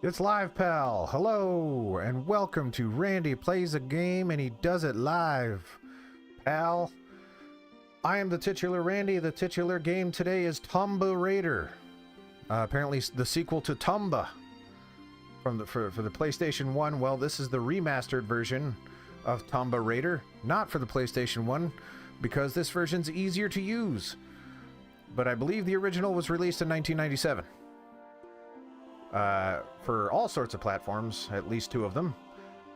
It's live, pal. Hello, and welcome to Randy Plays a Game, and he does it live, pal. I am the titular Randy. The titular game today is Tomba Raider. Apparently the sequel to Tomba for the PlayStation 1. Well, this is the remastered version of Tomba Raider, not for the PlayStation 1, because this version's easier to use. But I believe the original was released in 1997. For all sorts of platforms, at least 2 of them.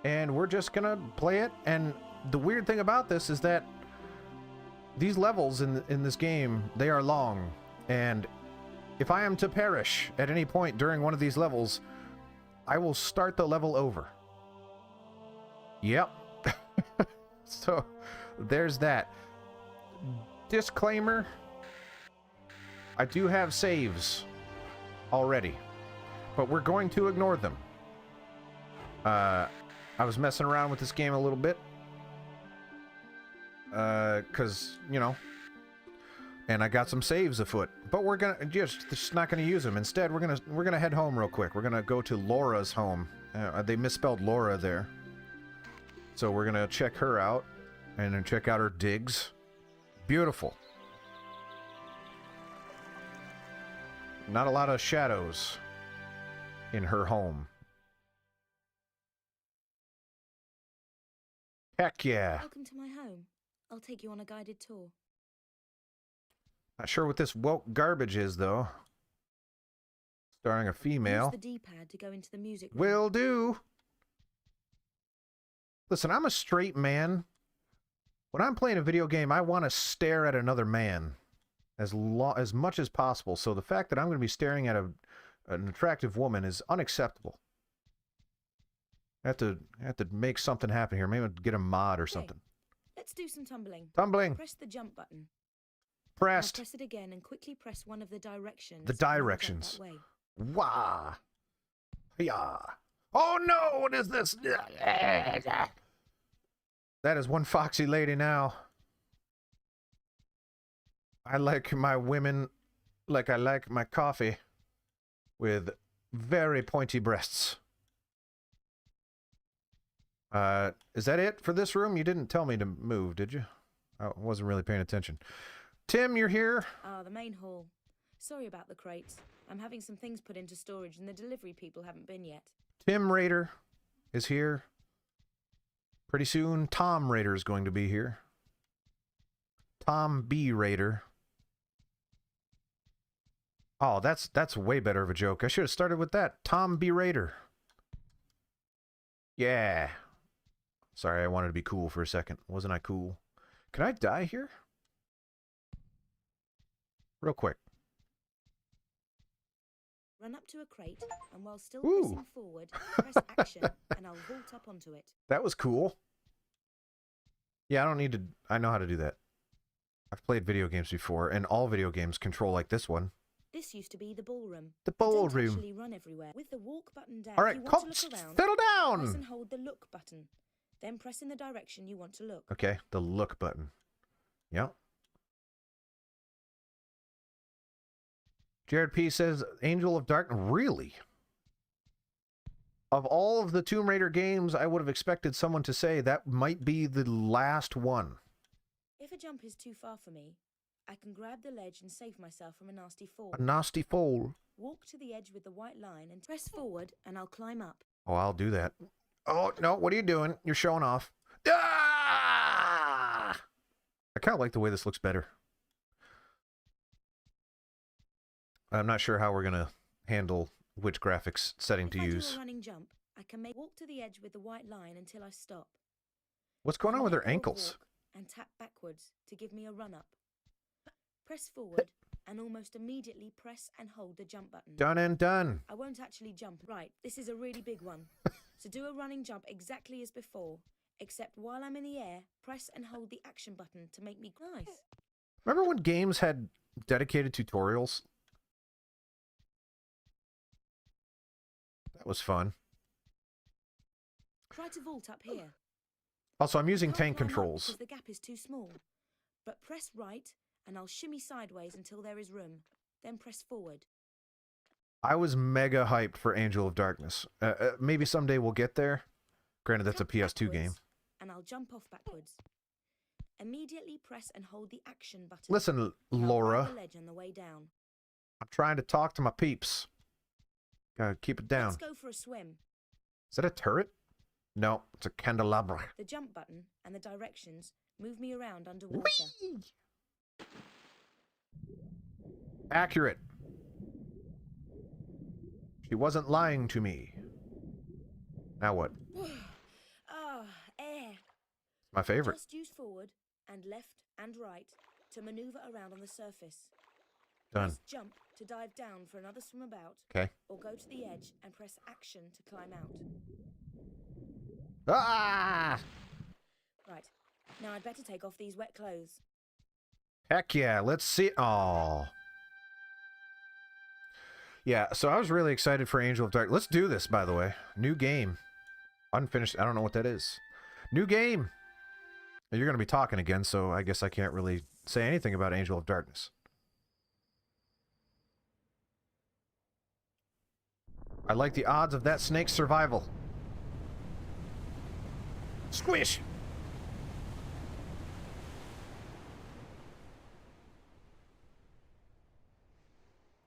And we're just gonna play it. And the weird thing about this is that these levels in this game, they are long. And if I am to perish at any point during one of these levels, I will start the level over. Yep. So, there's that. Disclaimer. I do have saves already, but we're going to ignore them. I was messing around with this game a little bit. Cause, you know, and I got some saves afoot. But we're gonna just not gonna use them. Instead, we're gonna head home real quick. We're gonna go to Laura's home. They misspelled Laura there. So we're gonna check her out and then check out her digs. Beautiful. Not a lot of shadows in her home. Heck yeah. Welcome to my home. I'll take you on a guided tour. Not sure what this woke garbage is, though. Starring a female. Use the D-pad to go into the music room. Will do. Listen, I'm a straight man. When I'm playing a video game, I want to stare at another man as much as possible. So the fact that I'm going to be staring at an attractive woman is unacceptable. I have to make something happen here. Maybe I'll get a mod or something. Let's do some tumbling. Tumbling. Press the jump button. Pressed. Now press it again and quickly press one of the directions. The directions. That way. Wah. Yeah. Oh no! What is this? That is one foxy lady now. I like my women like I like my coffee, with very pointy breasts. Is that it for this room? You didn't tell me to move, did you? I wasn't really paying attention. Tim, you're here? Ah, the main hall. Sorry about the crates. I'm having some things put into storage and the delivery people haven't been yet. Tim Raider is here. Pretty soon, Tom Raider is going to be here. Tom B. Raider. Oh, that's way better of a joke. I should have started with that. Tom B. Raider. Yeah. Sorry, I wanted to be cool for a second. Wasn't I cool? Can I die here? Real quick. Run up to a crate, and while still Ooh. pressing forward, press action, and I'll vault up onto it. That was cool. Yeah, I don't need to... I know how to do that. I've played video games before, and all video games control like this one. This used to be the ballroom. The Don't ballroom. actually run everywhere. With the walk button down, All right, if you want to look around, settle press down! and hold the look button. Then press in the direction you want to look. Okay, the look button. Yep. Jared P. says, Angel of Darkness. Really? Of all of the Tomb Raider games, I would have expected someone to say that might be the last one. If a jump is too far for me, I can grab the ledge and save myself from a nasty fall. A nasty fall. Walk to the edge with the white line and press forward, and I'll climb up. Oh, I'll do that. Oh, no, what are you doing? You're showing off. Ah! I kind of like the way this looks better. I'm not sure how we're going to handle which graphics setting to use. If I do a running jump, I can walk to the edge with the white line until I stop. What's going on with her ankles? And tap backwards to give me a run up. Press forward and almost immediately press and hold the jump button. Done and done. I won't actually jump. Right, this is a really big one. So do a running jump exactly as before, except while I'm in the air, press and hold the action button to make me nice. Remember when games had dedicated tutorials? That was fun. Try to vault up here. Also, I'm using Can't tank climb up controls. because the gap is too small. But press right, and I'll shimmy sideways until there is room. Then press forward. I was mega hyped for Angel of Darkness. Maybe someday we'll get there. Granted, that's a PS2 game. And I'll jump off backwards. Immediately press and hold the action button. Listen, Laura. I'll ride the ledge on the way down. I'm trying to talk to my peeps. Gotta keep it down. Let's go for a swim. Is that a turret? No, it's a candelabra. The jump button and the directions move me around underwater. Whee! Accurate. She wasn't lying to me. Now what? Air. My favorite. Just use forward and left and right to maneuver around on the surface. Done. Press jump to dive down for another swim about. Okay. Or go to the edge and press action to climb out. Ah! Right. Now I'd better take off these wet clothes. Heck yeah, let's see. Oh. Yeah, so I was really excited for Angel of Dark. Let's do this, by the way. New game. Unfinished. I don't know what that is. New game. You're going to be talking again, so I guess I can't really say anything about Angel of Darkness. I like the odds of that snake's survival. Squish!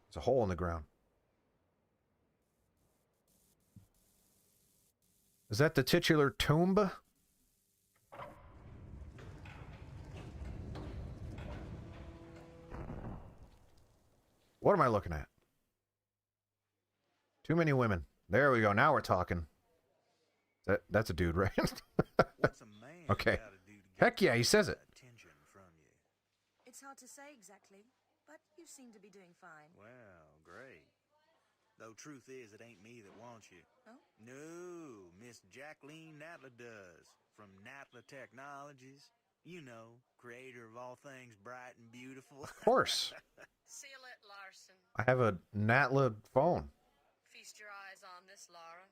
There's a hole in the ground. Is that the titular tomb? What am I looking at? Too many women. There we go. Now we're talking. That's a dude, right? What's a man Okay. gotta do to get Heck yeah, he says it. attention from you? It's hard to say exactly, but you seem to be doing fine. Well, great. Though truth is, it ain't me that wants you. Oh? No, Miss Jacqueline Natla does. From Natla Technologies. You know, creator of all things bright and beautiful. Of course. Seal it, Larson. I have a Natla phone. Feast your eyes on this, Laura.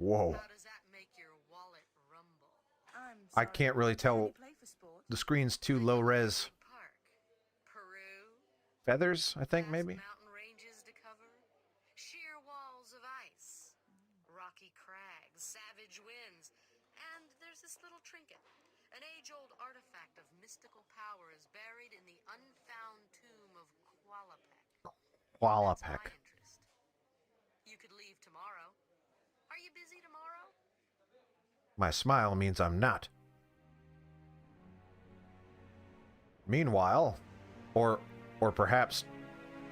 Whoa. How does that make your wallet rumble? I'm I sorry, can't really I tell. only play for sport. The screen's too low res. Park, Peru. Feathers, I think, Vast maybe? mountain ranges to cover. Sheer walls of ice. Rocky crags, savage winds. And there's this little trinket. An age-old artifact of mystical power is buried in the unfound tomb of Qualopec. That's my Qualopec. interest. You could leave tomorrow. Are you busy tomorrow? My smile means I'm not. Meanwhile, or perhaps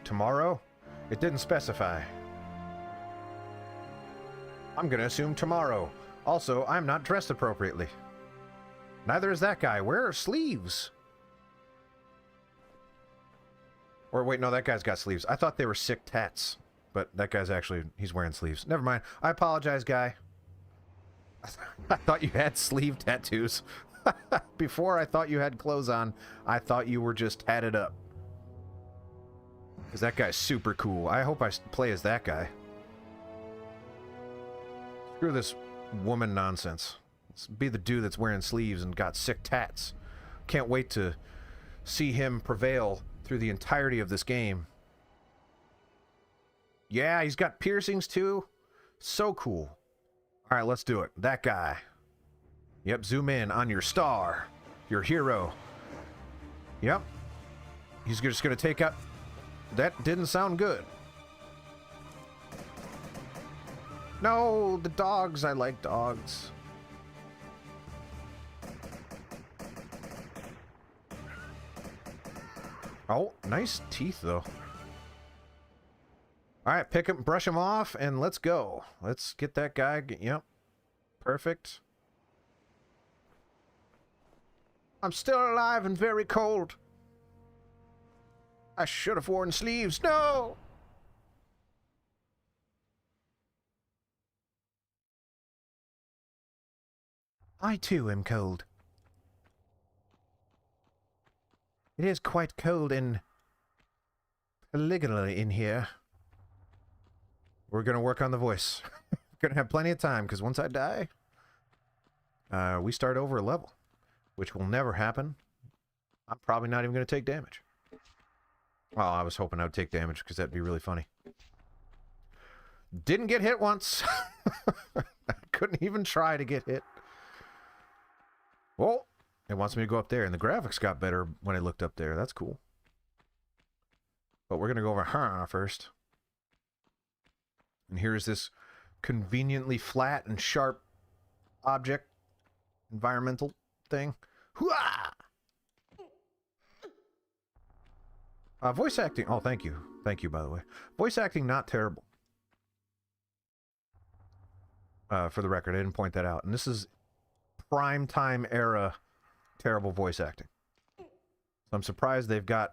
tomorrow, it didn't specify. I'm gonna assume tomorrow. Also, I'm not dressed appropriately. Neither is that guy. Where are sleeves? Or wait, no, that guy's got sleeves. I thought they were sick tats. But that guy's actually, he's wearing sleeves. Never mind. I apologize, guy. I thought you had sleeve tattoos. Before I thought you had clothes on, I thought you were just tatted up. Because that guy's super cool. I hope I play as that guy. Screw this woman nonsense. Let's be the dude that's wearing sleeves and got sick tats. Can't wait to see him prevail through the entirety of this game. Yeah, he's got piercings too. So cool. All right, let's do it. That guy. Yep, zoom in on your star. Your hero. Yep. He's just going to take out... That didn't sound good. No, the dogs. I like dogs. Oh, nice teeth, though. All right, pick him, brush him off, and let's go. Let's get that guy. Yep. Perfect. I'm still alive and very cold. I should have worn sleeves. No! I too am cold. It is quite cold and polygonally in here. We're gonna work on the voice. Gonna have plenty of time, because once I die, we start over a level, which will never happen. I'm probably not even gonna take damage. Oh, I was hoping I would take damage, because that'd be really funny. Didn't get hit once. I couldn't even try to get hit. Well, it wants me to go up there, and the graphics got better when I looked up there. That's cool. But we're going to go over first. And here's this conveniently flat and sharp object, environmental thing. Hooah! Voice acting. Oh, thank you. Thank you, by the way. Voice acting, not terrible. For the record, I didn't point that out. And this is prime time era terrible voice acting. So I'm surprised they've got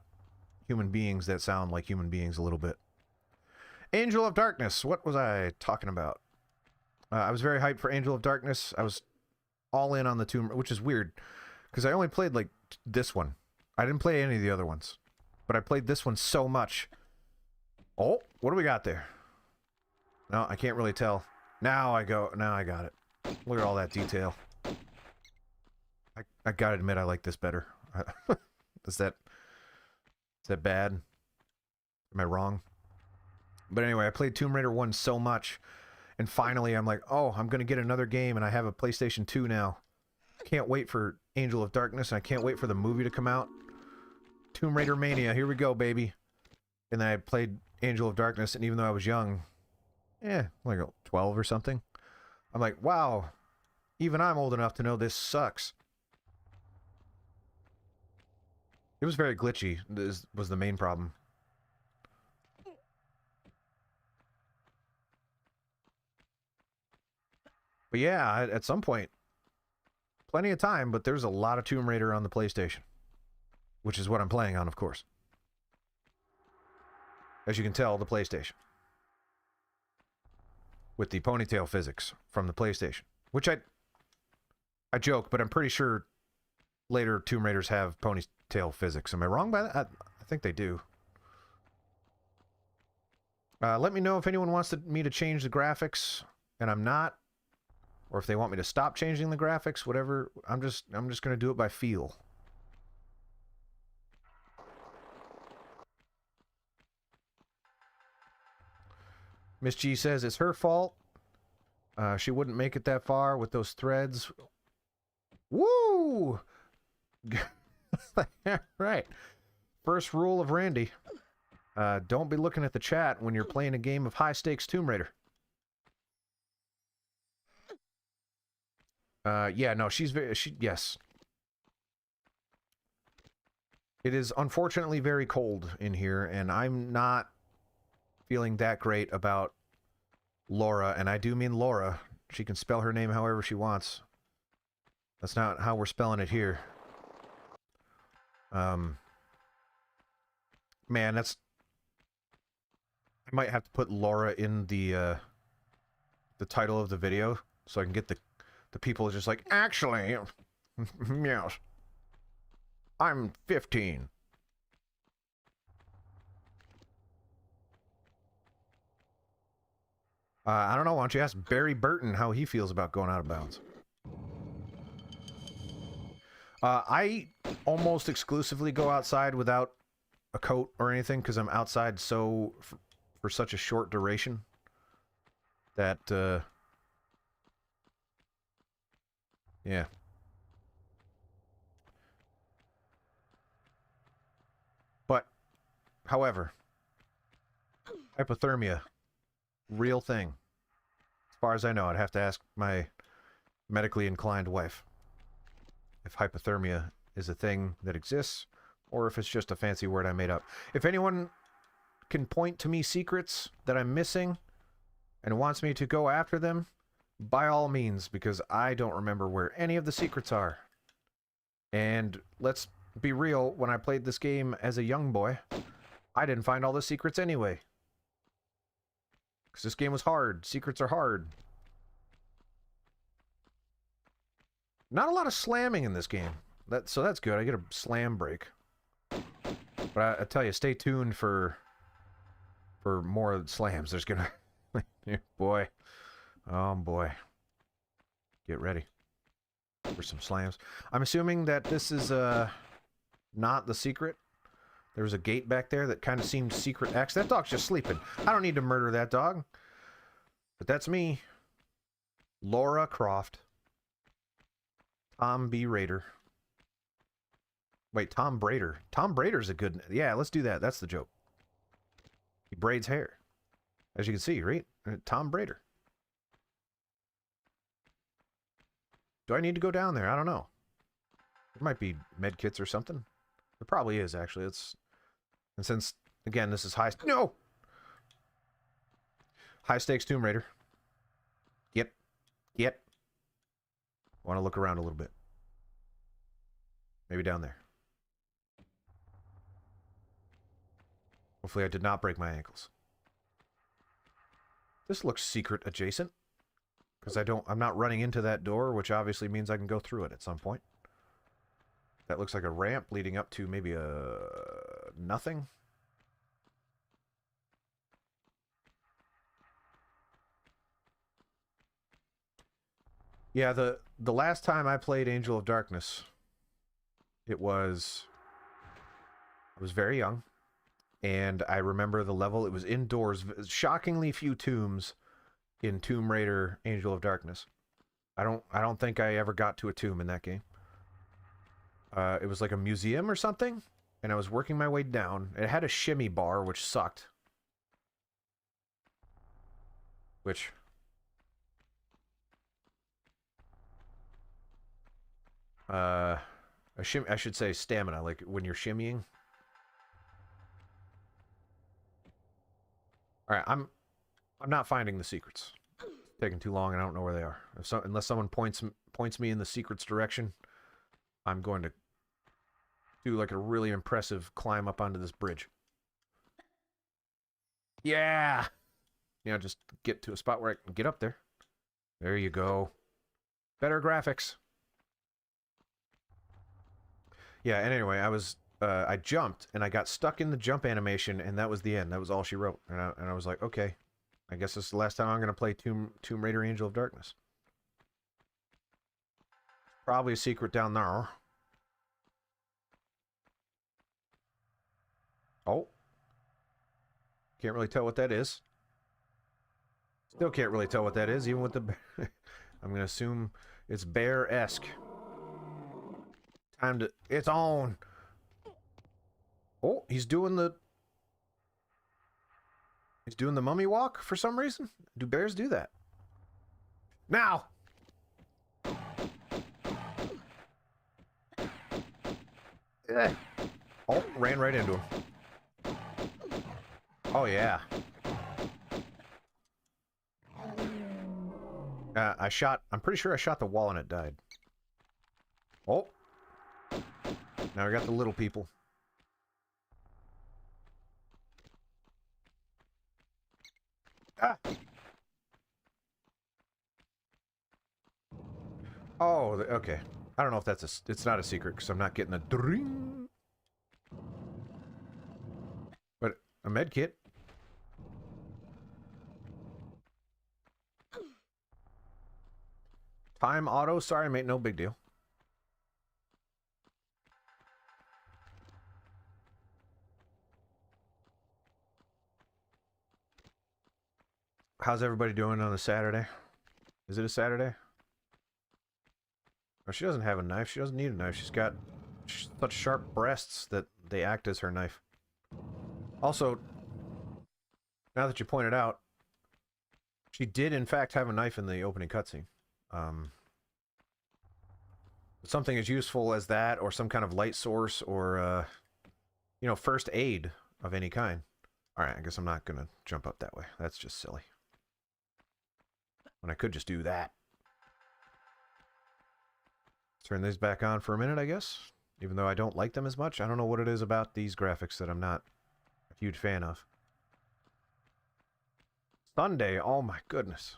human beings that sound like human beings a little bit. Angel of Darkness. What was I talking about? I was very hyped for Angel of Darkness. I was all in on the Tomb, which is weird, because I only played, like, this one. I didn't play any of the other ones. But I played this one so much. Oh, what do we got there? No, I can't really tell. Now I got it. Look at all that detail. I gotta admit, I like this better. Is that bad? Am I wrong? But anyway, I played Tomb Raider 1 so much, and finally I'm like, oh, I'm gonna get another game, and I have a PlayStation 2 now. Can't wait for Angel of Darkness, and I can't wait for the movie to come out. Tomb Raider Mania, here we go, baby. And then I played Angel of Darkness, and even though I was young, like 12 or something, I'm like, wow, even I'm old enough to know this sucks. It was very glitchy, this was the main problem. But yeah, at some point, plenty of time, but there's a lot of Tomb Raider on the PlayStation. Which is what I'm playing on, of course. As you can tell, the PlayStation. With the ponytail physics from the PlayStation. Which I joke, but I'm pretty sure later Tomb Raiders have ponytail physics. Am I wrong by that? I think they do. Let me know if anyone wants me to change the graphics, and I'm not. Or if they want me to stop changing the graphics, whatever. I'm just going to do it by feel. Miss G says it's her fault. She wouldn't make it that far with those threads. Woo! Right. First rule of Randy. Don't be looking at the chat when you're playing a game of high-stakes Tomb Raider. Yeah, no, yes. It is unfortunately very cold in here, and I'm not feeling that great about Laura, and I do mean Laura. She can spell her name however she wants. That's not how we're spelling it here. Man, that's... I might have to put Laura in the title of the video, so I can get the people just like, actually, yes, I'm 15. I don't know, why don't you ask Barry Burton how he feels about going out of bounds? I almost exclusively go outside without a coat or anything, because I'm outside for such a short duration that, yeah. But, however, hypothermia, real thing. As far as I know, I'd have to ask my medically inclined wife if hypothermia is a thing that exists, or if it's just a fancy word I made up. If anyone can point to me secrets that I'm missing and wants me to go after them, by all means, because I don't remember where any of the secrets are. And let's be real, when I played this game as a young boy, I didn't find all the secrets anyway. Because this game was hard. Secrets are hard. Not a lot of slamming in this game. So that's good. I get a slam break. But I tell you, stay tuned for more slams. There's gonna... boy. Oh boy. Get ready for some slams. I'm assuming that this is not the secret. There was a gate back there that kind of seemed secret X. That dog's just sleeping. I don't need to murder that dog. But that's me. Laura Croft. Tom B. Raider. Wait, Tom Brader. Tom Brader's a good... Yeah, let's do that. That's the joke. He braids hair. As you can see, right? Tom Brader. Do I need to go down there? I don't know. There might be med kits or something. There probably is, actually. And since, again, this is high... No! High stakes Tomb Raider. Get. Want to look around a little bit. Maybe down there. Hopefully I did not break my ankles. This looks secret adjacent. Because I'm not running into that door, which obviously means I can go through it at some point. That looks like a ramp leading up to maybe a... nothing. Yeah, the last time I played Angel of Darkness, I was very young, and I remember the level. It was indoors, shockingly few tombs in Tomb Raider Angel of Darkness. I don't think I ever got to a tomb in that game. It was like a museum or something, and I was working my way down. It had a shimmy bar, which sucked. I should say stamina, like when you're shimmying. Alright, I'm not finding the secrets. It's taking too long and I don't know where they are. Unless someone points me in the secrets direction, I'm going to do like a really impressive climb up onto this bridge. Yeah! You know, just get to a spot where I can get up there. There you go. Better graphics. Yeah, and anyway, I jumped, and I got stuck in the jump animation, and that was the end. That was all she wrote. And I was like, okay, I guess this is the last time I'm going to play Tomb Raider Angel of Darkness. Probably a secret down there. Oh. Can't really tell what that is. Still can't really tell what that is, even with the... I'm going to assume it's bear-esque. Time to... It's on! Oh, he's doing the mummy walk for some reason? Do bears do that? Now! Oh, ran right into him. Oh, yeah. I'm pretty sure I shot the wall and it died. Oh. Now we got the little people. Ah! Oh, okay. I don't know if that's it's not a secret because I'm not getting a dring. But a med kit. Time auto. Sorry, mate. No big deal. How's everybody doing on a Saturday? Is it a Saturday? Oh, she doesn't have a knife. She doesn't need a knife. She's got such sharp breasts that they act as her knife. Also, now that you pointed out, she did in fact have a knife in the opening cutscene. Something as useful as that, or some kind of light source, or, you know, first aid of any kind. Alright, I guess I'm not gonna jump up that way. That's just silly. When I could just do that. Turn these back on for a minute, I guess. Even though I don't like them as much. I don't know what it is about these graphics that I'm not a huge fan of. Sunday, oh my goodness.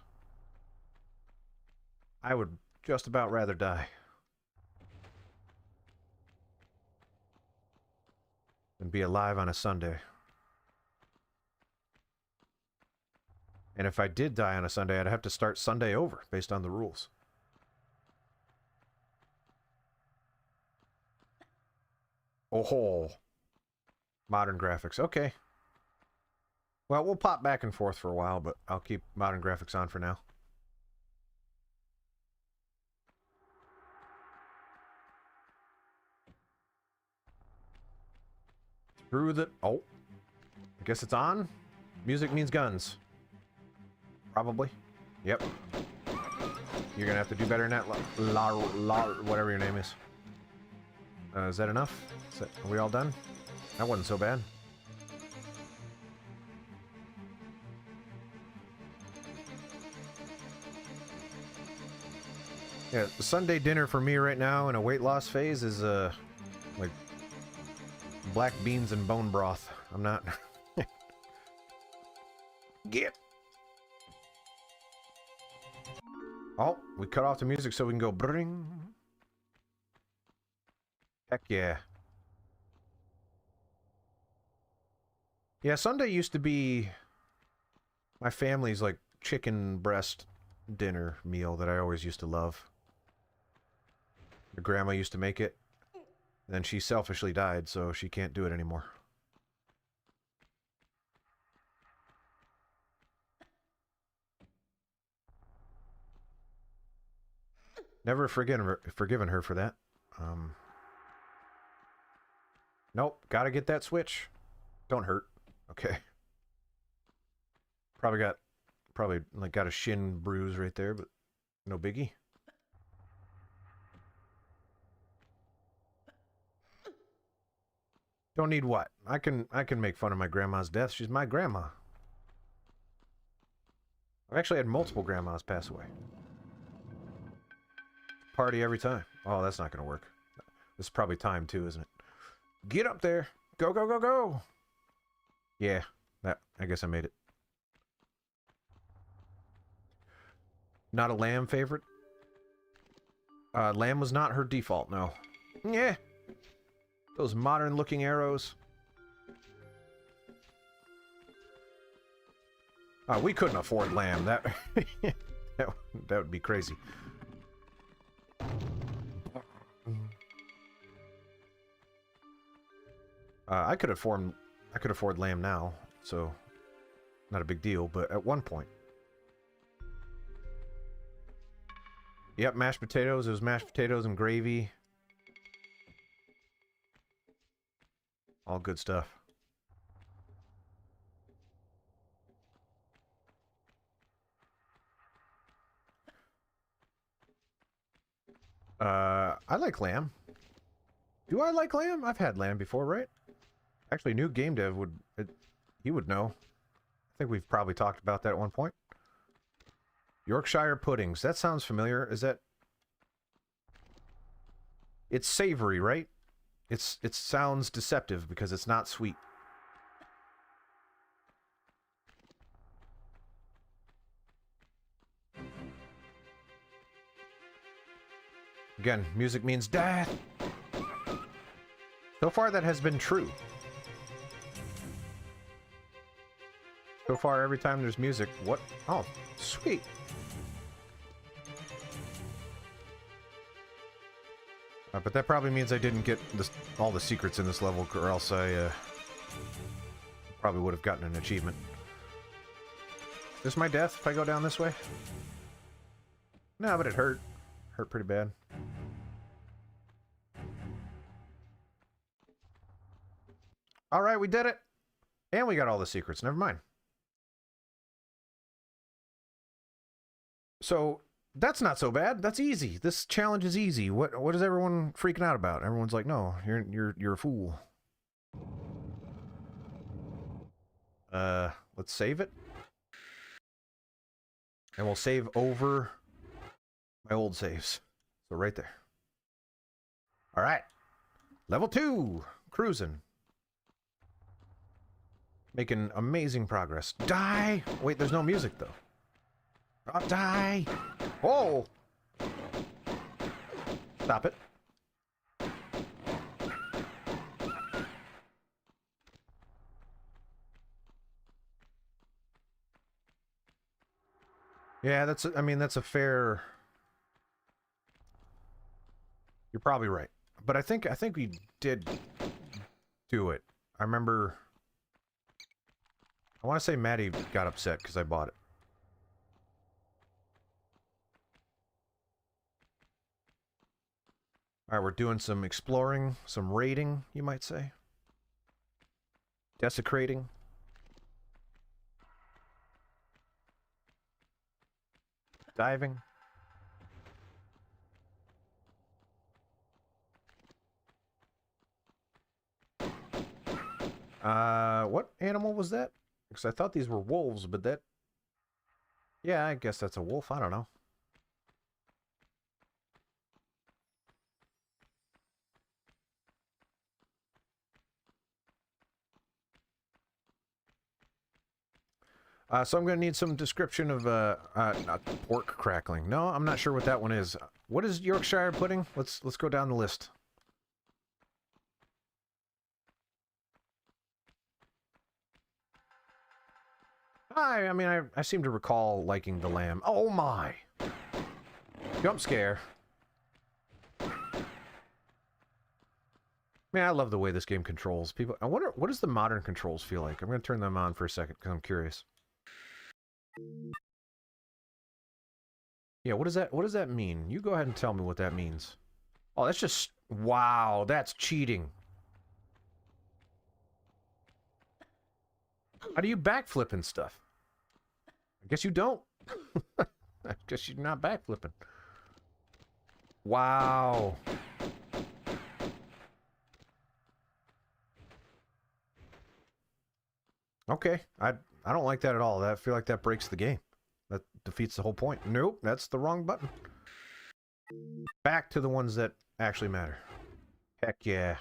I would just about rather die than be alive on a Sunday. And if I did die on a Sunday, I'd have to start Sunday over, based on the rules. Oh, modern graphics. Okay. Well, we'll pop back and forth for a while, but I'll keep modern graphics on for now. Through the... Oh. I guess it's on. Music means guns. Probably. Yep. You're gonna have to do better than that, whatever your name is. Is that enough? Are we all done? That wasn't so bad. Yeah, Sunday dinner for me right now in a weight loss phase is like black beans and bone broth. I'm not. Get. Oh, we cut off the music so we can go bring. Heck yeah. Yeah, Sunday used to be my family's like chicken breast dinner meal that I always used to love. My grandma used to make it. Then she selfishly died, so she can't do it anymore. Never forgiven her for that. Nope, gotta get that switch. Don't hurt. Okay. Probably got a shin bruise right there, but no biggie. Don't need what? I can make fun of my grandma's death. She's my grandma. I've actually had multiple grandmas pass away. Party every time. Oh, that's not gonna work. This is probably time too, isn't it? Get up there! Go, go, go, go! Yeah, I guess I made it. Not a lamb favorite? Lamb was not her default, no. Yeah. Those modern looking arrows. We couldn't afford lamb. That that would be crazy. I could afford lamb now, so not a big deal, but at one point. Yep, mashed potatoes. It was mashed potatoes and gravy. All good stuff. I like lamb. Do I like lamb? I've had lamb before, right? Actually, new game dev he would know. I think we've probably talked about that at one point. Yorkshire puddings. That sounds familiar. Is that... It's savory, right? It sounds deceptive because it's not sweet. Again, music means death. So far, that has been true. So far, every time there's music, what? Oh, sweet. But that probably means I didn't get all the secrets in this level, or else I probably would have gotten an achievement. Is this my death if I go down this way? No, but it hurt. Hurt pretty bad. Alright, we did it! And we got all the secrets, never mind. So, that's not so bad. That's easy. This challenge is easy. What is everyone freaking out about? Everyone's like, no, you're a fool. Let's save it. And we'll save over my old saves. So right there. Alright. Level 2. Cruising. Making amazing progress. Die! Wait, there's no music though. Oh, die! Oh! Stop it. Yeah, that's a fair... You're probably right. But I think we did do it. I remember I want to say Maddie got upset because I bought it. Alright, we're doing some exploring, some raiding, you might say. Desecrating. Diving. What animal was that? Because I thought these were wolves, but that... Yeah, I guess that's a wolf. I don't know. So I'm going to need some description of, not pork crackling. No, I'm not sure what that one is. What is Yorkshire pudding? Let's go down the list. I mean, I seem to recall liking the lamb. Oh my! Jump scare. Man, I love the way this game controls people. I wonder, what does the modern controls feel like? I'm going to turn them on for a second because I'm curious. Yeah, what does that mean? You go ahead and tell me what that means. Oh, that's just... Wow, that's cheating. How do you backflip and stuff? I guess you don't. I guess you're not backflipping. Wow. Okay, I don't like that at all. I feel like that breaks the game. That defeats the whole point. Nope, that's the wrong button. Back to the ones that actually matter. Heck yeah.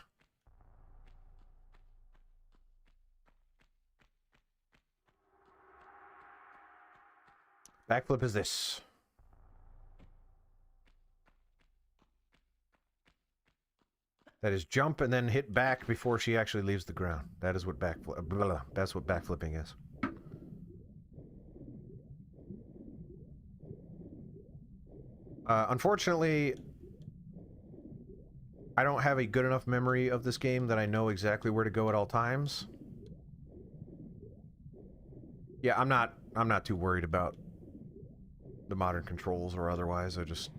Backflip is this. That is jump and then hit back before she actually leaves the ground. That is what that's what backflipping is. Unfortunately, I don't have a good enough memory of this game that I know exactly where to go at all times. Yeah, I'm not too worried about the modern controls or otherwise. I just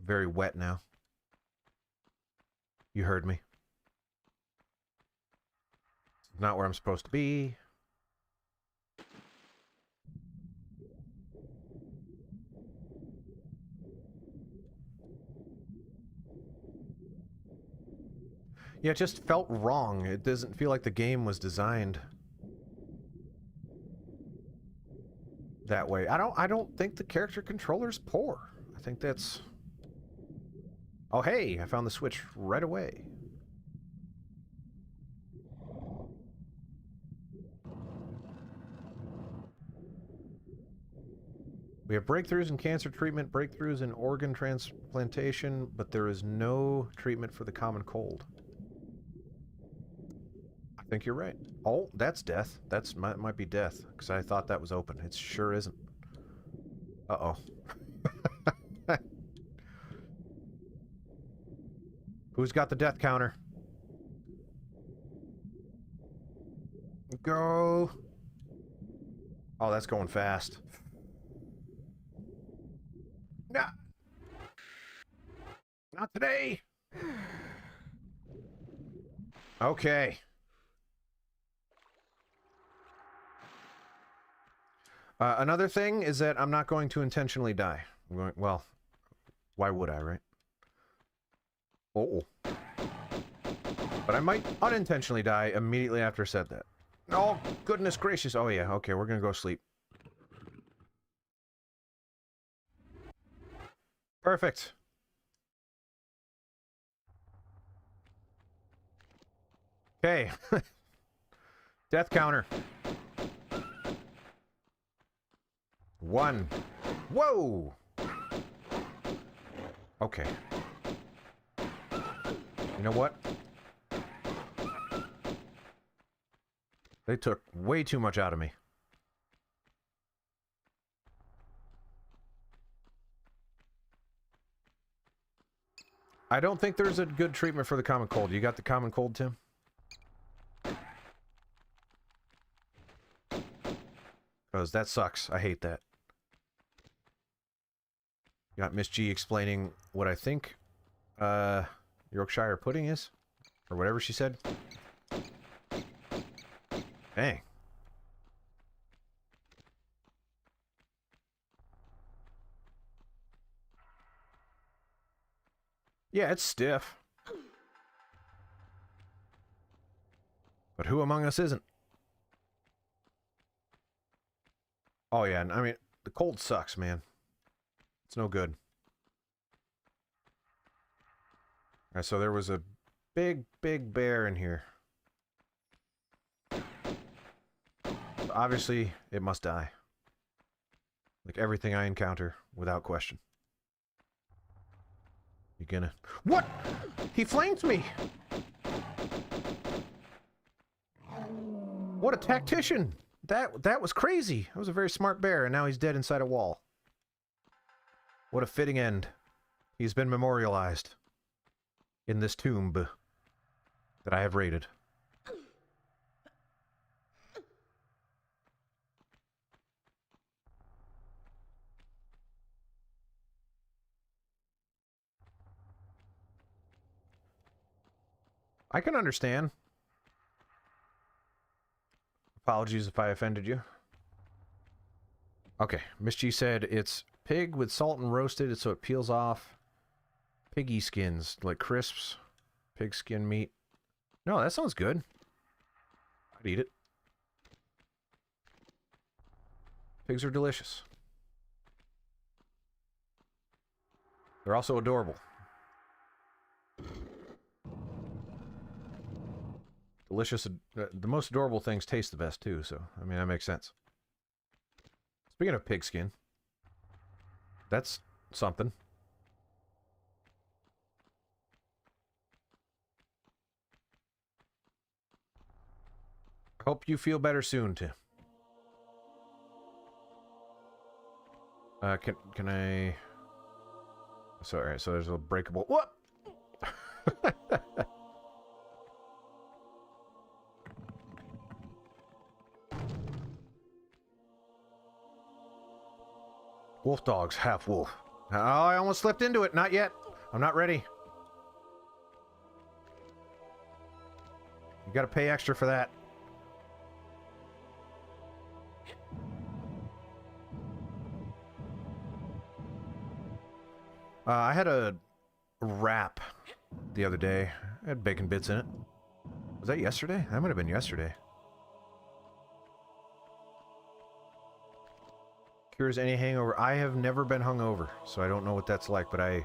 very wet now. You heard me. Not where I'm supposed to be. Yeah, it just felt wrong. It doesn't feel like the game was designed that way. I don't think the character controller's poor. I think that's... Oh, hey, I found the switch right away. We have breakthroughs in cancer treatment, breakthroughs in organ transplantation, but there is no treatment for the common cold. I think you're right. Oh, that's death. That's might be death, because I thought that was open. It sure isn't. Uh-oh. Who's got the death counter? Go. Oh, that's going fast. Nah. Not today. Okay. Another thing is that I'm not going to intentionally die. I'm going, well, why would I, right? Oh. But I might unintentionally die immediately after I said that. Oh, goodness gracious. Oh, yeah. Okay, we're gonna go sleep. Perfect. Okay. Death counter. 1. Whoa! Okay. You know what? They took way too much out of me. I don't think there's a good treatment for the common cold. You got the common cold, Tim? Because that sucks. I hate that. Got Miss G explaining what I think Yorkshire pudding is. Or whatever she said. Dang. Yeah, it's stiff. But who among us isn't? Oh yeah, I mean, the cold sucks, man. It's no good. Alright, so there was a big bear in here. Obviously, it must die. Like everything I encounter, without question. You gonna... What?! He flanked me! What a tactician! That was crazy! That was a very smart bear, and now he's dead inside a wall. What a fitting end. He's been memorialized in this tomb that I have raided. I can understand. Apologies if I offended you. Okay, Miss G said it's pig with salt and roasted so it peels off. Piggy skins, like crisps. Pig skin meat. No, that sounds good. I'd eat it. Pigs are delicious. They're also adorable. Delicious. The most adorable things taste the best, too, so, I mean, that makes sense. Speaking of pigskin, that's something. Hope you feel better soon, Tim. Can I... So, alright, so there's a breakable... What? Wolf dogs, half wolf. Oh, I almost slipped into it. Not yet. I'm not ready. You gotta pay extra for that. I had a wrap the other day. It had bacon bits in it. Was that yesterday? That might have been yesterday. Cures any hangover. I have never been hungover, so I don't know what that's like, but I'm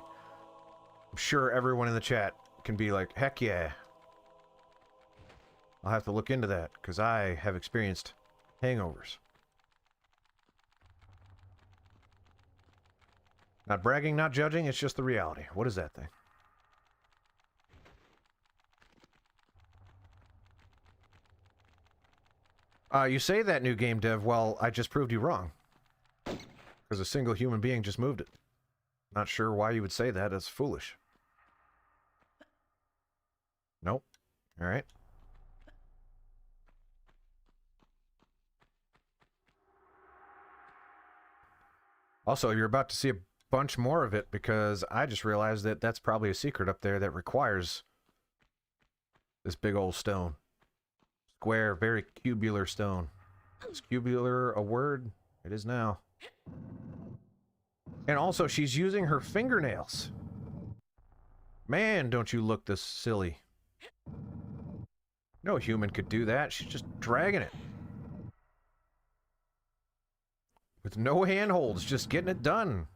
sure everyone in the chat can be like, heck yeah. I'll have to look into that, because I have experienced hangovers. Not bragging, not judging, it's just the reality. What is that thing? You say that, new game dev, well, I just proved you wrong. Because a single human being just moved it. Not sure why you would say that, that's foolish. Nope. Alright. Also, you're about to see a bunch more of it because I just realized that that's probably a secret up there that requires this big old stone. Square, very cubular stone. Is cubular a word? It is now. And also, she's using her fingernails. Man, don't you look this silly. No human could do that. She's just dragging it. With no handholds, just getting it done.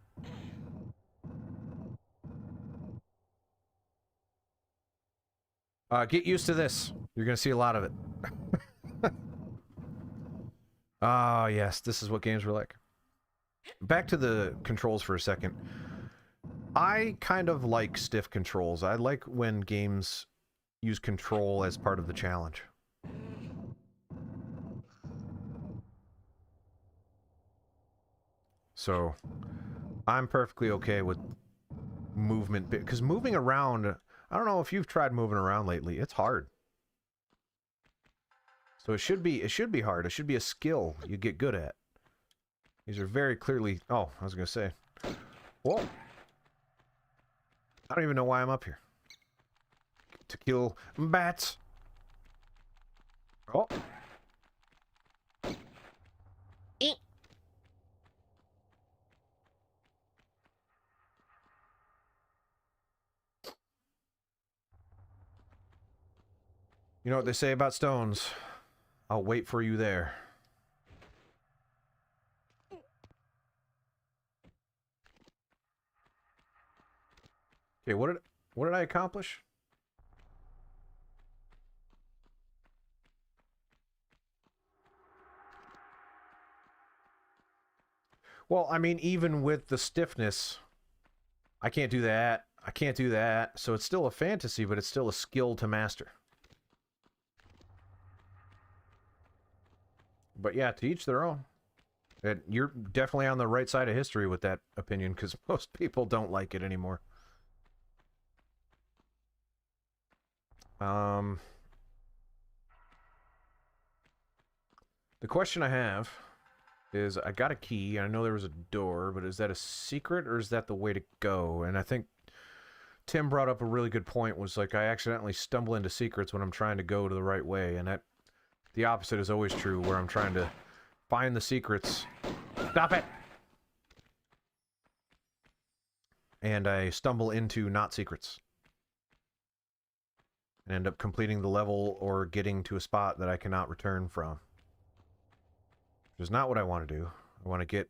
Get used to this. You're gonna see a lot of it. Ah, yes, this is what games were like. Back to the controls for a second. I kind of like stiff controls. I like when games use control as part of the challenge. So, I'm perfectly okay with movement, because moving around, I don't know if you've tried moving around lately, it's hard. So it should be hard. It should be a skill you get good at. These are very clearly... Oh, I was going to say. Whoa. I don't even know why I'm up here. To kill bats. Oh. Eek. You know what they say about stones? I'll wait for you there. Okay, what did I accomplish? Well, I mean, even with the stiffness, I can't do that. I can't do that. So it's still a fantasy, but it's still a skill to master. But yeah, to each their own. And you're definitely on the right side of history with that opinion, because most people don't like it anymore. The question I have is, I got a key, and I know there was a door, but is that a secret, or is that the way to go? And I think Tim brought up a really good point, was like, I accidentally stumble into secrets when I'm trying to go to the right way, and that the opposite is always true, where I'm trying to find the secrets. Stop it! And I stumble into not secrets. And end up completing the level or getting to a spot that I cannot return from. Which is not what I want to do. I want to get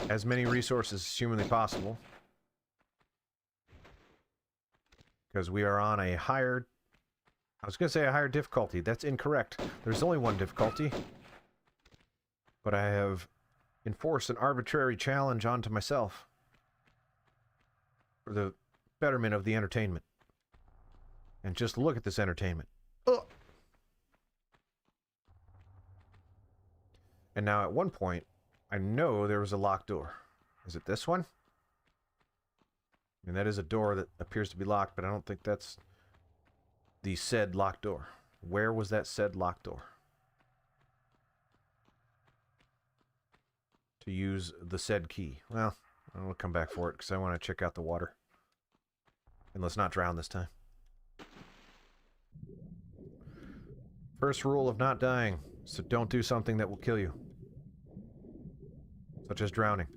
as many resources as humanly possible. Because we are on a higher... I was going to say a higher difficulty. That's incorrect. There's only one difficulty. But I have enforced an arbitrary challenge onto myself. For the betterment of the entertainment. And just look at this entertainment. Ugh. And now at one point, I know there was a locked door. Is it this one? I mean, that is a door that appears to be locked, but I don't think that's the said locked door. Where was that said locked door? To use the said key. Well, I'll come back for it, because I want to check out the water. And let's not drown this time. First rule of not dying, so don't do something that will kill you. Such as drowning.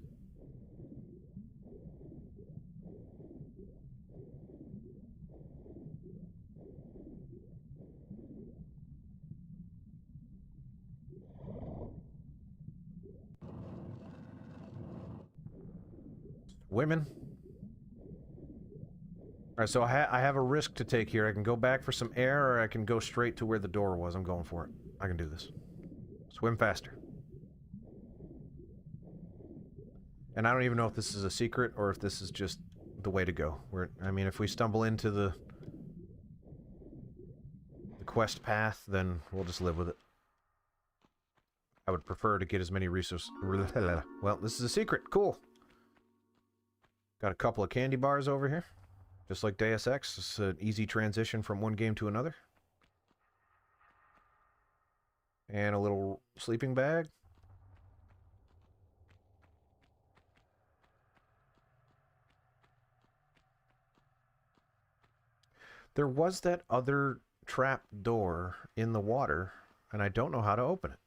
Women. Alright, so I have a risk to take here. I can go back for some air, or I can go straight to where the door was. I'm going for it. I can do this. Swim faster. And I don't even know if this is a secret, or if this is just the way to go. I mean, if we stumble into the quest path, then we'll just live with it. I would prefer to get as many resources... Well, this is a secret. Cool. Got a couple of candy bars over here. Just like Deus Ex, it's an easy transition from one game to another. And a little sleeping bag. There was that other trap door in the water, and I don't know how to open it.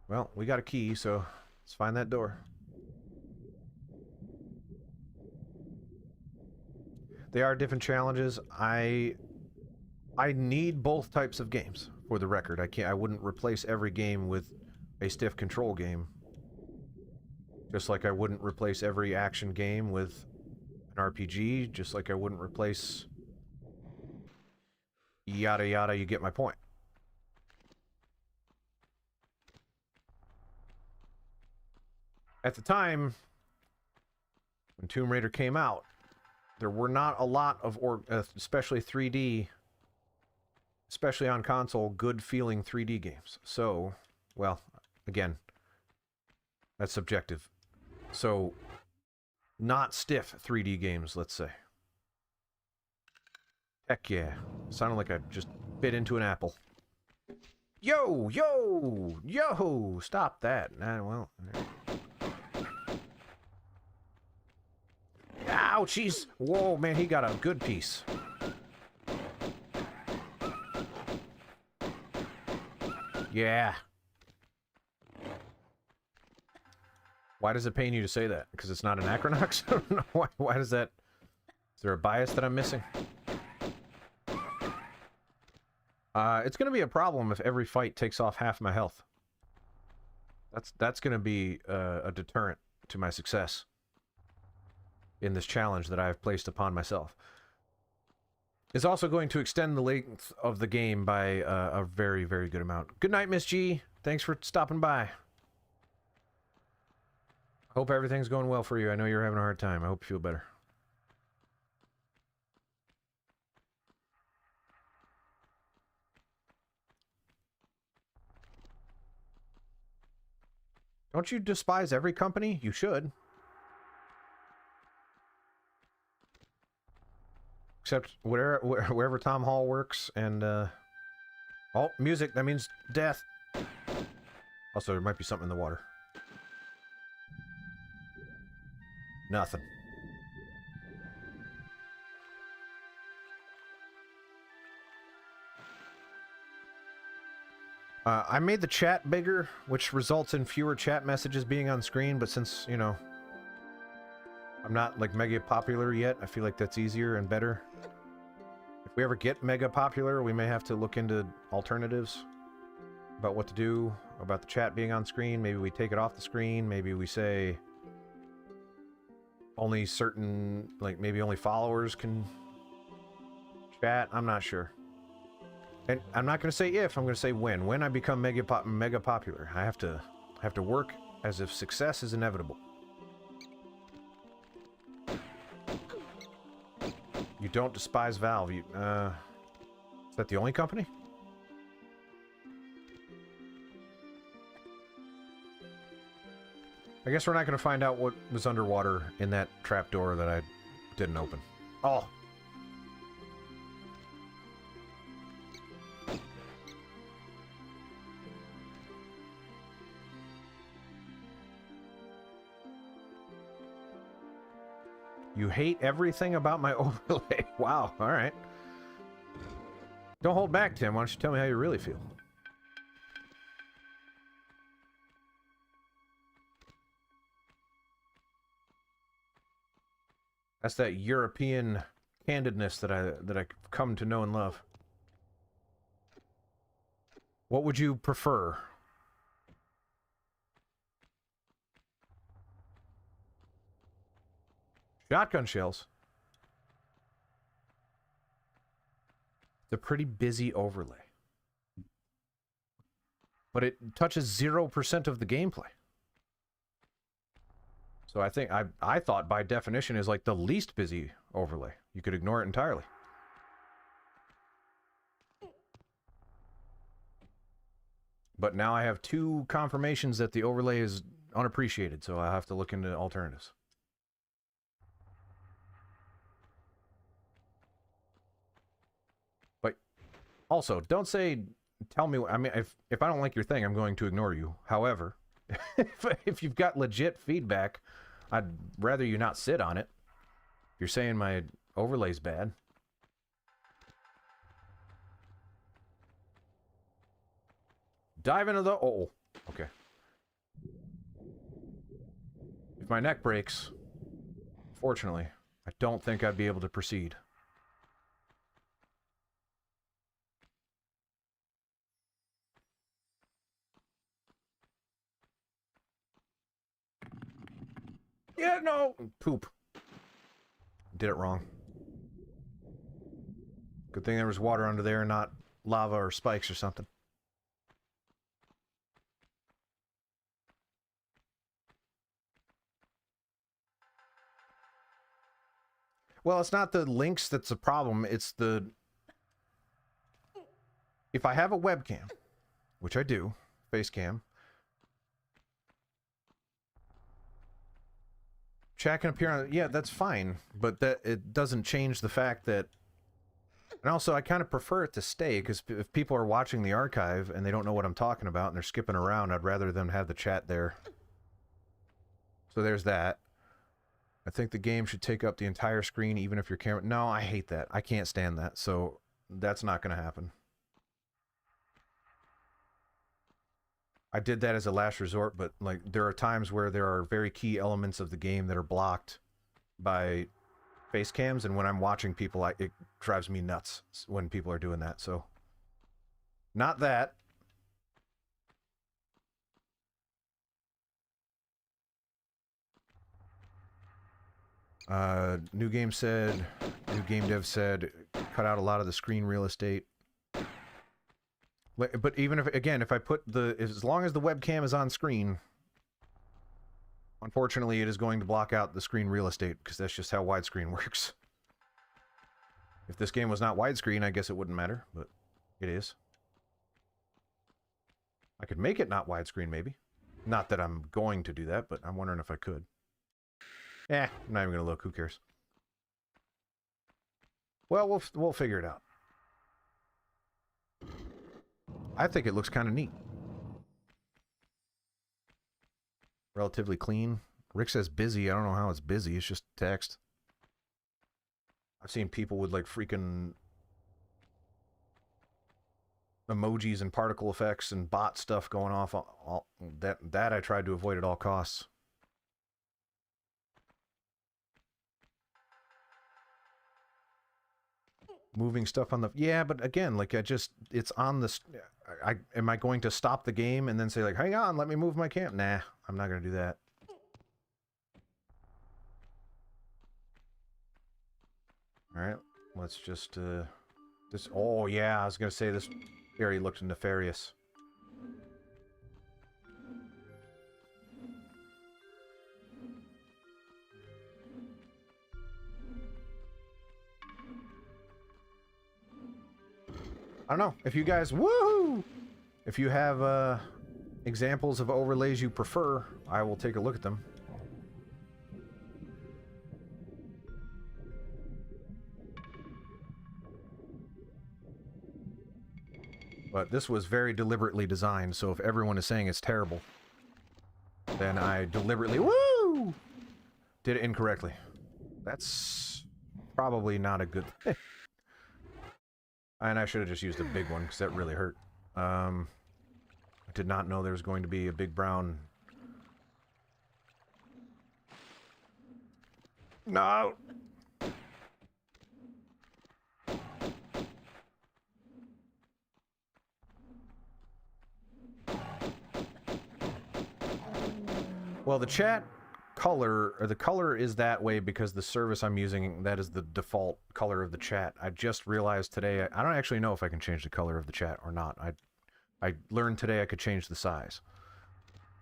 Well, we got a key, so let's find that door. They are different challenges. I need both types of games, for the record. I wouldn't replace every game with a stiff control game. Just like I wouldn't replace every action game with an RPG, just like I wouldn't replace yada yada, you get my point. At the time when Tomb Raider came out, there were not a lot of, especially 3D, especially on console, good-feeling 3D games. So, well, again, that's subjective. So, not stiff 3D games, let's say. Heck yeah. Sounded like I just bit into an apple. Yo, yo, yo! Stop that. Well. Ouchies! Whoa, man, he got a good piece. Yeah. Why does it pain you to say that? Because it's not an Acronox? I don't know. Why does that... Is there a bias that I'm missing? It's going to be a problem if every fight takes off half my health. That's going to be a deterrent to my success in this challenge that I have placed upon myself. It's also going to extend the length of the game by a very, very good amount. Good night, Miss G. Thanks for stopping by. Hope everything's going well for you. I know you're having a hard time. I hope you feel better. Don't you despise every company? You should. Except wherever Tom Hall works and, Oh, music. That means death. Also, there might be something in the water. Nothing. I made the chat bigger, which results in fewer chat messages being on screen, but since, you know, I'm not, like, mega popular yet, I feel like that's easier and better. If we ever get mega popular, we may have to look into alternatives about what to do about the chat being on screen. Maybe we take it off the screen. Maybe we say only certain, like, maybe only followers can chat. I'm not sure. And I'm not going to say if, I'm going to say when. When I become mega popular. I have to work as if success is inevitable. You don't despise Valve. Is that the only company? I guess we're not going to find out what was underwater in that trapdoor that I didn't open. Oh. You hate everything about my overlay. Wow, alright. Don't hold back, Tim. Why don't you tell me how you really feel? That's that European candidness that I've come to know and love. What would you prefer? Shotgun shells. It's a pretty busy overlay. But it touches 0% of the gameplay. So I think, I thought by definition is like the least busy overlay. You could ignore it entirely. But now I have 2 confirmations that the overlay is unappreciated, so I have to look into alternatives. But also, don't say, tell me, I mean, if I don't like your thing, I'm going to ignore you. However, if you've got legit feedback, I'd rather you not sit on it. If you're saying my overlay's bad. Dive into the... Oh, okay. If my neck breaks, fortunately, I don't think I'd be able to proceed. Yeah, no! Poop. Did it wrong. Good thing there was water under there and not lava or spikes or something. Well, it's not the links that's the problem, it's the... If I have a webcam, which I do, face cam, chat can appear on... Yeah, that's fine, but that it doesn't change the fact that And also, I kind of prefer it to stay, because if people are watching the archive and they don't know what I'm talking about and they're skipping around, I'd rather them have the chat there. So there's that. I think the game should take up the entire screen, even if your camera... No, I hate that. I can't stand that, so that's not going to happen. I did that as a last resort, but like there are times where there are very key elements of the game that are blocked by face cams, and when I'm watching people, it drives me nuts when people are doing that. So, not that. New game dev said, cut out a lot of the screen real estate. But even if, again, if I put as long as the webcam is on screen, unfortunately it is going to block out the screen real estate, because that's just how widescreen works. If this game was not widescreen, I guess it wouldn't matter, but it is. I could make it not widescreen, maybe. Not that I'm going to do that, but I'm wondering if I could. I'm not even gonna look, who cares? Well, we'll figure it out. I think it looks kind of neat. Relatively clean. Rick says busy. I don't know how it's busy. It's just text. I've seen people with like freaking emojis and particle effects and bot stuff going off. That I tried to avoid at all costs. Moving stuff on the... Yeah, but again, like it's on the... am I going to stop the game and then say like, hang on, let me move my cam? Nah, I'm not going to do that. Alright, let's just, this... Oh, yeah, I was going to say this area looked nefarious. I don't know. If you guys... Woohoo! If you have, examples of overlays you prefer, I will take a look at them. But this was very deliberately designed, so if everyone is saying it's terrible, then I deliberately, did it incorrectly. That's probably not a good thing. And I should have just used a big one, because that really hurt. I did not know there was going to be a big brown... No! Well, the chat color, or the color is that way because the service I'm using, that is the default color of the chat. I just realized today, I don't actually know if I can change the color of the chat or not. I learned today I could change the size.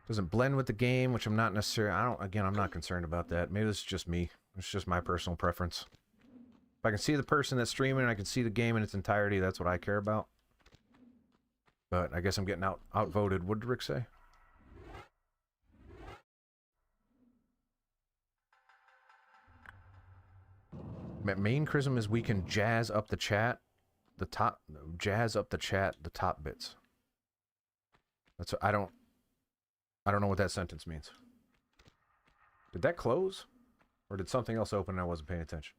Doesn't blend with the game, which I'm not necessarily, again, I'm not concerned about that. Maybe this is just me. It's just my personal preference. If I can see the person that's streaming and I can see the game in its entirety, that's what I care about. But I guess I'm getting outvoted. What did Rick say? Main chrism is we can jazz up the chat, the top bits. That's I don't know what that sentence means. Did that close? Or did something else open and I wasn't paying attention?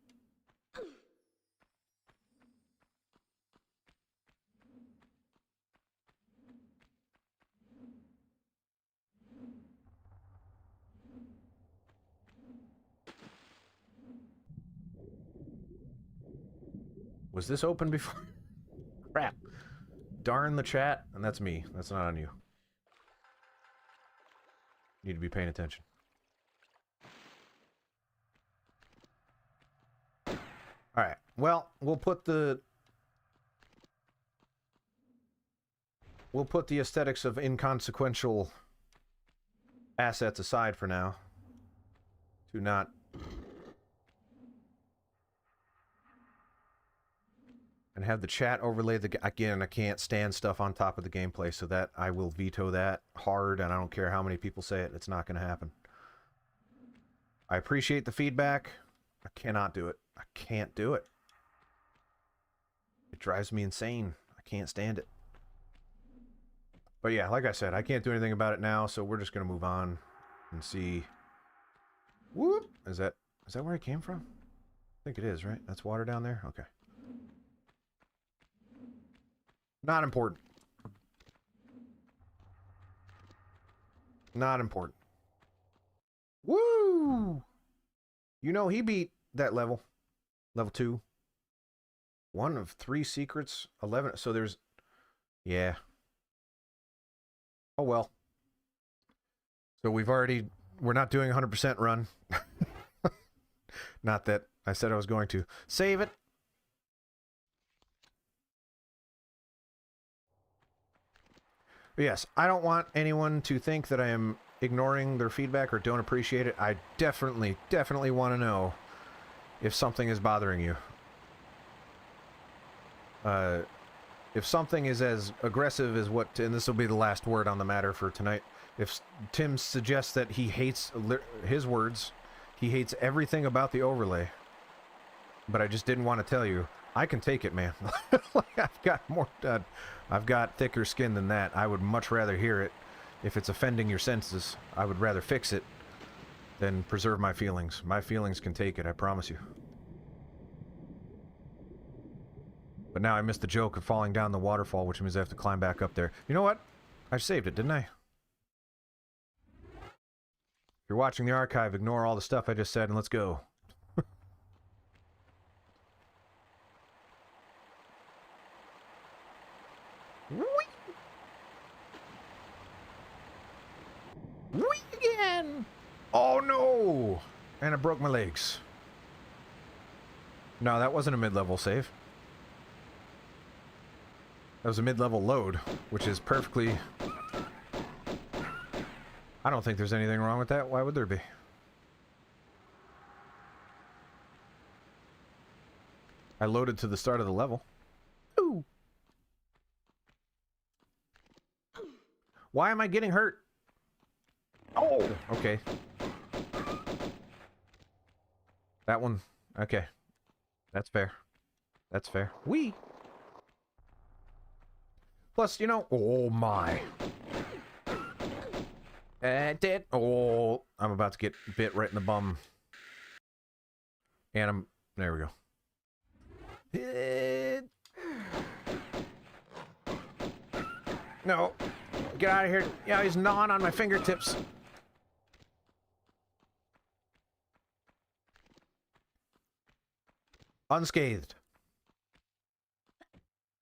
Was this open before? Crap. Darn the chat, and that's me. That's not on you. Need to be paying attention. Alright, well, we'll put the aesthetics of inconsequential assets aside for now. To not... And have the chat overlay the... Again, I can't stand stuff on top of the gameplay, so that I will veto that hard, and I don't care how many people say it. It's not going to happen. I appreciate the feedback. I cannot do it. I can't do it. drives me insane. I can't stand it. But yeah, like I said, I can't do anything about it now, so we're just gonna move on and see. Whoop! Is that where it came from? I think it is, right? That's water down there? Okay. Not important. Not important. Woo! You know, he beat that level. Level 2. 1 of 3 secrets. 11. So there's... Yeah. Oh, well. So we're not doing 100% run. Not that I said I was going to. Save it. But yes, I don't want anyone to think that I am ignoring their feedback or don't appreciate it. I definitely want to know if something is bothering you. If something is as aggressive as what, and this will be the last word on the matter for tonight, if Tim suggests that he hates, his words, he hates everything about the overlay, but I just didn't want to tell you, I can take it, man. I've got thicker skin than that. I would much rather hear it. If it's offending your senses, I would rather fix it than preserve my feelings. My feelings can take it, I promise you. But now I missed the joke of falling down the waterfall, which means I have to climb back up there. You know what? I saved it, didn't I? If you're watching the archive, ignore all the stuff I just said and let's go. Whee again! Oh no! And I broke my legs. No, that wasn't a mid-level save. That was a mid-level load, which is perfectly... I don't think there's anything wrong with that. Why would there be? I loaded to the start of the level. Ooh! Why am I getting hurt? Oh! Okay. That one... Okay. That's fair. That's fair. Whee! Plus, you know... Oh, my. Dead. Oh, I'm about to get bit right in the bum. And I'm... There we go. No. Get out of here. Yeah, he's gnawing on my fingertips. Unscathed.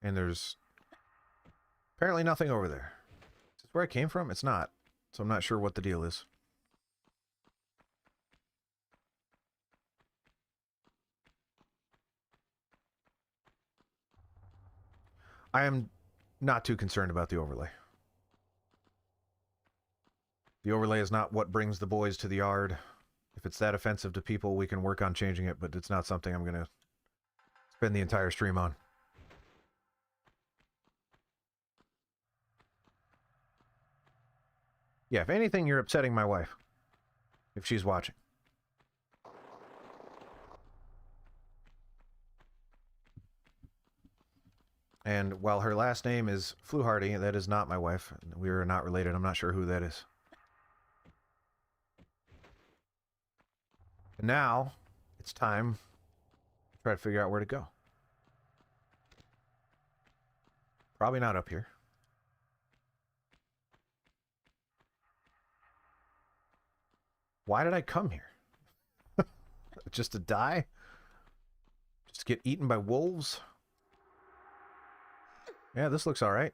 And there's... apparently nothing over there. Is this where I came from? It's not. So I'm not sure what the deal is. I am not too concerned about the overlay. The overlay is not what brings the boys to the yard. If it's that offensive to people, we can work on changing it, but it's not something I'm going to spend the entire stream on. Yeah, if anything, you're upsetting my wife. If she's watching. And while her last name is Fluharty, that is not my wife. We are not related. I'm not sure who that is. And now, it's time to try to figure out where to go. Probably not up here. Why did I come here? Just to die? Just to get eaten by wolves? Yeah, this looks alright.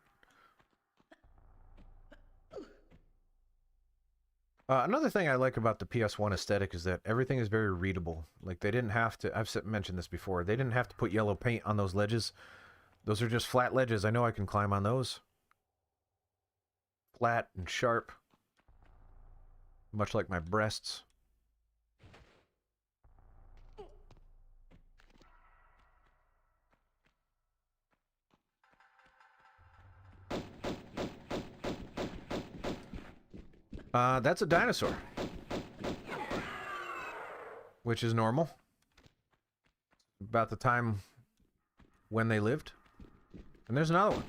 Another thing I like about the PS1 aesthetic is that everything is very readable. Like, they didn't have to... I've mentioned this before. They didn't have to put yellow paint on those ledges. Those are just flat ledges. I know I can climb on those. Flat and sharp. Much like my breasts. That's a dinosaur. Which is normal. About the time when they lived. And there's another one.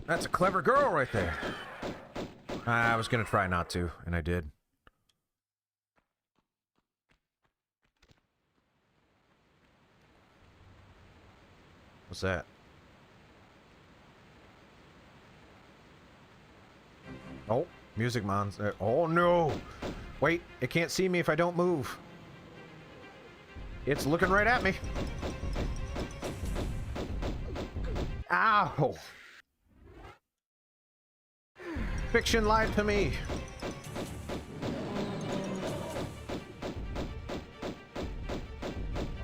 That's a clever girl right there. I was gonna try not to, and I did. What's that? Oh, music monster. Oh no! Wait, it can't see me if I don't move. It's looking right at me. Ow! Fiction lied to me.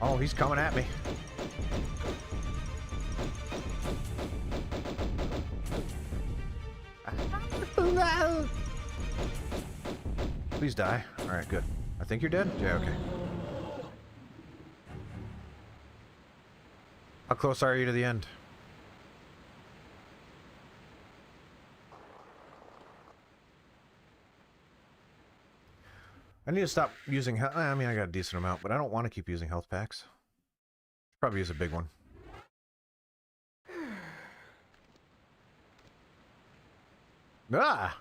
Oh, he's coming at me. Please die. Alright, good. I think you're dead? Yeah, okay. How close are you to the end? I need to stop using I mean, I got a decent amount, but I don't want to keep using health packs. Probably use a big one. Ah!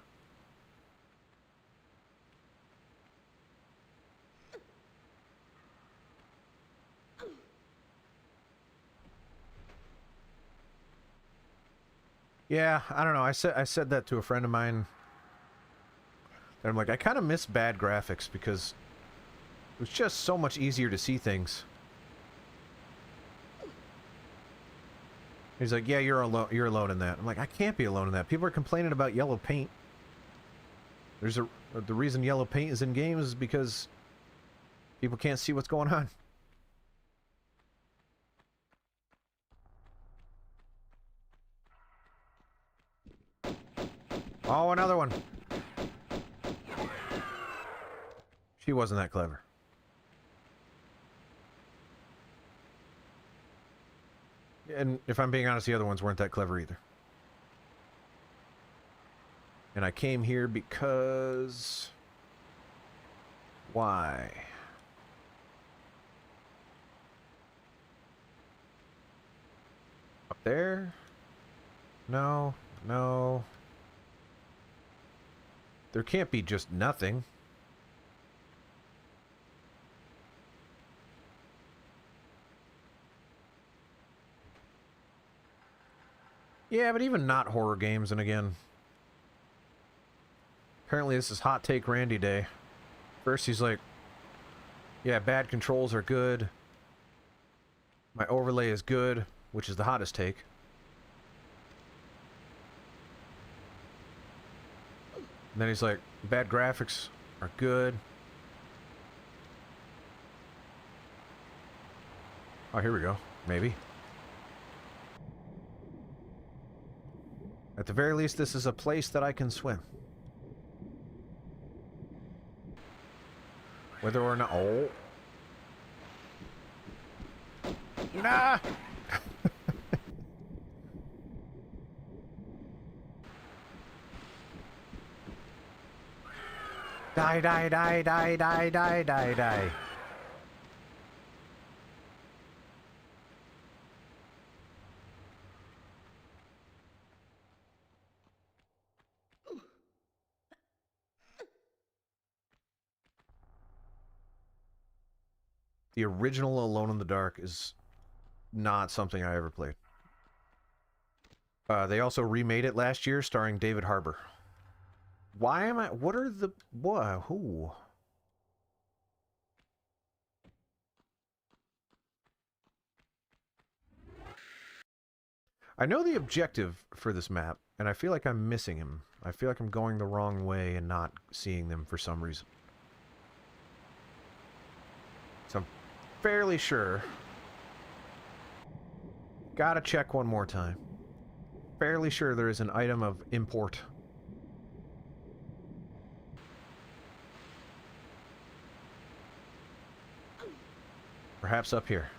Yeah, I don't know. I said that to a friend of mine. And I'm like, I kind of miss bad graphics because it was just so much easier to see things. He's like, yeah, you're alone. You're alone in that. I'm like, I can't be alone in that. People are complaining about yellow paint. The reason yellow paint is in games is because people can't see what's going on. Oh, another one. She wasn't that clever. And if I'm being honest, the other ones weren't that clever either. And I came here because... Why? Up there? No, no. There can't be just nothing. Yeah, but even not horror games, and again... Apparently this is Hot Take Randy Day. First he's like, yeah, bad controls are good. My overlay is good, which is the hottest take. And then he's like, bad graphics are good. Oh, here we go. Maybe. At the very least, this is a place that I can swim. Whether or not... Oh. Nah! Die, die, die, die, die, die, die, die. The original Alone in the Dark is not something I ever played. They also remade it last year, starring David Harbour. Why am I... What are the... What? Who? I know the objective for this map, and I feel like I'm missing him. I feel like I'm going the wrong way and not seeing them for some reason. So I'm fairly sure. Gotta check one more time. Fairly sure there is an item of import. Perhaps up here.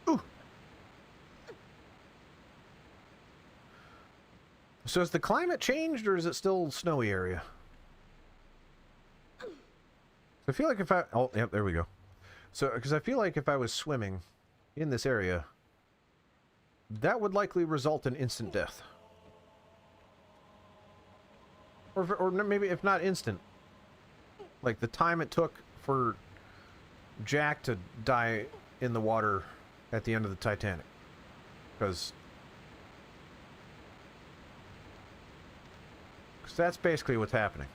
Ooh. So has the climate changed, or is it still snowy area? I feel like if I... Oh, yep, there we go. So, because I feel like if I was swimming in this area, that would likely result in instant death. Or maybe, if not instant, like the time it took for Jack to die in the water at the end of the Titanic. Because that's basically what's happening.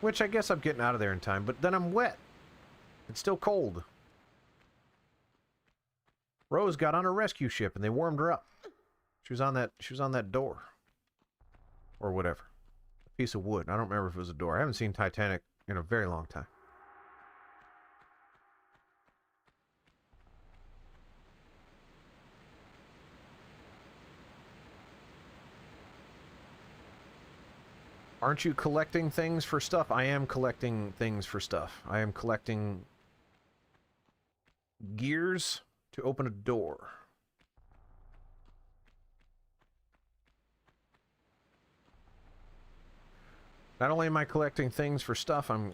Which I guess I'm getting out of there in time, but then I'm wet. It's still cold. Rose got on a rescue ship and they warmed her up. She was on that door. Or whatever. A piece of wood. I don't remember if it was a door. I haven't seen Titanic in a very long time. Aren't you collecting things for stuff? I am collecting things for stuff. I am collecting gears to open a door. Not only am I collecting things for stuff, I'm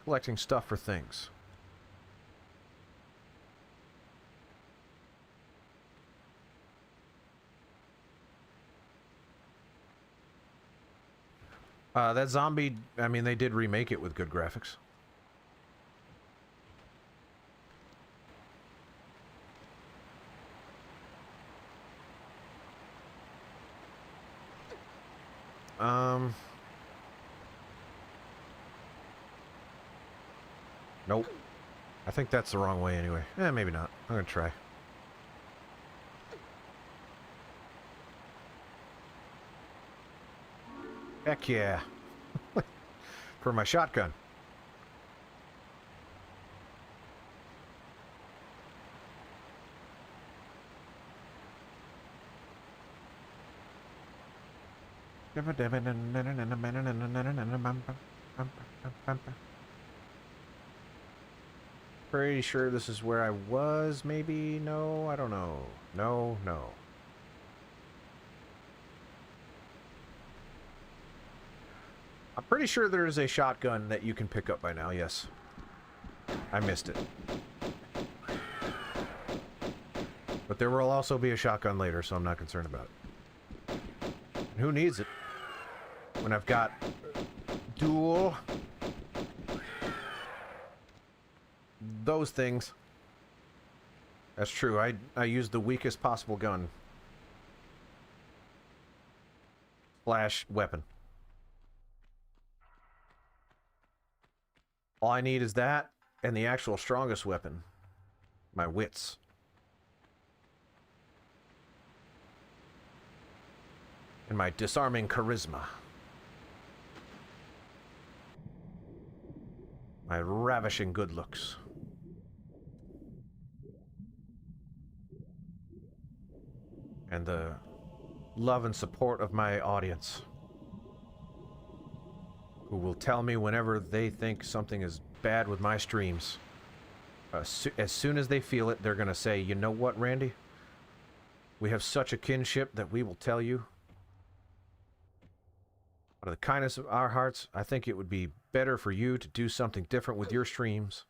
collecting stuff for things. That zombie, I mean, they did remake it with good graphics. Nope. I think that's the wrong way anyway. Maybe not. I'm gonna try. Heck yeah. For my shotgun. Pretty sure this is where I was, maybe? No, I don't know. No. I'm pretty sure there is a shotgun that you can pick up by now, yes. I missed it. But there will also be a shotgun later, so I'm not concerned about it. And who needs it? When I've got dual... those things. That's true. I used the weakest possible gun. Slash weapon. All I need is that and the actual strongest weapon. My wits. And my disarming charisma. My ravishing good looks. And the love and support of my audience, who will tell me whenever they think something is bad with my streams. As soon as they feel it, they're going to say, you know what, Randy? We have such a kinship that we will tell you. Out of the kindness of our hearts, I think it would be better for you to do something different with your streams.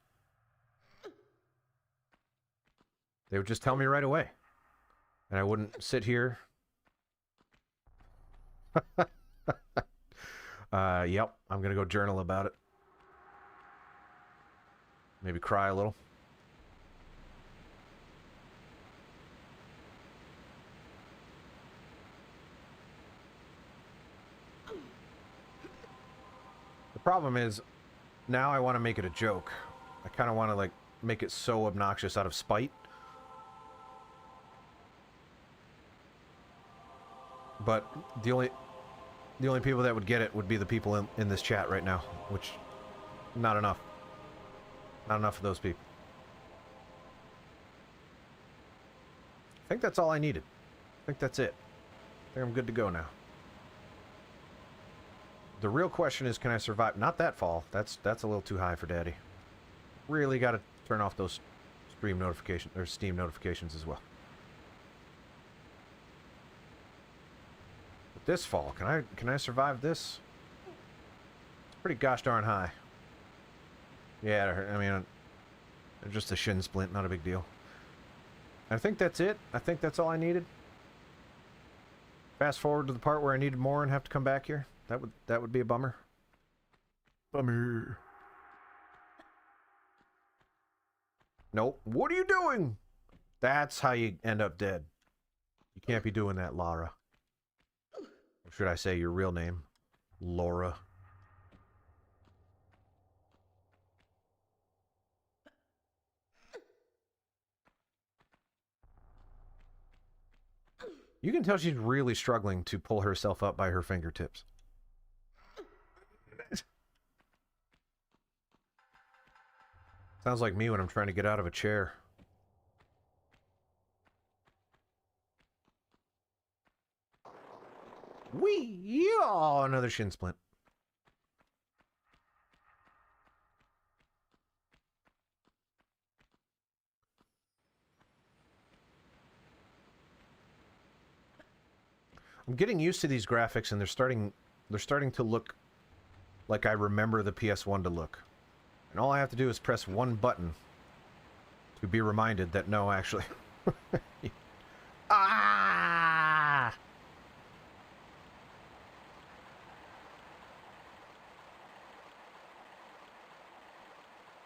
They would just tell me right away. And I wouldn't sit here. Yep, I'm gonna go journal about it. Maybe cry a little. The problem is, now I want to make it a joke. I kind of want to, like, make it so obnoxious out of spite. But the only people that would get it would be the people in this chat right now, which, not enough. Not enough of those people. I think that's all I needed. I think that's it. I think I'm good to go now. The real question is, can I survive? Not that fall. That's a little too high for Daddy. Really got to turn off those stream notifications or Steam notifications as well. But this fall, can I survive this? It's pretty gosh darn high. Yeah, I mean, just a shin splint, not a big deal. I think that's it. I think that's all I needed. Fast forward to the part where I needed more and have to come back here. That would be a bummer. Bummer. Nope. What are you doing? That's how you end up dead. You can't be doing that, Lara. Or should I say your real name? Laura. You can tell she's really struggling to pull herself up by her fingertips. Sounds like me when I'm trying to get out of a chair. Whee! Oh, another shin splint. I'm getting used to these graphics, and they're starting to look like I remember the PS1 to look. And all I have to do is press one button to be reminded that no, actually. Ah!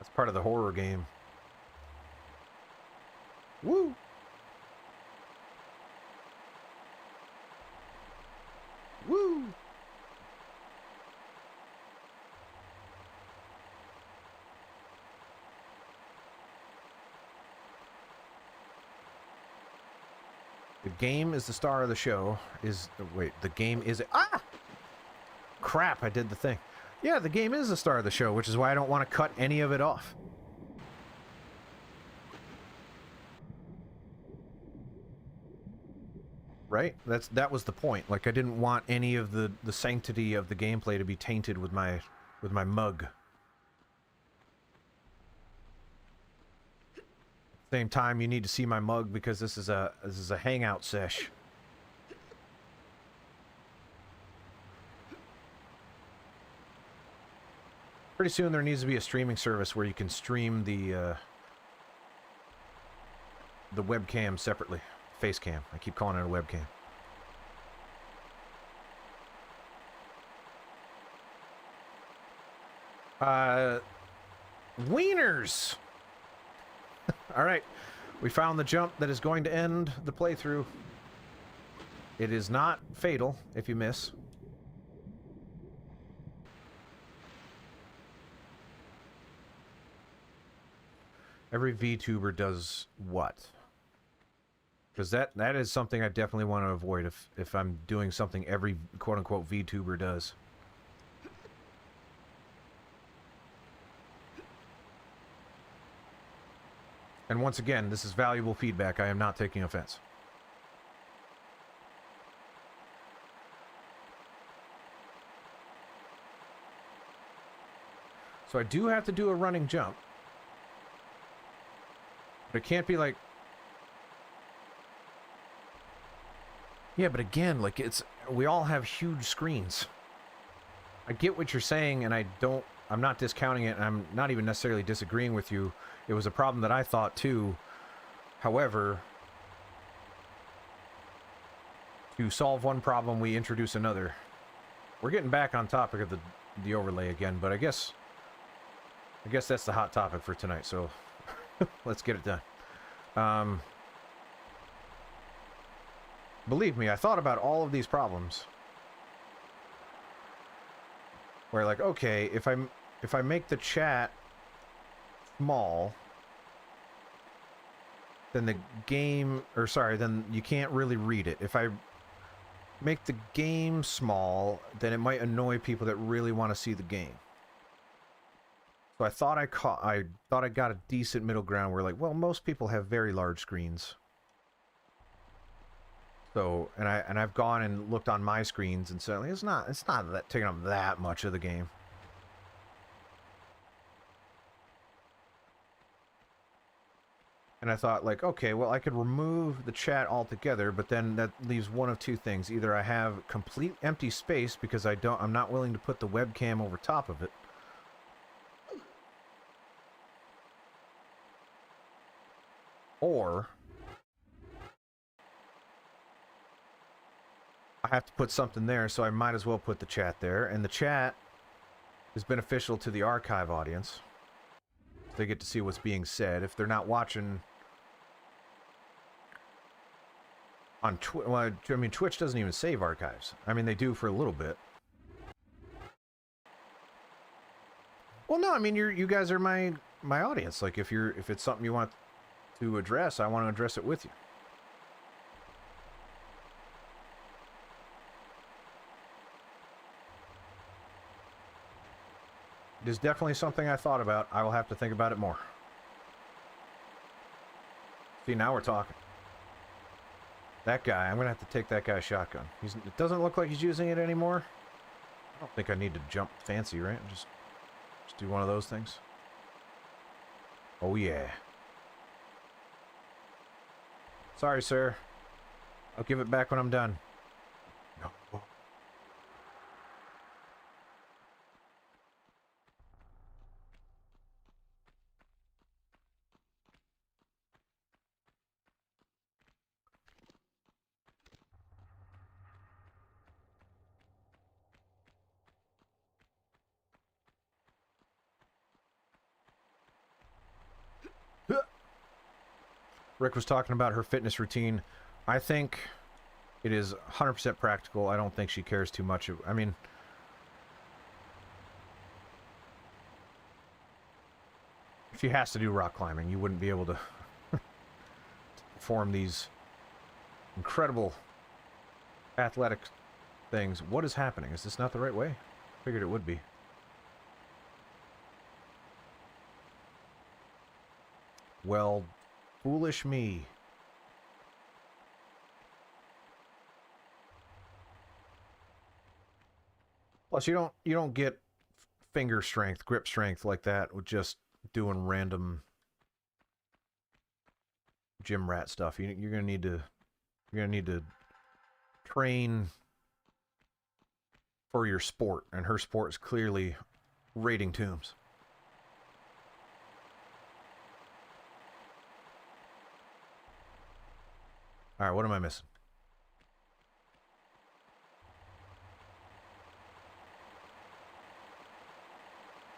That's part of the horror game. Woo! Woo! The game is the star of the show. Wait, the game is... Ah! Crap, I did the thing. Yeah, the game is the star of the show, which is why I don't want to cut any of it off. Right? That was the point. Like, I didn't want any of the sanctity of the gameplay to be tainted with my mug. Same time, you need to see my mug because this is a hangout sesh. Pretty soon there needs to be a streaming service where you can stream the webcam separately. Face cam. I keep calling it a webcam. Wieners! Alright, we found the jump that is going to end the playthrough. It is not fatal if you miss. Every VTuber does what? Because that is something I definitely want to avoid if I'm doing something every quote-unquote VTuber does. And once again, this is valuable feedback. I am not taking offense. So I do have to do a running jump. But it can't be like... Yeah, but again, like, we all have huge screens. I get what you're saying, and I'm not discounting it, and I'm not even necessarily disagreeing with you. It was a problem that I thought too. However, to solve one problem, we introduce another. We're getting back on topic of the overlay again, but I guess that's the hot topic for tonight, so let's get it done. Believe me, I thought about all of these problems. Where, like, okay, if I make the chat small, then the game, or sorry, then you can't really read it. If I make the game small, then it might annoy people that really want to see the game. So I thought I got a decent middle ground where, like, well, most people have very large screens. So, and I've gone and looked on my screens and said, it's not that taking up that much of the game. And I thought, like, okay, well, I could remove the chat altogether, but then that leaves one of two things. Either I have complete empty space because I'm not willing to put the webcam over top of it. Or I have to put something there, so I might as well put the chat there. And the chat is beneficial to the archive audience. They get to see what's being said. If they're not watching on Twitch, well, I mean, Twitch doesn't even save archives. I mean, they do for a little bit. Well, no, I mean, you guys are my audience. Like, if it's something you want to address, I want to address it with you. It is definitely something I thought about. I will have to think about it more. See, now we're talking. That guy, I'm going to have to take that guy's shotgun. It doesn't look like he's using it anymore. I don't think I need to jump fancy, right? Just do one of those things. Oh, yeah. Sorry, sir. I'll give it back when I'm done. No. Rick was talking about her fitness routine. I think it is 100% practical. I don't think she cares too much. I mean, if she has to do rock climbing, you wouldn't be able to perform these incredible athletic things. What is happening? Is this not the right way? Figured it would be. Well, foolish me. Plus, you don't get finger strength, grip strength like that with just doing random gym rat stuff. You're gonna need to train for your sport, and her sport is clearly raiding tombs. All right, what am I missing?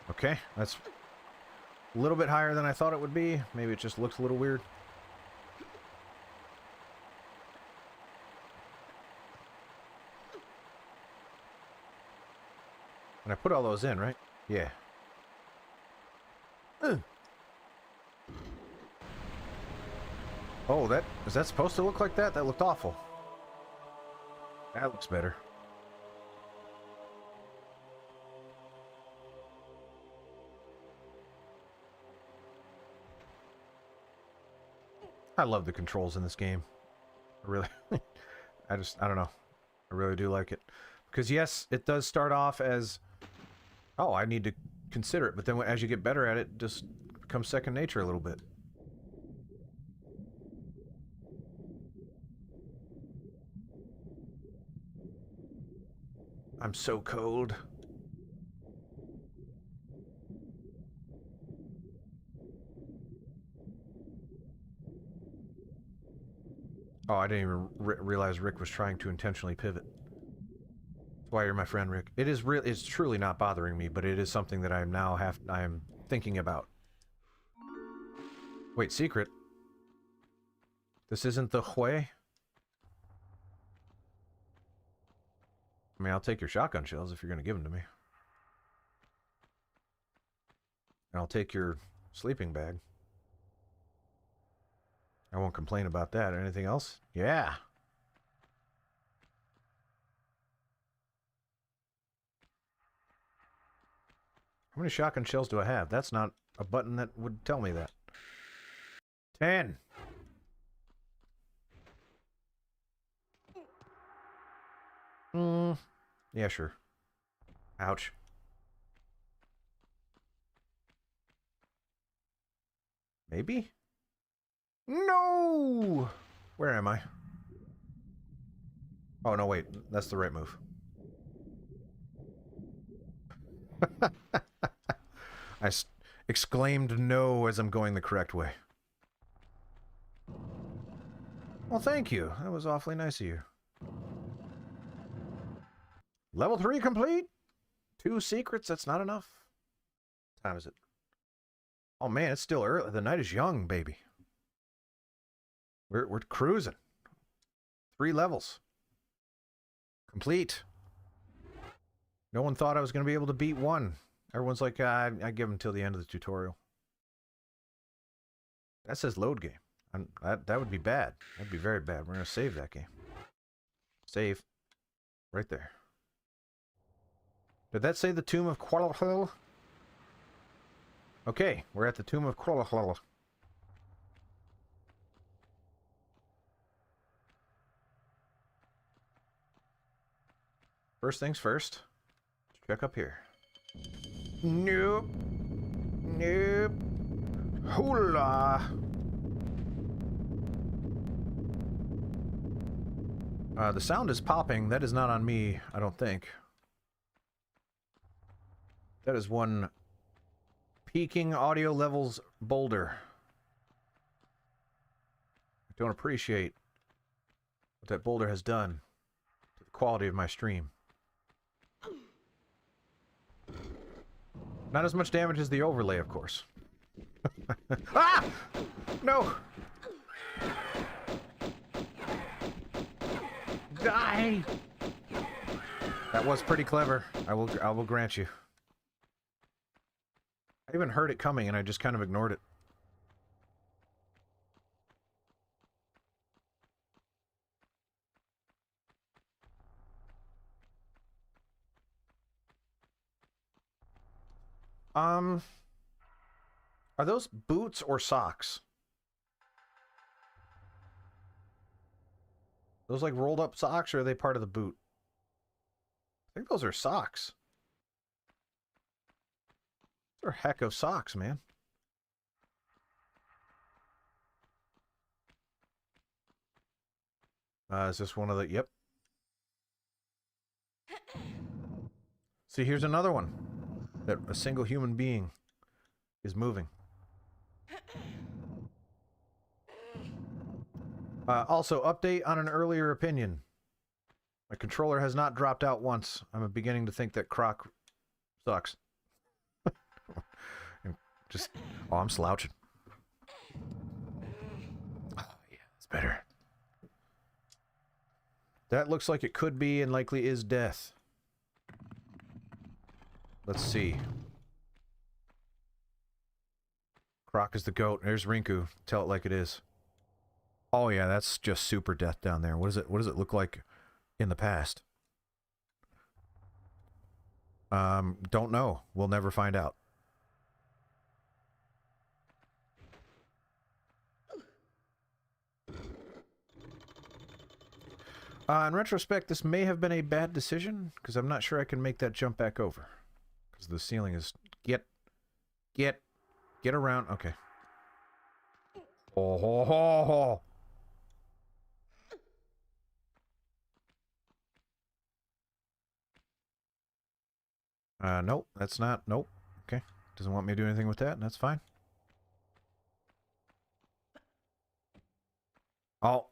Okay, that's a little bit higher than I thought it would be. Maybe it just looks a little weird. And I put all those in, right? Yeah. Oh, is that supposed to look like that? That looked awful. That looks better. I love the controls in this game. I really, I don't know. I really do like it. Because yes, it does start off as, oh, I need to consider it. But then as you get better at it, it just becomes second nature a little bit. I'm so cold. Oh, I didn't even realize Rick was trying to intentionally pivot. That's why you're my friend, Rick. It's truly not bothering me, but it is something that I'm thinking about. Wait, secret? This isn't the Hue? I mean, I'll take your shotgun shells if you're going to give them to me. And I'll take your sleeping bag. I won't complain about that. Anything else? Yeah. How many shotgun shells do I have? That's not a button that would tell me that. 10. Yeah, sure. Ouch. Maybe? No! Where am I? Oh, no, wait. That's the right move. I exclaimed no as I'm going the correct way. Well, thank you. That was awfully nice of you. Level 3 complete. 2 secrets. That's not enough. What time is it? Oh man, it's still early. The night is young, baby. We're cruising. 3 levels. Complete. No one thought I was going to be able to beat 1. Everyone's like, I give them till the end of the tutorial. That says load game. That would be bad. That'd be very bad. We're going to save that game. Save. Right there. Did that say the Tomb of Qualopec? Okay, we're at the Tomb of Qualopec. First things first. Check up here. Nope. Nope. Hoola. The sound is popping. That is not on me, I don't think. That is one peaking audio levels boulder. I don't appreciate what that boulder has done to the quality of my stream. Not as much damage as the overlay, of course. Ah! No! Die! That was pretty clever. I will grant you. I even heard it coming and I just kind of ignored it. Are those boots or socks? Those like rolled up socks, or are they part of the boot? I think those are socks. Those are a heck of socks, man. Is this one of the... Yep. See, here's another one. That a single human being is moving. Also, update on an earlier opinion. My controller has not dropped out once. I'm beginning to think that Croc sucks. Just... Oh, I'm slouching. Oh, yeah, it's better. That looks like it could be and likely is death. Let's see. Croc is the goat. There's Rinku. Tell it like it is. Oh yeah, that's just super death down there. What does it look like in the past? Don't know. We'll never find out. In retrospect, this may have been a bad decision, because I'm not sure I can make that jump back over. Because the ceiling is... Get around. Okay. Oh, ho, ho, ho. Nope, that's not... Nope. Okay. Doesn't want me to do anything with that, and that's fine. Oh.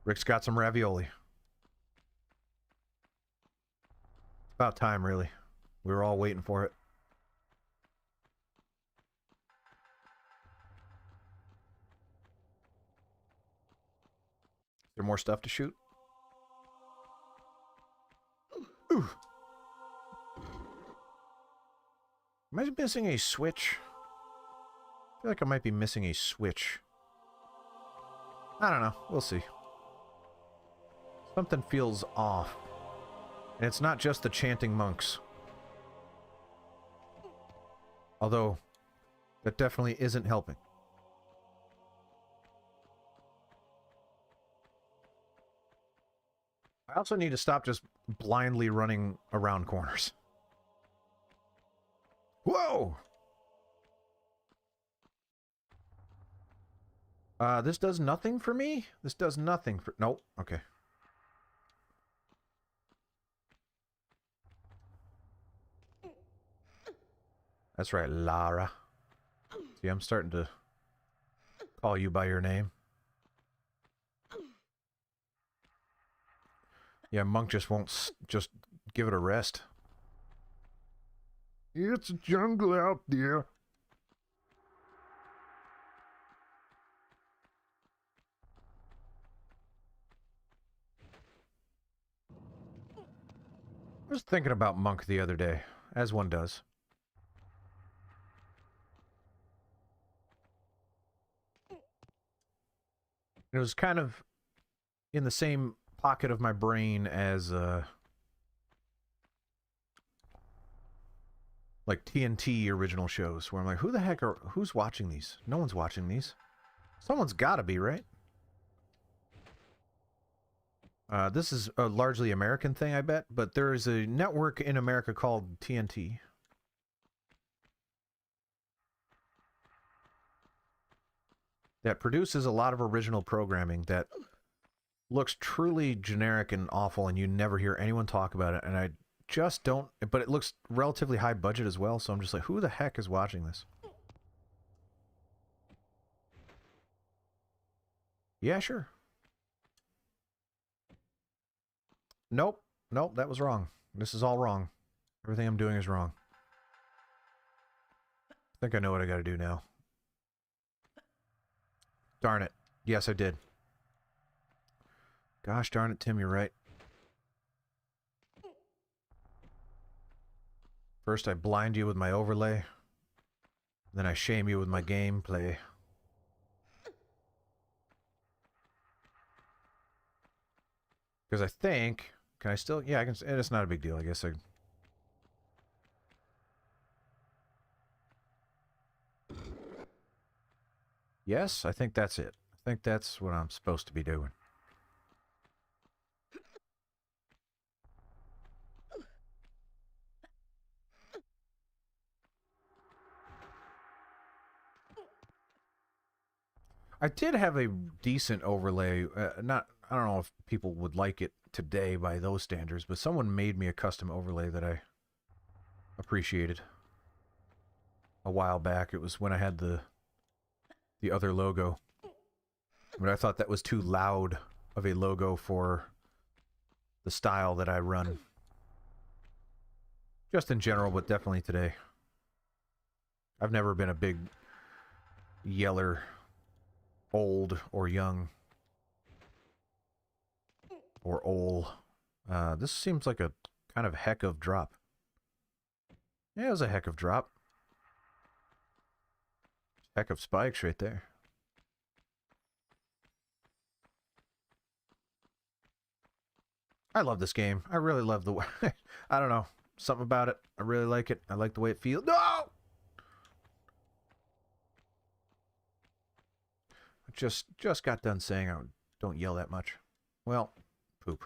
Rick's got some ravioli. About time, really. We were all waiting for it. Is there more stuff to shoot? Ooh. Am I missing a switch? I feel like I might be missing a switch. I don't know. We'll see. Something feels off. And it's not just the chanting monks. Although, that definitely isn't helping. I also need to stop just blindly running around corners. Whoa! This does nothing for me? This does nothing for... Nope. Okay. That's right, Lara. See, I'm starting to call you by your name. Yeah, Monk just won't just give it a rest. It's a jungle out there. I was thinking about Monk the other day, as one does. It was kind of in the same pocket of my brain as, like TNT original shows, where I'm like, who's watching these? No one's watching these. Someone's gotta be, right? This is a largely American thing, I bet, but there is a network in America called TNT. That produces a lot of original programming that looks truly generic and awful, and you never hear anyone talk about it, and I just don't, but it looks relatively high budget as well, so I'm just like, who the heck is watching this? Yeah, sure. Nope. Nope, that was wrong. This is all wrong. Everything I'm doing is wrong. I think I know what I gotta do now. Darn it. Yes, I did. Gosh darn it, Tim, you're right. First I blind you with my overlay, then I shame you with my gameplay. Because I think... Can I still... Yeah, I can... It's not a big deal, I guess. Yes, I think that's it. I think that's what I'm supposed to be doing. I did have a decent overlay. I don't know if people would like it today by those standards, but someone made me a custom overlay that I appreciated a while back. It was when I had the other logo. But I thought that was too loud of a logo for the style that I run. Just in general, but definitely today. I've never been a big yeller, old or young, or ol. This seems like a kind of heck of drop. Yeah, it was a heck of drop. Heck of spikes right there. I love this game. I really love the way... I don't know. Something about it. I really like it. I like the way it feels. No! I just got done saying I don't yell that much. Well, poop.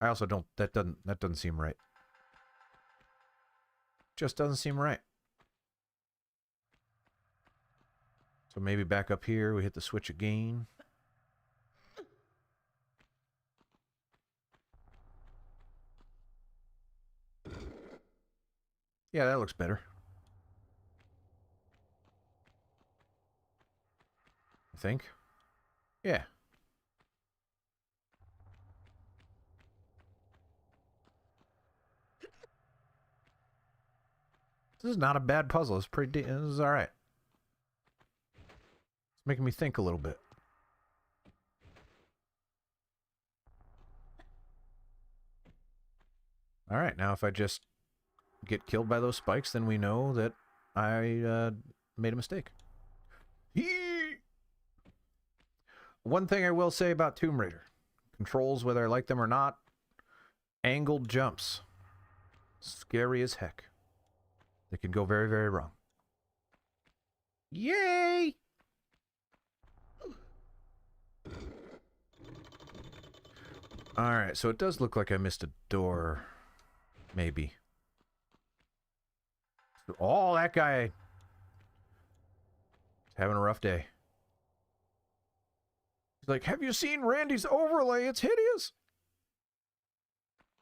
I also don't... That doesn't seem right. Just doesn't seem right. So maybe back up here, we hit the switch again. Yeah, that looks better. I think. Yeah. This is not a bad puzzle. It's pretty... This is alright. It's making me think a little bit. Alright, now if I just get killed by those spikes, then we know that I made a mistake. One thing I will say about Tomb Raider. Controls, whether I like them or not. Angled jumps. Scary as heck. They can go very, very wrong. Yay! Alright, so it does look like I missed a door. Maybe. Oh, that guy is having a rough day. He's like, have you seen Randy's overlay? It's hideous.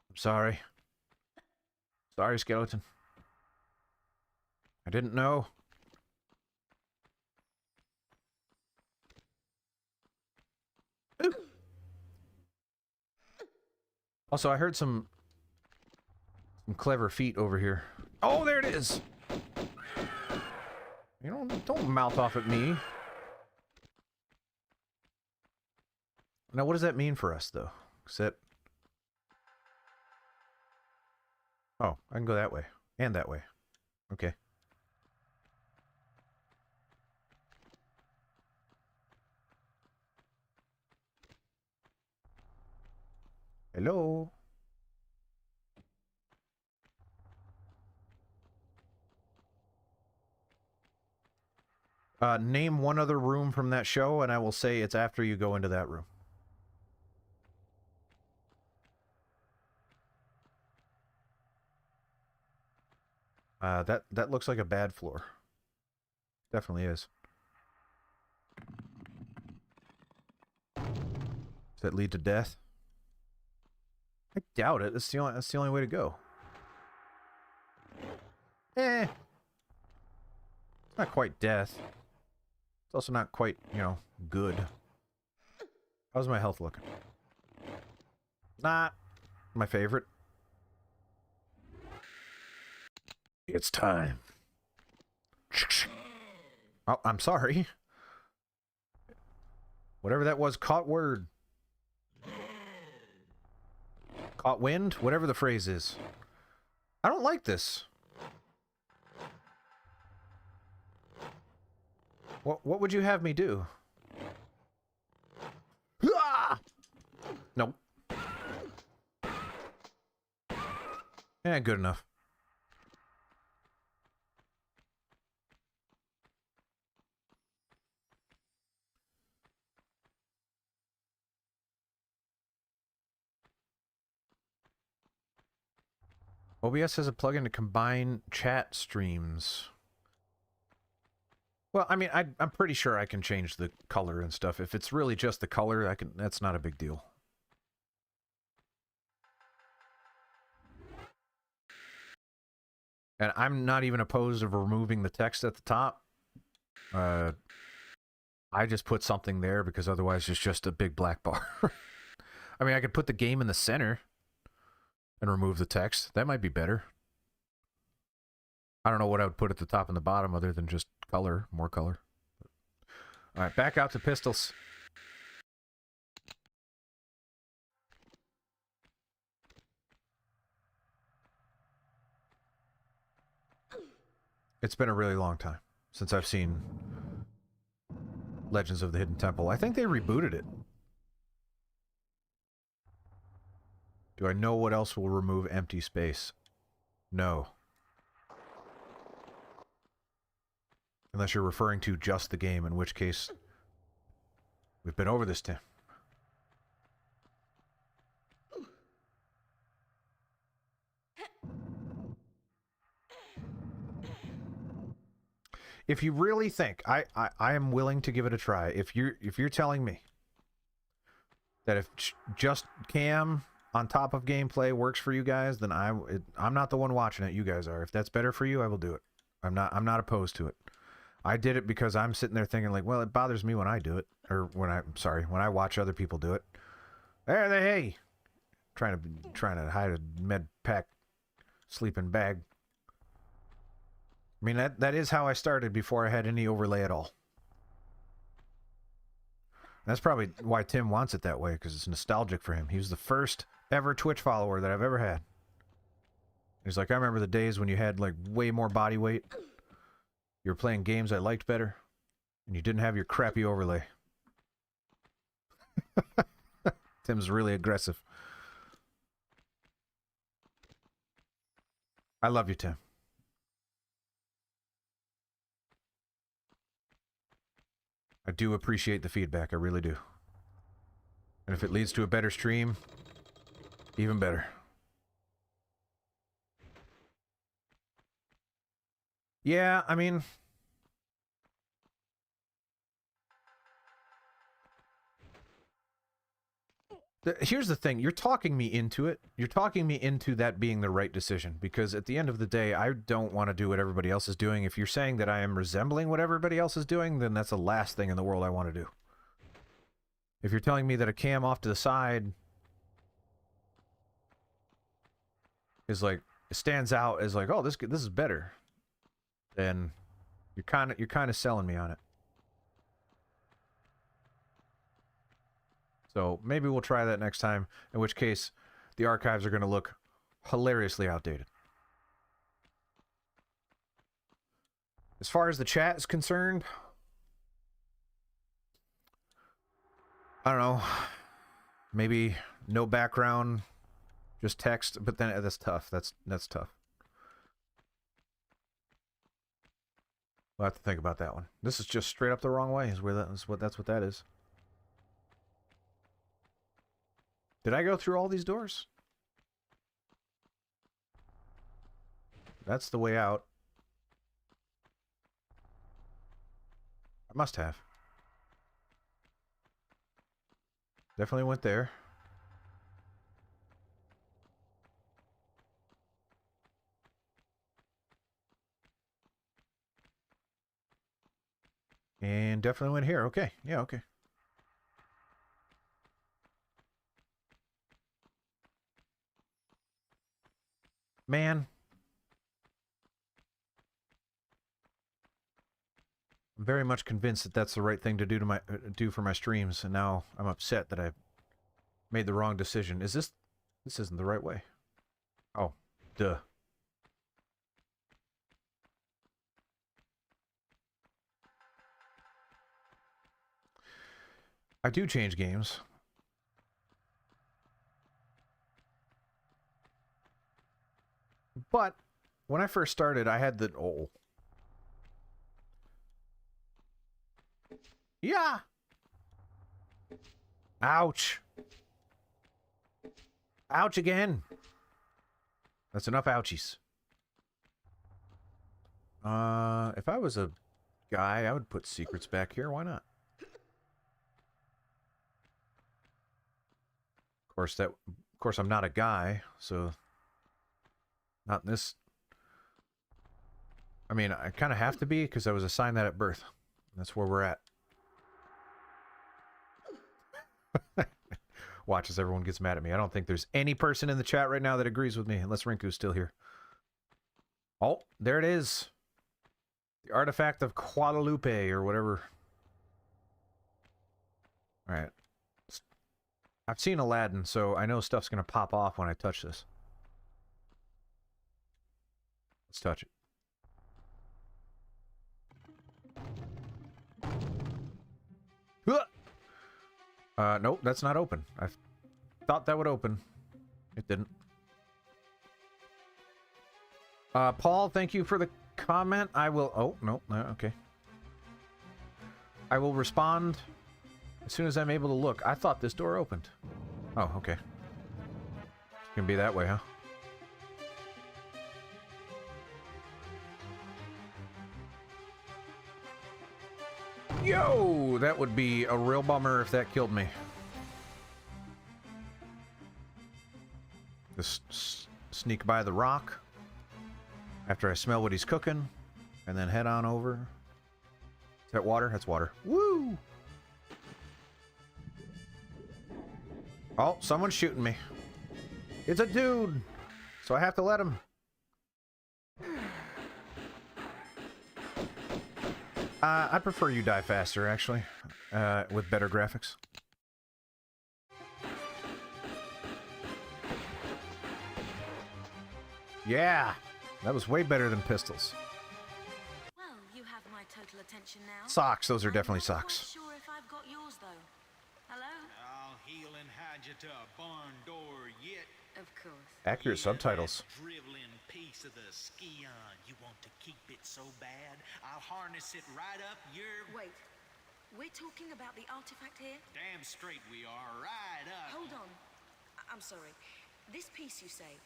I'm sorry. Sorry, skeleton. I didn't know. Also, I heard some clever feet over here. Oh, there it is! You know, don't mouth off at me. Now, what does that mean for us, though? Except... Oh, I can go that way. And that way. Okay. Hello? Name one other room from that show, and I will say it's after you go into that room. That looks like a bad floor. Definitely is. Does that lead to death? I doubt it. That's the only way to go. It's not quite death. It's also not quite, you know, good. How's my health looking? Not my favorite. It's time. Oh, I'm sorry. Whatever that was, caught word. Caught wind? Whatever the phrase is. I don't like this. What would you have me do? Ah! Nope. Yeah, good enough. OBS has a plugin to combine chat streams. Well, I mean, I'm pretty sure I can change the color and stuff. If it's really just the color, that's not a big deal. And I'm not even opposed of removing the text at the top. I just put something there because otherwise it's just a big black bar. I mean, I could put the game in the center and remove the text. That might be better. I don't know what I would put at the top and the bottom other than just color, more color. All right, back out to pistols. It's been a really long time since I've seen Legends of the Hidden Temple. I think they rebooted it. Do I know what else will remove empty space? No. Unless you're referring to just the game, in which case we've been over this, Tim. If you really think I am willing to give it a try. If you're telling me that if just cam on top of gameplay works for you guys, then I'm not the one watching it. You guys are. If that's better for you, I will do it. I'm not opposed to it. I did it because I'm sitting there thinking like, well, it bothers me when I do it, or when I watch other people do it. Hey, trying to hide a med pack sleeping bag. I mean, that is how I started before I had any overlay at all. That's probably why Tim wants it that way, because it's nostalgic for him. He was the first ever Twitch follower that I've ever had. He's like, I remember the days when you had like way more body weight. You were playing games I liked better, and you didn't have your crappy overlay. Tim's really aggressive. I love you, Tim. I do appreciate the feedback, I really do. And if it leads to a better stream, even better. Yeah, I mean... Here's the thing, you're talking me into it. You're talking me into that being the right decision, because at the end of the day, I don't want to do what everybody else is doing. If you're saying that I am resembling what everybody else is doing, then that's the last thing in the world I want to do. If you're telling me that a cam off to the side is like, it stands out as like, oh, this is better, then you're kind of selling me on it. So maybe we'll try that next time, in which case the archives are going to look hilariously outdated. As far as the chat is concerned, I don't know, maybe no background, just text, but then that's tough. That's tough. We'll have to think about that one. This is just straight up the wrong way, is where that's what that is. Did I go through all these doors? That's the way out. I must have. Definitely went there. And definitely went here. Okay. Yeah, okay. Man. I'm very much convinced that that's the right thing to do for my streams, and now I'm upset that I made the wrong decision. This isn't the right way. Oh, duh. I do change games. But when I first started, I had the Yeah. Ouch. Ouch again. That's enough ouchies. If I was a guy, I would put secrets back here. Why not? Of course, I'm not a guy, so not in this. I mean, I kind of have to be because I was assigned that at birth. That's where we're at. Watch as everyone gets mad at me. I don't think there's any person in the chat right now that agrees with me, unless Rinku's still here. Oh, there it is. The artifact of Qualopec, or whatever. Alright. I've seen Aladdin, so I know stuff's going to pop off when I touch this. Let's touch it. Nope, that's not open. I thought that would open. It didn't. Paul, thank you for the comment. I will... Oh, no, okay. I will respond as soon as I'm able to look. I thought this door opened. Oh, okay. It's gonna be that way, huh? Yo! That would be a real bummer if that killed me. Just sneak by the rock after I smell what he's cooking, and then head on over. Is that water? That's water. Woo! Oh, someone's shooting me. It's a dude! So I have to let him. I prefer you die faster, actually, with better graphics. Yeah! That was way better than pistols. Well, you have my total attention now. Socks, those are definitely socks. I'm not sure if I've got yours, though. Hello? I'll heel and hide you to a barn door yet. Of course. Accurate subtitles. That driveling piece of the skion. You want to keep it so bad, I'll harness it right up your... Wait. We're talking about the artifact here? Damn straight we are. Right up. Hold on. I'm sorry. This piece, you say.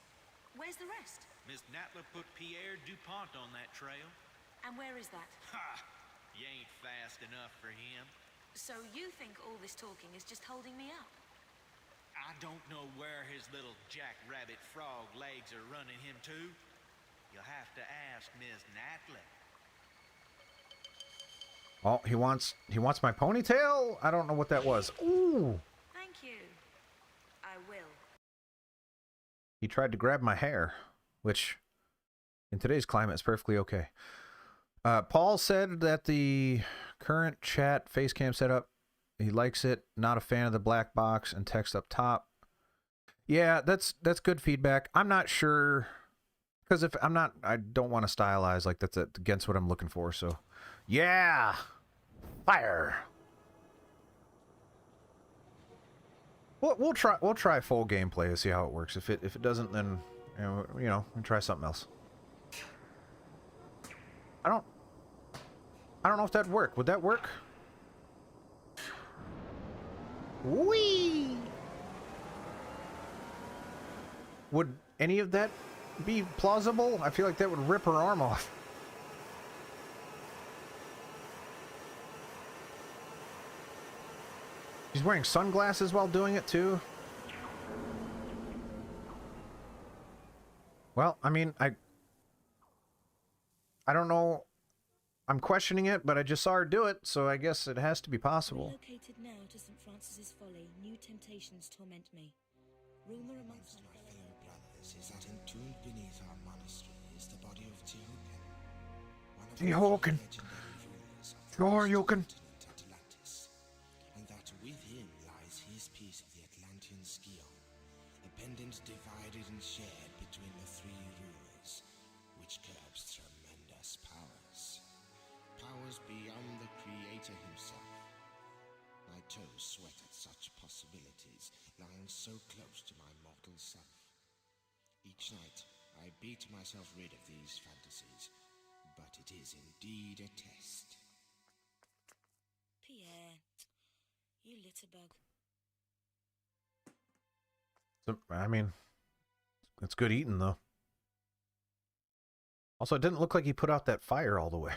Where's the rest? Miss Natla put Pierre DuPont on that trail. And where is that? Ha! You ain't fast enough for him. So you think all this talking is just holding me up? I don't know where his little jackrabbit frog legs are running him to. You'll have to ask Miss Natla. Oh, he wants my ponytail? I don't know what that was. Ooh! Thank you. I will. He tried to grab my hair. which in today's climate is perfectly okay. Paul said that the current chat face cam setup, he likes it. Not a fan of the black box and text up top. Yeah, that's good feedback. I'm not sure, because if I'm not, I don't want to stylize like that's against what I'm looking for. So, yeah, fire. We'll try full gameplay and see how it works. If it doesn't, then we'll try something else. I don't know if that'd work. Would that work? Whee! Would any of that be plausible? I feel like that would rip her arm off. She's wearing sunglasses while doing it too. Well, I mean, I don't know. I'm questioning it, but I just saw her do it, so I guess it has to be possible. Located now to St. Francis's Folly, new temptations torment me. Rumor amongst my fellow brothers is that entombed beneath our monastery is the body of Tihocan, one of Tihocan. the legendary rulers of Tihocan. Atlantis, and that with him lies his piece of the Atlantean Scion, a pendant divided and shared between the three rulers, which curbs tremendous powers. Powers beyond the Creator himself. My toes sweat at such possibilities, lying so close to my mortal self. Each night, I beat myself rid of these fantasies, but it is indeed a test. Pierre, you litterbug. So, I mean, it's good eating, though. Also, it didn't look like he put out that fire all the way.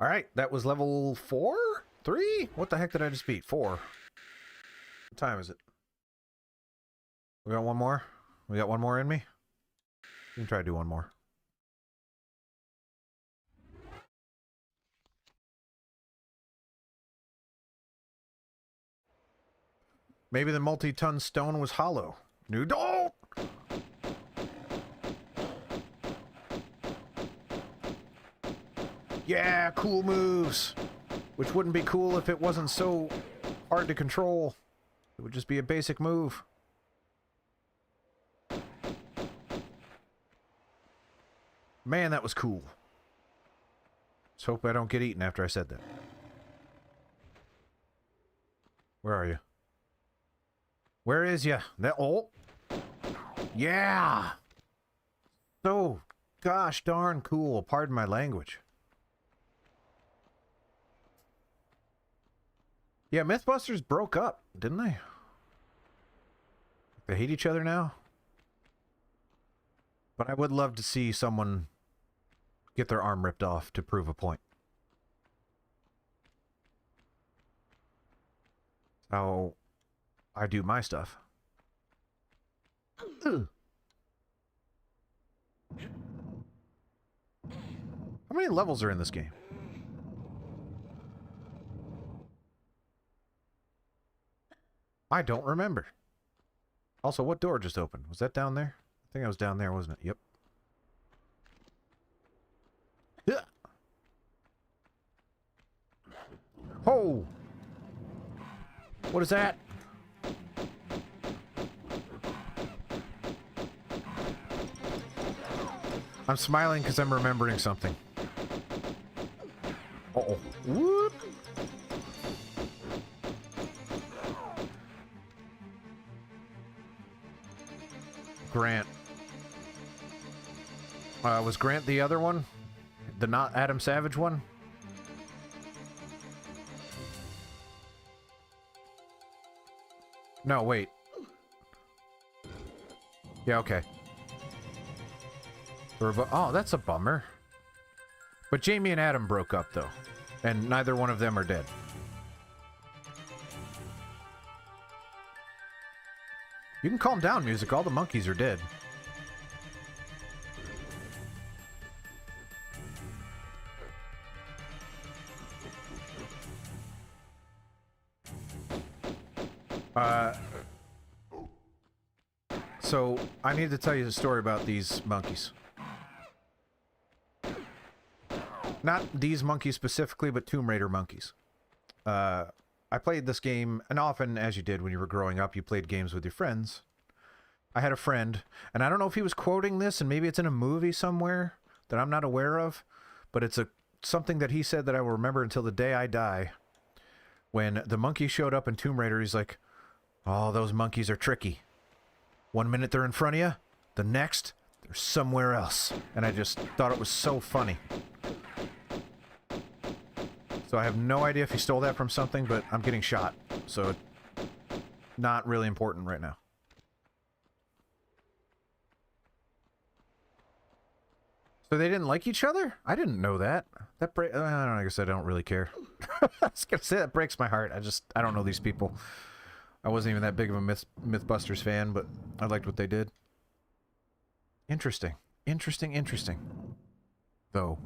All right, that was level 4? 3? What the heck did I just beat? 4. What time is it? We got one more? We got one more in me? We can try to do one more. Maybe the multi-ton stone was hollow. New door! Yeah, cool moves. Which wouldn't be cool if it wasn't so hard to control. It would just be a basic move. Man, that was cool. Let's hope I don't get eaten after I said that. Where are you? Where is ya? That oh. Yeah. So gosh darn cool. Pardon my language. Yeah, Mythbusters broke up, didn't they? They hate each other now. But I would love to see someone get their arm ripped off to prove a point. How I do my stuff. Ugh. How many levels are in this game? I don't remember. Also, what door just opened? Was that down there? I think I was down there, wasn't it? Yep. Yeah. Oh! What is that? I'm smiling because I'm remembering something. Uh-oh. Whoop! Grant. Was Grant the other one? The not Adam Savage one? No, wait. Yeah, okay. Oh, that's a bummer. But Jamie and Adam broke up, though. And neither one of them are dead. You can calm down, music. All the monkeys are dead. So, I need to tell you the story about these monkeys. Not these monkeys specifically, but Tomb Raider monkeys. I played this game, and often, as you did when you were growing up, you played games with your friends. I had a friend, and I don't know if he was quoting this, and maybe it's in a movie somewhere that I'm not aware of, but it's something that he said that I will remember until the day I die. When the monkey showed up in Tomb Raider, he's like, "Oh, those monkeys are tricky. One minute they're in front of you, the next, they're somewhere else." And I just thought it was so funny. So I have no idea if he stole that from something, but I'm getting shot. So it's not really important right now. So they didn't like each other? I didn't know that. I don't know, I guess I don't really care. I was gonna say, that breaks my heart. I don't know these people. I wasn't even that big of a Mythbusters fan, but I liked what they did. Interesting. Interesting. Though.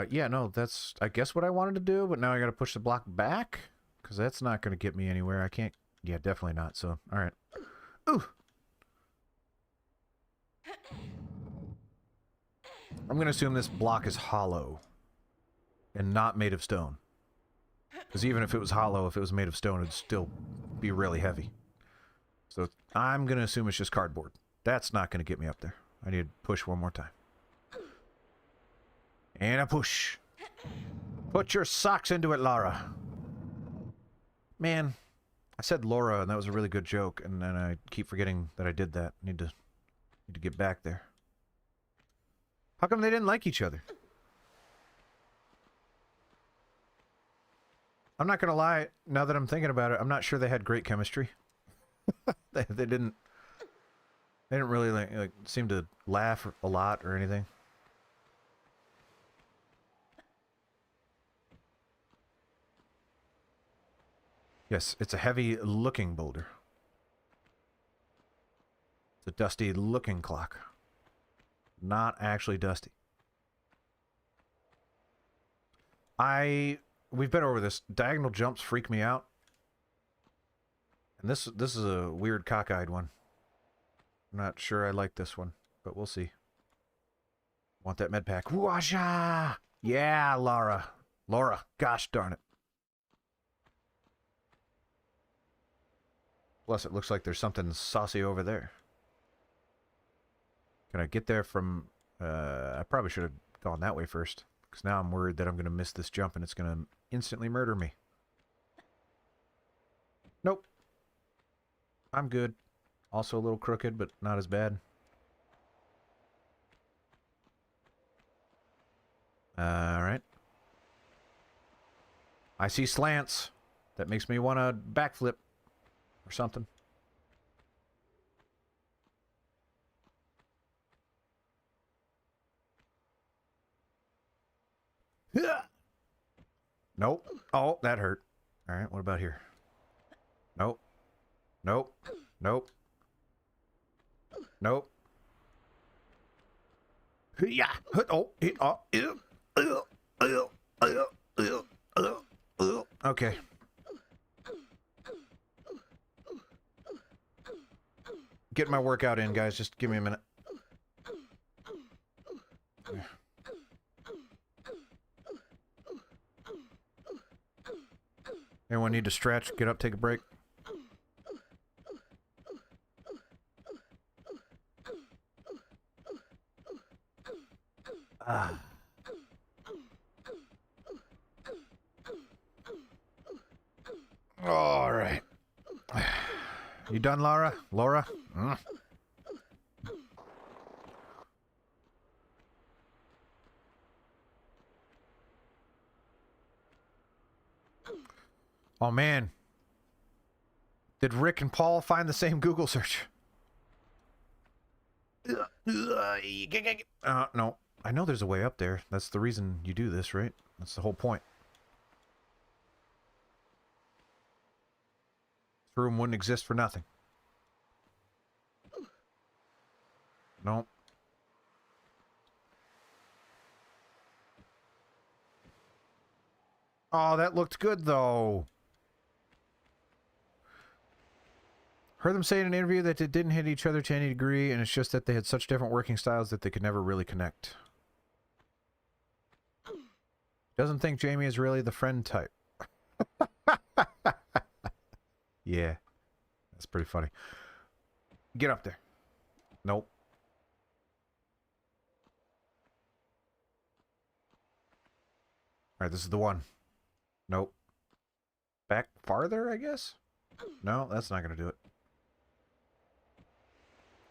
Yeah, no, that's, I guess, what I wanted to do, but now I gotta push the block back? Because that's not gonna get me anywhere. I can't, yeah, definitely not, so, alright. Ooh! I'm gonna assume this block is hollow. And not made of stone. Because even if it was hollow, if it was made of stone, it'd still be really heavy. So, I'm gonna assume it's just cardboard. That's not gonna get me up there. I need to push one more time. And a push. Put your socks into it, Laura. Man, I said Laura, and that was a really good joke, and then I keep forgetting that I did that. Need to get back there. How come they didn't like each other? I'm not gonna lie, now that I'm thinking about it, I'm not sure they had great chemistry. they didn't really like seem to laugh a lot or anything. Yes, it's a heavy-looking boulder. It's a dusty-looking clock. Not actually dusty. We've been over this. Diagonal jumps freak me out. And this is a weird cockeyed one. I'm not sure I like this one, but we'll see. Want that med pack. Whoosha! Yeah, Laura. Laura, gosh darn it. Plus, it looks like there's something saucy over there. Can I get there from... I probably should have gone that way first. Because now I'm worried that I'm going to miss this jump and it's going to instantly murder me. Nope. I'm good. Also a little crooked, but not as bad. Alright. I see slants. That makes me want to backflip. Or something. Nope. Oh, that hurt. Alright, what about here? Nope. Nope. Nope. Nope. Yeah. Oh. Okay. Getting my workout in, guys. Just give me a minute. Anyone need to stretch? Get up, take a break. All right. You done, Laura? Laura? Oh, man. Did Rick and Paul find the same Google search? No. I know there's a way up there. That's the reason you do this, right? That's the whole point. This room wouldn't exist for nothing. Nope. Oh, that looked good, though. Heard them say in an interview that they didn't hit each other to any degree, and it's just that they had such different working styles that they could never really connect. Doesn't think Jamie is really the friend type. Yeah. That's pretty funny. Get up there. Nope. Alright, this is the one. Nope. Back farther, I guess? No, that's not going to do it.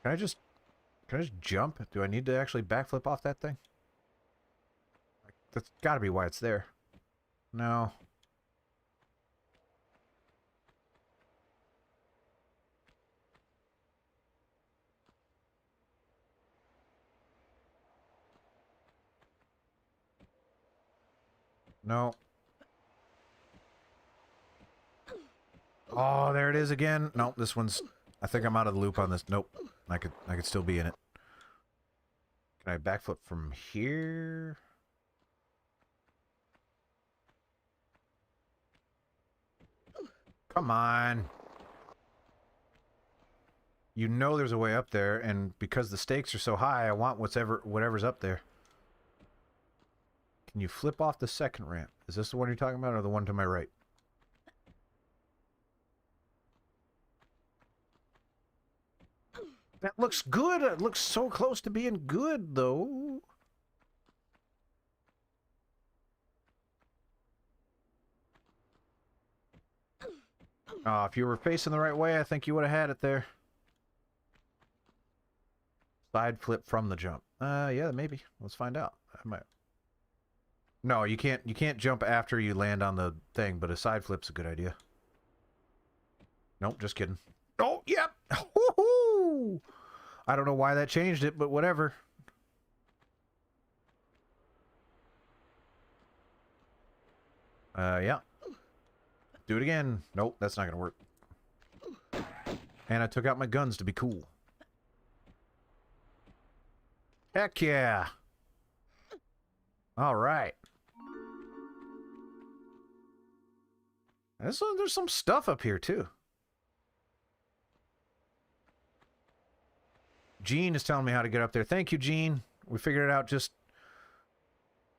Can I just jump? Do I need to actually backflip off that thing? That's got to be why it's there. No. No. Oh, there it is again. Nope, this one's... I think I'm out of the loop on this. Nope. I could still be in it. Can I backflip from here? Come on. You know there's a way up there, and because the stakes are so high, I want whatever's up there. Can you flip off the second ramp? Is this the one you're talking about, or the one to my right? That looks good. It looks so close to being good, though. If you were facing the right way, I think you would have had it there. Side flip from the jump. Yeah, maybe. Let's find out. I might. No, you can't jump after you land on the thing, but a side flip's a good idea. Nope, just kidding. Oh, yep. Woohoo! I don't know why that changed it, but whatever. Yeah. Do it again. Nope, that's not gonna work. And I took out my guns to be cool. Heck yeah! All right. There's some stuff up here too. Gene is telling me how to get up there. Thank you, Gene. We figured it out just...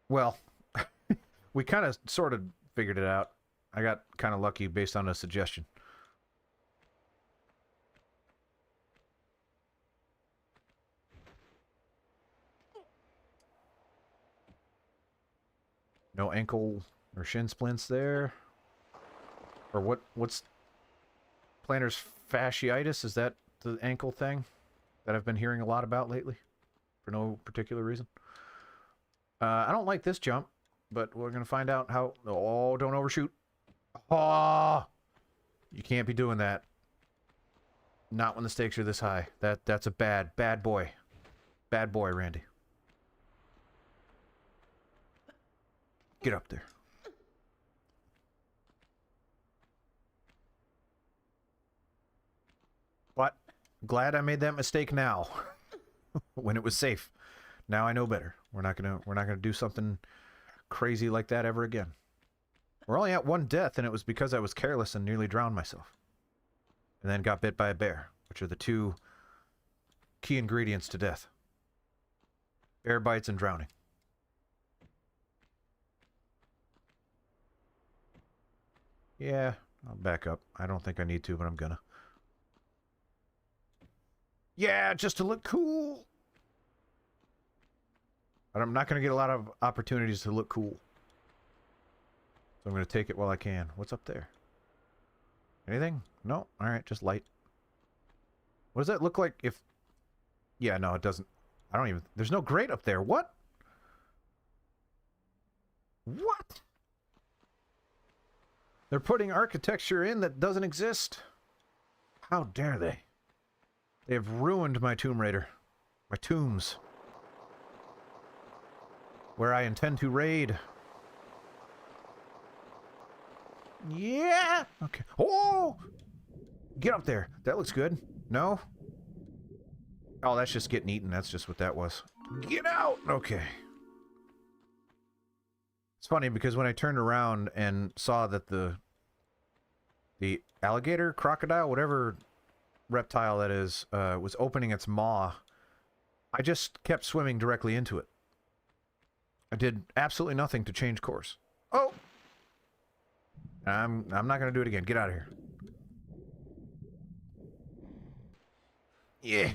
Well, we kind of sort of figured it out. I got kind of lucky based on a suggestion. No ankle or shin splints there. Or what's plantar fasciitis? Is that the ankle thing that I've been hearing a lot about lately? For no particular reason. I don't like this jump, but we're going to find out how... Oh, don't overshoot. Oh! You can't be doing that. Not when the stakes are this high. That's a bad boy. Bad boy, Randy. Get up there. But glad I made that mistake now. When it was safe. Now I know better. We're not gonna do something crazy like that ever again. We're only at one death, and it was because I was careless and nearly drowned myself. And then got bit by a bear, which are the two key ingredients to death. Bear bites and drowning. Yeah, I'll back up. I don't think I need to, but I'm gonna. Yeah, just to look cool. But I'm not going to get a lot of opportunities to look cool. So I'm going to take it while I can. What's up there? Anything? No? Alright, just light. What does that look like if... Yeah, no, it doesn't. I don't even... There's no grate up there. What? What? They're putting architecture in that doesn't exist. How dare they? They have ruined my Tomb Raider. My tombs. Where I intend to raid. Yeah! Okay. Oh! Get up there. That looks good. No? Oh, that's just getting eaten. That's just what that was. Get out! Okay. It's funny because when I turned around and saw that the alligator, crocodile, whatever reptile that is, was opening its maw, I just kept swimming directly into it. I did absolutely nothing to change course. Oh! I'm not going to do it again. Get out of here. Yeah.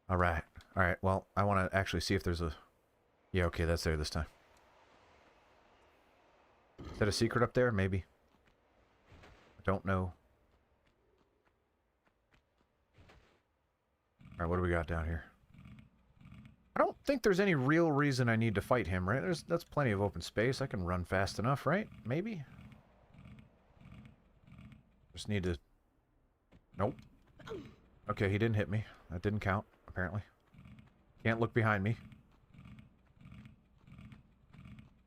All right. All right. Well, I want to actually see if there's a... Yeah, okay, that's there this time. Is that a secret up there? Maybe. I don't know. All right, what do we got down here? I don't think there's any real reason I need to fight him, right? That's plenty of open space. I can run fast enough, right? Maybe? Just need to... Nope. Okay, he didn't hit me. That didn't count, apparently. Can't look behind me.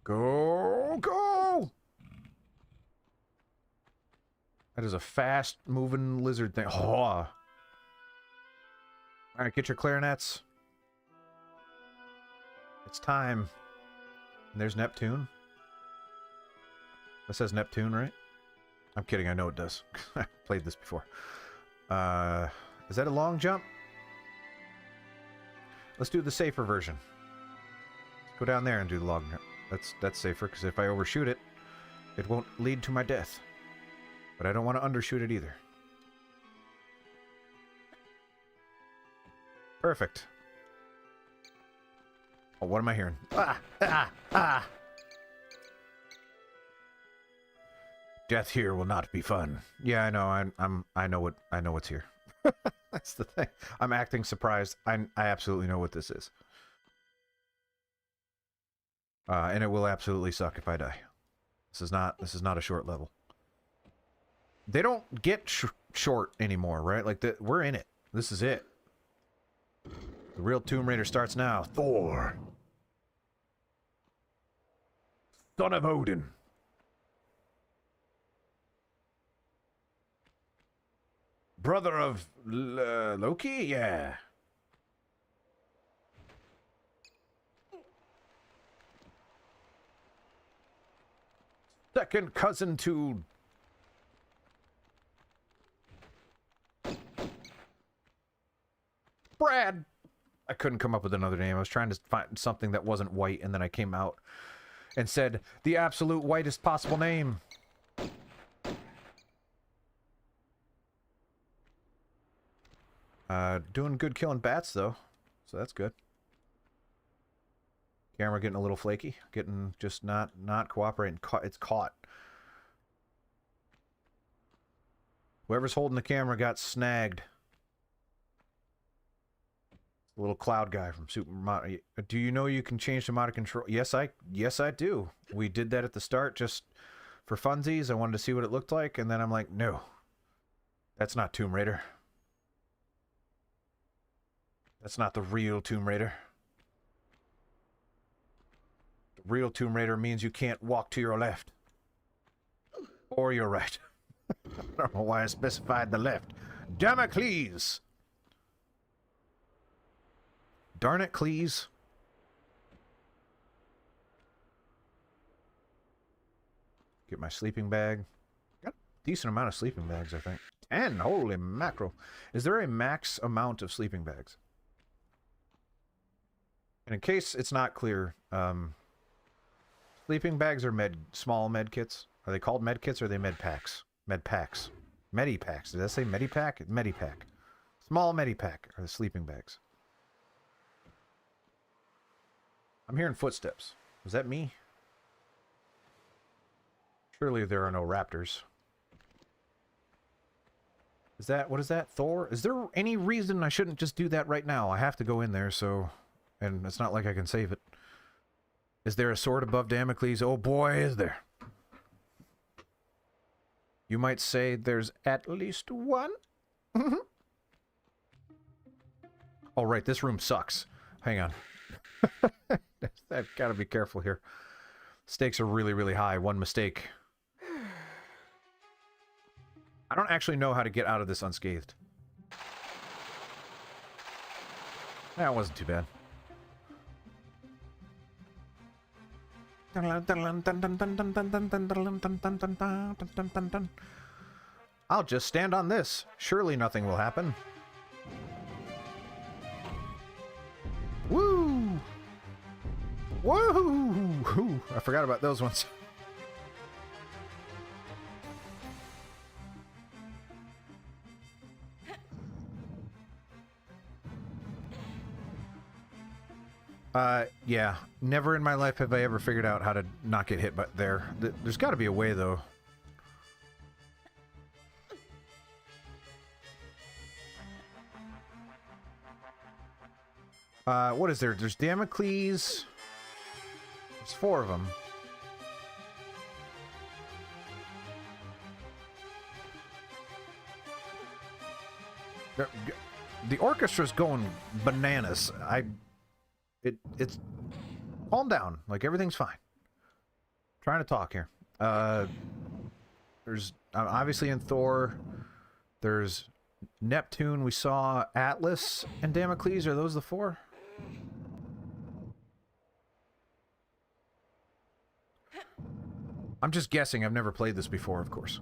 Go! Go! That is a fast-moving lizard thing. Oh! Alright, get your clarinets. It's time. And there's Neptune. That says Neptune, right? I'm kidding, I know it does. I played this before. Is that a long jump? Let's do the safer version. Let's go down there and do the long jump. That's safer, because if I overshoot it, it won't lead to my death. But I don't want to undershoot it either. Perfect. Oh, what am I hearing? Ah! Ah! Ah! Death here will not be fun. Yeah, I know. I know what's here. That's the thing. I'm acting surprised. I absolutely know what this is. And it will absolutely suck if I die. This is not a short level. They don't get short anymore, right? Like we're in it. This is it. The real Tomb Raider starts now. Thor, son of Odin. Brother of Loki? Yeah. Second cousin to... Brad! I couldn't come up with another name. I was trying to find something that wasn't white, and then I came out and said the absolute whitest possible name. Doing good killing bats, though. So that's good. Camera getting a little flaky. Getting just not cooperating. It's caught. Whoever's holding the camera got snagged. The little cloud guy from Super Mario. Do you know you can change the amount of control? Yes, I do. We did that at the start just for funsies. I wanted to see what it looked like, and then I'm like, no. That's not Tomb Raider. That's not the real Tomb Raider. The real Tomb Raider means you can't walk to your left. Or your right. I don't know why I specified the left. Damocles! Darn it, Cleese. Get my sleeping bag. Got a decent amount of sleeping bags, I think. 10! Holy mackerel. Is there a max amount of sleeping bags? And in case it's not clear, sleeping bags are small med kits. Are they called med kits or are they med packs? Med packs. Medipacks. Did I say medipack? Medipack. Small medipack are the sleeping bags. I'm hearing footsteps. Was that me? Surely there are no raptors. Is that, what is that, Thor? Is there any reason I shouldn't just do that right now? I have to go in there, so... And it's not like I can save it. Is there a sword above Damocles? Oh boy, is there. You might say there's at least one. Oh, right, this room sucks. Hang on. I've got to be careful here. Stakes are really, really high. One mistake. I don't actually know how to get out of this unscathed. That wasn't too bad. I'll just stand on this. Surely nothing will happen. Woo! Woo! I forgot about those ones. Yeah. Never in my life have I ever figured out how to not get hit but there. There's got to be a way, though. What is there? There's Damocles. There's 4 of them. The orchestra's going bananas. It's calm down. Like, everything's fine. Trying to talk here. There's obviously in Thor. There's Neptune. We saw Atlas and Damocles. Are those the 4? I'm just guessing. I've never played this before, of course.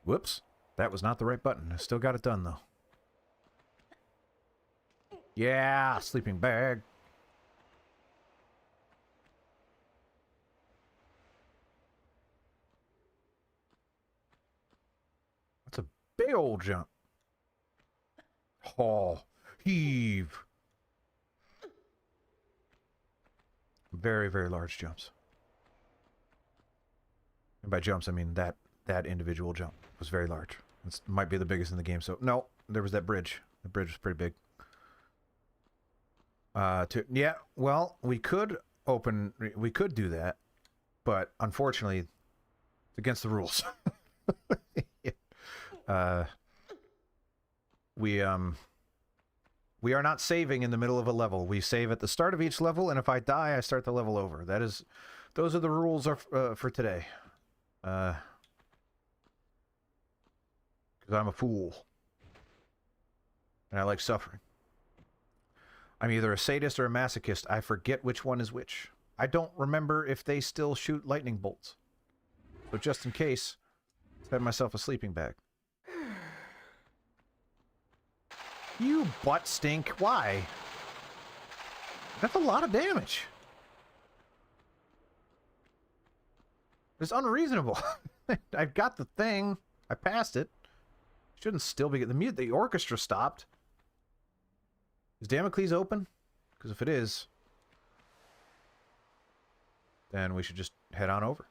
Whoops. That was not the right button. I still got it done, though. Yeah, sleeping bag. That's a big old jump. Oh, heave. Very, very large jumps. And by jumps, I mean that individual jump was very large. It might be the biggest in the game. So, no, there was that bridge. The bridge was pretty big. Yeah, well, we could do that, but unfortunately, it's against the rules. We are not saving in the middle of a level. We save at the start of each level, and if I die, I start the level over. Those are the rules for today. Because I'm a fool. And I like suffering. I'm either a sadist or a masochist. I forget which one is which. I don't remember if they still shoot lightning bolts. So just in case, I have myself a sleeping bag. You butt stink. Why? That's a lot of damage. It's unreasonable. I've got the thing. I passed it. Shouldn't still be... The orchestra stopped. Is Damocles open? Because if it is, then we should just head on over.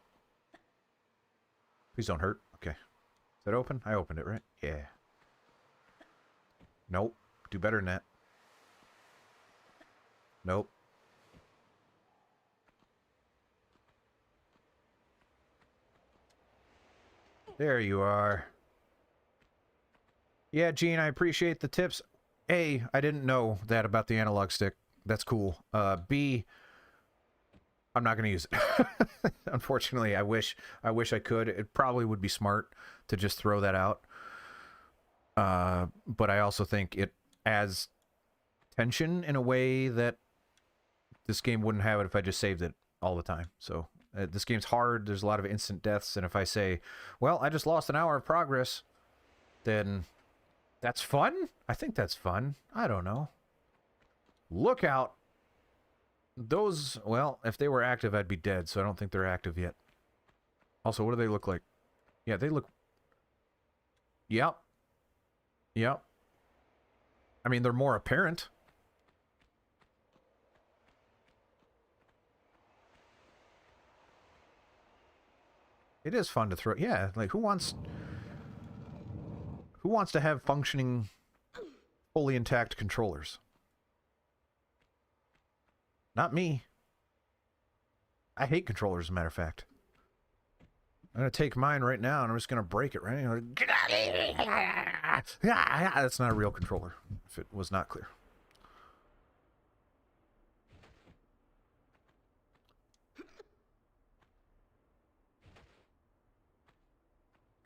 Please don't hurt. Okay. Is that open? I opened it, right? Yeah. Nope. Do better than that. Nope. There you are. Yeah, Gene, I appreciate the tips. A, I didn't know that about the analog stick. That's cool. B, I'm not going to use it. Unfortunately, I wish I could. It probably would be smart to just throw that out. But I also think it adds tension in a way that this game wouldn't have it if I just saved it all the time. So this game's hard. There's a lot of instant deaths. And if I say, well, I just lost an hour of progress, then... That's fun? I think that's fun. I don't know. Look out. Those, well, if they were active, I'd be dead, so I don't think they're active yet. Also, what do they look like? Yeah, they look... Yep. Yep. I mean, they're more apparent. It is fun to throw... Yeah, like, who wants to have functioning, fully intact controllers? Not me. I hate controllers, as a matter of fact. I'm going to take mine right now, and I'm just going to break it, right? Get out of here! That's not a real controller, if it was not clear.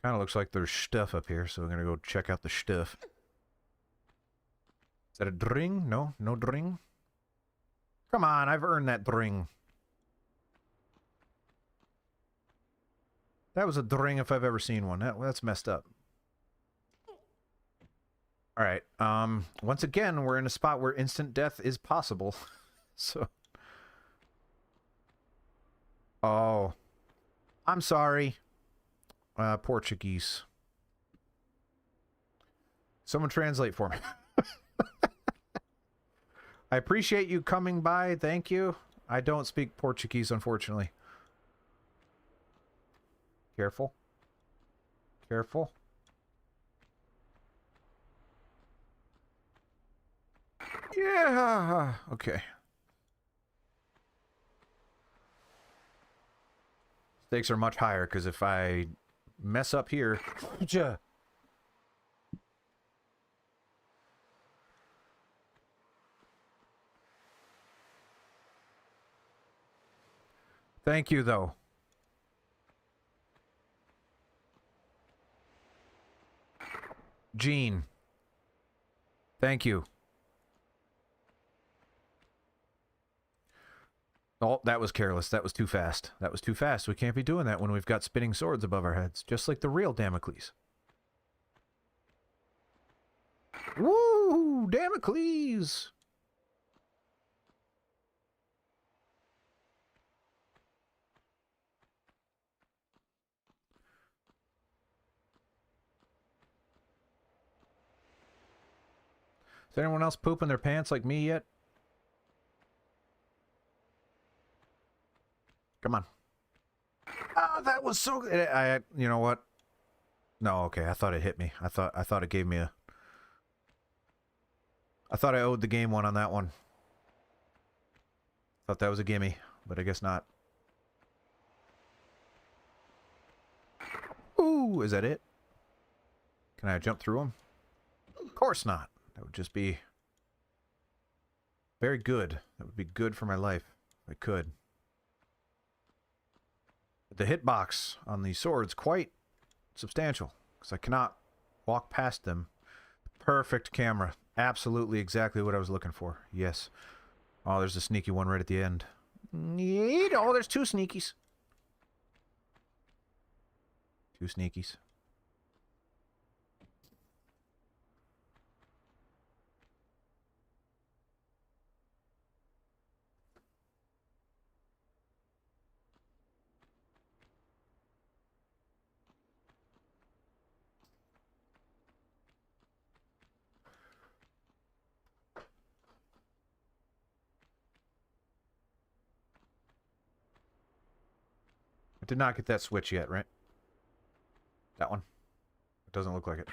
Kind of looks like there's stuff up here, so we're going to go check out the stuff. Is that a dring? No? No dring? Come on, I've earned that dring. That was a dring if I've ever seen one. That's messed up. All right. Once again, we're in a spot where instant death is possible. So. Oh. I'm sorry. Portuguese. Someone translate for me. I appreciate you coming by. Thank you. I don't speak Portuguese, unfortunately. Careful. Careful. Yeah. Okay. Stakes are much higher because if I mess up here... Thank you, though. Gene. Thank you. Oh, that was careless. That was too fast. That was too fast. We can't be doing that when we've got spinning swords above our heads, just like the real Damocles. Woo! Damocles! Is anyone else pooping their pants like me yet? Come on. Ah, that was so good. You know what? No, okay. I thought it hit me. I thought it gave me a... I thought I owed the game one on that one. Thought that was a gimme, but I guess not. Ooh, is that it? Can I jump through them? Of course not. That would just be very good. That would be good for my life if I could. But the hitbox on these swords quite substantial because I cannot walk past them. Perfect camera. Absolutely exactly what I was looking for. Yes. Oh, there's a sneaky one right at the end. Oh, there's two sneakies. Two sneakies. I did not get that switch yet, right? That one. It doesn't look like it.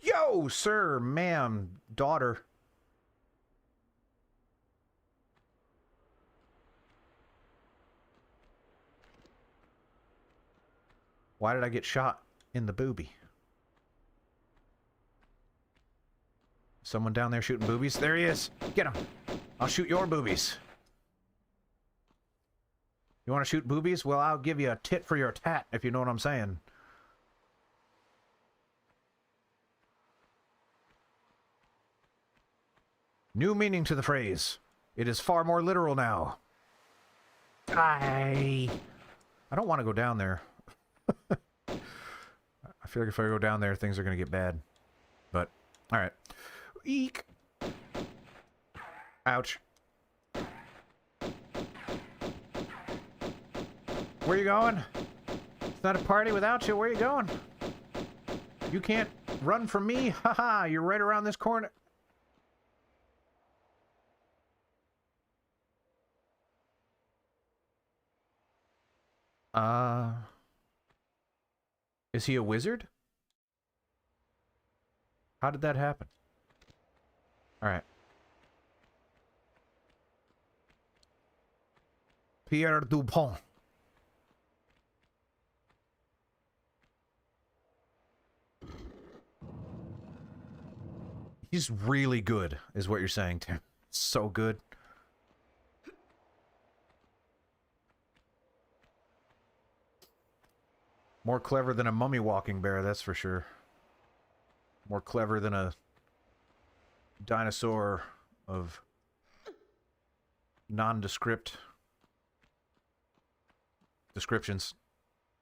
Yo, sir, ma'am, daughter. Why did I get shot in the boobie? Someone down there shooting boobies? There he is. Get him. I'll shoot your boobies. You want to shoot boobies? Well, I'll give you a tit for your tat, if you know what I'm saying. New meaning to the phrase. It is far more literal now. I don't want to go down there. I feel like if I go down there, things are going to get bad. But, alright. Eek! Ouch. Where you going? It's not a party without you. Where you going? You can't run from me? Haha, you're right around this corner. Is he a wizard? How did that happen? Alright. Pierre Dupont. He's really good, is what you're saying, Tim. So good. More clever than a mummy walking bear, that's for sure. More clever than a dinosaur of nondescript descriptions.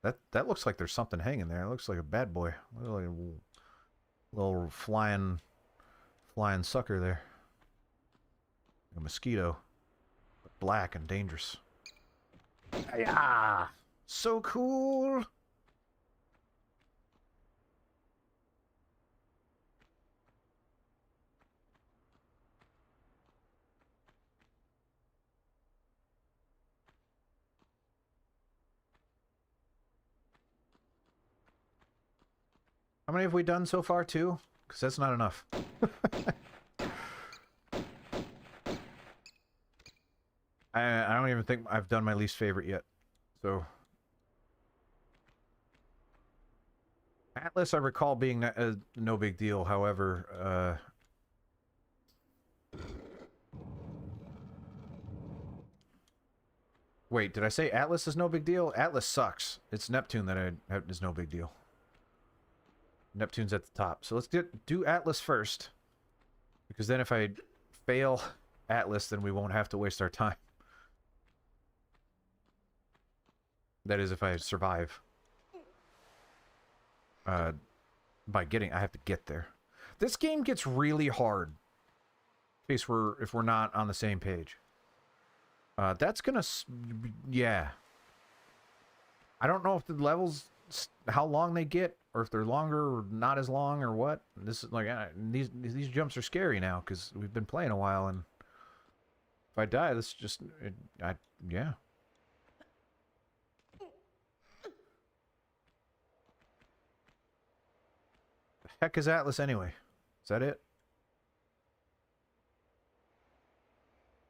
That looks like there's something hanging there. It looks like a bad boy. Like a little flying sucker there. A mosquito. Black and dangerous. Yeah! So cool! How many have we done so far, too? Because that's not enough. I don't even think I've done my least favorite yet. So... Atlas, I recall being no big deal, however... Wait, did I say Atlas is no big deal? Atlas sucks. It's Neptune that is no big deal. Neptune's at the top. So let's do Atlas first. Because then if I fail Atlas, then we won't have to waste our time. That is, if I survive. By getting... I have to get there. This game gets really hard. In case if we're not on the same page. That's gonna... Yeah. I don't know if the levels... How long they get, or if they're longer or not as long, or what. This is like... these jumps are scary now, because we've been playing a while, and... If I die, this just... yeah. The heck is Atlas anyway? Is that it?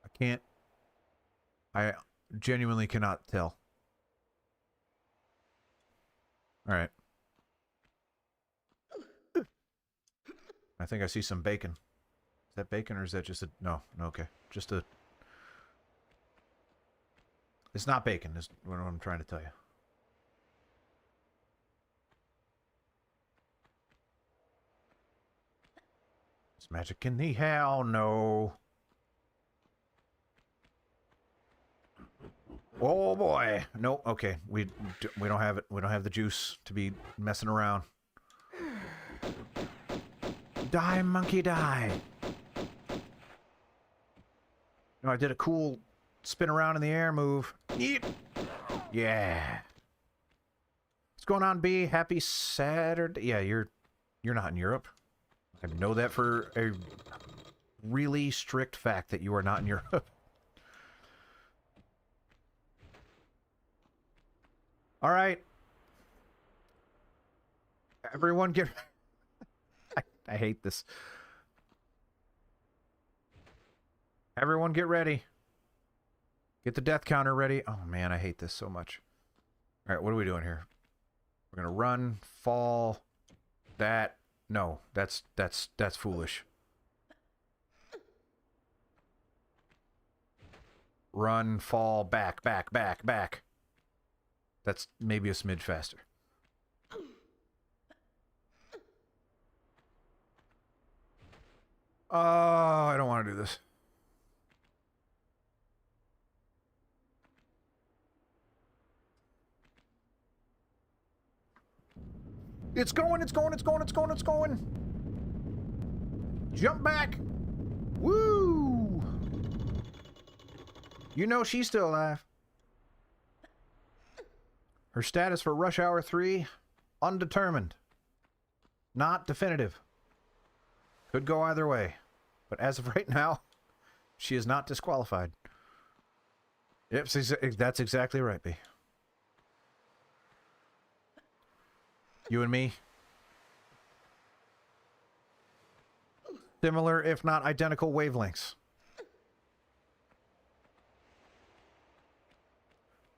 I can't... I genuinely cannot tell. Alright. I think I see some bacon. Is that bacon or is that just a... No, okay. Just a... It's not bacon, is what I'm trying to tell you. It's magic in the hell, no. Oh boy. No, okay. We don't have it. We don't have the juice to be messing around. Die, monkey, die. No, I did a cool spin around in the air move. Yeet. Yeah. What's going on, B? Happy Saturday. Yeah, you're not in Europe. I know that for a really strict fact that you are not in Europe. All right. Everyone get... I hate this. Everyone get ready. Get the death counter ready. Oh man, I hate this so much. All right, what are we doing here? We're going to run, fall, that. No, that's foolish. Run, fall, back. That's maybe a smidge faster. Oh, I don't want to do this. It's going. Jump back. Woo! You know she's still alive. Her status for Rush Hour 3, undetermined. Not definitive. Could go either way. But as of right now, she is not disqualified. Yep, that's exactly right, B. You and me. Similar, if not identical, wavelengths.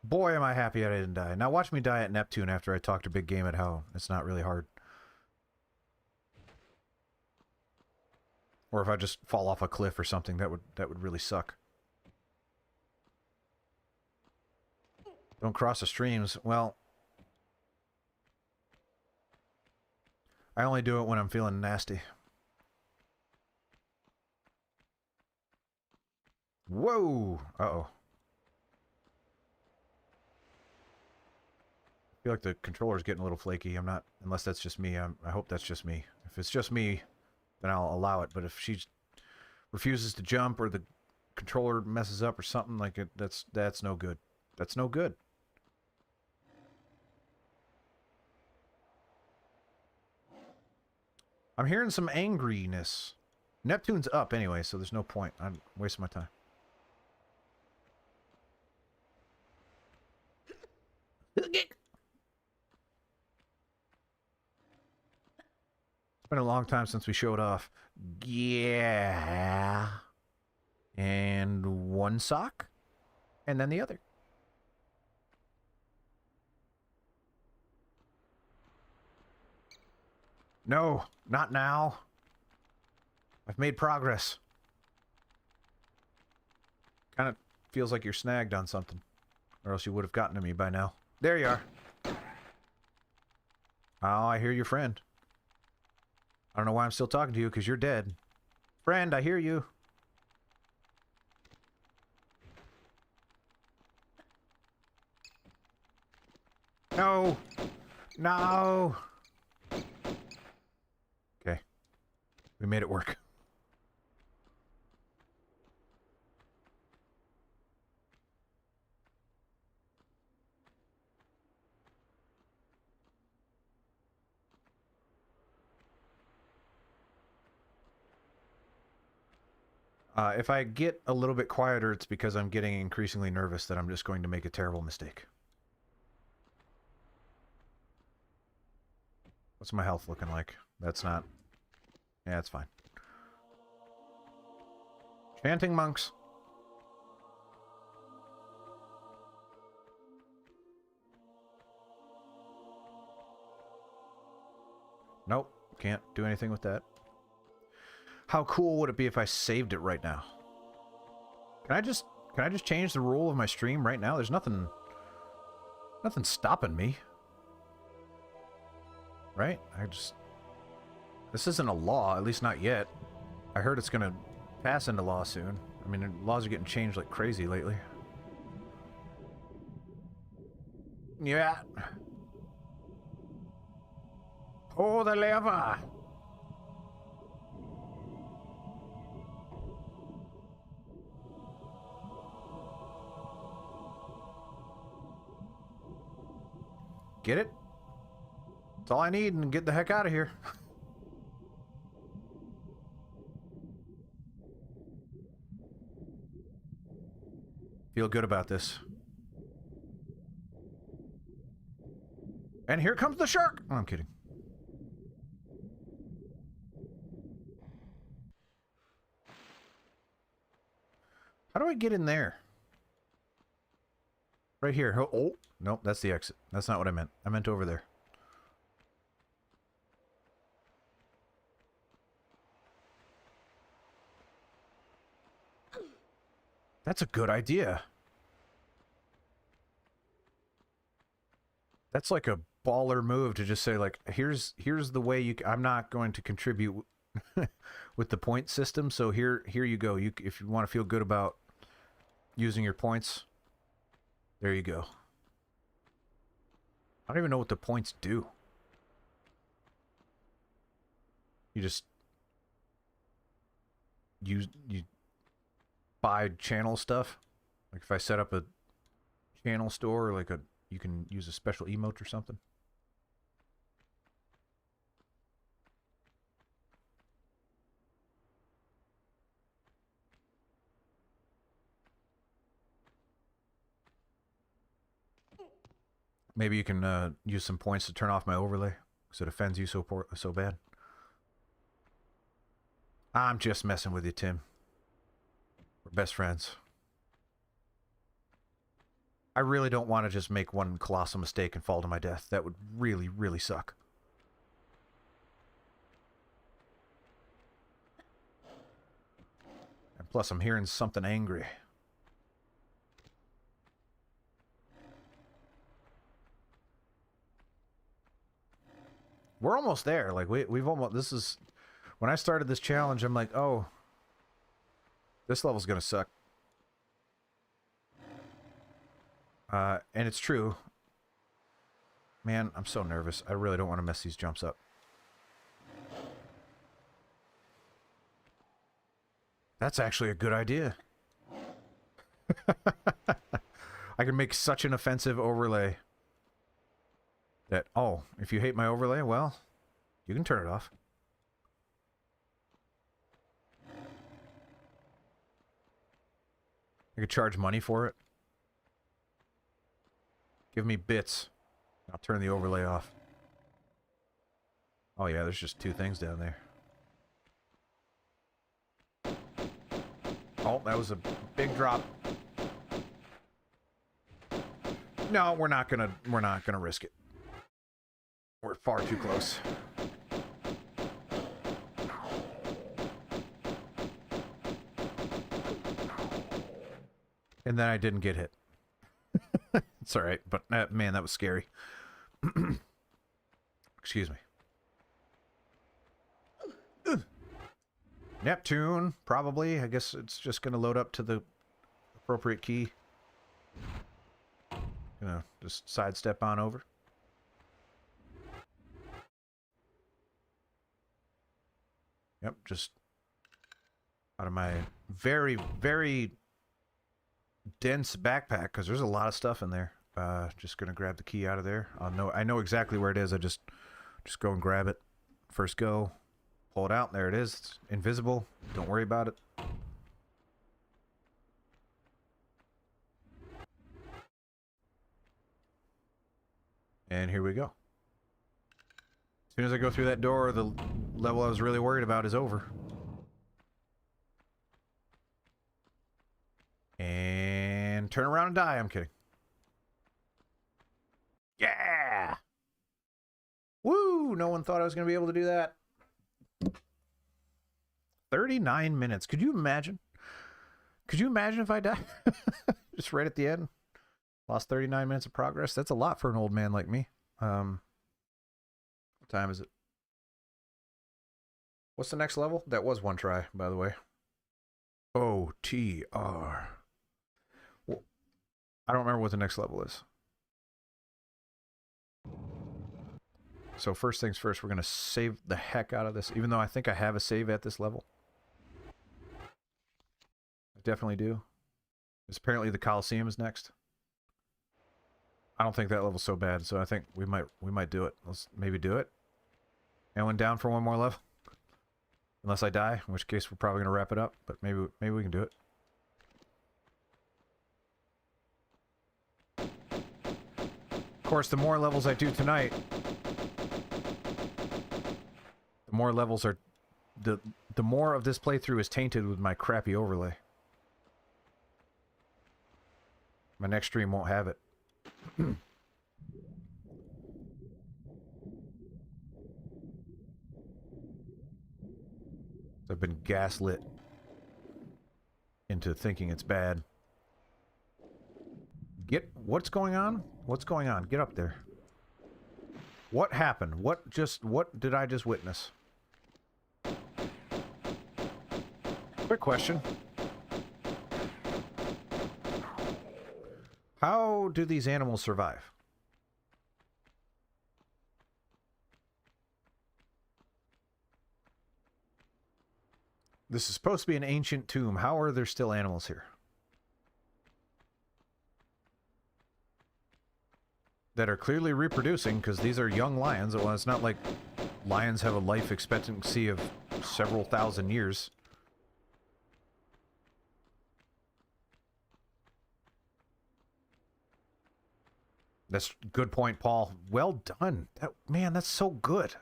Boy, am I happy I didn't die. Now watch me die at Neptune after I talk to Big Game at how it's not really hard. Or if I just fall off a cliff or something, that would really suck. Don't cross the streams. Well, I only do it when I'm feeling nasty. Whoa! Uh-oh. feel like the controller's getting a little flaky. I'm not, unless that's just me. I hope that's just me. If it's just me, then I'll allow it. But if she refuses to jump or the controller messes up or something like it, that's no good. That's no good. I'm hearing some angriness. Neptune's up anyway, so there's no point. I'm wasting my time. It's been a long time since we showed off. Yeah. And one sock. And then the other. No, not now. I've made progress. Kind of feels like you're snagged on something. Or else you would have gotten to me by now. There you are. Oh, I hear your friend. I don't know why I'm still talking to you, because you're dead. Friend, I hear you. No! No! Okay. We made it work. If I get a little bit quieter, it's because I'm getting increasingly nervous that I'm just going to make a terrible mistake. What's my health looking like? That's not... Yeah, it's fine. Chanting monks. Nope, can't do anything with that. How cool would it be if I saved it right now? Can I just change the rule of my stream right now? There's nothing stopping me. Right? This isn't a law, at least not yet. I heard it's gonna pass into law soon. I mean, laws are getting changed like crazy lately. Yeah. Pull the lever. Get it? That's all I need, and get the heck out of here. Feel good about this. And here comes the shark! Oh, I'm kidding. How do I get in there? Right here. Oh, nope, that's the exit. That's not what I meant. I meant over there. That's a good idea. That's like a baller move to just say, like, here's the way you... I'm not going to contribute with the point system, so here you go. If you want to feel good about using your points, there you go. I don't even know what the points do. You just... you buy channel stuff. Like if I set up a channel store, like you can use a special emote or something. Maybe you can use some points to turn off my overlay because it offends you so bad. I'm just messing with you, Tim. We're best friends. I really don't want to just make one colossal mistake and fall to my death. That would really, really suck. And plus, I'm hearing something angry. We're almost there. Like, we've almost... This is... When I started this challenge, I'm like, oh... This level's gonna suck. And it's true. Man, I'm so nervous. I really don't want to mess these jumps up. That's actually a good idea. I can make such an offensive overlay that, oh, if you hate my overlay, well, you can turn it off. I could charge money for it. Give me bits. I'll turn the overlay off. Oh yeah, there's just 2 things down there. Oh, that was a big drop. No, we're not gonna risk it. We're far too close. And then I didn't get hit. It's alright, but man, that was scary. Excuse me. Neptune, probably. I guess it's just going to load up to the appropriate key. Just sidestep on over. Yep, just out of my very, very dense backpack, because there's a lot of stuff in there. Just gonna grab the key out of there. I know exactly where it is. I just go and grab it. First go, pull it out. There it is. It's invisible. Don't worry about it. And here we go. As soon as I go through that door, the level I was really worried about is over. And turn around and die. I'm kidding. Yeah! Woo! No one thought I was going to be able to do that. 39 minutes. Could you imagine? Could you imagine if I died? Just right at the end. Lost 39 minutes of progress. That's a lot for an old man like me. What time is it? What's the next level? That was one try, by the way. OTR. Well, I don't remember what the next level is. So first things first, we're going to save the heck out of this, even though I think I have a save at this level. I definitely do. Because apparently the Colosseum is next. I don't think that level's so bad, so I think we might do it. Let's maybe do it. Anyone down for one more level? Unless I die, in which case we're probably going to wrap it up, but maybe we can do it. Of course, the more levels I do tonight, the more levels are... The more of this playthrough is tainted with my crappy overlay. My next stream won't have it. I've been gaslit into thinking it's bad. What's going on? What's going on? Get up there. What happened? What did I just witness? Quick question. How do these animals survive? This is supposed to be an ancient tomb. How are there still animals here? That are clearly reproducing, because these are young lions. Well, it's not like lions have a life expectancy of several thousand years. That's a good point, Paul. Well done. Man, that's so good.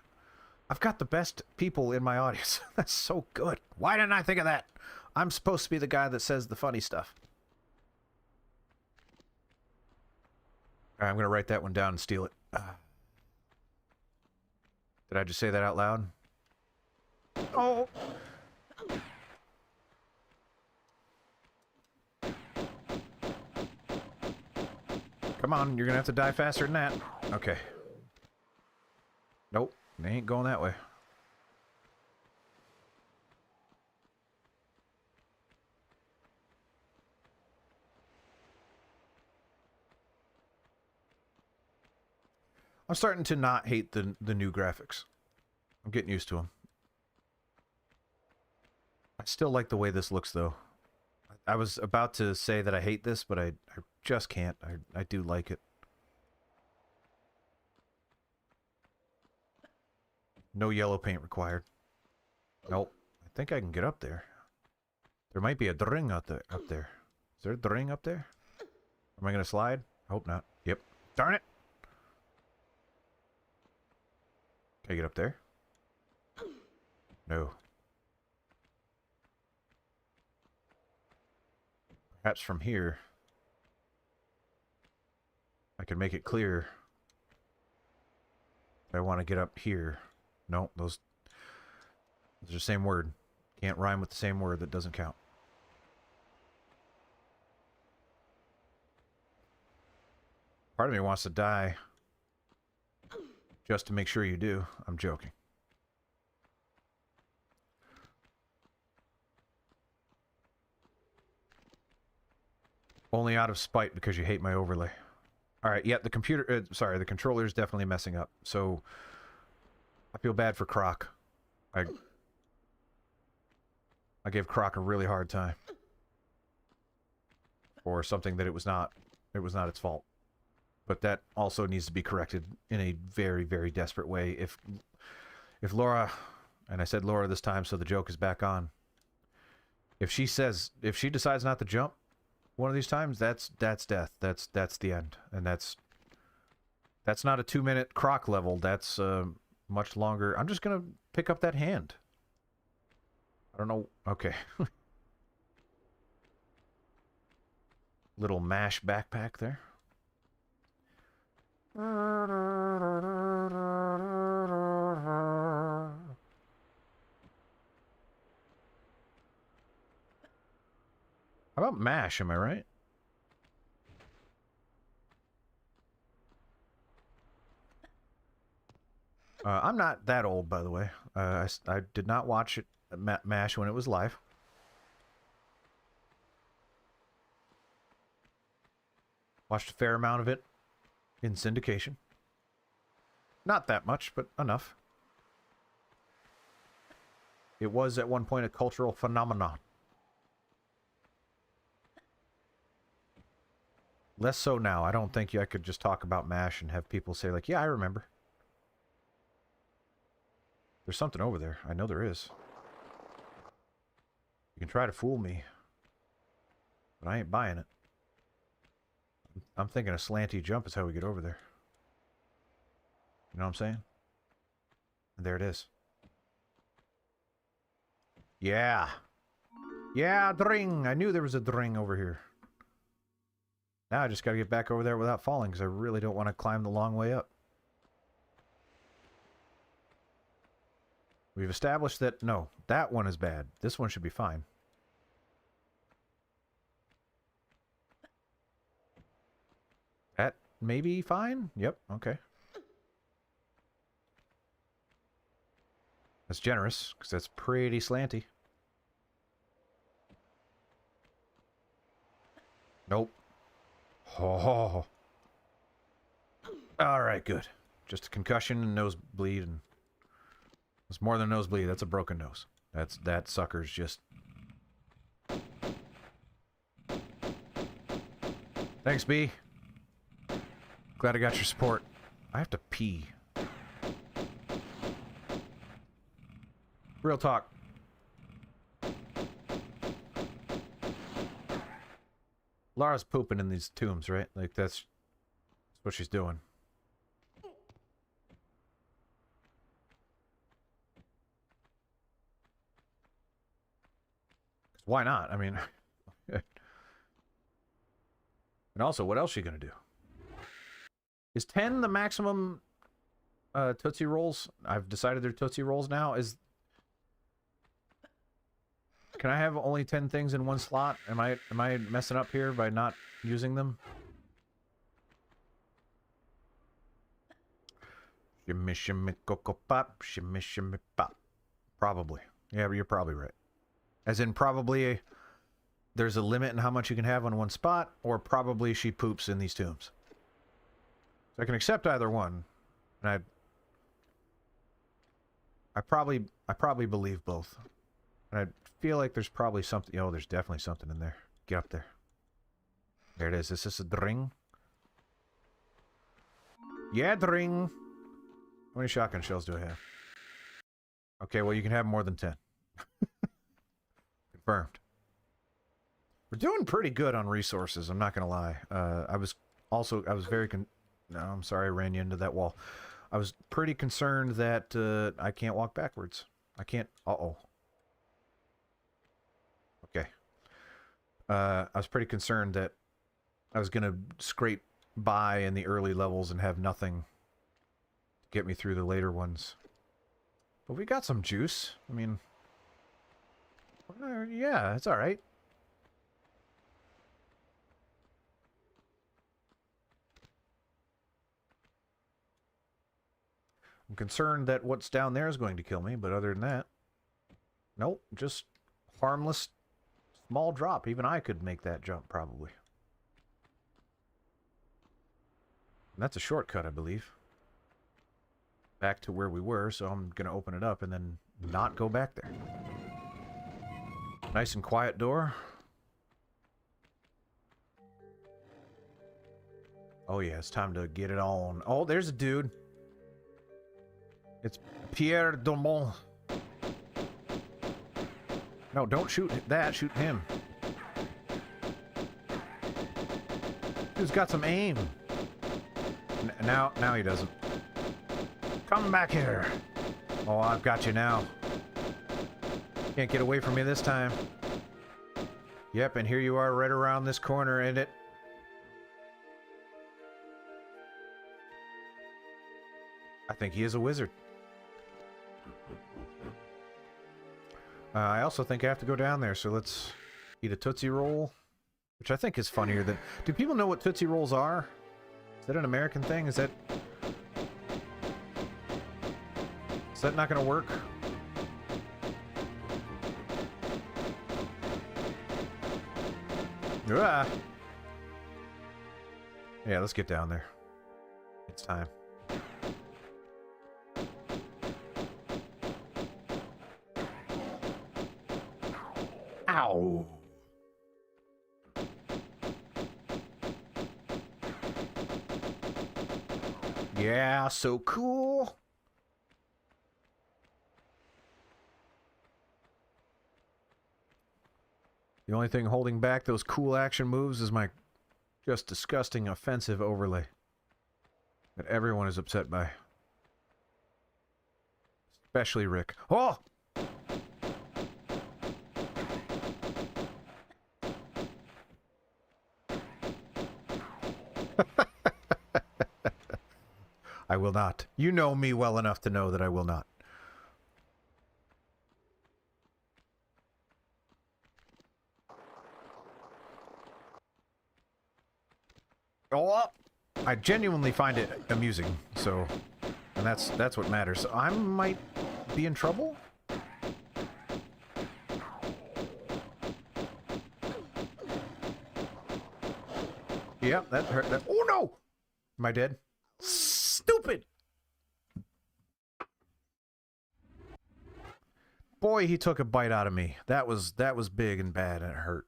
I've got the best people in my audience. That's so good. Why didn't I think of that? I'm supposed to be the guy that says the funny stuff. All right, I'm going to write that one down and steal it. Did I just say that out loud? Oh! Come on, you're going to have to die faster than that. Okay. Nope, they ain't going that way. I'm starting to not hate the new graphics. I'm getting used to them. I still like the way this looks, though. I was about to say that I hate this, but I just can't. I do like it. No yellow paint required. Nope. I think I can get up there. There might be a dring up there. Is there a dring up there? Am I going to slide? I hope not. Yep. Darn it! Can I get up there? No. Perhaps from here, I can make it clear I want to get up here. No, those are the same word. Can't rhyme with the same word. That doesn't count. Part of me wants to die just to make sure you do. I'm joking. Only out of spite because you hate my overlay. Alright, yeah, the computer... sorry, the controller is definitely messing up. So, I feel bad for Croc. I gave Croc a really hard time. For something that it was not its fault. But that also needs to be corrected in a very, very desperate way. If Laura... And I said Laura this time, so the joke is back on. If she decides not to jump one of these times, that's death. That's the end. And that's not a 2-minute Croc level. That's much longer. I'm just gonna pick up that hand. I don't know. Okay. Little MASH backpack there. How about MASH, am I right? I'm not that old, by the way. I did not watch it, MASH when it was live. Watched a fair amount of it in syndication. Not that much, but enough. It was at one point a cultural phenomenon. Less so now. I don't think I could just talk about MASH and have people say, like, yeah, I remember. There's something over there. I know there is. You can try to fool me, but I ain't buying it. I'm thinking a slanty jump is how we get over there. You know what I'm saying? And there it is. Yeah. Yeah, dring. I knew there was a dring over here. Now I just gotta get back over there without falling, because I really don't want to climb the long way up. We've established that, no, that one is bad. This one should be fine. That may be fine? Yep, okay. That's generous, because that's pretty slanty. Nope. Oh. Alright, good. Just a concussion and nosebleed, and it's more than a nosebleed, that's a broken nose. That sucker's just... Thanks, B. Glad I got your support. I have to pee. Real talk. Lara's pooping in these tombs, right? Like, that's what she's doing. Why not? I mean... And also, what else is she gonna do? Is 10 the maximum Tootsie Rolls? I've decided they're Tootsie Rolls now. Can I have only 10 things in one slot? Am I messing up here by not using them? Shimmy shimmy cocoa pop, shimmy shimmy pop. Probably. Yeah, but you're probably right. As in probably there's a limit in how much you can have on one spot, or probably she poops in these tombs. So I can accept either one. And I probably believe both. And I feel like there's probably something. Oh, there's definitely something in there. Get up there. There it is. Is this a dring? Yeah, dring. How many shotgun shells do I have? Okay, well, you can have more than 10. Confirmed. We're doing pretty good on resources, I'm not going to lie. I was very no, I'm sorry I ran you into that wall. I was pretty concerned that I can't walk backwards. I can't... Uh-oh. Okay. I was pretty concerned that I was going to scrape by in the early levels and have nothing to get me through the later ones. But we got some juice. I mean... yeah, it's alright. I'm concerned that what's down there is going to kill me, but other than that... Nope, just harmless, small drop. Even I could make that jump, probably. And that's a shortcut, I believe. Back to where we were, so I'm going to open it up and then not go back there. Nice and quiet door. Oh yeah, it's time to get it on. Oh, there's a dude. It's Pierre Domont. No, don't shoot that. Shoot him. Dude's got some aim. Now he doesn't. Come back here. Oh, I've got you now. Can't get away from me this time. Yep, and here you are right around this corner, and it... I think he is a wizard. I also think I have to go down there, so let's eat a Tootsie Roll. Which I think is funnier than... Do people know what Tootsie Rolls are? Is that an American thing? Is that not going to work? Ah. Yeah, let's get down there. It's time. Ow! Yeah, so cool. The only thing holding back those cool action moves is my just disgusting offensive overlay that everyone is upset by. Especially Rick. Oh! I will not. You know me well enough to know that I will not. Oh, I genuinely find it amusing, so... And that's what matters. I might be in trouble? Yep, that hurt. That... Oh, no! Am I dead? Stupid! Boy, he took a bite out of me. That was big and bad, and it hurt.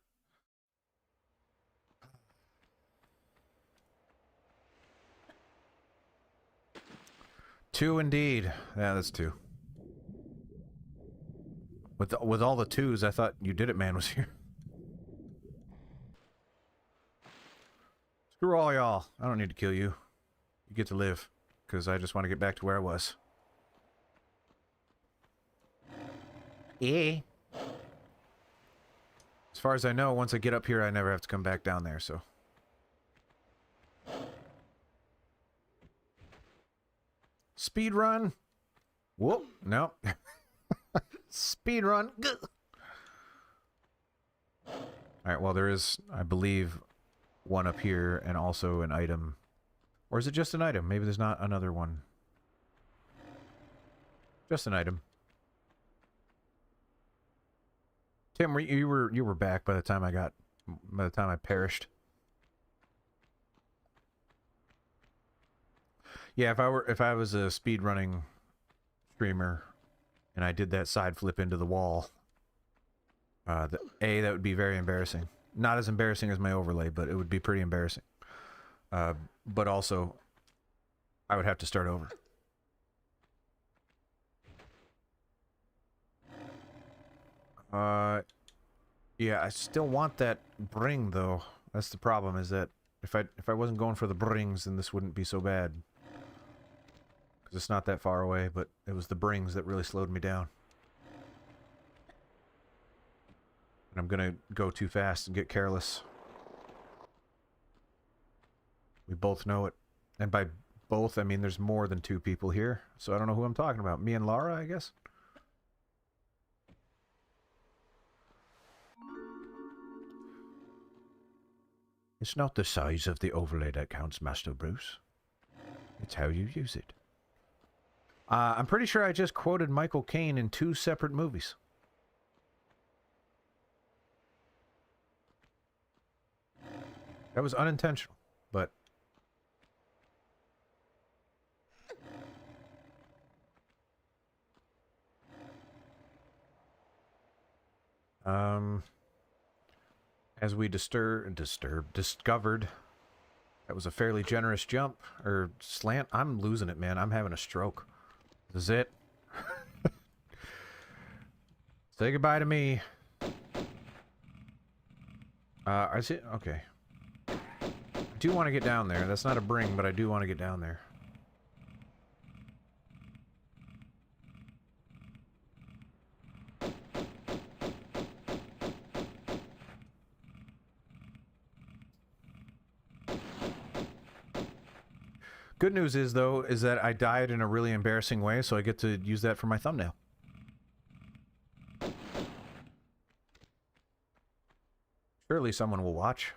Two indeed. Yeah, that's two. With all the twos, I thought You Did It Man was here. Screw all y'all. I don't need to kill you. You get to live, because I just want to get back to where I was. Eh. As far as I know, once I get up here, I never have to come back down there, so... Speed run. Whoop. No. Speed run. Alright, well, there is, I believe, one up here and also an item. Or is it just an item? Maybe there's not another one. Just an item. Tim, you were back by the time I perished. Yeah, if I was a speedrunning streamer and I did that side flip into the wall, that would be very embarrassing. Not as embarrassing as my overlay, but it would be pretty embarrassing. But also, I would have to start over. Yeah, I still want that bring though. That's the problem, is that if I wasn't going for the brings, then this wouldn't be so bad. Because it's not that far away, but it was the brings that really slowed me down. And I'm gonna go too fast and get careless. We both know it. And by both, I mean there's more than 2 people here. So I don't know who I'm talking about. Me and Laura, I guess? It's not the size of the overlay that counts, Master Bruce. It's how you use it. I'm pretty sure I just quoted Michael Caine in 2 separate movies. That was unintentional, but... as we discovered, that was a fairly generous jump, or slant. I'm losing it, man. I'm having a stroke. This is it. Say goodbye to me. I see. Okay. I do want to get down there. That's not a bring, but I do want to get down there. Good news is, though, is that I died in a really embarrassing way, so I get to use that for my thumbnail. Surely someone will watch.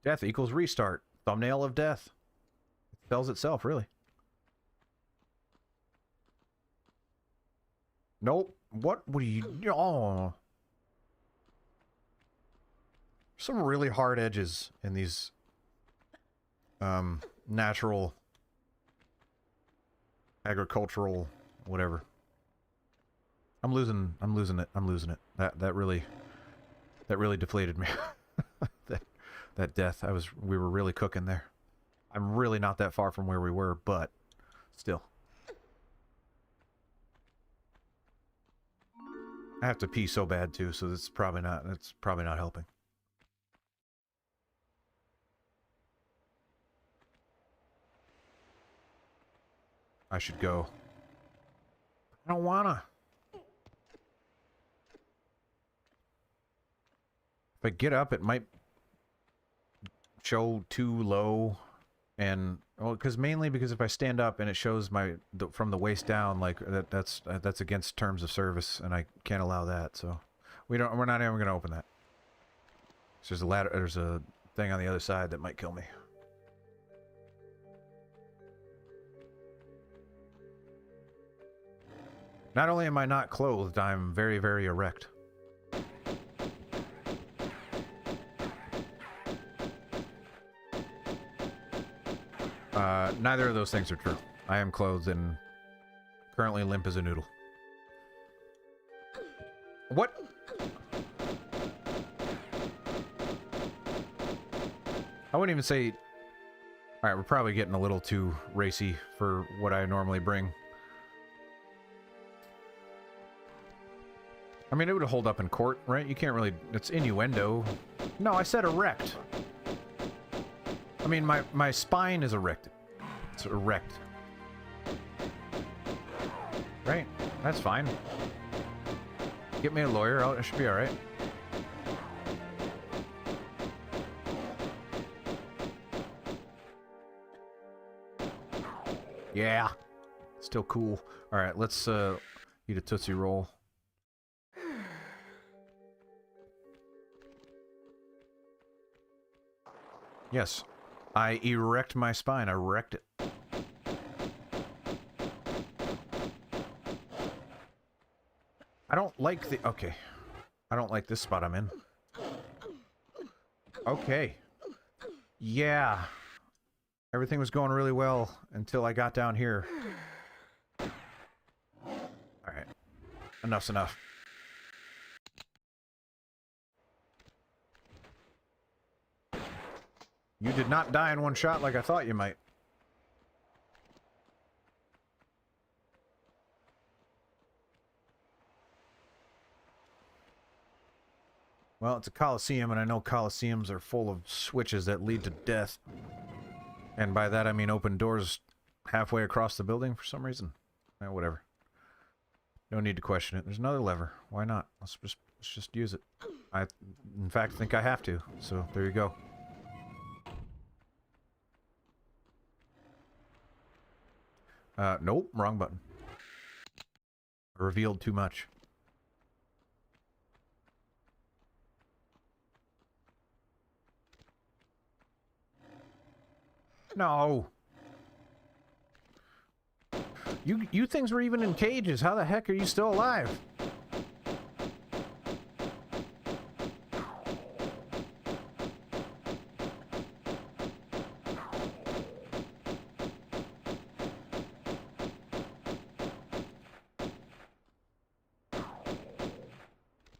Death equals restart. Thumbnail of death. It tells itself, really. Nope. What do you... Oh. Some really hard edges in these... natural, agricultural, whatever. I'm losing it. That really deflated me. that death. We were really cooking there. I'm really not that far from where we were, but still. I have to pee so bad too, so it's probably not helping. I should go. I don't wanna. If I get up, it might show too low, and well, mainly because if I stand up and it shows from the waist down, like that's against terms of service, and I can't allow that. So we're not even gonna open that. There's a ladder. There's a thing on the other side that might kill me. Not only am I not clothed, I'm very, very erect. Neither of those things are true. I am clothed and currently limp as a noodle. What? I wouldn't even say... Alright, we're probably getting a little too racy for what I normally bring. I mean, it would hold up in court, right? You can't really... It's innuendo. No, I said erect. I mean, my spine is erected. It's erect. Right? That's fine. Get me a lawyer. I should be alright. Yeah. Still cool. Alright, let's eat a Tootsie Roll. Yes. I erect my spine. I erect it. I don't like the... Okay. I don't like this spot I'm in. Okay. Yeah. Everything was going really well until I got down here. Alright. Enough's enough. You did not die in one shot like I thought you might. Well, it's a Colosseum, and I know Colosseums are full of switches that lead to death. And by that I mean open doors halfway across the building for some reason. Whatever. No need to question it. There's another lever. Why not? Let's just use it. I, in fact, think I have to. So there you go. Nope, wrong button. I revealed too much. No. You things were even in cages. How the heck are you still alive?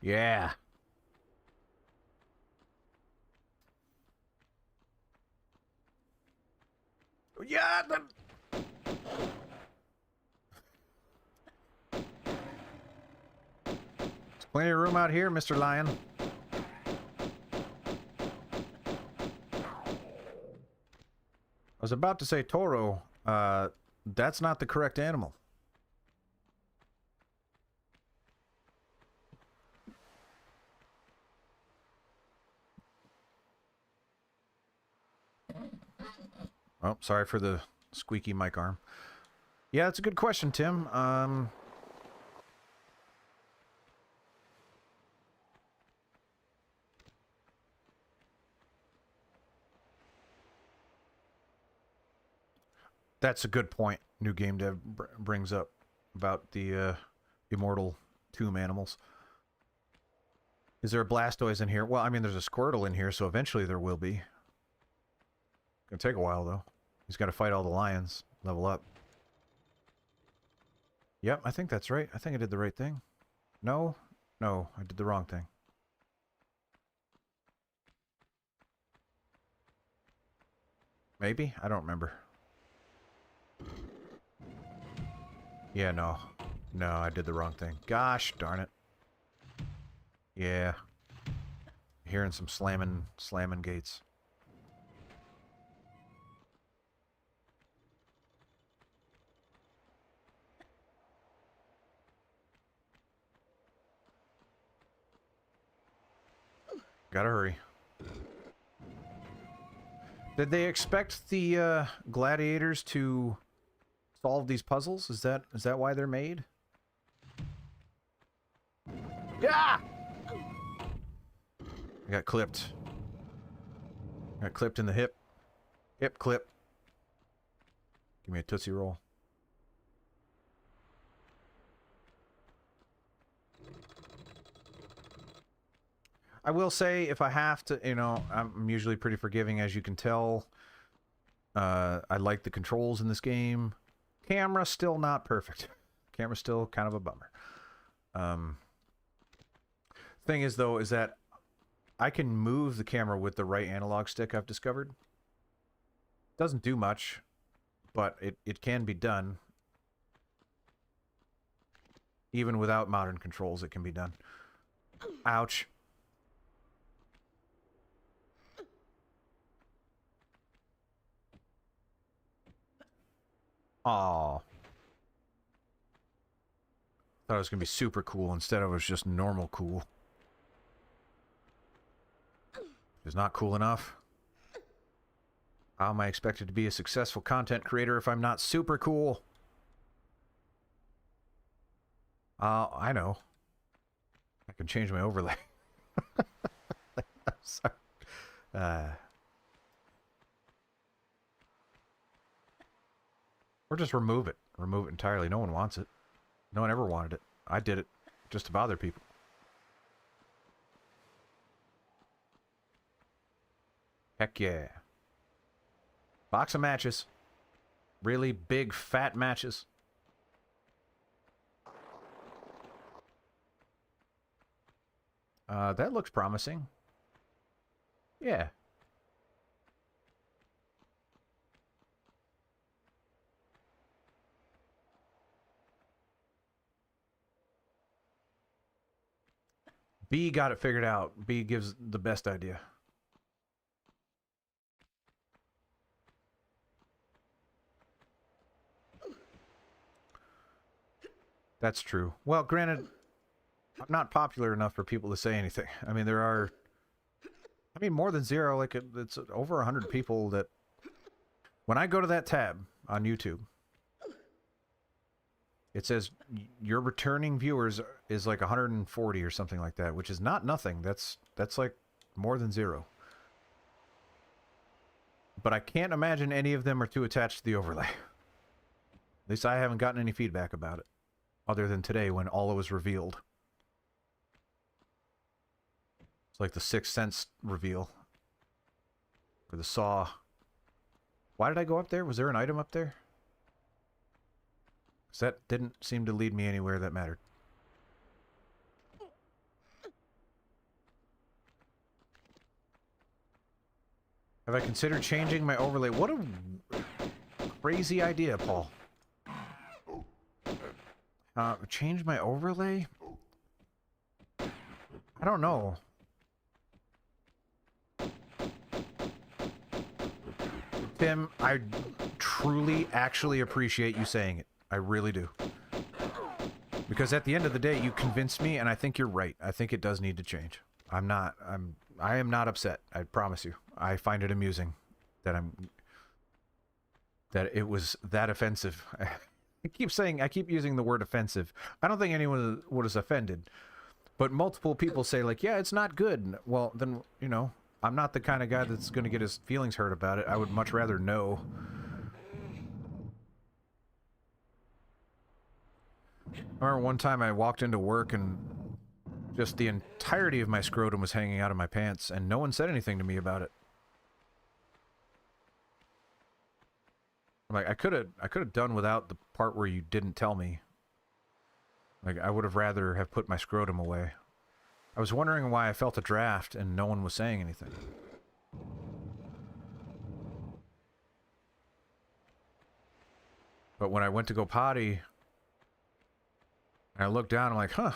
Yeah. Yeah, There's plenty of room out here, Mr. Lion. I was about to say Toro. That's not the correct animal. Oh, sorry for the squeaky mic arm. Yeah, that's a good question, Tim. That's a good point. New game dev brings up about the immortal tomb animals. Is there a Blastoise in here? Well, I mean, there's a Squirtle in here, so eventually there will be. Gonna take a while, though. He's got to fight all the lions, level up. Yep, I think that's right. I think I did the right thing. No? No, I did the wrong thing. Maybe? I don't remember. Yeah, no. No, I did the wrong thing. Gosh darn it. Yeah. Hearing some slamming gates. Gotta hurry. Did they expect the gladiators to solve these puzzles? Is that why they're made? Yeah! I got clipped. Got clipped in the hip. Hip clip. Give me a Tootsie Roll. I will say, if I have to, you know, I'm usually pretty forgiving, as you can tell. I like the controls in this game. Camera still not perfect. Camera still kind of a bummer. Thing is, though, is that I can move the camera with the right analog stick, I've discovered. Doesn't do much, but it can be done. Even without modern controls, it can be done. Ouch. Aw. Thought it was gonna be super cool. Instead, it was just normal cool. It's not cool enough. How am I expected to be a successful content creator if I'm not super cool? I know. I can change my overlay. Sorry. Or just remove it. Remove it entirely. No one wants it. No one ever wanted it. I did it just to bother people. Heck yeah. Box of matches. Really big, fat matches. That looks promising. Yeah. B got it figured out. B gives the best idea. That's true. Well, granted, I'm not popular enough for people to say anything. I mean, there are... I mean, more than zero. Like, it's over 100 people that... When I go to that tab on YouTube, it says your returning viewers is like 140 or something like that, which is not nothing. That's like more than zero. But I can't imagine any of them are too attached to the overlay. At least I haven't gotten any feedback about it. Other than today when all it was revealed. It's like the Sixth Sense reveal. Or the Saw. Why did I go up there? Was there an item up there? Because that didn't seem to lead me anywhere that mattered. Have I considered changing my overlay? What a crazy idea, Paul. Change my overlay? I don't know. Tim, I truly, actually appreciate you saying it. I really do. Because at the end of the day, you convinced me, and I think you're right. I think it does need to change. I am not upset. I promise you. I find it amusing that it was that offensive. I keep using the word offensive. I don't think anyone was offended. But multiple people say, like, yeah, it's not good. Well, then, you know, I'm not the kind of guy that's going to get his feelings hurt about it. I would much rather know. I remember one time I walked into work and just the entirety of my scrotum was hanging out of my pants, and no one said anything to me about it. Like, I could have done without the part where you didn't tell me. Like, I would have rather have put my scrotum away. I was wondering why I felt a draft and no one was saying anything. But when I went to go potty, and I looked down, I'm like, huh.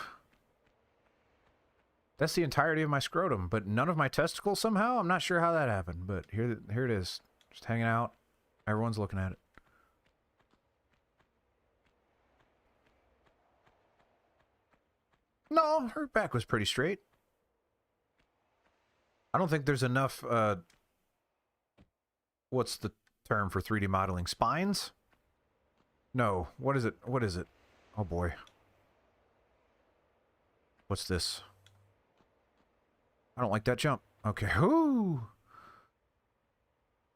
That's the entirety of my scrotum, but none of my testicles somehow? I'm not sure how that happened, but here it is. Just hanging out. Everyone's looking at it. No, her back was pretty straight. I don't think there's enough, what's the term for 3D modeling? Spines? No. What is it? What is it? Oh boy. What's this? I don't like that jump. Okay. Whoo!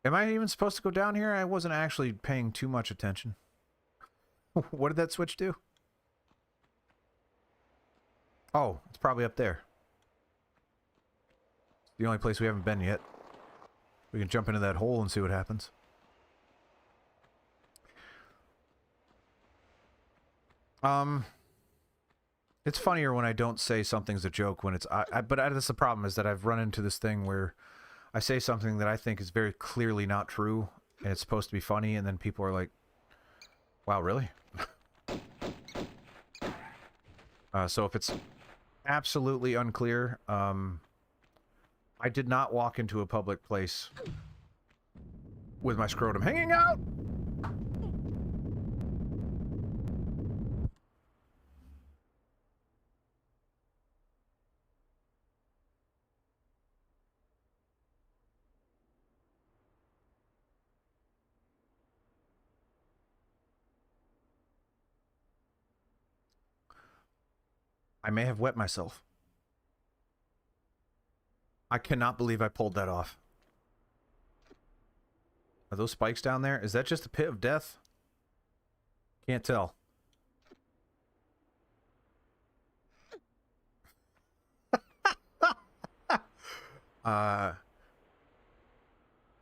Am I even supposed to go down here? I wasn't actually paying too much attention. What did that switch do? Oh, it's probably up there. It's the only place we haven't been yet. We can jump into that hole and see what happens. It's funnier when I don't say something's a joke when it's... but that's the problem, is that I've run into this thing where I say something that I think is very clearly not true, and it's supposed to be funny, and then people are like, wow, really? So if it's absolutely unclear, I did not walk into a public place with my scrotum hanging out! I may have wet myself. I cannot believe I pulled that off. Are those spikes down there? Is that just a pit of death? Can't tell.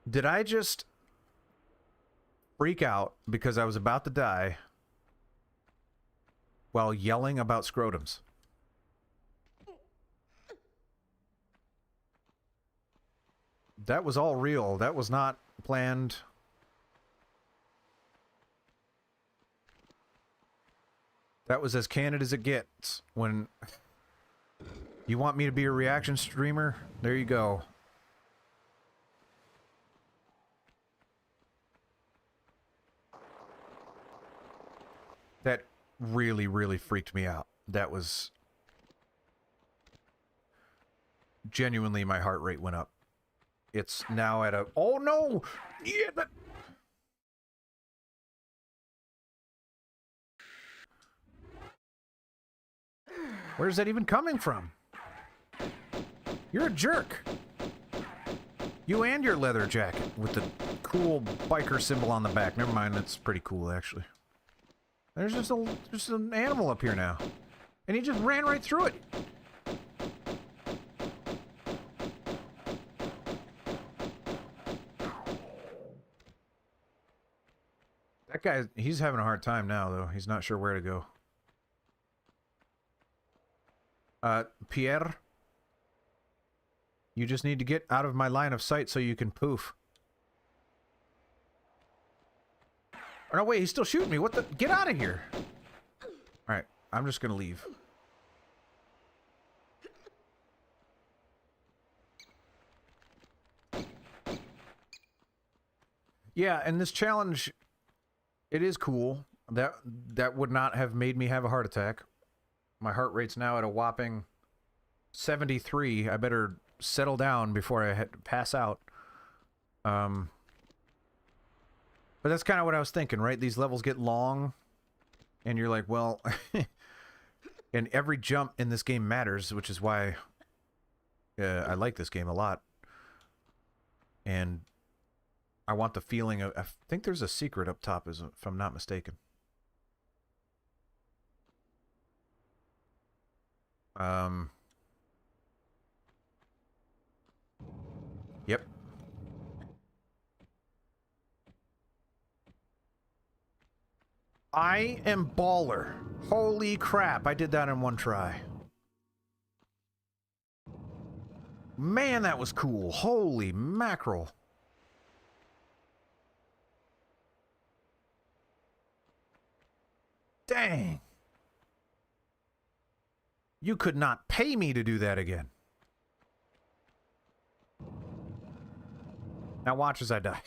Did I just freak out because I was about to die while yelling about scrotums. That was all real. That was not planned. That was as candid as it gets. When you want me to be a reaction streamer, there you go. That really, really freaked me out. That was... Genuinely, my heart rate went up. It's now at a... Oh, no! Yeah, that... Where's that even coming from? You're a jerk. You and your leather jacket with the cool biker symbol on the back. Never mind, that's pretty cool, actually. There's just an animal up here now. And he just ran right through it. That guy, he's having a hard time now, though. He's not sure where to go. Pierre? You just need to get out of my line of sight so you can poof. Oh, no, wait, he's still shooting me. What the? Get out of here. Alright, I'm just gonna leave. Yeah, and this challenge, it is cool. That would not have made me have a heart attack. My heart rate's now at a whopping 73. I better settle down before I pass out. But that's kind of what I was thinking, right? These levels get long, and you're like, well... and every jump in this game matters, which is why I like this game a lot. And I want the feeling of... I think there's a secret up top, if I'm not mistaken. Yep. I am baller. Holy crap, I did that in one try. Man, that was cool. Holy mackerel. Dang. You could not pay me to do that again. Now watch as I die.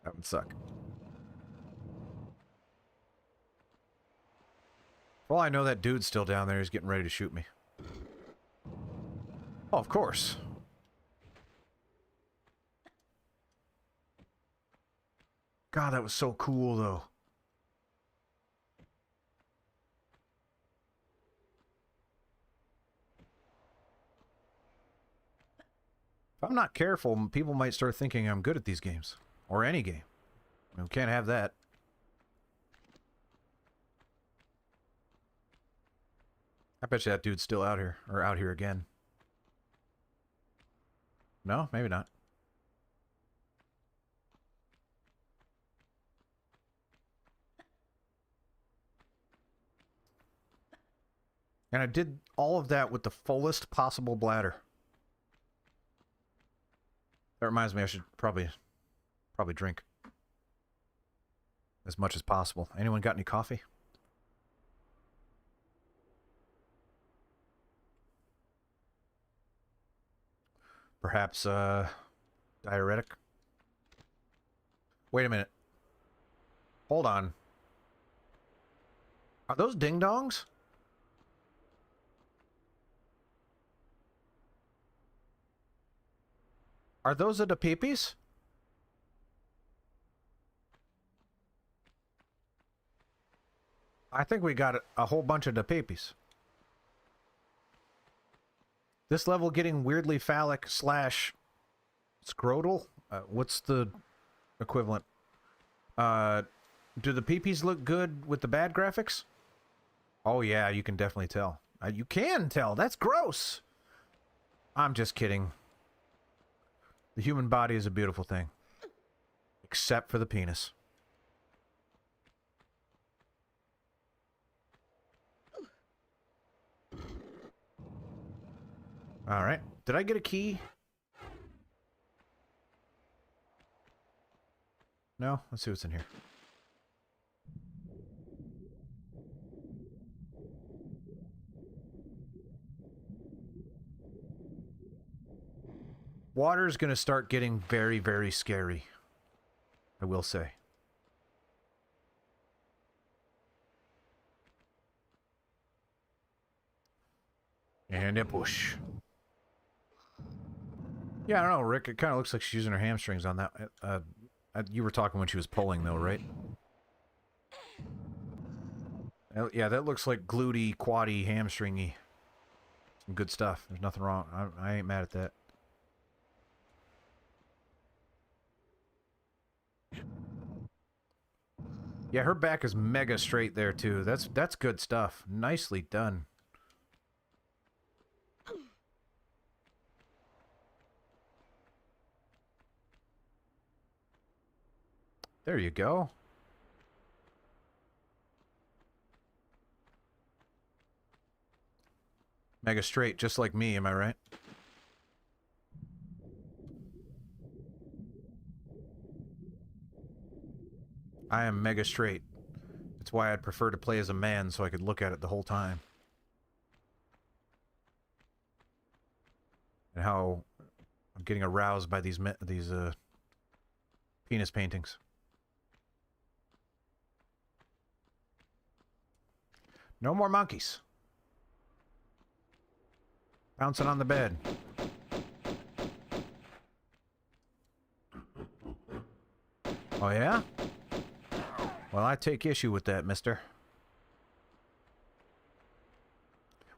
That would suck. For all I know, that dude's still down there. He's getting ready to shoot me. Oh, of course. God, that was so cool, though. If I'm not careful, people might start thinking I'm good at these games. Or any game. We can't have that. I bet you that dude's still out here. Or out here again. No? Maybe not. And I did all of that with the fullest possible bladder. That reminds me, I should probably drink as much as possible. Anyone got any coffee? Perhaps diuretic? Wait a minute. Hold on. Are those ding-dongs? Are those the peepees? I think we got a whole bunch of the peepees. This level getting weirdly phallic slash scrotal? What's the equivalent? Do the peepees look good with the bad graphics? Oh yeah, you can definitely tell. You can tell. That's gross. I'm just kidding. The human body is a beautiful thing. Except for the penis. Alright. Did I get a key? No? Let's see what's in here. Water's gonna start getting very, very scary. I will say. And a push. Yeah, I don't know, Rick. It kind of looks like she's using her hamstrings on that. You were talking when she was pulling, though, right? Yeah, that looks like glutey, quaddy, hamstringy. Some good stuff. There's nothing wrong. I ain't mad at that. Yeah, her back is mega straight there, too. That's good stuff. Nicely done. There you go. Mega straight, just like me, am I right? I am mega straight. That's why I'd prefer to play as a man, so I could look at it the whole time. And how I'm getting aroused by these penis paintings. No more monkeys. Bouncing on the bed. Oh, yeah? Well, I take issue with that, mister.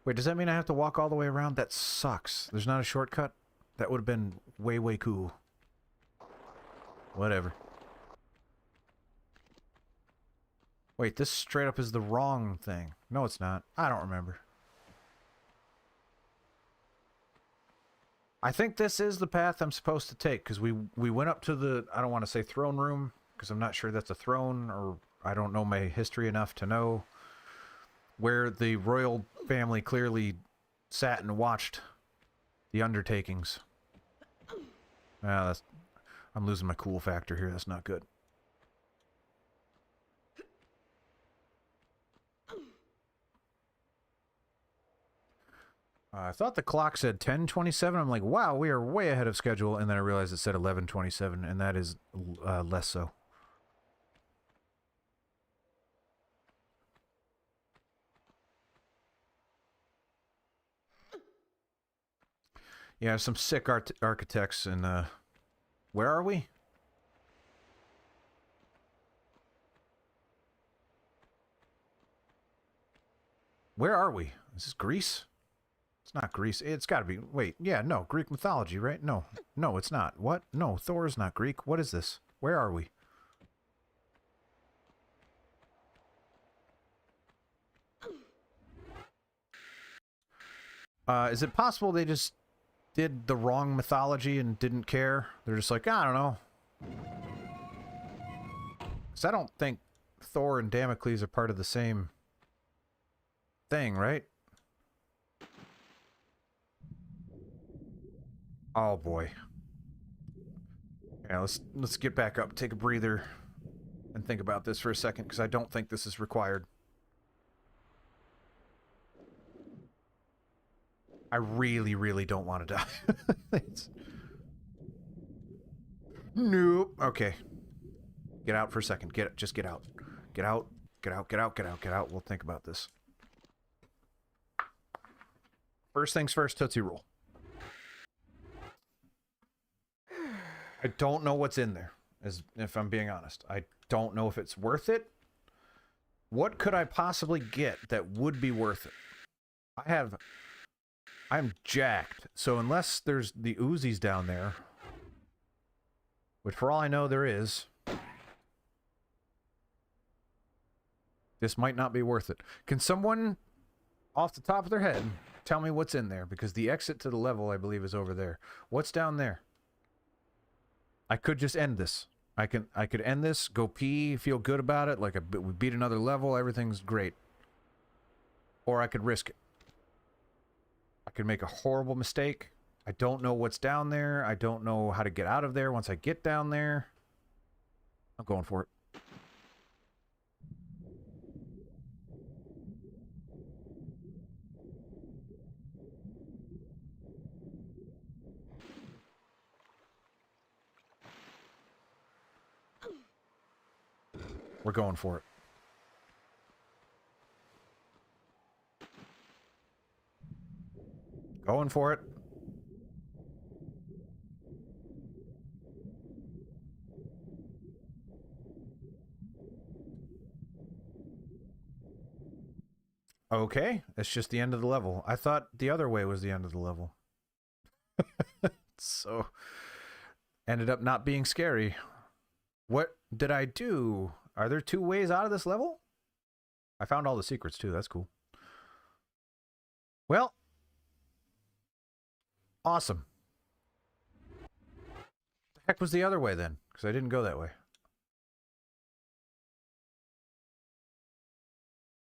Wait, does that mean I have to walk all the way around? That sucks. There's not a shortcut? That would have been way, way cool. Whatever. Wait, this straight up is the wrong thing. No, it's not. I don't remember. I think this is the path I'm supposed to take, because we went up to the, I don't want to say throne room, because I'm not sure that's a throne, or I don't know my history enough to know, where the royal family clearly sat and watched the undertakings. I'm losing my cool factor here. That's not good. I thought the clock said 10:27. I'm like, wow, we are way ahead of schedule. And then I realized it said 11:27, and that is less so. Yeah, some sick architects. And where are we? Where are we? Is this Greece? It's not Greece. It's got to be. Wait, yeah, no. Greek mythology, right? No. No, it's not. What? No, Thor is not Greek. What is this? Where are we? Is it possible they just did the wrong mythology and didn't care? They're just like, I don't know. Because I don't think Thor and Damocles are part of the same thing, right? Oh boy. Yeah, let's get back up, take a breather, and think about this for a second, because I don't think this is required. I really, really don't want to die. Nope. Okay. Get out for a second. Just get out. Get out. Get out. Get out. Get out. Get out. We'll think about this. First things first, Tootsie Roll. I don't know what's in there, if I'm being honest. I don't know if it's worth it. What could I possibly get that would be worth it? I'm jacked. So unless there's the Uzis down there, which for all I know there is, this might not be worth it. Can someone, off the top of their head, tell me what's in there? Because the exit to the level, I believe, is over there. What's down there? I could just end this. I could end this, go pee, feel good about it, like we beat another level, everything's great. Or I could risk it. I could make a horrible mistake. I don't know what's down there. I don't know how to get out of there once I get down there. I'm going for it. We're going for it. Going for it. Okay, it's just the end of the level. I thought the other way was the end of the level. So, ended up not being scary. What did I do? Are there 2 ways out of this level? I found all the secrets too, that's cool. Well, awesome. The heck was the other way then? Because I didn't go that way.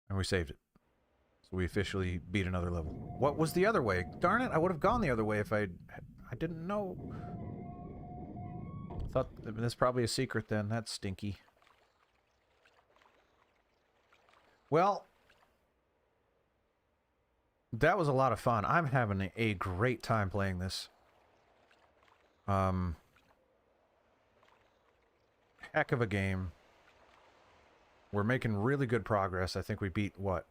And we saved it. So we officially beat another level. What was the other way? Darn it, I would have gone the other way if I didn't know. I thought there's probably a secret then. That's stinky. Well, that was a lot of fun. I'm having a great time playing this. Heck of a game. We're making really good progress. I think we beat, what?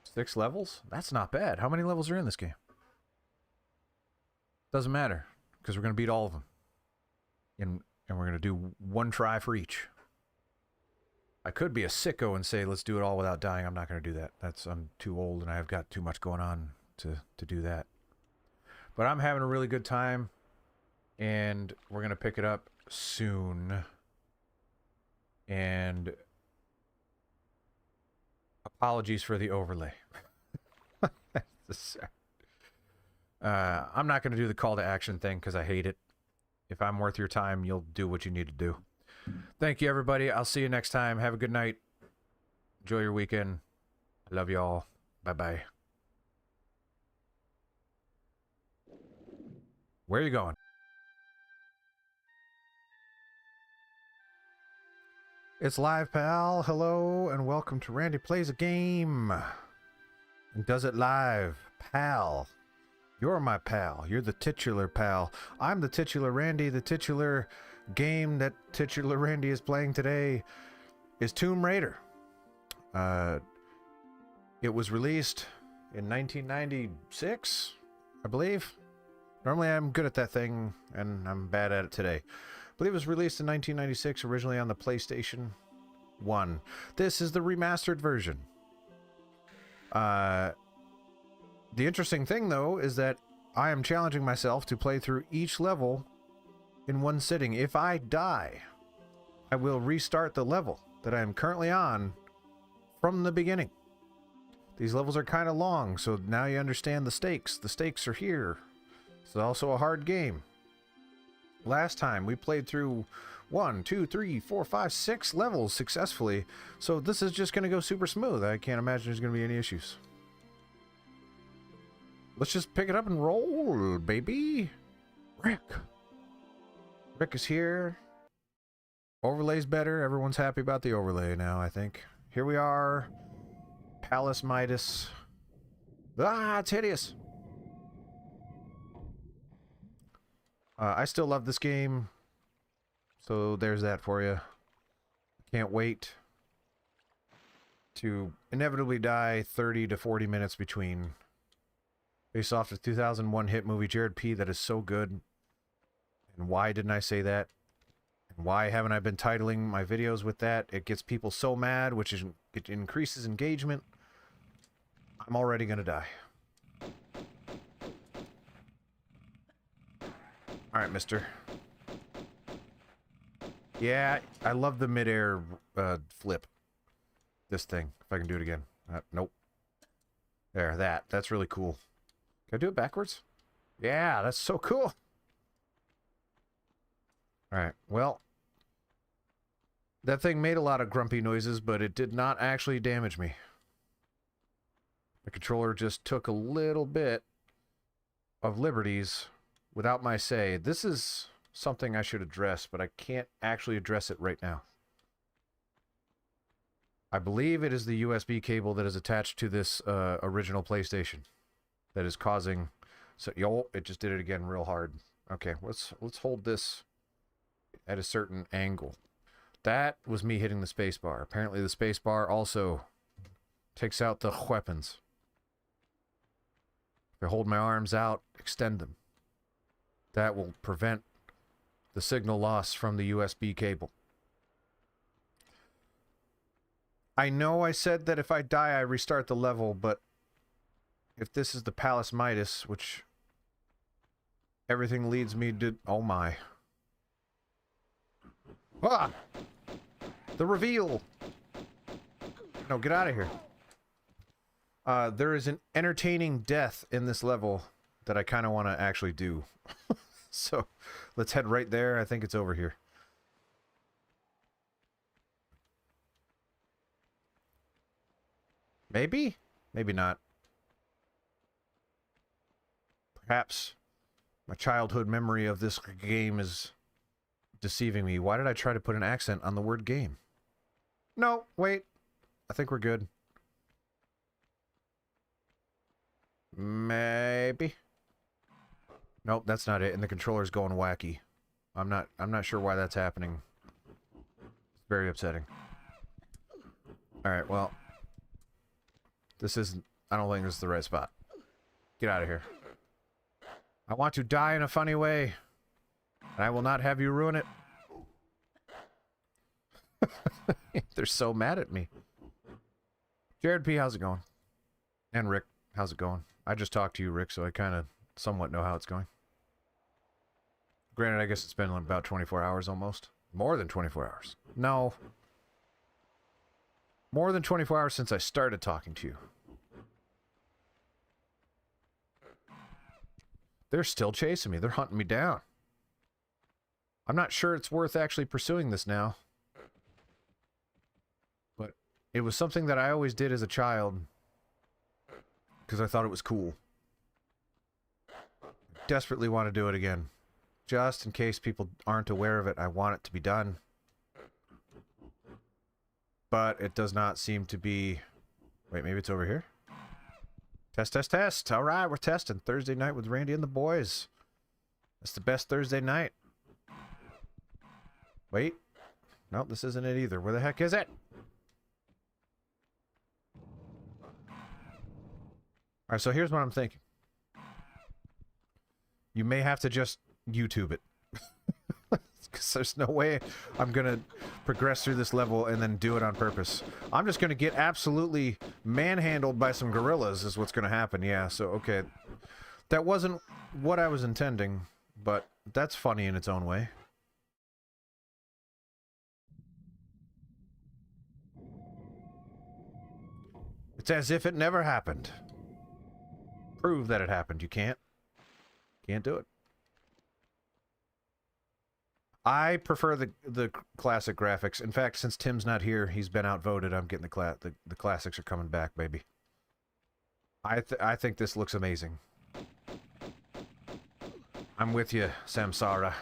6 levels? That's not bad. How many levels are in this game? Doesn't matter, because we're going to beat all of them. And we're going to do 1 try for each. I could be a sicko and say, let's do it all without dying. I'm not going to do that. I'm too old and I've got too much going on to do that. But I'm having a really good time. And we're going to pick it up soon. And apologies for the overlay. I'm not going to do the call to action thing because I hate it. If I'm worth your time, you'll do what you need to do. Thank you, everybody. I'll see you next time. Have a good night. Enjoy your weekend. I love you all. Bye-bye. Where are you going? It's live, pal. Hello, and welcome to Randy Plays a Game. And does it live. Pal. You're my pal. You're the titular pal. I'm the titular Randy. The titular game that titular Randy is playing today is Tomb Raider. It was released in 1996, I believe. Normally I'm good at that thing, and I'm bad at it today. I believe it was released in 1996, originally on the PlayStation 1. This is the remastered version. The interesting thing, though, is that I am challenging myself to play through each level in one sitting. If I die, I will restart the level that I am currently on from the beginning. These levels are kind of long, so now you understand the stakes. The stakes are here. It's also a hard game. Last time we played through 1, 2, 3, 4, 5, 6 levels successfully, so this is just going to go super smooth. I can't imagine there's going to be any issues. Let's just pick it up and roll, baby. Rick is here. Overlay's better. Everyone's happy about the overlay now, I think. Here we are. Palace Midas. Ah, it's hideous. I still love this game. So there's that for you. Can't wait to inevitably die 30 to 40 minutes between. Based off the 2001 hit movie Jared P. that is so good. And why didn't I say that? And why haven't I been titling my videos with that? It gets people so mad, which is, it increases engagement. I'm already gonna die. Alright, mister. Yeah, I love the midair flip. This thing, if I can do it again. Nope. There, that's really cool. Can I do it backwards? Yeah, that's so cool. Alright, well. That thing made a lot of grumpy noises, but it did not actually damage me. The controller just took a little bit of liberties without my say. This is something I should address, but I can't actually address it right now. I believe it is the USB cable that is attached to this original PlayStation that is causing... So, yo, it just did it again real hard. Okay, let's hold this at a certain angle. That was me hitting the spacebar. Apparently the spacebar also takes out the weapons. If I hold my arms out, extend them. That will prevent the signal loss from the USB cable. I know I said that if I die I restart the level, but if this is the Palace Midas, which everything leads me to... Oh my. Ah! The reveal! No, get out of here. There is an entertaining death in this level that I kind of want to actually do. So, let's head right there. I think it's over here. Maybe? Maybe not. Perhaps my childhood memory of this game is deceiving me. Why did I try to put an accent on the word game? No, wait. I think we're good. Maybe. Nope, that's not it. And the controller's going wacky. I'm not sure why that's happening. It's very upsetting. Alright, well. This isn't... I don't think this is the right spot. Get out of here. I want to die in a funny way. And I will not have you ruin it. They're so mad at me. Jared P, how's it going? And Rick, how's it going? I just talked to you, Rick, so I kind of somewhat know how it's going. Granted, I guess it's been about 24 hours almost. More than 24 hours. No. More than 24 hours since I started talking to you. They're still chasing me. They're hunting me down. I'm not sure it's worth actually pursuing this now. But it was something that I always did as a child. Because I thought it was cool. Desperately want to do it again. Just in case people aren't aware of it, I want it to be done. But it does not seem to be... Wait, maybe it's over here? Test, test, test. All right, we're testing. Thursday night with Randy and the boys. That's the best Thursday night. Wait. Nope, this isn't it either. Where the heck is it? Alright, so here's what I'm thinking. You may have to just YouTube it. Because there's no way I'm going to progress through this level and then do it on purpose. I'm just going to get absolutely manhandled by some gorillas is what's going to happen. Yeah, so, okay. That wasn't what I was intending, but that's funny in its own way. It's as if it never happened. Prove that it happened. You can't. Can't do it. I prefer the classic graphics. In fact, since Tim's not here, he's been outvoted. I'm getting the classics are coming back, baby. I think this looks amazing. I'm with you, Samsara.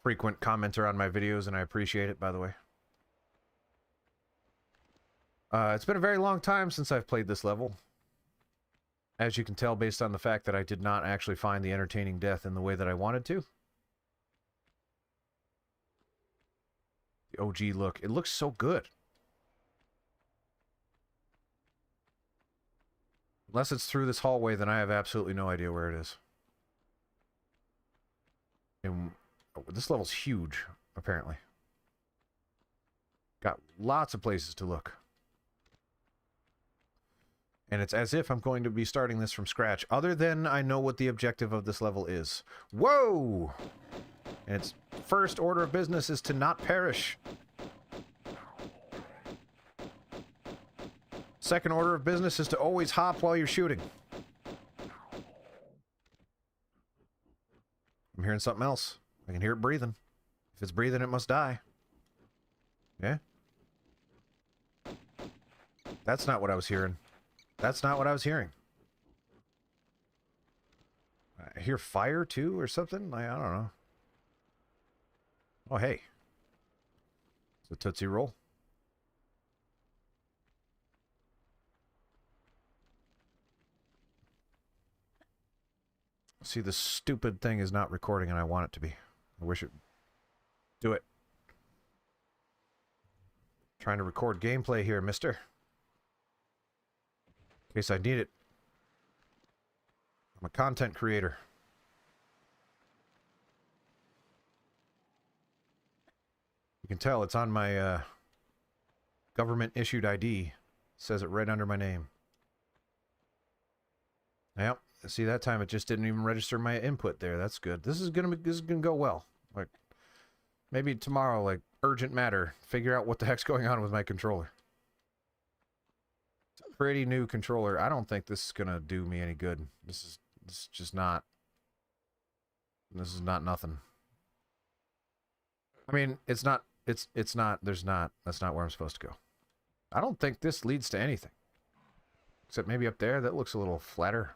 Frequent commenter on my videos, and I appreciate it, by the way. It's been a very long time since I've played this level. As you can tell based on the fact that I did not actually find the entertaining death in the way that I wanted to. The OG look. It looks so good. Unless it's through this hallway, then I have absolutely no idea where it is. And this level's huge, apparently. Got lots of places to look. And it's as if I'm going to be starting this from scratch. Other than I know what the objective of this level is. Whoa! And its first order of business is to not perish. Second order of business is to always hop while you're shooting. I'm hearing something else. I I can hear it breathing. If it's breathing, it must die. Yeah? That's not what I was hearing. That's not what I was hearing. I hear fire, too, or something? I don't know. Oh, hey. It's a Tootsie Roll. See, this stupid thing is not recording, and I want it to be. I wish it... Do it. Trying to record gameplay here, mister. In case I need it. I'm a content creator. You can tell it's on my government-issued ID. It says it right under my name. Yep. See, that time it just didn't even register my input there. That's good. This is gonna go well. Like, maybe tomorrow, like, urgent matter. Figure out what the heck's going on with my controller. It's a pretty new controller. I don't think this is gonna do me any good. This is just not. This is not nothing. I mean, it's not. It's not. There's not. That's not where I'm supposed to go. I don't think this leads to anything. Except maybe up there. That looks a little flatter.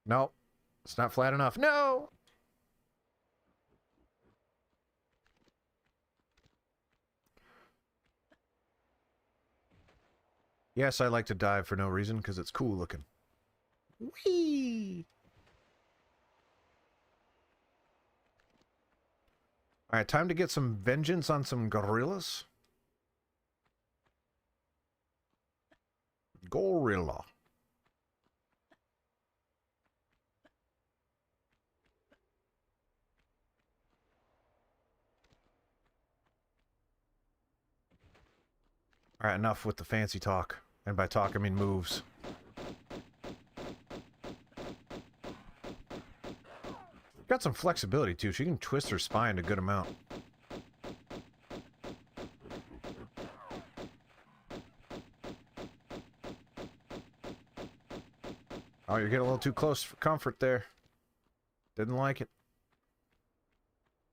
No, it's not flat enough. No! Yes, I like to dive for no reason, because it's cool looking. Whee! Alright, time to get some vengeance on some gorillas. Gorilla. Alright, enough with the fancy talk. And by talk, I mean moves. Got some flexibility, too. She can twist her spine a good amount. Oh, you're getting a little too close for comfort there. Didn't like it.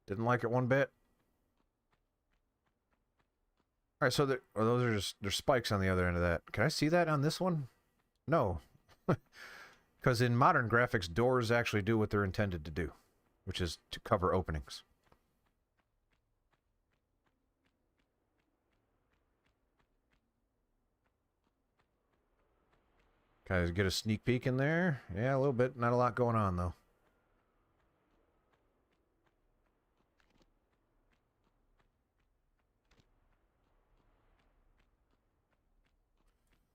Didn't like it one bit. Alright, so those are just... There's spikes on the other end of that. Can I see that on this one? No. Because in modern graphics, doors actually do what they're intended to do. Which is to cover openings. Guys, get a sneak peek in there. Yeah, a little bit. Not a lot going on, though.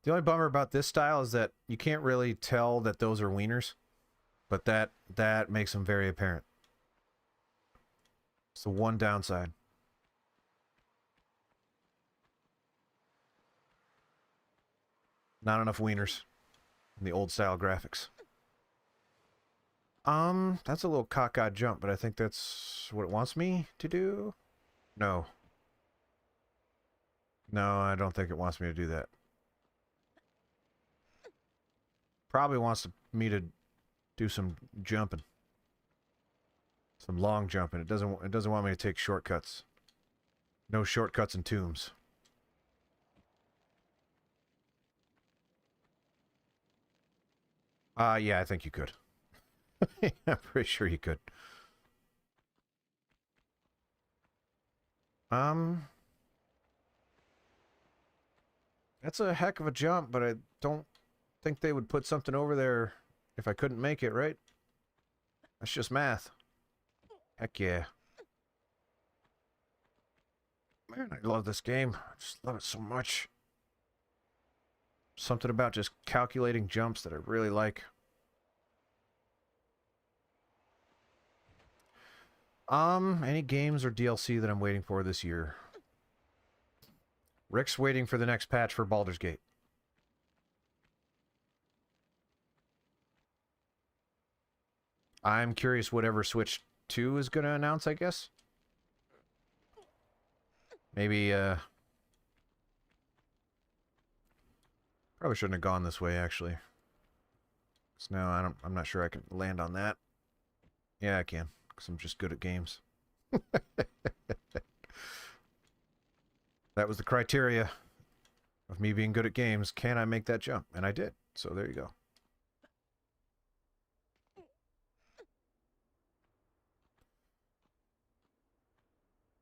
The only bummer about this style is that you can't really tell that those are wieners. But that makes them very apparent. It's the one downside. Not enough wieners in the old style graphics. That's a little cockeyed jump, but I think that's what it wants me to do. No. No, I don't think it wants me to do that. Probably wants me to do some jumping. Some long jumping. It doesn't want me to take shortcuts. No shortcuts in tombs. Yeah, I think you could. I'm pretty sure you could. That's a heck of a jump, but I don't think they would put something over there if I couldn't make it, right? That's just math. Heck yeah. Man, I love this game. I just love it so much. Something about just calculating jumps that I really like. Any games or DLC that I'm waiting for this year? Rick's waiting for the next patch for Baldur's Gate. I'm curious whatever Switch 2 is going to announce, I guess. Maybe, probably shouldn't have gone this way, actually. So now I'm not sure I can land on that. Yeah, I can, because I'm just good at games. That was the criteria of me being good at games. Can I make that jump? And I did. So there you go.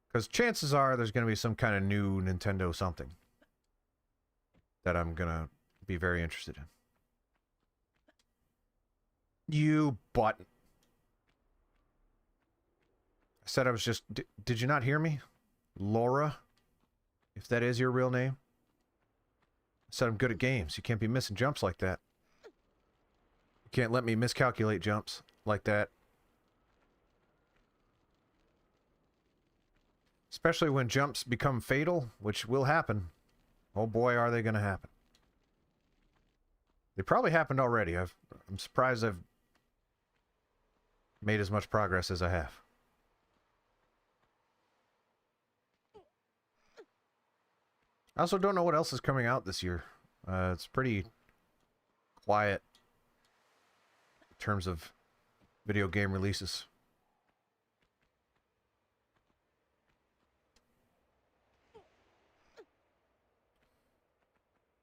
Because chances are there's going to be some kind of new Nintendo something that I'm going to be very interested in. You button. I said I was just... Did you not hear me? Laura? If that is your real name? I said I'm good at games. You can't be missing jumps like that. You can't let me miscalculate jumps like that. Especially when jumps become fatal, which will happen. Oh boy, are they going to happen. They probably happened already. I'm surprised I've made as much progress as I have. I also don't know what else is coming out this year. It's pretty quiet in terms of video game releases.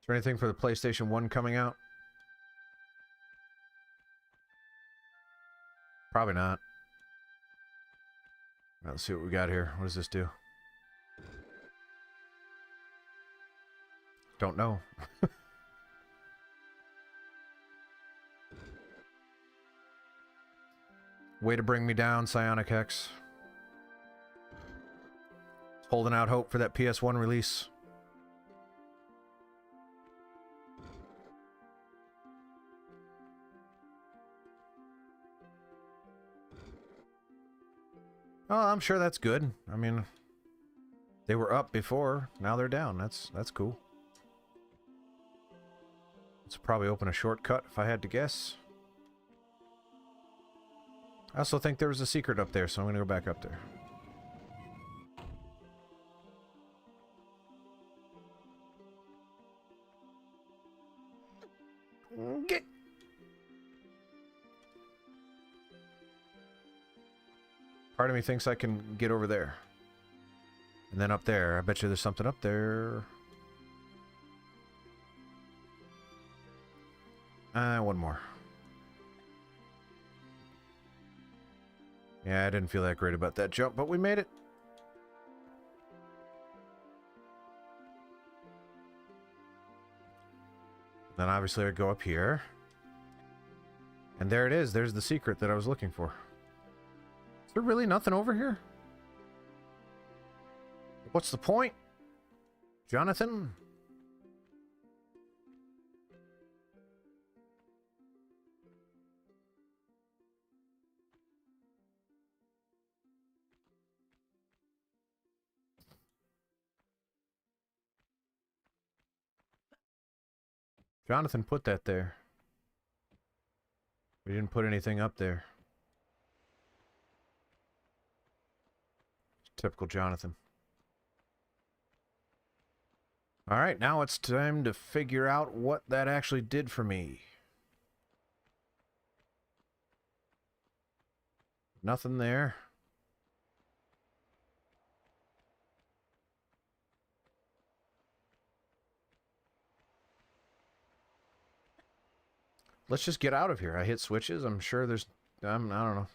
Is there anything for the PlayStation 1 coming out? Probably not. Let's see what we got here. What does this do? Don't know. Way to bring me down, Psionic Hex. Holding out hope for that PS1 release. Oh, I'm sure that's good. I mean, they were up before, now they're down. That's cool. Let's probably open a shortcut if I had to guess. I also think there was a secret up there, so I'm going to go back up there. Get. Part of me thinks I can get over there. And then up there. I bet you there's something up there. One more. Yeah, I didn't feel that great about that jump, but we made it. Then obviously I go up here. And there it is. There's the secret that I was looking for. Is there really nothing over here? What's the point? Jonathan? Jonathan put that there. We didn't put anything up there. Typical Jonathan. Alright, now it's time to figure out what that actually did for me. Nothing there. Let's just get out of here. I hit switches. I'm sure there's... I don't know.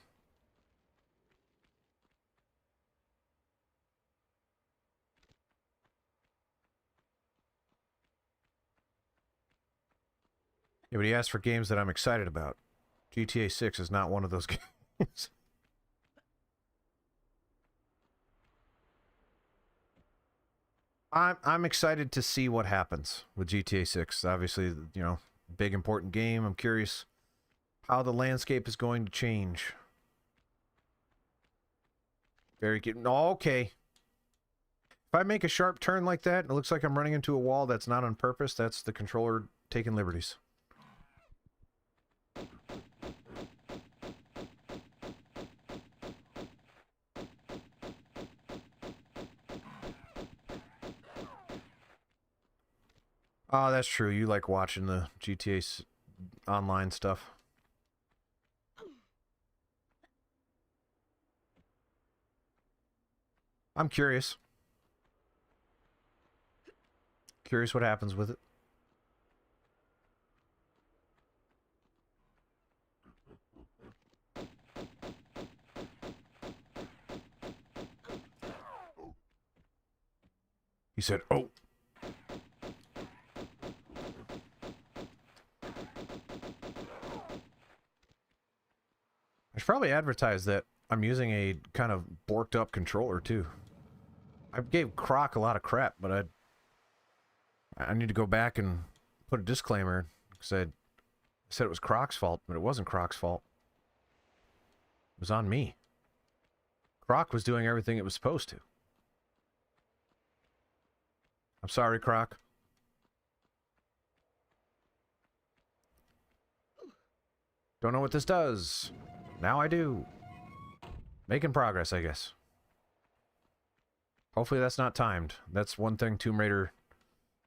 Yeah, but he asked for games that I'm excited about. GTA 6 is not one of those games. I'm excited to see what happens with GTA 6. Obviously, you know, big important game. I'm curious how the landscape is going to change. Very good. Okay. If I make a sharp turn like that, and it looks like I'm running into a wall that's not on purpose, that's the controller taking liberties. Oh, that's true. You like watching the GTA online stuff. I'm curious. Curious what happens with it. He said, "Oh." I should probably advertise that I'm using a kind of borked up controller too. I gave Croc a lot of crap, but I need to go back and put a disclaimer because I said it was Croc's fault, but it wasn't Croc's fault. It was on me. Croc was doing everything it was supposed to. I'm sorry, Croc. Don't know what this does. Now I do. Making progress, I guess. Hopefully that's not timed. That's one thing Tomb Raider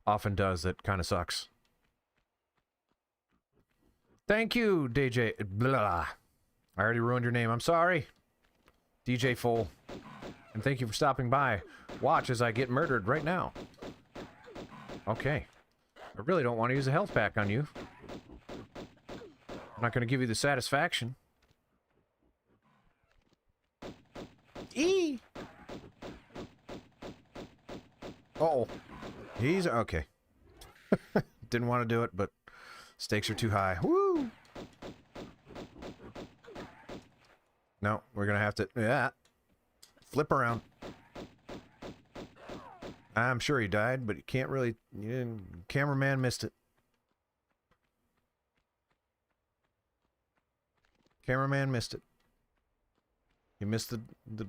often does that kind of sucks. Thank you, DJ. Blah. I already ruined your name. I'm sorry. DJ Full. And thank you for stopping by. Watch as I get murdered right now. Okay. I really don't want to use a health pack on you. I'm not going to give you the satisfaction. Uh-oh. He's okay. Didn't want to do it, but stakes are too high. Woo! No, we're going to have to... Yeah. Flip around. I'm sure he died, but you can't really... Cameraman missed it. Cameraman missed it. He missed the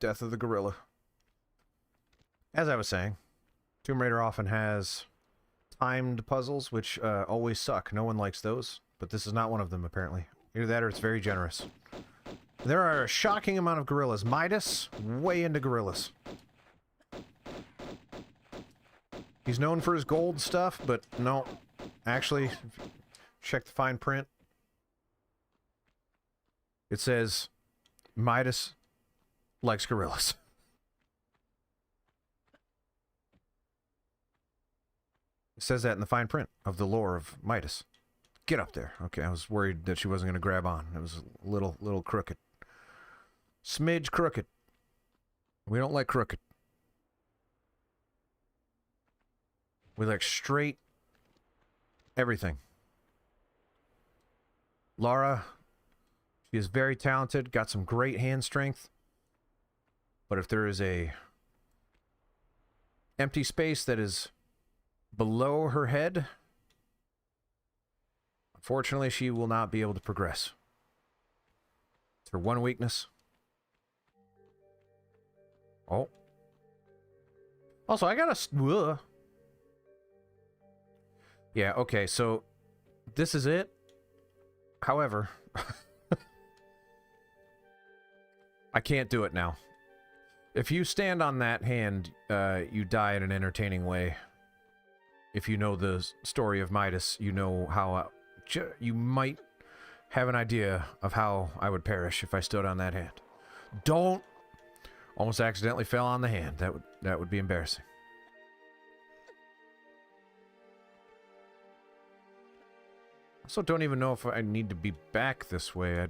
death of the gorilla. As I was saying, Tomb Raider often has timed puzzles, which always suck. No one likes those, but this is not one of them, apparently. Either that or it's very generous. There are a shocking amount of gorillas. Midas, way into gorillas. He's known for his gold stuff, but no. Actually, check the fine print. It says, Midas likes gorillas. It says that in the fine print of the lore of Midas. Get up there. Okay, I was worried that she wasn't going to grab on. It was a little crooked. Smidge crooked. We don't like crooked. We like straight everything. Lara, she is very talented, got some great hand strength. But if there is a empty space that is below her head, unfortunately, she will not be able to progress. It's her one weakness. Oh. Also, I got a... Yeah, okay, so this is it. However, I can't do it now. If you stand on that hand, you die in an entertaining way. If you know the story of Midas, you know how... you might have an idea of how I would perish if I stood on that hand. Don't! Almost accidentally fell on the hand. That would be embarrassing. Also don't even know if I need to be back this way.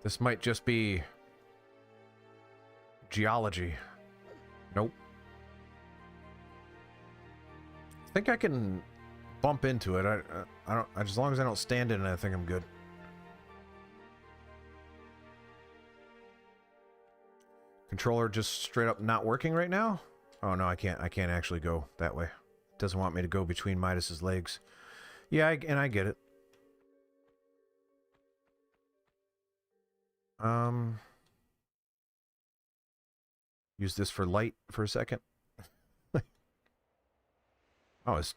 This might just be geology. Nope. I think I can bump into it. I don't. As long as I don't stand in it, I think I'm good. Controller just straight up not working right now? Oh no, I can't actually go that way. It doesn't want me to go between Midas's legs. Yeah, and I get it. Use this for light for a second. Oh, it's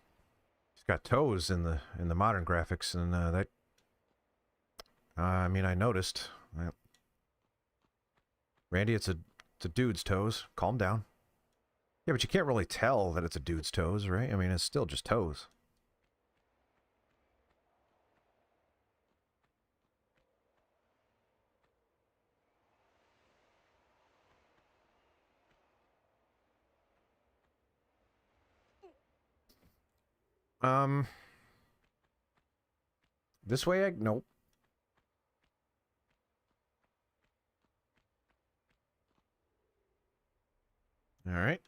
got toes in the modern graphics, and that. I mean, I noticed. Randy, it's a dude's toes. Calm down. Yeah, but you can't really tell that it's a dude's toes, right? I mean, it's still just toes. This way, nope. All right.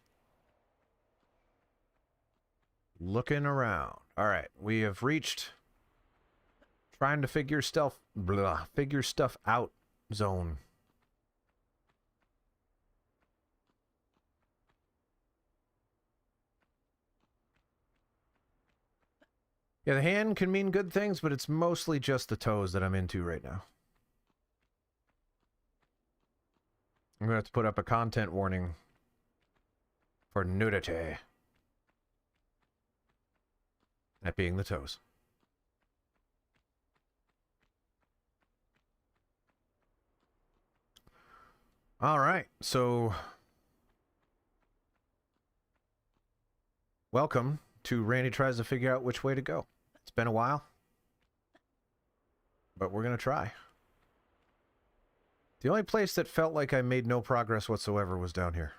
Looking around. All right, we have reached trying to figure stuff out zone. Yeah, the hand can mean good things, but it's mostly just the toes that I'm into right now. I'm going to have to put up a content warning for nudity. That being the toes. All right, so welcome to Randy Tries to Figure Out Which Way to Go. It's been a while, but we're going to try. The only place that felt like I made no progress whatsoever was down here.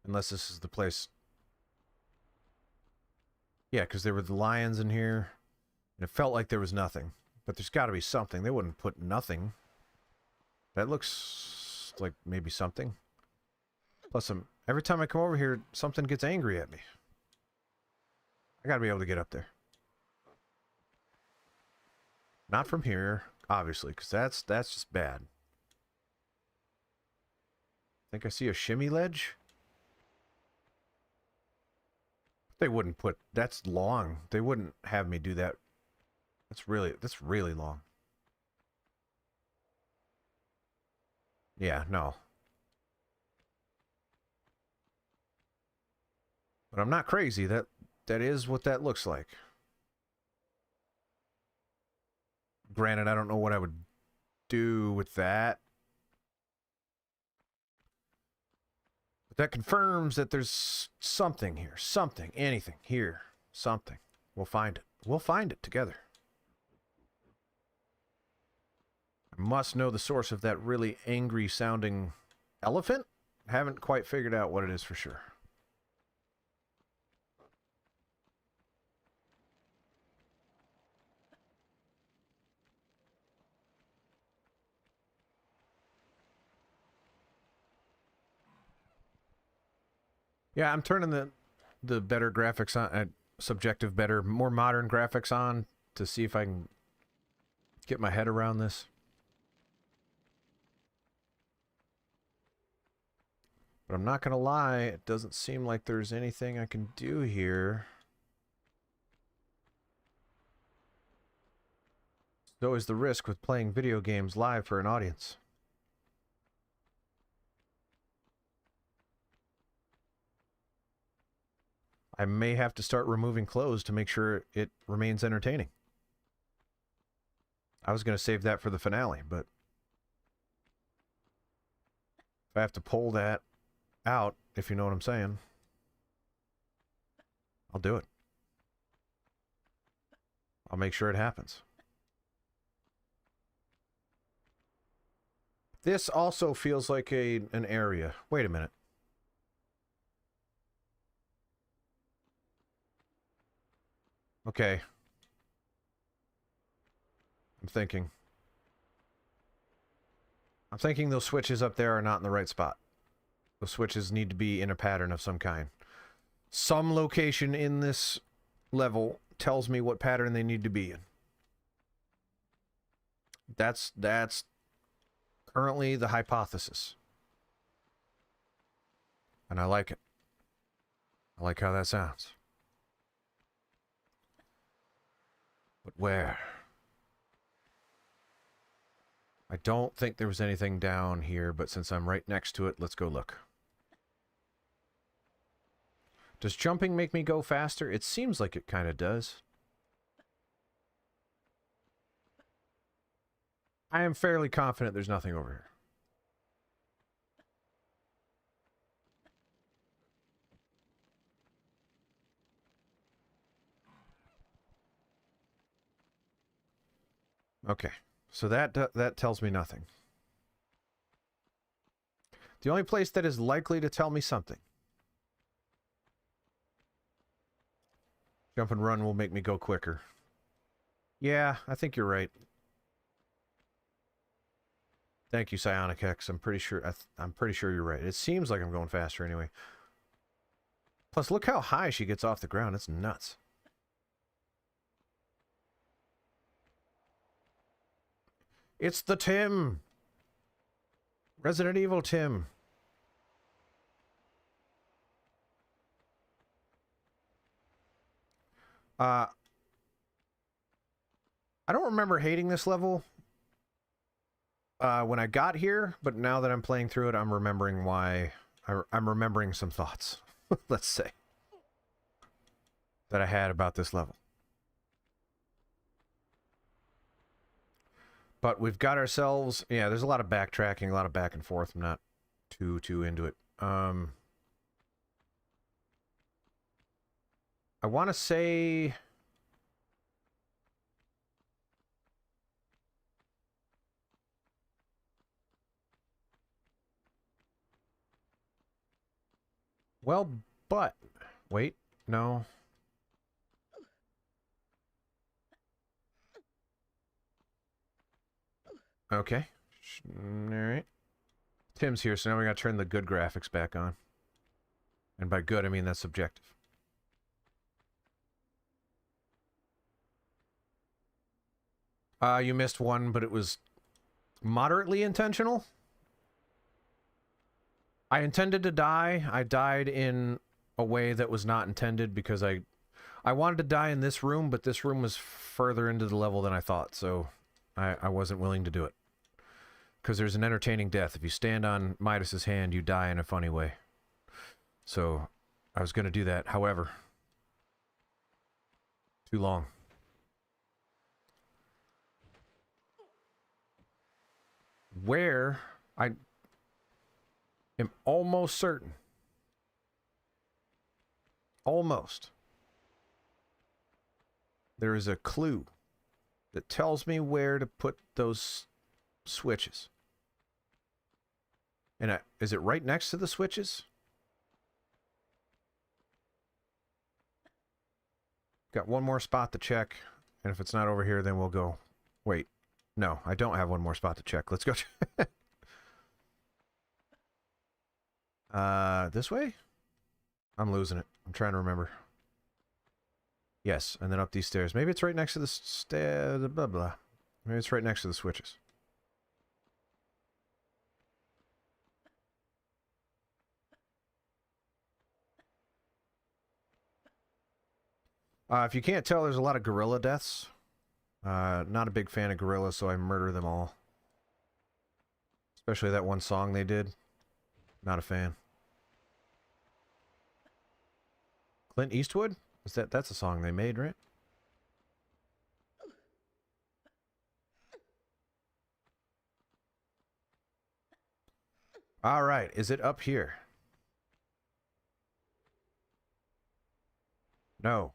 Unless this is the place. Yeah, because there were the lions in here, and it felt like there was nothing. But there's got to be something. They wouldn't put nothing. That looks like maybe something. Plus, every time I come over here, something gets angry at me. I got to be able to get up there. Not from here, obviously, because that's just bad. Think I see a shimmy ledge? They wouldn't put... That's long. They wouldn't have me do that. That's really long. Yeah, no. But I'm not crazy. That is what that looks like. Granted, I don't know what I would do with that. But that confirms that there's something here. Something. Anything. Here. Something. We'll find it. We'll find it together. I must know the source of that really angry sounding elephant. Haven't quite figured out what it is for sure. Yeah, I'm turning the better graphics on, subjective, better, more modern graphics on to see if I can get my head around this. But I'm not going to lie, it doesn't seem like there's anything I can do here. There's always the risk with playing video games live for an audience. I may have to start removing clothes to make sure it remains entertaining. I was going to save that for the finale, but if I have to pull that out, if you know what I'm saying, I'll do it. I'll make sure it happens. This also feels like an area. Wait a minute. Okay. I'm thinking those switches up there are not in the right spot. Those switches need to be in a pattern of some kind. Some location in this level tells me what pattern they need to be in. That's currently the hypothesis. And I like it. I like how that sounds. But where? I don't think there was anything down here, but since I'm right next to it, let's go look. Does jumping make me go faster? It seems like it kind of does. I am fairly confident there's nothing over here. Okay, so that tells me nothing. The only place that is likely to tell me something Jump and run will make me go quicker. Yeah, I think you're right. Thank you, Psionic X. I'm pretty sure you're right. It seems like I'm going faster anyway. Plus, look how high she gets off the ground. It's nuts. It's the Tim. Resident Evil Tim. I don't remember hating this level when I got here, but now that I'm playing through it, I'm remembering why. I'm remembering some thoughts, let's say, that I had about this level. But we've got ourselves... Yeah, there's a lot of backtracking, a lot of back and forth. I'm not too into it. I want to say... Well, but... Wait, no... Okay. Alright. Tim's here, so now we gotta turn the good graphics back on. And by good, I mean that's subjective. You missed one, but it was moderately intentional. I intended to die. I died in a way that was not intended because I wanted to die in this room, but this room was further into the level than I thought, so I wasn't willing to do it. Because there's an entertaining death. If you stand on Midas's hand, you die in a funny way. So, I was going to do that. However, too long. Where I am almost certain. Almost. There is a clue that tells me where to put those switches. And is it right next to the switches? Got one more spot to check, and if it's not over here, then we'll go. Wait, no, I don't have one more spot to check. Let's go. This way? I'm losing it. I'm trying to remember. Yes, and then up these stairs. Maybe it's right next to the blah blah. Maybe it's right next to the switches. If you can't tell, there's a lot of gorilla deaths. Not a big fan of gorillas, so I murder them all. Especially that one song they did. Not a fan. Clint Eastwood? That's a song they made, right? All right, is it up here? No.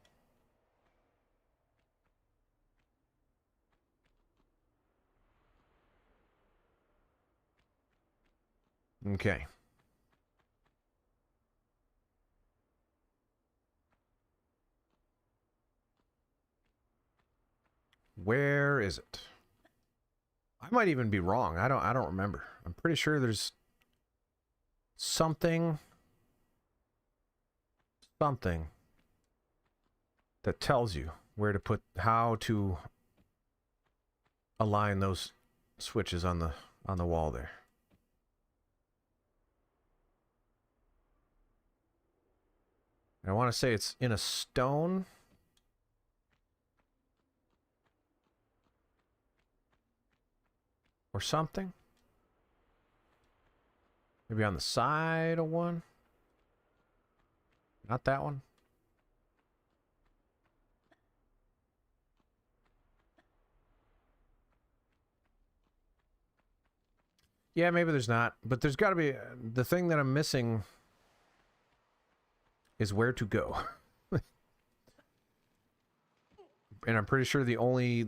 Okay. Where is it? I might even be wrong. I don't remember. I'm pretty sure there's something that tells you where to put, how to align those switches on the wall there. I want to say it's in a stone. Or something. Maybe on the side of one. Not that one. Yeah, maybe there's not. But there's got to be... The thing that I'm missing is where to go. And I'm pretty sure the only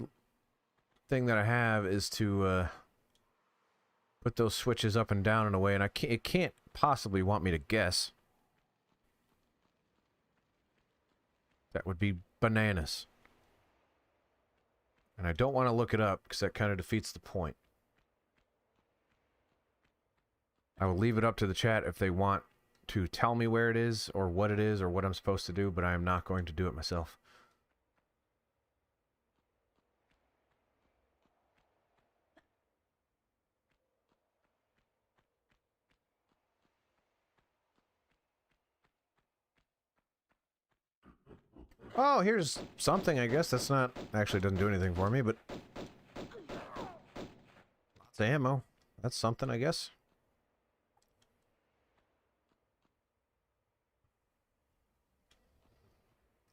thing that I have is to put those switches up and down in a way, and it can't possibly want me to guess. That would be bananas. And I don't want to look it up because that kind of defeats the point. I will leave it up to the chat if they want to tell me where it is or what I'm supposed to do, but I am not going to do it myself. Oh, here's something, I guess. That's not... Actually, doesn't do anything for me, but... Lots of ammo. That's something, I guess.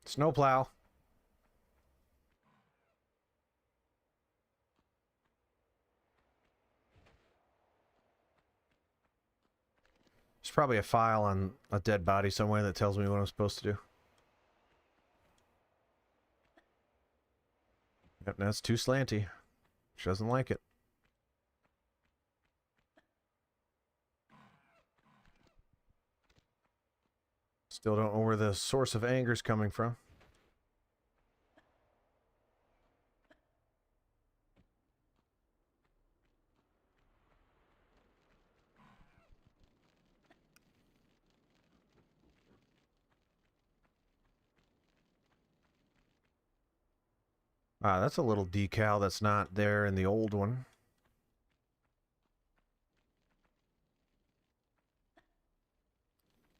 Snowplow. There's probably a file on a dead body somewhere that tells me what I'm supposed to do. Yep, that's too slanty. She doesn't like it. Still don't know where the source of anger's coming from. Ah, that's a little decal that's not there in the old one.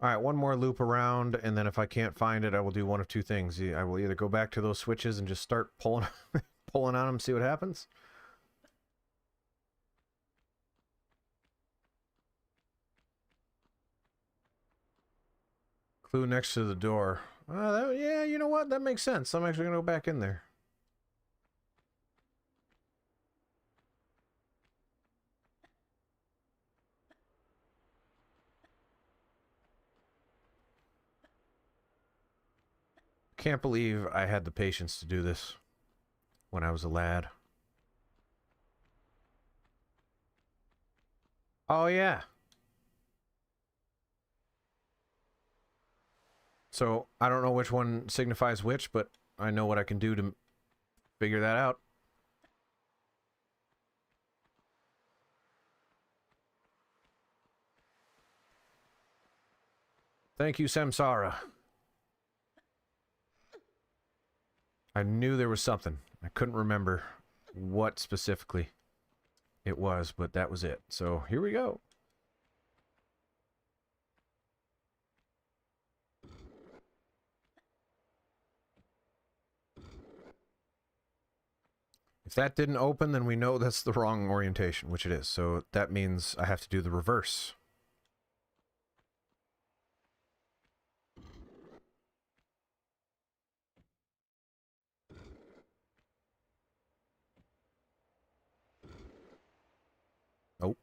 Alright, one more loop around, and then if I can't find it, I will do one of two things. I will either go back to those switches and just start pulling, pulling on them, see what happens. Clue next to the door. Yeah, you know what? That makes sense. I'm actually going to go back in there. Can't believe I had the patience to do this when I was a lad. Oh, yeah. So, I don't know which one signifies which, but I know what I can do to figure that out. Thank you, Samsara. I knew there was something. I couldn't remember what specifically it was, but that was it. So, here we go. If that didn't open, then we know that's the wrong orientation, which it is. So that means I have to do the reverse. Nope.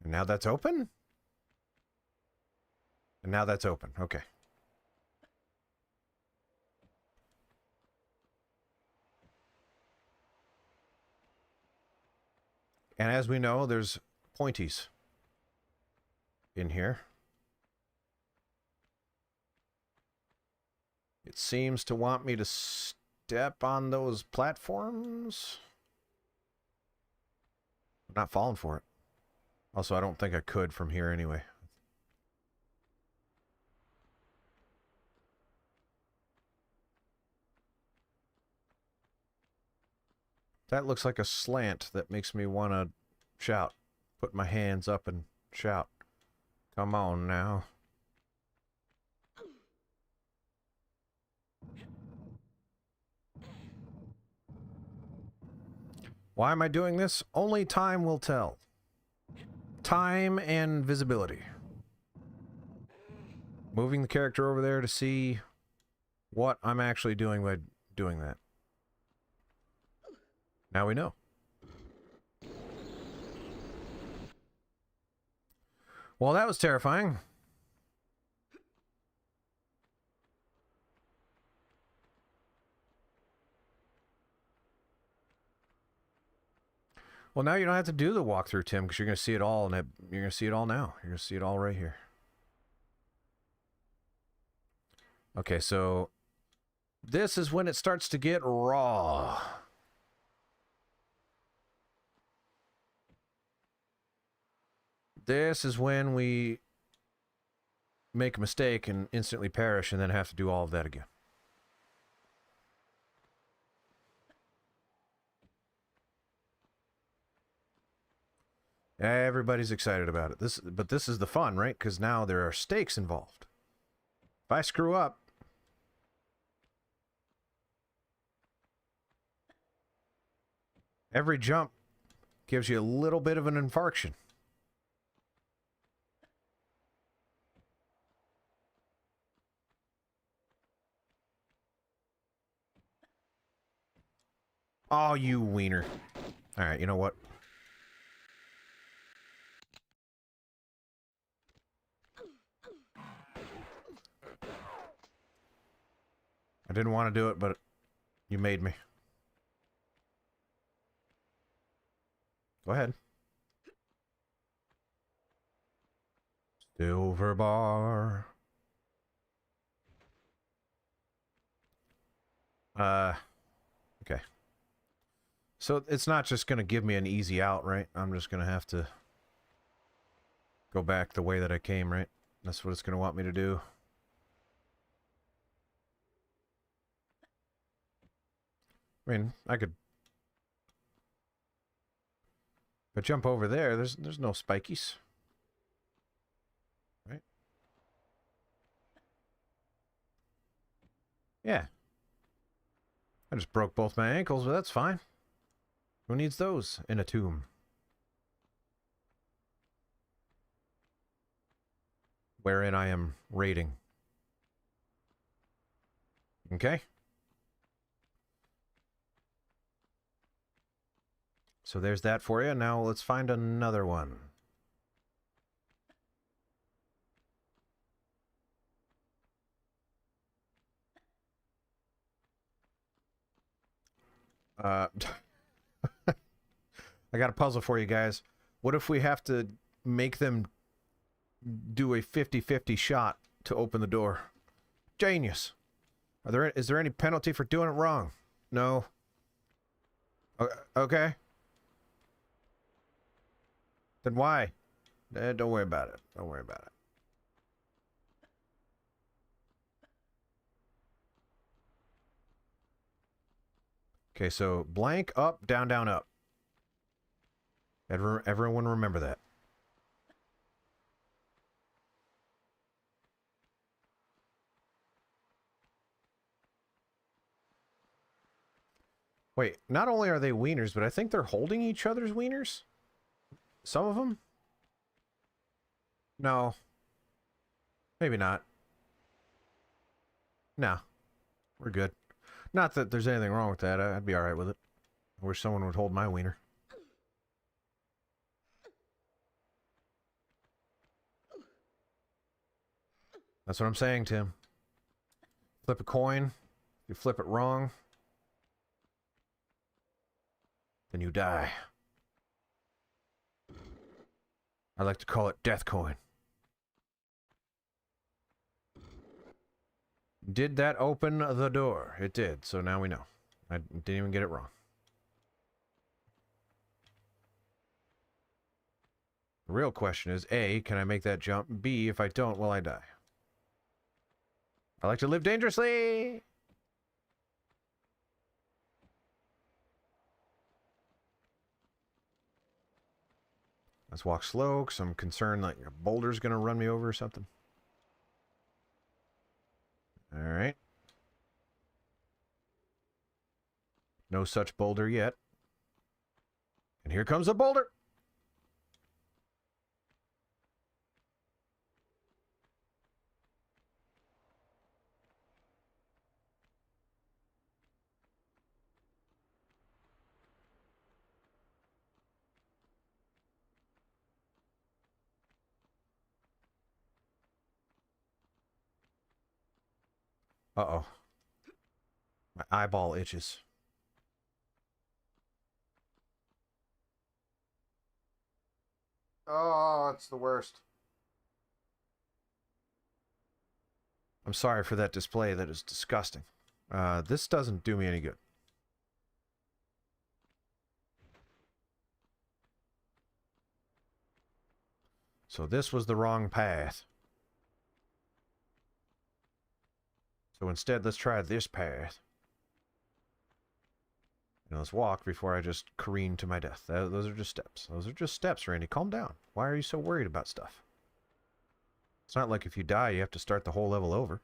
And now that's open? And now that's open. Okay. And as we know, there's pointies in here. It seems to want me to step on those platforms. I'm not falling for it. Also, I don't think I could from here anyway. That looks like a slant that makes me want to shout. Put my hands up and shout. Come on now. Why am I doing this? Only time will tell. Time and visibility. Moving the character over there to see what I'm actually doing by doing that. Now we know. Well, that was terrifying. Well, now you don't have to do the walkthrough, Tim, because you're going to see it all, and you're going to see it all now. You're going to see it all right here. Okay, so this is when it starts to get raw. This is when we make a mistake and instantly perish and then have to do all of that again. Everybody's excited about it. But this is the fun, right? Because now there are stakes involved. If I screw up, every jump gives you a little bit of an infarction. Oh, you wiener. All right, you know what? I didn't want to do it, but you made me. Go ahead. Silver bar. Okay. So it's not just going to give me an easy out, right? I'm just going to have to go back the way that I came, right? That's what it's going to want me to do. I mean, I could... If I jump over there, there's no spikies. Right? Yeah. I just broke both my ankles, but that's fine. Who needs those in a tomb? Wherein I am raiding. Okay? So there's that for you. Now let's find another one. I got a puzzle for you guys. What if we have to make them do a 50-50 shot to open the door? Genius. Is there any penalty for doing it wrong? No. Okay. Then why? Don't worry about it. Don't worry about it. Okay, so blank, up, down, down, up. Everyone remember that. Wait, not only are they wieners, but I think they're holding each other's wieners? Some of them? No. Maybe not. No. We're good. Not that there's anything wrong with that. I'd be alright with it. I wish someone would hold my wiener. That's what I'm saying, Tim. Flip a coin. You flip it wrong, then you die. I like to call it death coin. Did that open the door? It did, so now we know. I didn't even get it wrong. The real question is, A, can I make that jump? B, if I don't, will I die? I like to live dangerously! Let's walk slow, because I'm concerned like a boulder's going to run me over or something. Alright. No such boulder yet. And here comes a boulder! Uh-oh. My eyeball itches. Oh, it's the worst. I'm sorry for that display. That is disgusting. This doesn't do me any good. So this was the wrong path. So instead, let's try this path. And let's walk before I just careen to my death. Those are just steps. Those are just steps, Randy. Calm down. Why are you so worried about stuff? It's not like if you die, you have to start the whole level over.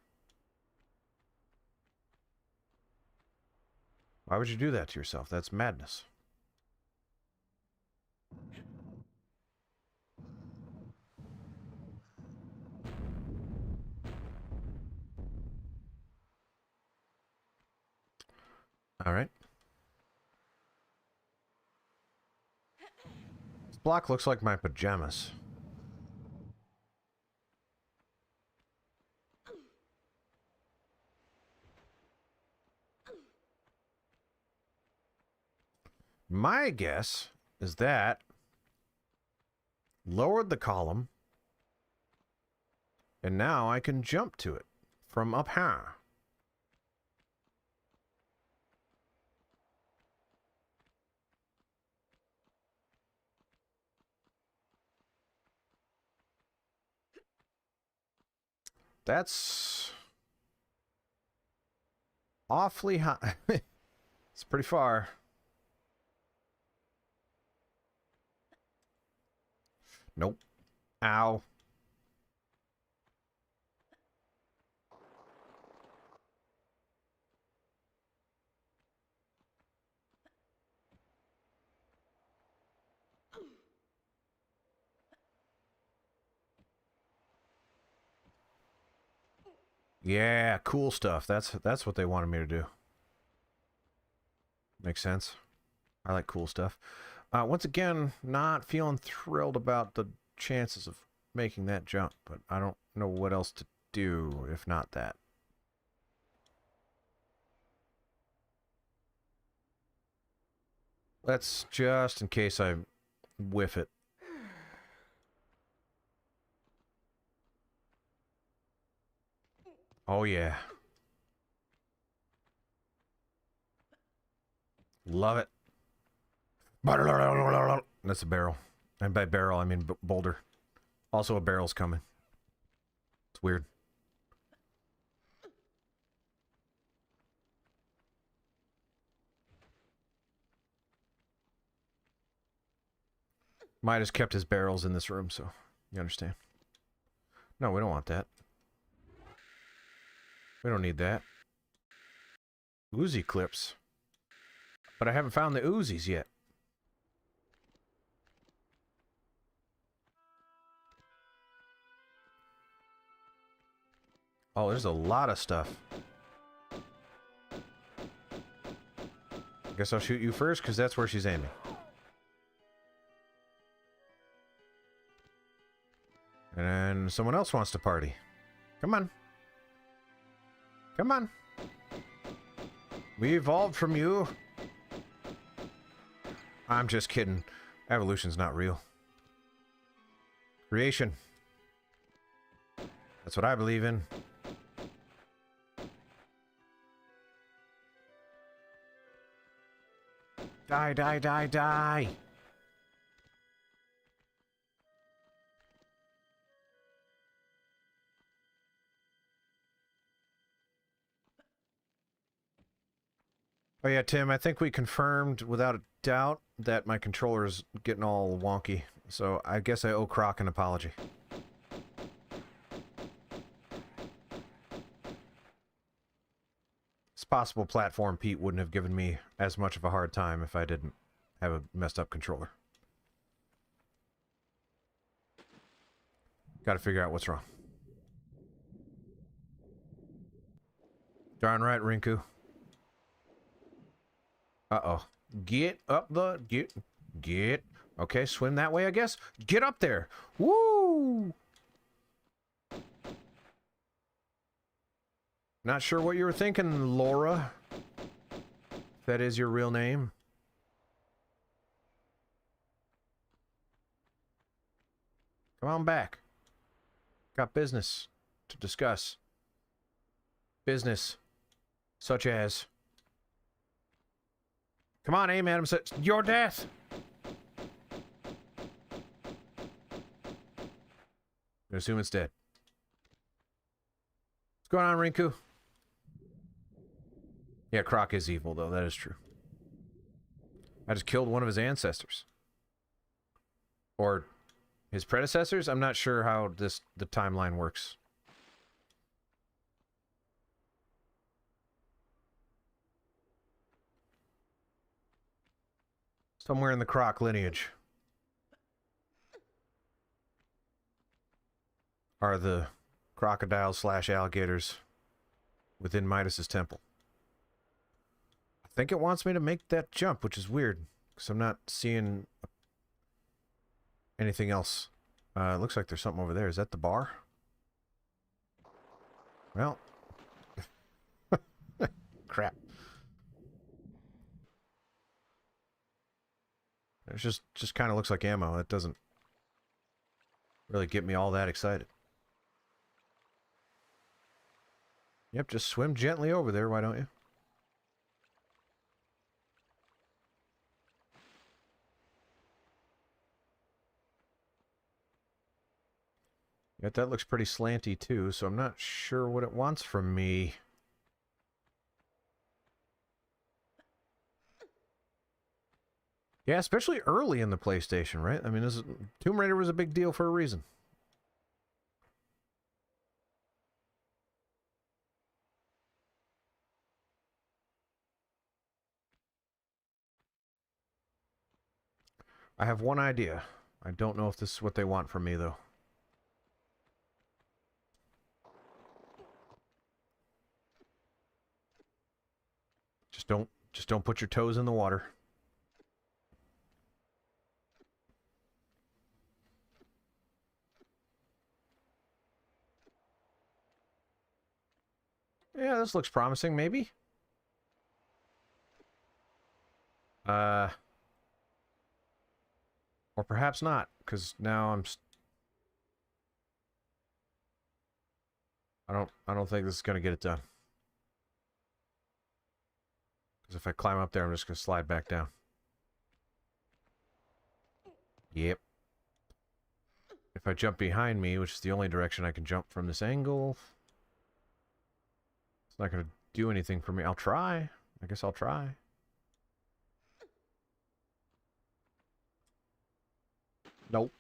Why would you do that to yourself? That's madness. All right. This block looks like my pajamas. My guess is that lowered the column, and now I can jump to it from up high. That's awfully high. It's pretty far. Nope. Ow. Yeah, cool stuff. That's what they wanted me to do. Makes sense. I like cool stuff. Once again, not feeling thrilled about the chances of making that jump, but I don't know what else to do if not that. Let's just in case I whiff it. Oh yeah. Love it. That's a barrel. And by barrel, I mean boulder. Also a barrel's coming. It's weird. Midas kept his barrels in this room, so you understand. No, we don't want that. We don't need that. Uzi clips. But I haven't found the Uzis yet. Oh, there's a lot of stuff. I guess I'll shoot you first, because that's where she's aiming. And then someone else wants to party. Come on. Come on. We evolved from you. I'm just kidding. Evolution's not real. Creation. That's what I believe in. Die, die, die, die! Oh yeah, Tim, I think we confirmed without a doubt that my controller is getting all wonky. So I guess I owe Croc an apology. It's possible Platform Pete wouldn't have given me as much of a hard time if I didn't have a messed up controller. Gotta figure out what's wrong. Darn right, Rinku. Uh-oh. Get up the... Get... Okay, swim that way, I guess. Get up there! Woo! Not sure what you were thinking, Laura. If that is your real name. Come on back. Got business to discuss. Business such as... Come on, aim at him. Your death! I assume it's dead. What's going on, Rinku? Yeah, Croc is evil, though. That is true. I just killed one of his ancestors. Or his predecessors? I'm not sure how the timeline works. Somewhere in the Croc lineage are the crocodiles / alligators within Midas's temple. I think it wants me to make that jump, which is weird, because I'm not seeing anything else. It looks like there's something over there. Is that the bar? Well. Crap. It just kind of looks like ammo. It doesn't really get me all that excited. Yep, just swim gently over there, why don't you? Yet that looks pretty slanty too, so I'm not sure what it wants from me. Yeah, especially early in the PlayStation, right? I mean, Tomb Raider was a big deal for a reason. I have one idea. I don't know if this is what they want from me, though. Just don't put your toes in the water. Yeah, this looks promising, maybe. Or perhaps not, because now I don't think this is going to get it done. Because if I climb up there, I'm just going to slide back down. Yep. If I jump behind me, which is the only direction I can jump from this angle, it's not going to do anything for me. I'll try. I guess I'll try. Nope.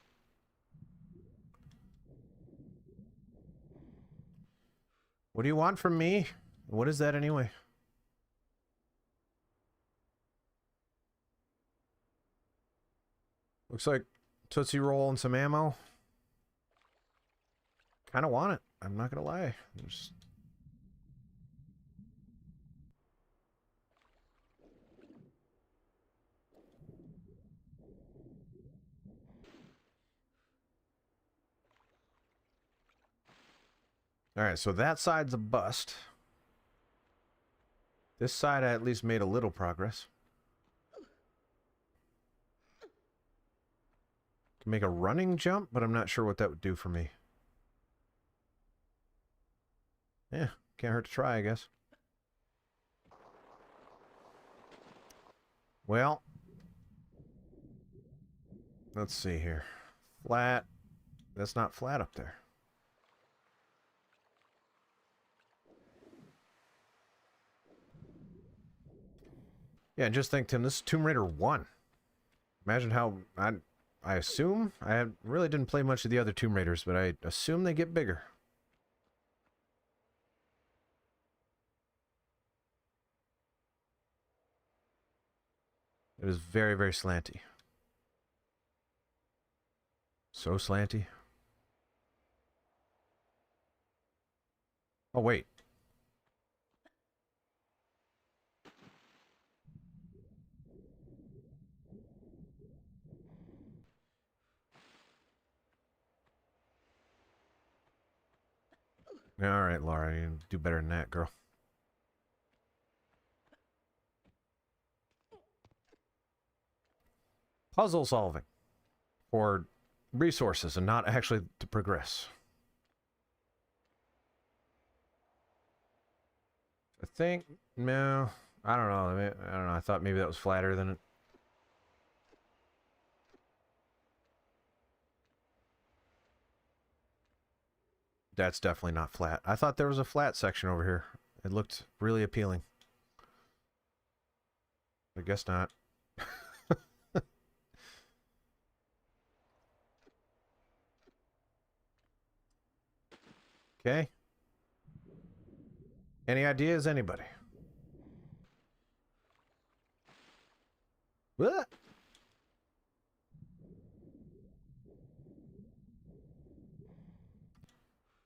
What do you want from me? What is that anyway? Looks like Tootsie Roll and some ammo. Kind of want it. I'm not gonna lie. Alright, so that side's a bust. This side I at least made a little progress. Can make a running jump, but I'm not sure what that would do for me. Yeah, can't hurt to try, I guess. Well, let's see here. Flat. That's not flat up there. Yeah, just think, Tim, this is Tomb Raider 1. Imagine how... I assume... I really didn't play much of the other Tomb Raiders, but I assume they get bigger. It is very, very slanty. So slanty. Oh, wait. All right, Laura, you do better than that, girl. Puzzle solving for resources and not actually to progress. I think, no, I don't know. I don't know. I thought maybe that was flatter than it. That's definitely not flat. I thought there was a flat section over here. It looked really appealing. I guess not. Okay. Any ideas, anybody? What?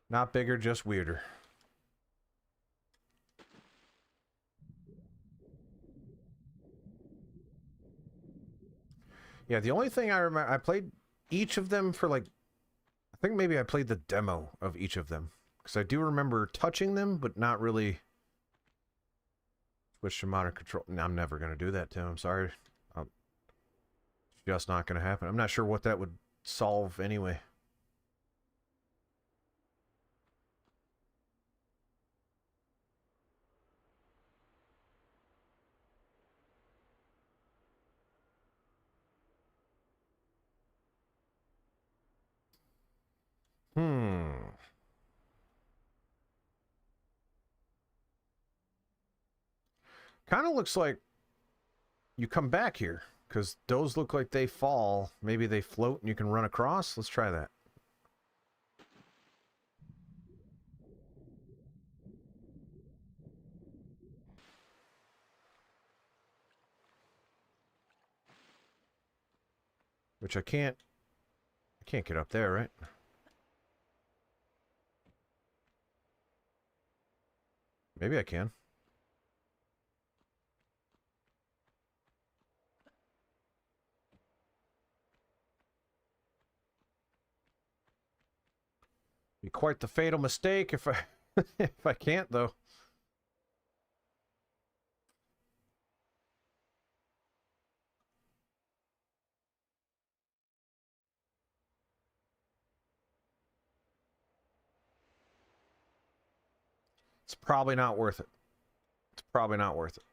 Not bigger, just weirder. Yeah, the only thing I remember, I played each of them for like, I think maybe I played the demo of each of them. Because I do remember touching them, but not really switch to modern control. No, I'm never going to do that, Tim. I'm sorry. It's just not going to happen. I'm not sure what that would solve anyway. Kind of looks like you come back here, because those look like they fall. Maybe they float and you can run across. Let's try that. Which I can't get up there, right? Maybe I can. Be quite the fatal mistake if I if I can't though. It's probably not worth it. It's probably not worth it.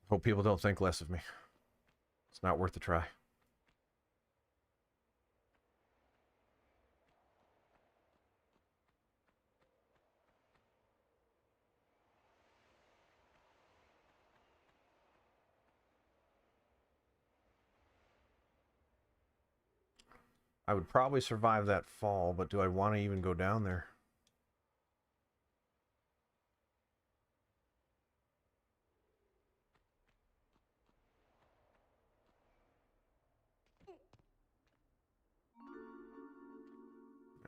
Hope people don't think less of me. It's not worth the try. I would probably survive that fall, but do I want to even go down there?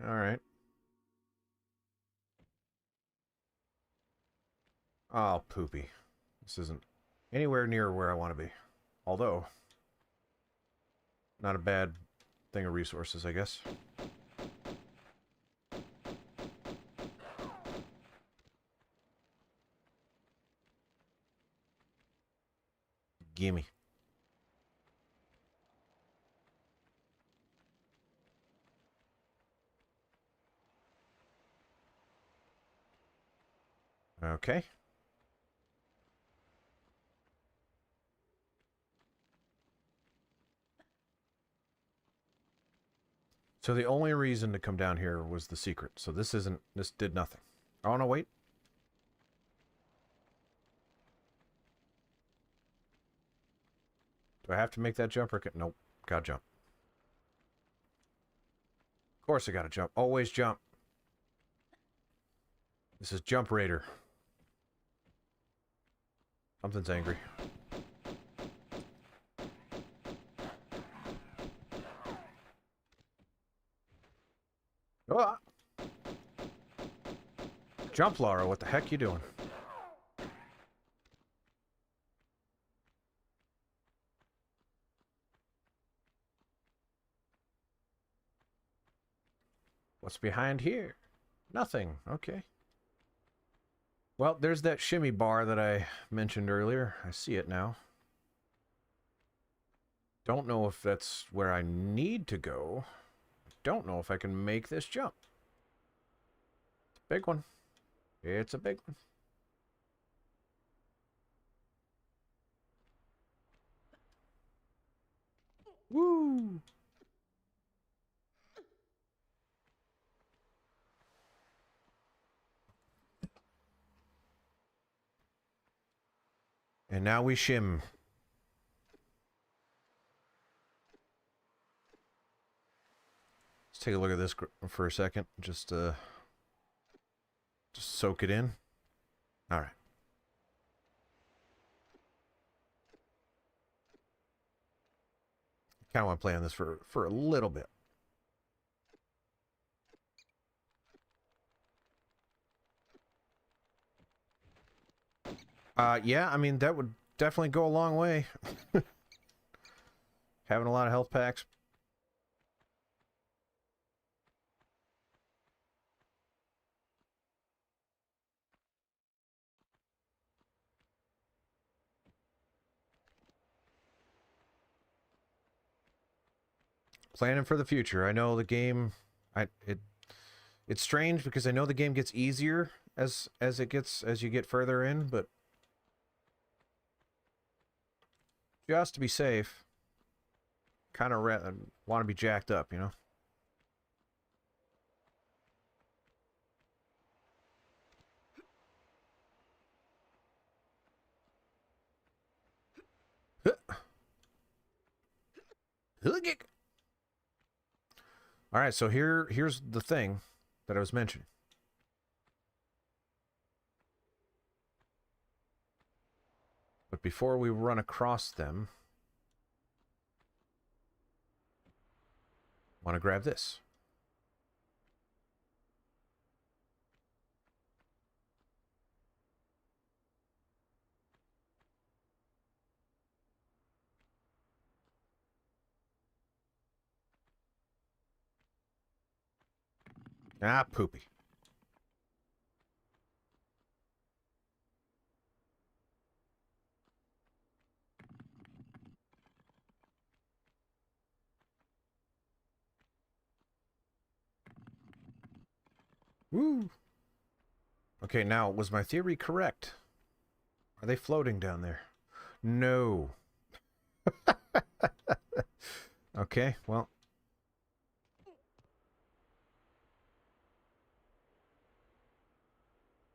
All right. Oh, poopy. This isn't anywhere near where I want to be. Although, not a bad thing of resources, I guess. Gimme. Okay. So the only reason to come down here was the secret. So this did nothing. Oh, no, wait. Do I have to make that jump or nope. Gotta jump. Of course I gotta jump. Always jump. This is Jump Raider. Something's angry. Oh! Jump, Laura. What the heck you doing? What's behind here? Nothing. Okay. Well, there's that shimmy bar that I mentioned earlier. I see it now. Don't know if that's where I need to go. Don't know if I can make this jump. It's a big one. It's a big one. Woo! And now we shim. Let's take a look at this for a second. Just soak it in. All right. Kind of want to play on this for a little bit. Yeah, I mean, that would definitely go a long way. Having a lot of health packs. Planning for the future. I know the game, it's strange because I know the game gets easier as you get further in, but just to be safe, kind of want to be jacked up, you know? All right, so here's the thing that I was mentioning. But before we run across them, I want to grab this. Ah, poopy. Woo. Okay, now, was my theory correct? Are they floating down there? No. Okay, well.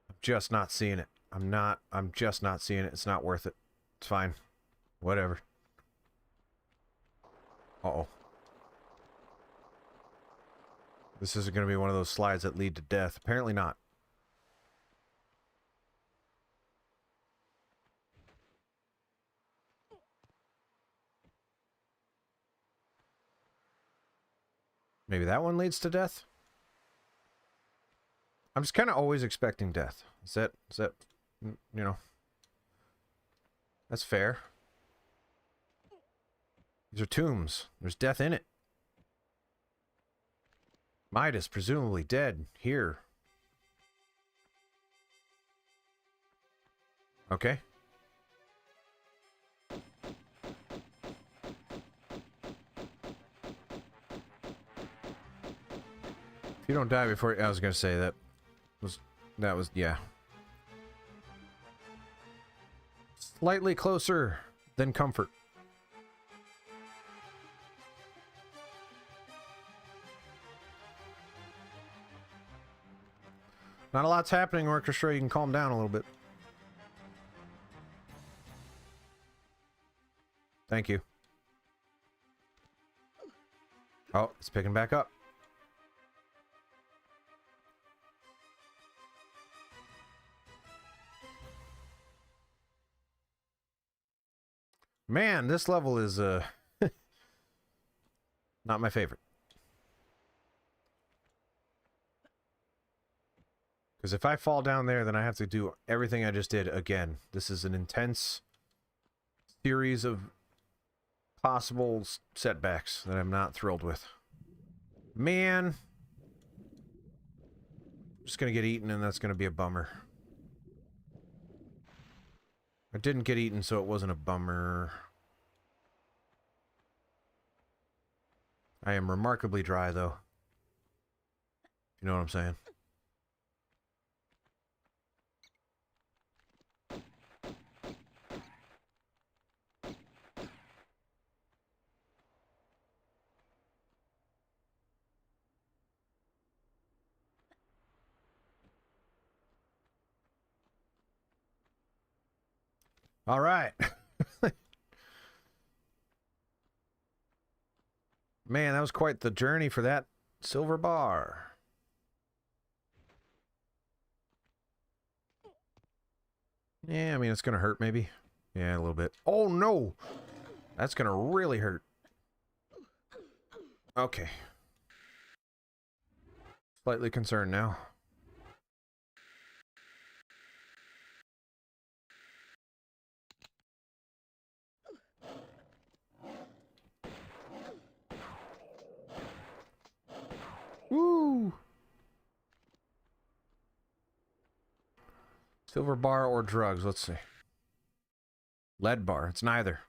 I'm just not seeing it. I'm just not seeing it. It's not worth it. It's fine. Whatever. Uh-oh. This isn't going to be one of those slides that lead to death. Apparently not. Maybe that one leads to death? I'm just kind of always expecting death. Is that, you know, that's fair. These are tombs. There's death in it. Midas, presumably dead, here. Okay. If you don't die before... I was going to say that was, yeah. Slightly closer than comfort. Not a lot's happening, Orchestra. You can calm down a little bit. Thank you. Oh, it's picking back up. Man, this level is not my favorite. Because if I fall down there, then I have to do everything I just did again. This is an intense series of possible setbacks that I'm not thrilled with. Man. I'm just going to get eaten, and that's going to be a bummer. I didn't get eaten, so it wasn't a bummer. I am remarkably dry, though. You know what I'm saying? All right. Man, that was quite the journey for that silver bar. Yeah, I mean, it's going to hurt maybe. Yeah, a little bit. Oh, no. That's going to really hurt. Okay. Slightly concerned now. Woo! Silver bar or drugs? Let's see. Lead bar. It's neither.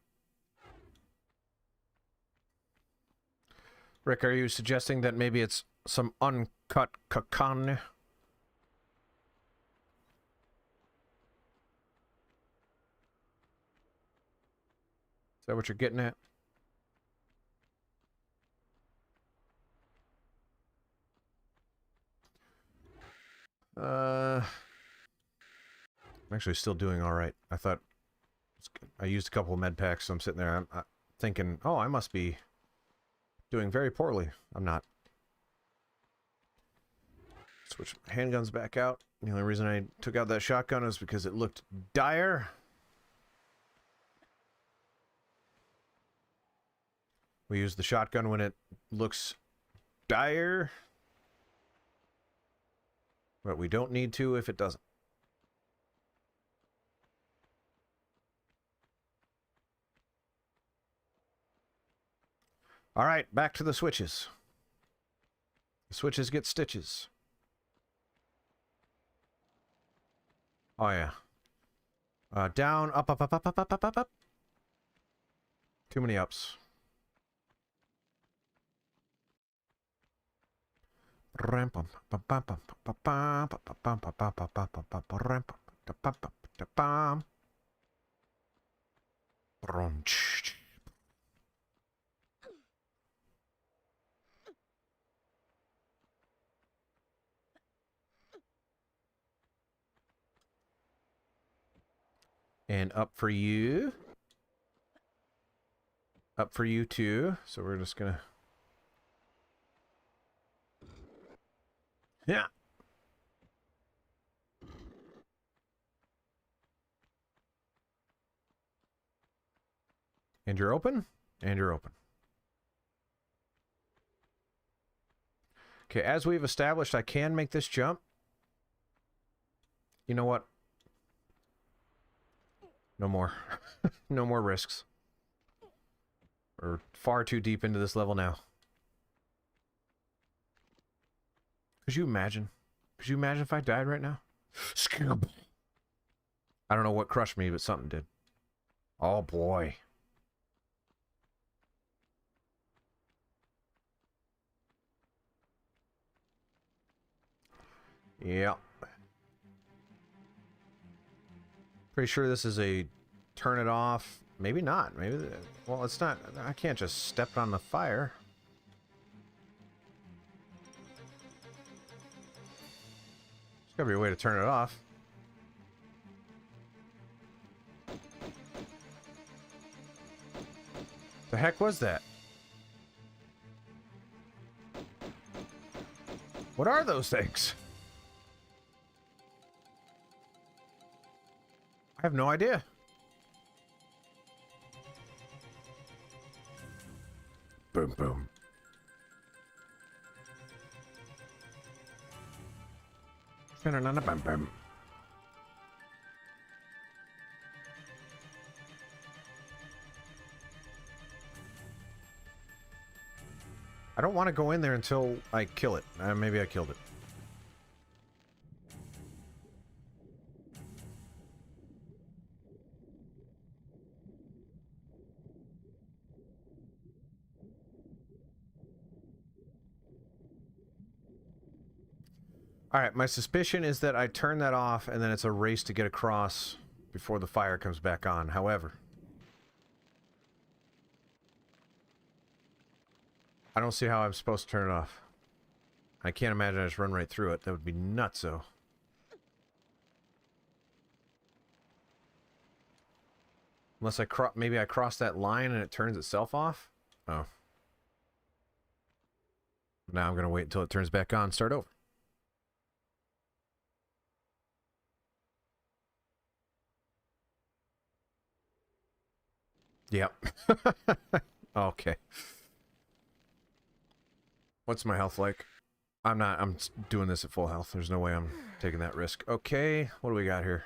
Rick, are you suggesting that maybe it's some uncut Tihocan? Is that what you're getting at? I'm actually still doing all right. I thought I used a couple of med packs, so I'm sitting there. I'm thinking, oh, I must be doing very poorly. I'm not. Switch handguns back out. The only reason I took out that shotgun is because it looked dire. We use the shotgun when it looks dire. But we don't need to if it doesn't. All right, back to the switches. The switches get stitches. Oh, yeah. Down, up, up, up, up, up, up, up, up, up. Too many ups. And up for you. Up for you too. So we're just gonna... Yeah. And you're open? And you're open. Okay, as we've established, I can make this jump. You know what? No more. No more risks. We're far too deep into this level now. Could you imagine? Could you imagine if I died right now? I don't know what crushed me, but something did. Oh boy. Yeah. Pretty sure this is a turn it off. Maybe not. Maybe... Well, it's not... I can't just step on the fire. There's gotta be a way to turn it off. The heck was that? What are those things? I have no idea. Boom, boom. Bum, bum. I don't want to go in there until I kill it. Maybe I killed it. Alright, my suspicion is that I turn that off and then it's a race to get across before the fire comes back on. However, I don't see how I'm supposed to turn it off. I can't imagine I just run right through it. That would be nutso. Unless maybe I cross that line and it turns itself off? Oh. Now I'm going to wait until it turns back on and start over. Yep. Okay. What's my health like? I'm doing this at full health. There's no way I'm taking that risk. Okay, what do we got here?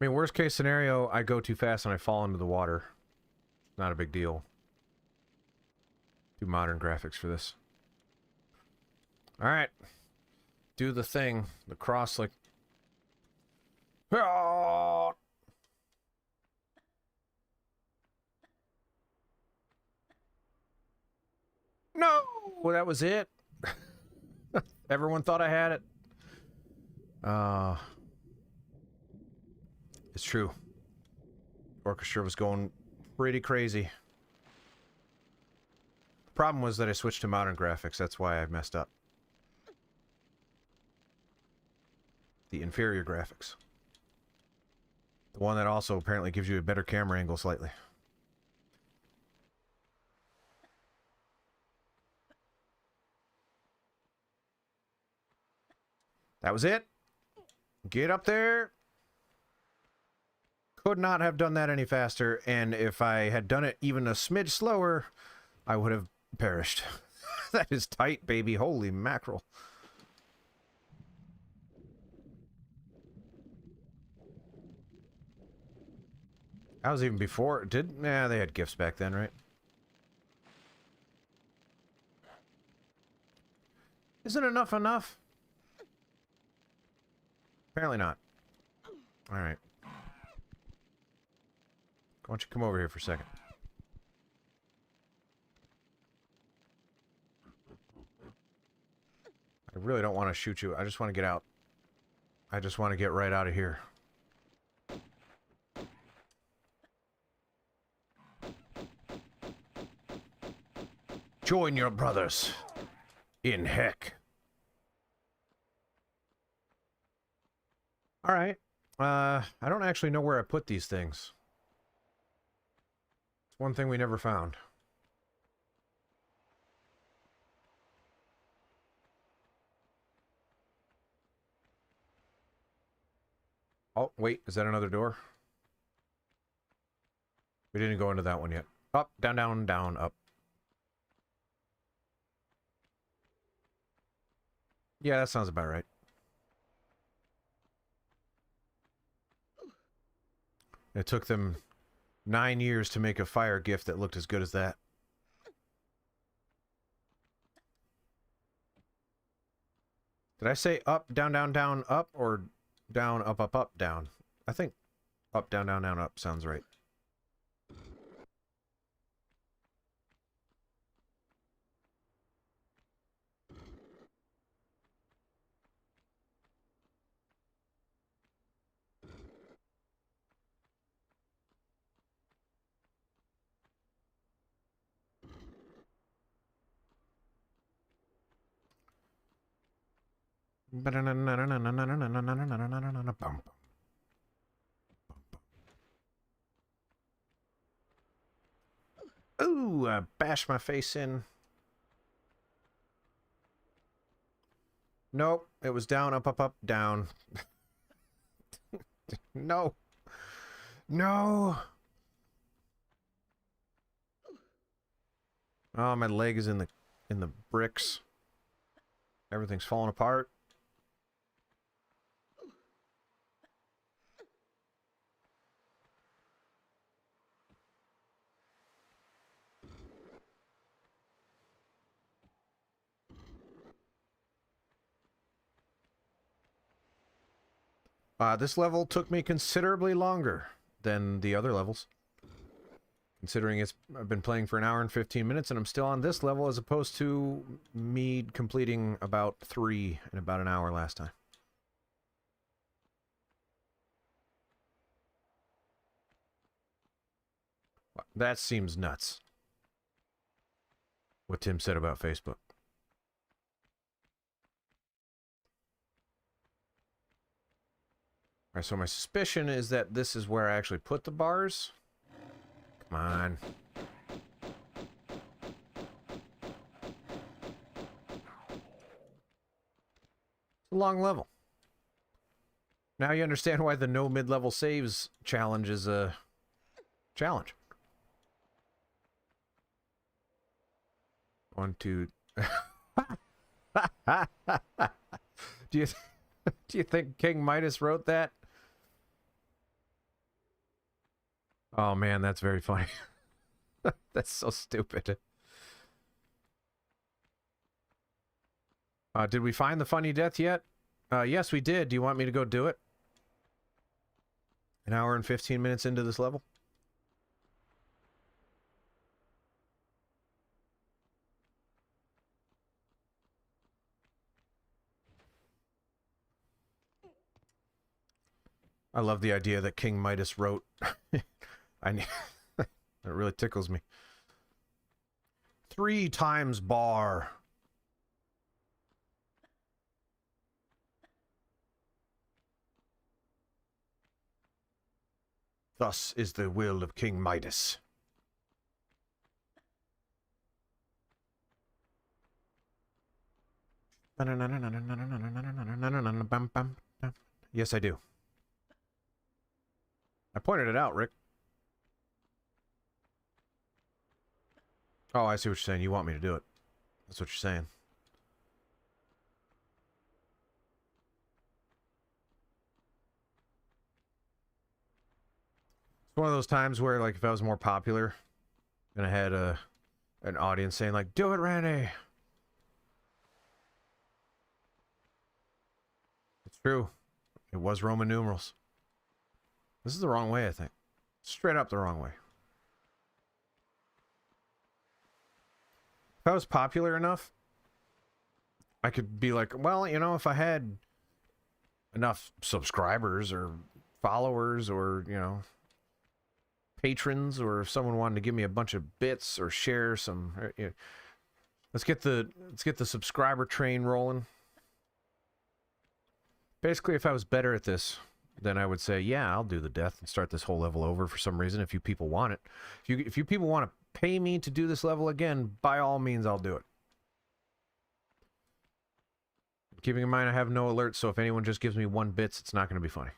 I mean, worst case scenario, I go too fast and I fall into the water. Not a big deal. Do modern graphics for this. Alright. Do the thing. The cross, like... No! Well, that was it. Everyone thought I had it. It's true. Orchestra was going pretty crazy. Problem was that I switched to modern graphics. That's why I messed up. The inferior graphics. The one that also apparently gives you a better camera angle slightly. That was it. Get up there. Could not have done that any faster, and if I had done it even a smidge slower, I would have perished. That is tight, baby. Holy mackerel. That was even before... Nah, they had gifts back then, right? Isn't enough enough? Apparently not. Alright. Why don't you come over here for a second? I really don't want to shoot you. I just want to get out. I just want to get right out of here. Join your brothers in heck. Alright. I don't actually know where I put these things. It's one thing we never found. Oh, wait. Is that another door? We didn't go into that one yet. Up, down, down, down, up. Yeah, that sounds about right. It took them 9 years to make a fire gift that looked as good as that. Did I say up, down, down, down, up, or down, up, up, up, down? I think up, down, down, down, up sounds right. Ooh, I bashed my face in. Nope, it was down, up, up, up, down. No. No. Oh, my leg is in the bricks. Everything's falling apart. This level took me considerably longer than the other levels. Considering I've been playing for an hour and 15 minutes and I'm still on this level as opposed to me completing about 3 in about an hour last time. That seems nuts. What Tim said about Facebook. Alright, so my suspicion is that this is where I actually put the bars. Come on. It's a long level. Now you understand why the no mid-level saves challenge is a challenge. 1, 2. Do you think King Midas wrote that? Oh man, that's very funny. That's so stupid. Did we find the funny death yet? Yes, we did. Do you want me to go do it? An hour and 15 minutes into this level? I love the idea that King Midas wrote. It really tickles me. 3 times bar. Thus is the will of King Midas. Yes, I do. I pointed it out, Rick. Oh, I see what you're saying. You want me to do it. That's what you're saying. It's one of those times where, like, if I was more popular and I had an audience saying, like, do it, Randy. It's true. It was Roman numerals. This is the wrong way, I think. Straight up the wrong way. If I was popular enough, I could be like, well, you know, if I had enough subscribers or followers or, you know, patrons, or if someone wanted to give me a bunch of bits or share some, you know, let's get the subscriber train rolling. Basically, if I was better at this, then I would say, yeah, I'll do the death and start this whole level over for some reason if you people want it. If you people want to pay me to do this level again, by all means, I'll do it. Keeping in mind I have no alerts, so if anyone just gives me 1 bits, it's not going to be funny.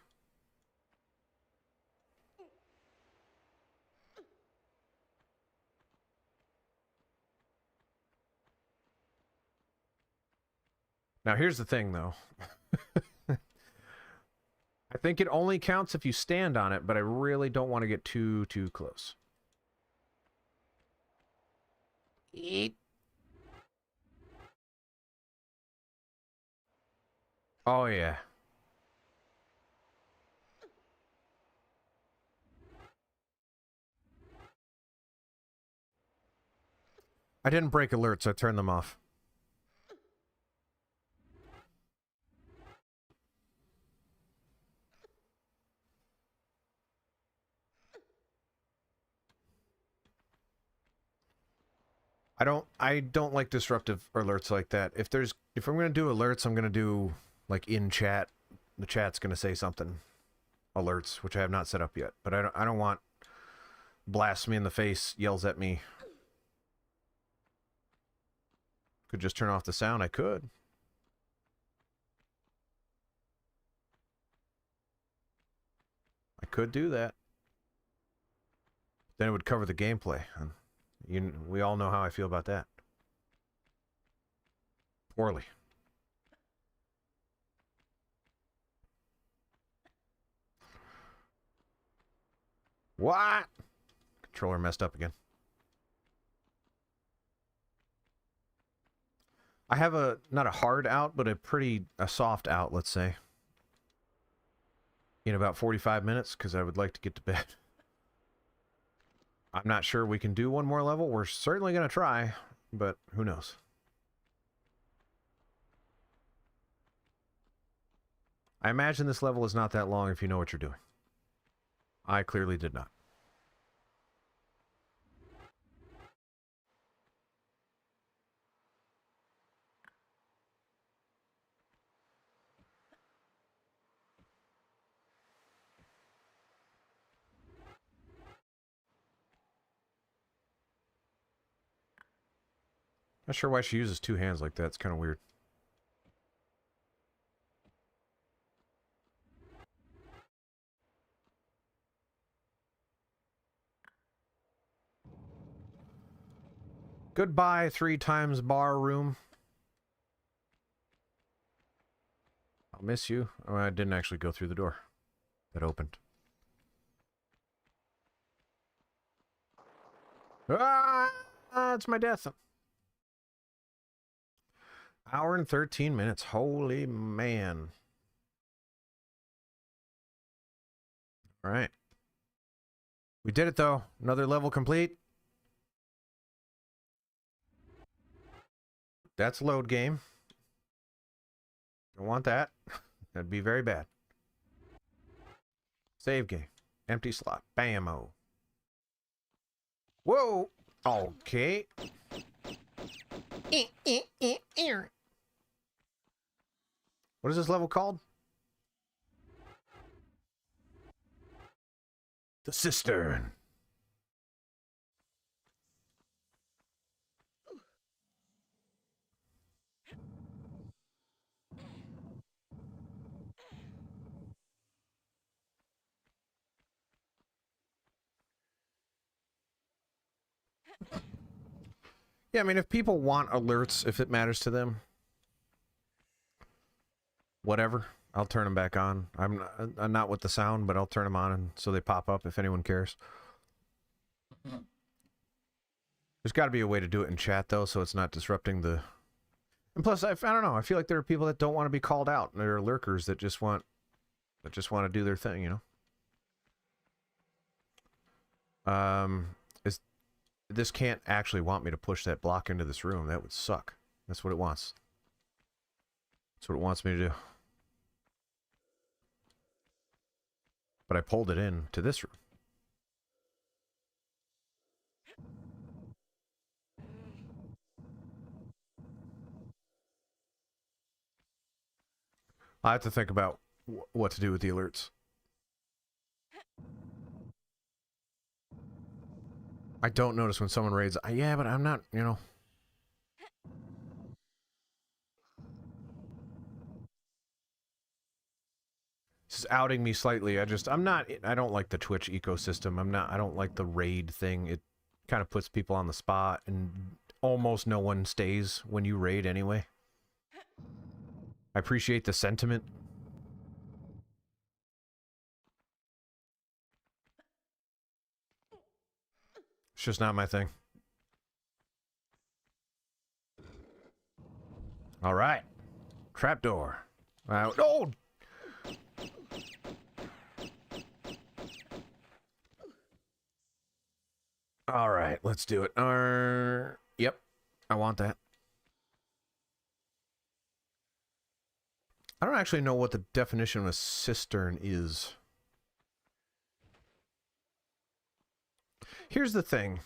Now, here's the thing, though. I think it only counts if you stand on it, but I really don't want to get too close. Eat. Oh, yeah. I didn't break alerts, I turned them off. I don't like disruptive alerts like that. If I'm gonna do alerts, I'm gonna do like in chat. The chat's gonna say something. Alerts, which I have not set up yet. But I don't want blasts me in the face, yells at me. Could just turn off the sound, I could. I could do that. Then it would cover the gameplay. We all know how I feel about that. Poorly. What? Controller messed up again. I have not a hard out, but a soft out, let's say. in about 45 minutes because I would like to get to bed. I'm not sure we can do one more level. We're certainly going to try, but who knows? I imagine this level is not that long if you know what you're doing. I clearly did not. Not sure why she uses two hands like that. It's kind of weird. Goodbye, 3 times bar room. I'll miss you. Oh, I didn't actually go through the door that opened. Ah, it's my death. Hour and 13 minutes. Holy man. All right. We did it, though. Another level complete. That's load game. Don't want that. That'd be very bad. Save game. Empty slot. Bam-o. Whoa. Okay. What is this level called? The Cistern. Yeah, I mean, if people want alerts, if it matters to them, whatever, I'll turn them back on. I'm not with the sound, but I'll turn them on and so they pop up if anyone cares. There's got to be a way to do it in chat, though, so it's not disrupting the... And plus, I don't know, I feel like there are people that don't want to be called out. There are lurkers that just want to do their thing, you know? This can't actually want me to push that block into this room. That would suck. That's what it wants. That's what it wants me to do. But I pulled it in to this room. I have to think about what to do with the alerts. I don't notice when someone raids. Yeah, but I'm not, you know. This is outing me slightly. I don't like the Twitch ecosystem. I don't like the raid thing. It kind of puts people on the spot and almost no one stays when you raid anyway. I appreciate the sentiment. It's just not my thing. All right. Trapdoor. Oh! All right, let's do it. Yep. I want that. I don't actually know what the definition of a cistern is. Here's the thing.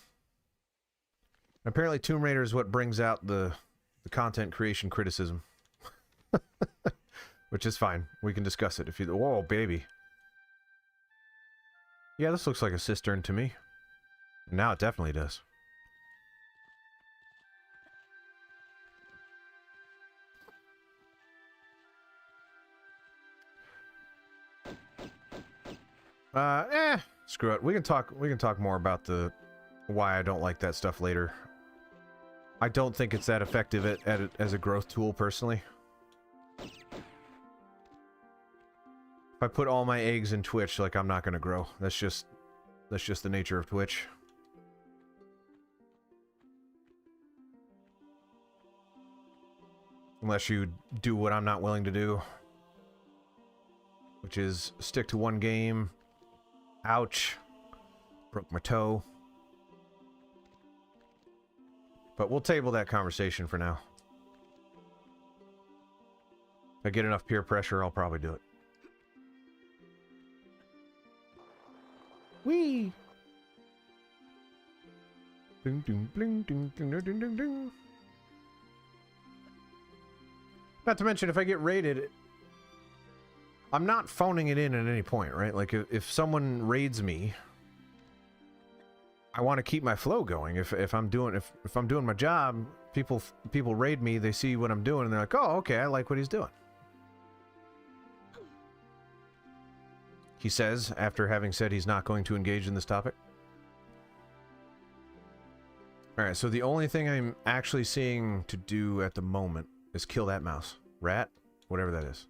Apparently Tomb Raider is what brings out the content creation criticism. Which is fine. We can discuss it if you... Whoa, baby. Yeah, this looks like a cistern to me. Now it definitely does. Screw it. We can talk more about the why I don't like that stuff later. I don't think it's that effective as a growth tool personally. If I put all my eggs in Twitch, like, I'm not gonna grow. That's just the nature of Twitch. Unless you do what I'm not willing to do. which is stick to one game. Ouch. Broke my toe. But we'll table that conversation for now. If I get enough peer pressure, I'll probably do it. Whee! Ding, ding, ding, ding, ding, ding, ding, ding. Not to mention, if I get raided, I'm not phoning it in at any point, right? Like, if someone raids me, I want to keep my flow going. If I'm doing my job, people raid me, they see what I'm doing, and they're like, oh, okay, I like what he's doing. He says, after having said he's not going to engage in this topic. Alright, so the only thing I'm actually seeing to do at the moment is kill that mouse. Rat? Whatever that is.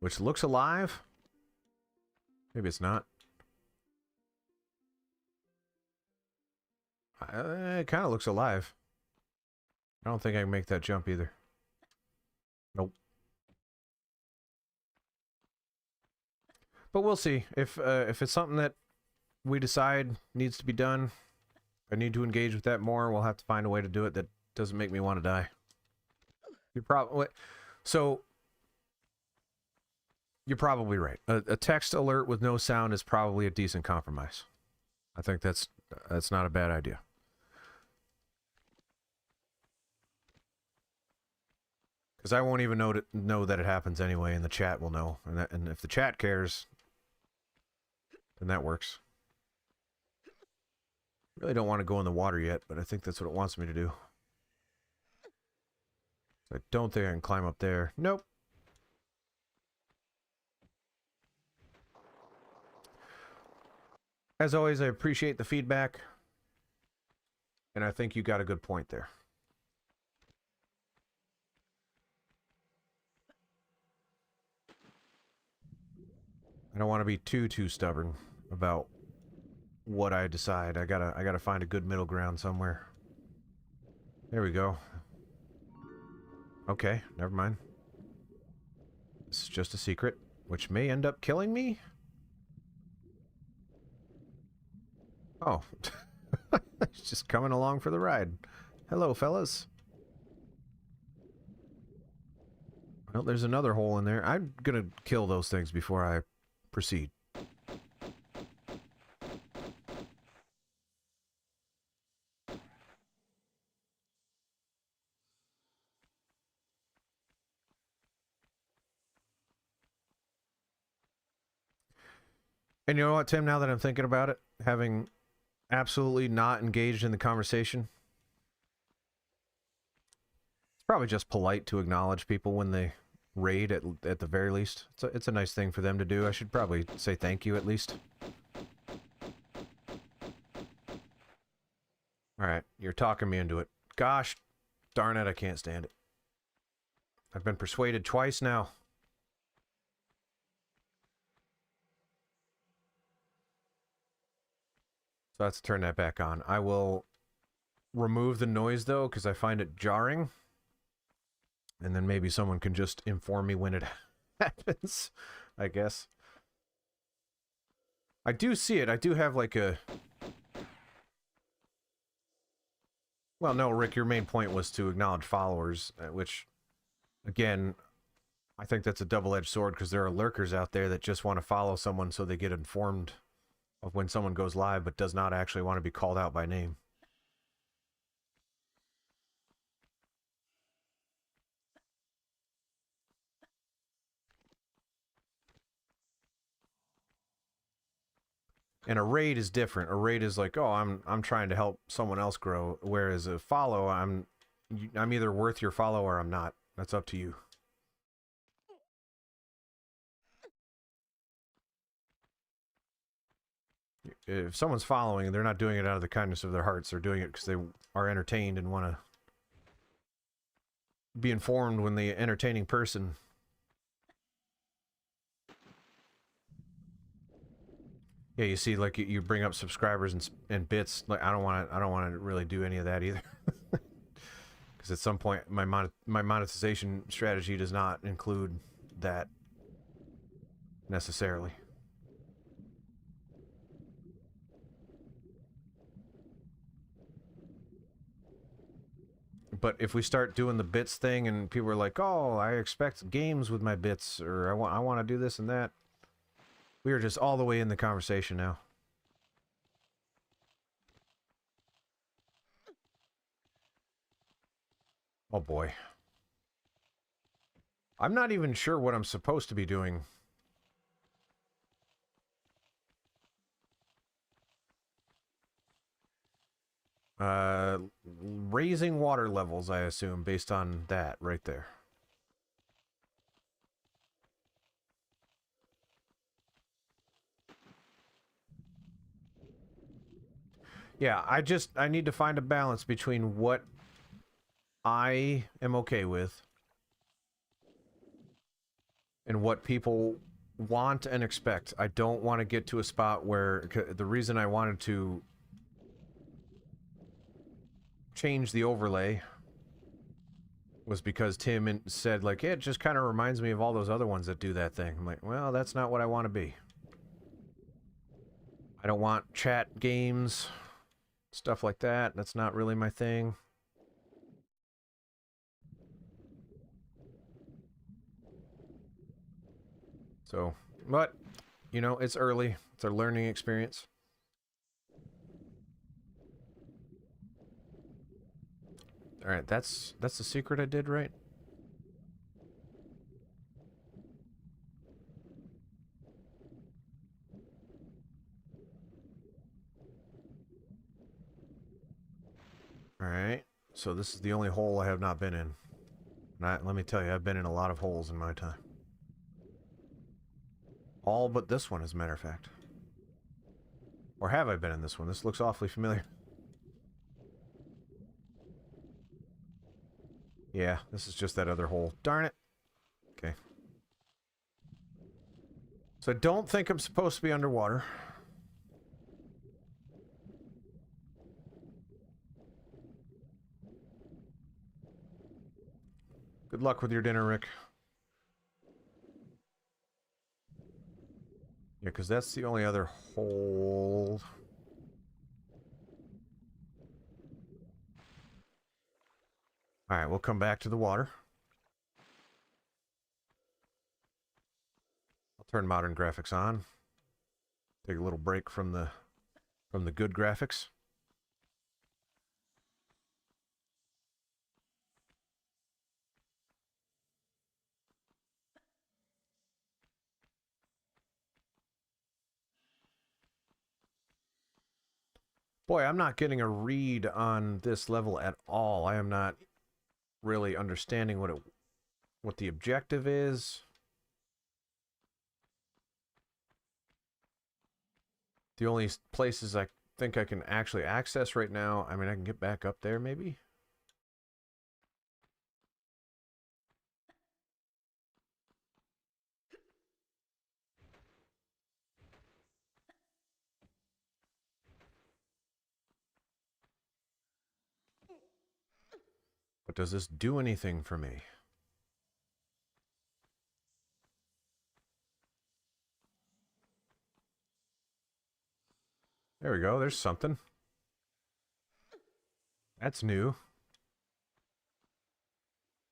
Which looks alive? Maybe it's not. It kind of looks alive. I don't think I can make that jump either. Nope. But we'll see. If it's something that we decide needs to be done, I need to engage with that more, we'll have to find a way to do it that doesn't make me want to die. You're probably right. A text alert with no sound is probably a decent compromise. I think that's not a bad idea. Because I won't even know that it happens anyway, and the chat will know. And if the chat cares, then that works. Really don't want to go in the water yet, but I think that's what it wants me to do. I don't think I can climb up there. Nope. As always, I appreciate the feedback. And I think you got a good point there. I don't want to be too stubborn about what I decide. I gotta find a good middle ground somewhere. There we go. Okay, never mind. This is just a secret, which may end up killing me. Oh. It's just coming along for the ride. Hello, fellas. Well, there's another hole in there. I'm gonna kill those things before I proceed. And you know what, Tim, now that I'm thinking about it, having absolutely not engaged in the conversation, it's probably just polite to acknowledge people when they raid at the very least. It's a nice thing for them to do. I should probably say thank you at least. Alright, you're talking me into it. Gosh darn it, I can't stand it. I've been persuaded twice now. So let's turn that back on. I will remove the noise though, because I find it jarring. And then maybe someone can just inform me when it happens, I guess. I do see it. I do have like a... Well, no, Rick, your main point was to acknowledge followers, which, again, I think that's a double-edged sword because there are lurkers out there that just want to follow someone so they get informed of when someone goes live, but does not actually want to be called out by name. And a raid is different. A raid is like, oh, I'm trying to help someone else grow, whereas a follow, I'm either worth your follow or I'm not. That's up to you. If someone's following, they're not doing it out of the kindness of their hearts. They're doing it because they are entertained and want to be informed when the entertaining person. Yeah, you see, like you bring up subscribers and bits. Like I don't want to really do any of that either. Because at some point, my monetization strategy does not include that necessarily. But if we start doing the bits thing and people are like, oh, I expect games with my bits, or I want to do this and that, we are just all the way in the conversation now. Oh boy. I'm not even sure what I'm supposed to be doing. Raising water levels, I assume, based on that right there. Yeah, I need to find a balance between what I am okay with and what people want and expect. I don't want to get to a spot where the reason I wanted to change the overlay was because Tim said, like, yeah, it just kind of reminds me of all those other ones that do that thing. I'm like, well, that's not what I want to be. I don't want chat games, stuff like that. That's not really my thing. So, but, you know, it's early. It's a learning experience. Alright, that's the secret I did, right? Alright, so this is the only hole I have not been in. Let me tell you, I've been in a lot of holes in my time. All but this one, as a matter of fact. Or have I been in this one? This looks awfully familiar. Yeah, this is just that other hole. Darn it. Okay. So I don't think I'm supposed to be underwater. Good luck with your dinner, Rick. Yeah, because that's the only other hole. Alright, we'll come back to the water. I'll turn modern graphics on. Take a little break from the good graphics. Boy, I'm not getting a read on this level at all. I am not really understanding what the objective is. The only places I think I can actually access right now, I mean, I can get back up there maybe. But does this do anything for me? There we go, there's something. That's new.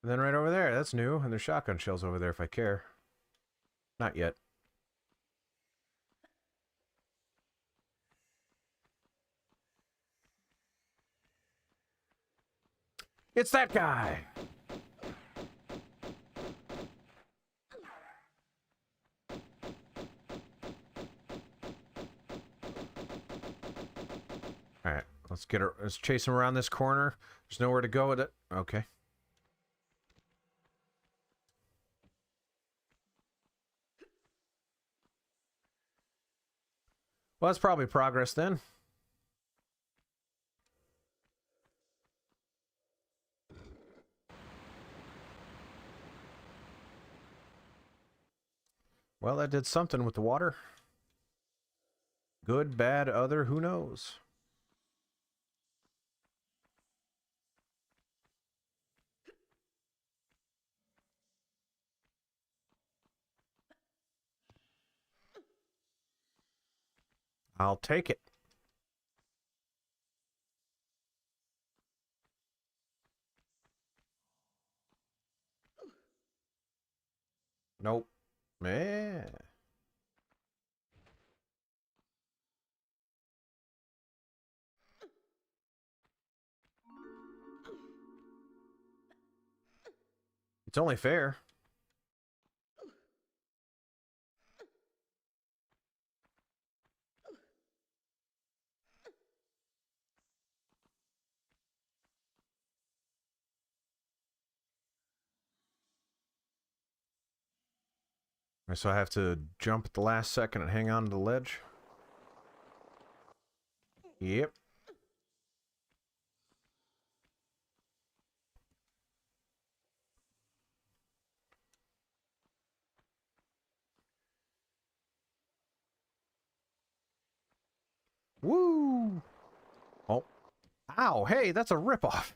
And then right over there, that's new. And there's shotgun shells over there if I care. Not yet. It's that guy! Alright, let's chase him around this corner. There's nowhere to go with it. Okay. Well, that's probably progress then. Well, that did something with the water. Good, bad, other, who knows? I'll take it. Nope. Yeah. It's only fair. So I have to jump at the last second and hang on to the ledge? Yep. Woo! Oh. Ow, hey, that's a ripoff.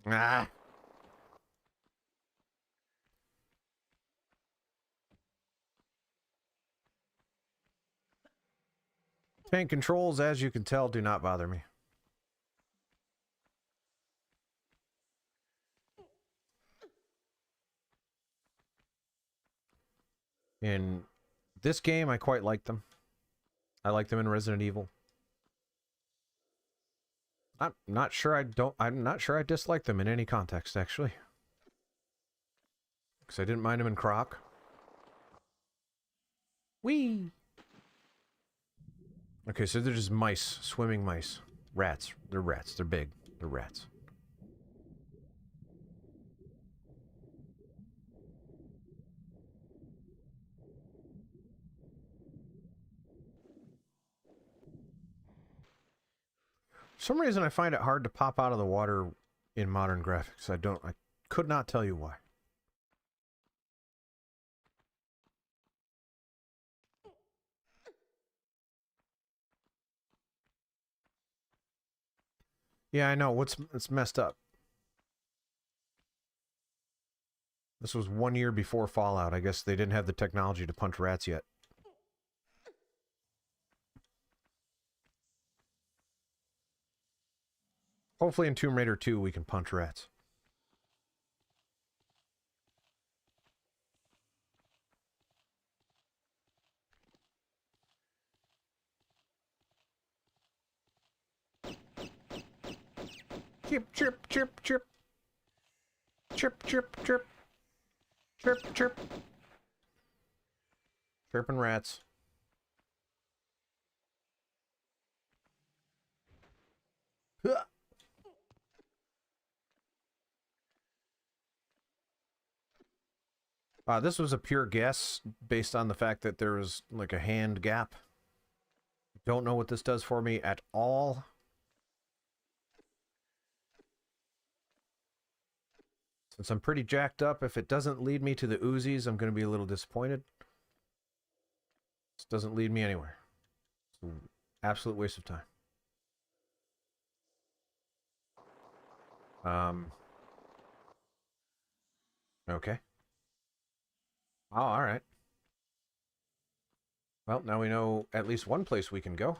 Ah. Tank controls, as you can tell, do not bother me. In this game, I quite like them. I like them in Resident Evil. I'm not sure I dislike them in any context, actually. Because I didn't mind them in Croc. Whee! Okay, so they're just mice. Swimming mice. Rats. They're rats. They're big. They're rats. For some reason I find it hard to pop out of the water in modern graphics. I could not tell you why. Yeah, I know. It's messed up. This was 1 year before Fallout. I guess they didn't have the technology to punch rats yet. Hopefully in Tomb Raider 2 we can punch rats. Chip, chip, chip, chip. Chip, chip, chip. Chirp, chirp. Chirping rats. This was a pure guess based on the fact that there was like a hand gap. Don't know what this does for me at all. Since I'm pretty jacked up, if it doesn't lead me to the Uzis, I'm going to be a little disappointed. This doesn't lead me anywhere. It's an absolute waste of time. Okay. Oh, alright. Well, now we know at least one place we can go.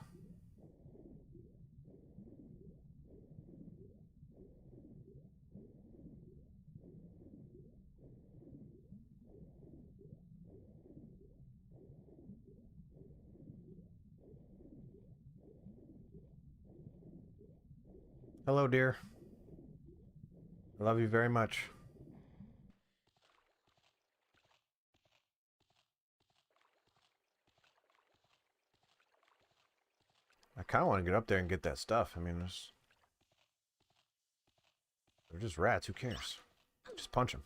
Hello, dear. I love you very much. I kind of want to get up there and get that stuff. I mean, they're just rats. Who cares? Just punch them.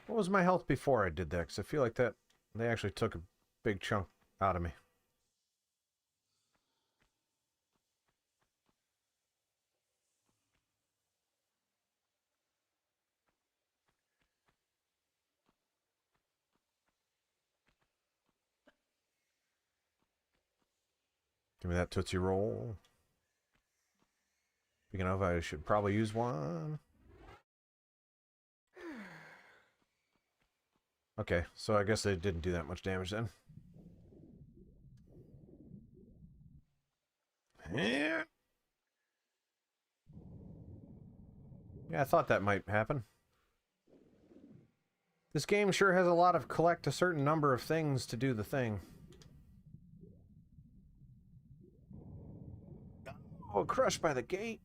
What was my health before I did that? Because I feel like that they actually took a big chunk out of me. Give me that Tootsie Roll. Speaking of, I should probably use one. Okay, so I guess they didn't do that much damage then. Yeah. Yeah, I thought that might happen. This game sure has a lot of collect a certain number of things to do the thing. Oh, crushed by the gate.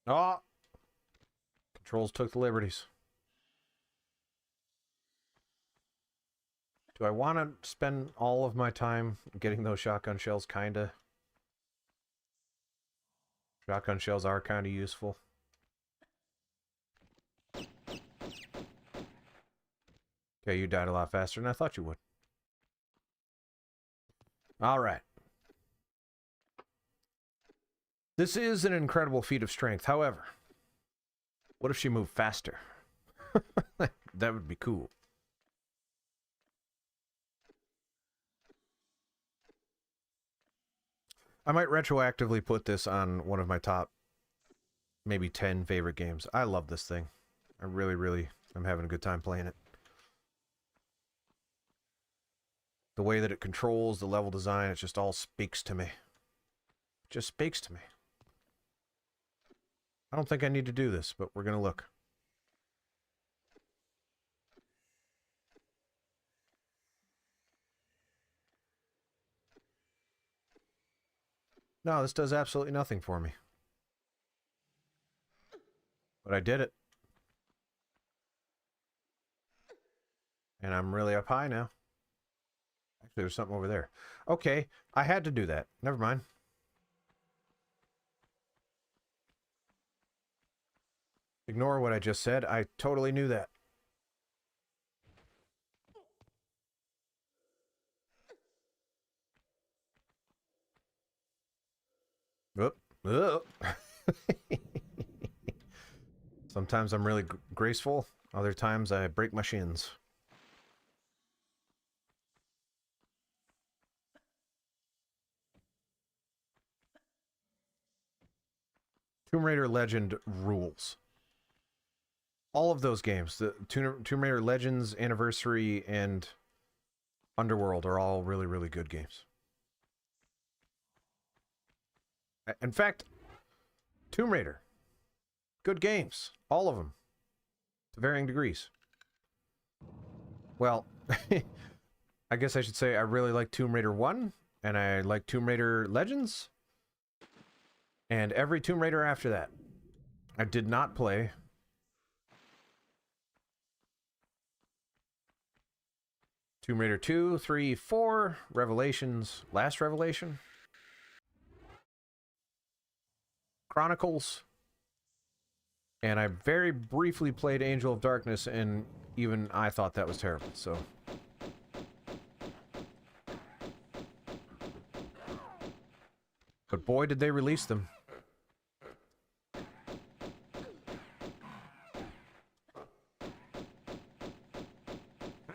Oh! Controls took the liberties. Do I want to spend all of my time getting those shotgun shells? Kinda. Shotgun shells are kinda useful. Okay, you died a lot faster than I thought you would. Alright. This is an incredible feat of strength. However, what if she moved faster? That would be cool. I might retroactively put this on one of my top, maybe 10 favorite games. I love this thing. I really, I'm having a good time playing it. The way that it controls, the level design, it just all speaks to me. It just speaks to me. I don't think I need to do this, but we're going to look. No, this does absolutely nothing for me. But I did it. And I'm really up high now. Actually, there's something over there. Okay, I had to do that. Never mind. Ignore what I just said. I totally knew that. Oop. Oop. Sometimes I'm really graceful. Other times I break my shins. Tomb Raider Legend rules. All of those games, the Tomb Raider Legends, Anniversary, and Underworld are all really good games. In fact, Tomb Raider, good games. All of them. To varying degrees. Well, I guess I should say I really like Tomb Raider 1, and I like Tomb Raider Legends, and every Tomb Raider after that. I did not play Tomb Raider 2, 3, 4, Revelations, Last Revelation, Chronicles, and I very briefly played Angel of Darkness, and even I thought that was terrible, so... But boy, did they release them.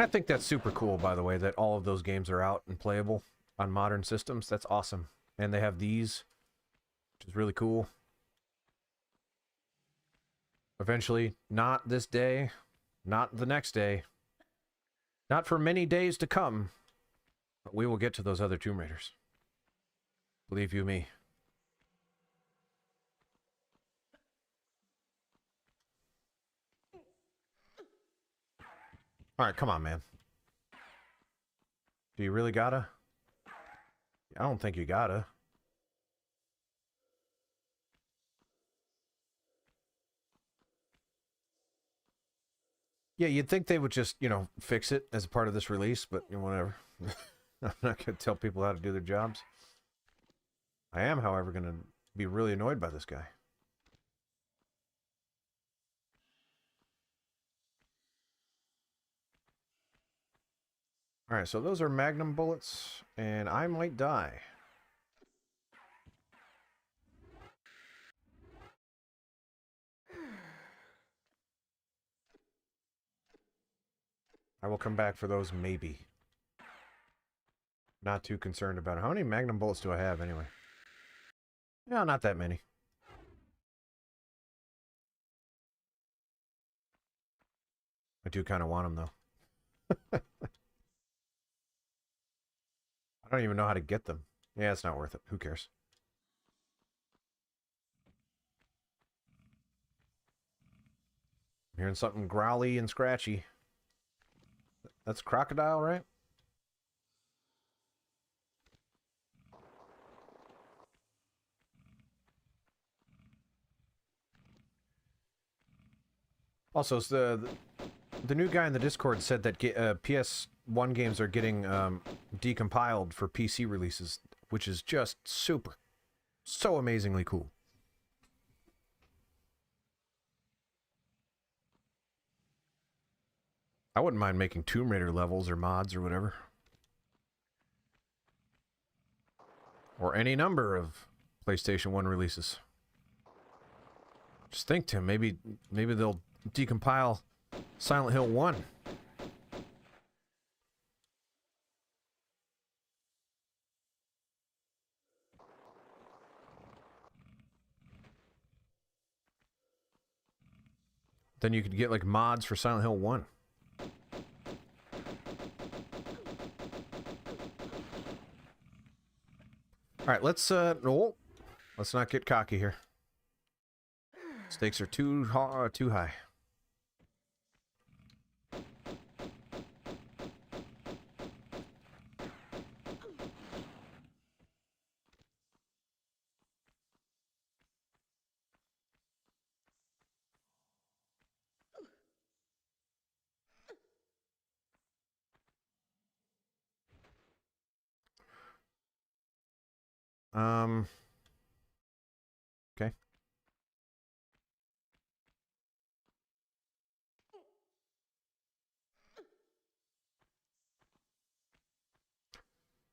I think that's super cool, by the way, that all of those games are out and playable on modern systems. That's awesome. And they have these, which is really cool. Eventually, not this day, not the next day, not for many days to come, but we will get to those other Tomb Raiders. Believe you me. Alright, come on, man. Do you really gotta? I don't think you gotta. Yeah, you'd think they would just, you know, fix it as a part of this release, but you know, whatever. I'm not gonna tell people how to do their jobs. I am, however, gonna be really annoyed by this guy. Alright, so those are magnum bullets, and I might die. I will come back for those, maybe. Not too concerned about it. How many magnum bullets do I have, anyway? No, not that many. I do kind of want them, though. I don't even know how to get them. Yeah, it's not worth it. Who cares? I'm hearing something growly and scratchy. That's crocodile, right? Also, the new guy in the Discord said that PS1 games are getting decompiled for PC releases, which is just super. So amazingly cool. I wouldn't mind making Tomb Raider levels or mods or whatever. Or any number of PlayStation 1 releases. Just think, Tim, maybe they'll decompile Silent Hill 1. Then you could get like mods for Silent Hill 1. Alright, let's not get cocky here. Stakes are too high. Okay.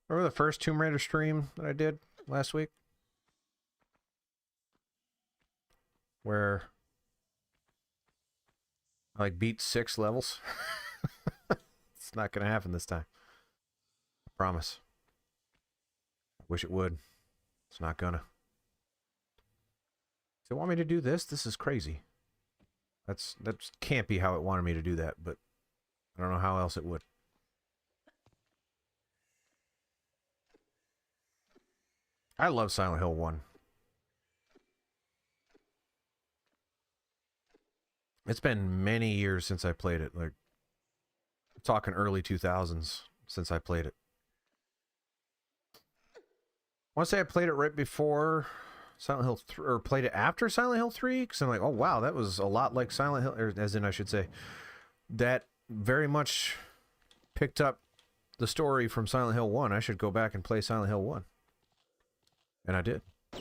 Remember the first Tomb Raider stream that I did last week? Where I like beat 6 levels? It's not gonna happen this time. I promise. I wish it would. It's not gonna. Does it want me to do this? This is crazy. That can't be how it wanted me to do that, but I don't know how else it would. I love Silent Hill 1. It's been many years since I played it. Like, I'm talking early 2000s since I played it. I want to say I played it right before Silent Hill 3, or played it after Silent Hill 3, because I'm like, oh wow, that was a lot like Silent Hill, or as in I should say, that very much picked up the story from Silent Hill 1. I should go back and play Silent Hill 1. And I did. I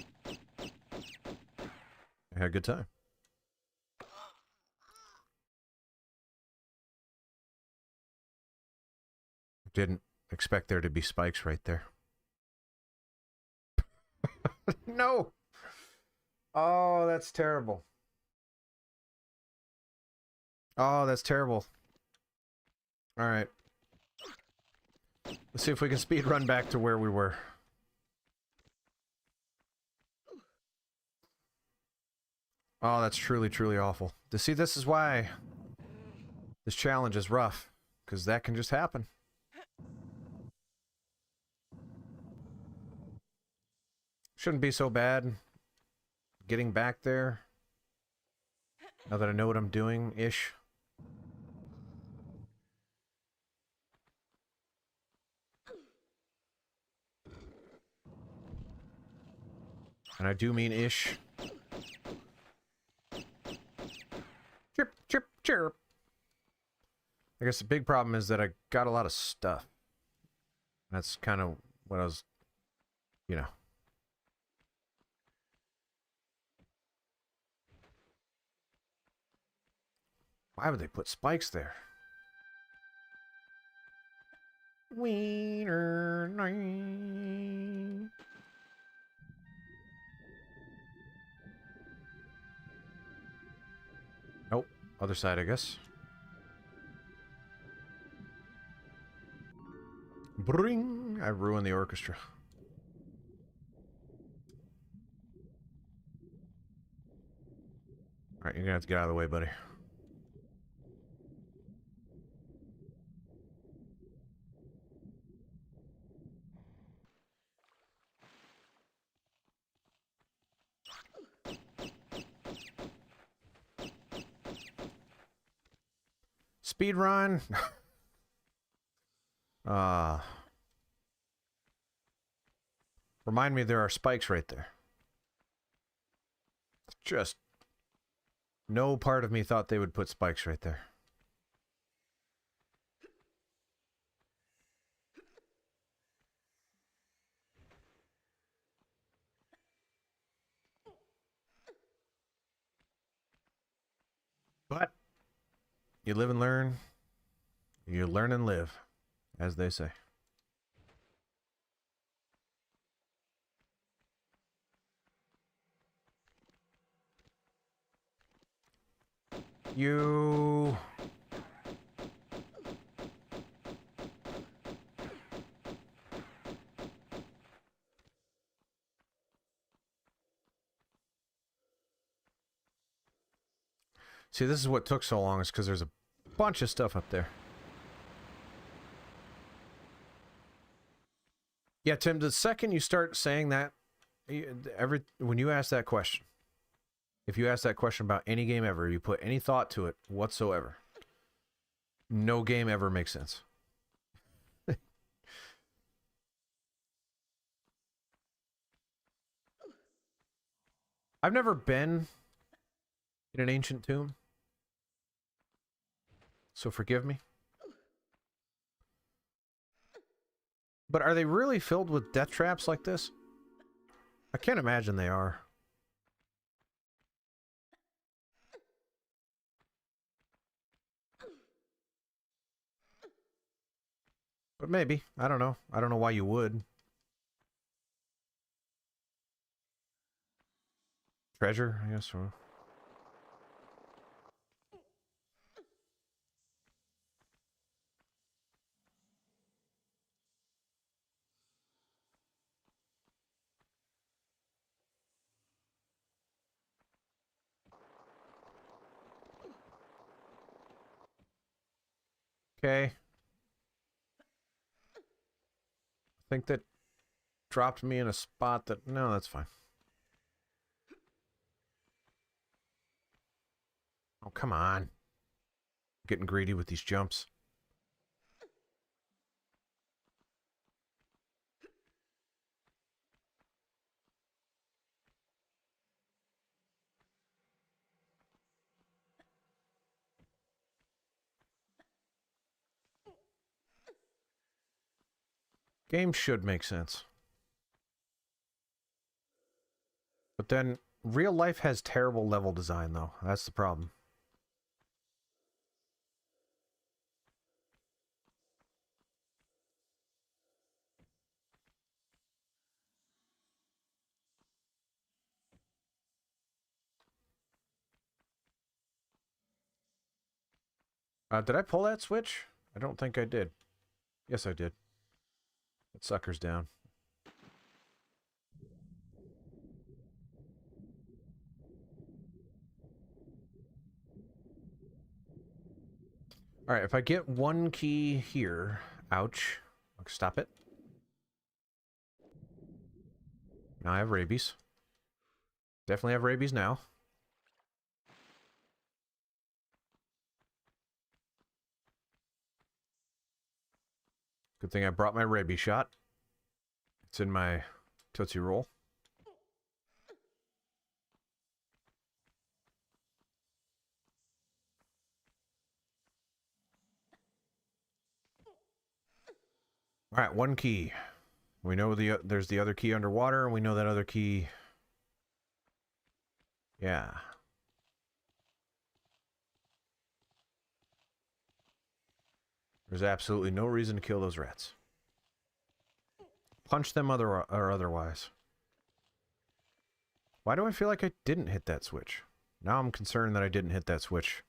had a good time. Didn't expect there to be spikes right there. No! Oh, that's terrible. Oh, that's terrible. Alright. Let's see if we can speed run back to where we were. Oh, that's truly, truly awful. To see, this is why this challenge is rough, because that can just happen. Shouldn't be so bad getting back there, now that I know what I'm doing-ish. And I do mean ish. Chirp, chirp, chirp. I guess the big problem is that I got a lot of stuff. That's kind of what I was, you know. Why would they put spikes there? Wiener. Nine. Nope. Other side, I guess. Bring. I ruined the orchestra. Alright, you're gonna have to get out of the way, buddy. Speed run. Remind me there are spikes right there. Just no part of me thought they would put spikes right there. But you live and learn. You learn and live, as they say. You... See, this is what took so long, is because there's a bunch of stuff up there. Yeah, Tim, the second you start saying that, when you ask that question, if you ask that question about any game ever, you put any thought to it whatsoever, no game ever makes sense. I've never been in an ancient tomb, so forgive me. But are they really filled with death traps like this? I can't imagine they are. But maybe. I don't know. I don't know why you would. Treasure, I guess. Or... Okay. I think that dropped me in a spot that... No, that's fine. Oh, come on. Getting greedy with these jumps. Game should make sense. But then, real life has terrible level design, though. That's the problem. Did I pull that switch? I don't think I did. Yes, I did. That sucker's down. Alright, if I get one key here... Ouch. Stop it. Now I have rabies. Definitely have rabies now. Good thing I brought my rabies shot. It's in my Tootsie Roll. Alright, one key. We know there's the other key underwater, and we know that other key... Yeah. There's absolutely no reason to kill those rats. punch them or otherwise. Why do I feel like I didn't hit that switch? Now I'm concerned that I didn't hit that switch.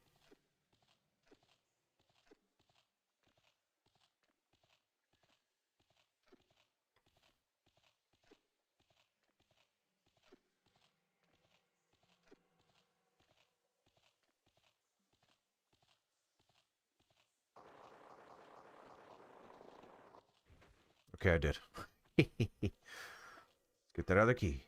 Okay, I did. Get that other key.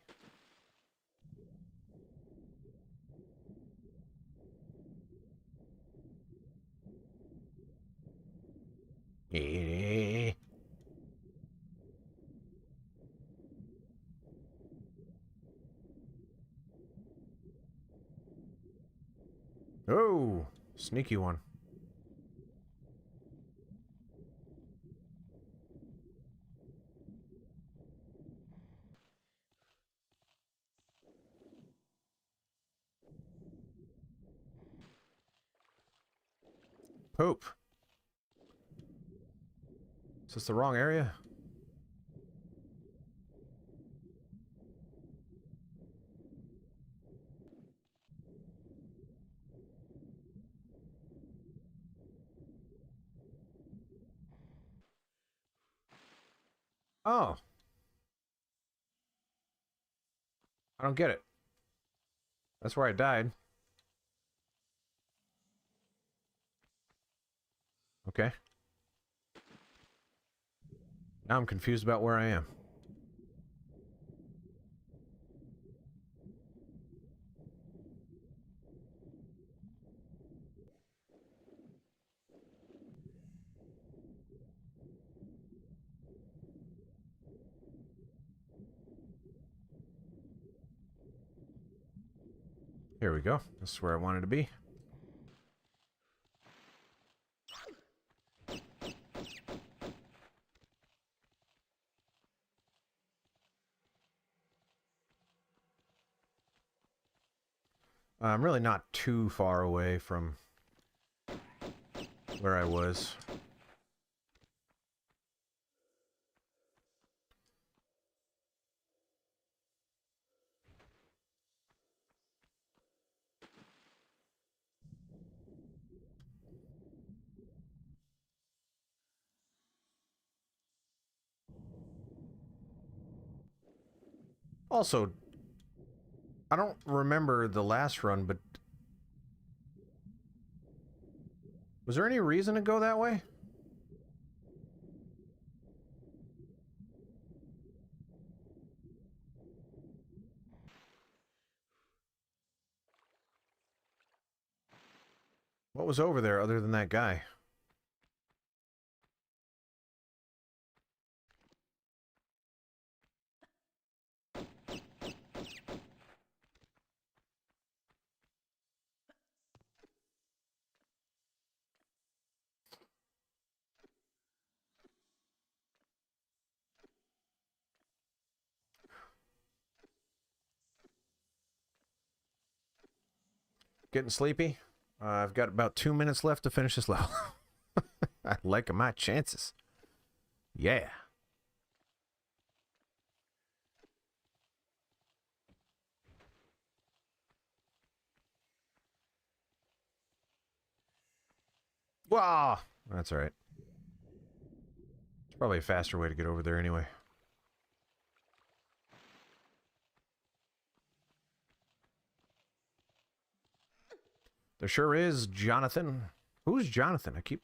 Yeah. Oh, sneaky one. Poop. Is this the wrong area? Oh. I don't get it. That's where I died. Okay. Now I'm confused about where I am. Here we go. This is where I wanted to be. I'm really not too far away from where I was. Also, I don't remember the last run, but was there any reason to go that way? What was over there other than that guy? Getting sleepy? I've got about 2 minutes left to finish this level. I like my chances. Yeah. Wow. That's all right. It's probably a faster way to get over there anyway. There sure is, Jonathan. Who's Jonathan? I keep...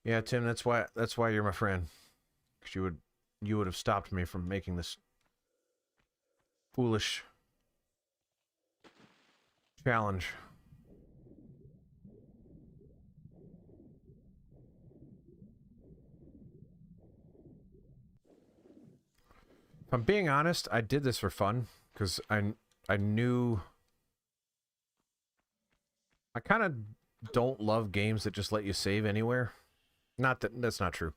Yeah, Tim, that's why you're my friend. 'Cause you would have stopped me from making this foolish challenge. If I'm being honest, I did this for fun because I knew I kind of don't love games that just let you save anywhere. Not that that's not true.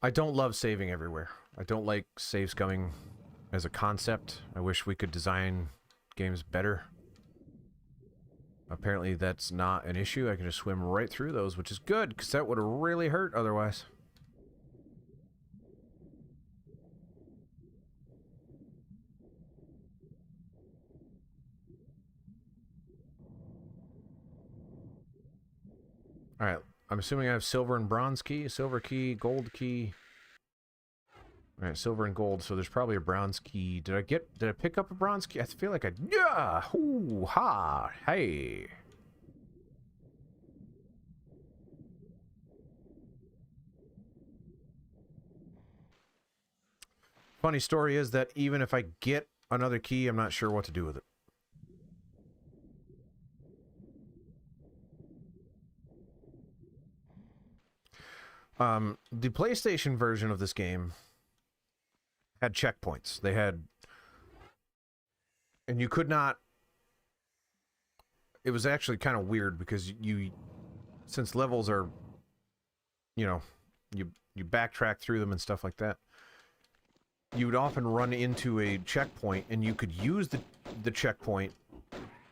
I don't love saving everywhere. I don't like save scumming as a concept. I wish we could design games better. Apparently that's not an issue. I can just swim right through those, which is good, because that would have really hurt otherwise. Alright, I'm assuming I have silver and bronze key, silver key, gold key. Alright, silver and gold, so there's probably a bronze key. Did I pick up a bronze key? I feel like I... Yeah! Ooh, ha! Hey! Funny story is that even if I get another key, I'm not sure what to do with it. The PlayStation version of this game had checkpoints. They had... And you could not... It was actually kind of weird because you... Since levels are... You know, you backtrack through them and stuff like that. You would often run into a checkpoint and you could use the checkpoint.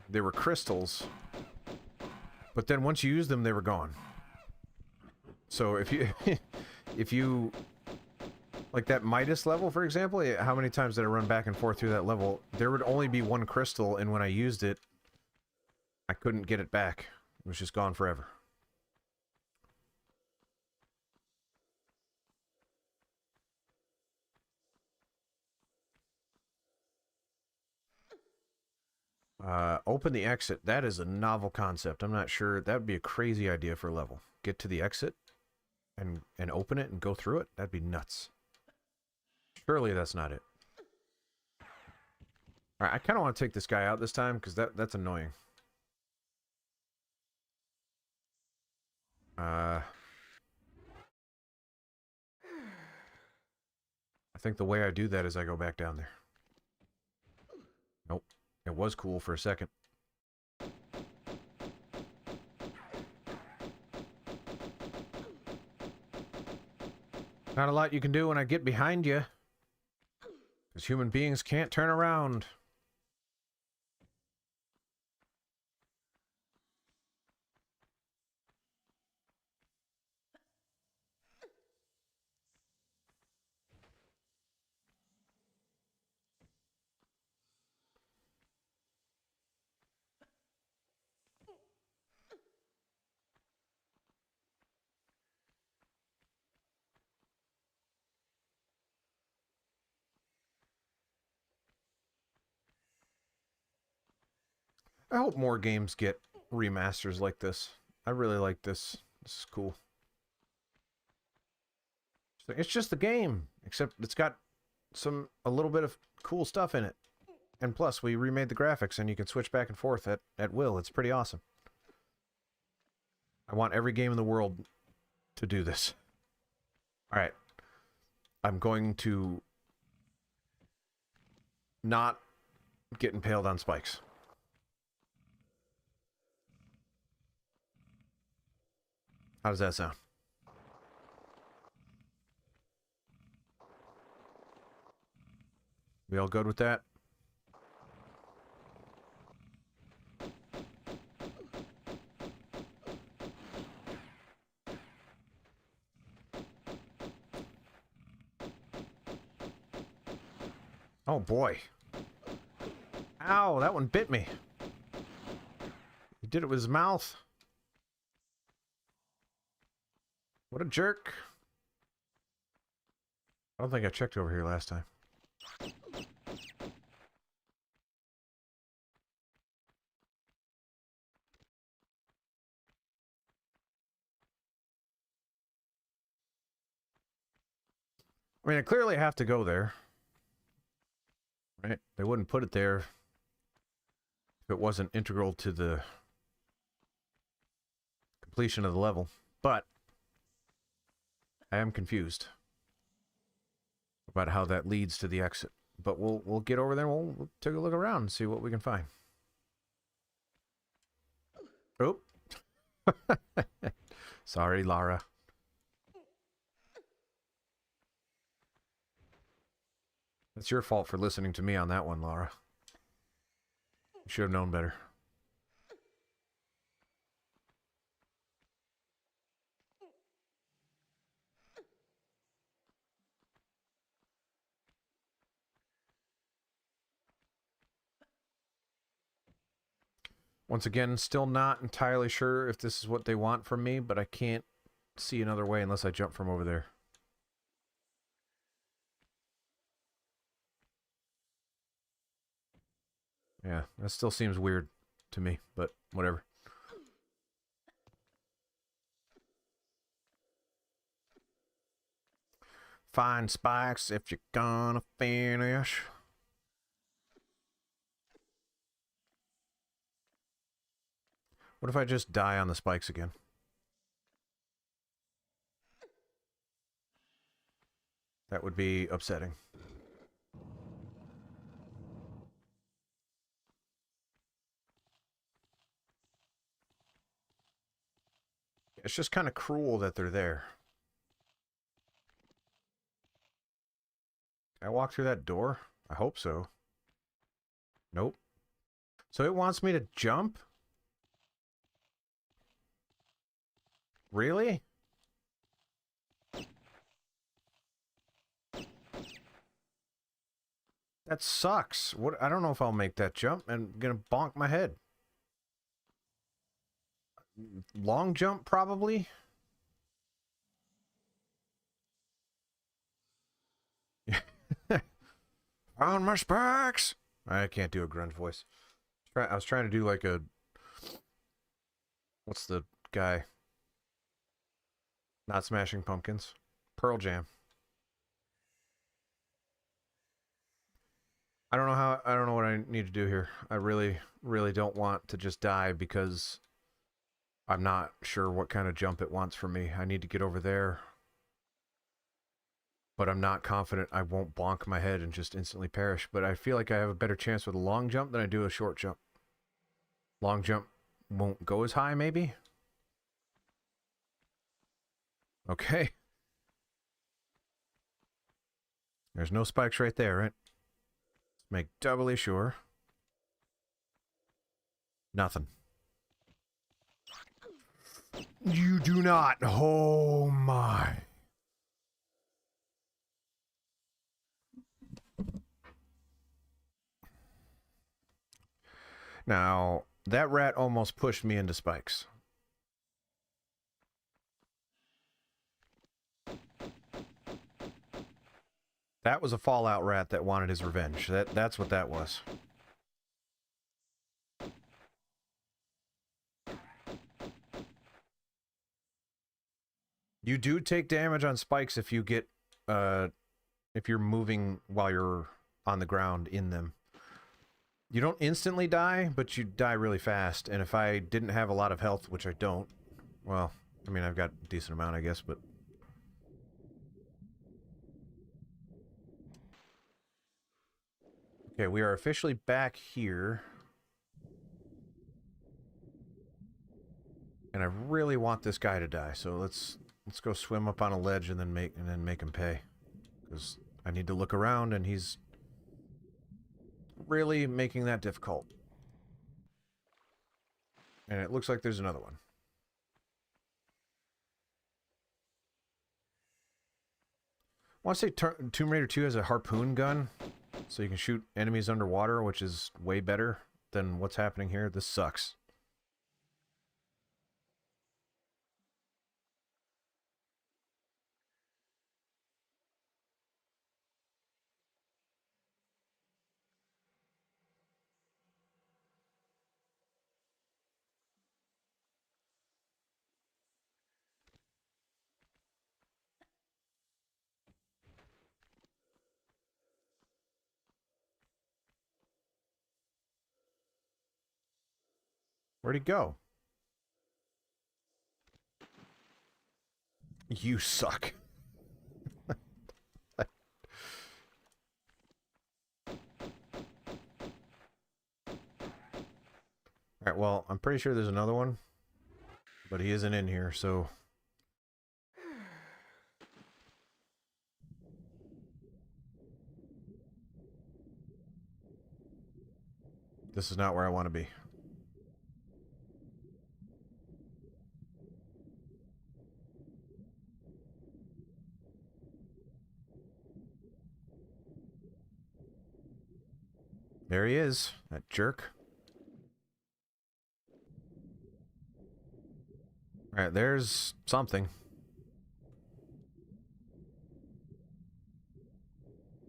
They were crystals. But then once you used them, they were gone. So if you... if you... Like that Midas level, for example, how many times did I run back and forth through that level? There would only be one crystal, and when I used it, I couldn't get it back. It was just gone forever. Open the exit. That is a novel concept. I'm not sure. That would be a crazy idea for a level. Get to the exit and open it and go through it. That'd be nuts. Surely that's not it. Alright, I kind of want to take this guy out this time, because that's annoying. I think the way I do that is I go back down there. Nope. It was cool for a second. Not a lot you can do when I get behind you. Because human beings can't turn around. I hope more games get remasters like this. I really like this. This is cool. It's just the game, except it's got a little bit of cool stuff in it. And plus, we remade the graphics, and you can switch back and forth at will. It's pretty awesome. I want every game in the world to do this. Alright. I'm going to not get impaled on spikes. How does that sound? We all good with that? Oh boy. Ow, that one bit me. He did it with his mouth. What a jerk. I don't think I checked over here last time. I mean, I clearly have to go there. Right? They wouldn't put it there if it wasn't integral to the completion of the level. But I am confused about how that leads to the exit. But we'll get over there and we'll take a look around and see what we can find. Oh. Sorry, Lara. It's your fault for listening to me on that one, Lara. You should have known better. Once again, still not entirely sure if this is what they want from me, but I can't see another way unless I jump from over there. Yeah, that still seems weird to me, but whatever. Find spikes if you're gonna finish. What if I just die on the spikes again? That would be upsetting. It's just kind of cruel that they're there. Can I walk through that door? I hope so. Nope. So it wants me to jump? Really? That sucks. What? I don't know if I'll make that jump. I'm gonna bonk my head. Long jump, probably? On my spikes! I can't do a grunt voice. I was trying to do like a... What's the guy? Not Smashing Pumpkins. Pearl Jam. I don't know what I need to do here. I really, really don't want to just die because I'm not sure what kind of jump it wants from me. I need to get over there. But I'm not confident I won't bonk my head and just instantly perish. But I feel like I have a better chance with a long jump than I do a short jump. Long jump won't go as high, maybe? Okay. There's no spikes right there, right? Let's make doubly sure. Nothing. You do not. Oh my. Now, that rat almost pushed me into spikes. That was a Fallout rat that wanted his revenge. That's what that was. You do take damage on spikes if you get, if you're moving while you're on the ground in them. You don't instantly die, but you die really fast. And if I didn't have a lot of health, which I don't, well, I mean, I've got a decent amount, I guess, but... Okay, we are officially back here. And I really want this guy to die, so let's go swim up on a ledge and then make him pay. Because I need to look around and he's really making that difficult. And it looks like there's another one. I want to say Tomb Raider 2 has a harpoon gun, so you can shoot enemies underwater, which is way better than what's happening here. This sucks. Where'd he go? You suck. Alright, well, I'm pretty sure there's another one. But he isn't in here, so... This is not where I want to be. There he is, that jerk. Alright, there's something.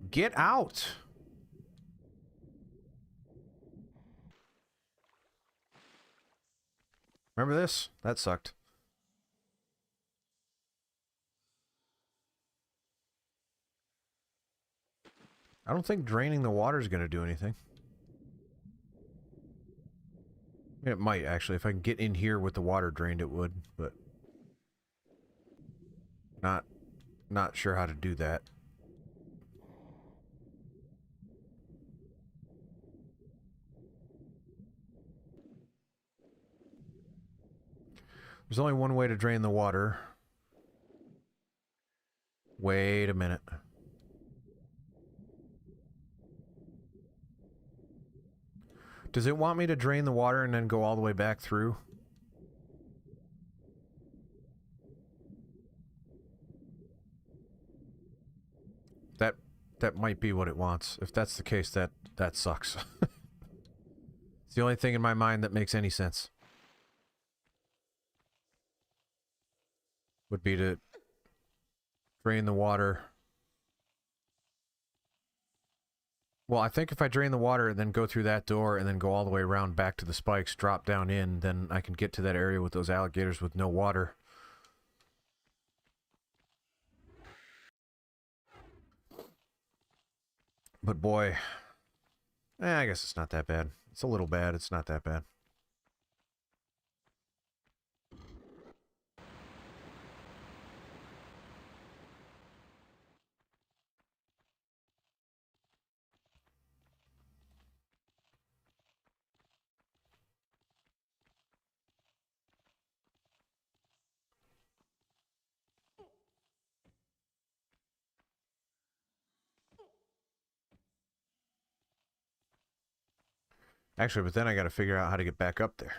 Get out! Remember this? That sucked. I don't think draining the water is going to do anything. It might, actually. If I can get in here with the water drained, it would, but... Not sure how to do that. There's only one way to drain the water. Wait a minute. Does it want me to drain the water and then go all the way back through? That might be what it wants. If that's the case, that sucks. It's the only thing in my mind that makes any sense. Would be to drain the water. Well, I think if I drain the water and then go through that door and then go all the way around back to the spikes, drop down in, then I can get to that area with those alligators with no water. But boy, I guess it's not that bad. It's a little bad. It's not that bad. Actually, but then I got to figure out how to get back up there.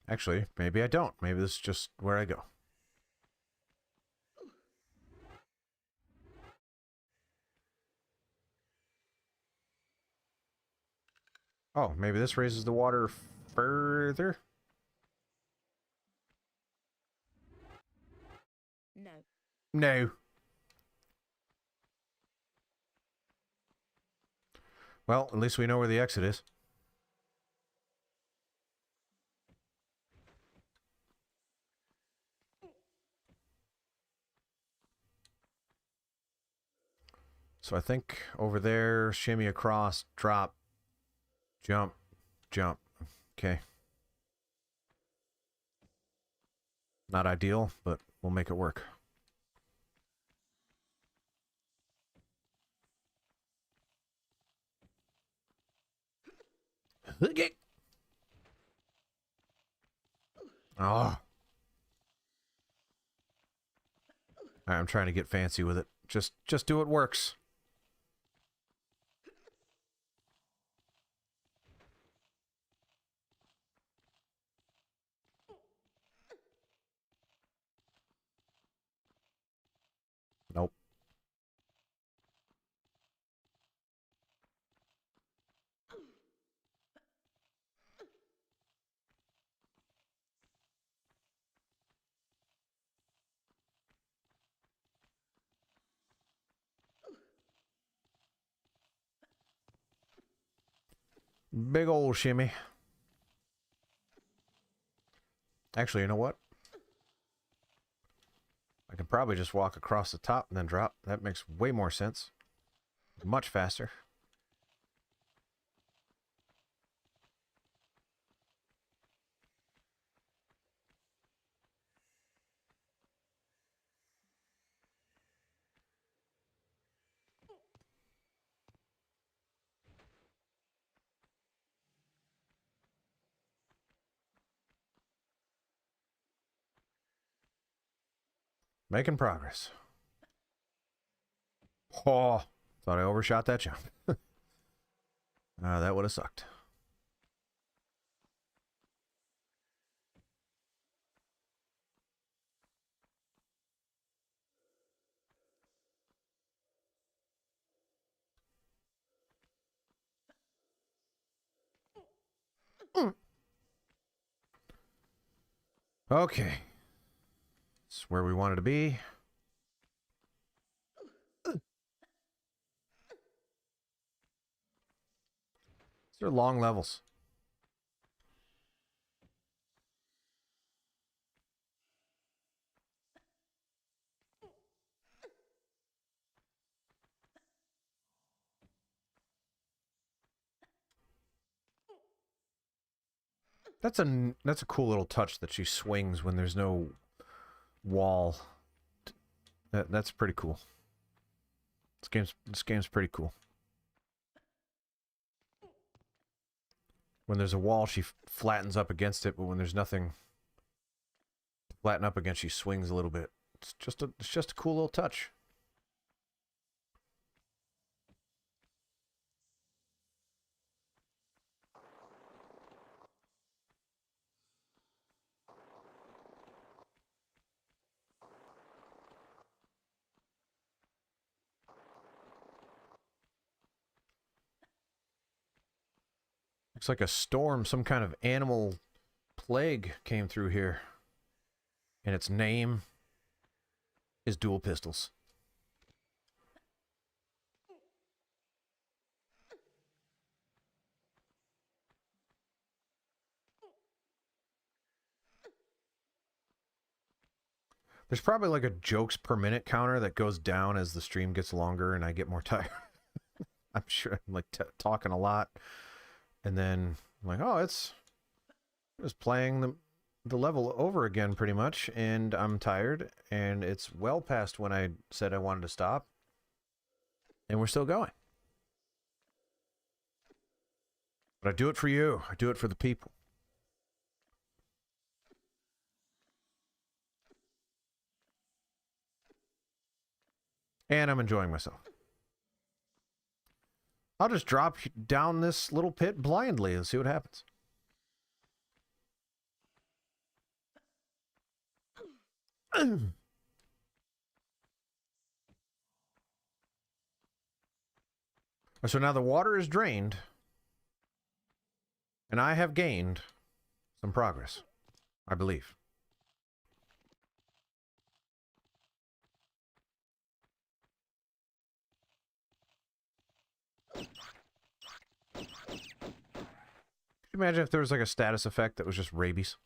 Actually, maybe I don't. Maybe this is just where I go. Oh, maybe this raises the water further? No. No. Well, at least we know where the exit is. So I think over there, shimmy across, drop, jump, jump. Okay. Not ideal, but we'll make it work. Okay. Oh. Alright, I'm trying to get fancy with it. Just do what works. Nope. Big old shimmy. Actually, you know what? I can probably just walk across the top and then drop. That makes way more sense. Much faster. Making progress. Oh, thought I overshot that jump. That would have sucked. Okay. It's where we wanted to be. These are long levels. That's a cool little touch that she swings when there's no wall. That's pretty cool. This game's pretty cool. When there's a wall, she flattens up against it, but when there's nothing to flatten up against, she swings a little bit. It's just a cool little touch. Looks like a storm, some kind of animal plague came through here. And its name is Dual Pistols. There's probably like a jokes per minute counter that goes down as the stream gets longer and I get more tired. I'm sure I'm like talking a lot. And then I'm like, oh, it's playing the level over again pretty much, and I'm tired, and it's well past when I said I wanted to stop, and we're still going. But I do it for you. I do it for the people. And I'm enjoying myself. I'll just drop down this little pit blindly and see what happens. So now the water is drained, and I have gained some progress, I believe. Could you imagine if there was like a status effect that was just rabies?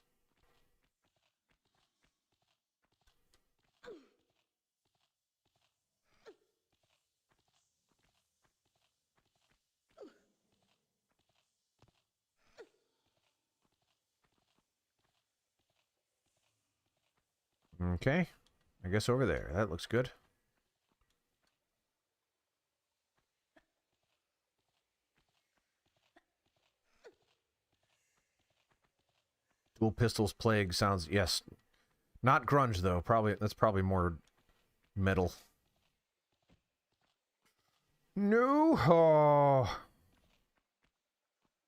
Okay, I guess over there. That looks good. Dual Pistols Plague sounds, yes. Not grunge though. That's probably more metal. No. Oh.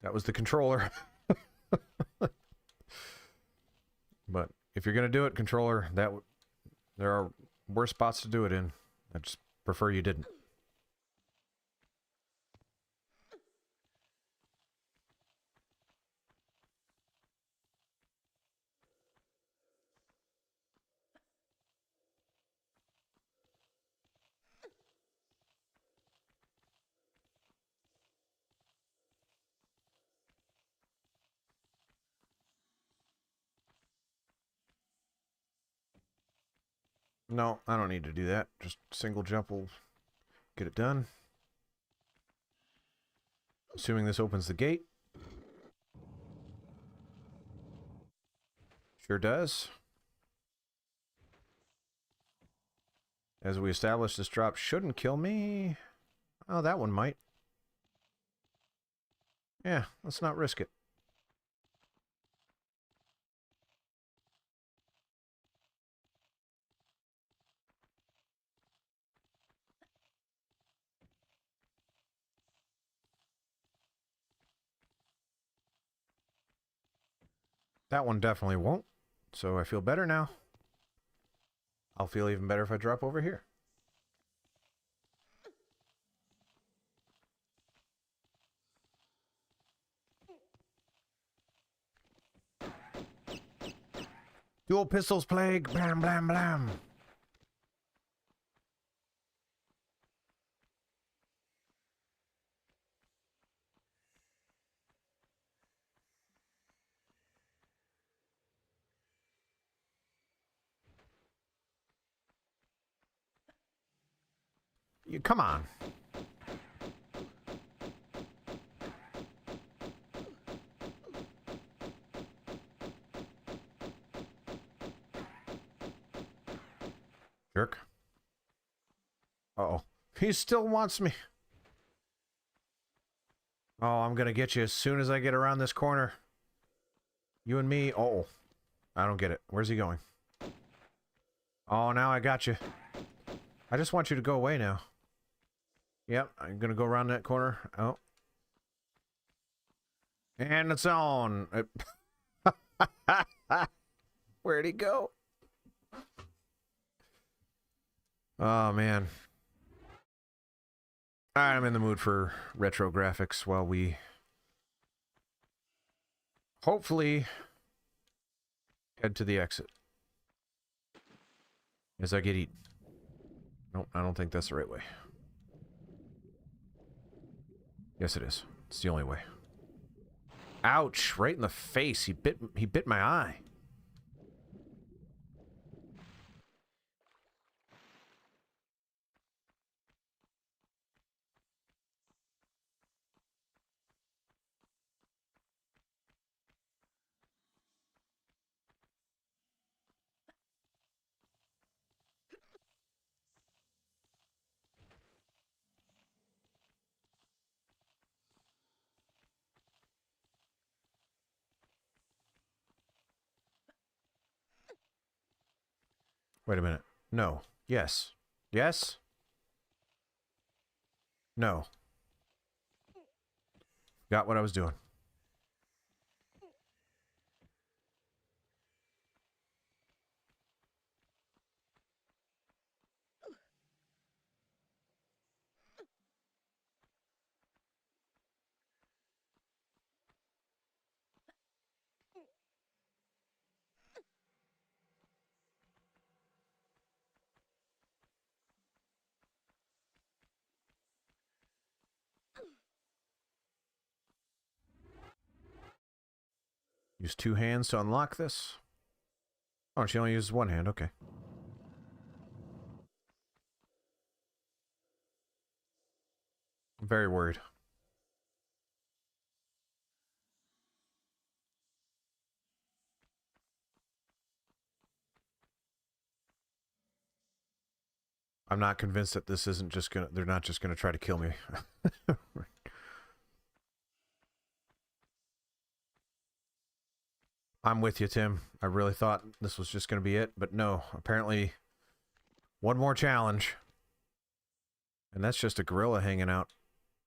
That was the controller. But if you're gonna do it, controller, there are worse spots to do it in. I just prefer you didn't. No, I don't need to do that. Just single jump will get it done. Assuming this opens the gate. Sure does. As we established, this drop shouldn't kill me. Oh, that one might. Yeah, let's not risk it. That one definitely won't. So I feel better now. I'll feel even better if I drop over here. Dual pistols plague. Blam, blam, blam. You, come on. Jerk. Uh-oh. He still wants me. Oh, I'm gonna get you as soon as I get around this corner. You and me. Oh, I don't get it. Where's he going? Oh, now I got you. I just want you to go away now. Yep, I'm gonna go around that corner. Oh. And it's on. Where'd he go? Oh, man. Alright, I'm in the mood for retro graphics while we hopefully head to the exit as I get eaten. Nope, I don't think that's the right way. Yes, it is. It's the only way. Ouch! Right in the face. He bit my eye. Wait a minute. No. Yes. Yes? No. Got what I was doing. Use 2 hands to unlock this. Oh, she only uses 1 hand. Okay. I'm very worried. I'm not convinced that this isn't just gonna... They're not just gonna try to kill me. I'm with you, Tim. I really thought this was just gonna be it, but no. Apparently, one more challenge. And that's just a gorilla hanging out,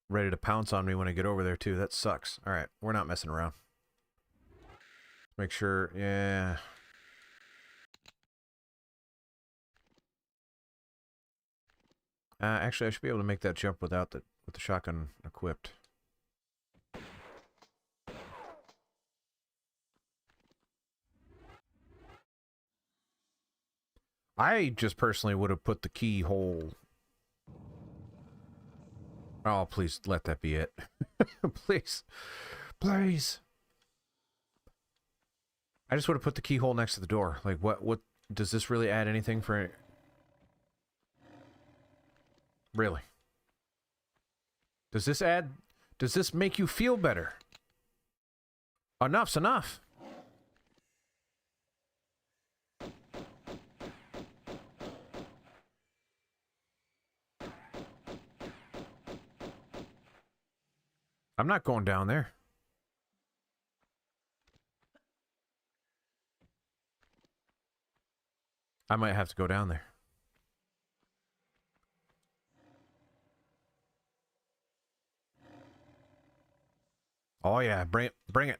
ready to pounce on me when I get over there, too. That sucks. Alright, we're not messing around. Make sure... Yeah... actually, I should be able to make that jump with the shotgun equipped. I just personally would have put the keyhole... Oh, please, let that be it. Please. Please. I just would have put the keyhole next to the door. Like, what... Does this really add anything for... Really? Does this add... Does this make you feel better? Enough's enough. I'm not going down there. I might have to go down there. Oh yeah, bring it.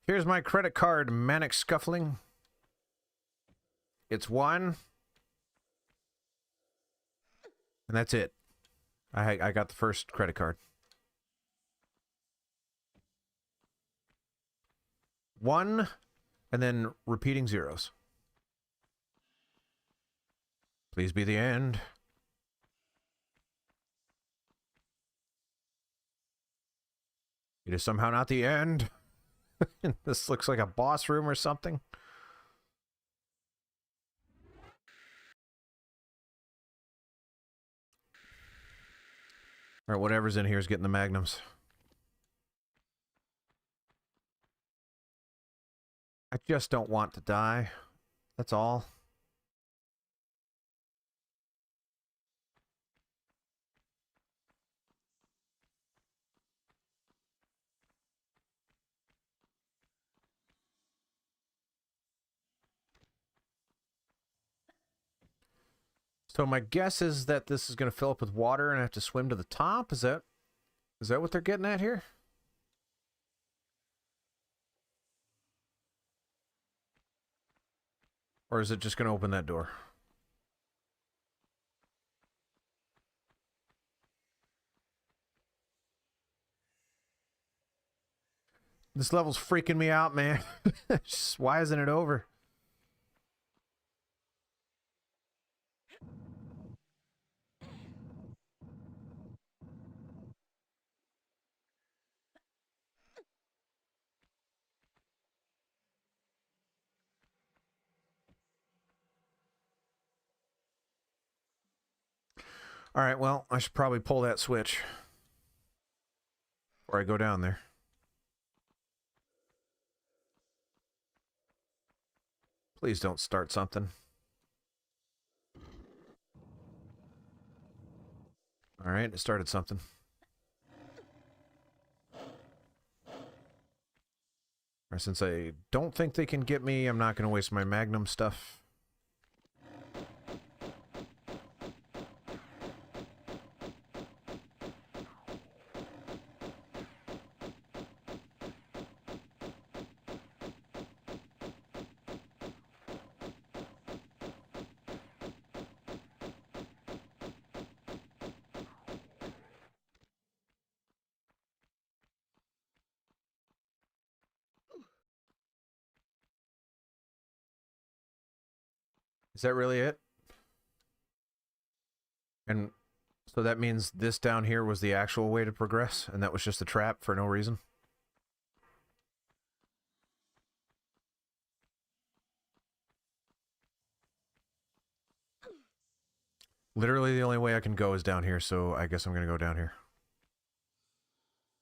Here's my credit card, manic scuffling. It's 1. And that's it. I got the first credit card. 1, and then repeating zeros. Please be the end. It is somehow not the end. This looks like a boss room or something. All right, whatever's in here is getting the magnums. I just don't want to die. That's all. So my guess is that this is going to fill up with water and I have to swim to the top. Is that what they're getting at here? Or is it just going to open that door? This level's freaking me out, man. Just, why isn't it over? All right, well, I should probably pull that switch before I go down there. Please don't start something. All right, it started something. Or since I don't think they can get me, I'm not going to waste my magnum stuff. Is that really it? And so that means this down here was the actual way to progress, and that was just a trap for no reason? Literally the only way I can go is down here, so I guess I'm going to go down here.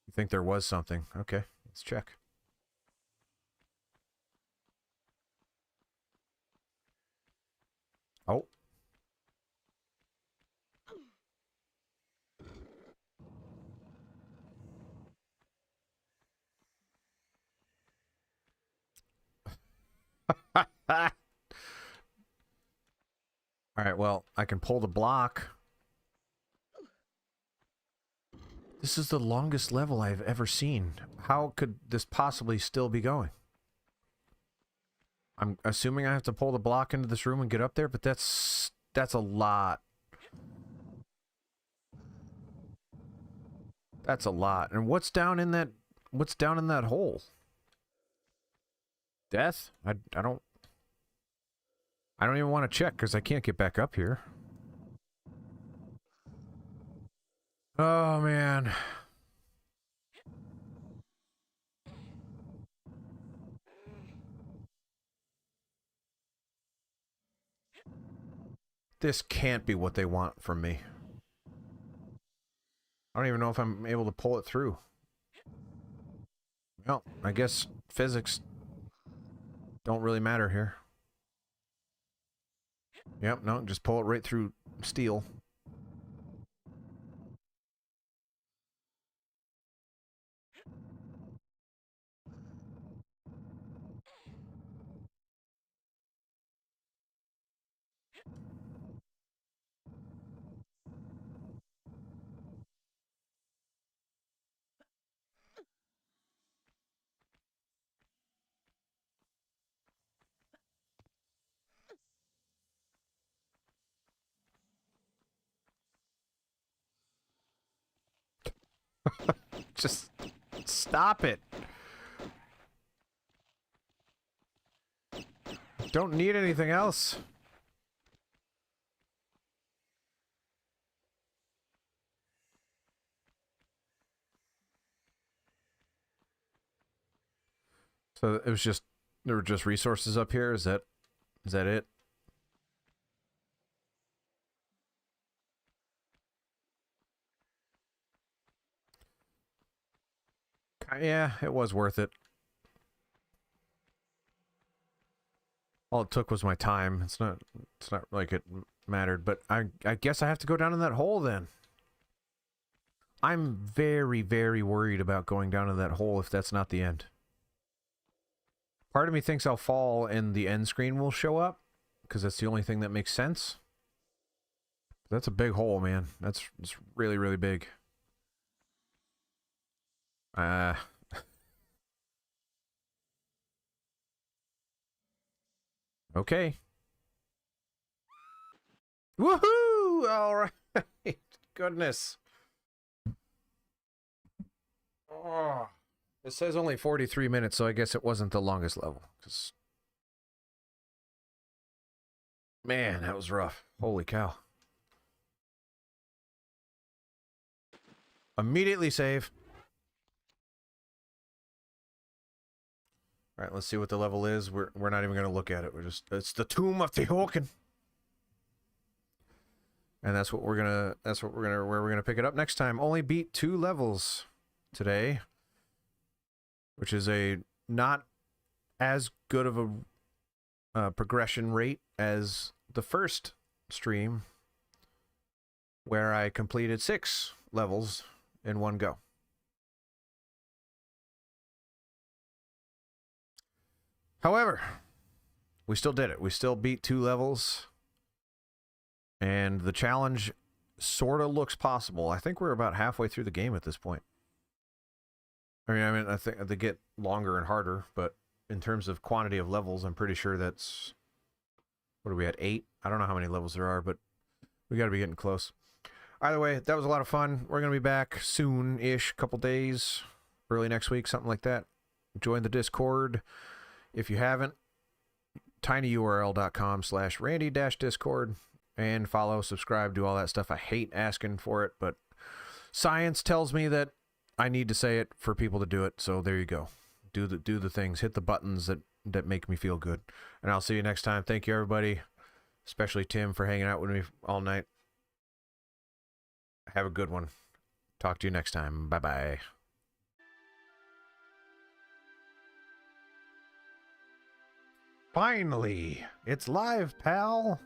You think there was something? Okay, let's check. Oh. Alright, well, I can pull the block. This is the longest level I've ever seen. How could this possibly still be going? I'm assuming I have to pull the block into this room and get up there, but that's a lot. That's a lot. And what's down in that hole? Death? I don't even want to check because I can't get back up here. Oh man. This can't be what they want from me. I don't even know if I'm able to pull it through. Well, I guess physics don't really matter here. Yep, no, just pull it right through steel. Just stop it. Don't need anything else. So it was just, there were just resources up here? Is that it? Yeah, it was worth it. All it took was my time. It's not like it mattered, but I guess I have to go down in that hole then. I'm very, very worried about going down in that hole if that's not the end. Part of me thinks I'll fall and the end screen will show up, because that's the only thing that makes sense. That's a big hole, man. It's really, really big. Okay. Woohoo! All right. Goodness. Oh. It says only 43 minutes, so I guess it wasn't the longest level. 'Cause... Man, that was rough. Holy cow. Immediately save. All right, let's see what the level is. We're not even going to look at it. It's the Tomb of Tihocan. And that's what we're going to where we're going to pick it up next time. Only beat 2 levels today, which is a not as good of a progression rate as the first stream, where I completed 6 levels in one go. However, we still did it. We still beat 2 levels, and the challenge sort of looks possible. I think we're about halfway through the game at this point. I think they get longer and harder, but in terms of quantity of levels, I'm pretty sure that's... What are we at, 8? I don't know how many levels there are, but we got to be getting close. Either way, that was a lot of fun. We're going to be back soon-ish, couple days, early next week, something like that. Join the Discord. If you haven't, tinyurl.com/randy-discord, and follow, subscribe, do all that stuff. I hate asking for it, but science tells me that I need to say it for people to do it, so there you go. Do the things, hit the buttons that make me feel good. And I'll see you next time. Thank you, everybody, especially Tim, for hanging out with me all night. Have a good one. Talk to you next time. Bye-bye. Finally, it's live, pal.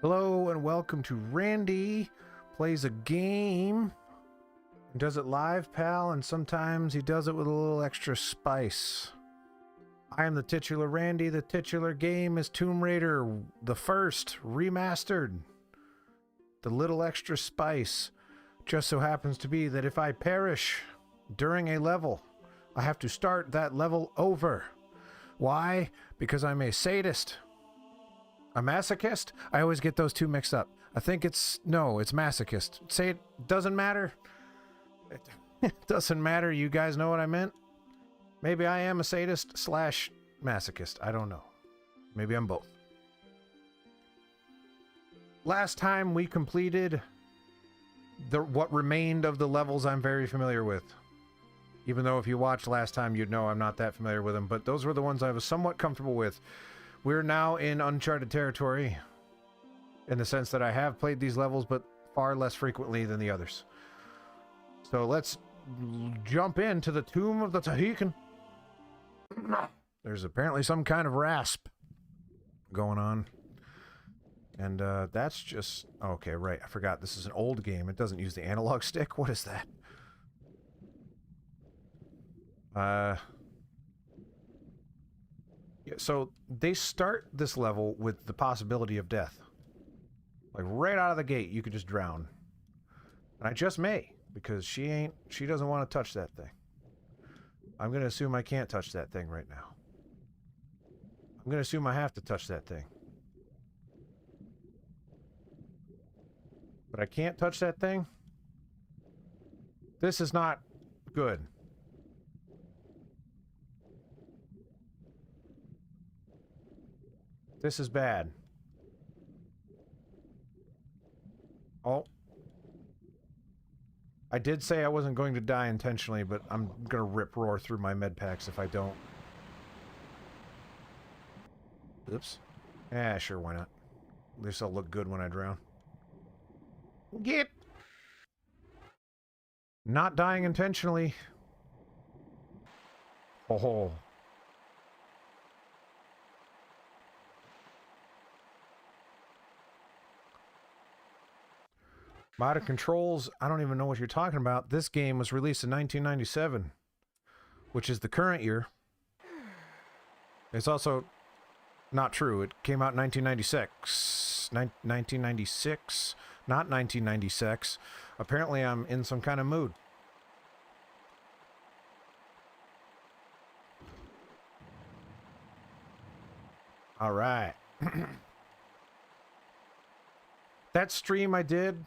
Hello and welcome to Randy Plays a Game. He does it live, pal, and sometimes he does it with a little extra spice. I am the titular Randy. The titular game is Tomb Raider, the first, remastered. The little extra spice just so happens to be that if I perish during a level, I have to start that level over. Why? Because I'm a sadist. A masochist? I always get those two mixed up. I think it's masochist. Say it doesn't matter. It doesn't matter. You guys know what I meant? Maybe I am a sadist / masochist. I don't know. Maybe I'm both. Last time we completed what remained of the levels I'm very familiar with. Even though if you watched last time, you'd know I'm not that familiar with them. But those were the ones I was somewhat comfortable with. We're now in uncharted territory, in the sense that I have played these levels, but far less frequently than the others. So let's jump into the Tomb of the Tihocan. There's apparently some kind of rasp going on. And that's just... Okay, right. I forgot. This is an old game. It doesn't use the analog stick. What is that? Yeah, so they start this level with the possibility of death. Like right out of the gate, you could just drown. And I just may, because she doesn't want to touch that thing. I'm going to assume I can't touch that thing right now. I'm going to assume I have to touch that thing. But I can't touch that thing? This is not good. This is bad. Oh. I did say I wasn't going to die intentionally, but I'm gonna rip-roar through my med packs if I don't. Oops. Yeah, sure, why not? At least I'll look good when I drown. Get! Not dying intentionally. Oh. Modern controls, I don't even know what you're talking about. This game was released in 1997, which is the current year. It's also not true. It came out in 1996. 1996, not 1996. Apparently I'm in some kind of mood. All right. That stream I did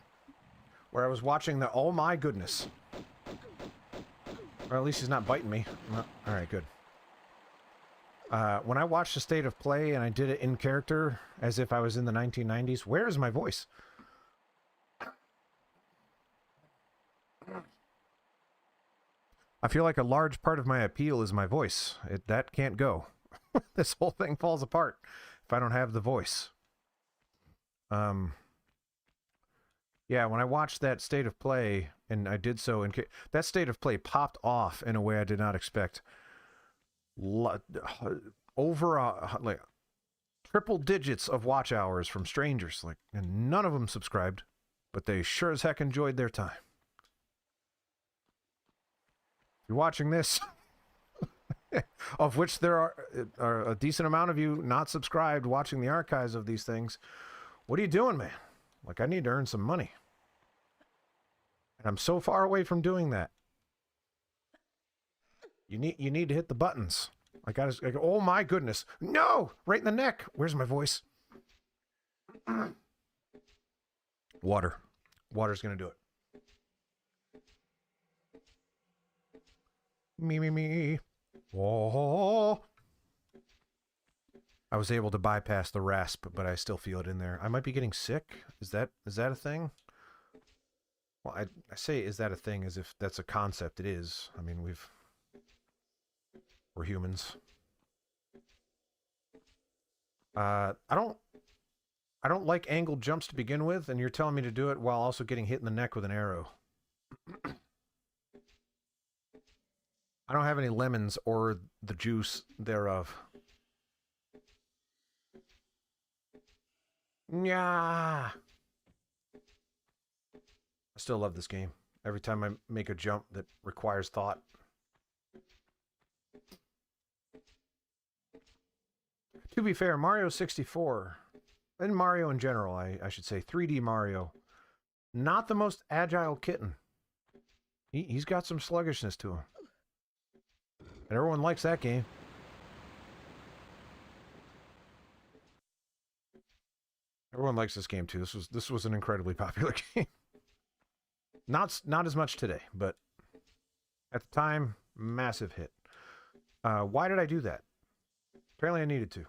where I was watching the... Oh my goodness. Or at least he's not biting me. All right, good. When I watched the State of Play and I did it in character as if I was in the 1990s, where is my voice? I feel like a large part of my appeal is my voice. That can't go. This whole thing falls apart if I don't have the voice. Yeah, when I watched that State of Play, and I did so that State of Play popped off in a way I did not expect. Over like triple digits of watch hours from strangers, like, and none of them subscribed, but they sure as heck enjoyed their time. If you're watching this, of which there are a decent amount of you not subscribed watching the archives of these things, what are you doing, man? Like, I need to earn some money. And I'm so far away from doing that. You need to hit the buttons. Oh my goodness. No! Right in the neck. Where's my voice? Water. Water's gonna do it. Me. Oh. I was able to bypass the rasp, but I still feel it in there. I might be getting sick. Is that a thing? Well, I say is that a thing as if that's a concept. It is. I mean, we're humans. I don't like angled jumps to begin with, and you're telling me to do it while also getting hit in the neck with an arrow. I don't have any lemons or the juice thereof. Yeah. I still love this game. Every time I make a jump that requires thought. To be fair, Mario 64, and Mario in general, I should say, 3D Mario, not the most agile kitten. He's got some sluggishness to him. And everyone likes that game. Everyone likes this game too. This was an incredibly popular game. Not as much today, but at the time, massive hit. Why did I do that? Apparently I needed to.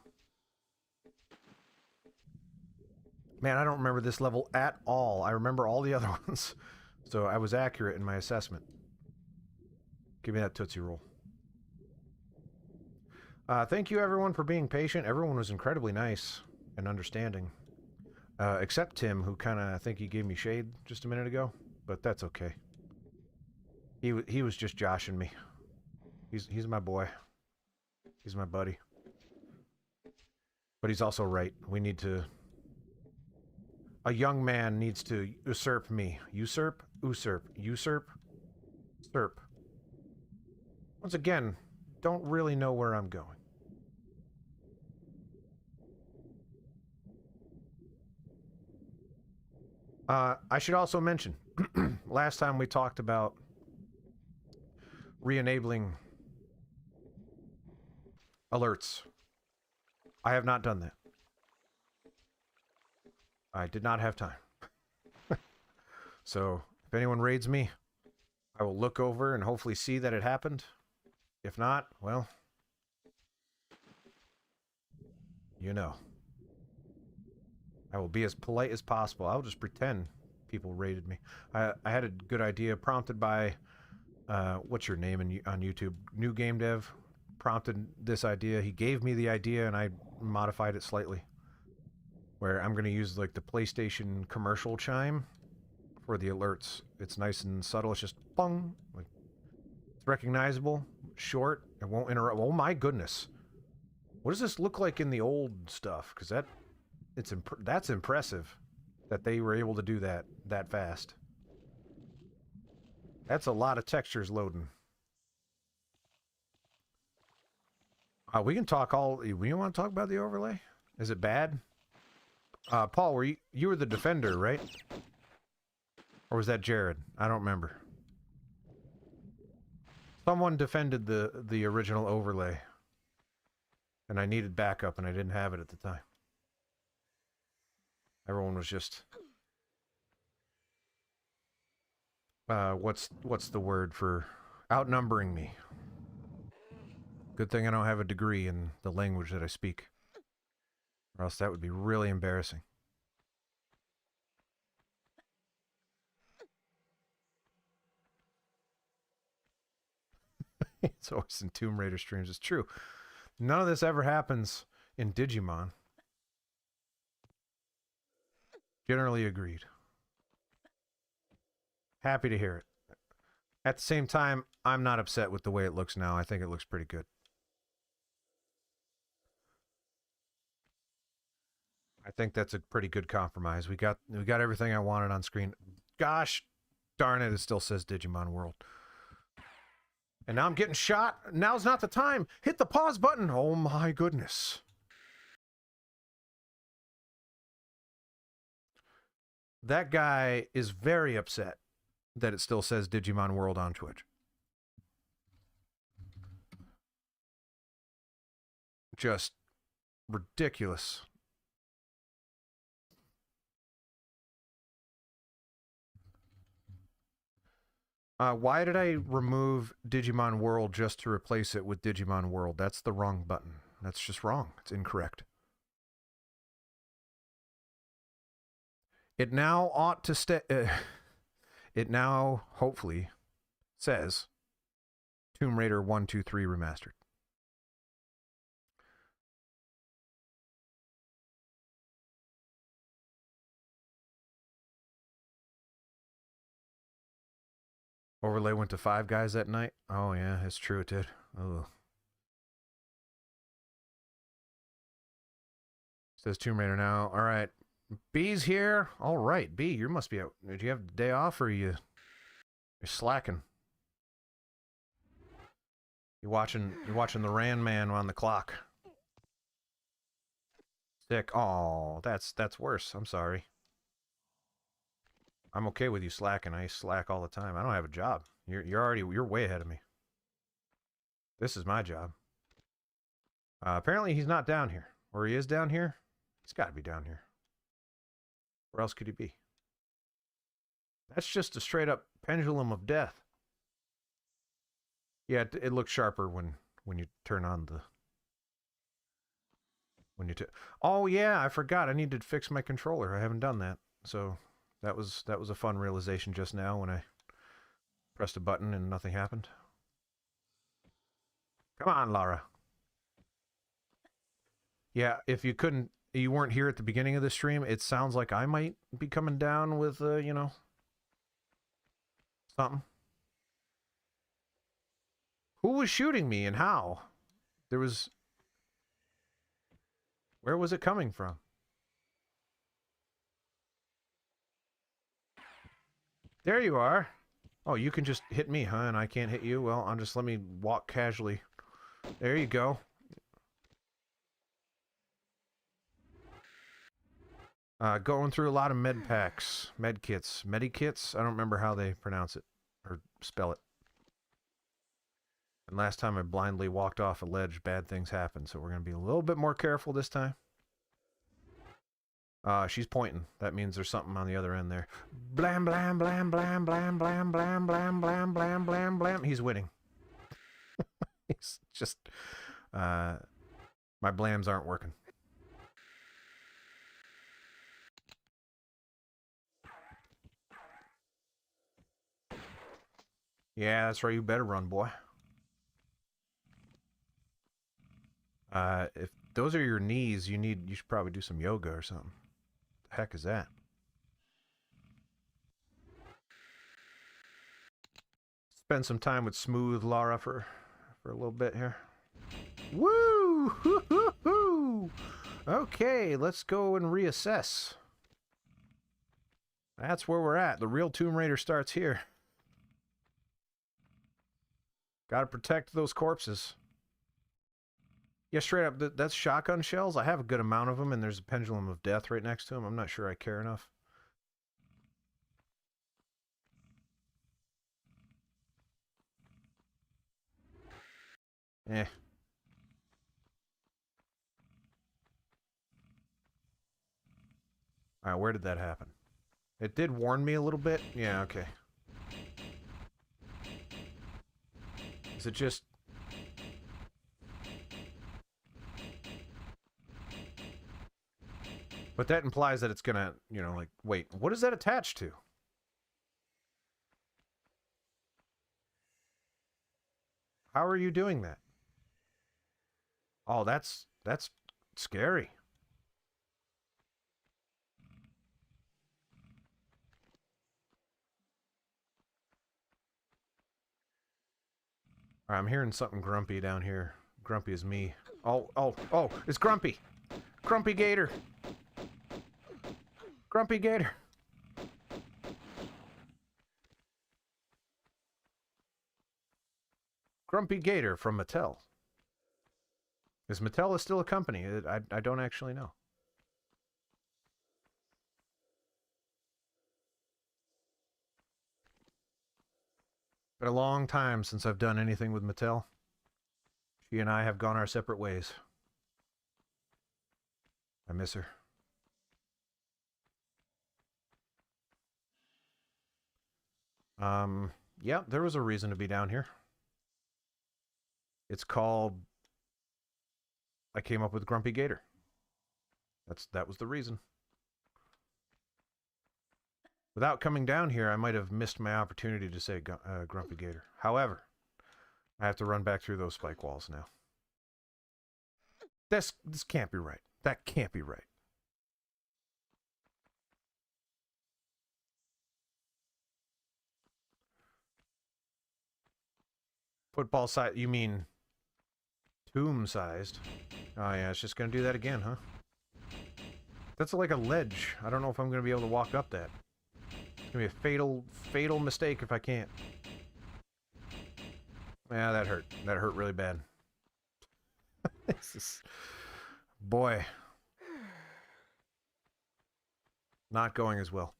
Man, I don't remember this level at all. I remember all the other ones. So I was accurate in my assessment. Give me that Tootsie Roll. Thank you everyone for being patient. Everyone was incredibly nice and understanding. Except Tim, who kind of, I think he gave me shade just a minute ago. But that's okay. He was just joshing me. He's my boy. He's my buddy. But he's also right. We need to... A young man needs to usurp me. Usurp? Usurp. Usurp? Usurp. Once again, don't really know where I'm going. I should also mention, last time we talked about re-enabling alerts. I have not done that. I did not have time. So, if anyone raids me, I will look over and hopefully see that it happened. If not, well, you know. I will be as polite as possible. I'll just pretend people rated me. I had a good idea prompted by, what's your name on YouTube? New Game Dev prompted this idea. He gave me the idea and I modified it slightly. Where I'm going to use like the PlayStation commercial chime for the alerts. It's nice and subtle. It's just bong. Like, it's recognizable, short. It won't interrupt. Oh my goodness. What does this look like in the old stuff? Because that's impressive that they were able to do that fast. That's a lot of textures loading. We can talk we want to talk about the overlay? Is it bad? Paul, you were the defender, right? Or was that Jared? I don't remember. Someone defended the original overlay. And I needed backup and I didn't have it at the time. Everyone was just what's the word for outnumbering me? Good thing I don't have a degree in the language that I speak. Or else that would be really embarrassing. It's always in Tomb Raider streams. It's true. None of this ever happens in Digimon. Generally agreed. Happy to hear it. At the same time, I'm not upset with the way it looks now. I think it looks pretty good. I think that's a pretty good compromise. We got everything I wanted on screen. Gosh darn it, it still says Digimon World. And now I'm getting shot. Now's not the time. Hit the pause button. Oh my goodness. That guy is very upset that it still says Digimon World on Twitch. Just ridiculous. Why did I remove Digimon World just to replace it with Digimon World? That's the wrong button. That's just wrong. It's incorrect. It now ought to stay... it now, hopefully, says Tomb Raider 1, 2, 3 Remastered. Overlay went to 5 guys that night. Oh yeah, it's true it did. Oh. Says Tomb Raider now. All right, B's here. All right, B, you must be out. Did you have the day off, or you're slacking? You're watching the Ran Man on the clock. Sick. Oh, that's worse. I'm sorry. I'm okay with you slacking. I slack all the time. I don't have a job. You're way ahead of me. This is my job. Apparently he's not down here. Or he is down here? He's got to be down here. Where else could he be? That's just a straight up pendulum of death. Yeah, it looks sharper when you turn on the... Oh yeah, I forgot. I need to fix my controller. I haven't done that. So... That was a fun realization just now when I pressed a button and nothing happened. Come on, Lara. Yeah, if you weren't here at the beginning of the stream, it sounds like I might be coming down with, you know, something. Who was shooting me and how? Where was it coming from? There you are. Oh, you can just hit me, huh? And I can't hit you? Well, let me walk casually. There you go. Going through a lot of med packs, med kits, medikits. I don't remember how they pronounce it or spell it. And last time I blindly walked off a ledge, bad things happened. So we're going to be a little bit more careful this time. She's pointing. That means there's something on the other end there. Blam, blam, blam, blam, blam, blam, blam, blam, blam, blam, blam, blam. He's winning. He's just... my blams aren't working. Yeah, that's right. You better run, boy. If those are your knees, you should probably do some yoga or something. The heck is that? Spend some time with Smooth Laura for a little bit here. Woo! Hoo-hoo-hoo! Okay, let's go and reassess. That's where we're at. The real Tomb Raider starts here. Gotta protect those corpses. Yeah, straight up, that's shotgun shells. I have a good amount of them, and there's a pendulum of death right next to them. I'm not sure I care enough. Eh. Alright, where did that happen? It did warn me a little bit. Yeah, okay. Is it just... But that implies that it's gonna, you know, like, wait, what is that attached to? How are you doing that? Oh, that's scary. All right, I'm hearing something grumpy down here. Grumpy is me. Oh, it's Grumpy. Grumpy Gator. Grumpy Gator. Grumpy Gator from Mattel. Is Mattel still a company? I don't actually know. Been a long time since I've done anything with Mattel. She and I have gone our separate ways. I miss her. Yeah, there was a reason to be down here. It's called... I came up with Grumpy Gator. That was the reason. Without coming down here, I might have missed my opportunity to say Grumpy Gator. However, I have to run back through those spike walls now. This can't be right. That can't be right. Football size, you mean tomb-sized? Oh yeah, it's just gonna do that again, huh? That's like a ledge. I don't know if I'm gonna be able to walk up that. It's gonna be a fatal mistake if I can't. Yeah, that hurt. That hurt really bad. This is... Boy. Not going as well.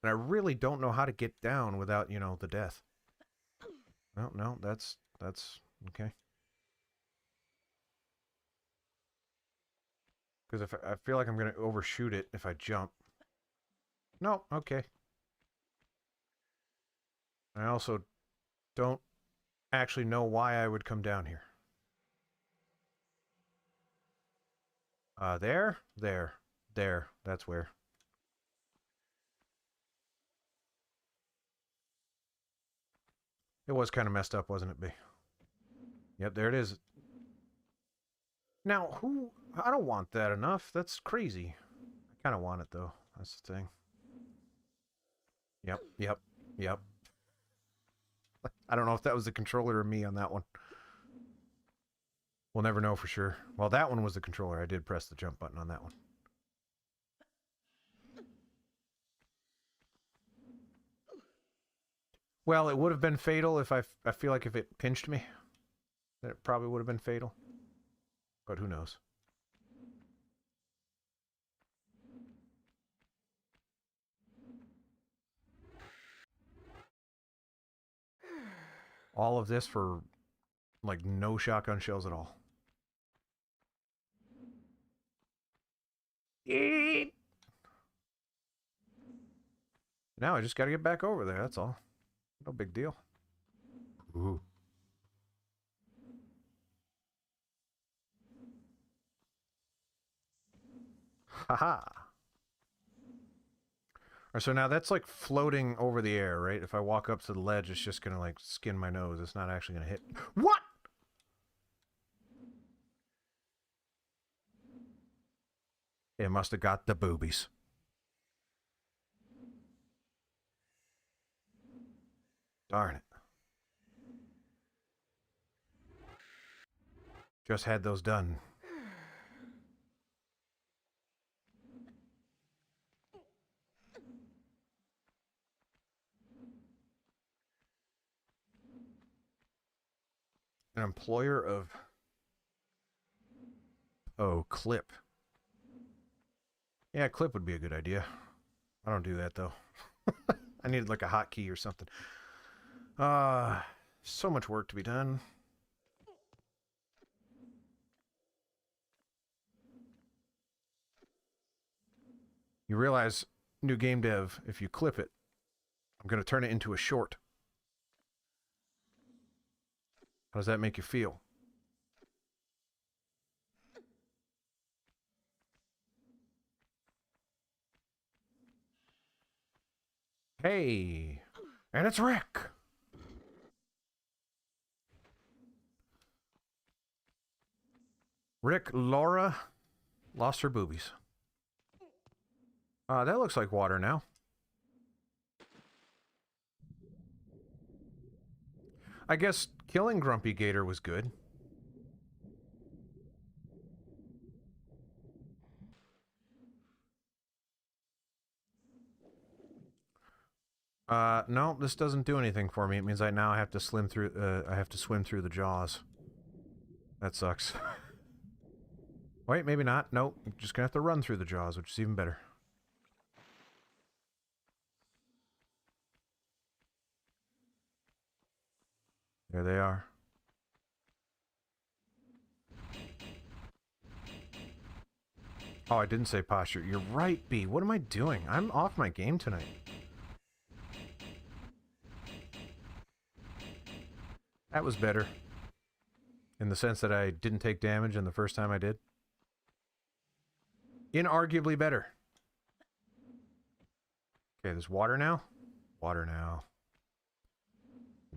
And I really don't know how to get down without, you know, the death. No, that's okay. Because if I feel like I'm going to overshoot it if I jump. No, okay. I also don't actually know why I would come down here. There. That's where. It was kind of messed up, wasn't it, B? Yep, there it is. Now, who... I don't want that enough. That's crazy. I kind of want it, though. That's the thing. Yep. I don't know if that was the controller or me on that one. We'll never know for sure. Well, that one was the controller. I did press the jump button on that one. Well, it would have been fatal if I feel like if it pinched me, then it probably would have been fatal. But who knows? All of this for, like, no shotgun shells at all. Eat. Now I just gotta get back over there, that's all. No big deal. Ooh. Haha. Alright, so now that's like floating over the air, right? If I walk up to the ledge, it's just gonna like skin my nose. It's not actually gonna hit. What? It must have got the boobies. Darn it. Just had those done. An employer of... Oh, clip. Yeah, clip would be a good idea. I don't do that, though. I need like a hotkey or something. So much work to be done. You realize, new game dev, if you clip it, I'm going to turn it into a short. How does that make you feel? Hey, and it's Rick. Laura lost her boobies. That looks like water now. I guess killing Grumpy Gator was good. No, this doesn't do anything for me. It means I now have to swim through the jaws. That sucks. Wait, maybe not. Nope. I'm just gonna have to run through the jaws, which is even better. There they are. Oh, I didn't say posture. You're right, B. What am I doing? I'm off my game tonight. That was better. In the sense that I didn't take damage in the first time I did. Inarguably better. Okay, there's water now. Water now.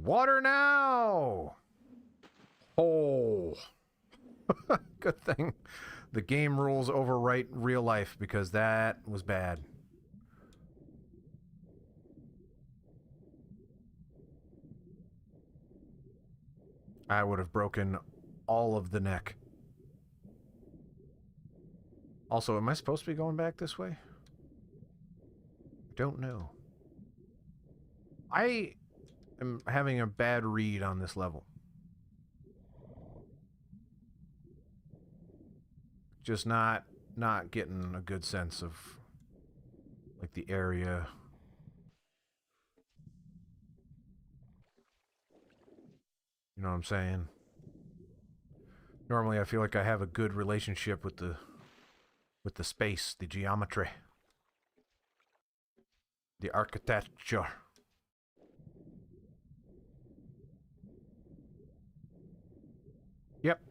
Water now! Oh. Good thing the game rules overwrite real life, because that was bad. I would have broken all of the neck. Also, am I supposed to be going back this way? Don't know. I am having a bad read on this level. Just not getting a good sense of like the area. You know what I'm saying? Normally I feel like I have a good relationship with the space, the geometry, the architecture. Yep.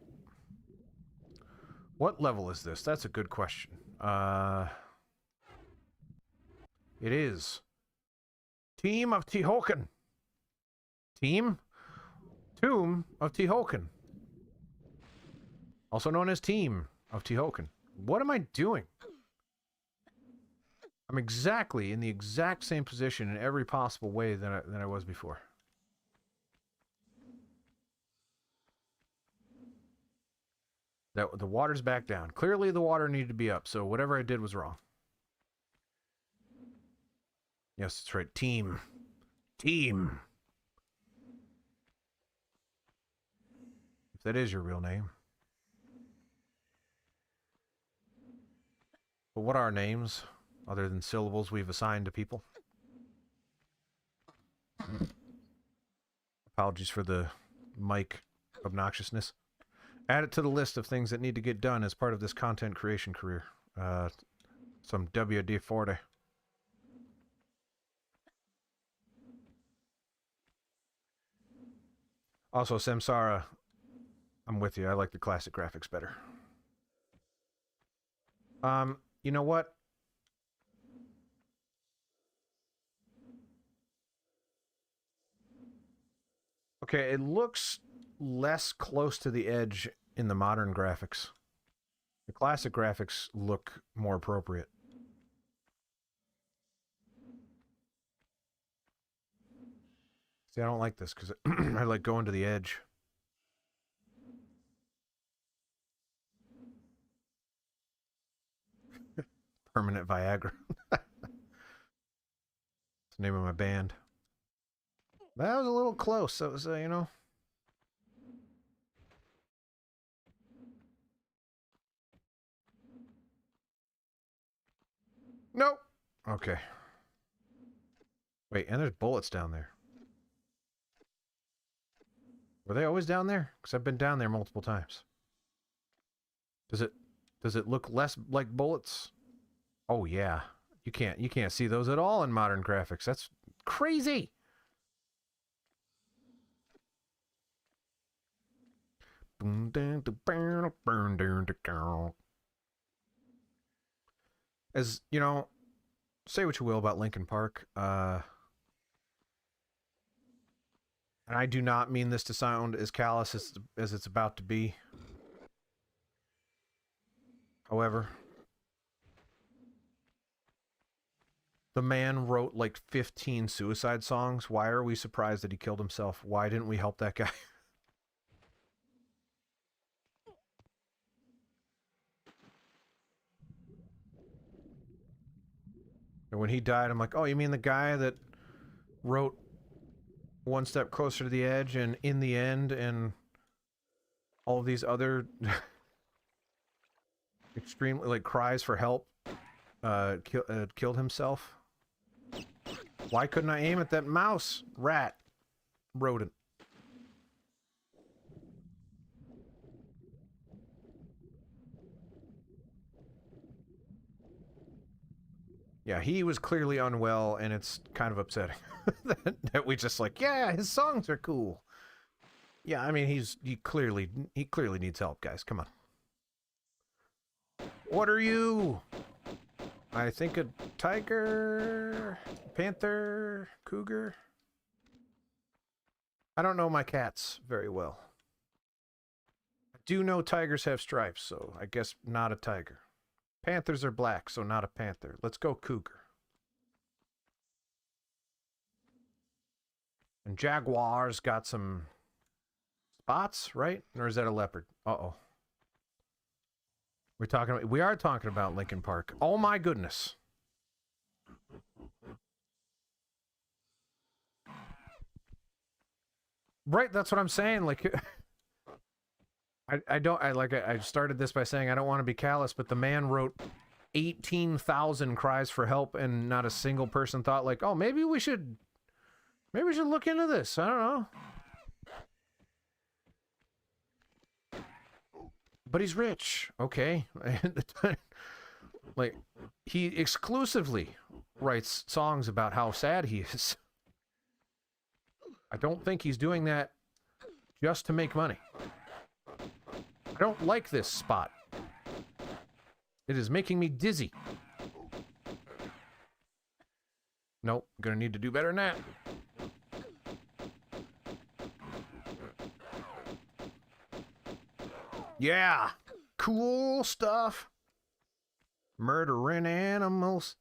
What level is this? That's a good question. It is Team of Tihocan. Tomb of Tihocan. Also known as Team of Tihocan. What am I doing? I'm exactly in the exact same position in every possible way that I was before. The water's back down. Clearly the water needed to be up, so whatever I did was wrong. Yes, that's right. Team. Team. If that is your real name. But what are names, other than syllables we've assigned to people? Apologies for the mic obnoxiousness. Add it to the list of things that need to get done as part of this content creation career. Some WD-40. Also, Samsara, I'm with you. I like the classic graphics better. You know what? Okay, it looks less close to the edge in the modern graphics. The classic graphics look more appropriate. See, I don't like this because I like going to the edge. Permanent Viagra. That's the name of my band. That was a little close. That was, you know. Nope. Okay. Wait, and there's bullets down there. Were they always down there? Because I've been down there multiple times. Does it look less like bullets? Oh yeah. You can't see those at all in modern graphics. That's crazy. As you know, say what you will about Linkin Park, and I do not mean this to sound as callous as it's about to be. However, the man wrote like 15 suicide songs. Why are we surprised that he killed himself? Why didn't we help that guy? And when he died, I'm like, oh, you mean the guy that wrote One Step Closer to the Edge and In the End and all of these other extremely, like, cries for help, killed himself? Why couldn't I aim at that mouse? Rat. Rodent. Yeah, he was clearly unwell, and it's kind of upsetting that we just like, yeah, his songs are cool. Yeah, I mean, he clearly needs help, guys. Come on. What are you? I think a tiger, panther, cougar. I don't know my cats very well. I do know tigers have stripes, so I guess not a tiger. Panthers are black, so not a panther. Let's go cougar. And jaguars got some spots, right? Or is that a leopard? Uh-oh. We are talking about Linkin Park. Oh my goodness. Right, that's what I'm saying. Like, I started this by saying I don't want to be callous, but the man wrote 18,000 cries for help, and not a single person thought like, oh, maybe we should look into this. I don't know. But he's rich, okay? Like, he exclusively writes songs about how sad he is. I don't think he's doing that just to make money. I don't like this spot. It is making me dizzy. Nope, gonna need to do better than that. Yeah, cool stuff. Murdering animals.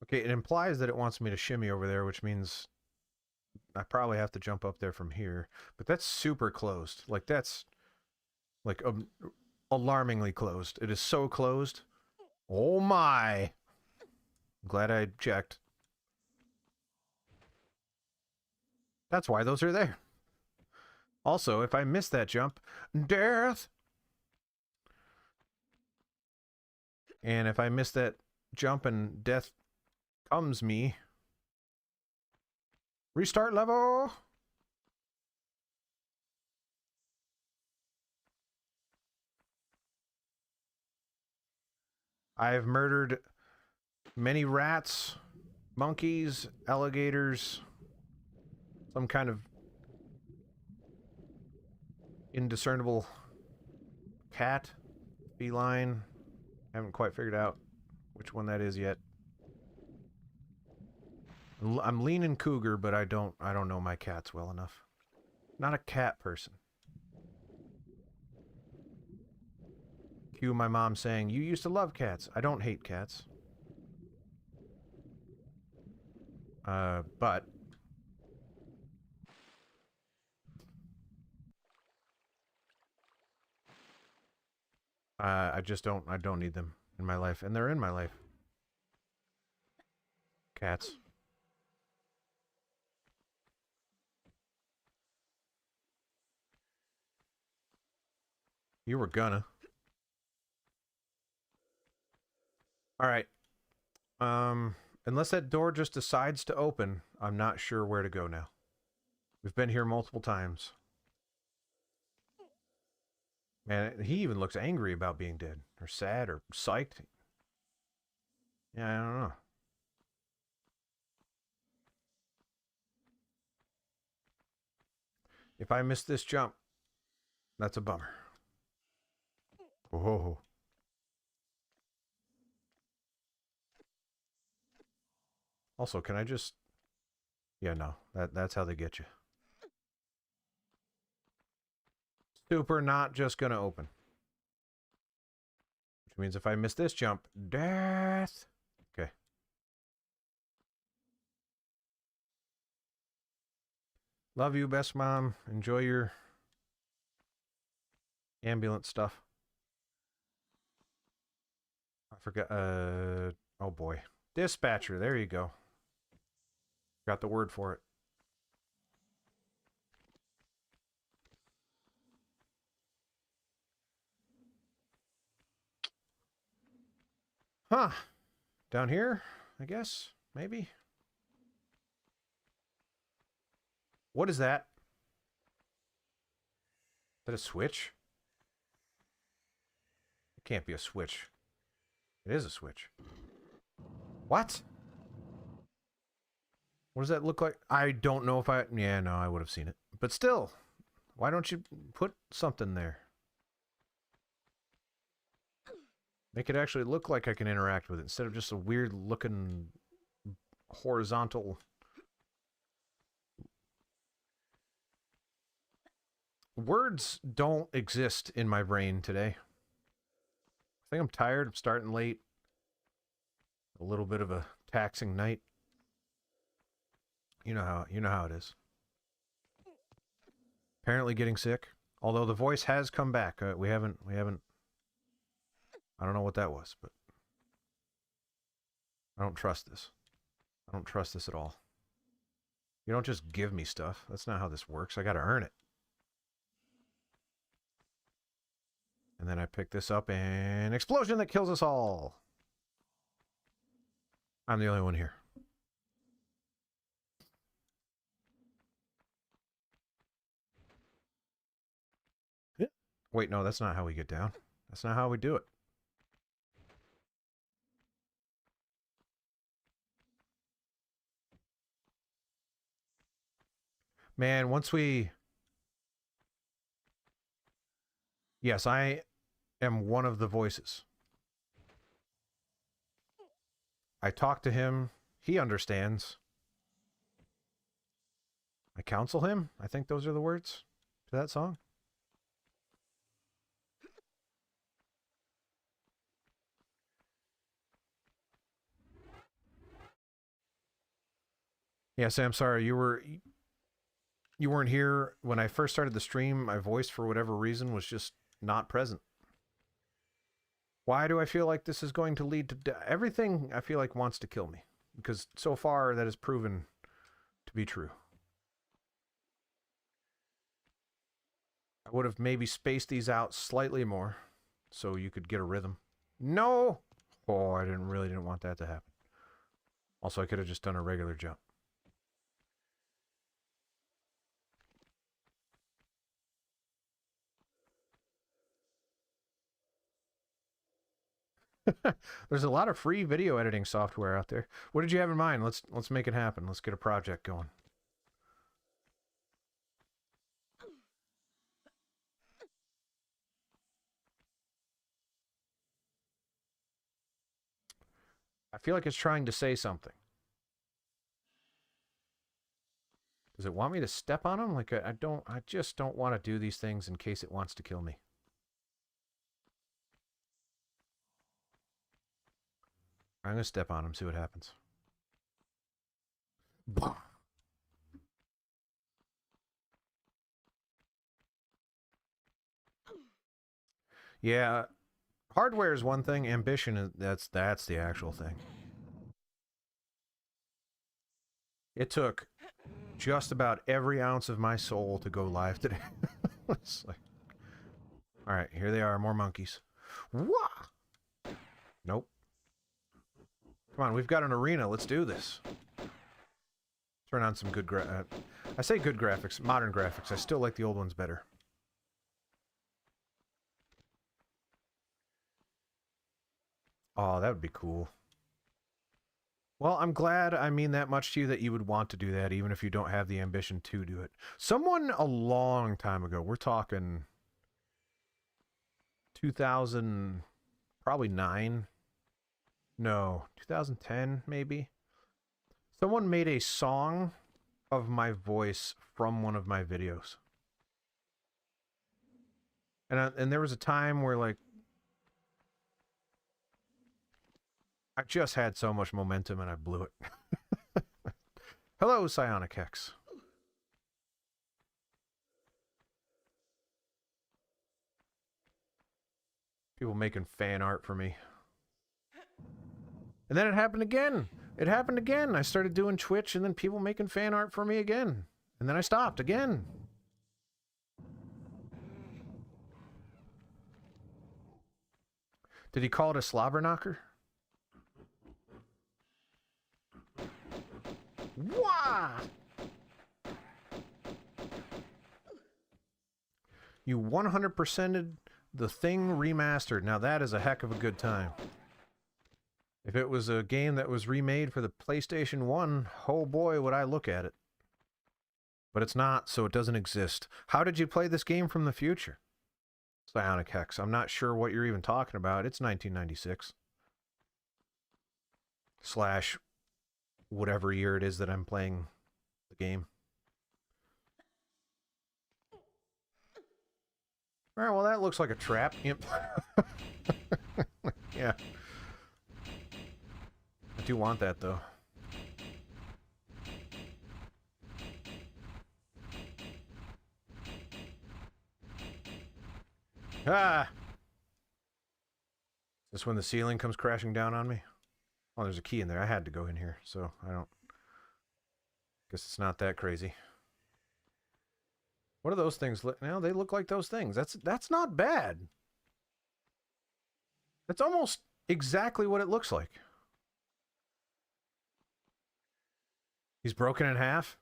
Okay, it implies that it wants me to shimmy over there, which means I probably have to jump up there from here. But that's super closed. Like, that's, like, alarmingly closed. It is so closed. Oh my. I'm glad I checked. That's why those are there. Also, if I miss that jump, death. And if I miss that jump and death comes me. Restart level. I've murdered many rats, monkeys, alligators, some kind of indiscernible cat, feline. Haven't quite figured out which one that is yet. I'm leaning cougar, but I don't know my cats well enough. Not a cat person. Cue my mom saying, "You used to love cats." I don't hate cats. But I just don't need them in my life, and they're in my life. Cats. You were gonna. All right. Unless that door just decides to open, I'm not sure where to go now. We've been here multiple times. Man, he even looks angry about being dead, or sad, or psyched. Yeah, I don't know. If I miss this jump, that's a bummer. Oh. Also, can I just... Yeah, no. That's how they get you. Super not just gonna open. Which means if I miss this jump, death. Okay. Love you, best mom. Enjoy your ambulance stuff. I forgot, oh boy. Dispatcher, there you go. Got the word for it. Huh. Down here, I guess? Maybe? What is that? Is that a switch? It can't be a switch. It is a switch. What? What does that look like? I don't know if I... Yeah, no, I would have seen it. But still, why don't you put something there? Make it actually look like I can interact with it instead of just a weird looking horizontal... Words don't exist in my brain today. I think I'm tired. I'm starting late. A little bit of a taxing night. You know how it is. Apparently getting sick. Although the voice has come back. We haven't I don't know what that was, but I don't trust this. I don't trust this at all. You don't just give me stuff. That's not how this works. I got to earn it. And then I pick this up and explosion that kills us all. I'm the only one here. Wait, no, that's not how we get down. That's not how we do it. Man, once we... Yes, I am one of the voices. I talk to him. He understands. I counsel him. I think those are the words to that song. Yeah, Sam, sorry. You weren't here when I first started the stream. My voice, for whatever reason, was just not present. Why do I feel like this is going to lead to everything I feel like wants to kill me? Because so far that has proven to be true. I would have maybe spaced these out slightly more so you could get a rhythm. No! Oh, I really didn't want that to happen. Also, I could have just done a regular jump. There's a lot of free video editing software out there. What did you have in mind? Let's make it happen. Let's get a project going. I feel like it's trying to say something. Does it want me to step on him? Like, I just don't want to do these things in case it wants to kill me. I'm going to step on him, see what happens. Yeah, hardware is one thing, ambition is that's the actual thing. It took just about every ounce of my soul to go live today. It's like, all right, here they are, more monkeys. Wah! Nope. Come on, we've got an arena. Let's do this. Turn on some good I say good graphics, modern graphics. I still like the old ones better. Oh, that would be cool. Well, I'm glad I mean that much to you that you would want to do that, even if you don't have the ambition to do it. Someone a long time ago, we're talking 2000, probably 9. No, 2010 maybe. Someone made a song of my voice from one of my videos. And there was a time where, like, I just had so much momentum and I blew it. Hello, Psionic Hex. People making fan art for me. And then it happened again. It happened again. I started doing Twitch and then people making fan art for me again. And then I stopped again. Did he call it a slobber knocker? Wah! You 100%ed the Thing remastered. Now that is a heck of a good time. If it was a game that was remade for the PlayStation 1, oh boy, would I look at it. But it's not, so it doesn't exist. How did you play this game from the future? Psionic Hex, I'm not sure what you're even talking about. It's 1996. Slash whatever year it is that I'm playing the game. All right, well, that looks like a trap. Yep. Yeah. I do want that, though. Ah! Is this when the ceiling comes crashing down on me? Oh, there's a key in there. I had to go in here, so I don't... Guess it's not that crazy. What are those things? Now they look like those things. That's not bad. That's almost exactly what it looks like. He's broken in half.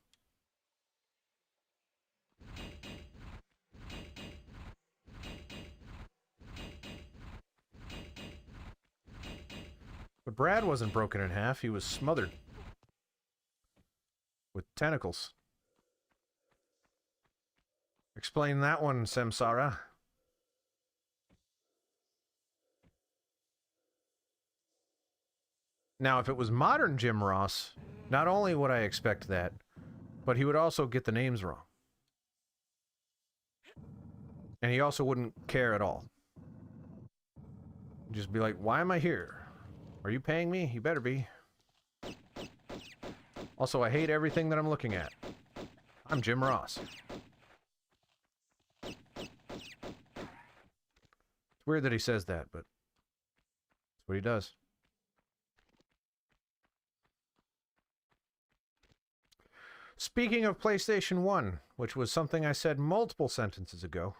But Brad wasn't broken in half. He was smothered with tentacles. Explain that one, Samsara. Now, if it was modern Jim Ross, not only would I expect that, but he would also get the names wrong. And he also wouldn't care at all. Just be like, why am I here? Are you paying me? You better be. Also, I hate everything that I'm looking at. I'm Jim Ross. It's weird that he says that, but that's what he does. Speaking of PlayStation 1, which was something I said multiple sentences ago.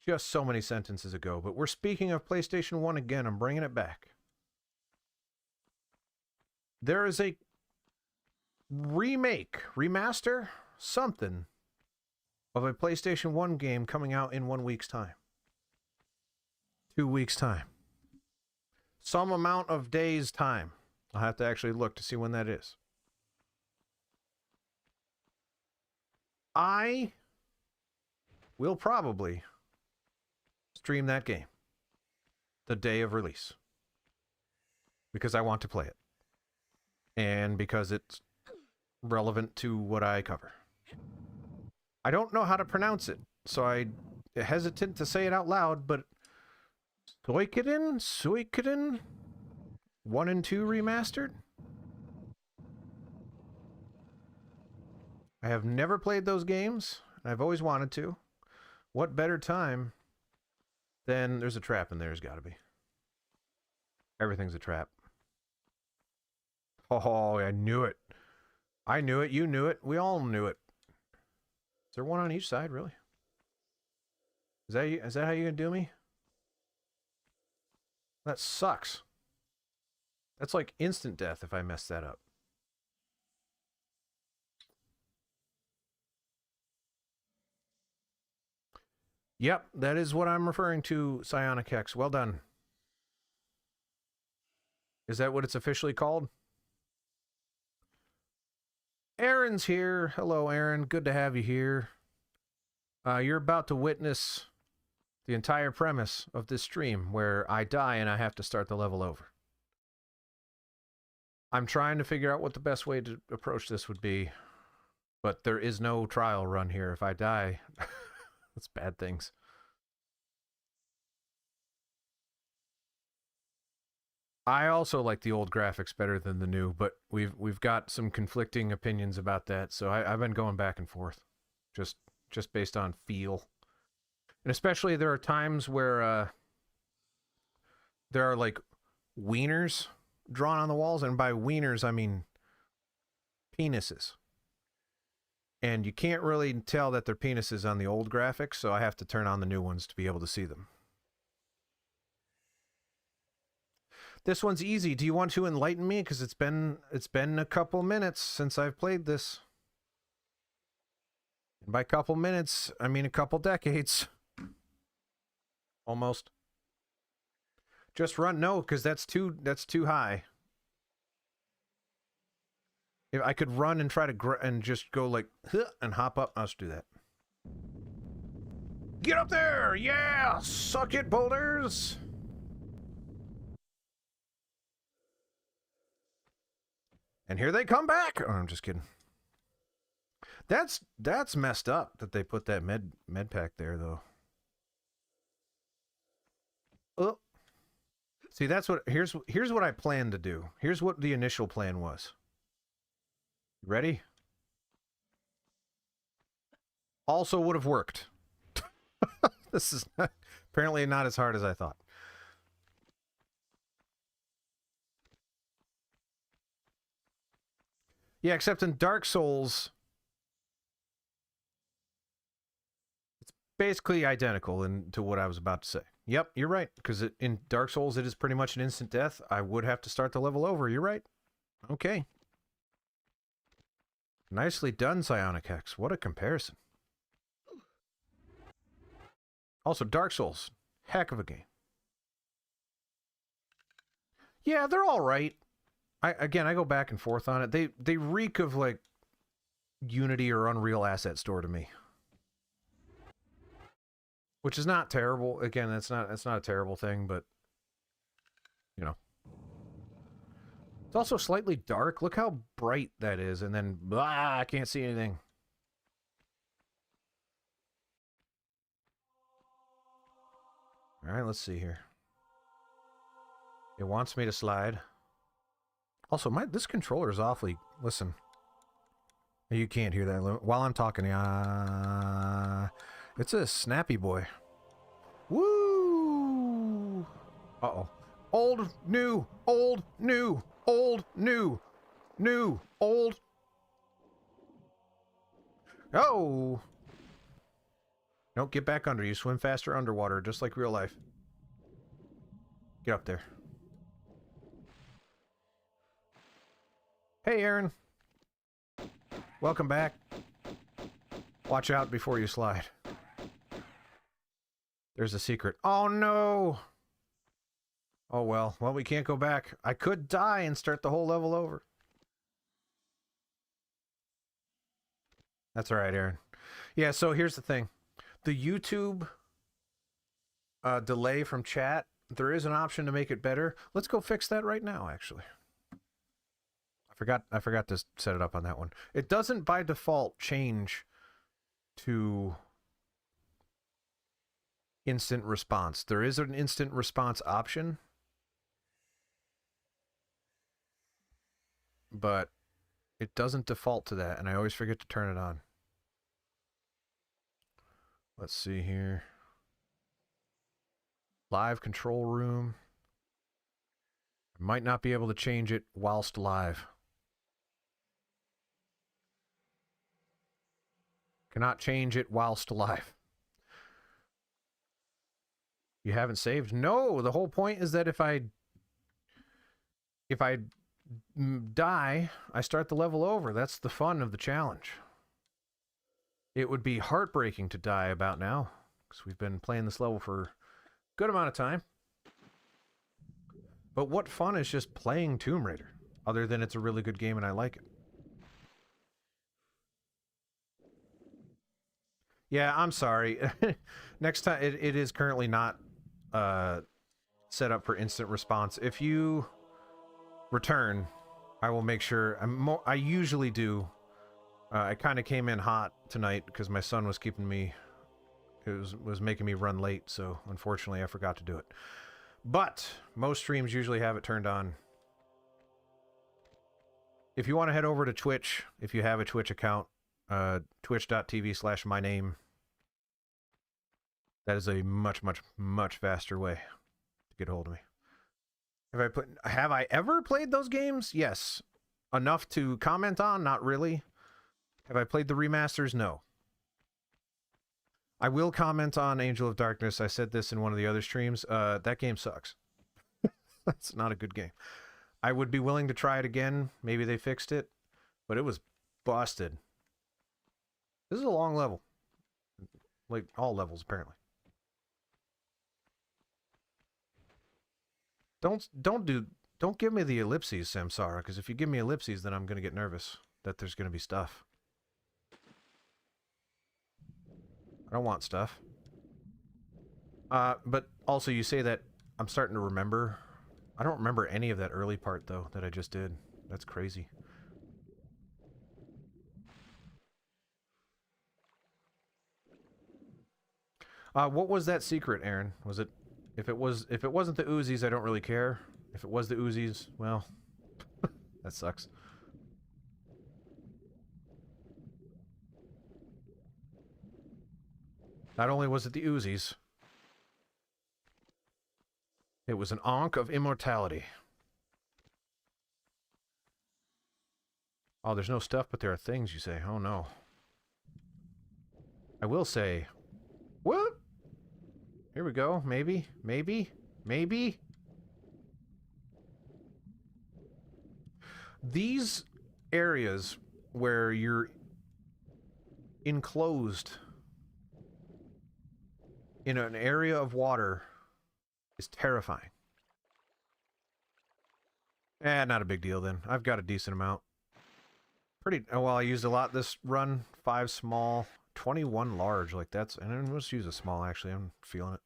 Just so many sentences ago, but we're speaking of PlayStation 1 again. I'm bringing it back. There is a remake, remaster, something of a PlayStation 1 game coming out in 1 week's time. 2 weeks' time. some amount of days' time. I'll have to actually look to see when that is. I will probably stream that game the day of release because I want to play it and because it's relevant to what I cover. I don't know how to pronounce it, so I'm hesitant to say it out loud, but Suikoden 1 and 2 remastered? I have never played those games. I've always wanted to. What better time than... There's a trap in there, there's gotta be. Everything's a trap. Oh, I knew it. I knew it, you knew it, we all knew it. Is there one on each side, really? Is that how you're gonna do me? That sucks. That's like instant death if I mess that up. Yep, that is what I'm referring to, Psionic Hex. Well done. Is that what it's officially called? Aaron's here. Hello, Aaron. Good to have you here. You're about to witness the entire premise of this stream where I die and I have to start the level over. I'm trying to figure out what the best way to approach this would be, but there is no trial run here. If I die, that's bad things. I also like the old graphics better than the new, but we've got some conflicting opinions about that, so I've been going back and forth, just based on feel. And especially there are times where there are like wieners drawn on the walls, and by wieners I mean penises. And you can't really tell that they're penises on the old graphics, so I have to turn on the new ones to be able to see them. This one's easy. Do you want to enlighten me? Because it's been a couple minutes since I've played this. And by couple minutes, I mean a couple decades. Almost. Just run. No, because that's too high. If I could run and try to and just go like and hop up, I'll just do that. Get up there! Yeah! Suck it, boulders! And here they come back! Oh, I'm just kidding. That's messed up that they put that med pack there, though. Oh. See, that's what... Here's what I planned to do. Here's what the initial plan was. Ready? Also would have worked. This is apparently not as hard as I thought. Yeah, except in Dark Souls, it's basically identical to what I was about to say. Yep, you're right, because in Dark Souls it is pretty much an instant death. I would have to start the level over. You're right. Okay. Nicely done, Psionic Hex. What a comparison. Also, Dark Souls. Heck of a game. Yeah, they're all right. I go back and forth on it. They reek of like Unity or Unreal Asset Store to me, which is not terrible. Again, that's not a terrible thing, but you know, it's also slightly dark. Look how bright that is, and then blah, I can't see anything. All right, let's see here. It wants me to slide. Also, this controller is awfully... Listen. You can't hear that while I'm talking. It's a snappy boy. Woo! Uh-oh. Old, new, old, new, old, new, new, old. Oh! Nope, get back under. You swim faster underwater, just like real life. Get up there. Hey, Aaron. Welcome back. Watch out before you slide. There's a secret. Oh, no! Oh well. Well, we can't go back. I could die and start the whole level over. That's all right, Aaron. Yeah, so here's the thing. The YouTube delay from chat, there is an option to make it better. Let's go fix that right now, actually. I forgot to set it up on that one. It doesn't by default change to instant response. There is an instant response option, but it doesn't default to that, and I always forget to turn it on. Let's see here. Live control room. I might not be able to change it whilst live. Cannot change it whilst live. You haven't saved? No, the whole point is that if I die, I start the level over. That's the fun of the challenge. It would be heartbreaking to die about now, because we've been playing this level for a good amount of time. But what fun is just playing Tomb Raider, other than it's a really good game and I like it. Yeah, I'm sorry. Next time, it is currently not set up for instant response. If you return, I will make sure. I usually do. I kind of came in hot tonight because my son was keeping me. It was making me run late, so unfortunately I forgot to do it. But most streams usually have it turned on. If you want to head over to Twitch, if you have a Twitch account, twitch.tv/myname. That is a much, much, much faster way to get a hold of me. Have I ever played those games? Yes. Enough to comment on? Not really. Have I played the remasters? No. I will comment on Angel of Darkness. I said this in one of the other streams. That game sucks. That's not a good game. I would be willing to try it again. Maybe they fixed it. But it was busted. This is a long level. Like all levels, apparently. Don't give me the ellipses, Samsara, because if you give me ellipses, then I'm going to get nervous that there's going to be stuff. I don't want stuff. But also you say that I'm starting to remember. I don't remember any of that early part, though, that I just did. That's crazy. What was that secret, Aaron? Was it... If it wasn't the Uzis, I don't really care. If it was the Uzis, well, that sucks. Not only was it the Uzis, it was an Ankh of immortality. Oh, there's no stuff, but there are things, you say. Oh, no. I will say... What? Here we go. Maybe. Maybe. Maybe. These areas where you're enclosed in an area of water is terrifying. Not a big deal then. I've got a decent amount. Well, I used a lot this run. 5 small, 21 large. Like that's... And let's use a small, actually. I'm feeling it.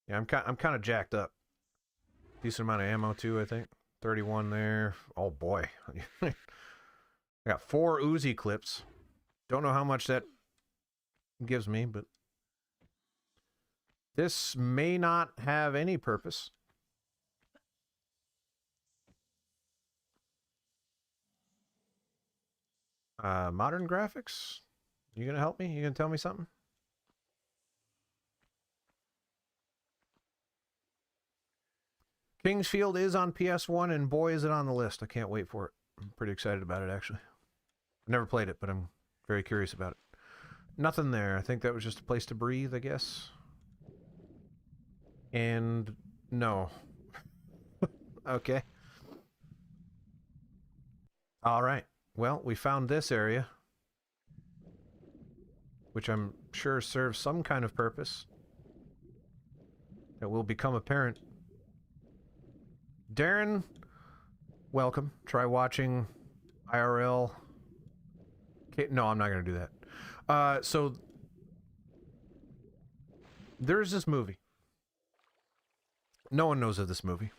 Yeah, I'm kind of jacked up. Decent amount of ammo too, I think. 31 there. Oh boy. I got 4 Uzi clips. Don't know how much that gives me, but this may not have any purpose. Modern graphics? You gonna help me? You gonna tell me something? Kingsfield is on PS1, and boy, is it on the list. I can't wait for it. I'm pretty excited about it, actually. I've never played it, but I'm very curious about it. Nothing there. I think that was just a place to breathe, I guess. And no. Okay. All right. Well, we found this area, which I'm sure serves some kind of purpose that will become apparent. Darren, welcome. Try watching IRL. Okay, no, I'm not going to do that. So there's this movie. No one knows of this movie.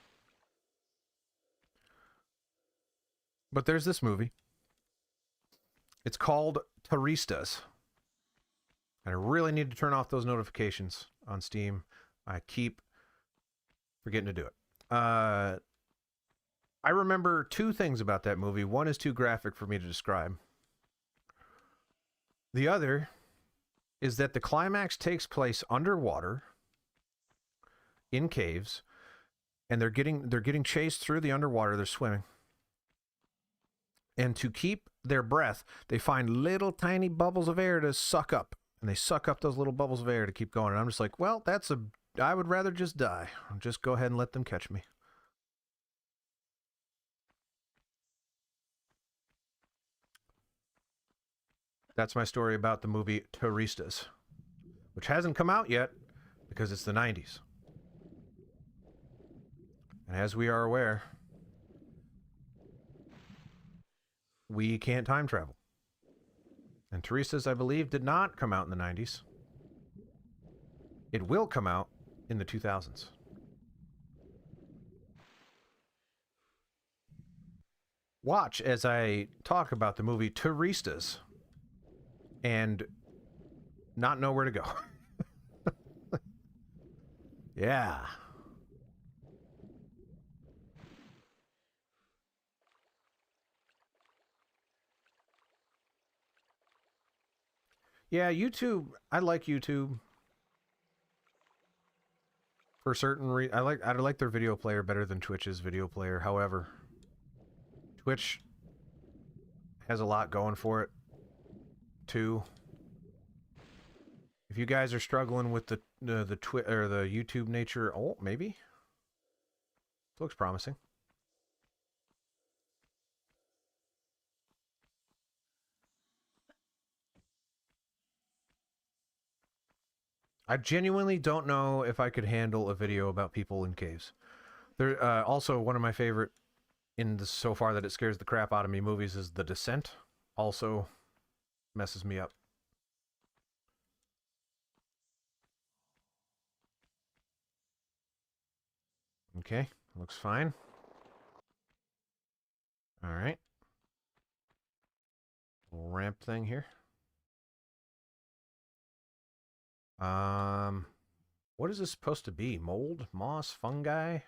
But there's this movie. It's called Turistas. And I really need to turn off those notifications on Steam. I keep forgetting to do it. I remember two things about that movie. One is too graphic for me to describe. The other is that the climax takes place underwater in caves, and they're getting chased through the underwater. They're swimming. And to keep their breath, they find little tiny bubbles of air to suck up. And they suck up those little bubbles of air to keep going. And I'm just like, well, I would rather just die. Just go ahead and let them catch me. That's my story about the movie Turistas, which hasn't come out yet because it's the 90s. And as we are aware, we can't time travel. And Turistas, I believe, did not come out in the 90s. It will come out in the 2000s. Watch as I talk about the movie Turistas and not know where to go. Yeah. Yeah, YouTube. I like YouTube for certain I like their video player better than Twitch's video player. However, Twitch has a lot going for it too. If you guys are struggling with the YouTube nature, oh, maybe it looks promising. I genuinely don't know if I could handle a video about people in caves. There, also one of my favorite so far that it scares the crap out of me movies is The Descent. Also messes me up. Okay, looks fine. All right. Little ramp thing here. What is this supposed to be? Mold? Moss? Fungi?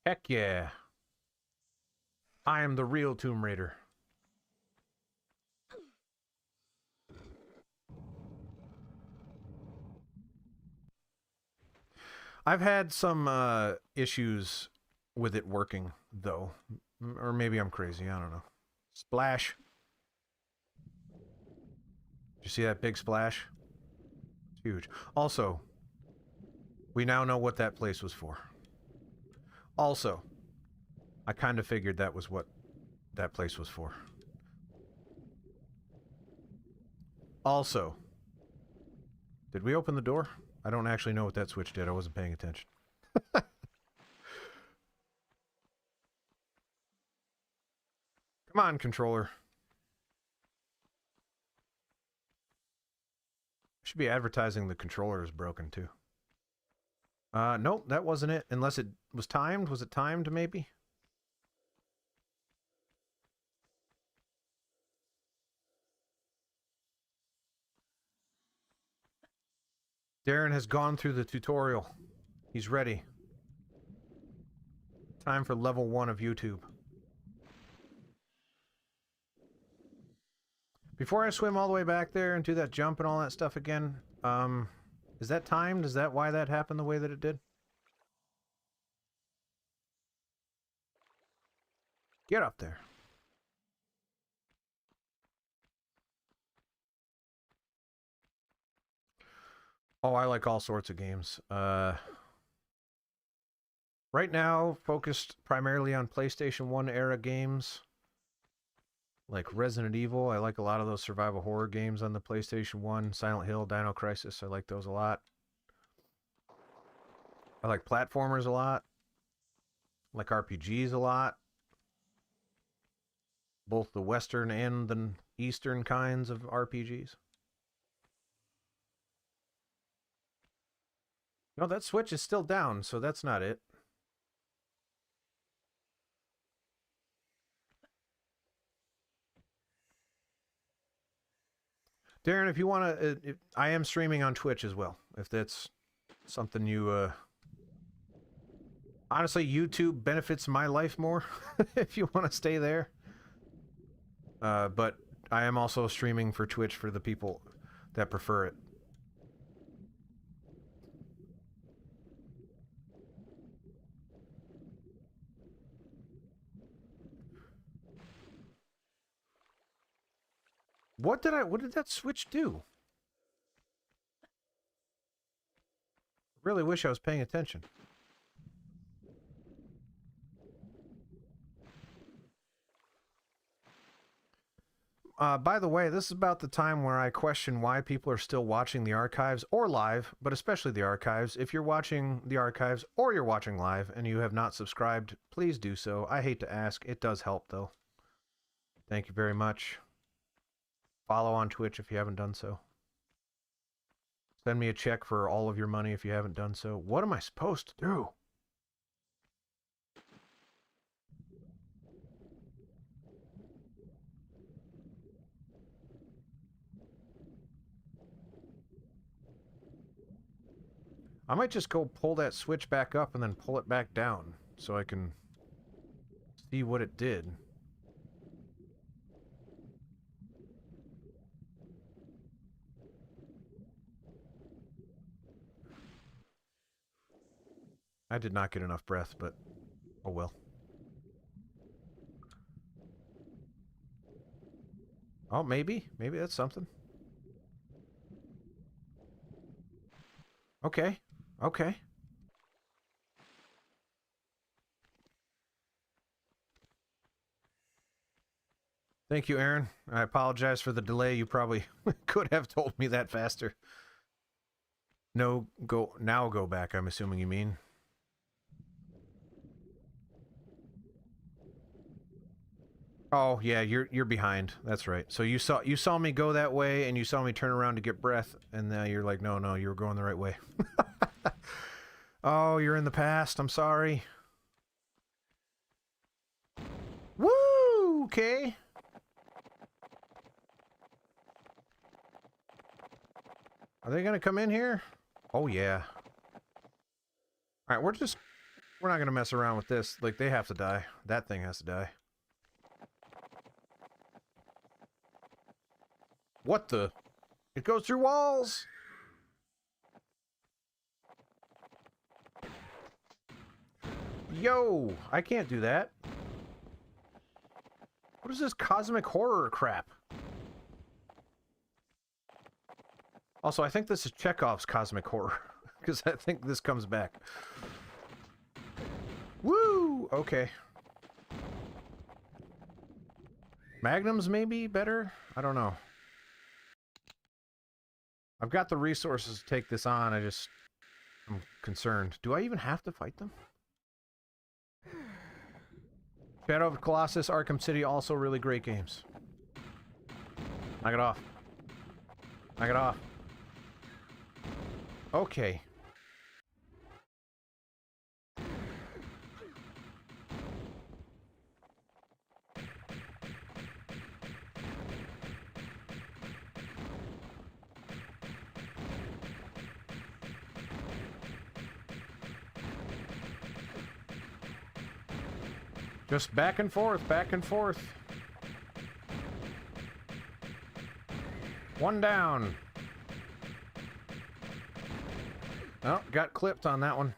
Heck yeah. I am the real Tomb Raider. I've had some issues with it working, though. Or maybe I'm crazy, I don't know. Splash. Did you see that big splash? It's huge. Also, we now know what that place was for. Also, I kind of figured that was what that place was for. Also, did we open the door? I don't actually know what that switch did. I wasn't paying attention. Come on, controller. Should be advertising the controller is broken, too. Nope, that wasn't it. Unless it was timed. Was it timed, maybe? Darren has gone through the tutorial. He's ready. Time for level 1 of YouTube. Before I swim all the way back there and do that jump and all that stuff again, is that timed? Is that why that happened the way that it did? Get up there. Oh, I like all sorts of games. Right now, focused primarily on PlayStation 1 era games. Like Resident Evil. I like a lot of those survival horror games on the PlayStation 1. Silent Hill, Dino Crisis. I like those a lot. I like platformers a lot. I like RPGs a lot. Both the Western and the Eastern kinds of RPGs. No, that Switch is still down, so that's not it. Darren, if you want to, I am streaming on Twitch as well. If that's something you, honestly, YouTube benefits my life more. If you want to stay there, but I am also streaming for Twitch for the people that prefer it. What did that Switch do? Really wish I was paying attention. By the way, this is about the time where I question why people are still watching the archives or live, but especially the archives. If you're watching the archives or you're watching live and you have not subscribed, please do so. I hate to ask. It does help, though. Thank you very much. Follow on Twitch if you haven't done so. Send me a check for all of your money if you haven't done so. What am I supposed to do? I might just go pull that switch back up and then pull it back down so I can see what it did. I did not get enough breath, but oh well. Oh, maybe. Maybe that's something. Okay. Okay. Thank you, Aaron. I apologize for the delay. You probably could have told me that faster. No, go back, I'm assuming you mean. Oh, yeah, you're behind. That's right. So you saw me go that way and you saw me turn around to get breath and now you're like, "No, you were going the right way." Oh, you're in the past. I'm sorry. Woo! Okay. Are they going to come in here? Oh, yeah. All right, we're not going to mess around with this. Like, they have to die. That thing has to die. What the? It goes through walls! Yo! I can't do that. What is this cosmic horror crap? Also, I think this is Chekhov's cosmic horror. Because I think this comes back. Woo! Okay. Magnums may be better? I don't know. I've got the resources to take this on, I'm concerned. Do I even have to fight them? Shadow of Colossus, Arkham City, also really great games. Knock it off. Knock it off. Okay. Just back and forth, back and forth. One down. Oh, got clipped on that one.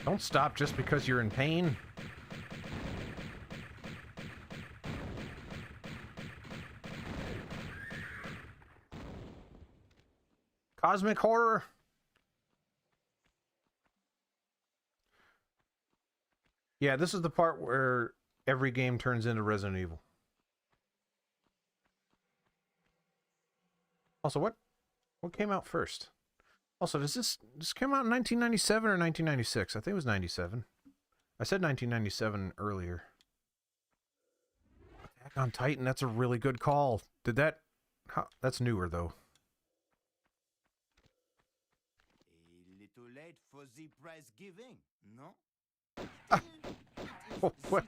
Don't stop just because you're in pain. Cosmic horror. Yeah, this is the part where every game turns into Resident Evil. Also, what came out first? Also, does this came out in 1997 or 1996? I think it was 97. I said 1997 earlier. Attack on Titan, that's a really good call. Did that... that's newer, though. A little late for the prize giving, no? Oh, what?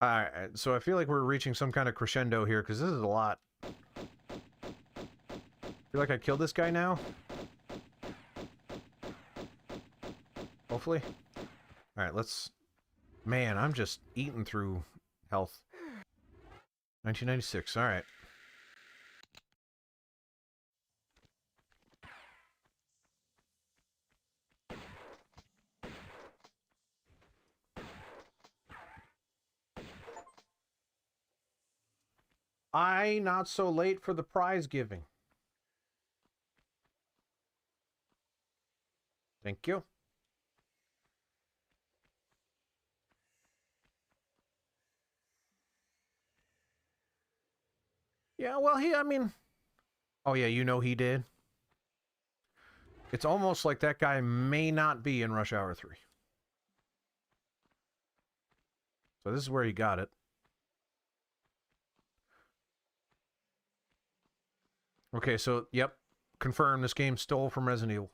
Alright, so I feel like we're reaching some kind of crescendo here, because this is a lot. Feel like I killed this guy now? Hopefully. Alright, let's... Man, I'm just eating through health. 1996, alright. Not so late for the prize giving. Thank you. Yeah, well, I mean... Oh, yeah, you know he did. It's almost like that guy may not be in Rush Hour 3. So this is where he got it. Okay, so, yep. Confirm this game stole from Resident Evil.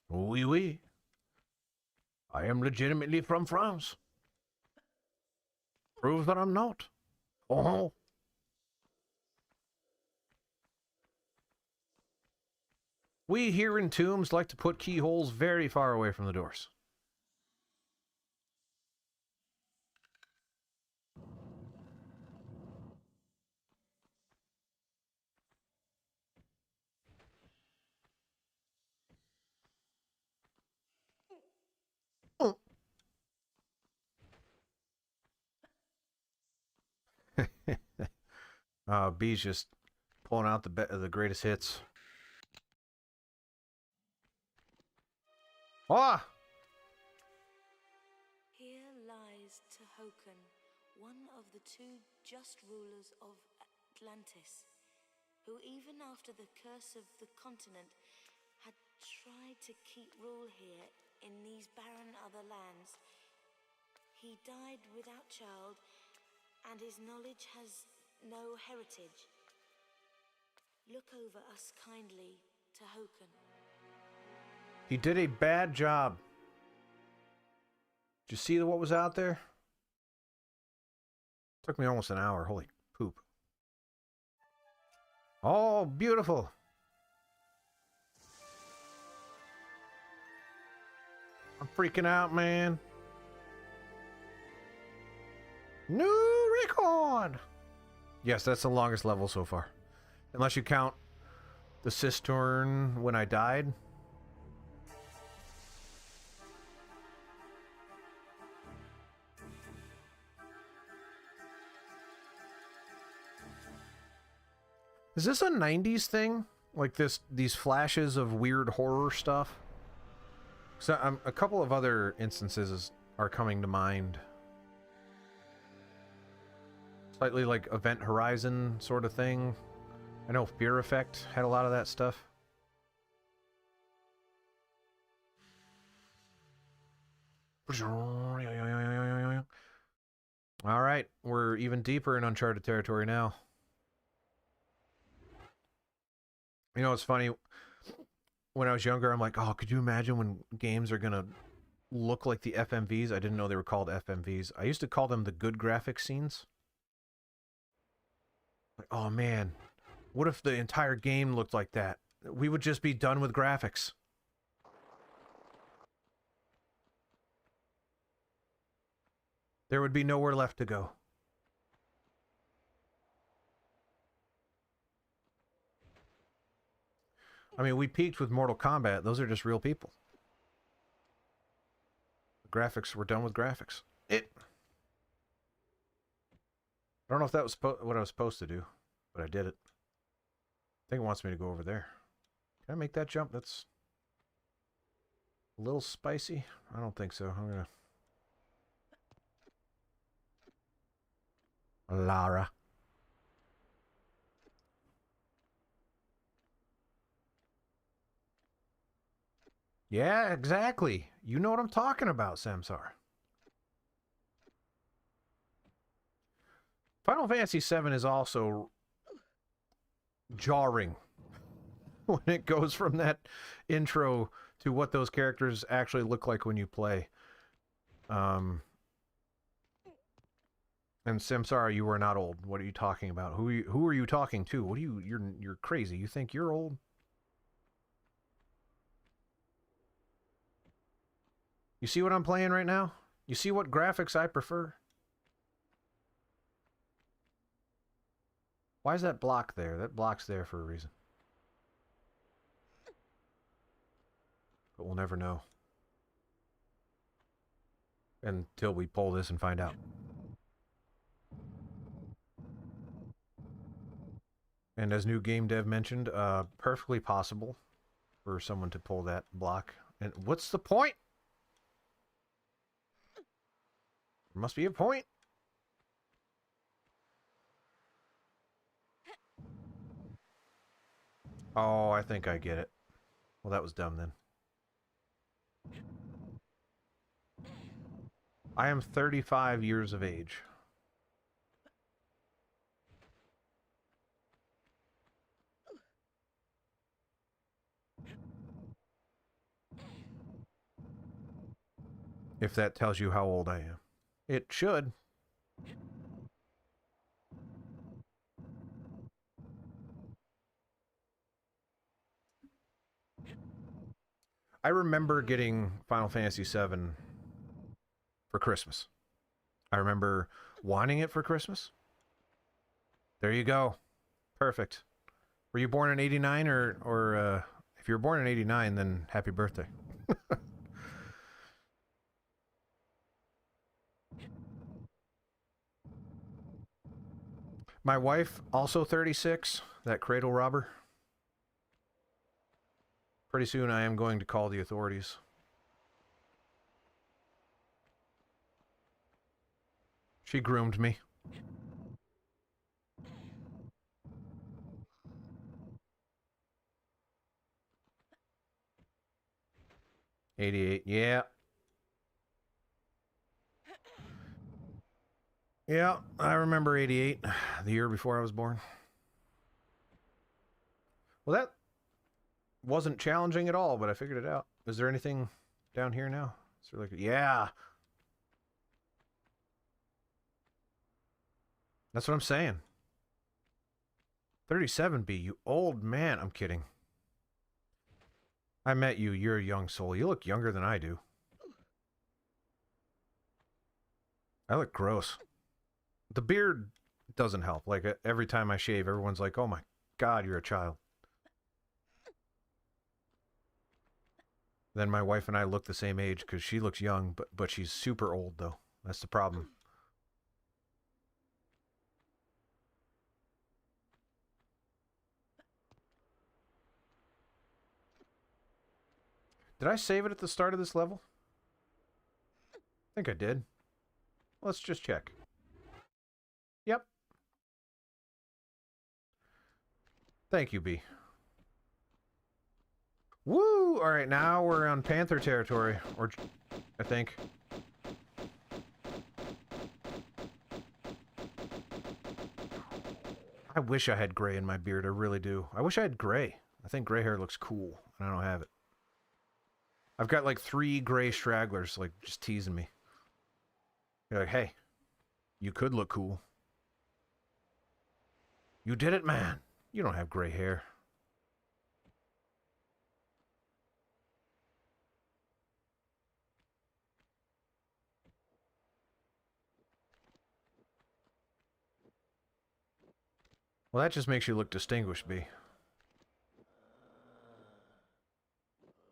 Oui, oui. I am legitimately from France. Prove that I'm not. Oh. We here in Tombs like to put keyholes very far away from the doors. B's just pulling out the greatest hits. Ah! Here lies Tihocan, one of the two just rulers of Atlantis, who even after the curse of the continent had tried to keep rule here in these barren other lands. He died without child, and his knowledge has no heritage. Look over us kindly, Tihocan. He did a bad job. Did you see what was out there? Took me almost an hour. Holy poop. Oh, beautiful. I'm freaking out, man. New record! Yes, that's the longest level so far. Unless you count the Cistern when I died. Is this a 90s thing? Like these flashes of weird horror stuff? So a couple of other instances are coming to mind. Slightly like Event Horizon sort of thing. I know Fear Effect had a lot of that stuff. Alright, we're even deeper in uncharted territory now. You know, it's funny. When I was younger, I'm like, oh, could you imagine when games are going to look like the FMVs? I didn't know they were called FMVs. I used to call them the good graphic scenes. Like, oh, man. What if the entire game looked like that? We would just be done with graphics. There would be nowhere left to go. I mean, we peaked with Mortal Kombat. Those are just real people. The graphics, we're done with graphics. I don't know if that was what I was supposed to do, but I did it. think it wants me to go over there. Can I make that jump? That's a little spicy. I don't think so. I'm gonna... Lara. Yeah, exactly. You know what I'm talking about, Samsar. Final Fantasy VII is also jarring when it goes from that intro to what those characters actually look like when you play. And Samsara, you are not old. What are you talking about? Who are you talking to? What are you? You're crazy. You think you're old? You see what I'm playing right now? You see what graphics I prefer? Why is that block there? That block's there for a reason. But we'll never know until we pull this and find out. And as new game dev mentioned, perfectly possible for someone to pull that block. And what's the point? There must be a point. Oh, I think I get it. Well, that was dumb then. I am 35 years of age. If that tells you how old I am. It should. I remember getting Final Fantasy VII for Christmas. I remember wanting it for Christmas. There you go. Perfect. Were you born in 89 or if you were born in 89, then happy birthday. My wife, also 36, that cradle robber. Pretty soon I am going to call the authorities. She groomed me. '88, yeah. Yeah, I remember '88, the year before I was born. Well, that wasn't challenging at all, but I figured it out. Is there anything down here now? Is there like, yeah. That's what I'm saying. 37B, you old man. I'm kidding. I met you. You're a young soul. You look younger than I do. I look gross. The beard doesn't help. Like, every time I shave, everyone's like, oh my God, you're a child. Then my wife and I look the same age because she looks young, but she's super old, though. That's the problem. Did I save it at the start of this level? I think I did. Let's just check. Yep. Thank you, B. Woo! Alright, now we're on Panther territory. Or, I think. I wish I had gray in my beard. I really do. I wish I had gray. I think gray hair looks cool, and I don't have it. I've got like 3 gray stragglers, like, just teasing me. You're like, hey, you could look cool. You did it, man. You don't have gray hair. Well, that just makes you look distinguished, B.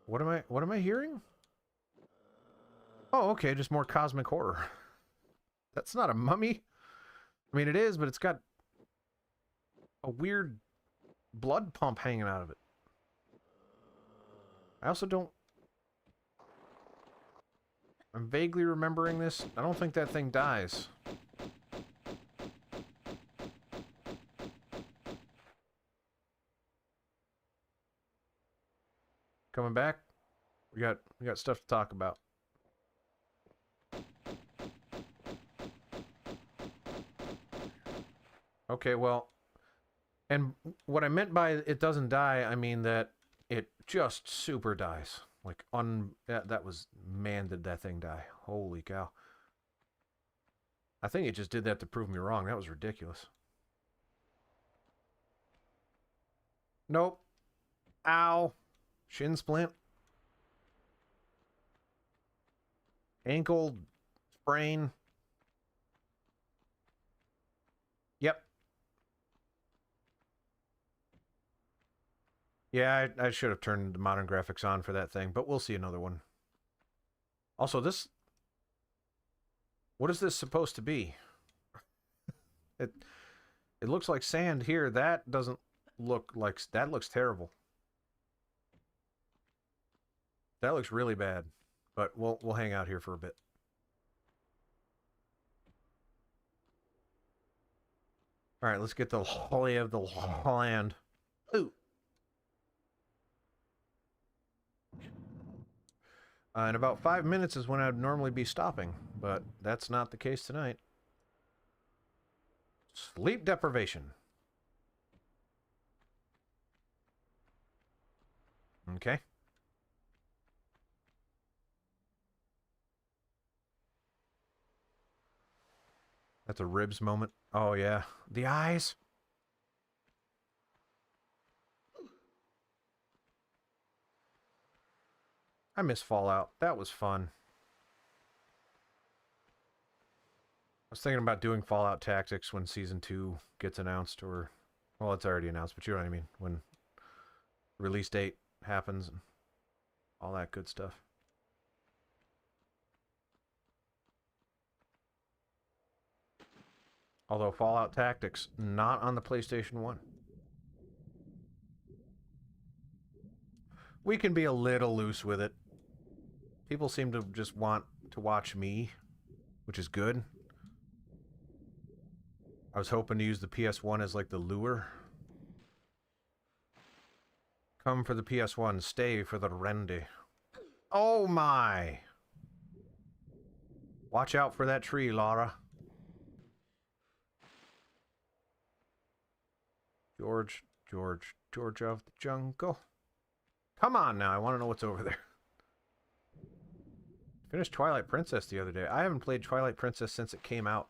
What am I hearing? Oh, okay, just more cosmic horror. That's not a mummy. I mean, it is, but it's got a weird blood pump hanging out of it. I also don't... I'm vaguely remembering this. I don't think that thing dies. Coming back? We got stuff to talk about. Okay, well, and what I meant by it doesn't die, I mean that it just super dies. Like, that was, man, did that thing die. Holy cow. I think it just did that to prove me wrong. That was ridiculous. Nope. Ow. Shin splint. Ankle sprain. Yep. Yeah, I should have turned the modern graphics on for that thing, but we'll see another one. Also, this... What is this supposed to be? It looks like sand here. That doesn't look like... That looks terrible. That looks really bad. But we'll hang out here for a bit. Alright, let's get the lay of the land. Ooh. In about 5 minutes is when I'd normally be stopping, but that's not the case tonight. Sleep deprivation. Okay. That's a ribs moment. Oh, yeah. The eyes. I miss Fallout. That was fun. I was thinking about doing Fallout Tactics when Season 2 gets announced, or... Well, it's already announced, but you know what I mean. When release date happens and all that good stuff. Although Fallout Tactics, not on the PlayStation 1. We can be a little loose with it. People seem to just want to watch me, which is good. I was hoping to use the PS1 as like the lure. Come for the PS1, stay for the Randy. Oh my! Watch out for that tree, Laura. George of the jungle. Come on now, I want to know what's over there. Finished Twilight Princess the other day. I haven't played Twilight Princess since it came out.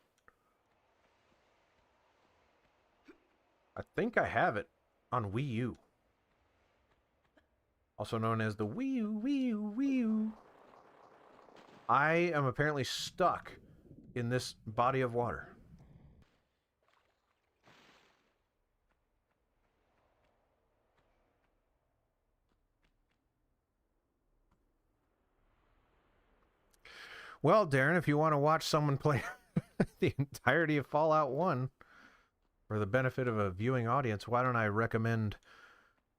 I think I have it on Wii U. Also known as the Wii U, Wii U, Wii U. I am apparently stuck in this body of water. Well, Darren, if you want to watch someone play the entirety of Fallout 1 for the benefit of a viewing audience, why don't I recommend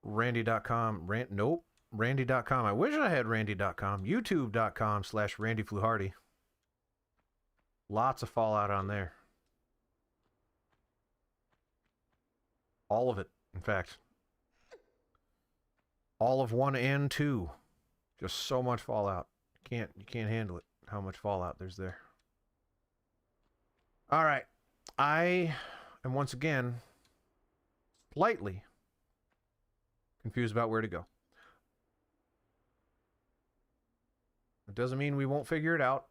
Randy.com? Nope. Randy.com. I wish I had Randy.com. YouTube.com/RandyFluharty. Lots of Fallout on there. All of it, in fact. All of 1 and 2. Just so much Fallout. You can't handle it. How much Fallout there's there. All right. I am once again slightly confused about where to go. It doesn't mean we won't figure it out.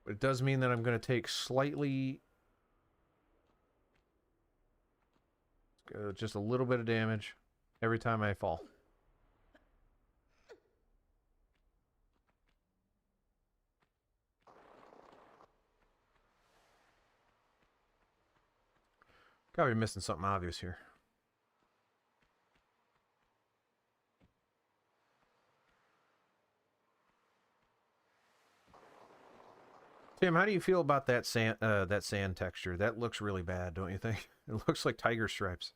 But it does mean that I'm going to take slightly... just a little bit of damage every time I fall. Gotta be missing something obvious here. Tim, how do you feel about that sand texture? That looks really bad, don't you think? It looks like tiger stripes.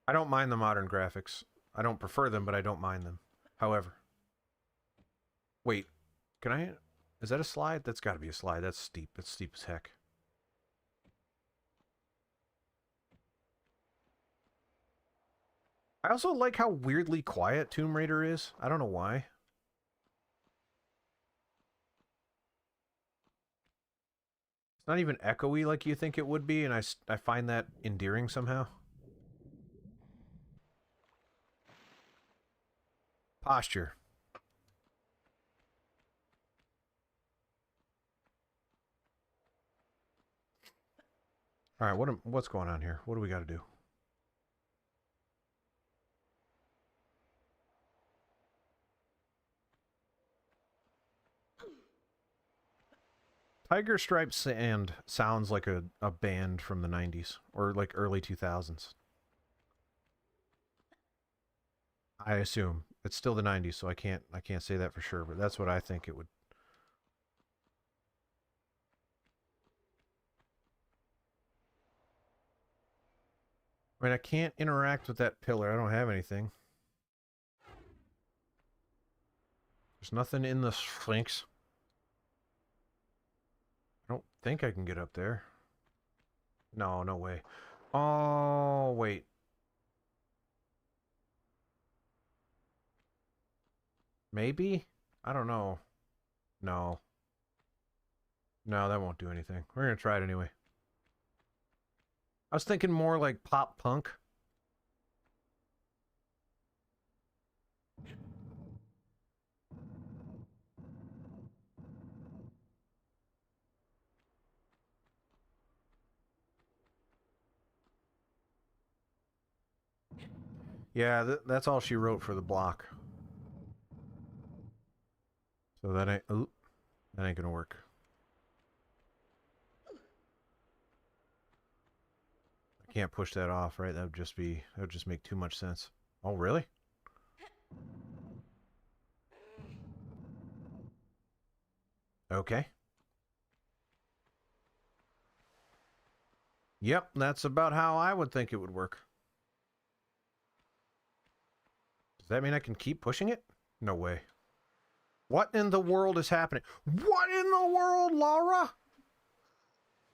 I don't mind the modern graphics. I don't prefer them, but I don't mind them. However, wait, can I? Is that a slide? That's got to be a slide. That's steep. It's steep as heck. I also like how weirdly quiet Tomb Raider is. I don't know why. It's not even echoey like you think it would be, and I find that endearing somehow. Posture. All right, what's going on here? What do we got to do? Tiger Stripe Sand sounds like a band from the 90s or like early 2000s. I assume. It's still the 90s, so I can't say that for sure, but that's what I think it would. I mean, I can't interact with that pillar. I don't have anything. There's nothing in the Sphinx. I don't think I can get up there. No, no way. Oh, wait. Maybe? I don't know. No. No, that won't do anything. We're going to try it anyway. I was thinking more like pop punk. Yeah, that's all she wrote for the block. So that ain't gonna work. I can't push that off, right? That would just make too much sense. Oh, really? Okay. Yep, that's about how I would think it would work. Does that mean I can keep pushing it? No way. What in the world is happening? What in the world, Laura?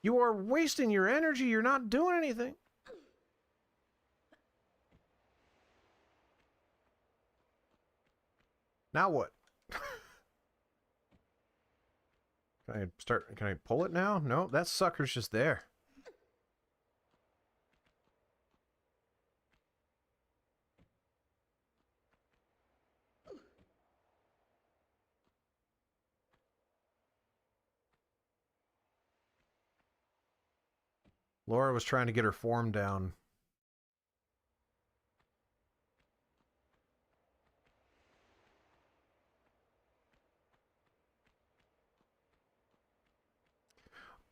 You are wasting your energy. You're not doing anything. Now what? Can I pull it now? No, that sucker's just there. Laura was trying to get her form down.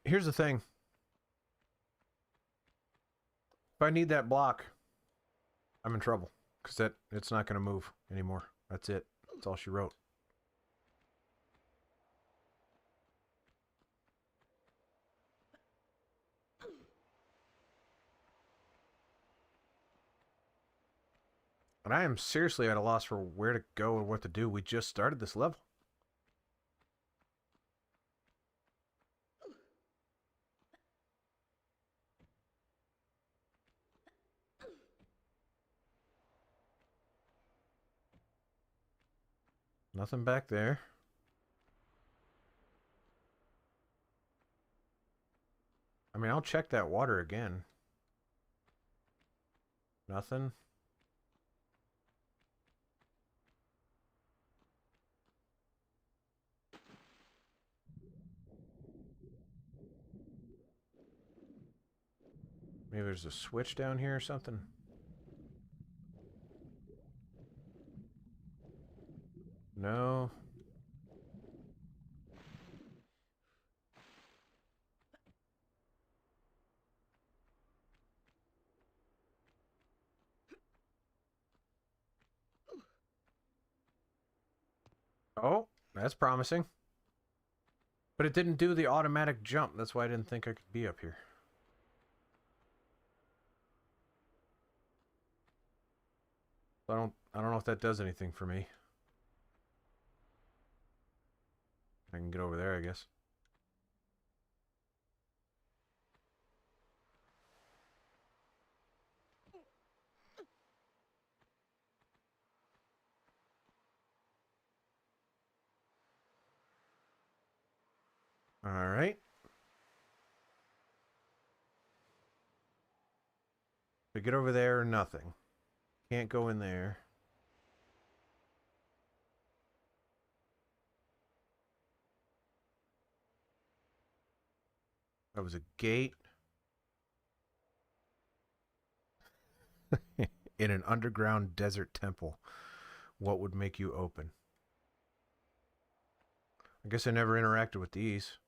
Here's the thing. If I need that block, I'm in trouble. Because it's not going to move anymore. That's it. That's all she wrote. And I am seriously at a loss for where to go or what to do. We just started this level. Nothing back there. I mean, I'll check that water again. Nothing. Maybe there's a switch down here or something. No. Oh, That's promising. But it didn't do the automatic jump. That's why I didn't think I could be up here. I don't know if that does anything for me. I can get over there, I guess. All right. We get over there, nothing. Can't go in there. That was a gate. In an underground desert temple. What would make you open? I guess I never interacted with these.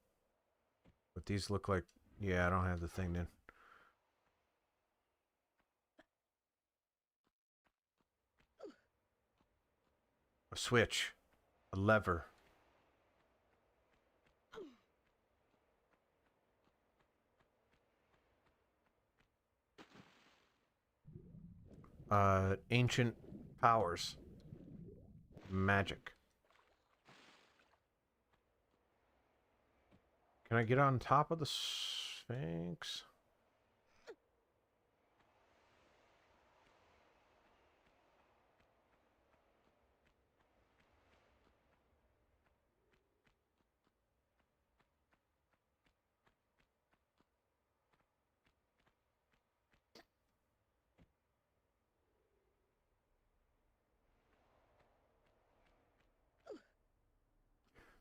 But these look like... Yeah, I don't have the thing then. A switch. A lever. Ancient powers. Magic. Can I get on top of the Sphinx?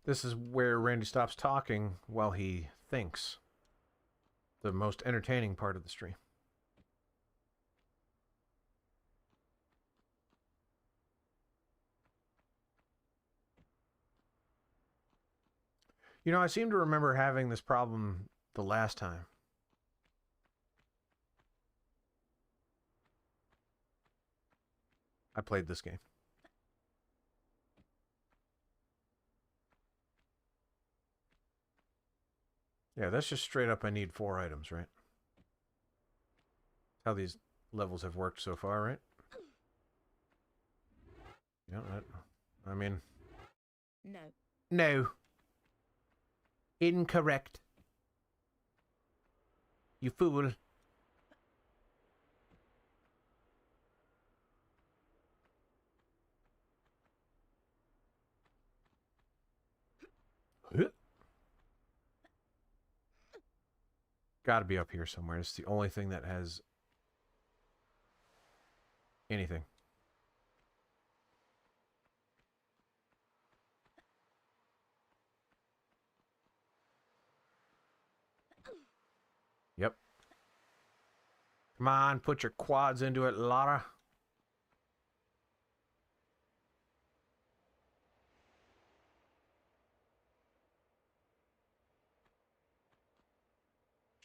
This is where Randy stops talking while he thinks. The most entertaining part of the stream. You know, I seem to remember having this problem the last time. I played this game. Yeah, that's just straight up I need 4 items, right? How these levels have worked so far, right? Yeah, I mean... No. No. Incorrect. You fool. Gotta be up here somewhere. It's the only thing that has anything. Yep. Come on, put your quads into it, Lara.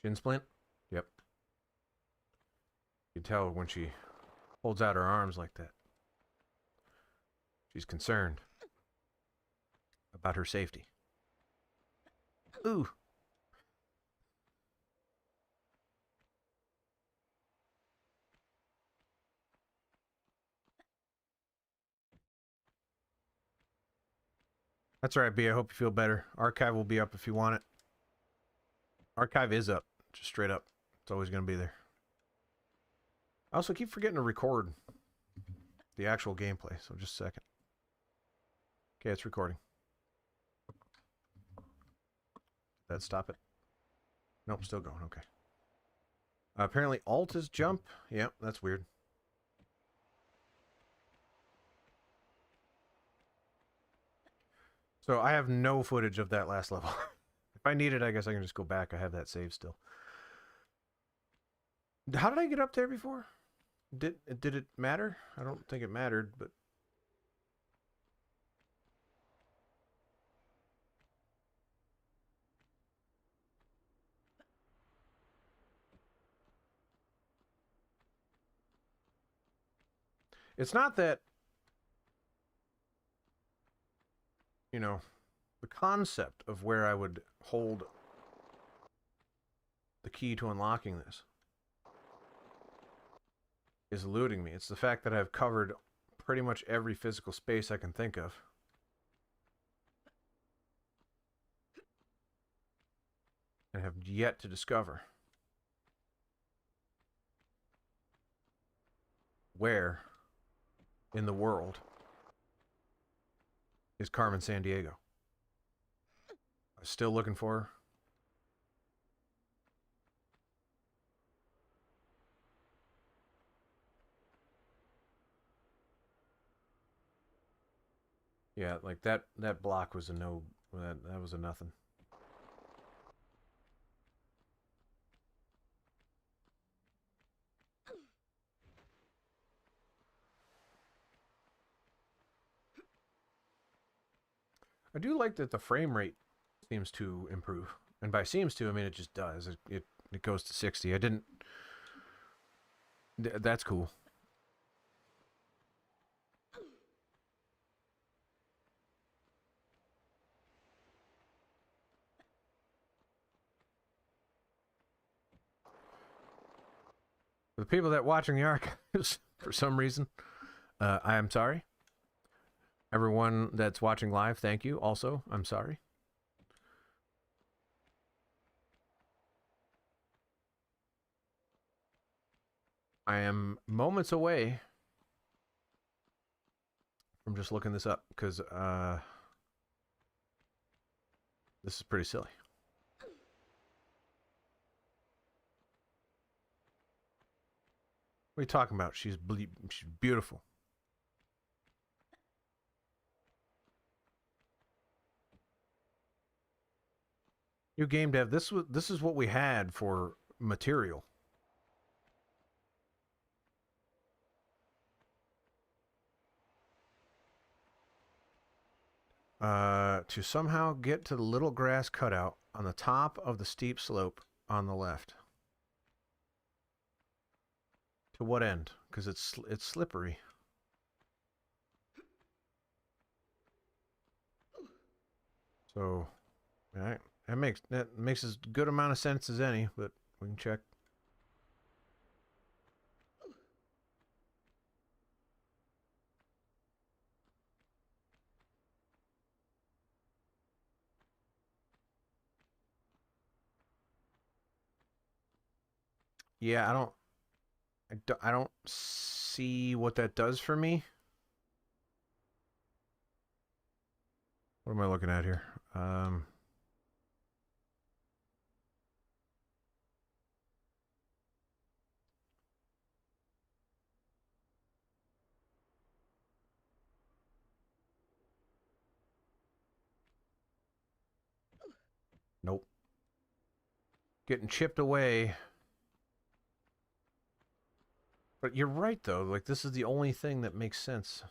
Shin splint? Yep. You can tell when she holds out her arms like that. She's concerned about her safety. Ooh. That's all right, B. I hope you feel better. Archive will be up if you want it. Archive is up. Just straight up. It's always going to be there. I also keep forgetting to record the actual gameplay, so just a second. Okay, it's recording. Did that stop it? Nope, still going. Okay. Apparently Alt is jump. Yep, that's weird. So I have no footage of that last level. If I need it, I guess I can just go back. I have that save still. How did I get up there before? Did it matter? I don't think it mattered, but... It's not that... you know, the concept of where I would hold the key to unlocking this is eluding me. It's the fact that I've covered pretty much every physical space I can think of. And have yet to discover where in the world is Carmen Sandiego. I'm still looking for her. Yeah, like that block was a no, that was a nothing. I do like that the frame rate seems to improve. And by seems to, I mean it just does. It goes to 60. I didn't... That's cool. For the people that watching the archives, for some reason, I am sorry. Everyone that's watching live, thank you. Also, I'm sorry. I am moments away from just looking this up, because this is pretty silly. What are you talking about? She's beautiful. New game dev. This is what we had for material. To somehow get to the little grass cutout on the top of the steep slope on the left. To what end? Because it's slippery. So, all right, that makes as good amount of sense as any, but we can check. Yeah, I don't see what that does for me. What am I looking at here? Nope. Getting chipped away. But you're right, though. Like, this is the only thing that makes sense.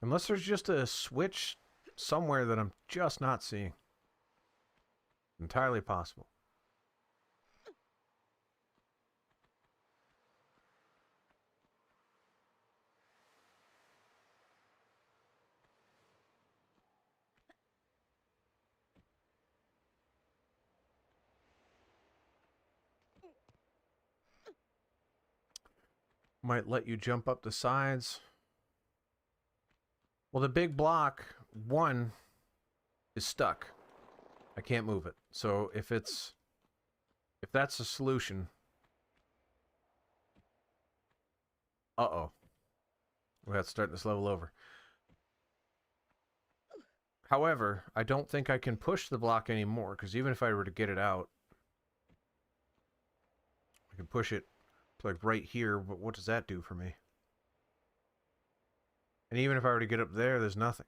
Unless there's just a switch somewhere that I'm just not seeing. Entirely possible. Might let you jump up the sides. Well, the big block, one, is stuck. I can't move it. So if that's the solution... Uh-oh. We have to start this level over. However, I don't think I can push the block anymore, because even if I were to get it out, I can push it to like right here, but what does that do for me? And even if I were to get up there, there's nothing.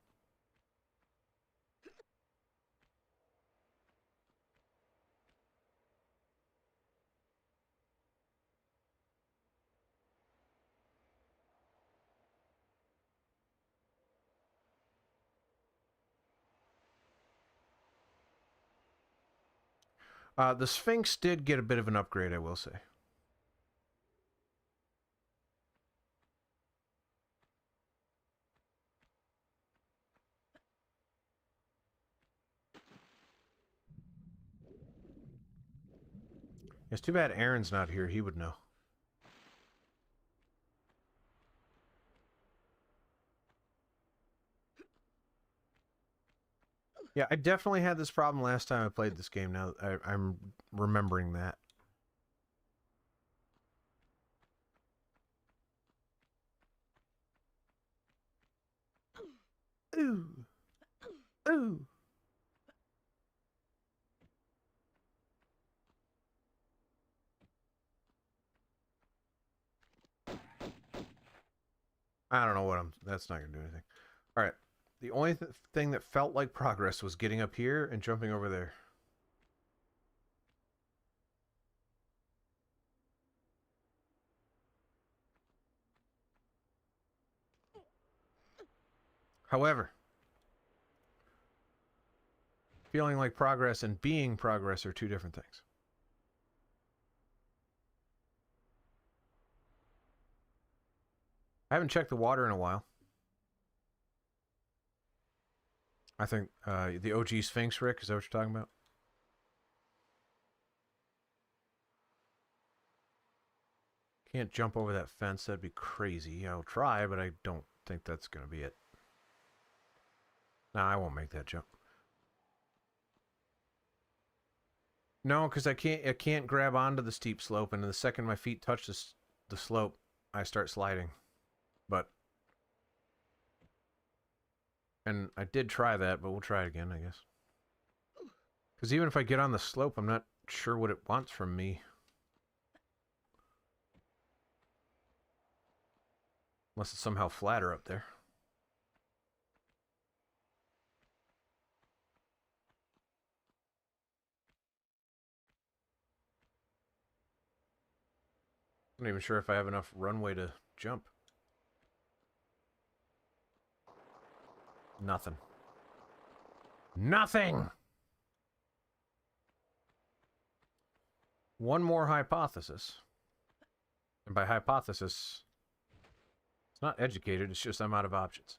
The Sphinx did get a bit of an upgrade, I will say. It's too bad Aaron's not here. He would know. Yeah, I definitely had this problem last time I played this game. Now I'm remembering that. Ooh. Ooh. I don't know what I'm... That's not going to do anything. All right. The only thing that felt like progress was getting up here and jumping over there. However, feeling like progress and being progress are two different things. I haven't checked the water in a while. I think the OG Sphinx, Rick, is that what you're talking about? Can't jump over that fence. That'd be crazy. I'll try, but I don't think that's going to be it. Nah, I won't make that jump. No, because I can't grab onto the steep slope, and the second my feet touch the slope, I start sliding. But... And I did try that, but we'll try it again, I guess. Because even if I get on the slope, I'm not sure what it wants from me. Unless it's somehow flatter up there. I'm not even sure if I have enough runway to jump. Nothing. Nothing! One more hypothesis. And by hypothesis, it's not educated, it's just I'm out of options.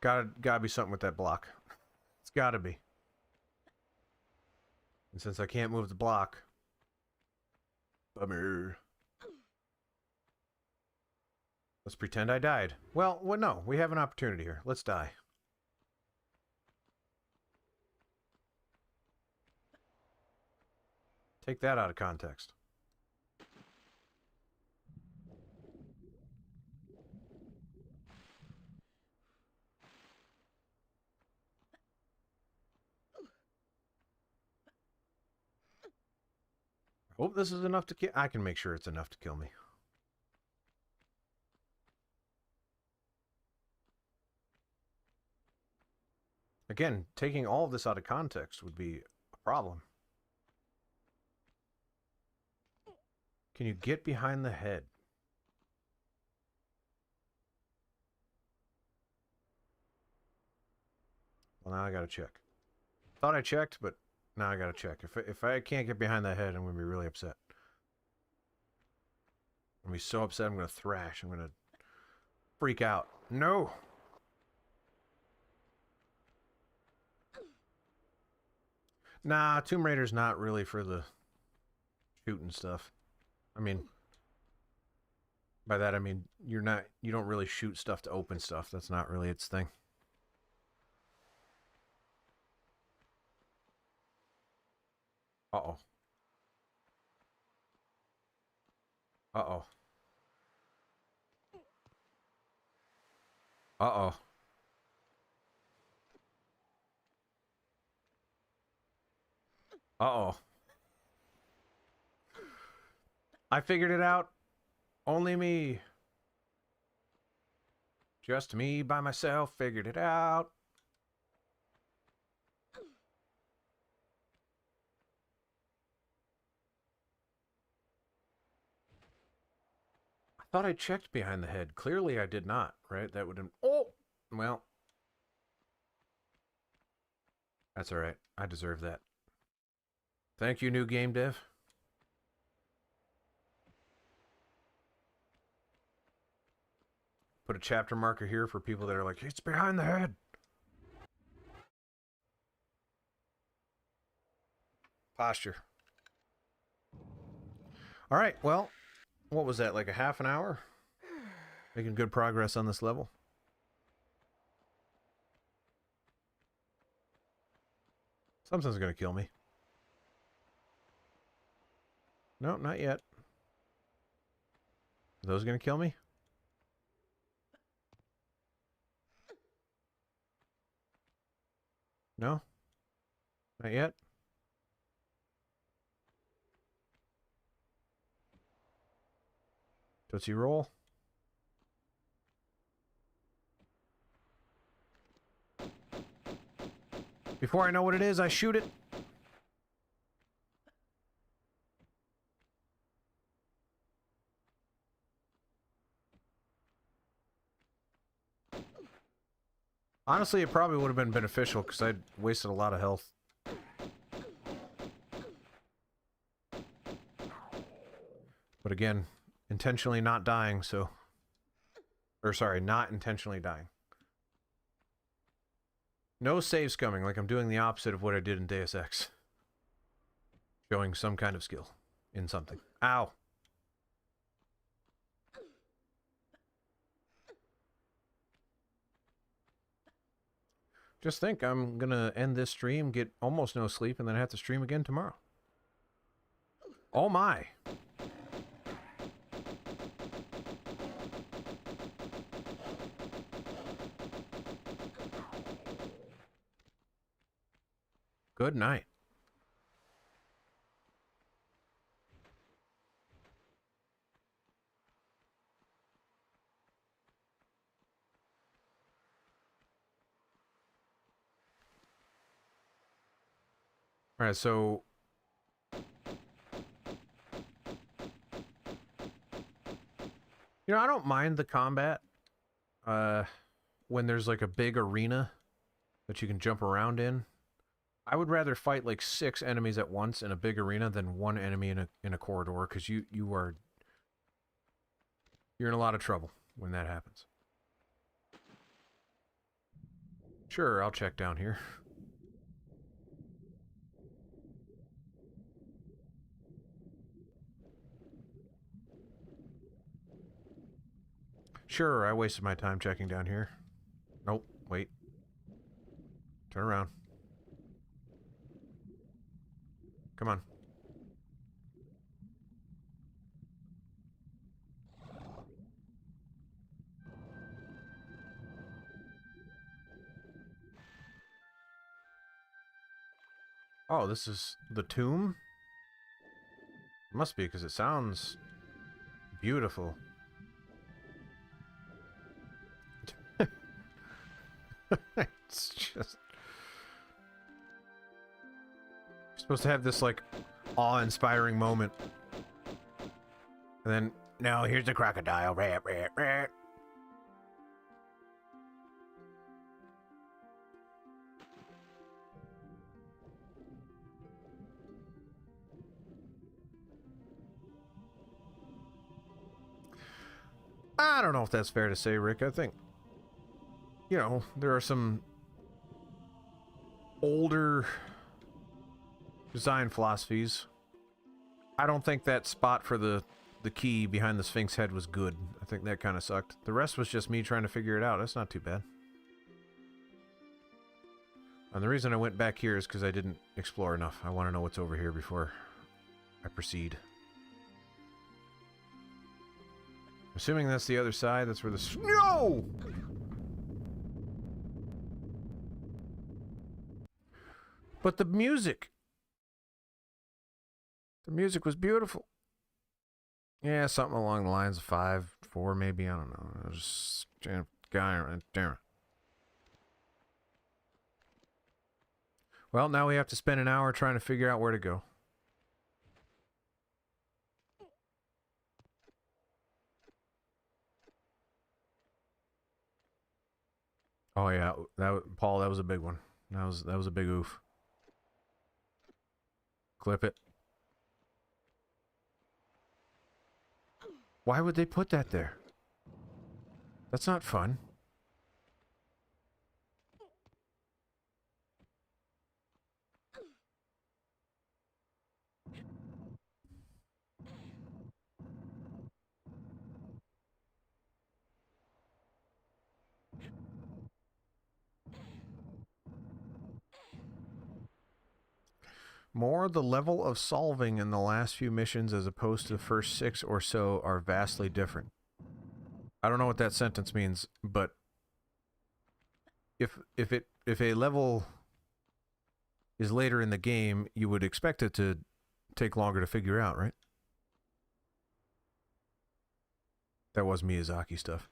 Gotta be something with that block. It's gotta be. And since I can't move the block... Bummer. Let's pretend I died. Well, no. We have an opportunity here. Let's die. Take that out of context. Hope this is enough to kill... I can make sure it's enough to kill me. Again, taking all of this out of context would be a problem. Can you get behind the head? Well, now I gotta check. Thought I checked, but now I gotta check. If I can't get behind that head, I'm gonna be really upset. I'm gonna be so upset I'm gonna thrash. I'm gonna freak out. No! Nah, Tomb Raider's not really for the shooting stuff. I mean, by that I mean you don't really shoot stuff to open stuff. That's not really its thing. Uh-oh. Uh-oh. Uh-oh. Uh-oh. I figured it out. Only me. Just me by myself figured it out. I thought I checked behind the head. Clearly I did not, right? That would have... Oh! Well. That's alright. I deserve that. Thank you, new game dev. Put a chapter marker here for people that are like, it's behind the head. Posture. Alright, well, what was that, like a half an hour? Making good progress on this level. Something's gonna kill me. No, not yet. Are those gonna kill me? No? Not yet? Tootsie roll. Before I know what it is, I shoot it. Honestly, it probably would have been beneficial because I'd wasted a lot of health. But again, intentionally not dying, so... Or sorry, not intentionally dying. No save scumming, like I'm doing the opposite of what I did in Deus Ex. Showing some kind of skill in something. Ow! Just think, I'm gonna end this stream, get almost no sleep, and then I have to stream again tomorrow. Oh my! Good night. Alright, so... You know, I don't mind the combat. When there's like a big arena that you can jump around in. I would rather fight like 6 enemies at once in a big arena than 1 enemy in a corridor, because you're in a lot of trouble when that happens. Sure, I'll check down here. Sure, I wasted my time checking down here. Nope, wait. Turn around. Come on. Oh, this is the tomb? It must be, because it sounds beautiful. It's just... You're supposed to have this, like, awe-inspiring moment. And then, no, here's the crocodile. Rat, rat, rat. I don't know if that's fair to say, Rick. I think, you know, there are some older design philosophies. I don't think that spot for the key behind the Sphinx head was good. I think that kind of sucked. The rest was just me trying to figure it out. That's not too bad. And the reason I went back here is because I didn't explore enough. I want to know what's over here before I proceed. Assuming that's the other side, that's where the... No! But the music... The music was beautiful. Yeah, something along the lines of 5, 4 maybe, I don't know. I was just... Guy right there. Well, now we have to spend an hour trying to figure out where to go. Oh yeah, Paul, that was a big one. That was a big oof. Clip it. Why would they put that there? That's not fun. More, the level of solving in the last few missions as opposed to the first 6 or so are vastly different. I don't know what that sentence means, but if a level is later in the game, you would expect it to take longer to figure out, right? That was Miyazaki stuff.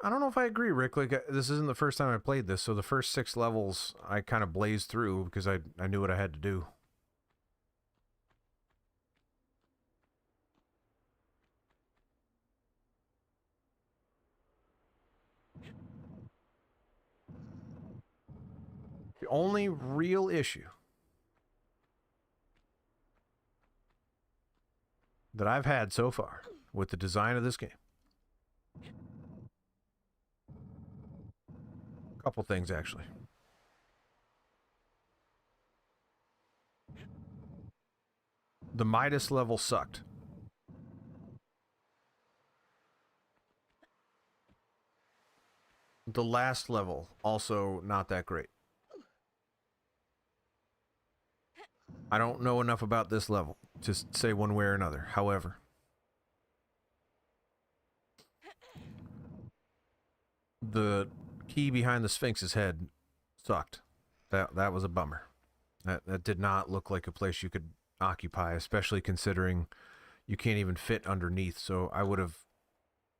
I don't know if I agree, Rick. Like, this isn't the first time I played this, so the first 6 levels I kind of blazed through because I knew what I had to do. The only real issue that I've had so far with the design of this game, a couple things actually. The Midas level sucked. The last level, also not that great. I don't know enough about this level to say one way or another. However, the key behind the Sphinx's head sucked. That was a bummer. That did not look like a place you could occupy, especially considering you can't even fit underneath, so I would have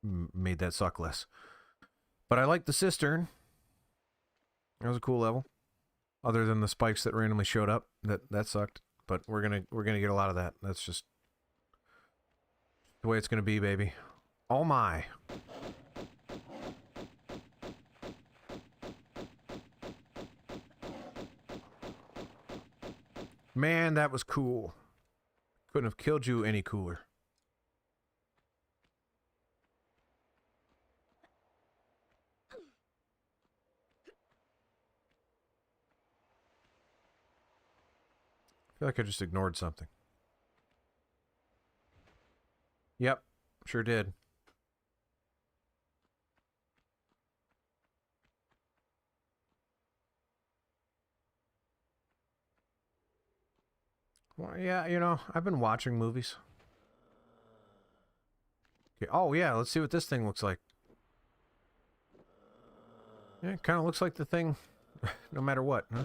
made that suck less. But I like the Cistern. That was a cool level. Other than the spikes that randomly showed up, that sucked. But we're gonna get a lot of that. That's just the way it's gonna be, baby. Oh my. Man, that was cool. Couldn't have killed you any cooler. I feel like I just ignored something. Yep, sure did. Well, yeah, you know, I've been watching movies. Okay. Oh, yeah, let's see what this thing looks like. Yeah, it kind of looks like the thing no matter what, huh?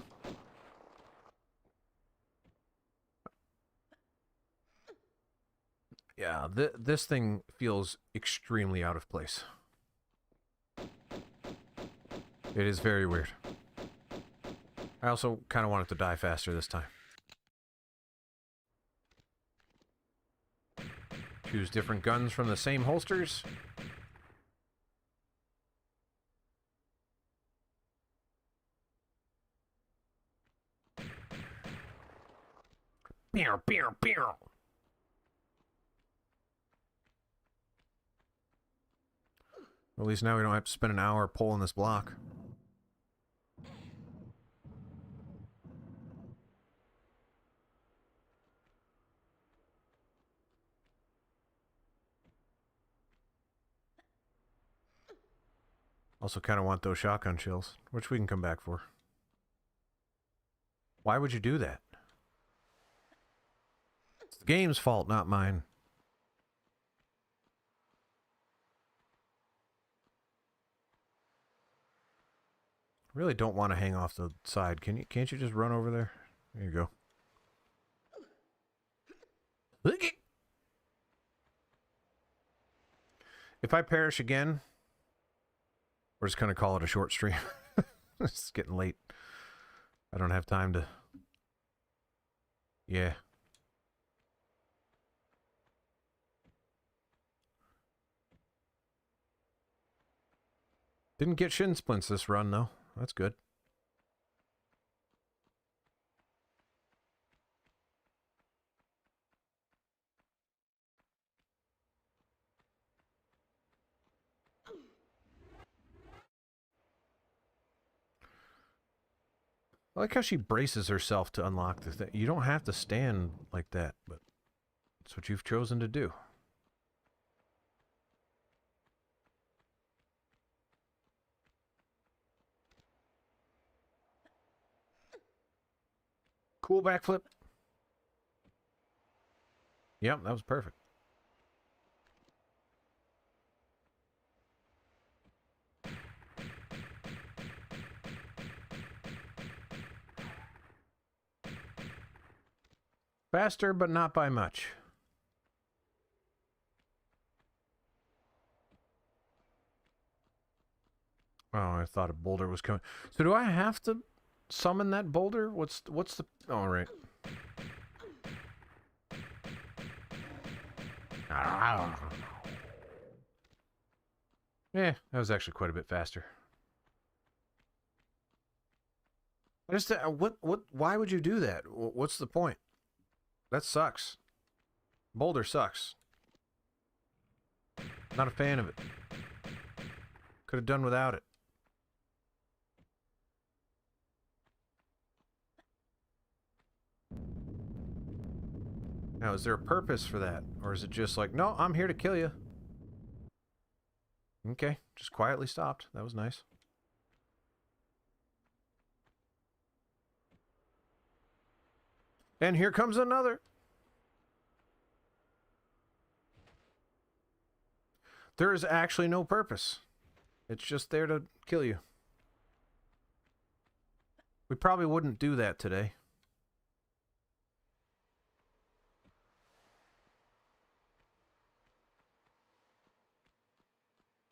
Yeah, this thing feels extremely out of place. It is very weird. I also kind of want it to die faster this time. Choose different guns from the same holsters. Pew, pew, pew. At least now we don't have to spend an hour pulling this block. Also kind of want those shotgun shells, which we can come back for. Why would you do that? It's the game's fault, not mine. Really don't want to hang off the side. Can't you just run over there? There you go. If I perish again, we're just gonna call it a short stream. It's getting late. I don't have time to... Yeah. Didn't get shin splints this run, though. That's good. I like how she braces herself to unlock the thing. You don't have to stand like that, but it's what you've chosen to do. Cool backflip. Yep, that was perfect. Faster, but not by much. Oh, I thought a boulder was coming. So do I have to summon that boulder? What's the... Oh, right. Yeah, that was actually quite a bit faster. I just... why would you do that? What's the point? That sucks. Boulder sucks. Not a fan of it. Could have done without it. Now, is there a purpose for that? Or is it just like, no, I'm here to kill you? Okay, just quietly stopped. That was nice. And here comes another. There is actually no purpose. It's just there to kill you. We probably wouldn't do that today.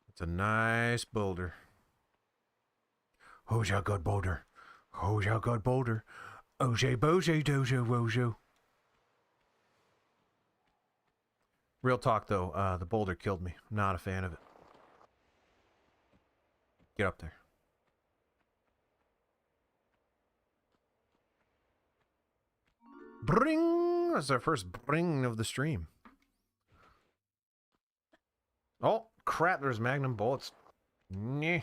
It's a nice boulder. Who's your good boulder? Who's your good boulder? Oje boje dojo wojo. Real talk though, the boulder killed me. I'm not a fan of it. Get up there. Bring! That's our first bring of the stream. Oh, crap, there's magnum bullets. Nyeh.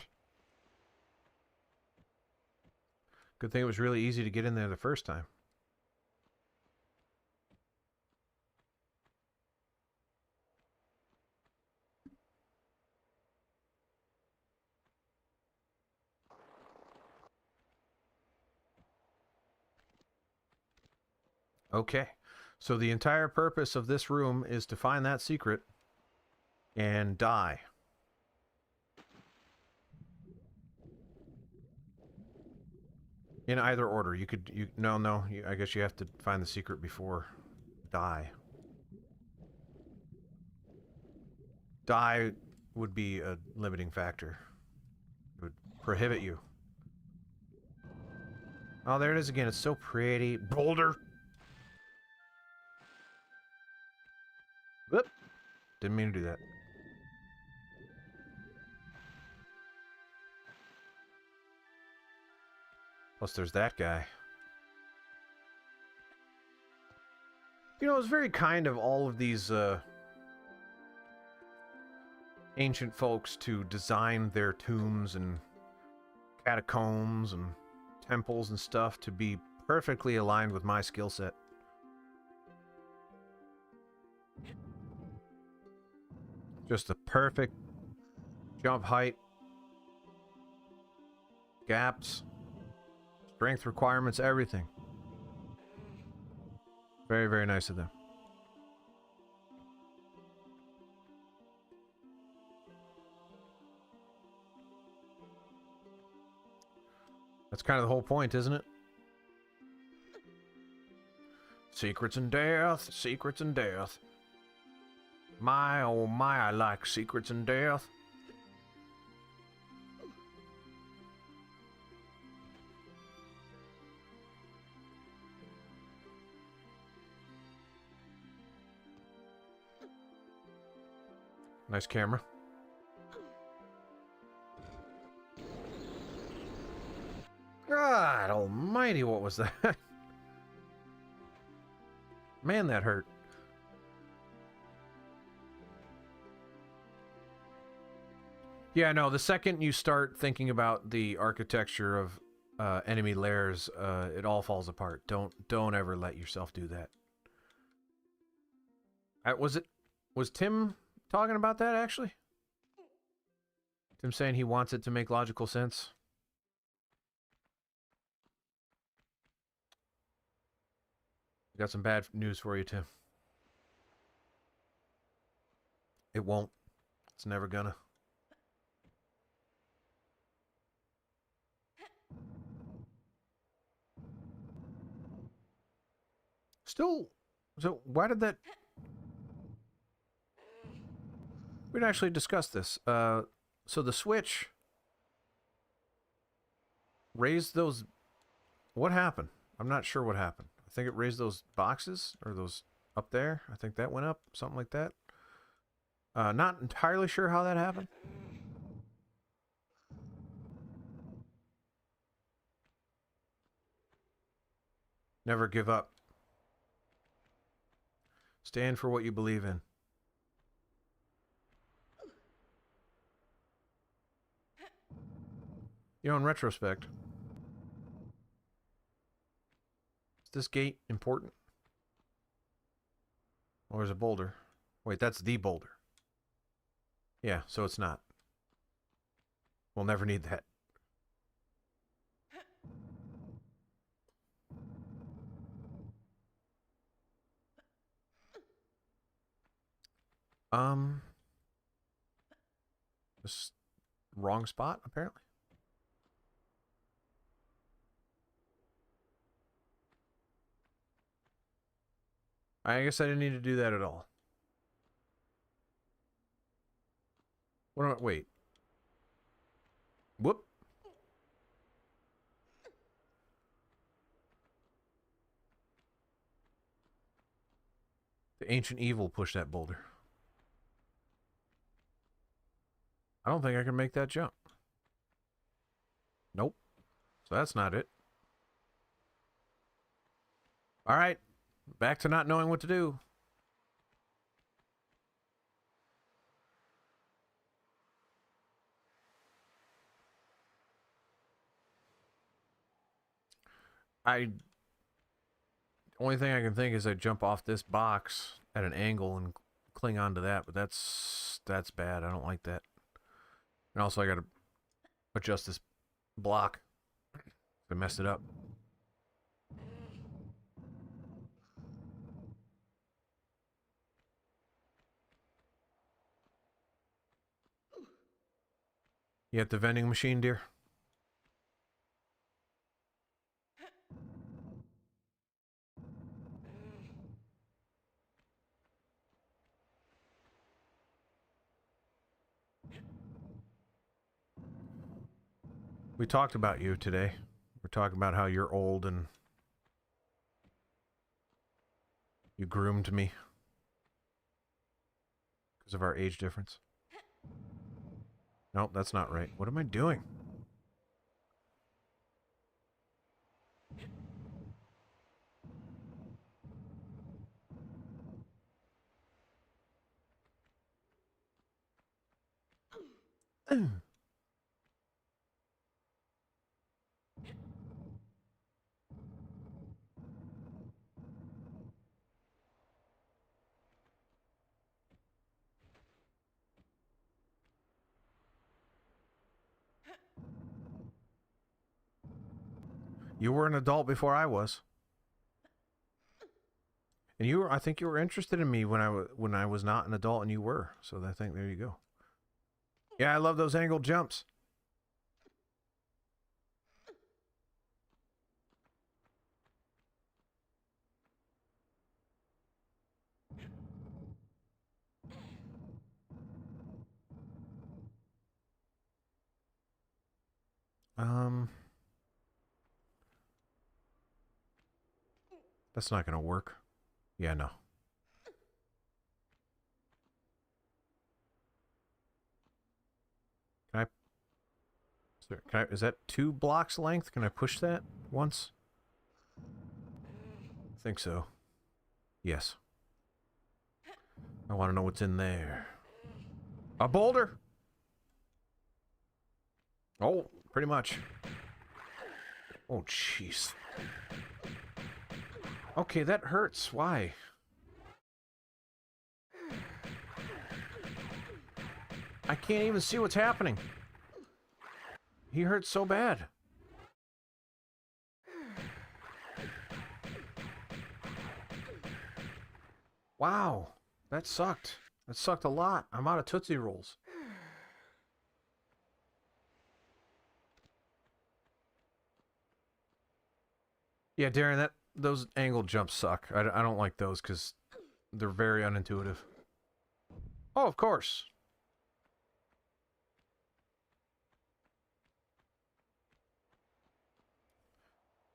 Good thing it was really easy to get in there the first time. Okay, so the entire purpose of this room is to find that secret and die. In either order. I guess you have to find the secret before die. Die would be a limiting factor. It would prohibit you. Oh, there it is again. It's so pretty. Boulder! Whoop! Didn't mean to do that. Plus there's that guy. You know, it's very kind of all of these ancient folks to design their tombs and catacombs and temples and stuff to be perfectly aligned with my skill set. Just the perfect jump height, gaps, strength requirements, everything. Very, very nice of them. That's kind of the whole point, isn't it? Secrets and death, secrets and death. My, oh my, I like secrets and death. Nice camera. Almighty, what was that? Man, that hurt. Yeah, no, the second you start thinking about the architecture of enemy lairs, it all falls apart. Don't ever let yourself do that. Was Tim talking about that, actually? Tim saying he wants it to make logical sense? Got some bad news for you, Tim. It won't. It's never gonna. Still, so why did that... We didn't actually discuss this. So the switch raised those... What happened? I'm not sure what happened. I think it raised those boxes, or those up there. I think that went up, something like that. Not entirely sure how that happened. Never give up. Stand for what you believe in. You know, in retrospect, is this gate important? Or is it boulder? Wait, that's the boulder. Yeah, so it's not. We'll never need that. This wrong spot, apparently. I guess I didn't need to do that at all. What am I... Wait. Whoop. The ancient evil pushed that boulder. I don't think I can make that jump. Nope. So that's not it. All right. Back to not knowing what to do. Only thing I can think is I jump off this box at an angle and cling onto that, but that's bad. I don't like that. And also I gotta adjust this block. I messed it up. You at the vending machine, dear? We talked about you today. We're talking about how you're old and you groomed me because of our age difference. Nope, that's not right. What am I doing? You were an adult before I was. And you were, I think you were interested in me when I was not an adult, and you were. So I think there you go. Yeah, I love those angled jumps. That's not gonna work. Yeah, no. Can I, is that 2 blocks length? Can I push that once? I think so. Yes. I want to know what's in there. A boulder? Oh, pretty much. Oh, jeez. Okay, that hurts. Why? I can't even see what's happening. He hurts so bad. Wow, that sucked. That sucked a lot. I'm out of Tootsie Rolls. Yeah, Darren, those angled jumps suck. I don't like those because they're very unintuitive. Oh, of course.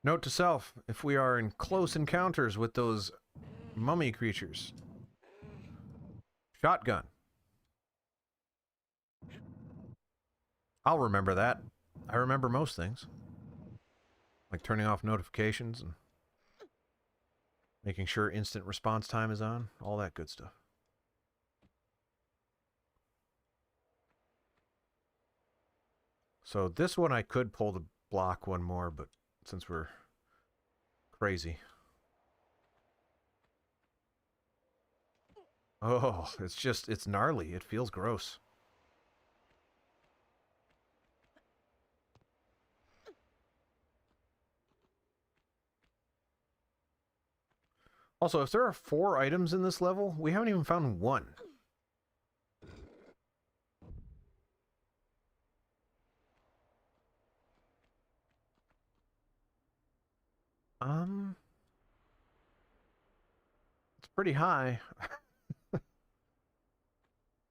Note to self, if we are in close encounters with those mummy creatures, shotgun. I'll remember that. I remember most things. Like turning off notifications and making sure instant response time is on. All that good stuff. So this one I could pull the block one more, but since we're crazy. Oh, it's gnarly. It feels gross. Also, if there are 4 items in this level, we haven't even found one. It's pretty high.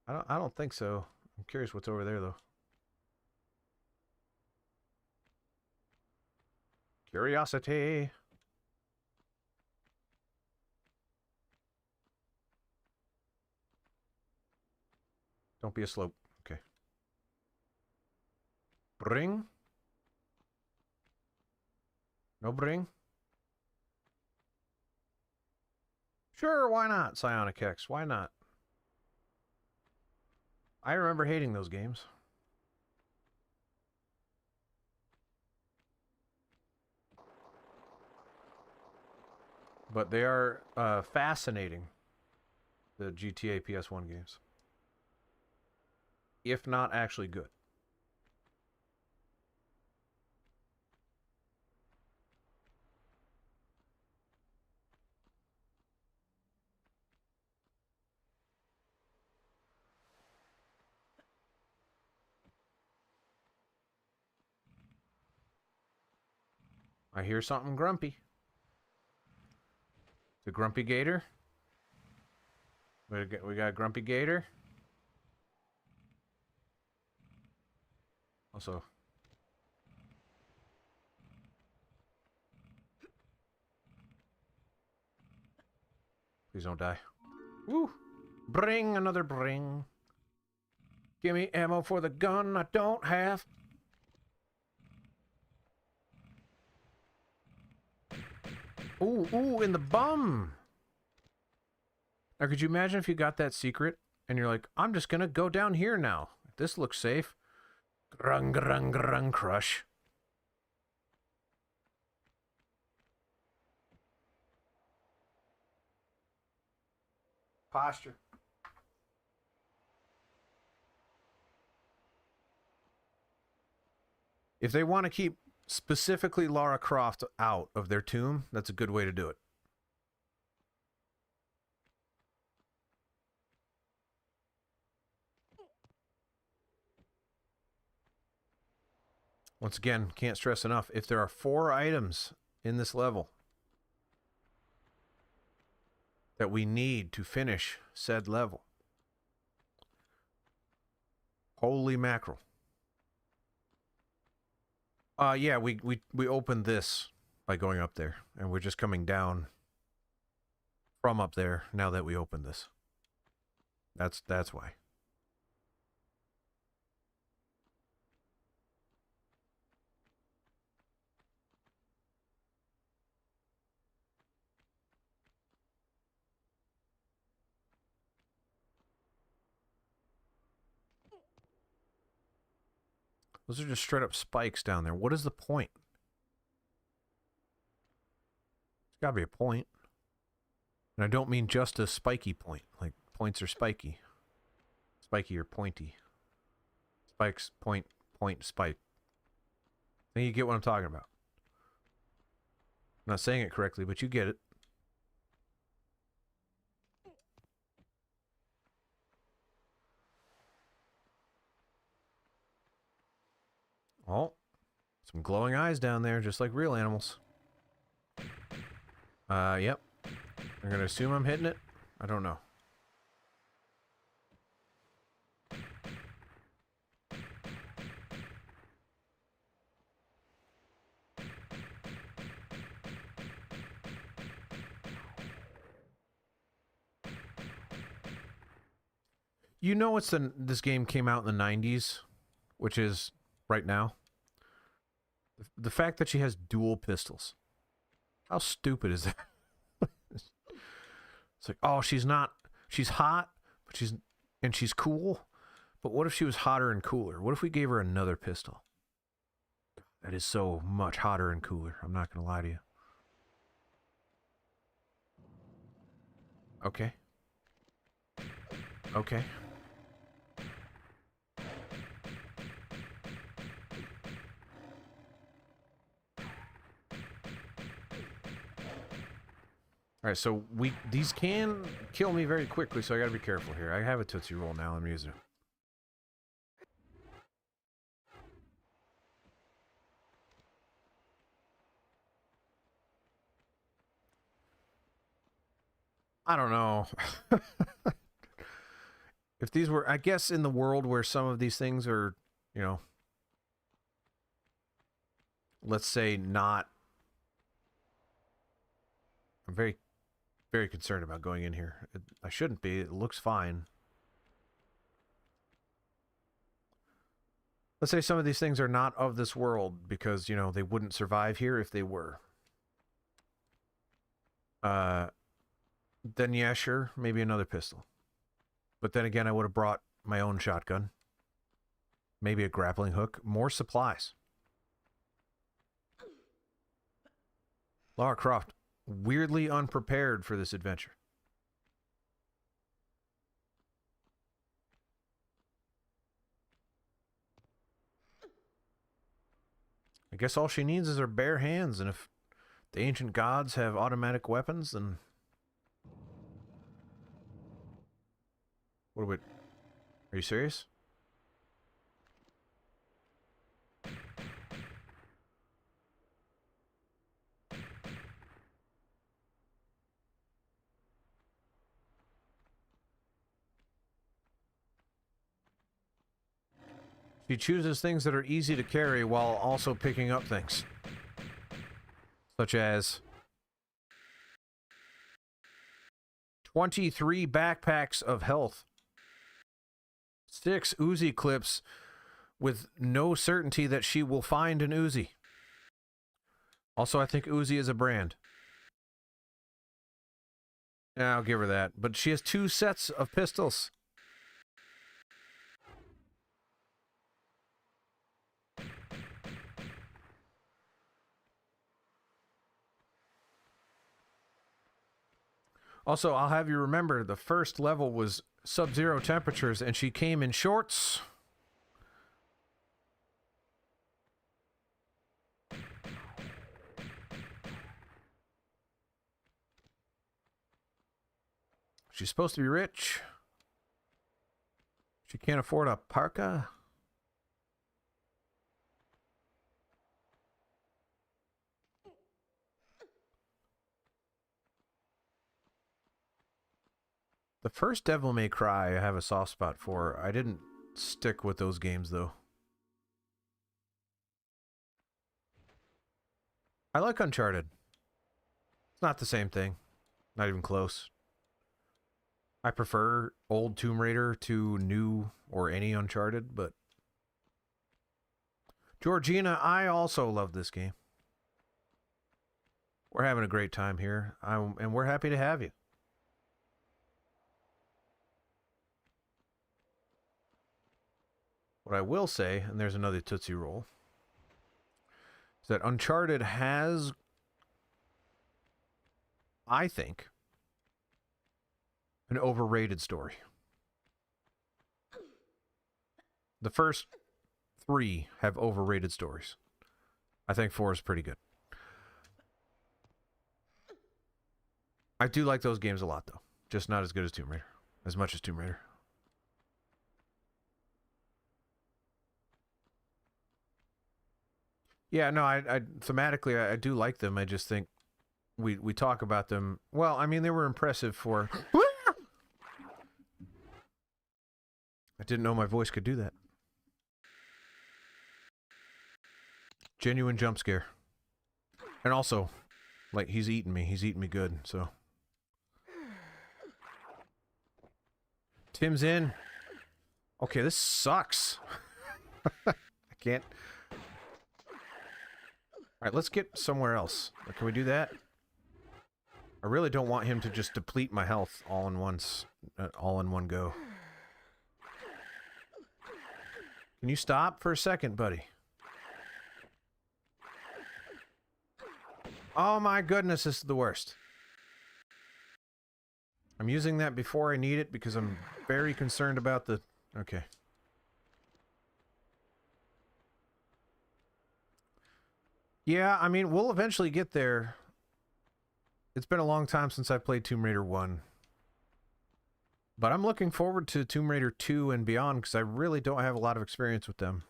I don't think so. I'm curious what's over there though. Curiosity. Don't be a slope. Okay. Bring. No bring. Sure, why not? Psionic X. Why not? I remember hating those games. But they are fascinating. The GTA PS1 games. If not actually good. I hear something grumpy. The grumpy gator. We got grumpy gator. Also, please don't die. Woo! Bring another bring. Give me ammo for the gun I don't have. Ooh, ooh, in the bum. Now, could you imagine if you got that secret and you're like, I'm just gonna go down here now. This looks safe. Grung, grung, grung, crush. Posture. If they want to keep specifically Lara Croft out of their tomb, that's a good way to do it. Once again, can't stress enough, if there are 4 items in this level that we need to finish said level, holy mackerel. Yeah, we opened this by going up there, and we're just coming down from up there now that we opened this. That's why. Those are just straight up spikes down there. What is the point? There's gotta be a point. And I don't mean just a spiky point. Like, points are spiky. Spiky or pointy. Spikes, point, spike. I think you get what I'm talking about. I'm not saying it correctly, but you get it. Oh, some glowing eyes down there, just like real animals. Yep. I'm gonna assume I'm hitting it. I don't know. You know, this game came out in the 90s, which is right now. The fact that she has dual pistols. How stupid is that? It's like, oh, she's hot, but she's cool. But what if she was hotter and cooler? What if we gave her another pistol? That is so much hotter and cooler. I'm not going to lie to you. Okay. Okay. Alright, so these can kill me very quickly, so I gotta be careful here. I have a Tootsie Roll now, I'm using it. I don't know. If these were, I guess in the world where some of these things are, you know, let's say not, I'm very concerned about going in here. I shouldn't be. It looks fine. Let's say some of these things are not of this world because, you know, they wouldn't survive here if they were. Then yeah, sure, maybe another pistol. But then again, I would have brought my own shotgun. Maybe a grappling hook. More supplies. Lara Croft, weirdly unprepared for this adventure. I guess all she needs is her bare hands, and if the ancient gods have automatic weapons, then... What are we... Are you serious? She chooses things that are easy to carry while also picking up things. Such as 23 backpacks of health. 6 Uzi clips with no certainty that she will find an Uzi. Also, I think Uzi is a brand. Yeah, I'll give her that. But she has 2 sets of pistols. Also, I'll have you remember, the first level was sub-zero temperatures, and she came in shorts. She's supposed to be rich. She can't afford a parka. The first Devil May Cry I have a soft spot for. I didn't stick with those games, though. I like Uncharted. It's not the same thing. Not even close. I prefer old Tomb Raider to new or any Uncharted, but... Georgina, I also love this game. We're having a great time here, and we're happy to have you. What I will say, and there's another Tootsie Roll, is that Uncharted has, I think, an overrated story. The first 3 have overrated stories. I think 4 is pretty good. I do like those games a lot, though. Just not as good as Tomb Raider. As much as Tomb Raider. Yeah, no, I thematically, I do like them. I just think we talk about them. Well, I mean, they were impressive for... I didn't know my voice could do that. Genuine jump scare. And also, like, he's eating me. He's eating me good, so... Tim's in. Okay, this sucks. I can't... Alright, let's get somewhere else. Can we do that? I really don't want him to just deplete my health all in one go. Can you stop for a second, buddy? Oh my goodness, this is the worst. I'm using that before I need it because I'm very concerned about the... Okay. Yeah, I mean, we'll eventually get there. It's been a long time since I played Tomb Raider 1. But I'm looking forward to Tomb Raider 2 and beyond because I really don't have a lot of experience with them.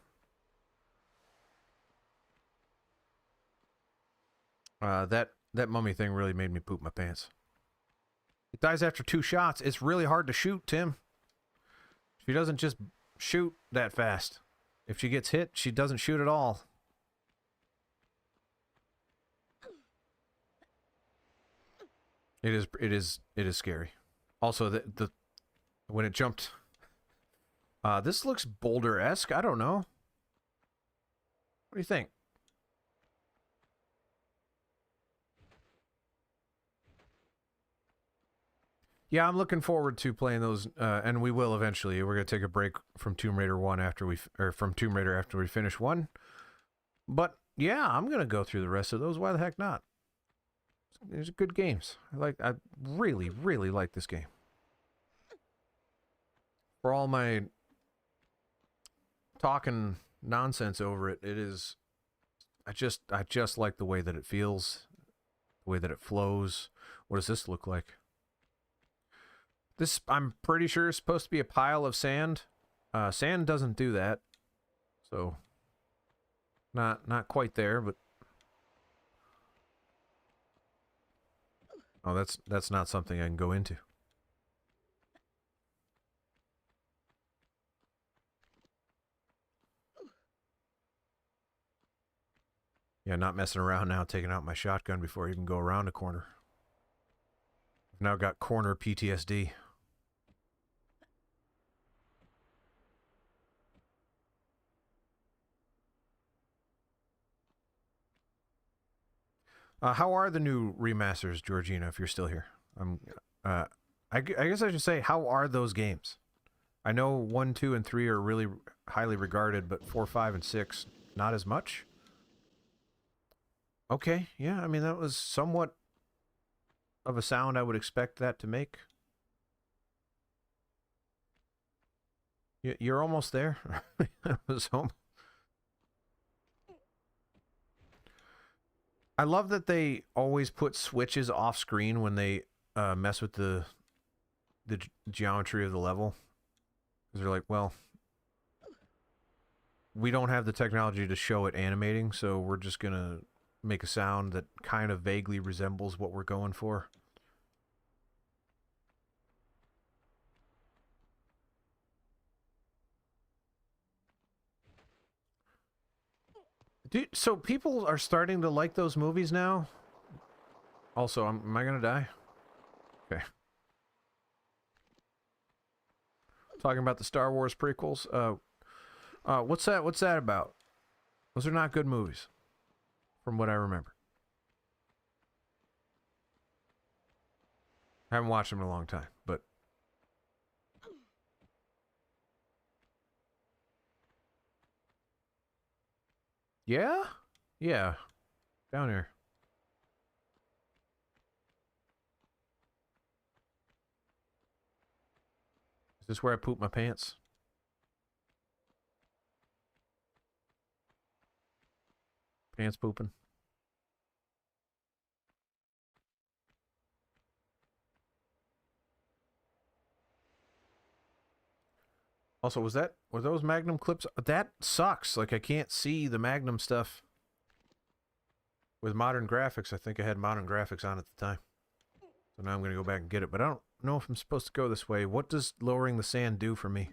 That mummy thing really made me poop my pants. It dies after 2 shots. It's really hard to shoot, Tim. She doesn't just shoot that fast. If she gets hit, she doesn't shoot at all. It is scary. Also, the when it jumped, this looks Boulder-esque. I don't know. What do you think? Yeah, I'm looking forward to playing those, and we will eventually. We're gonna take a break from Tomb Raider 1 from Tomb Raider after we finish 1. But yeah, I'm gonna go through the rest of those. Why the heck not? These are good games. I really, really like this game. For all my talking nonsense over it, I just like the way that it feels, the way that it flows. What does this look like? This, I'm pretty sure, is supposed to be a pile of sand. Sand doesn't do that. So, not quite there, but... Oh, that's not something I can go into. Yeah, not messing around now, taking out my shotgun before I even go around a corner. I've now got corner PTSD. How are the new remasters, Georgina, if you're still here? I guess I should say, how are those games? I know 1, 2, and 3 are really highly regarded, but 4, 5, and 6, not as much? Okay, yeah, I mean, that was somewhat of a sound I would expect that to make. You're almost there. That was home. I love that they always put switches off screen when they mess with the geometry of the level. Because they're like, well, we don't have the technology to show it animating, so we're just going to make a sound that kind of vaguely resembles what we're going for. Dude, so people are starting to like those movies now? Also, am I gonna die? Okay. Talking about the Star Wars prequels. What's that about? Those are not good movies, from what I remember. I haven't watched them in a long time, but... Yeah? Yeah. Down here. Is this where I poop my pants? Pants pooping. Also, were those Magnum clips? That sucks. Like, I can't see the Magnum stuff with modern graphics. I think I had modern graphics on at the time. So now I'm going to go back and get it. But I don't know if I'm supposed to go this way. What does lowering the sand do for me?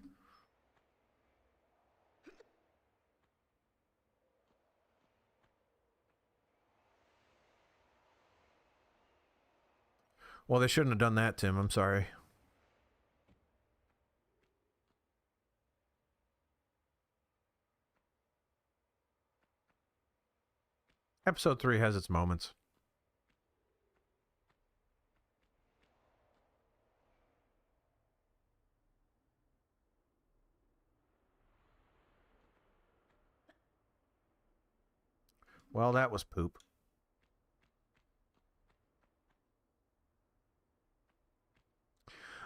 Well, they shouldn't have done that, Tim. I'm sorry. Episode 3 has its moments. Well, that was poop.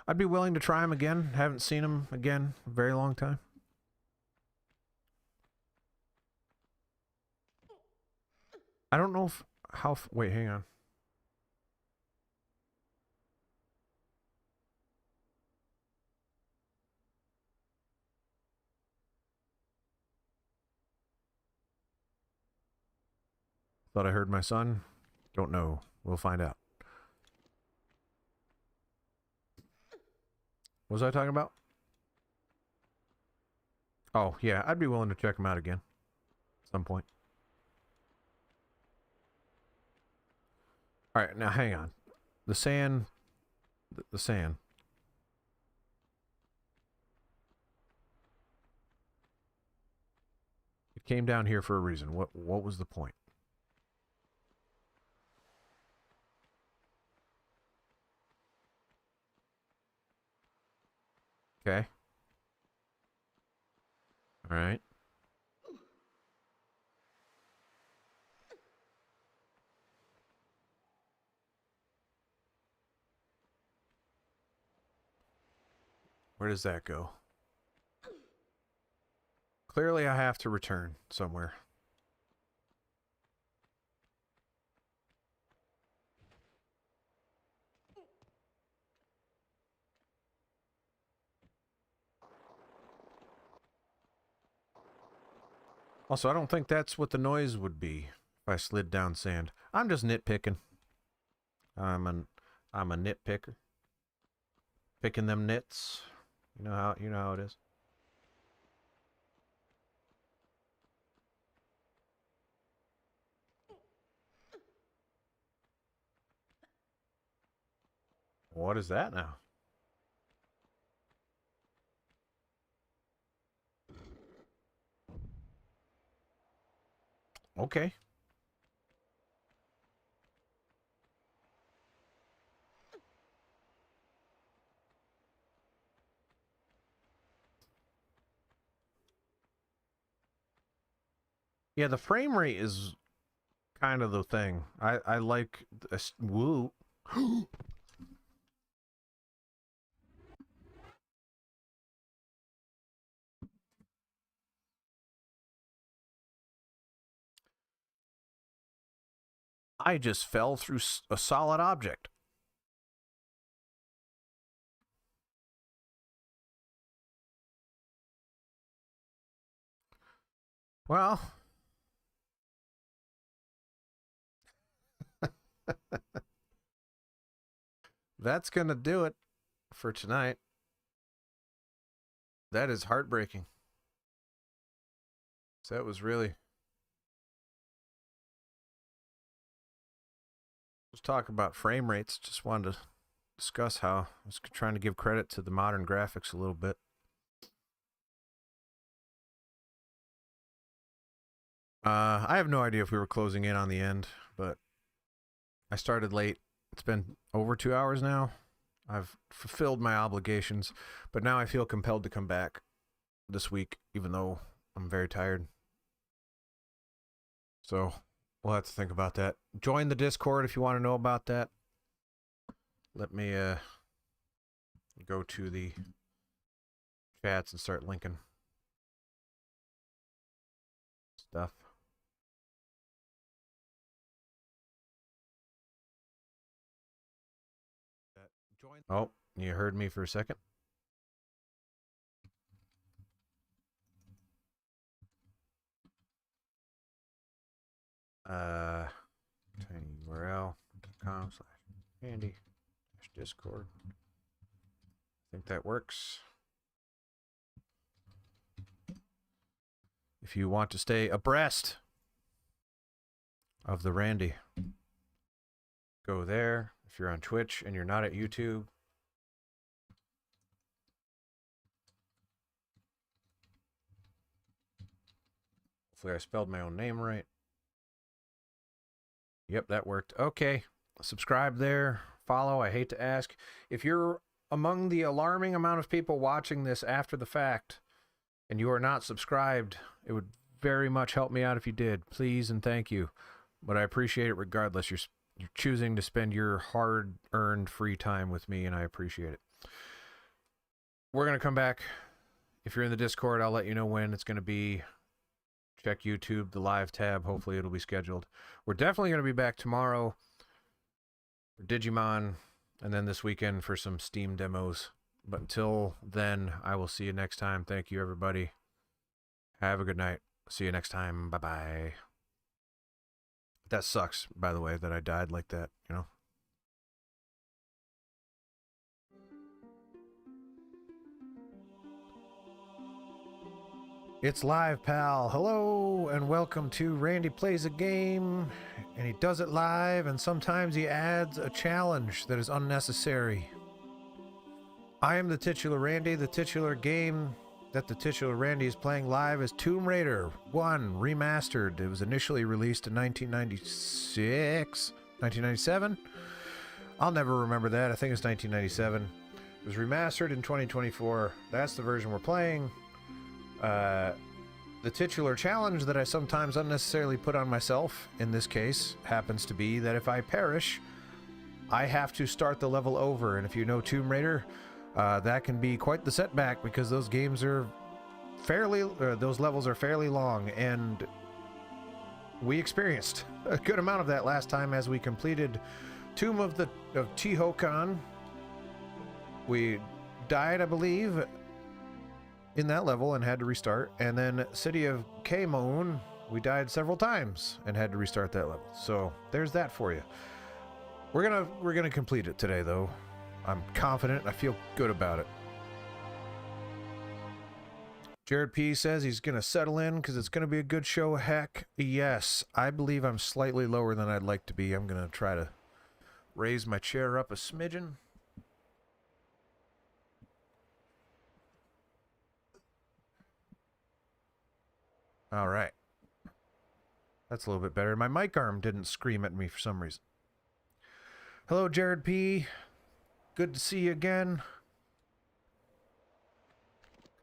I'd be willing to try him again. Haven't seen him again in a very long time. I don't know if... Wait, hang on. Thought I heard my son. Don't know. We'll find out. What was I talking about? Oh, yeah. I'd be willing to check him out again. At some point. Alright, now hang on. The sand... The sand. It came down here for a reason. What was the point? Okay. Alright. Where does that go? Clearly I have to return somewhere. Also, I don't think that's what the noise would be if I slid down sand. I'm just nitpicking. I'm a nitpicker. Picking them nits. You know how it is. What is that now? Okay. Yeah, the frame rate is kind of the thing. I like this. Woo. I just fell through a solid object. Well, that's gonna do it for tonight. That is heartbreaking. So that was really... Let's talk about frame rates. Just wanted to discuss how I was trying to give credit to the modern graphics a little bit. I have no idea if we were closing in on the end, but I started late. It's been over 2 hours now. I've fulfilled my obligations, but now I feel compelled to come back this week, even though I'm very tired. So we'll have to think about that. Join the Discord if you want to know about that. Let me go to the chats and start linking stuff. Oh, you heard me for a second. tinyurl.com/handy-discord. I think that works. If you want to stay abreast of the Randy, go there. If you're on Twitch and you're not at YouTube, hopefully I spelled my own name right. Yep, that worked. Okay, subscribe there, follow. I hate to ask. If you're among the alarming amount of people watching this after the fact and you are not subscribed, it would very much help me out if you did. Please and thank you. But I appreciate it regardless. You're choosing to spend your hard-earned free time with me, and I appreciate it. We're going to come back. If you're in the Discord, I'll let you know when it's going to be. Check YouTube, the live tab. Hopefully it'll be scheduled. We're definitely going to be back tomorrow for Digimon, and then this weekend for some Steam demos. But until then, I will see you next time. Thank you, everybody. Have a good night. See you next time. Bye-bye. That sucks, by the way, that I died like that, you know? It's live, pal. Hello, and welcome to Randy Plays a Game, and he does it live, and sometimes he adds a challenge that is unnecessary. I am the titular Randy. The titular game that the titular Randy is playing live is Tomb Raider 1 Remastered. It was initially released in 1997? I'll never remember that. I think it's 1997. It was remastered in 2024. That's the version we're playing. The titular challenge that I sometimes unnecessarily put on myself, in this case, happens to be that if I perish, I have to start the level over. And if you know Tomb Raider, that can be quite the setback because those games are those levels are fairly long, and we experienced a good amount of that last time as we completed Tomb of Tihocan. We died, I believe, in that level and had to restart, and then City of Khamoon, we died several times and had to restart that level. So there's that for you. We're gonna complete it today, though. I'm confident. I feel good about it. Jared P says he's gonna settle in because it's gonna be a good show. Heck yes. I believe I'm slightly lower than I'd like to be. I'm gonna try to raise my chair up a smidgen. All right. That's a little bit better. My mic arm didn't scream at me for some reason. Hello, Jared P. Good to see you again.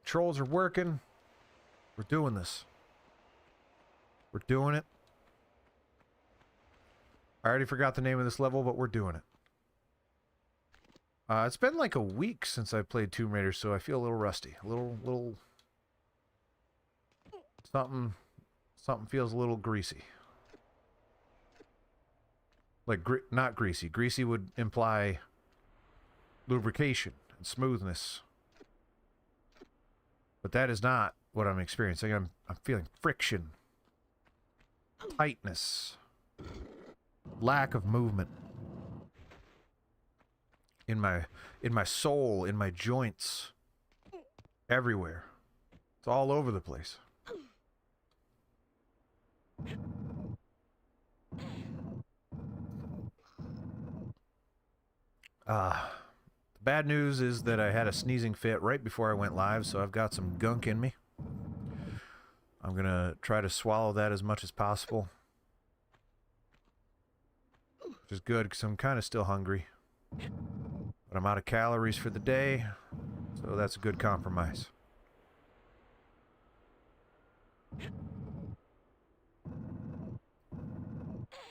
Controls are working. We're doing this. We're doing it. I already forgot the name of this level, but we're doing it. It's been like a week since I played Tomb Raider, so I feel a little rusty. A little... Something feels a little greasy. Like, not greasy. Greasy would imply lubrication and smoothness. But that is not what I'm experiencing. I'm feeling friction, tightness, lack of movement in my soul, in my joints, everywhere. It's all over the place. The bad news is that I had a sneezing fit right before I went live, so I've got some gunk in me. I'm gonna try to swallow that as much as possible. Which is good, because I'm kind of still hungry. But I'm out of calories for the day, so that's a good compromise.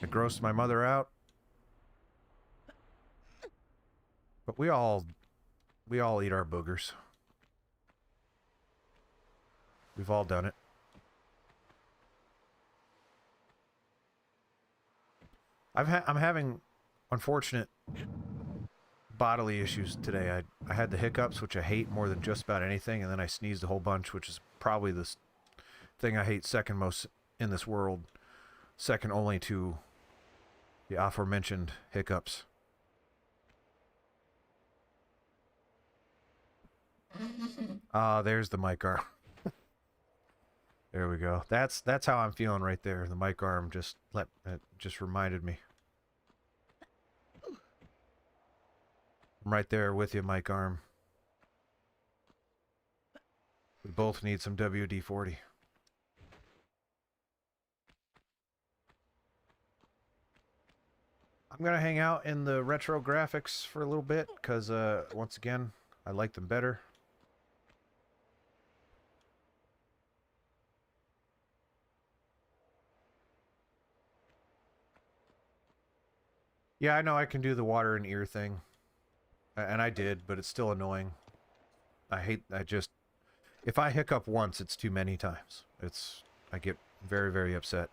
It grossed my mother out. But we all eat our boogers. We've all done it. I'm having unfortunate bodily issues today. I had the hiccups, which I hate more than just about anything, and then I sneezed a whole bunch, which is probably the thing I hate second most in this world, second only to the aforementioned hiccups. There's the mic arm. There we go. That's how I'm feeling right there. The mic arm just reminded me. I'm right there with you, mic arm. We both need some WD-40. I'm gonna hang out in the retro graphics for a little bit because once again, I like them better. Yeah, I know I can do the water and ear thing. And I did, but it's still annoying. If I hiccup once, it's too many times. I get very, very upset.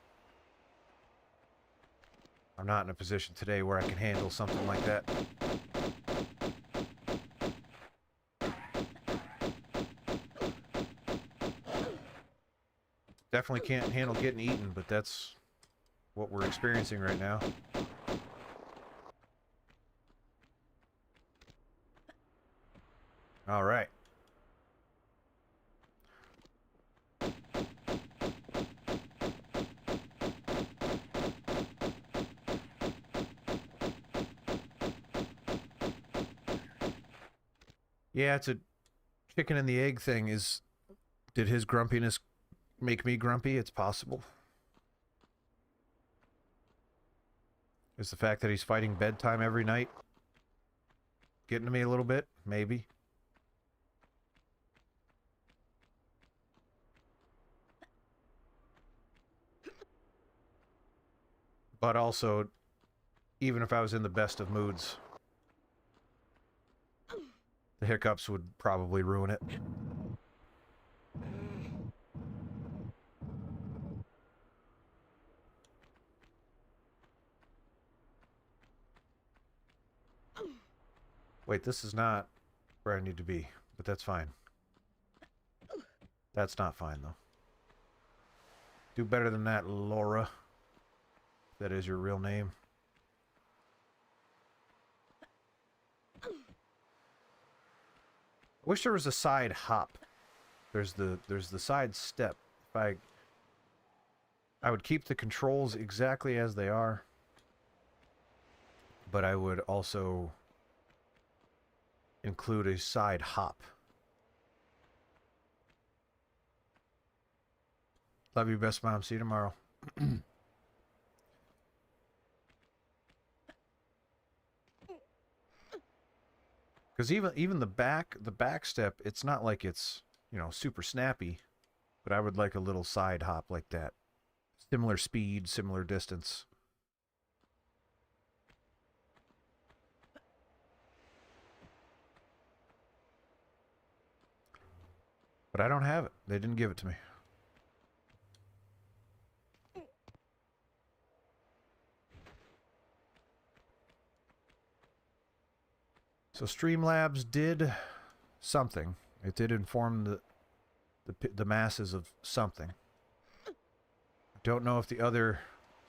I'm not in a position today where I can handle something like that. Definitely can't handle getting eaten, but that's what we're experiencing right now. All right. Yeah, it's a chicken and the egg thing. Did his grumpiness make me grumpy? It's possible. Is the fact that he's fighting bedtime every night getting to me a little bit? Maybe. But also, even if I was in the best of moods, the hiccups would probably ruin it. Wait, this is not where I need to be, but that's fine. That's not fine, though. Do better than that, Laura. That is your real name. I wish there was a side hop. There's the side step. If I would keep the controls exactly as they are, but I would also include a side hop. Love you, best mom. See you tomorrow. Because even the back step, it's not like it's, you know, super snappy, but I would like a little side hop like that. Similar speed, similar distance. But I don't have it. They didn't give it to me. So Streamlabs did something. It did inform the masses of something. I don't know if the other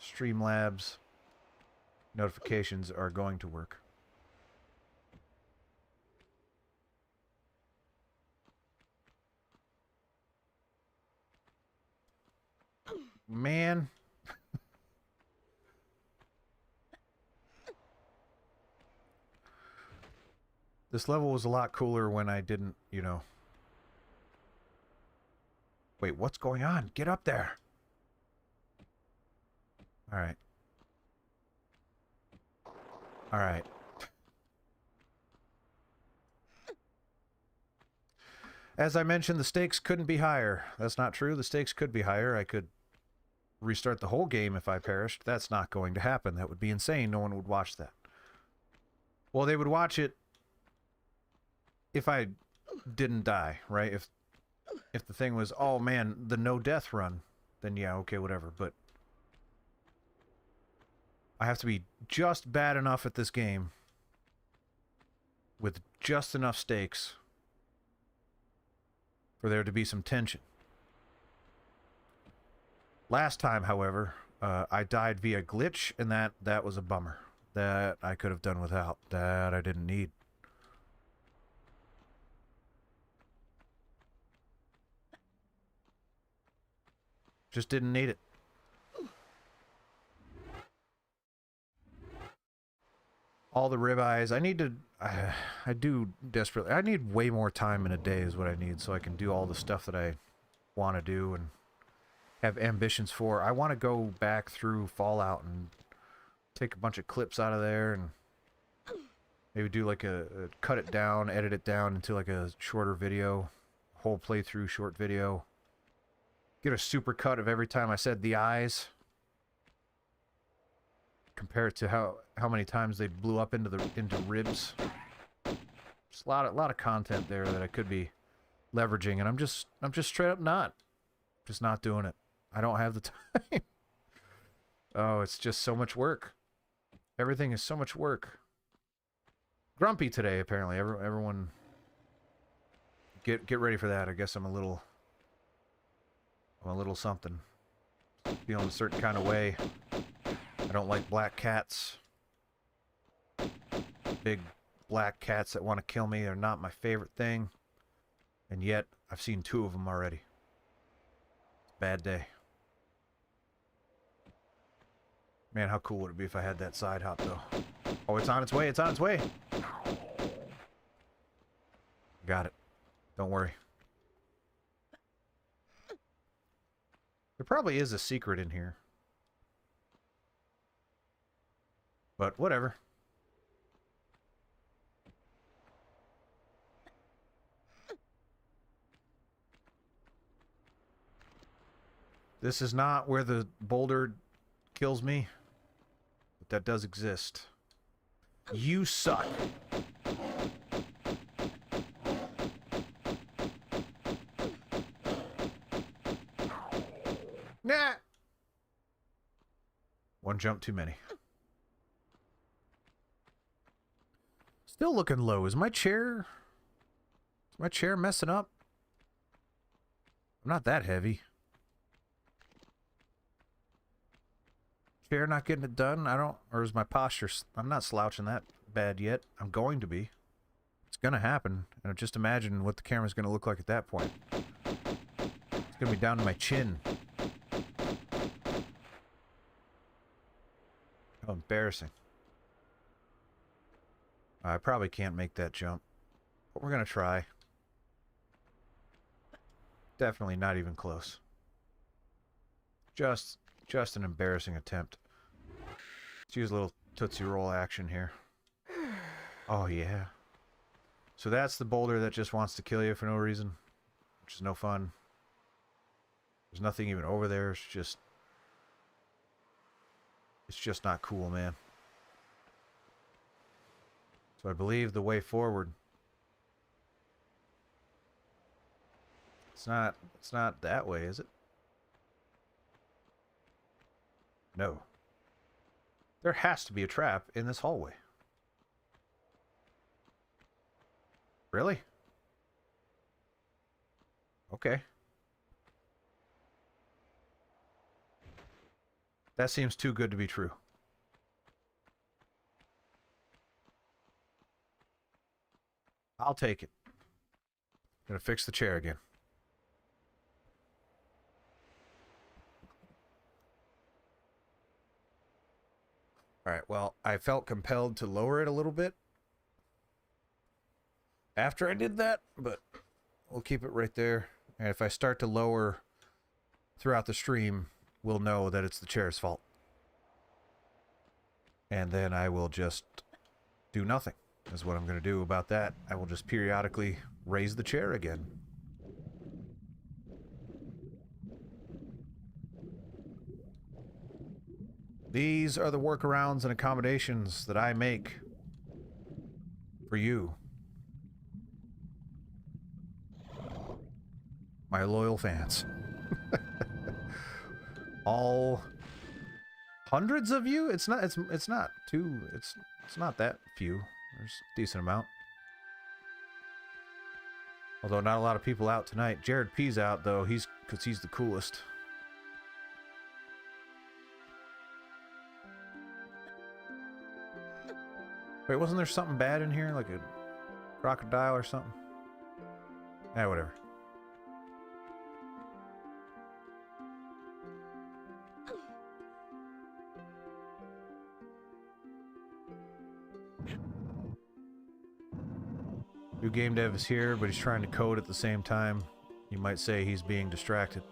Streamlabs notifications are going to work. Man. This level was a lot cooler when I didn't, you know. Wait, what's going on? Get up there. All right. All right. As I mentioned, the stakes couldn't be higher. That's not true. The stakes could be higher. I could restart the whole game if I perished. That's not going to happen. That would be insane. No one would watch that. Well, they would watch it if I didn't die, right? If the thing was, oh man, the no death run, then yeah, okay, whatever. But I have to be just bad enough at this game with just enough stakes for there to be some tension. Last time, however, I died via glitch, and that was a bummer. That I could have done without. That I didn't need. Just didn't need it. All the ribeyes. I need to... I do desperately... I need way more time in a day is what I need, so I can do all the stuff that I want to do and have ambitions for. I want to go back through Fallout and take a bunch of clips out of there and maybe do like a cut it down, edit it down into like a shorter video, whole playthrough short video. Get a super cut of every time I said the eyes. Compare it to how many times they blew up into ribs. Just a lot of content there that I could be leveraging, and I'm just straight up not doing it. I don't have the time. Oh, it's just so much work. Everything is so much work. Grumpy today, apparently. Everyone get ready for that. I guess I'm a little something. Feeling a certain kind of way. I don't like black cats. Big black cats that want to kill me are not my favorite thing. And yet, I've seen 2 of them already. Bad day. Man, how cool would it be if I had that side hop, though? Oh, it's on its way. It's on its way. Got it. Don't worry. There probably is a secret in here. But whatever. This is not where the boulder kills me. But that does exist. You suck. Nah. One jump too many. Still looking low. Is my chair messing up? I'm not that heavy. Chair not getting it done? Or is my posture... I'm not slouching that bad yet. I'm going to be. It's going to happen. And just imagine what the camera's going to look like at that point. It's going to be down to my chin. How embarrassing. I probably can't make that jump. But we're going to try. Definitely not even close. Just an embarrassing attempt. Let's use a little Tootsie Roll action here. Oh, yeah. So that's the boulder that just wants to kill you for no reason. Which is no fun. There's nothing even over there. It's just not cool, man. So I believe the way forward... It's not that way, is it? No. There has to be a trap in this hallway. Really? Okay. That seems too good to be true. I'll take it. Gonna fix the chair again. Alright, well, I felt compelled to lower it a little bit after I did that, but we'll keep it right there. And if I start to lower throughout the stream, we'll know that it's the chair's fault. And then I will just do nothing, is what I'm going to do about that. I will just periodically raise the chair again. These are the workarounds and accommodations that I make for you, my loyal fans. All hundreds of you? It's not too, it's not that few. There's a decent amount. Although not a lot of people out tonight. Jared P's out though, because he's the coolest. Wait, wasn't there something bad in here? Like a crocodile or something? Whatever. New game dev is here, but he's trying to code at the same time. You might say he's being distracted.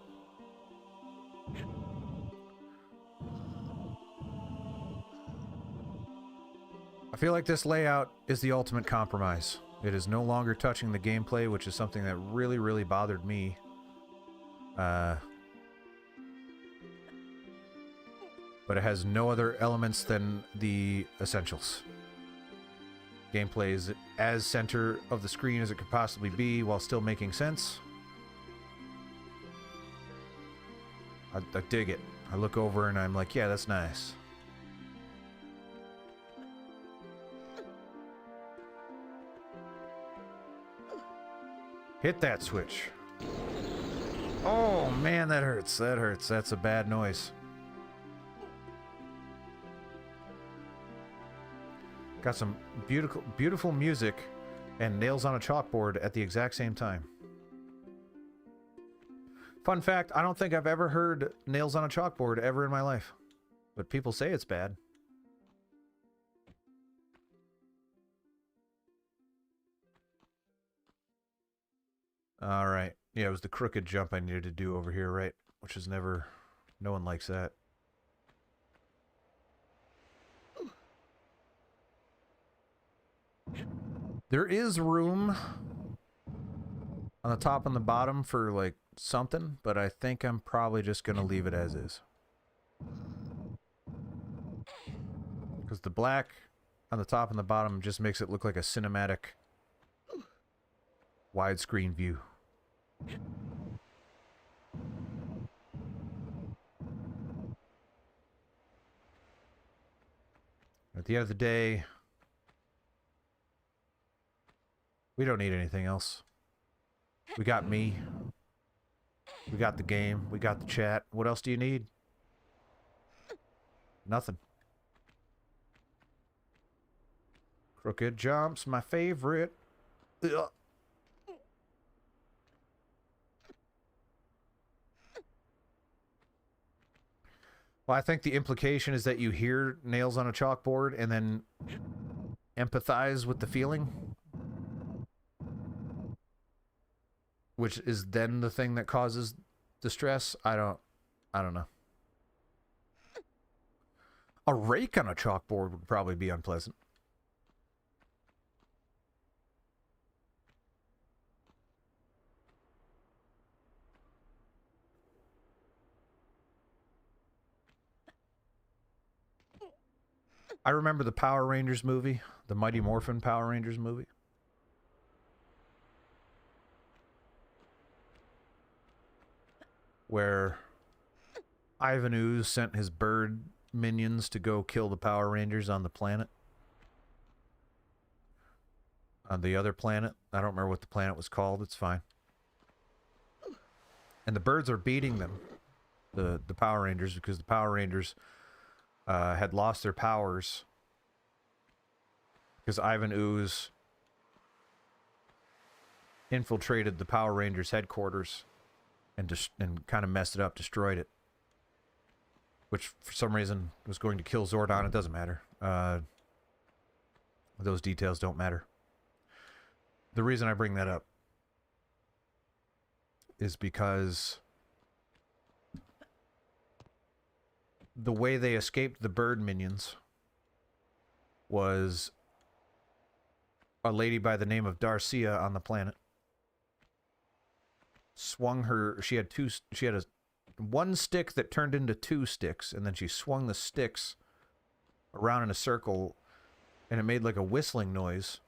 I feel like this layout is the ultimate compromise. It is no longer touching the gameplay, which is something that really, really bothered me. But it has no other elements than the essentials. Gameplay is as center of the screen as it could possibly be while still making sense. I dig it. I look over and I'm like, yeah, that's nice. Hit that switch. Oh man, that hurts. That hurts. That's a bad noise. Got some beautiful, beautiful music and nails on a chalkboard at the exact same time. Fun fact, I don't think I've ever heard nails on a chalkboard ever in my life. But people say it's bad. Alright. Yeah, it was the crooked jump I needed to do over here, right? Which is never... No one likes that. There is room on the top and the bottom for, like, something, but I think I'm probably just going to leave it as is. Because the black on the top and the bottom just makes it look like a cinematic widescreen view. At the end of the day, we don't need anything else. We got me. We got the game. We got the chat. What else do you need? Nothing. Crooked jumps, my favorite. Ugh. Well, I think the implication is that you hear nails on a chalkboard and then empathize with the feeling. Which is then the thing that causes the stress. I don't know. A rake on a chalkboard would probably be unpleasant. I remember the Power Rangers movie, the Mighty Morphin Power Rangers movie. Where Ivan Ooze sent his bird minions to go kill the Power Rangers on the planet. On the other planet. I don't remember what the planet was called. It's fine. And the birds are beating them. The Power Rangers, because the Power Rangers had lost their powers. Because Ivan Ooze infiltrated the Power Rangers headquarters. And kind of messed it up, destroyed it. Which, for some reason, was going to kill Zordon. It doesn't matter. Those details don't matter. The reason I bring that up is because the way they escaped the bird minions was a lady by the name of Darcia on the planet. Swung her, she had a one stick that turned into two sticks, and then she swung the sticks around in a circle, and it made like a whistling noise.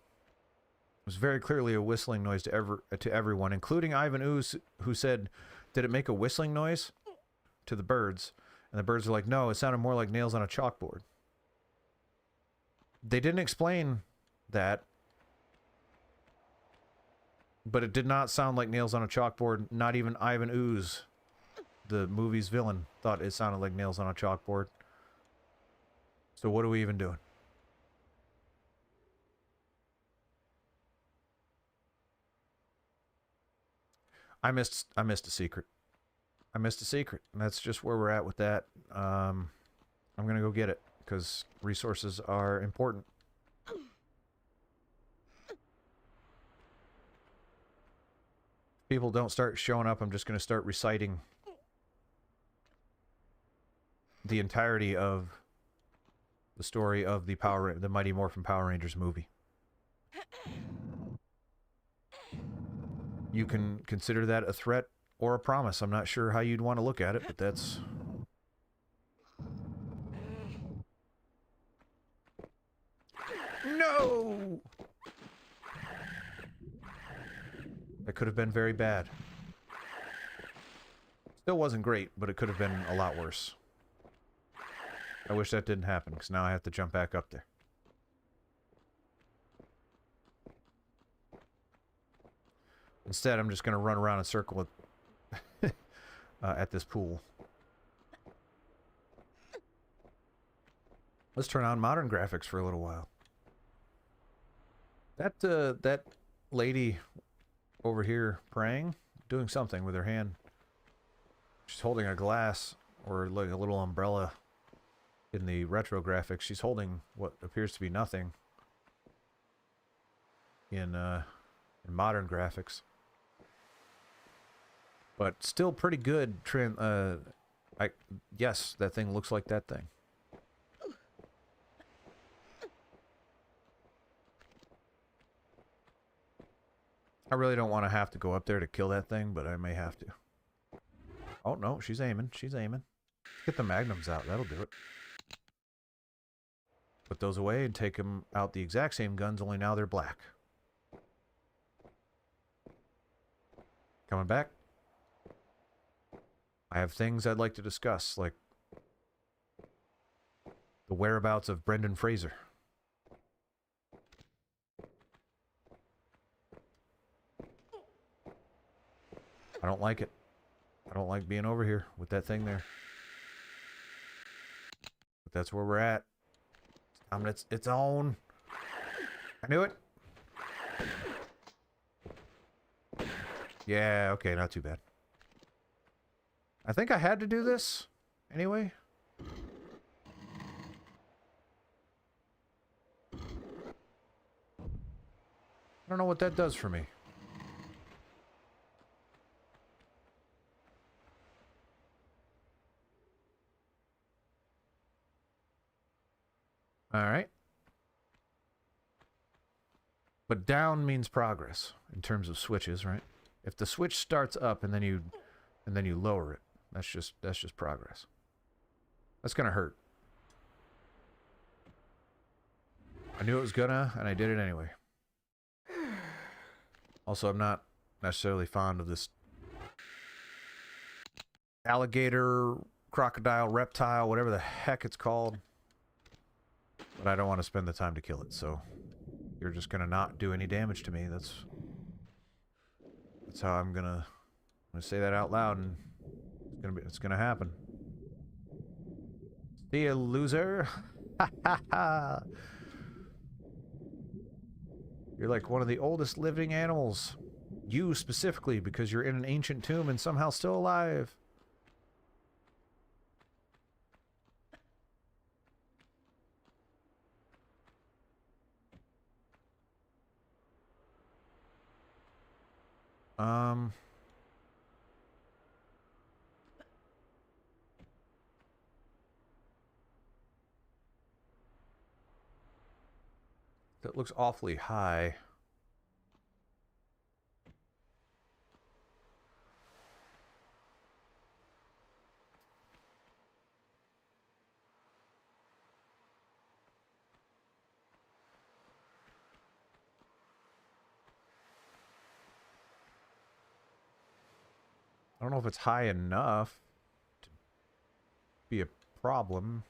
It was very clearly a whistling noise to everyone, including Ivan Ooze, who said, "Did it make a whistling noise?" to the birds. And the birds are like, "No, it sounded more like nails on a chalkboard." They didn't explain that, but it did not sound like nails on a chalkboard. Not even Ivan Ooze, the movie's villain, thought it sounded like nails on a chalkboard. So what are we even doing? I missed a secret. I missed a secret, and that's just where we're at with that. I'm gonna go get it, because resources are important. People don't start showing up, I'm just gonna start reciting the entirety of the story of the Mighty Morphin Power Rangers movie. You can consider that a threat or a promise. I'm not sure how you'd want to look at it, but that's... No! That could have been very bad. Still wasn't great, but it could have been a lot worse. I wish that didn't happen, because now I have to jump back up there. Instead, I'm just going to run around in a circle at this pool. Let's turn on modern graphics for a little while. That lady over here praying, doing something with her hand. She's holding a glass, or like a little umbrella. In the retro graphics, she's holding what appears to be nothing. In modern graphics. But still pretty good. Yes, that thing looks like that thing. I really don't want to have to go up there to kill that thing, but I may have to. Oh, no, she's aiming. She's aiming. Get the magnums out. That'll do it. Put those away and take them out the exact same guns, only now they're black. Coming back. I have things I'd like to discuss, like the whereabouts of Brendan Fraser. I don't like it. I don't like being over here with that thing there. But that's where we're at. It's on. I knew it. Yeah, okay, not too bad. I think I had to do this anyway. I don't know what that does for me. Alright. But down means progress in terms of switches, right? If the switch starts up and then you lower it, that's just progress. That's gonna hurt. I knew it was gonna, and I did it anyway. Also, I'm not necessarily fond of this alligator, crocodile, reptile, whatever the heck it's called. But I don't want to spend the time to kill it, so you're just gonna not do any damage to me. That's how I'm gonna say that out loud, and it's gonna happen. See ya, loser. Ha ha ha. You're like one of the oldest living animals. You specifically, because you're in an ancient tomb and somehow still alive. That looks awfully high. don't know if it's high enough to be a problem.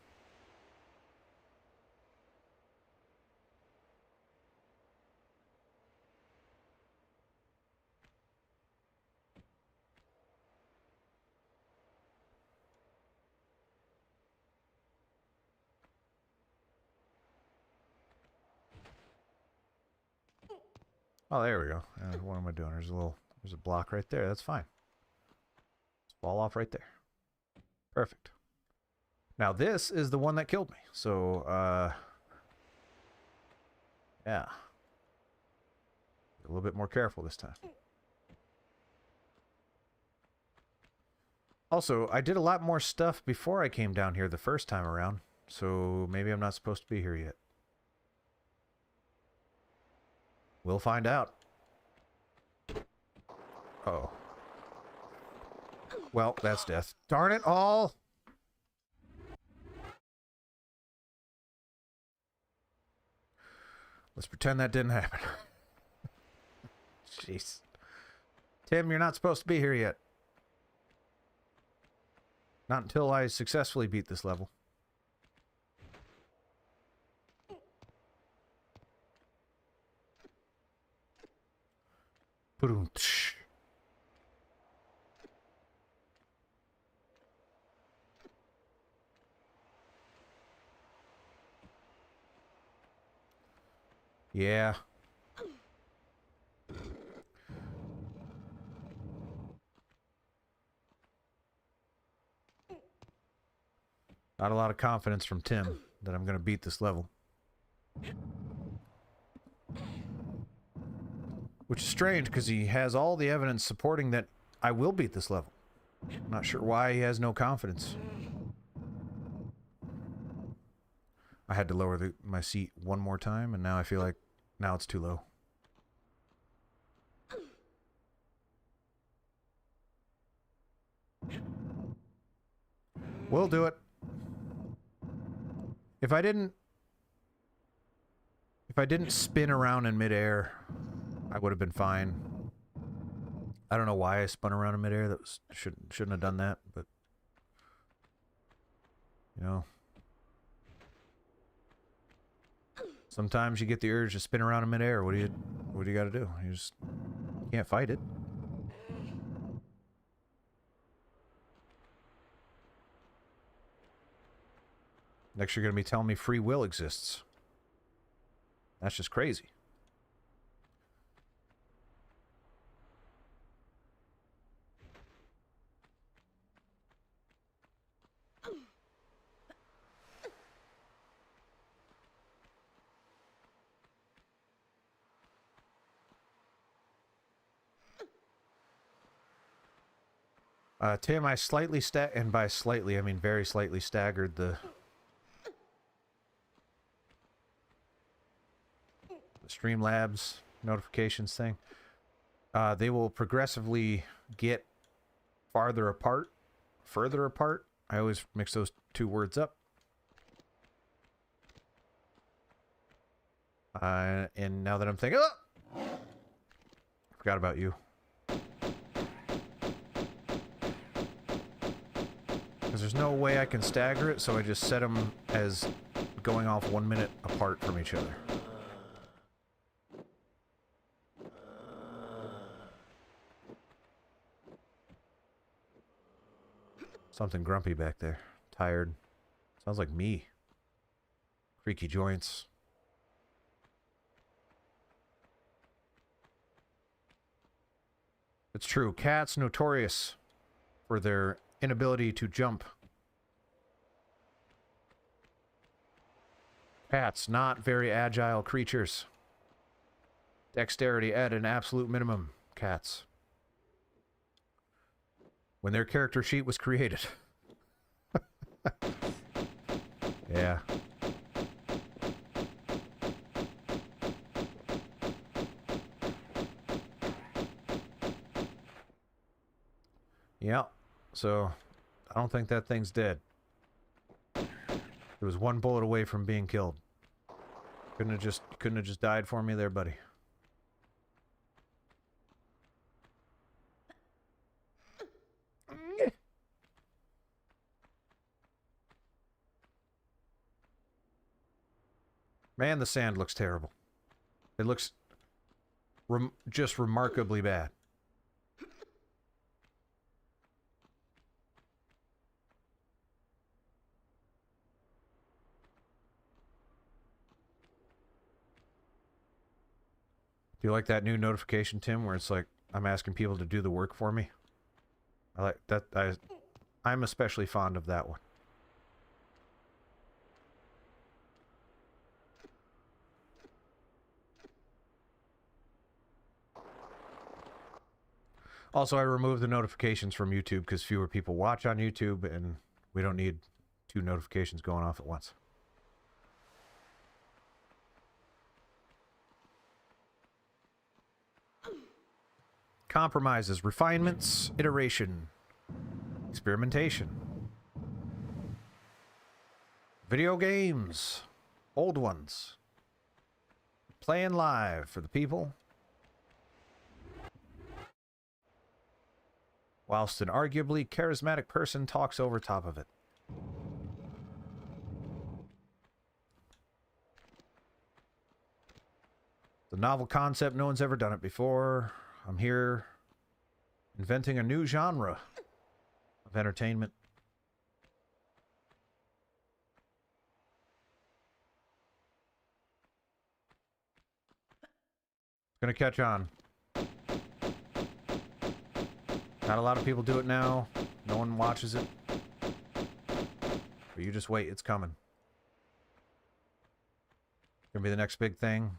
Oh, there we go. What am I doing? There's a block right there. That's fine. Just fall off right there. Perfect. Now this is the one that killed me. So, yeah. A little bit more careful this time. Also, I did a lot more stuff before I came down here the first time around. So maybe I'm not supposed to be here yet. We'll find out. Uh-oh. Well, that's death. Darn it all! Let's pretend that didn't happen. Jeez. Tim, you're not supposed to be here yet. Not until I successfully beat this level. Ba-dum-tsh. Yeah. Not a lot of confidence from Tim that I'm going to beat this level. Which is strange because he has all the evidence supporting that I will beat this level. I'm not sure why he has no confidence. I had to lower my seat one more time, and now I feel like now it's too low. We'll do it. If I didn't spin around in midair, I would have been fine. I don't know why I spun around in midair. That was shouldn't have done that, but you know, sometimes you get the urge to spin around in midair. What do you got to do? You just can't fight it. Next, you're going to be telling me free will exists. That's just crazy. Tim, I slightly and by slightly, I mean very slightly staggered the Streamlabs notifications thing. They will progressively get further apart. I always mix those two words up. And now that I'm thinking, oh! Forgot about you. Because there's no way I can stagger it, so I just set them as going off 1 minute apart from each other. Something grumpy back there. Tired. Sounds like me. Creaky joints. It's true. Cats notorious for their inability to jump. Cats, not very agile creatures. Dexterity at an absolute minimum. Cats. When their character sheet was created. Yeah. Yeah. So, I don't think that thing's dead. It was one bullet away from being killed. Couldn't have just died for me there, buddy. Man, the sand looks terrible. It looks just remarkably bad. Do you like that new notification, Tim, where it's like I'm asking people to do the work for me? I like that. I'm especially fond of that one. Also, I removed the notifications from YouTube because fewer people watch on YouTube, and we don't need 2 notifications going off at once. Compromises, refinements, iteration, experimentation. Video games, old ones. Playing live for the people. Whilst an arguably charismatic person talks over top of it. The novel concept, no one's ever done it before. I'm here inventing a new genre of entertainment. It's gonna catch on. Not a lot of people do it now. No one watches it. But you just wait, it's coming. It's gonna be the next big thing.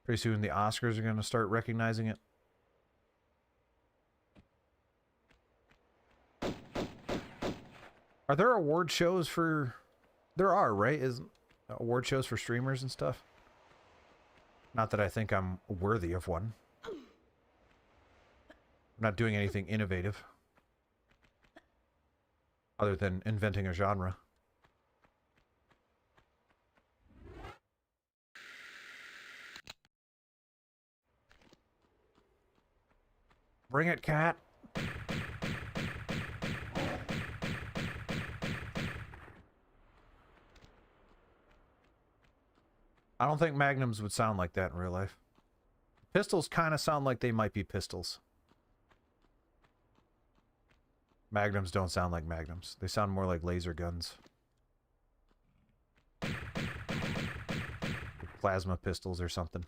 Pretty soon the Oscars are gonna start recognizing it. Are there award shows for... There are, right? Isn't award shows for streamers and stuff? Not that I think I'm worthy of one. I'm not doing anything innovative. Other than inventing a genre. Bring it, cat. I don't think magnums would sound like that in real life. Pistols kind of sound like they might be pistols. Magnums don't sound like magnums. They sound more like laser guns. Plasma pistols or something.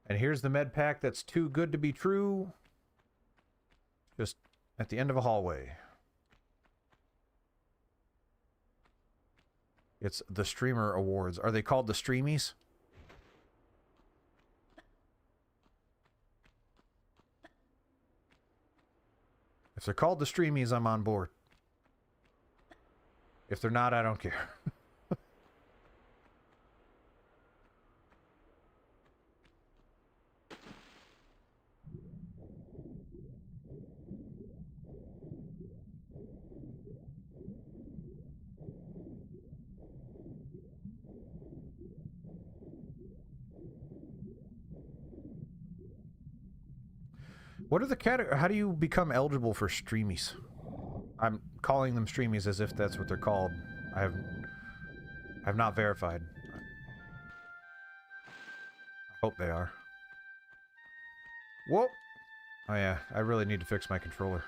And here's the med pack that's too good to be true. Just at the end of a hallway. It's the Streamer Awards. Are they called the Streamies? If they're called the Streamies, I'm on board. If they're not, I don't care. What are the categories? How do you become eligible for streamies? I'm calling them streamies as if that's what they're called. I have not verified. I hope they are. Whoa! Oh yeah, I really need to fix my controller.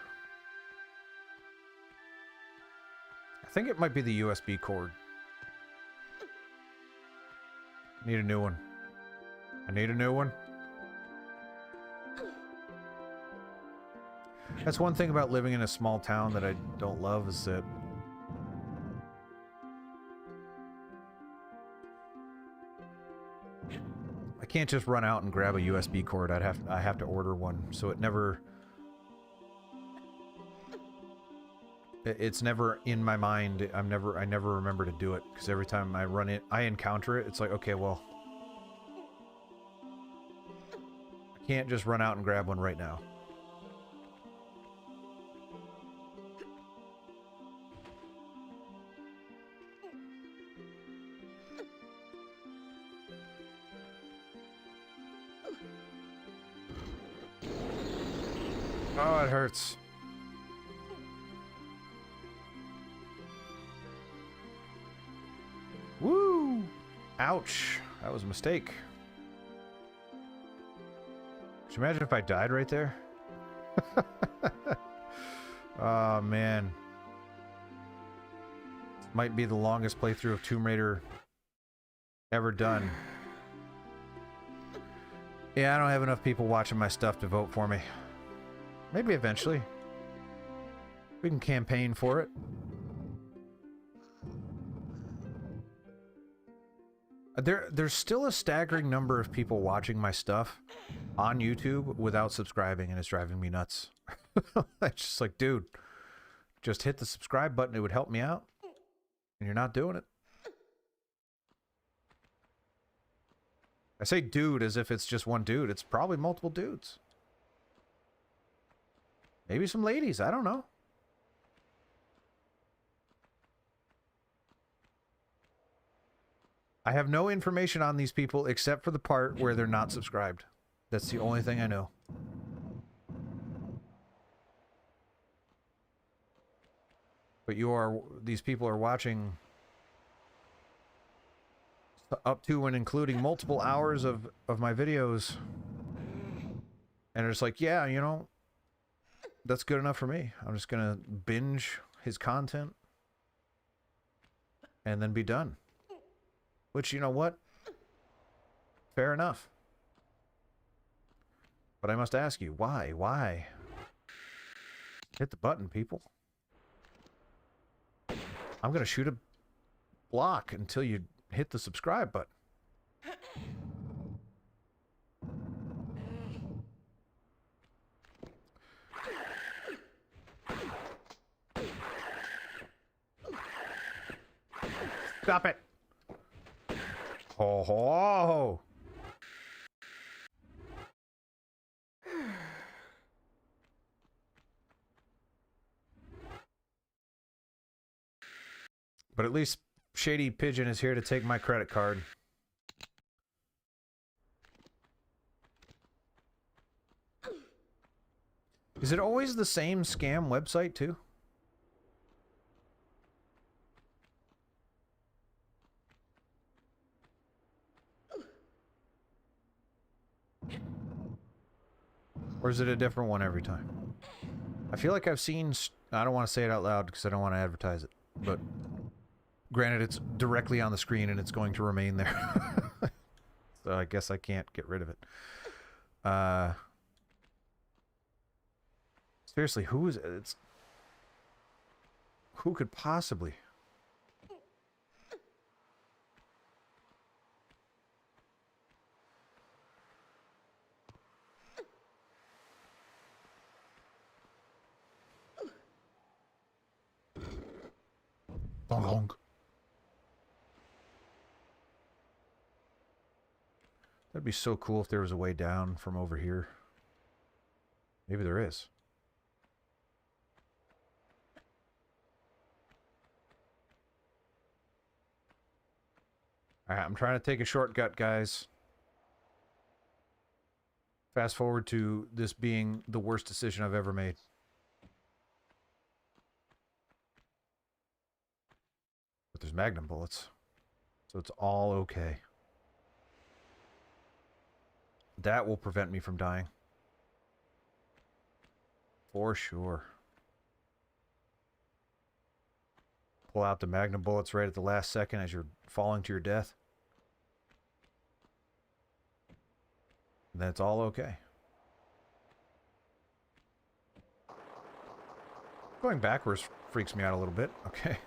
I think it might be the USB cord. I need a new one. I need a new one. That's one thing about living in a small town that I don't love is that I can't just run out and grab a USB cord. I have to order one, so it never it's never in my mind. I never remember to do it because every time I encounter it, it's like, okay, well, I can't just run out and grab one right now. Oh, it hurts. Ouch. That was a mistake. Could you imagine if I died right there? Oh, man. This might be the longest playthrough of Tomb Raider ever done. Yeah, I don't have enough people watching my stuff to vote for me. Maybe eventually. We can campaign for it. There's still a staggering number of people watching my stuff on YouTube without subscribing, and it's driving me nuts. It's just like, dude, just hit the subscribe button. It would help me out. And you're not doing it. I say dude as if it's just one dude. It's probably multiple dudes. Maybe some ladies. I don't know. I have no information on these people except for the part where they're not subscribed. That's the only thing I know. But these people are watching up to and including multiple hours of my videos. And it's like, yeah, you know, that's good enough for me. I'm just gonna binge his content and then be done. Which, you know what? Fair enough. But I must ask you, why? Why? Hit the button, people. I'm gonna shoot a block until you hit the subscribe button. Stop it! Ho ho! But at least Shady Pigeon is here to take my credit card. Is it always the same scam website, too? Or is it a different one every time? I feel like I've seen... I don't want to say it out loud because I don't want to advertise it. But granted, it's directly on the screen and it's going to remain there. So I guess I can't get rid of it. Seriously, who is it? Who could possibly? Long. That'd be so cool if there was a way down from over here. Maybe there is. Alright, I'm trying to take a shortcut, guys. Fast forward to this being the worst decision I've ever made. But there's magnum bullets. So it's all okay. That will prevent me from dying. For sure. Pull out the magnum bullets right at the last second as you're falling to your death. And then it's all okay. Going backwards freaks me out a little bit. Okay.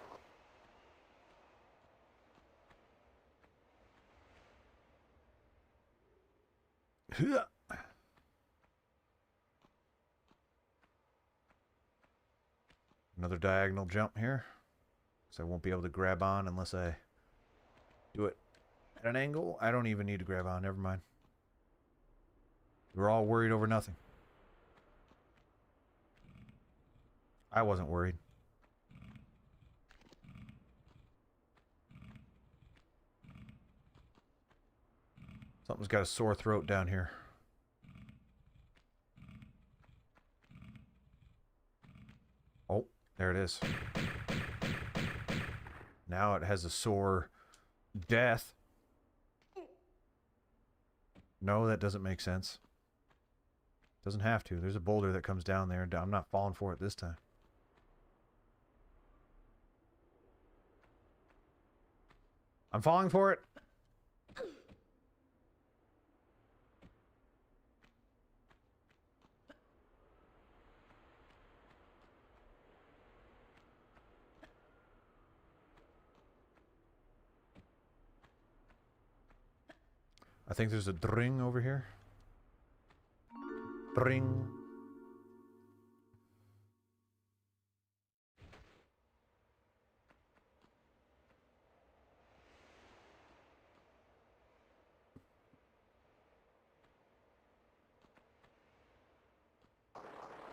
Another diagonal jump here. So I won't be able to grab on unless I do it at an angle. I don't even need to grab on. Never mind. We're all worried over nothing. I wasn't worried. Something's got a sore throat down here. Oh, there it is. Now it has a sore death. No, that doesn't make sense. Doesn't have to. There's a boulder that comes down there. I'm not falling for it this time. I'm falling for it. I think there's a dring over here. Dring.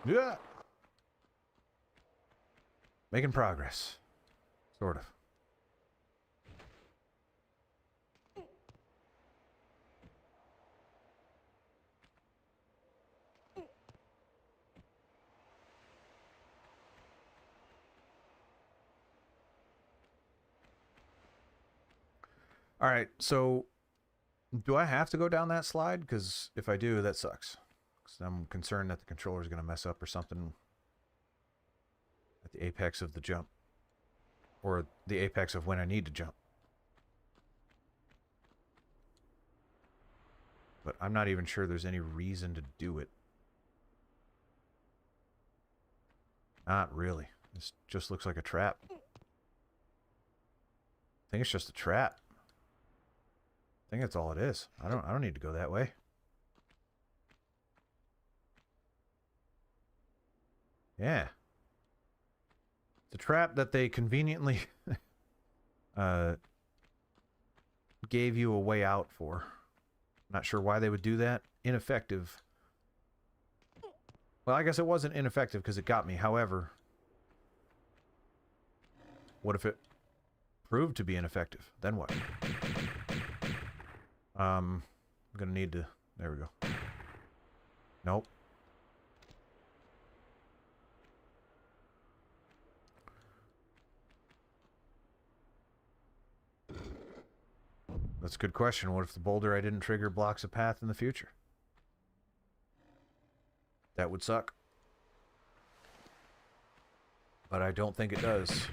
Yeah. Making progress. Sort of. All right, so do I have to go down that slide? Because if I do, that sucks. Because I'm concerned that the controller is going to mess up or something at the apex of the jump. Or the apex of when I need to jump. But I'm not even sure there's any reason to do it. Not really. This just looks like a trap. I think it's just a trap. I think that's all it is. I don't need to go that way. Yeah. The trap that they conveniently gave you a way out for. Not sure why they would do that. Ineffective. Well, I guess it wasn't ineffective because it got me. However, what if it proved to be ineffective? Then what? I'm gonna need to... There we go. Nope. That's a good question. What if the boulder I didn't trigger blocks a path in the future? That would suck. But I don't think it does.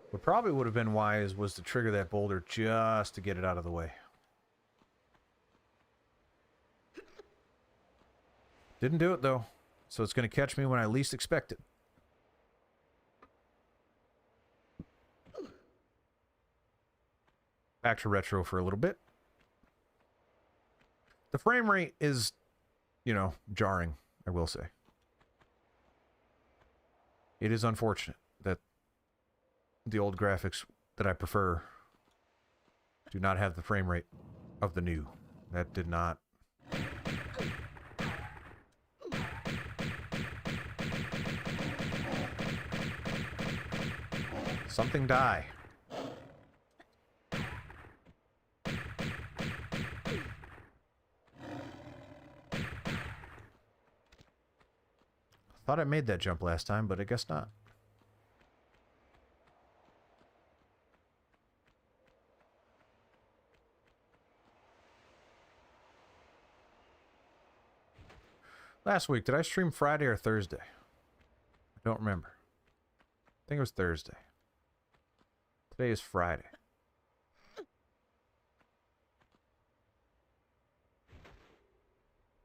What probably would have been wise was to trigger that boulder just to get it out of the way. Didn't do it though, so it's going to catch me when I least expect it. Back to retro for a little bit. The frame rate is, you know, jarring, I will say. It is unfortunate that the old graphics that I prefer do not have the frame rate of the new. That did not... Something die. Thought I made that jump last time, but I guess not. Last week, did I stream Friday or Thursday? I don't remember. I think it was Thursday. Today is Friday.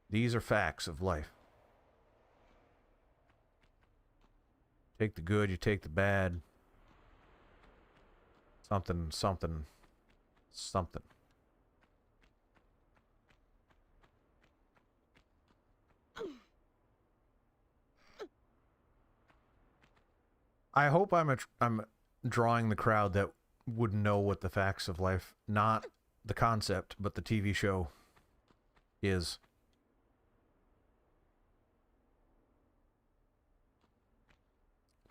These are facts of life. Take the good, you take the bad. Something, something, something. I hope I'm drawing the crowd that would know what the facts of life, not the concept, but the TV show is.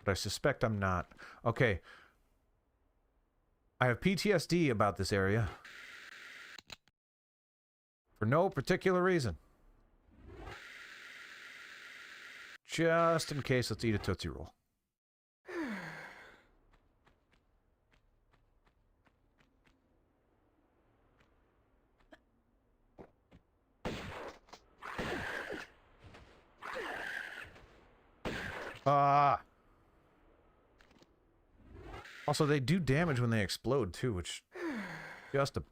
But I suspect I'm not. Okay. I have PTSD about this area. For no particular reason. Just in case, let's eat a Tootsie Roll. Ah. Also, they do damage when they explode, too, which just a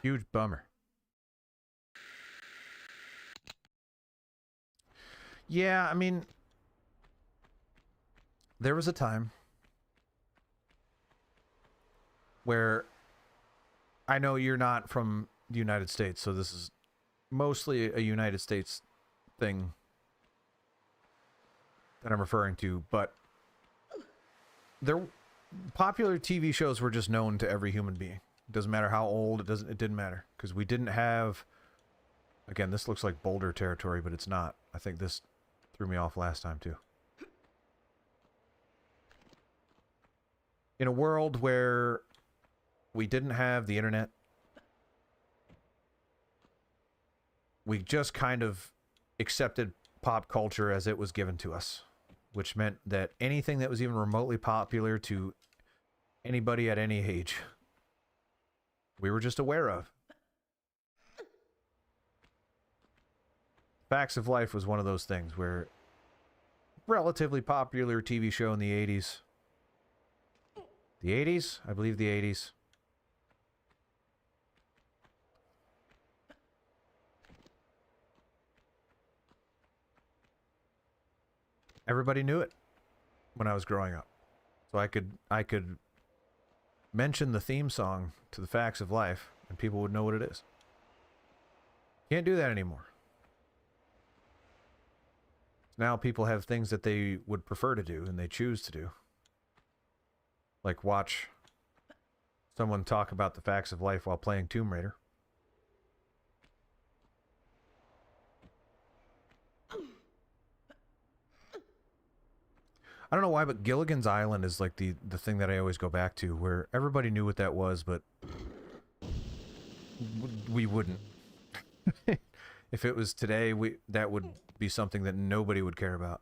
huge bummer. Yeah, I mean, there was a time where I know you're not from the United States, so this is mostly a United States thing that I'm referring to, but there popular TV shows were just known to every human being. It doesn't matter how old, it didn't matter, because we didn't have, again, this looks like Boulder territory, but it's not. I think this threw me off last time too. In a world where we didn't have the internet, we just kind of accepted pop culture as it was given to us, which meant that anything that was even remotely popular to anybody at any age, we were just aware of. Facts of Life was one of those things where relatively popular TV show in the 80s. The 80s? I believe the 80s. Everybody knew it when I was growing up. So I could mention the theme song to the Facts of Life and people would know what it is. Can't do that anymore. Now people have things that they would prefer to do and they choose to do. Like watch someone talk about the Facts of Life while playing Tomb Raider. I don't know why, but Gilligan's Island is like the thing that I always go back to, where everybody knew what that was, but we wouldn't. If it was today, that would be something that nobody would care about.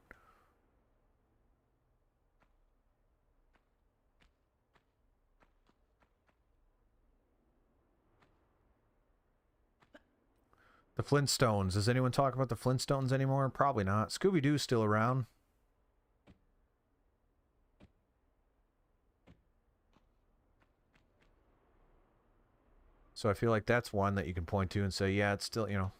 The Flintstones. Does anyone talk about the Flintstones anymore? Probably not. Scooby-Doo's still around. So I feel like that's one that you can point to and say, yeah, it's still, you know.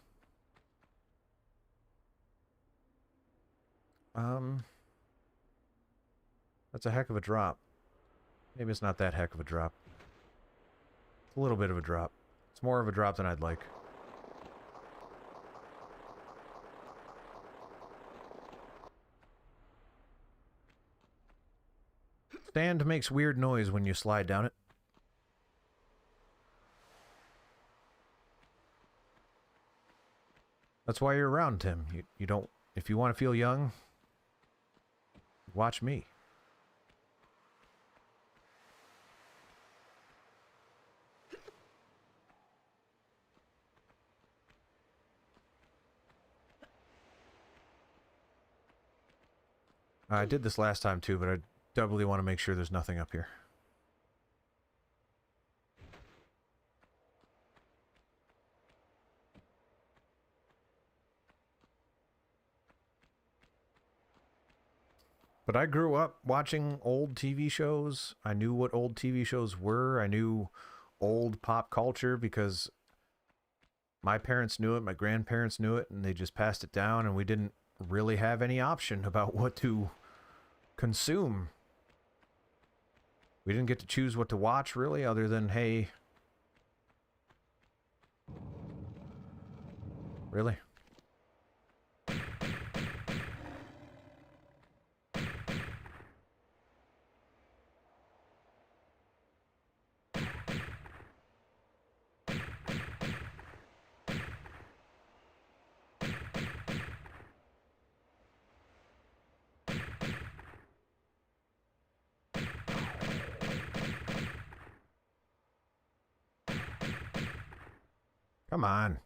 That's a heck of a drop. Maybe it's not that heck of a drop. It's a little bit of a drop. It's more of a drop than I'd like. Stand makes weird noise when you slide down it. That's why you're around, Tim. You don't... If you want to feel young, watch me. I did this last time too, but I doubly want to make sure there's nothing up here. But I grew up watching old TV shows. I knew what old TV shows were. I knew old pop culture because my parents knew it, my grandparents knew it, and they just passed it down, and we didn't really have any option about what to consume. We didn't get to choose what to watch, really, other than, hey... Really? Come on.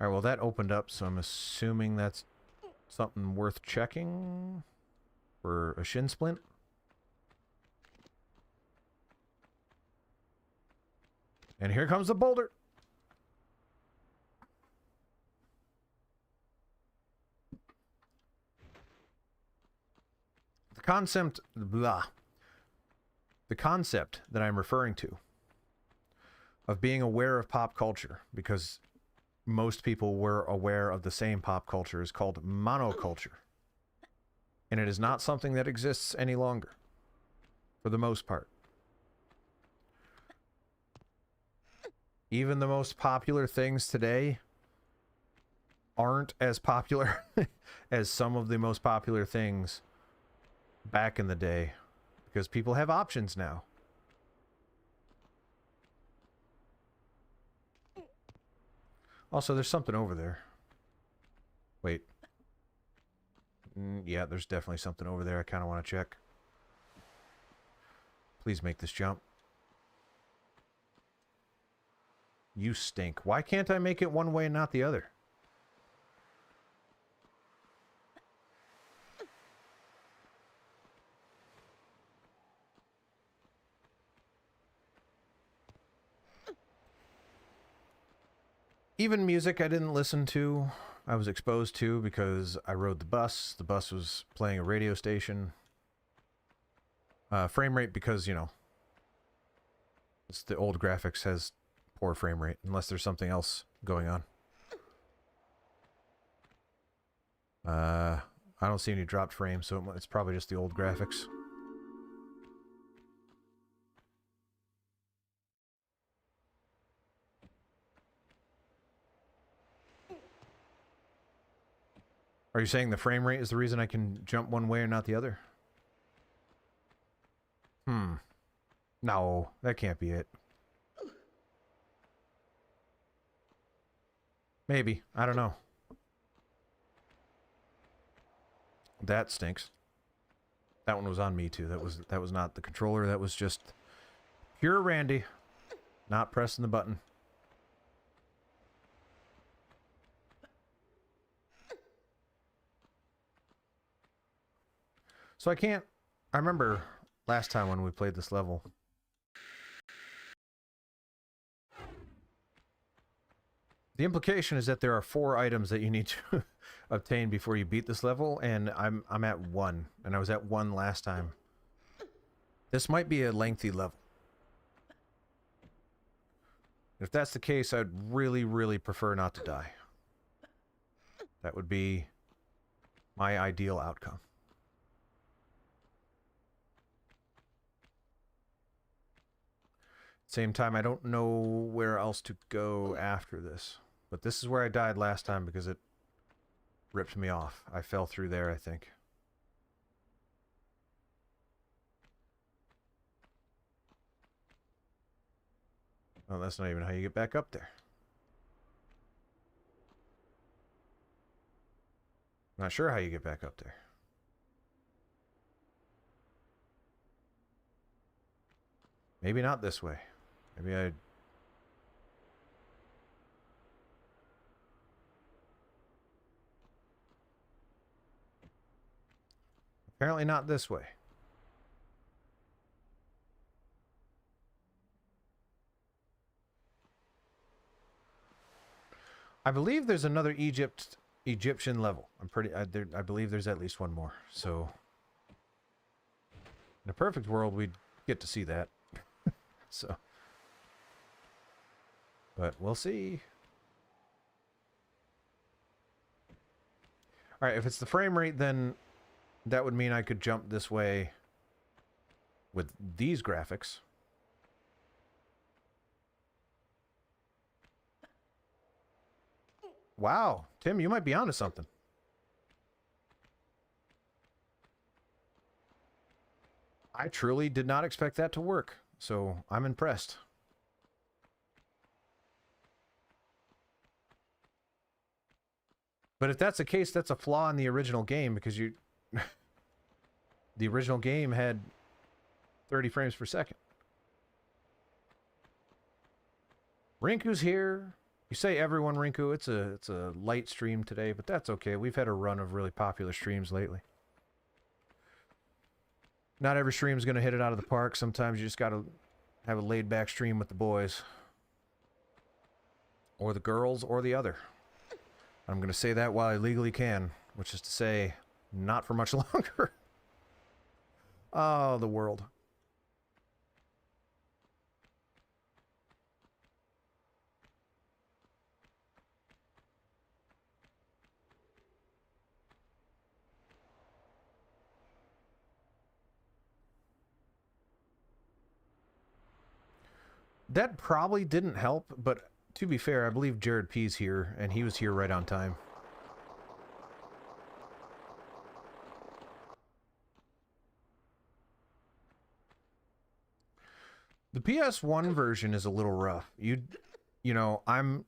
Alright, well that opened up, so I'm assuming that's something worth checking for a shin splint. And here comes the boulder. concept, blah. The concept that I'm referring to of being aware of pop culture, because most people were aware of the same pop culture, is called monoculture. And it is not something that exists any longer, for the most part. Even the most popular things today aren't as popular as some of the most popular things back in the day, because people have options now. Also, there's something over there. Wait. Yeah, there's definitely something over there I kind of want to check. Please make this jump. You stink. Why can't I make it one way and not the other? Even music I didn't listen to, I was exposed to because I rode the bus. The bus was playing a radio station. Frame rate because, you know, it's the old graphics has poor frame rate, unless there's something else going on. I don't see any dropped frames, so it's probably just the old graphics. Are you saying the frame rate is the reason I can jump one way or not the other? No, that can't be it. Maybe. I don't know. That stinks. That one was on me too. That was not the controller. That was just pure Randy not pressing the button. So I remember last time when we played this level, the implication is that there are 4 items that you need to obtain before you beat this level, and I'm at 1, and I was at 1 last time. This might be a lengthy level. If that's the case, I'd really, really prefer not to die. That would be my ideal outcome. Same time, I don't know where else to go after this. But this is where I died last time because it ripped me off. I fell through there, I think. Oh, that's not even how you get back up there. Not sure how you get back up there. Maybe not this way. Maybe I... Apparently not this way. I believe there's another Egyptian level. I believe there's at least one more. So, in a perfect world, we'd get to see that. So, but we'll see. All right, if it's the frame rate, then that would mean I could jump this way with these graphics. Wow, Tim, you might be onto something. I truly did not expect that to work, so I'm impressed. But if that's the case, that's a flaw in the original game, because you... the original game had 30 frames per second. Rinku's here. You say everyone, Rinku. It's a light stream today, but that's okay. We've had a run of really popular streams lately. Not every stream's going to hit it out of the park. Sometimes you just got to have a laid-back stream with the boys. Or the girls, or the other. I'm going to say that while I legally can, which is to say, not for much longer. Oh, the world. That probably didn't help, but to be fair, I believe Jared P's here, and he was here right on time. The PS1 version is a little rough. You know, I'm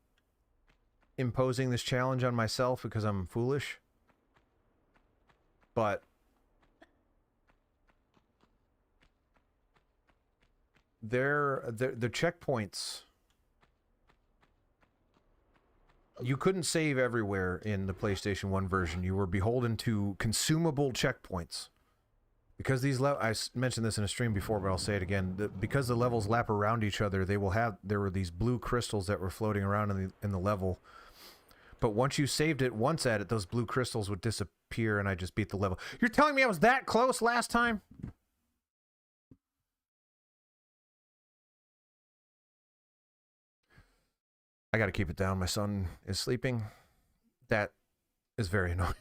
imposing this challenge on myself because I'm foolish. But the checkpoints, you couldn't save everywhere in the PlayStation 1 version. You were beholden to consumable checkpoints. Because these I mentioned this in a stream before, but I'll say it again. Because the levels lap around each other, there were these blue crystals that were floating around in the level. But once you saved it once at it, those blue crystals would disappear, and I just beat the level. You're telling me I was that close last time? I gotta keep it down. My son is sleeping. That is very annoying.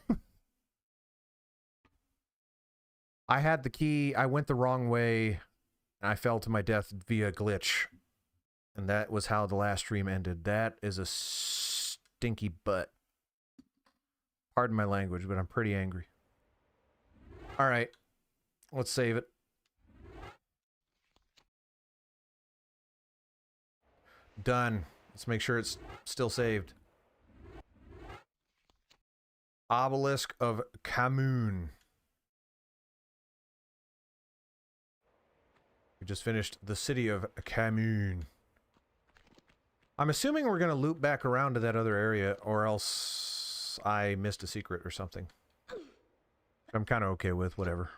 I had the key, I went the wrong way, and I fell to my death via glitch. And that was how the last stream ended. That is a stinky butt. Pardon my language, but I'm pretty angry. Alright, let's save it. Done. Let's make sure it's still saved. Obelisk of Khamoon. We just finished the city of Khamoon. I'm assuming we're going to loop back around to that other area, or else I missed a secret or something. I'm kind of okay with whatever.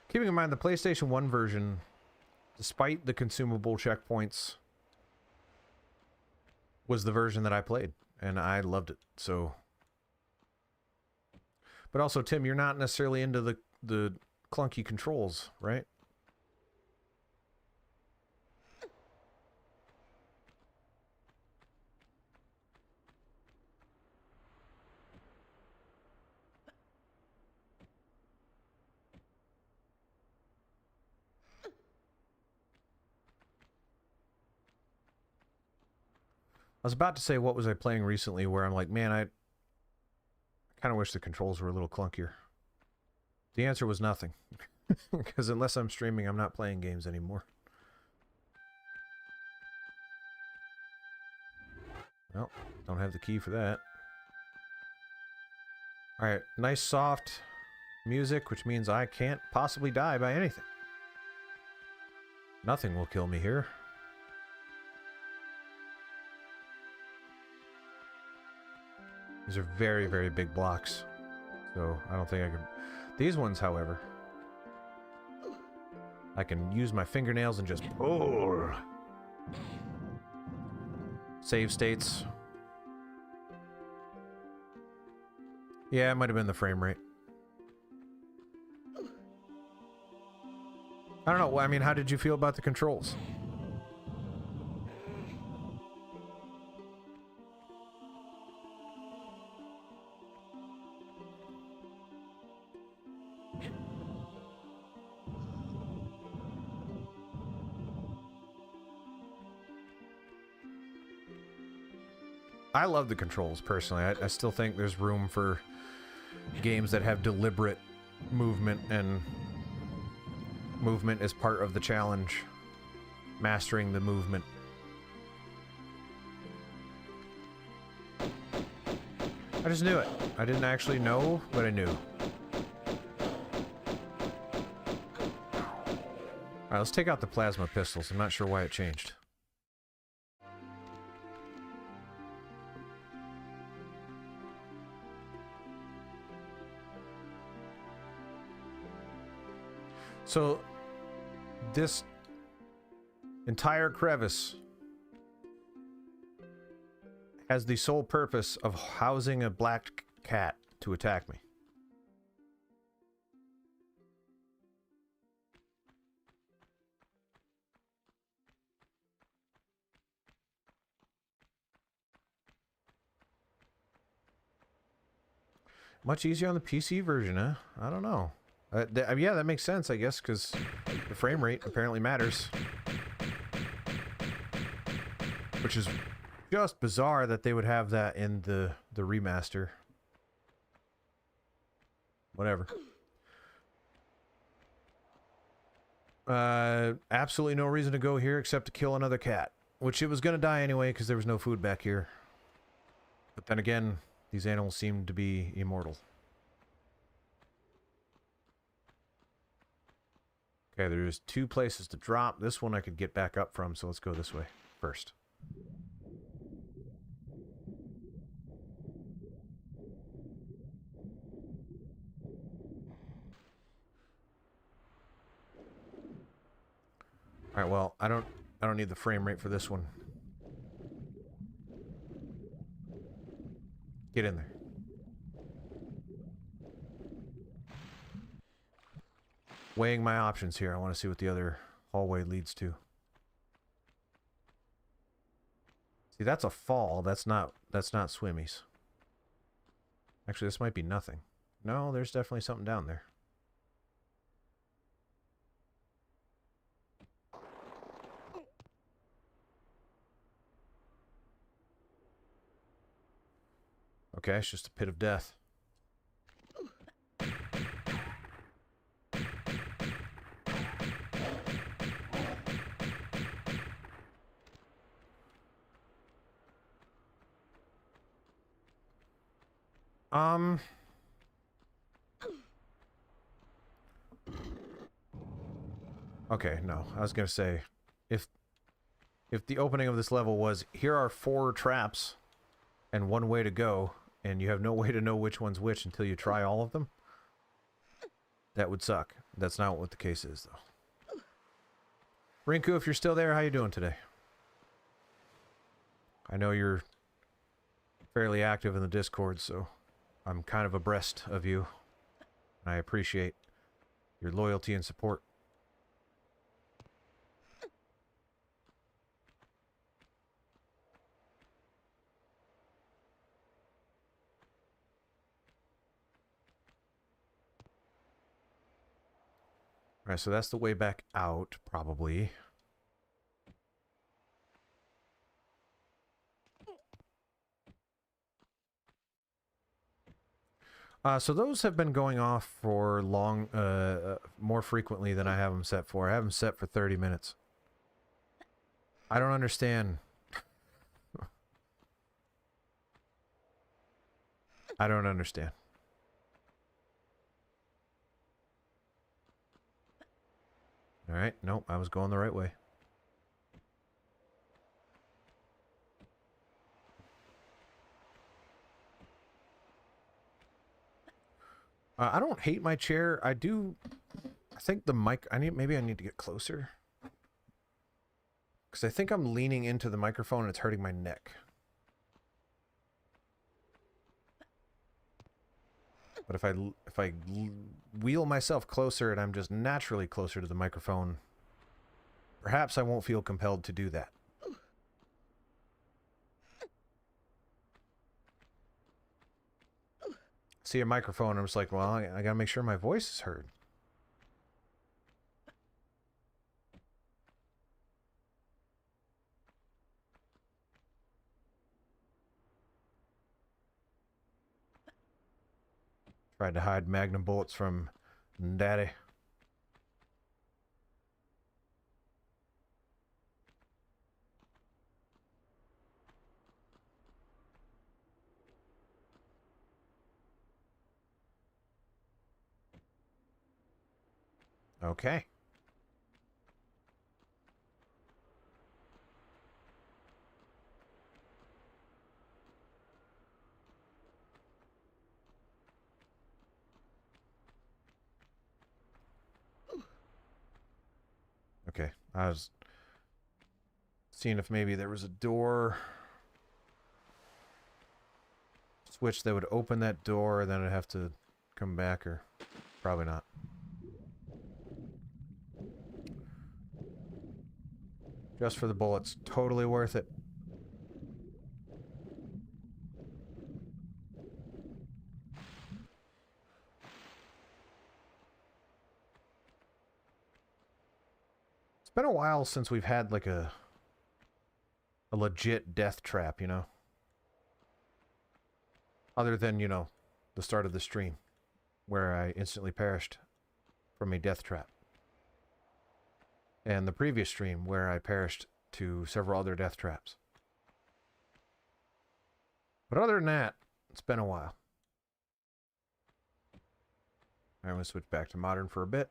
Keeping in mind the PlayStation 1 version, despite the consumable checkpoints, was the version that I played, and I loved it, so... But also, Tim, you're not necessarily into the clunky controls, right? I was about to say, what was I playing recently where I'm like, man, I kind of wish the controls were a little clunkier. The answer was nothing. Because unless I'm streaming, I'm not playing games anymore. Well, don't have the key for that. Alright, nice soft music, which means I can't possibly die by anything. Nothing will kill me here. These are very, very big blocks. So, I don't think I can... These ones, however... I can use my fingernails and just pull. Save states. Yeah, it might have been the frame rate. I don't know. I mean, how did you feel about the controls? I love the controls, personally. I still think there's room for games that have deliberate movement, and movement is part of the challenge. Mastering the movement. I just knew it. I didn't actually know, but I knew. Alright, let's take out the plasma pistols. I'm not sure why it changed. So, this entire crevice has the sole purpose of housing a black cat to attack me. Much easier on the PC version, huh? I don't know. Yeah, that makes sense, I guess, because the frame rate apparently matters. Which is just bizarre that they would have that in the remaster. Whatever. Absolutely no reason to go here except to kill another cat. Which it was going to die anyway because there was no food back here. But then again, these animals seem to be immortal. Okay, there's 2 places to drop. This one I could get back up from, so let's go this way first. Alright, well, I don't need the frame rate for this one. Get in there. Weighing my options here. I want to see what the other hallway leads to. See, that's a fall. That's not swimmies. Actually, this might be nothing. No, there's definitely something down there. Okay, it's just a pit of death. Okay, no. I was gonna say, if the opening of this level was, here are 4 traps and 1 way to go, and you have no way to know which one's which until you try all of them, that would suck. That's not what the case is, though. Rinku, if you're still there, how you doing today? I know you're fairly active in the Discord, so I'm kind of abreast of you. I appreciate your loyalty and support. Alright, so that's the way back out, probably. So those have been going off for long, more frequently than I have them set for. I have them set for 30 minutes. I don't understand. I don't understand. Alright, nope, I was going the right way. I don't hate my chair. I do... I think the mic... maybe I need to get closer. Because I think I'm leaning into the microphone and it's hurting my neck. But if I wheel myself closer and I'm just naturally closer to the microphone, perhaps I won't feel compelled to do that. See a microphone, I'm just like, well, I gotta make sure my voice is heard. Tried to hide magnum bullets from Daddy. Okay. Okay, I was seeing if maybe there was a door switch that would open that door, then I'd have to come back, or probably not. Just for the bullets. Totally worth it. It's been a while since we've had like a legit death trap, you know? Other than, you know, the start of the stream, where I instantly perished from a death trap. And the previous stream, where I perished to several other death traps. But other than that, it's been a while. I'm going to switch back to modern for a bit.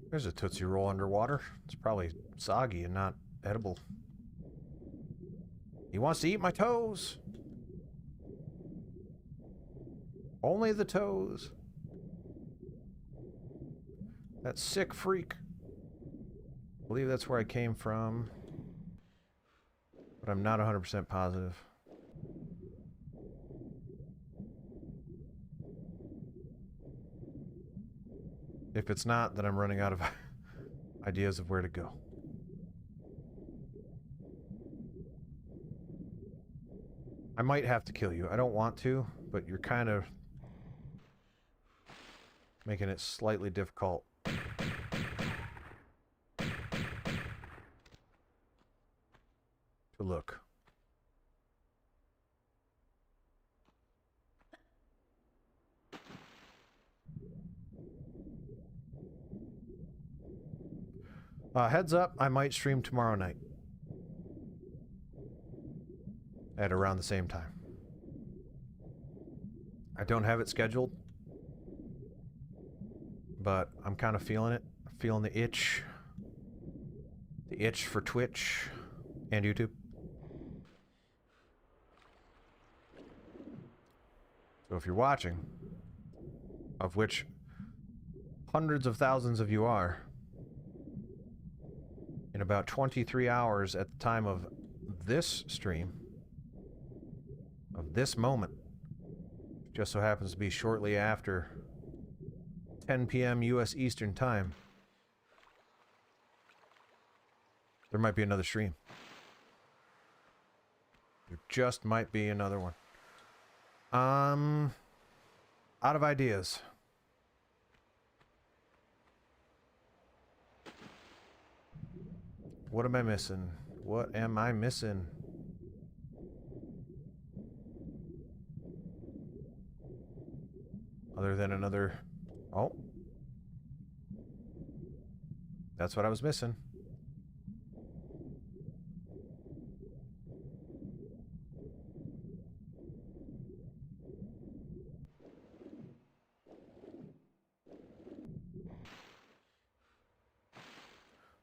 There's a Tootsie Roll underwater. It's probably soggy and not edible. He wants to eat my toes. Only the toes. That sick freak. I believe that's where I came from. But I'm not 100% positive. If it's not, then I'm running out of ideas of where to go. I might have to kill you. I don't want to, but you're kind of making it slightly difficult. To look. Heads up, I might stream tomorrow night. At around the same time. I don't have it scheduled. But I'm kind of feeling it. Feeling the itch. The itch for Twitch and YouTube. So if you're watching, of which hundreds of thousands of you are, in about 23 hours at the time of this stream, of this moment, just so happens to be shortly after 10 p.m. U.S. Eastern Time, there might be another stream. There just might be another one. Out of ideas. What am I missing? What am I missing? Other than another... Oh. That's what I was missing.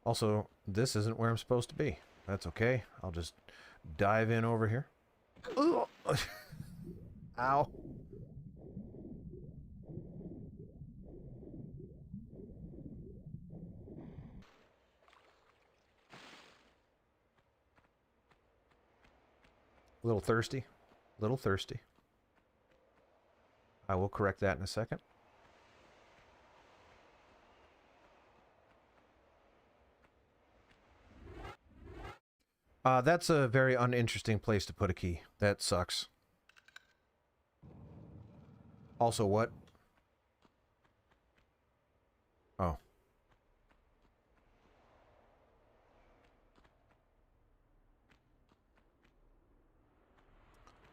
Also, this isn't where I'm supposed to be. That's okay. I'll just dive in over here. Ow. A little thirsty. A little thirsty. I will correct that in a second. That's a very uninteresting place to put a key. That sucks. Also, what? Oh.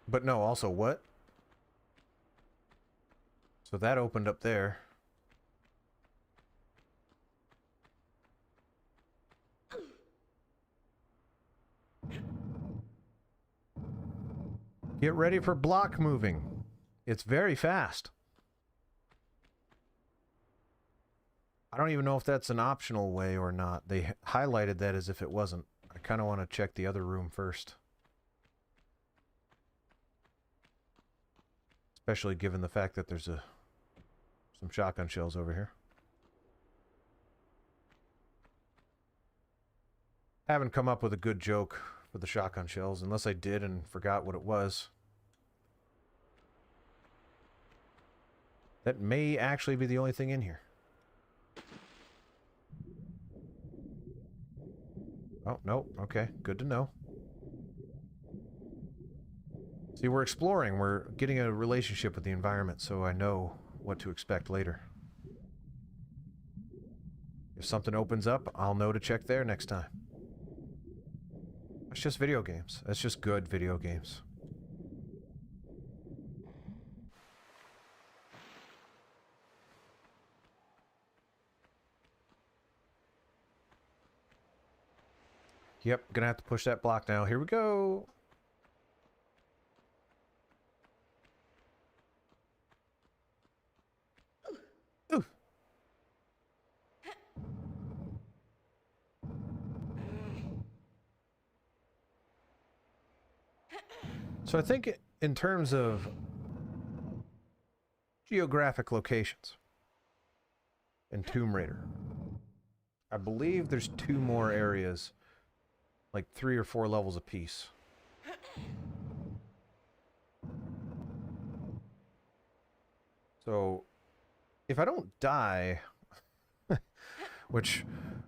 But no, also what? So that opened up there. Get ready for block moving. It's very fast. I don't even know if that's an optional way or not. They highlighted that as if it wasn't. I kind of want to check the other room first. Especially given the fact that there's some shotgun shells over here. Haven't come up with a good joke for the shotgun shells, unless I did and forgot what it was. That may actually be the only thing in here. Oh, no. Okay. Good to know. See, we're exploring. We're getting a relationship with the environment, so I know what to expect later. If something opens up, I'll know to check there next time. It's just video games. It's just good video games. Yep, gonna have to push that block now. Here we go. Ooh. So I think in terms of geographic locations in Tomb Raider, I believe there's 2 more areas, like 3 or 4 levels apiece. So if I don't die, which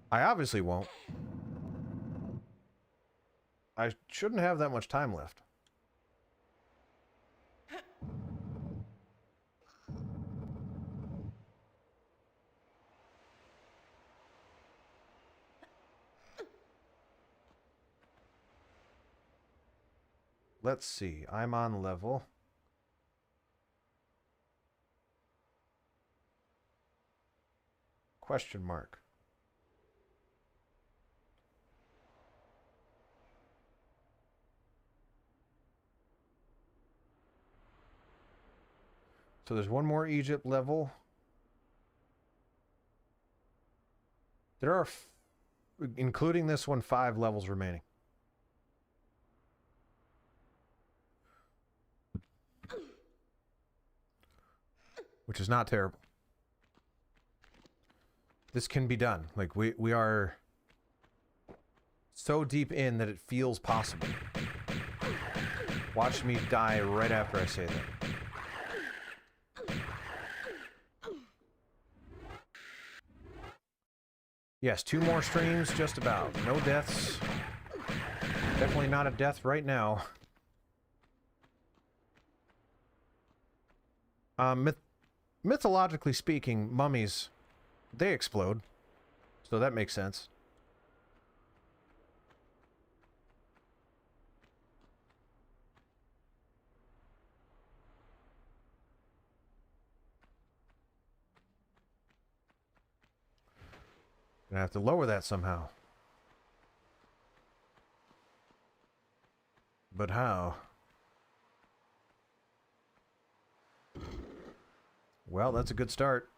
I obviously won't, I shouldn't have that much time left. Let's see. I'm on level. Question mark. So there's one more Egypt level. There are, including this one, 5 levels remaining. Which is not terrible. This can be done. Like, we are so deep in that it feels possible. Watch me die right after I say that. Yes, 2 more streams, just about. No deaths. Definitely not a death right now. Mythologically speaking, mummies, they explode. So that makes sense. Gonna have to lower that somehow. But how? Well, that's a good start.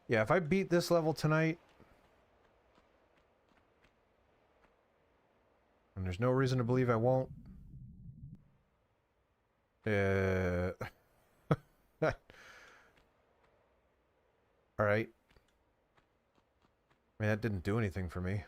Yeah, if I beat this level tonight, and there's no reason to believe I won't. Alright. I mean, that didn't do anything for me.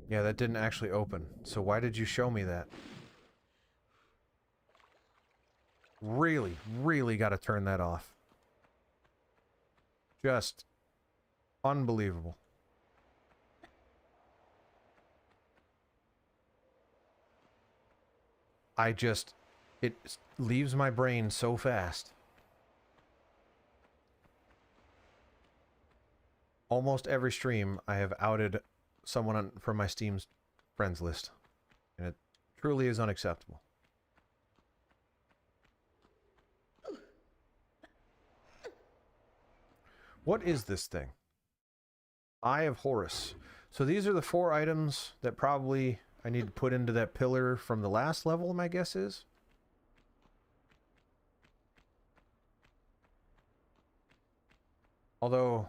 Yeah, that didn't actually open. So why did you show me that? Really, really got to turn that off. Just unbelievable. It leaves my brain so fast. Almost every stream I have outed someone from my Steam's friends list. And it truly is unacceptable. What is this thing? Eye of Horus. So these are the 4 items that probably I need to put into that pillar from the last level, my guess is. Although...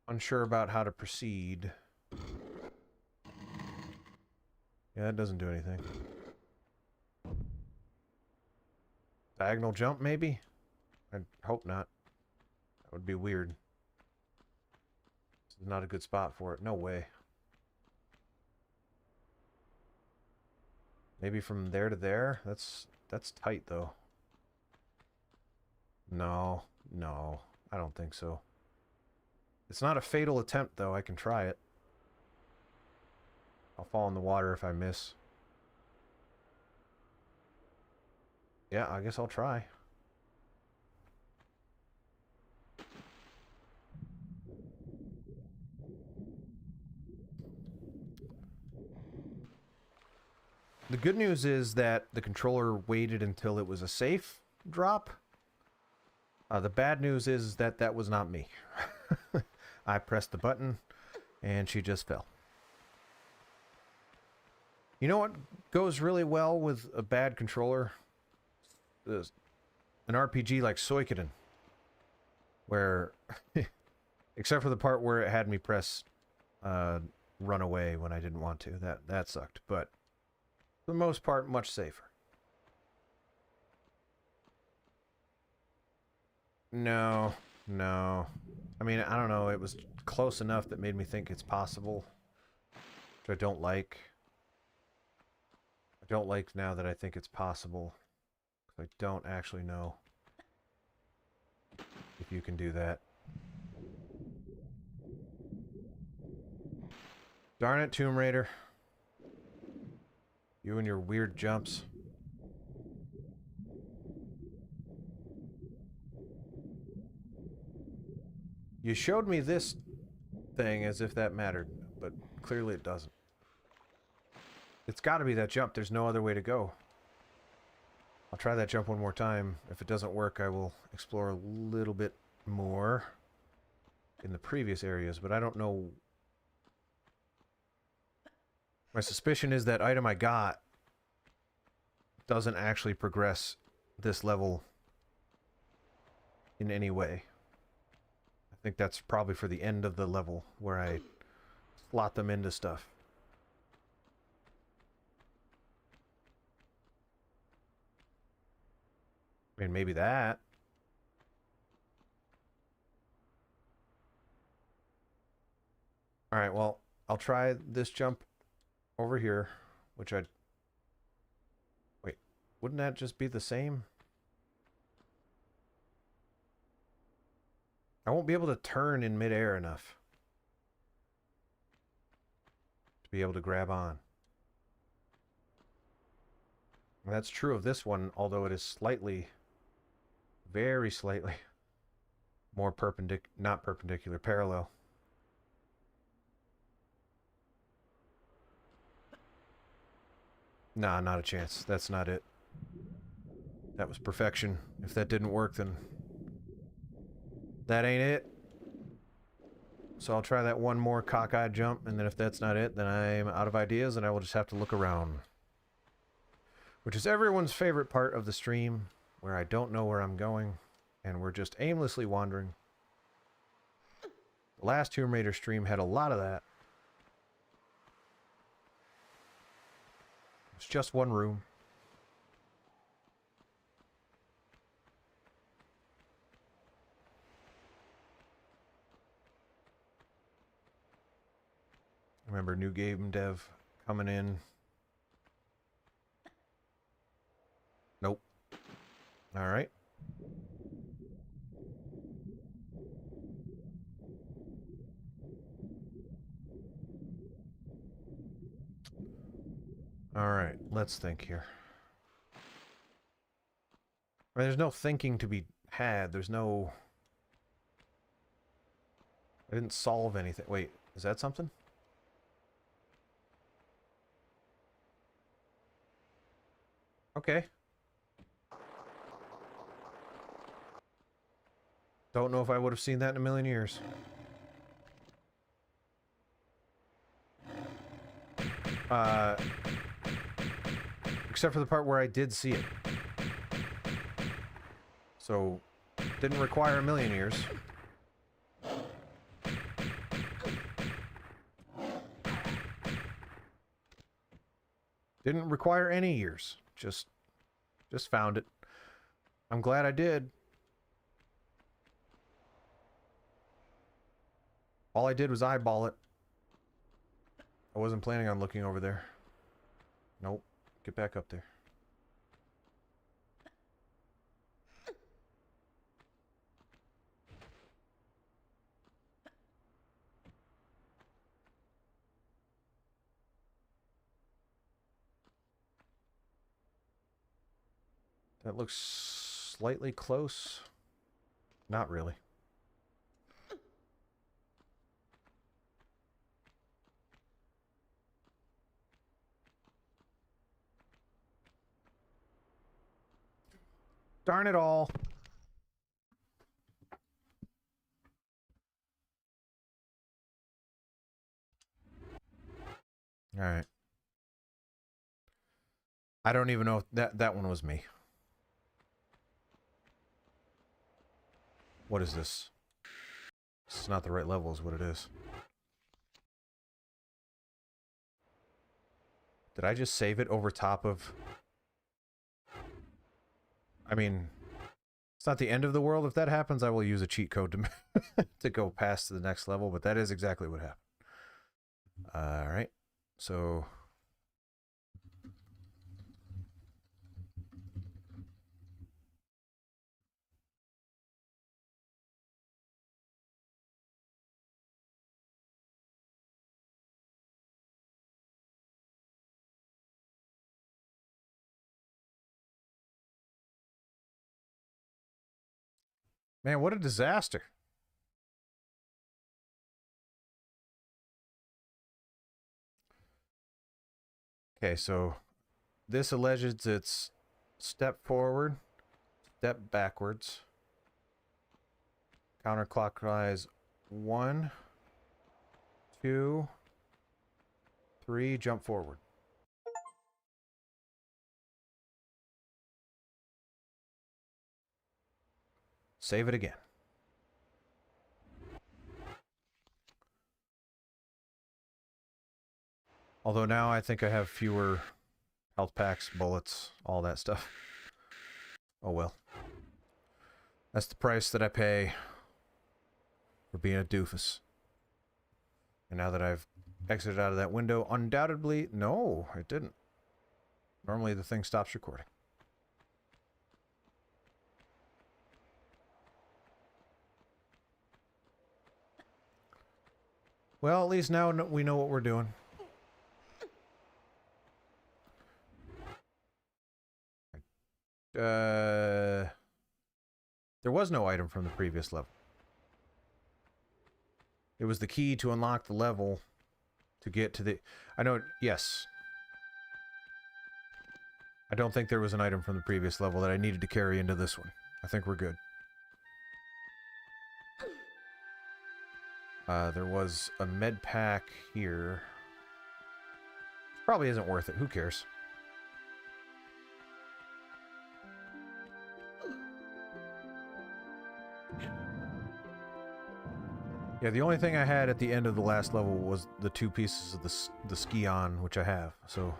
unsure about how to proceed. Yeah, that doesn't do anything. Diagonal jump, maybe? I hope not. That would be weird. This is not a good spot for it. No way. Maybe from there to there? That's tight, though. No. No. I don't think so. It's not a fatal attempt, though. I can try it. I'll fall in the water if I miss. Yeah, I guess I'll try. The good news is that the controller waited until it was a safe drop. The bad news is that that was not me. I pressed the button and she just fell. You know what goes really well with a bad controller? An RPG like Suikoden, where, except for the part where it had me press run away when I didn't want to. That sucked, but for the most part, much safer. No. I mean, I don't know. It was close enough that made me think it's possible, which I don't like. I don't like now that I think it's possible. I don't actually know if you can do that. Darn it, Tomb Raider. You and your weird jumps. You showed me this thing as if that mattered, but clearly it doesn't. It's got to be that jump. There's no other way to go. I'll try that jump one more time. If it doesn't work, I will explore a little bit more in the previous areas, but I don't know. My suspicion is that item I got doesn't actually progress this level in any way. I think that's probably for the end of the level where I slot them into stuff. I mean, maybe that. Alright, well, I'll try this jump over here, which I'd... Wait, wouldn't that just be the same? I won't be able to turn in midair enough to be able to grab on. And that's true of this one, although it is slightly... very slightly more not perpendicular, parallel. Nah, not a chance. That's not it. That was perfection. If that didn't work, then that ain't it. So I'll try that one more cockeyed jump, and then if that's not it, then I'm out of ideas and I will just have to look around. Which is everyone's favorite part of the stream, where I don't know where I'm going, and we're just aimlessly wandering. The last Tomb Raider stream had a lot of that. It's just one room. Remember, new game dev coming in. Nope. All right. All right, let's think here. I mean, there's no thinking to be had. There's no... I didn't solve anything. Wait, is that something? Okay. Don't know if I would have seen that in a million years. Except for the part where I did see it. So, didn't require a million years. Didn't require any years. Just found it. I'm glad I did. All I did was eyeball it. I wasn't planning on looking over there. Nope. Get back up there. That looks slightly close. Not really. Darn it all. All right. I don't even know if that one was me. What is this? This is not the right level is what it is. Did I just save it over top of... I mean, it's not the end of the world. If that happens, I will use a cheat code to, to go past to the next level, but that is exactly what happened. Alright, so... Man, what a disaster. Okay, so this alleges it's step forward, step backwards, counterclockwise 1, 2, 3, jump forward. Save it again. Although now I think I have fewer health packs, bullets, all that stuff. Oh well. That's the price that I pay for being a doofus. And now that I've exited out of that window, undoubtedly... No, it didn't. Normally the thing stops recording. Well, at least now we know what we're doing. There was no item from the previous level. It was the key to unlock the level to get to the... I know, yes. I don't think there was an item from the previous level that I needed to carry into this one. I think we're good. There was a med pack here. Probably isn't worth it. Who cares? Yeah, the only thing I had at the end of the last level was the 2 pieces of the ski-on, which I have, so...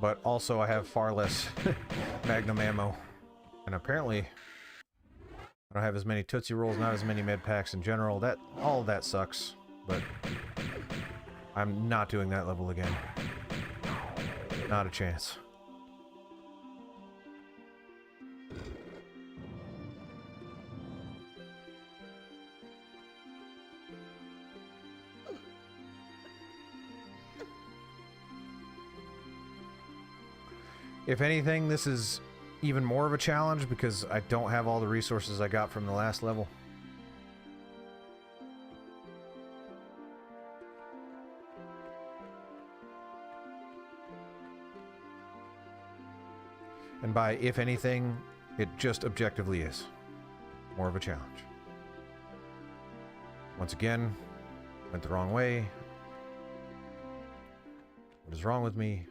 But also I have far less magnum ammo. And apparently I don't have as many Tootsie Rolls, not as many med packs in general. All of that sucks, but I'm not doing that level again. Not a chance. If anything, this is even more of a challenge because I don't have all the resources I got from the last level. And by if anything, it just objectively is more of a challenge. Once again, went the wrong way. What is wrong with me?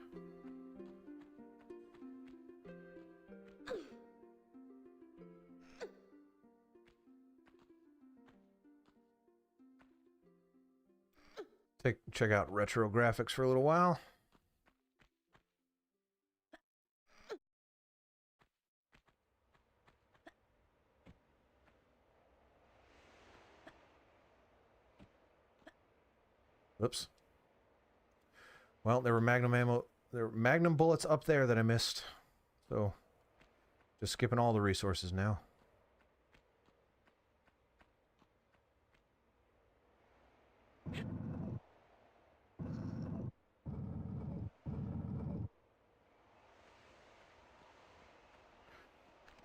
Check out retro graphics for a little while. Oops. Well, there were magnum bullets up there that I missed. So, just skipping all the resources now.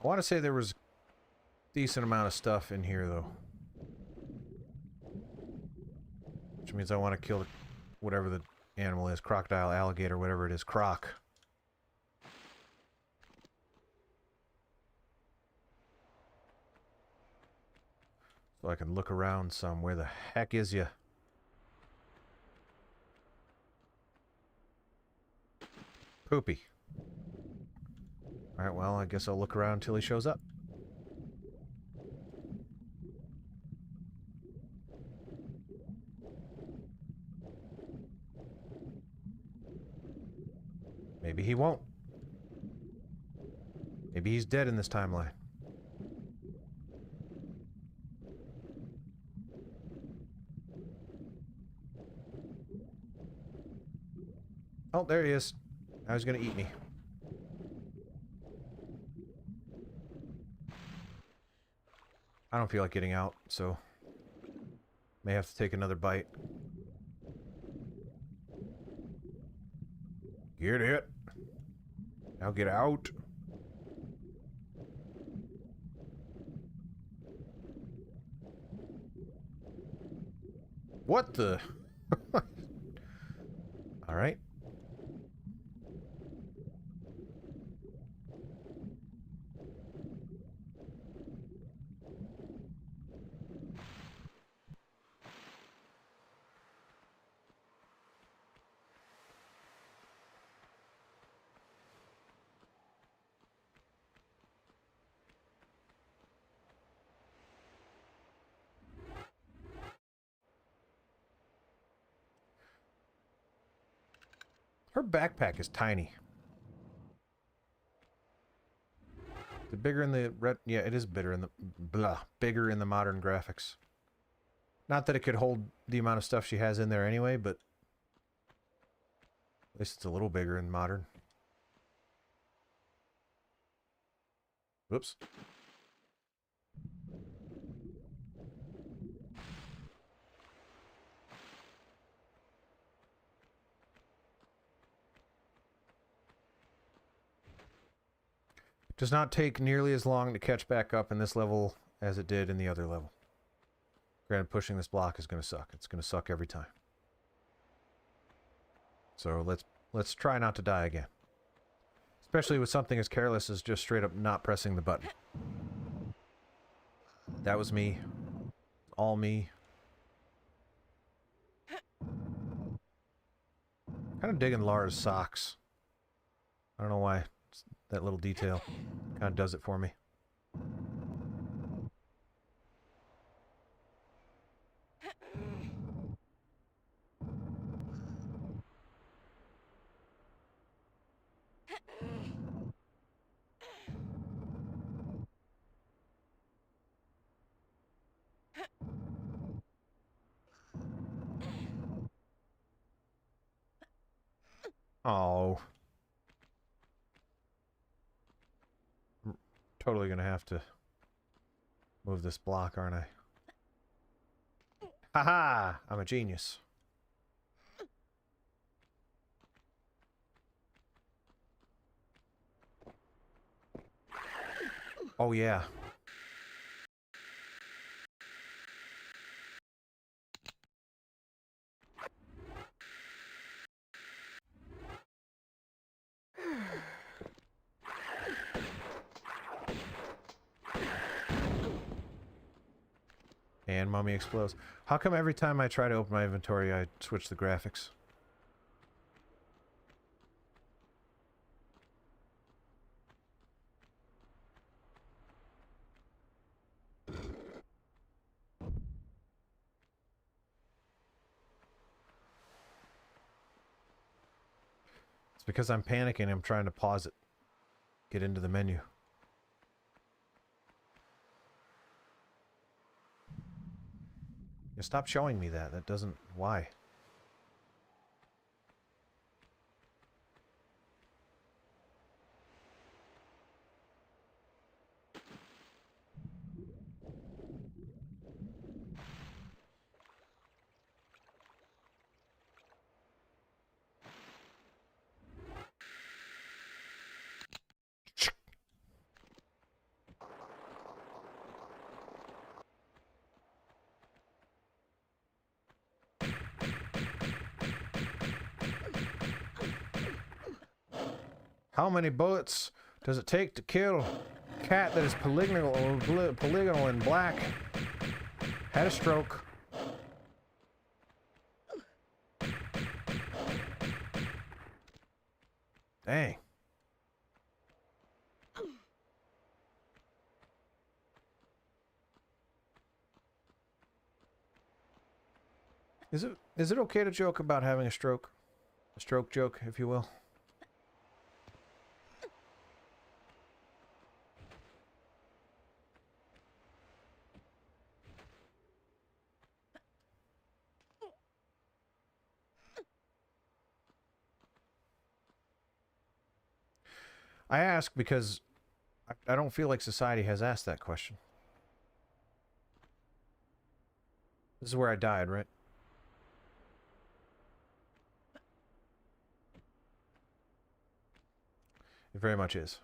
I want to say there was a decent amount of stuff in here, though. Which means I want to kill whatever the animal is. Crocodile, alligator, whatever it is. Croc. So I can look around some. Where the heck is ya? Poopy. Alright, well, I guess I'll look around until he shows up. Maybe he won't. Maybe he's dead in this timeline. Oh, there he is. Now he's gonna eat me. I don't feel like getting out, so may have to take another bite. Get it. Now get out. What the? All right. Her backpack is tiny. Is it bigger in the red? Yeah, it is bigger in the bigger in the modern graphics. Not that it could hold the amount of stuff she has in there anyway, but at least it's a little bigger in modern. Whoops. Does not take nearly as long to catch back up in this level as it did in the other level. Granted, pushing this block is going to suck. It's going to suck every time. So let's try not to die again. Especially with something as careless as just straight up not pressing the button. That was me. All me. Kind of digging Lara's socks. I don't know why. That little detail kind of does it for me. Oh. I'm totally gonna have to move this block, aren't I? Haha! I'm a genius. Oh, yeah. And mummy explodes. How come every time I try to open my inventory, I switch the graphics? It's because I'm panicking. I'm trying to pause it. Get into the menu. Yeah, stop showing me that. That doesn't... Why? How many bullets does it take to kill a cat that is polygonal and black? Had a stroke. Dang. Is it okay to joke about having a stroke? A stroke joke, if you will. I ask because I don't feel like society has asked that question. This is where I died, right? It very much is.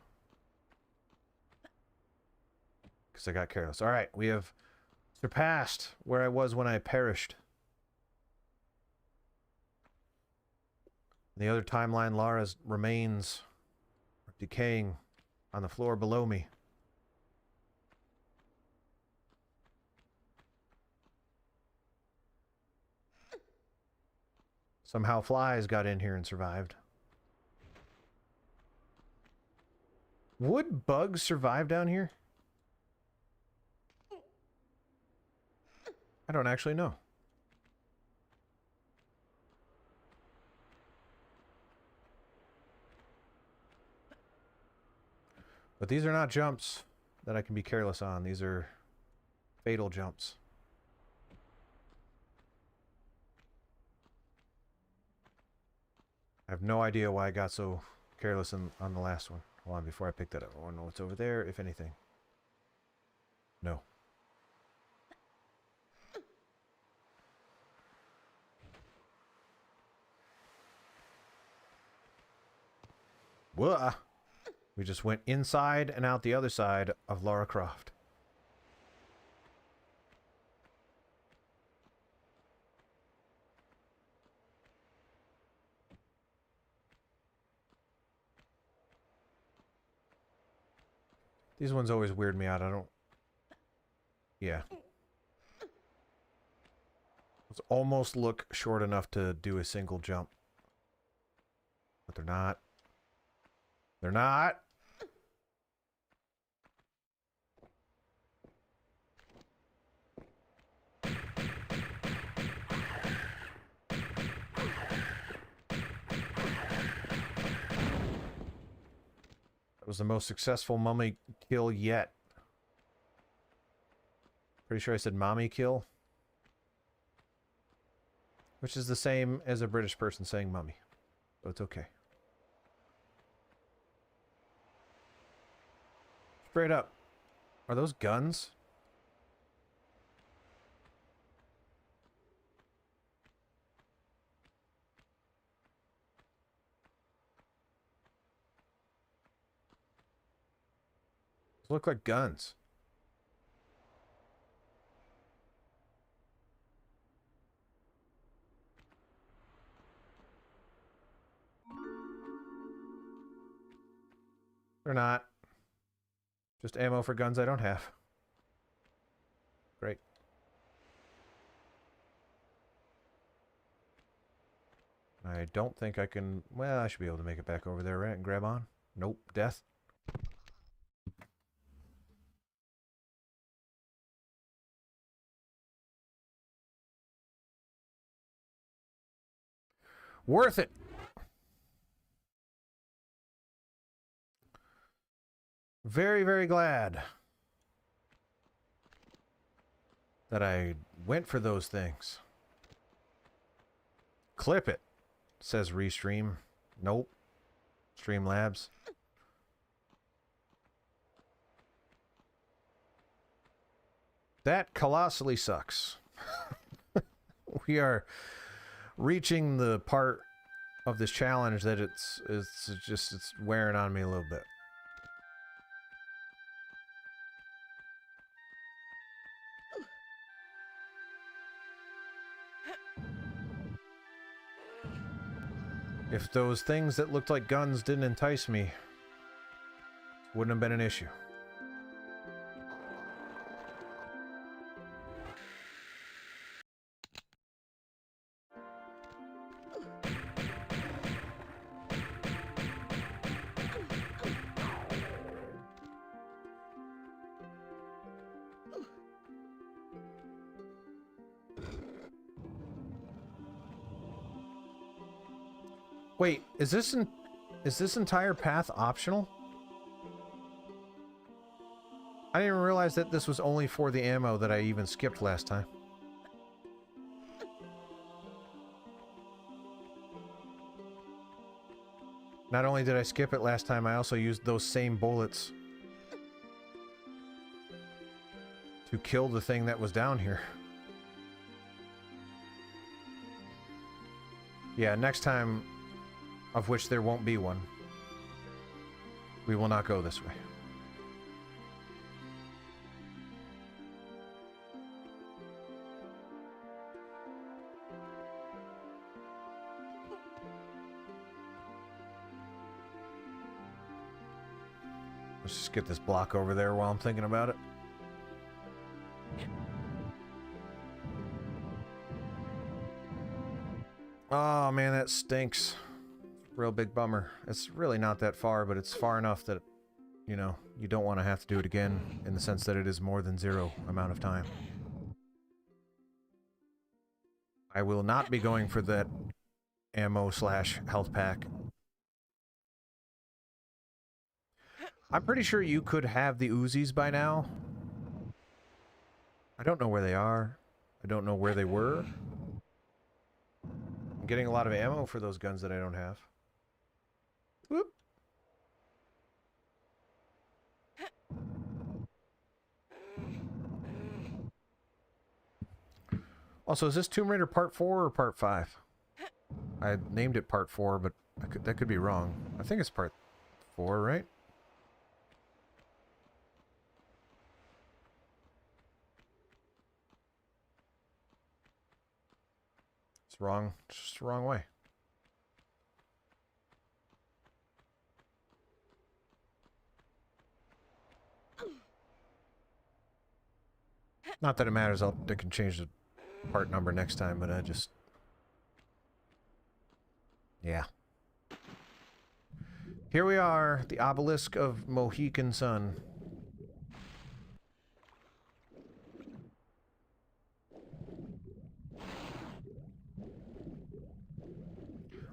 Because I got careless. Alright, we have surpassed where I was when I perished. In the other timeline, Lara's remains are decaying on the floor below me. Somehow flies got in here and survived. Would bugs survive down here? I don't actually know. But these are not jumps that I can be careless on. These are fatal jumps. I have no idea why I got so careless on the last one. Hold on, before I pick that up. I want to know what's over there, if anything. No. Whoa! We just went inside and out the other side of Lara Croft. These ones always weird me out. I don't... Yeah. Those almost look short enough to do a single jump. But they're not. They're not! That was the most successful mummy kill yet. Pretty sure I said mommy kill. Which is the same as a British person saying mummy. But it's okay. Straight up. Are those guns? Those look like guns. They're not. Just ammo for guns I don't have. Great. I don't think I can... Well, I should be able to make it back over there, right? And grab on? Nope. Death. Worth it! Very, very glad that I went for those things. Clip it, says Restream. Nope. Streamlabs. That colossally sucks. We are reaching the part of this challenge that it's wearing on me a little bit. If those things that looked like guns didn't entice me, wouldn't have been an issue. Wait, is this entire path optional? I didn't even realize that this was only for the ammo that I even skipped last time. Not only did I skip it last time, I also used those same bullets to kill the thing that was down here. Yeah, next time, of which there won't be one, we will not go this way. Let's just get this block over there while I'm thinking about it. Oh man, that stinks. Real big bummer. It's really not that far, but it's far enough that, you know, you don't want to have to do it again, in the sense that it is more than 0 amount of time. I will not be going for that ammo/health pack. I'm pretty sure you could have the Uzis by now. I don't know where they are. I don't know where they were. I'm getting a lot of ammo for those guns that I don't have. Whoop. Also, is this Tomb Raider Part 4 or Part 5? I named it Part 4, but that could be wrong. I think it's Part 4, right? It's wrong. It's just the wrong way. Not that it matters. I can change the part number next time, but I just... Yeah. Here we are, the Obelisk of Mohican Sun.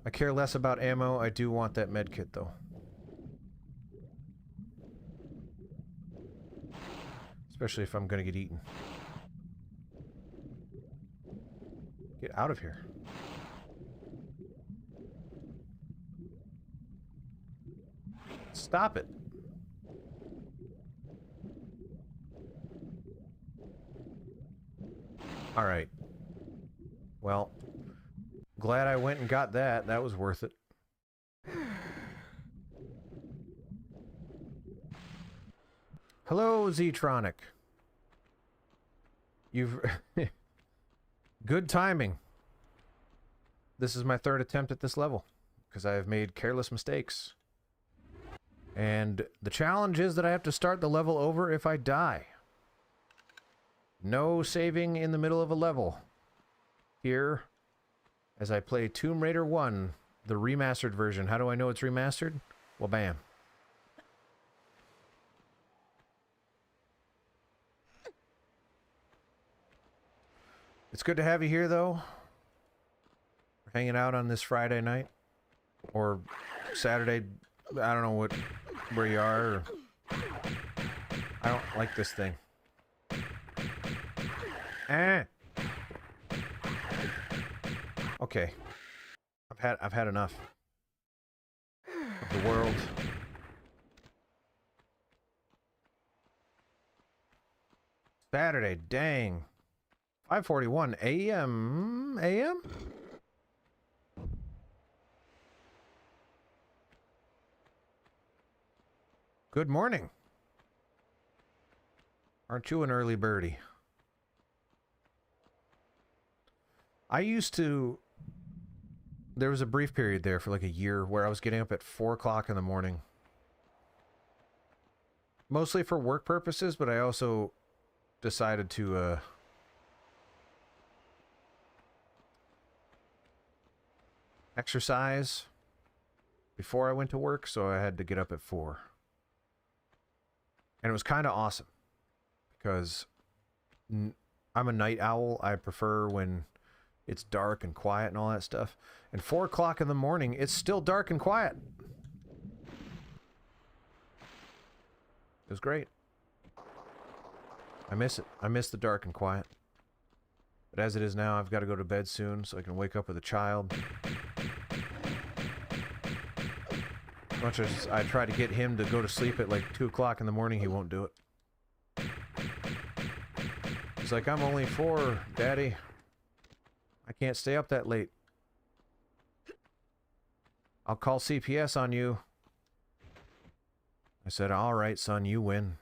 I care less about ammo. I do want that medkit, though. Especially if I'm gonna get eaten. Get out of here. Stop it. All right. Well, glad I went and got that. That was worth it. Hello, Zetronic. You've... Good timing. This is my third attempt at this level, because I have made careless mistakes. And the challenge is that I have to start the level over if I die. No saving in the middle of a level. Here, as I play Tomb Raider 1, the remastered version. How do I know it's remastered? Well, bam. It's good to have you here, though. We're hanging out on this Friday night. Or Saturday. I don't know where you are. Or... I don't like this thing. Okay. I've had enough of the world. Saturday, dang. 5:41 a.m. a.m. Good morning. Aren't you an early birdie? I used to... There was a brief period there for like a year where I was getting up at 4 o'clock in the morning. Mostly for work purposes, but I also decided to exercise before I went to work, so I had to get up at 4. And it was kind of awesome because I'm a night owl. I prefer when it's dark and quiet and all that stuff. And 4 o'clock in the morning, it's still dark and quiet. It was great. I miss it. I miss the dark and quiet. But as it is now, I've got to go to bed soon so I can wake up with a child. As much as I try to get him to go to sleep at like 2 o'clock in the morning, he won't do it. He's like, I'm only 4, Daddy. I can't stay up that late. I'll call CPS on you. I said, all right, son, you win.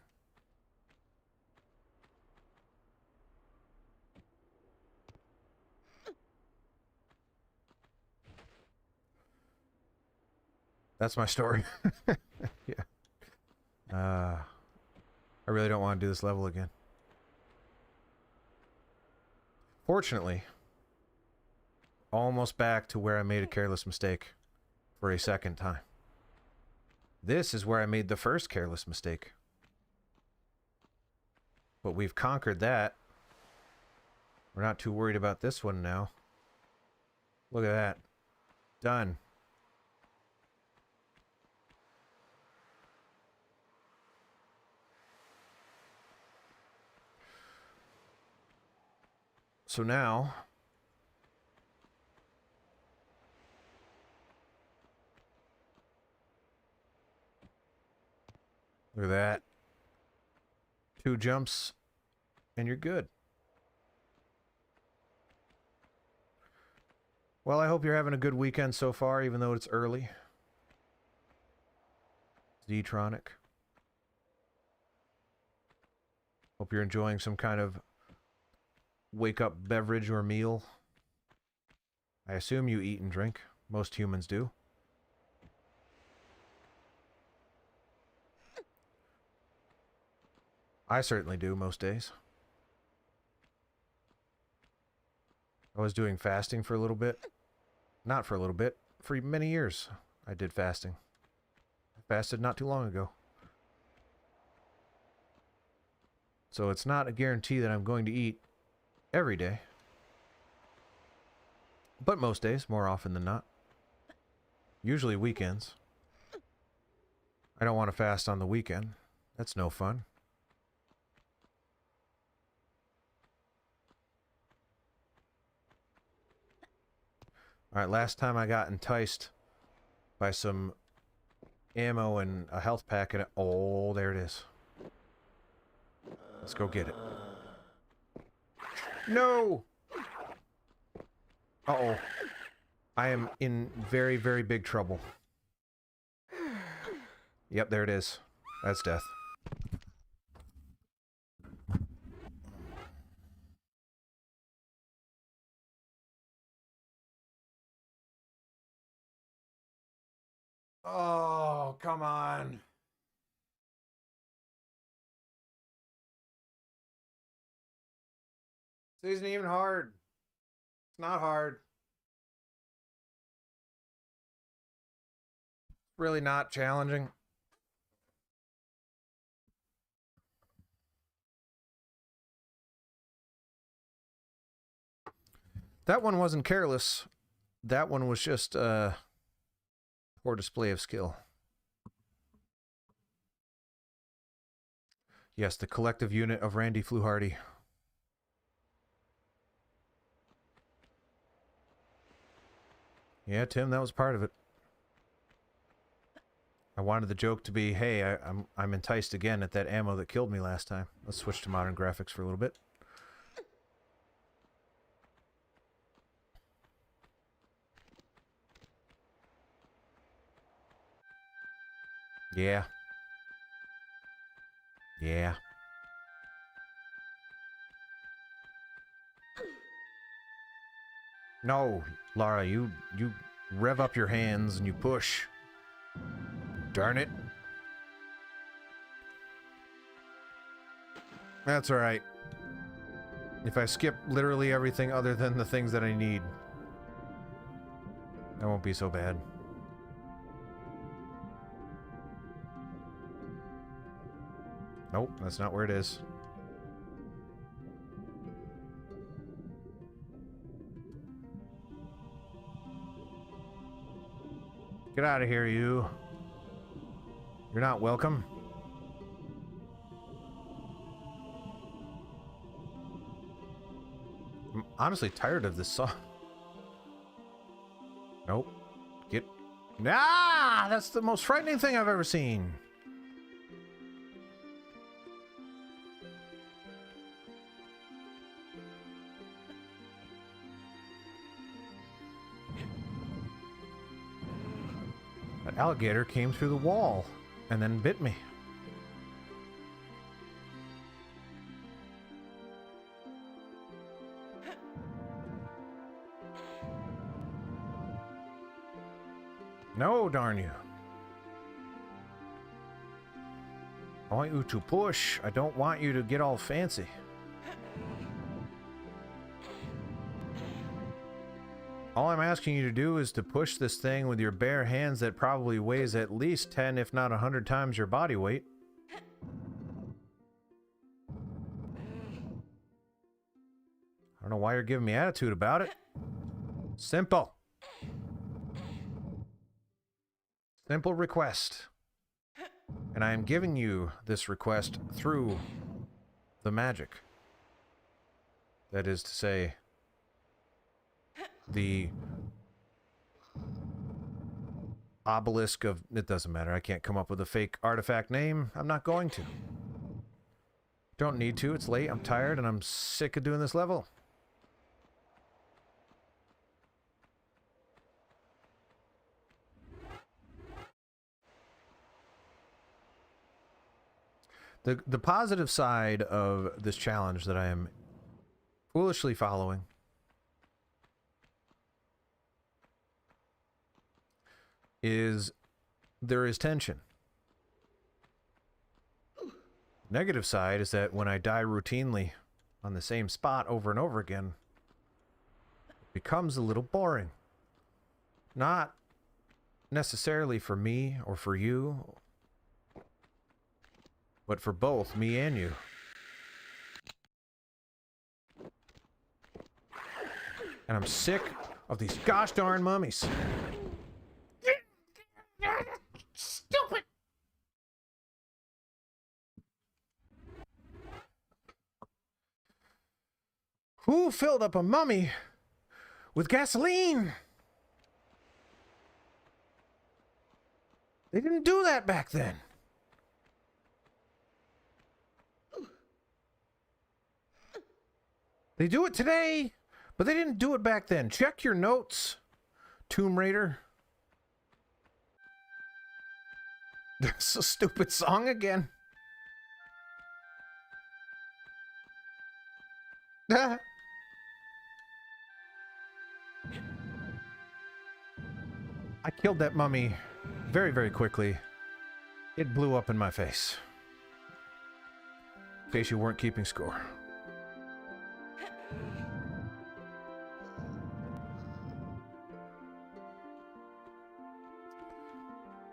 That's my story. Yeah. I really don't want to do this level again. Fortunately, almost back to where I made a careless mistake for a second time. This is where I made the first careless mistake. But we've conquered that. We're not too worried about this one now. Look at that. Done. So now, look at that. 2 jumps, and you're good. Well, I hope you're having a good weekend so far, even though it's early. Zetronic. Hope you're enjoying some kind of wake-up beverage or meal. I assume you eat and drink. Most humans do. I certainly do most days. I was doing fasting for a little bit. Not for a little bit. For many years, I did fasting. I fasted not too long ago. So it's not a guarantee that I'm going to eat every day. But most days, more often than not. Usually weekends. I don't want to fast on the weekend. That's no fun. Alright, last time I got enticed by some ammo and a health pack and oh, there it is. Let's go get it. No! Uh-oh. I am in very, very big trouble. Yep, there it is. That's death. Oh, come on. This isn't even hard. It's not hard. Really not challenging. That one wasn't careless. That one was just poor display of skill. Yes, the collective unit of Randy Fluharty. Yeah, Tim, that was part of it. I wanted the joke to be, hey, I'm enticed again at that ammo that killed me last time. Let's switch to modern graphics for a little bit. Yeah. Yeah. No, Lara, you rev up your hands and you push. Darn it. That's alright. If I skip literally everything other than the things that I need, that won't be so bad. Nope, that's not where it is. Get out of here, you. You're not welcome. I'm honestly tired of this song. Nope. Get... Ah! That's the most frightening thing I've ever seen. That alligator came through the wall and then bit me. No, darn you. I want you to push. I don't want you to get all fancy. All I'm asking you to do is to push this thing with your bare hands that probably weighs at least 10, if not 100 times your body weight. I don't know why you're giving me attitude about it. Simple. Simple request. And I am giving you this request through the magic. That is to say, the Obelisk of... It doesn't matter. I can't come up with a fake artifact name. I'm not going to. Don't need to. It's late. I'm tired and I'm sick of doing this level. The positive side of this challenge that I am foolishly following is there is tension. Negative side is that when I die routinely on the same spot over and over again, it becomes a little boring. Not necessarily for me or for you, but for both me and you. And I'm sick of these gosh darn mummies. Stupid! Who filled up a mummy with gasoline? They didn't do that back then. They do it today, but they didn't do it back then. Check your notes, Tomb Raider. That's a stupid song again. I killed that mummy very, very quickly, it blew up in my face. In case you weren't keeping score.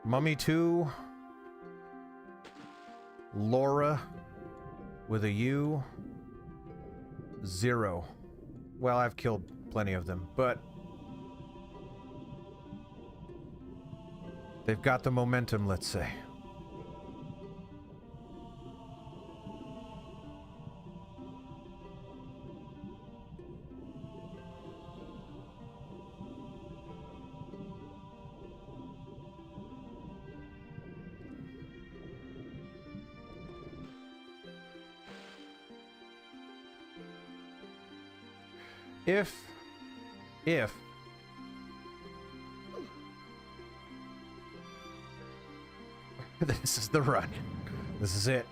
Mummy 2. Laura with a U. 0. Well, I've killed plenty of them, but they've got the momentum, let's say. If this is the run. This is it.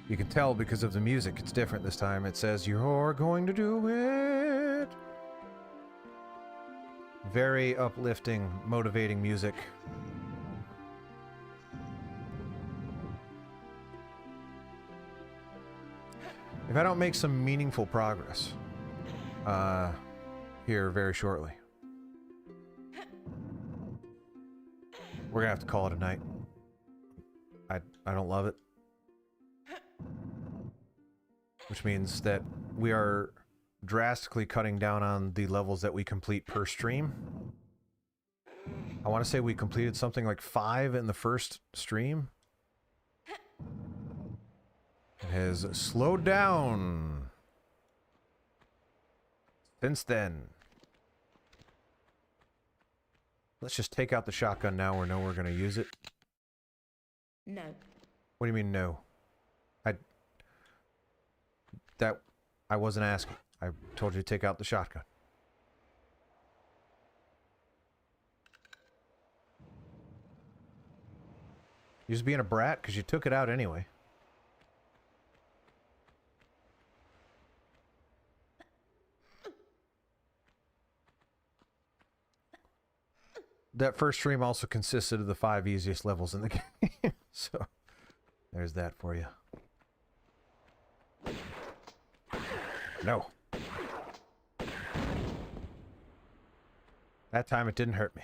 You can tell because of the music, it's different this time. It says, "You're going to do it." Very uplifting, motivating music. If I don't make some meaningful progress here very shortly, we're gonna have to call it a night. I don't love it. Which means that we are drastically cutting down on the levels that we complete per stream. I want to say we completed something like 5 in the first stream. It has slowed down since then. Let's just take out the shotgun now. We know we're going to use it. No. What do you mean, no? I wasn't asking. I told you to take out the shotgun. You're just being a brat because you took it out anyway. That first stream also consisted of the 5 easiest levels in the game. So, there's that for you. No. That time it didn't hurt me.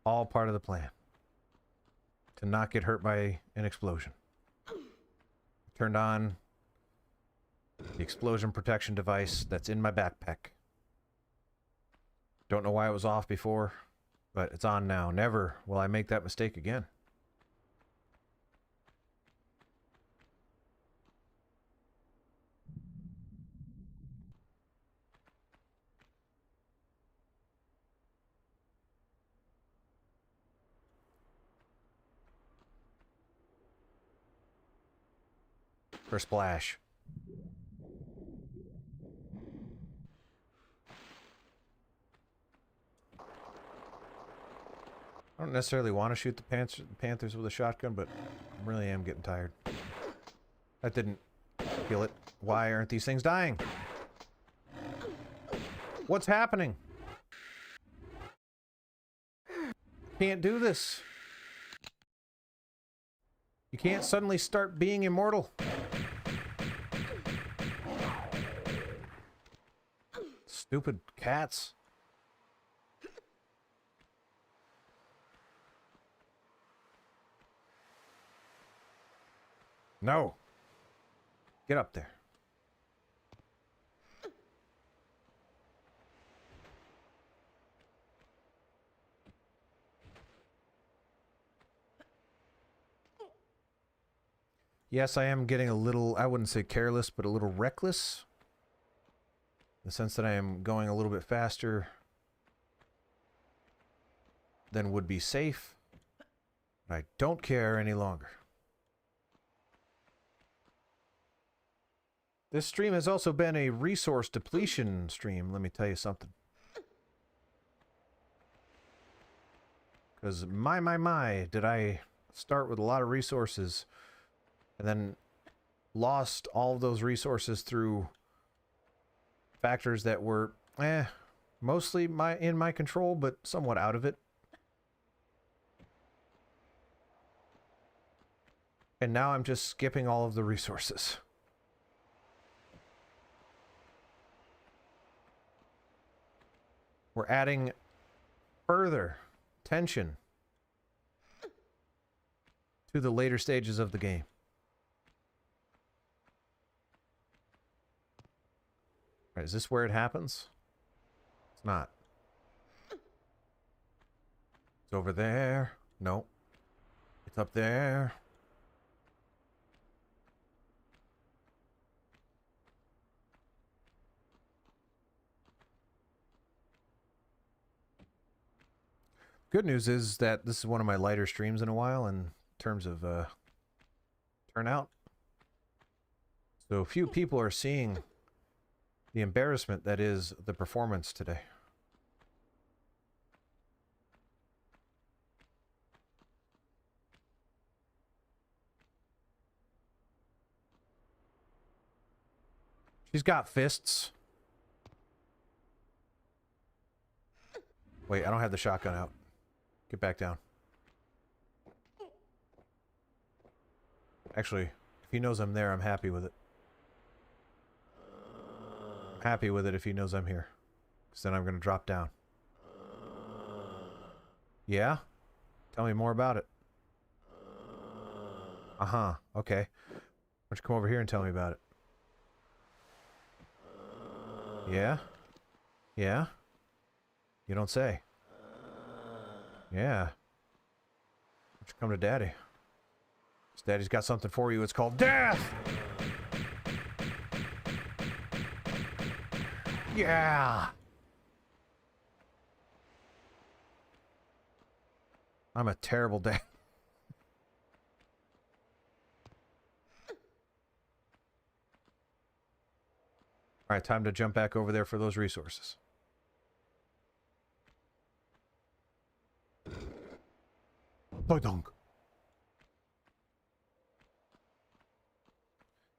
All part of the plan. To not get hurt by an explosion. Turned on the explosion protection device that's in my backpack. Don't know why it was off before, but it's on now. Never will I make that mistake again. For splash. I don't necessarily want to shoot the Panthers with a shotgun, but I really am getting tired. That didn't kill it. Why aren't these things dying? What's happening? Can't do this. You can't suddenly start being immortal. Stupid cats. No. Get up there. Yes, I am getting a little, I wouldn't say careless, but a little reckless. In the sense that I am going a little bit faster than would be safe. But I don't care any longer. This stream has also been a resource depletion stream, let me tell you something. Because my, did I start with a lot of resources and then lost all of those resources through factors that were, mostly in my control, but somewhat out of it. And now I'm just skipping all of the resources. We're adding further tension to the later stages of the game. All right, is this where it happens? It's not. It's over there. Nope. It's up there. Good news is that this is one of my lighter streams in a while in terms of turnout. So few people are seeing the embarrassment that is the performance today. She's got fists. Wait, I don't have the shotgun out. Get back down. Actually, if he knows I'm there, I'm happy with it. I'm happy with it if he knows I'm here. Because then I'm going to drop down. Yeah? Tell me more about it. Uh-huh. Okay. Why don't you come over here and tell me about it? Yeah? Yeah? You don't say. Yeah. Why don't you come to Daddy? 'Cause Daddy's got something for you. It's called death! Yeah! I'm a terrible dad. Alright, time to jump back over there for those resources. Dunk.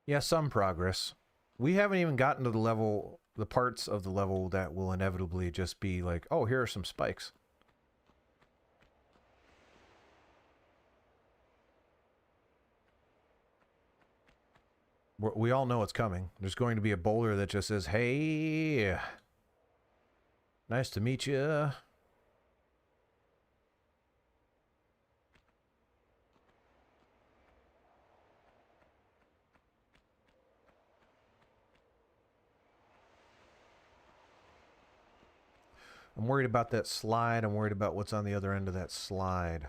Yeah, some progress. We haven't even gotten to the level, the parts of the level that will inevitably just be like, oh, here are some spikes. We all know it's coming. There's going to be a boulder that just says, hey, nice to meet you. I'm worried about that slide. I'm worried about what's on the other end of that slide.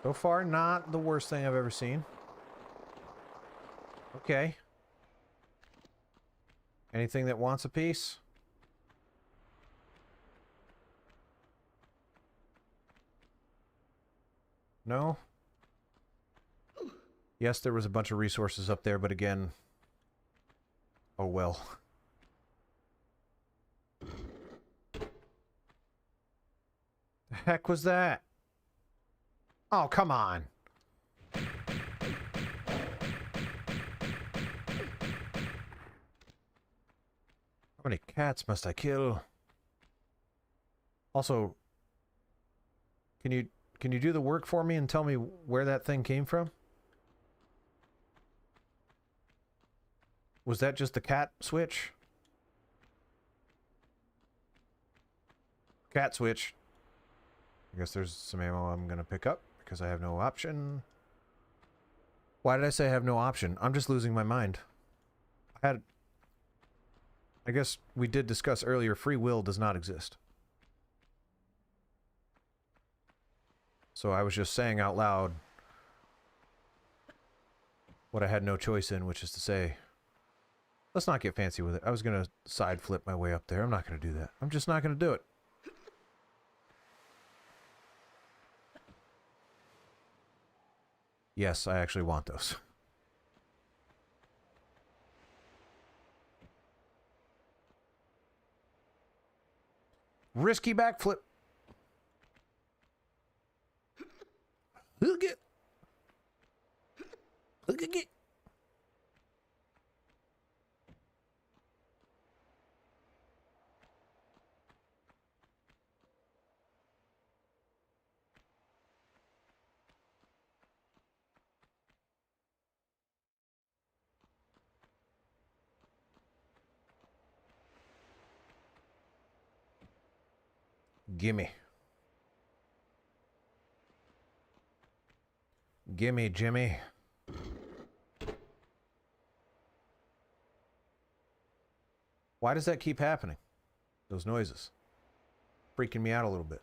So far, not the worst thing I've ever seen. Okay. Anything that wants a piece? No? Yes, there was a bunch of resources up there, but again... Oh well. The heck was that? Oh, come on. How many cats must I kill? Also, can you do the work for me and tell me where that thing came from? Was that just the cat switch? Cat switch. I guess there's some ammo I'm gonna pick up because I have no option. Why did I say I have no option? I'm just losing my mind. I guess we did discuss earlier, free will does not exist. So I was just saying out loud what I had no choice in, which is to say, let's not get fancy with it. I was going to side flip my way up there. I'm not going to do that. I'm just not going to do it. Yes, I actually want those. Risky backflip. Look it. Look at it. Gimme. Gimme, Jimmy. Why does that keep happening? Those noises. Freaking me out a little bit.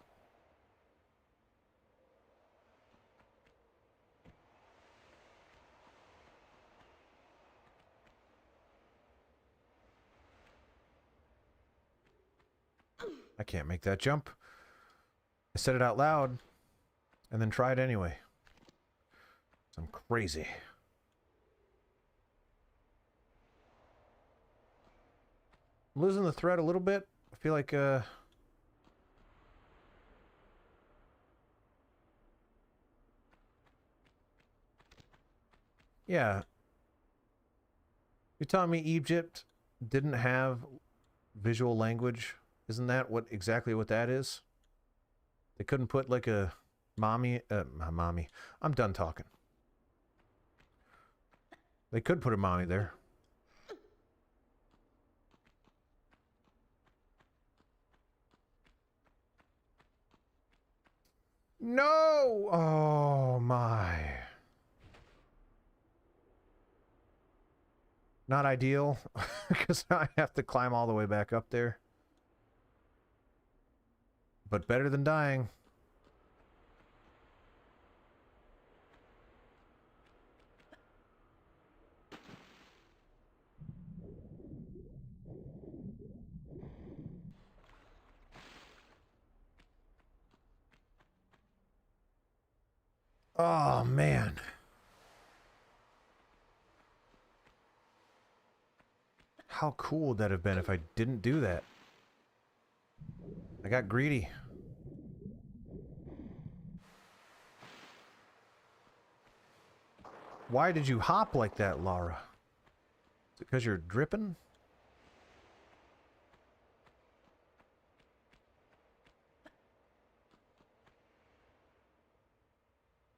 I can't make that jump. I said it out loud and then tried anyway. I'm crazy. I'm losing the thread a little bit. I feel like yeah. You're telling me Egypt didn't have visual language? Isn't that exactly what that is? They couldn't put like a mommy. I'm done talking. They could put a mommy there. No! Oh my. Not ideal, because now I have to climb all the way back up there. But better than dying. Oh, man. How cool would that have been if I didn't do that? I got greedy. Why did you hop like that, Lara? Is it because you're dripping?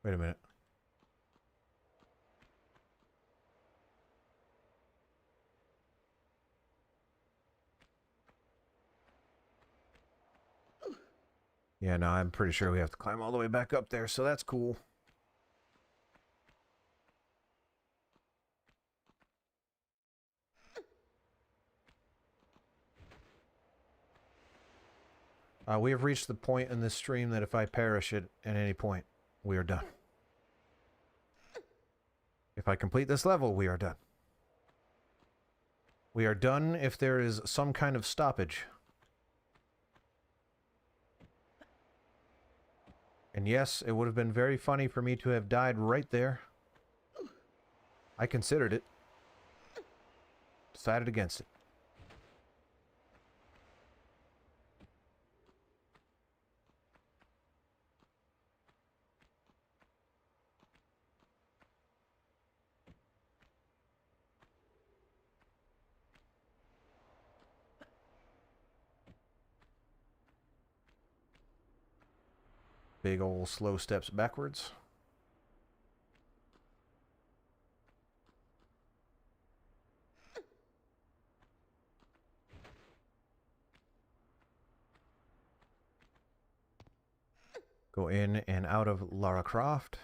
Wait a minute. Yeah, no, I'm pretty sure we have to climb all the way back up there, so that's cool. We have reached the point in this stream that if I perish at any point, we are done. If I complete this level, we are done. We are done if there is some kind of stoppage. And yes, it would have been very funny for me to have died right there. I considered it. Decided against it. Big old slow steps backwards. Go in and out of Lara Croft.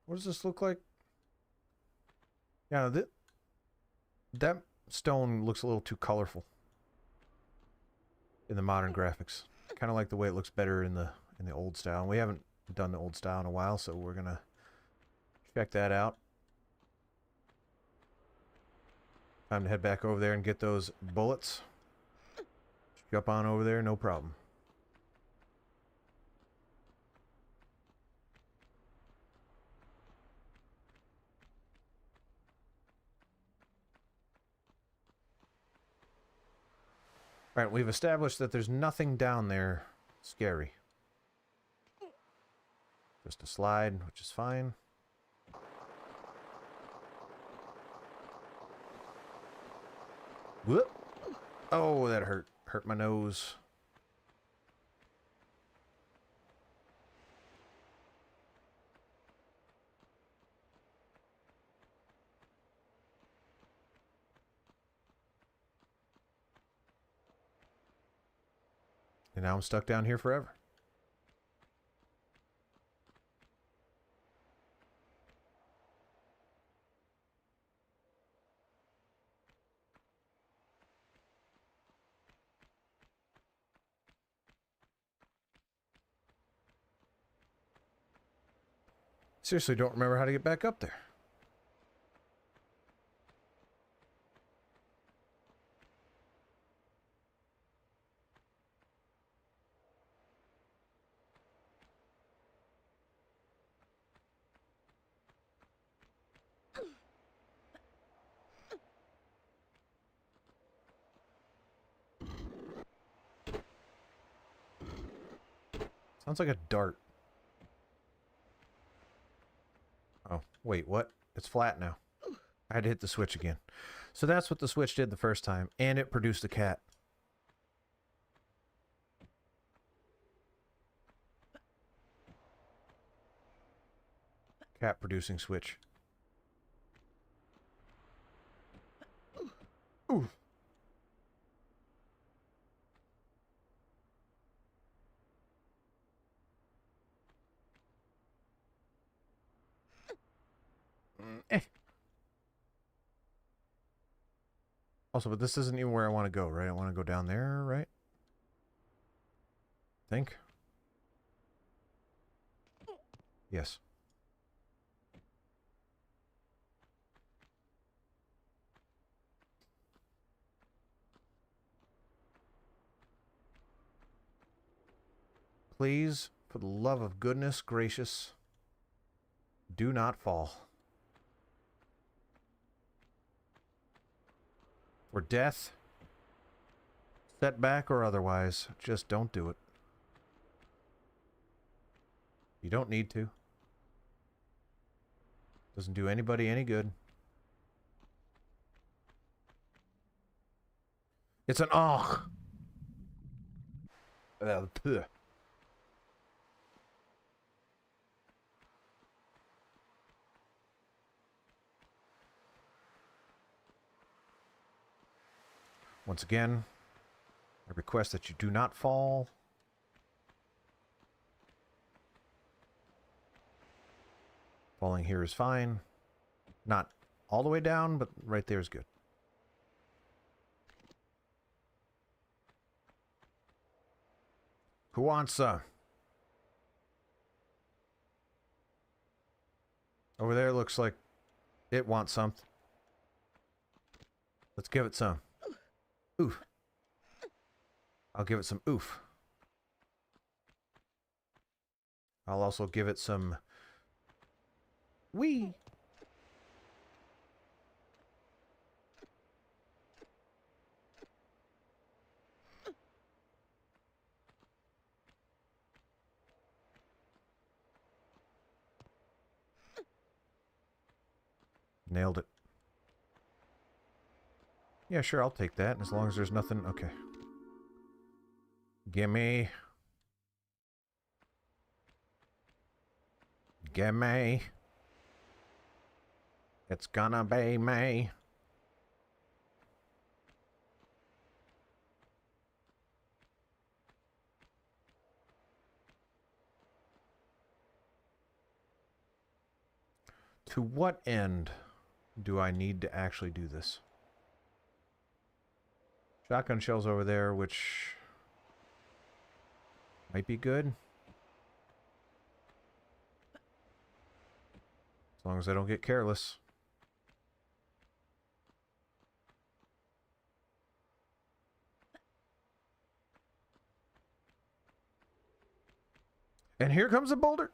What does this look like? Yeah, that stone looks a little too colorful in the modern graphics. Kind of like the way it looks better in the old style. And we haven't done the old style in a while, so we're gonna check that out. Time to head back over there and get those bullets. Jump on over there, no problem. Alright, we've established that there's nothing down there scary. Just a slide, which is fine. Whoop! Oh, that hurt. Hurt my nose. And now I'm stuck down here forever. Seriously, don't remember how to get back up there. Sounds like a dart. Oh, wait, what? It's flat now. I had to hit the switch again. So that's what the switch did the first time, and it produced a cat. Cat producing switch. Ooh. Also, but this isn't even where I want to go, right? I want to go down there, right? Think? Yes. Please, for the love of goodness gracious, do not fall. For death, setback, or otherwise, just don't do it. You don't need to. Doesn't do anybody any good. It's an ugh. Puh. Once again, I request that you do not fall. Falling here is fine. Not all the way down, but right there is good. Who wants some? Over there looks like it wants something. Let's give it some. Oof. I'll give it some oof. I'll also give it some wee. Nailed it. Yeah, sure, I'll take that, as long as there's nothing... Okay. Gimme. Gimme. It's gonna be me. To what end do I need to actually do this? Shotgun shells over there, which might be good. As long as I don't get careless. And here comes a boulder.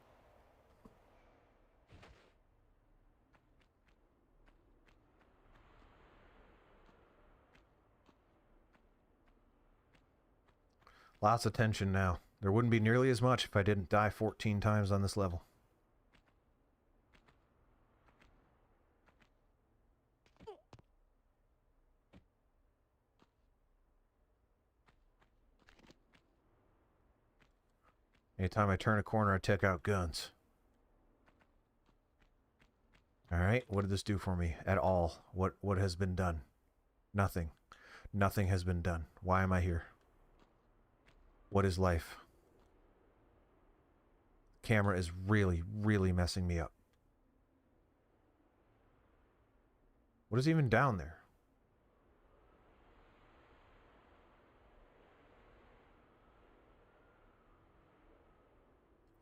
Lots of tension now. There wouldn't be nearly as much if I didn't die 14 times on this level. Anytime I turn a corner, I take out guns. Alright, what did this do for me at all? What has been done? Nothing. Nothing has been done. Why am I here? What is life? Camera is really, really messing me up. What is even down there?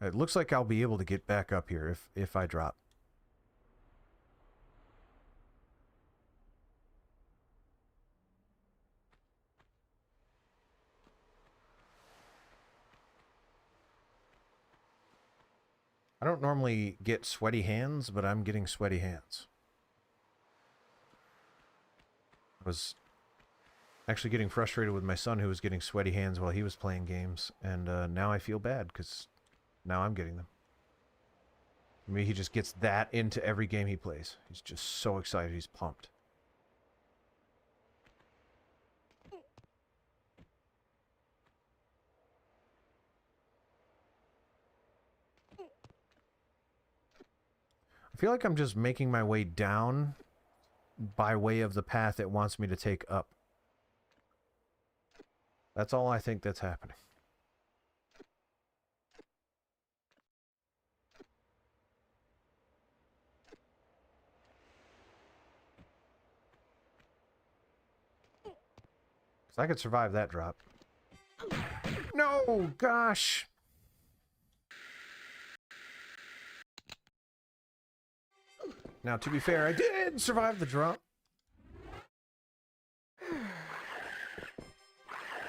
It looks like I'll be able to get back up here if I drop. I don't normally get sweaty hands, but I'm getting sweaty hands. I was actually getting frustrated with my son who was getting sweaty hands while he was playing games, and now I feel bad because now I'm getting them. Maybe he just gets that into every game he plays. He's just so excited. He's pumped. I feel like I'm just making my way down by way of the path it wants me to take up. That's all I think that's happening. Because I could survive that drop. No, gosh. Now, to be fair, I did survive the drop.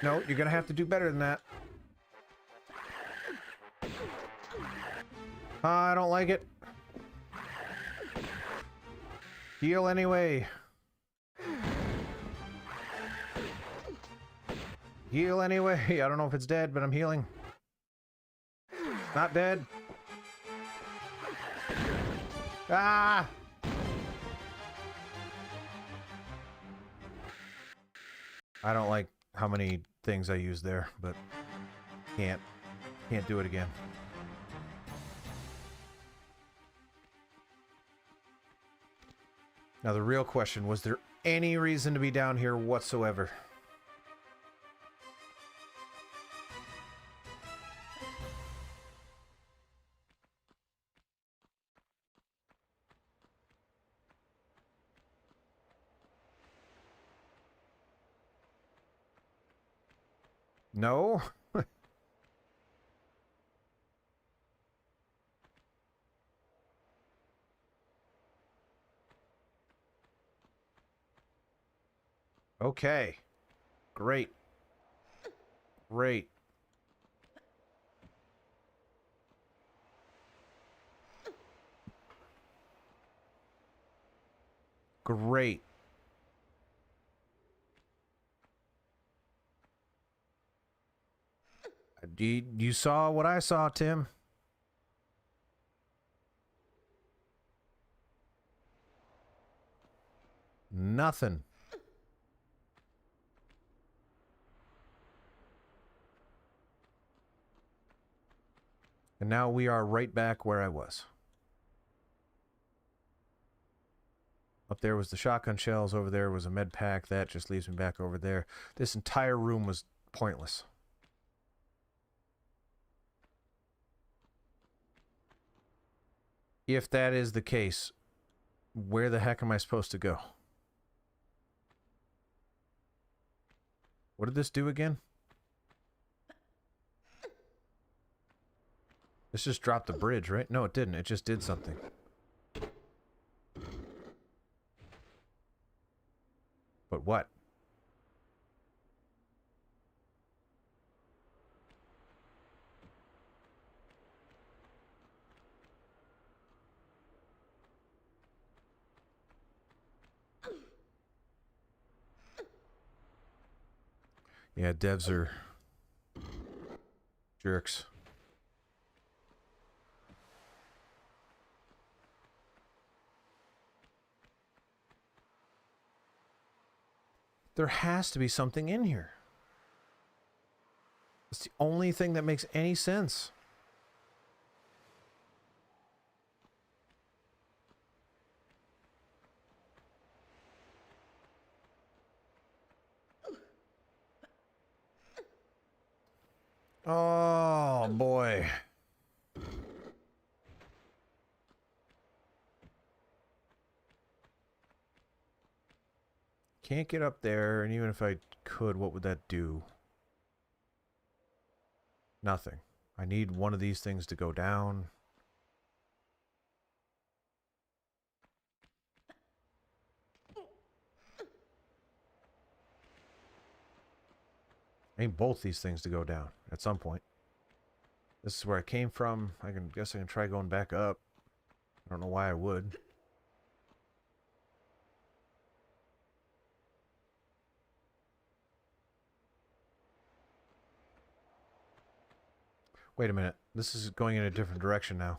No, you're gonna have to do better than that. I don't like it. Heal anyway. Heal anyway. I don't know if it's dead, but I'm healing. Not dead. Ah! I don't like how many things I used there, but can't do it again. Now the real question, was there any reason to be down here whatsoever? No? Okay. Great. Great. Great. You saw what I saw, Tim. Nothing. And now we are right back where I was. Up there was the shotgun shells. Over there was a med pack. That just leaves me back over there. This entire room was pointless. If that is the case, where the heck am I supposed to go? What did this do again? This just dropped the bridge, right? No, it didn't. It just did something. But what? Yeah, devs are jerks. There has to be something in here. It's the only thing that makes any sense. Oh, boy. Can't get up there, and even if I could, what would that do? Nothing. I need one of these things to go down. I need both these things to go down at some point. This is where I came from. I guess I can try going back up. I don't know why I would. Wait a minute. This is going in a different direction now.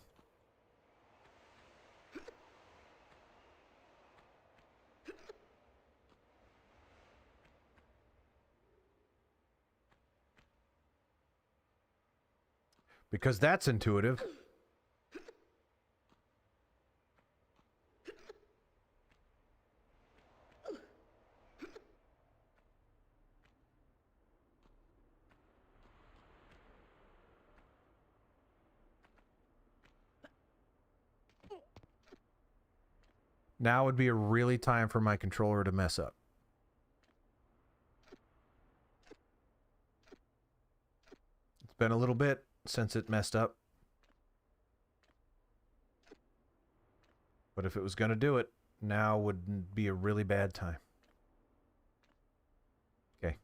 Because that's intuitive. Now would be a really time for my controller to mess up. It's been a little bit since it messed up. But if it was going to do it, now would be a really bad time. Okay.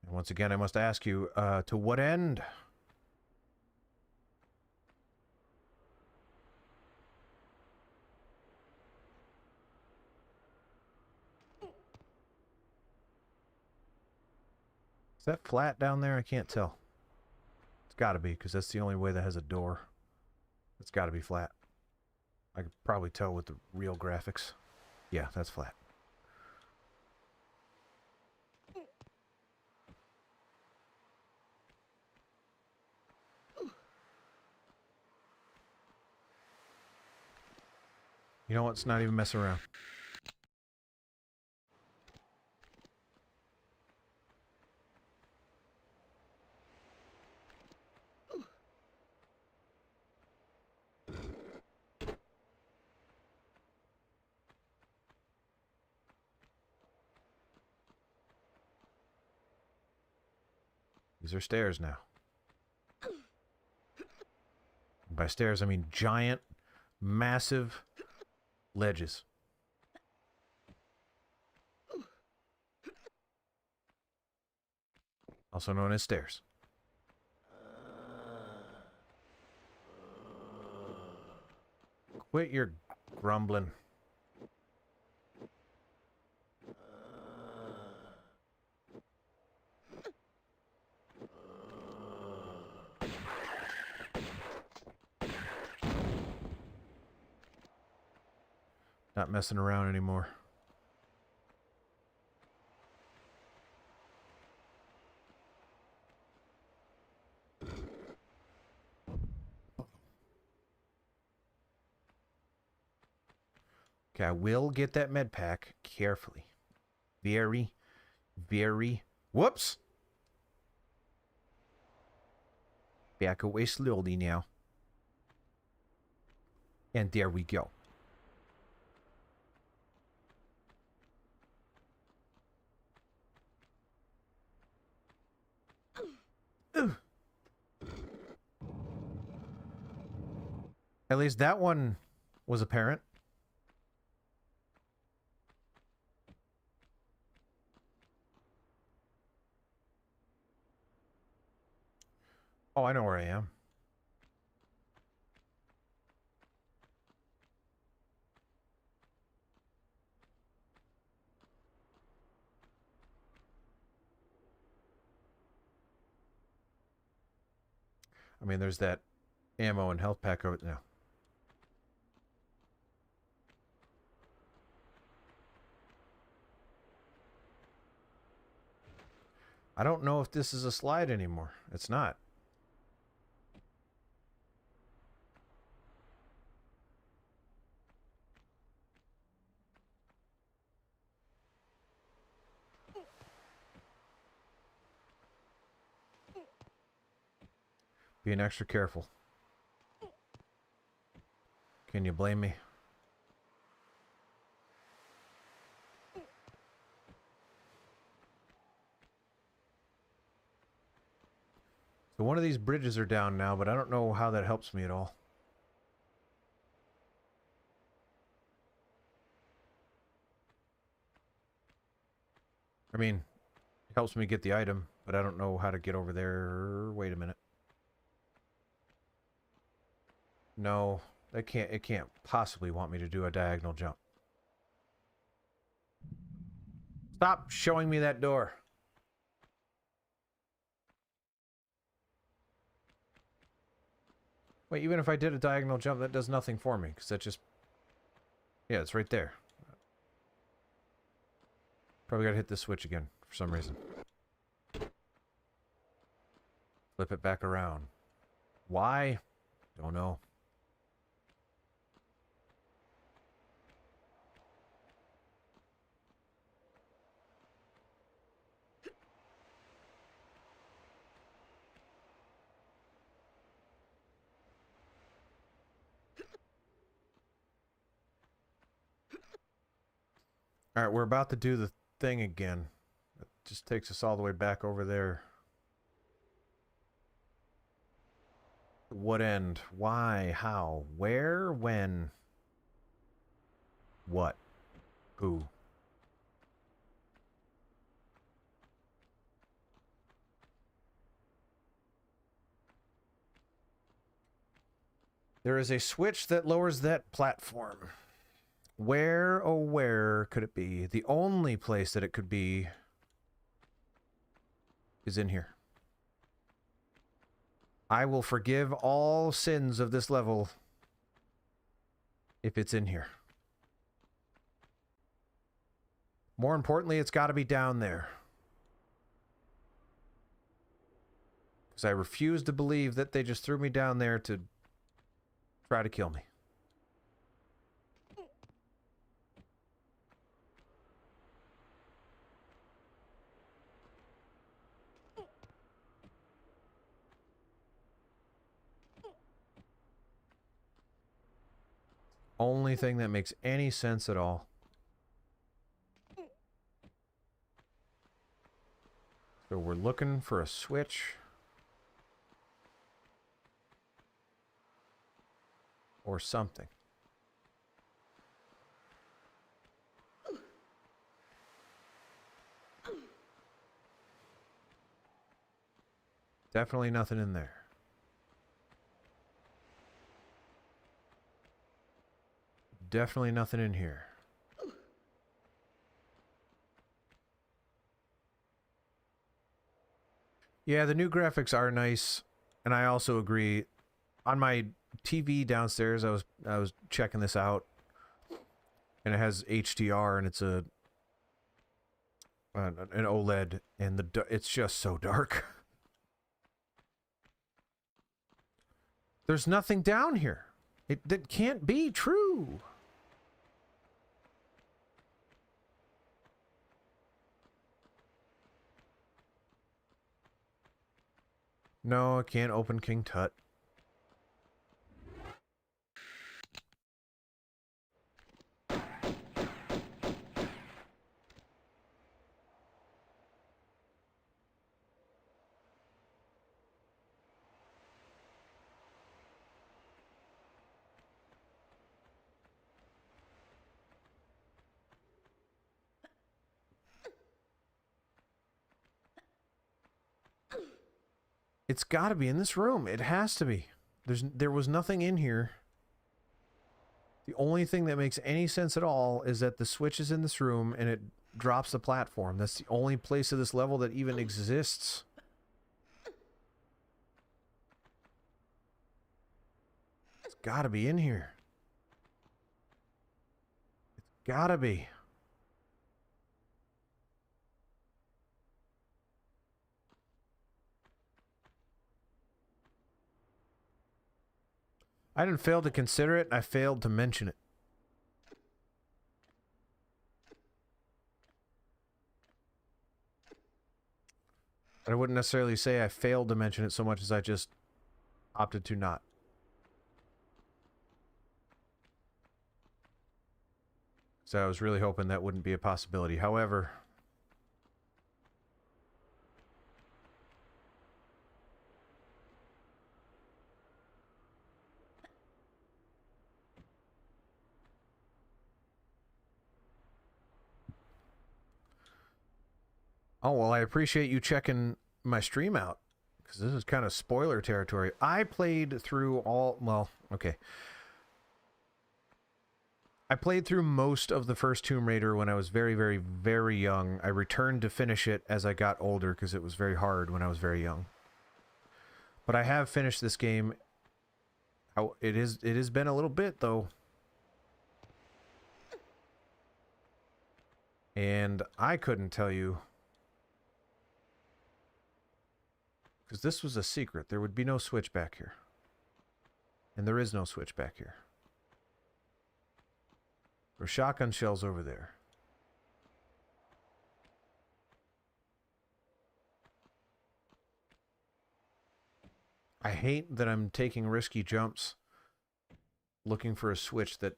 And once again, I must ask you, to what end? Is that flat down there? I can't tell. It's got to be, because that's the only way that has a door. It's got to be flat. I could probably tell with the real graphics. Yeah, that's flat. You know what? It's not even messing around. These are stairs now. And by stairs, I mean giant, massive ledges. Also known as stairs. Quit your grumbling. Not messing around anymore. Okay, I will get that med pack carefully. Very, very... Whoops! Back away slowly now. And there we go. At least that one was apparent. Oh, I know where I am. I mean, there's that ammo and health pack over now. I don't know if this is a slide anymore. It's not. Being extra careful. Can you blame me? So one of these bridges are down now, but I don't know how that helps me at all. I mean, it helps me get the item, but I don't know how to get over there. Wait a minute. No, it can't possibly want me to do a diagonal jump. Stop showing me that door. Wait, even if I did a diagonal jump, that does nothing for me, because that just... Yeah, it's right there. Probably gotta hit this switch again, for some reason. Flip it back around. Why? Don't know. Alright, we're about to do the thing again. It just takes us all the way back over there. What end? Why? How? Where? When? What? Who? There is a switch that lowers that platform. Where, oh where could it be? The only place that it could be is in here. I will forgive all sins of this level if it's in here. More importantly, it's got to be down there. Because I refuse to believe that they just threw me down there to try to kill me. Only thing that makes any sense at all. So we're looking for a switch. Or something. Definitely nothing in there. Definitely nothing in here. Yeah, the new graphics are nice, and I also agree. On my TV downstairs, I was checking this out, and it has HDR, and it's an OLED, and it's just so dark. There's nothing down here. That can't be true. No, I can't open King Tut. It's got to be in this room. It has to be. There was nothing in here. The only thing that makes any sense at all is that the switch is in this room and it drops the platform. That's the only place of this level that even exists. It's got to be in here. It's got to be. I didn't fail to consider it, I failed to mention it. I wouldn't necessarily say I failed to mention it so much as I just opted to not. So I was really hoping that wouldn't be a possibility. However, oh, well, I appreciate you checking my stream out, because this is kind of spoiler territory. I played through all, well, okay. I played through most of the first Tomb Raider when I was very, very, very young. I returned to finish it as I got older because it was very hard when I was very young. But I have finished this game. It has been a little bit, though. And I couldn't tell you, because this was a secret. There would be no switch back here. And there is no switch back here. There are shotgun shells over there. I hate that I'm taking risky jumps looking for a switch that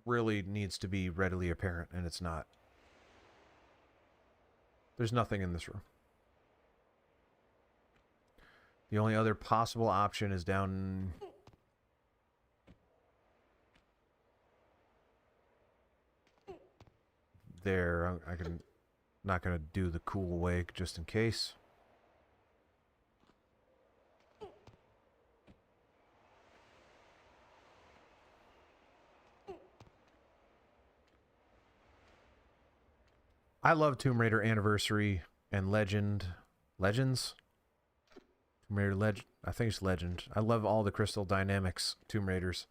really needs to be readily apparent, and it's not. There's nothing in this room. The only other possible option is down... there. Not gonna do the cool way just in case. I love Tomb Raider Anniversary and Legends. Tomb Raider Legend. I think it's Legend. I love all the Crystal Dynamics Tomb Raiders.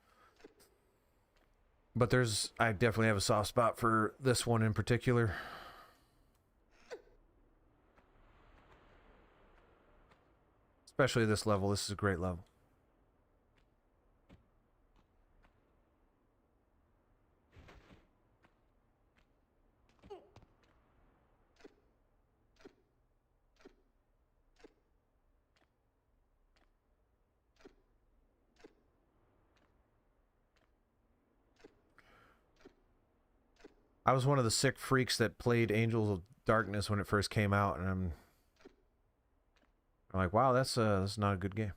But I definitely have a soft spot for this one in particular. Especially this level. This is a great level. I was one of the sick freaks that played Angels of Darkness when it first came out, and I'm like, wow, that's not a good game.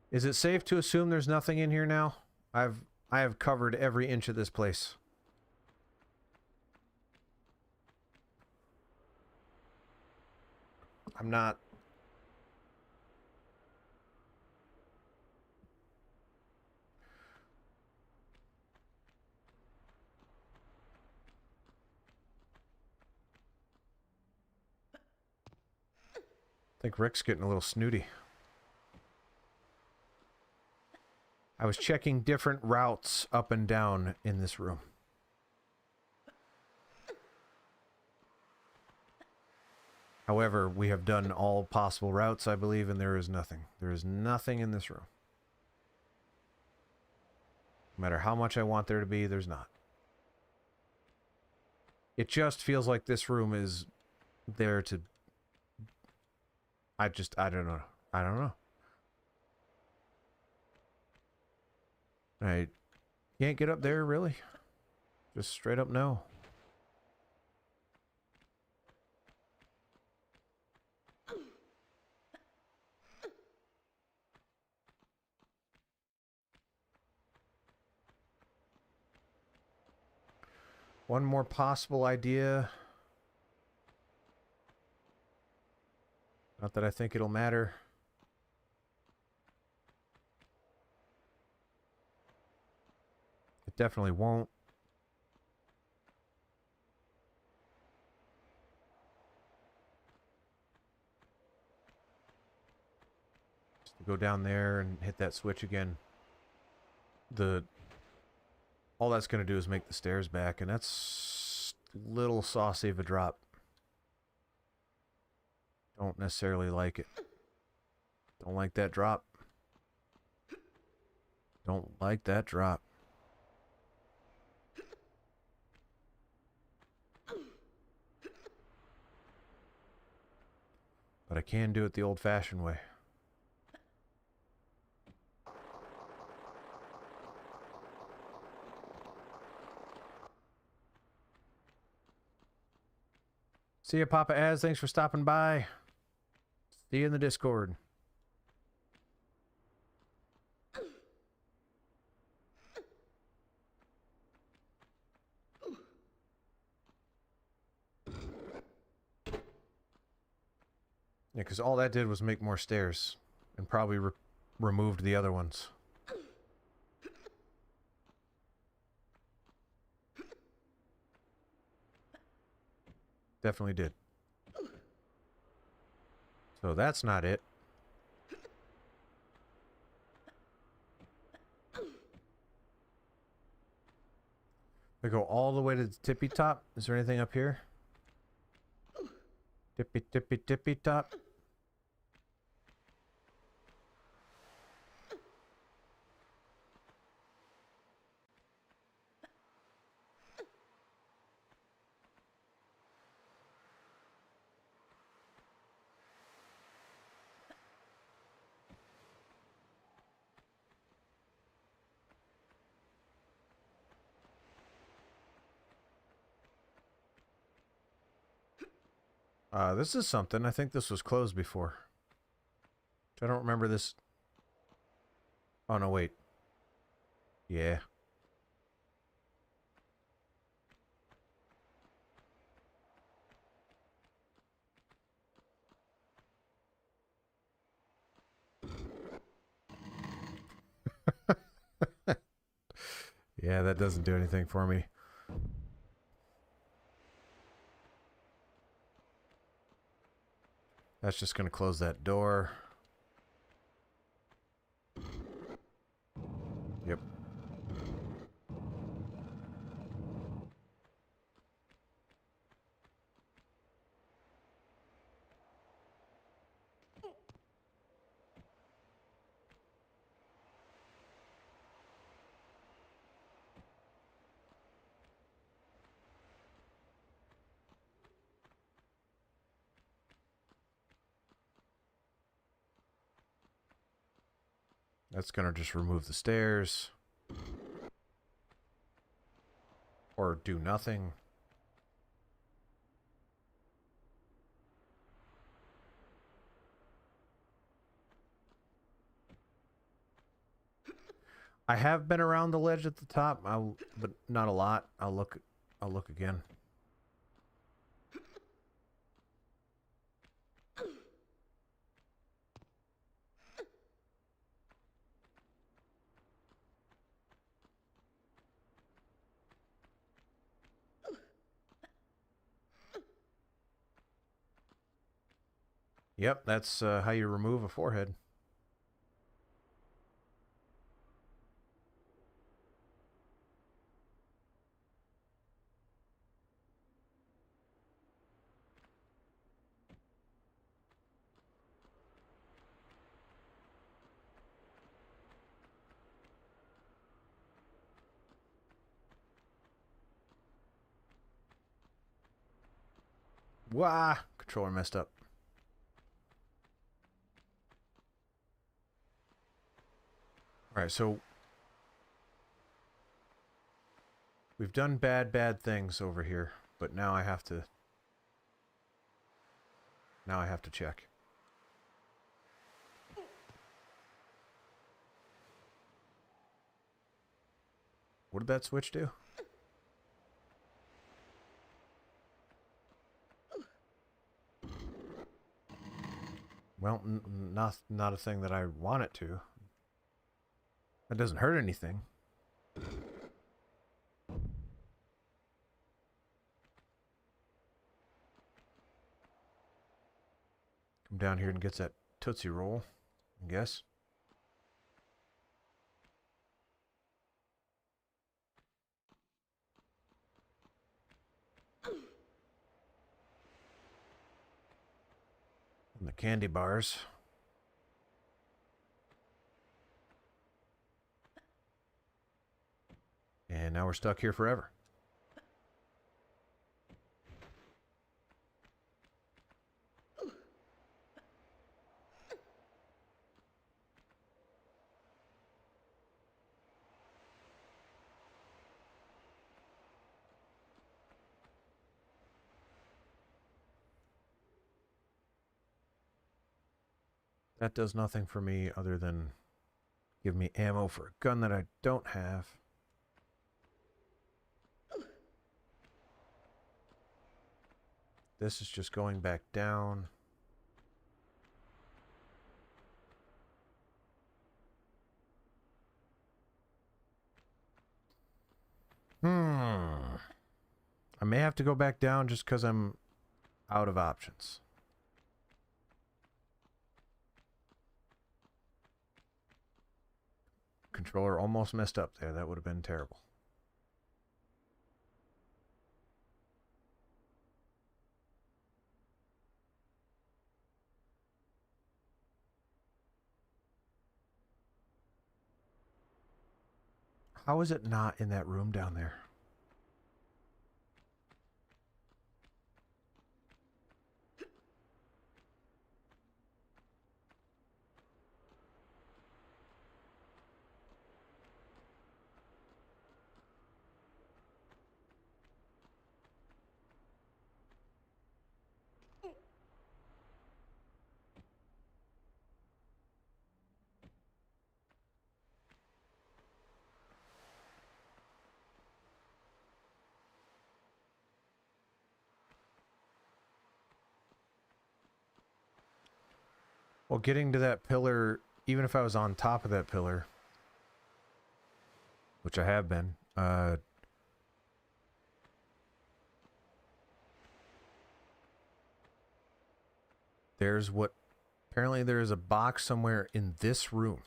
Is it safe to assume there's nothing in here now? I have covered every inch of this place. I'm not... I think Rick's getting a little snooty. I was checking different routes up and down in this room. However, we have done all possible routes, I believe, and there is nothing. There is nothing in this room. No matter how much I want there to be, there's not. It just feels like this room is there to... I don't know. I don't know. I can't get up there, really? Just straight up no. One more possible idea. Not that I think it'll matter. It definitely won't. Just to go down there and hit that switch again. All that's going to do is make the stairs back, and that's a little saucy of a drop. Don't necessarily like it. Don't like that drop. Don't like that drop. But But I can do it the old-fashioned way. See ya, Papa Az. Thanks for stopping by. See you in the Discord. Yeah, because all that did was make more stairs. And probably removed the other ones. Definitely did. So that's not it. We go all the way to the tippy top. Is there anything up here? Tippy, tippy, tippy top. This is something. I think this was closed before. I don't remember this. Oh, no, wait. Yeah. Yeah, that doesn't do anything for me. That's just going to close that door. Yep. That's going to just remove the stairs. Or do nothing. I have been around the ledge at the top, but not a lot. I'll look again. Yep, that's how you remove a forehead. Wah! Controller messed up. Alright, so we've done bad things over here, but now I have to check. What did that switch do? Well, not a thing that I want it to. That doesn't hurt anything. Come down here and gets that Tootsie Roll, I guess. And the candy bars. And now we're stuck here forever. That does nothing for me other than give me ammo for a gun that I don't have. This is just going back down. I may have to go back down just because I'm out of options. Controller almost messed up there. That would have been terrible. How is it not in that room down there? Well, getting to that pillar, even if I was on top of that pillar, which I have been, there's what, apparently there is a box somewhere in this room.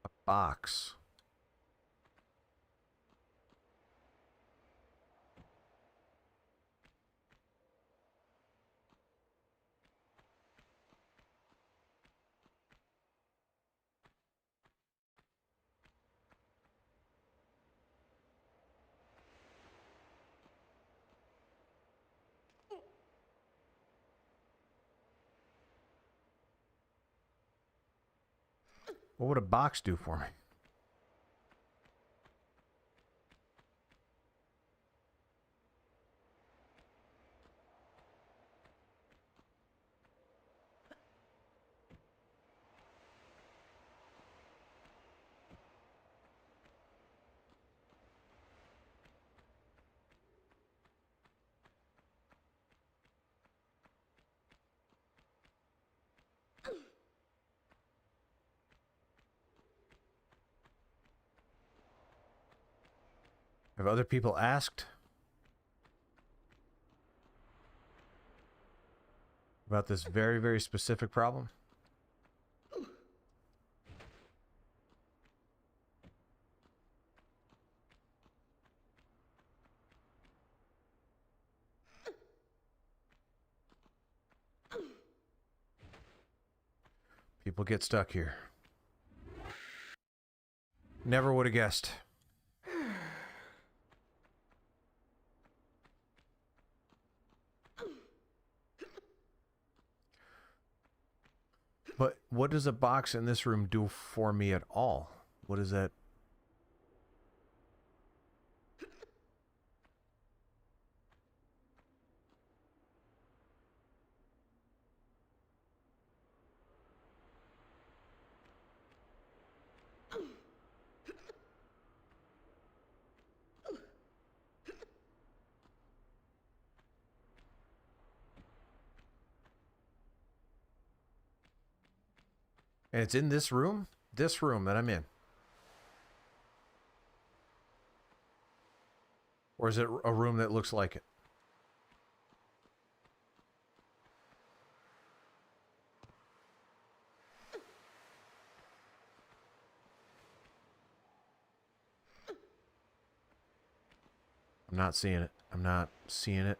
A box. What would a box do for me? Have other people asked about this very, very specific problem? People get stuck here. Never would have guessed. But what does a box in this room do for me at all? What is that? And it's in this room? This room that I'm in. Or is it a room that looks like it? I'm not seeing it. I'm not seeing it.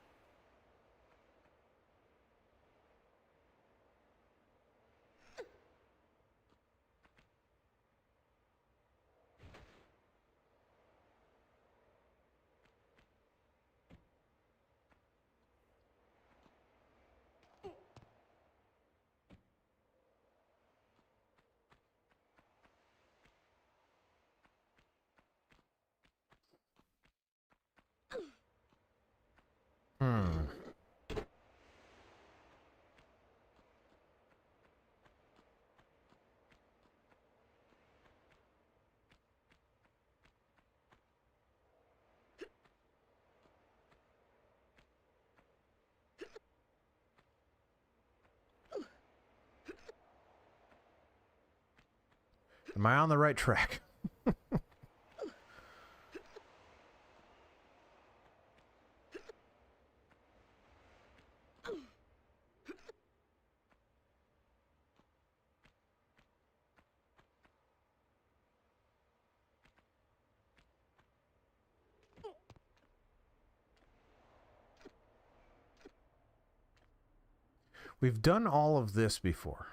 Am I on the right track? We've done all of this before.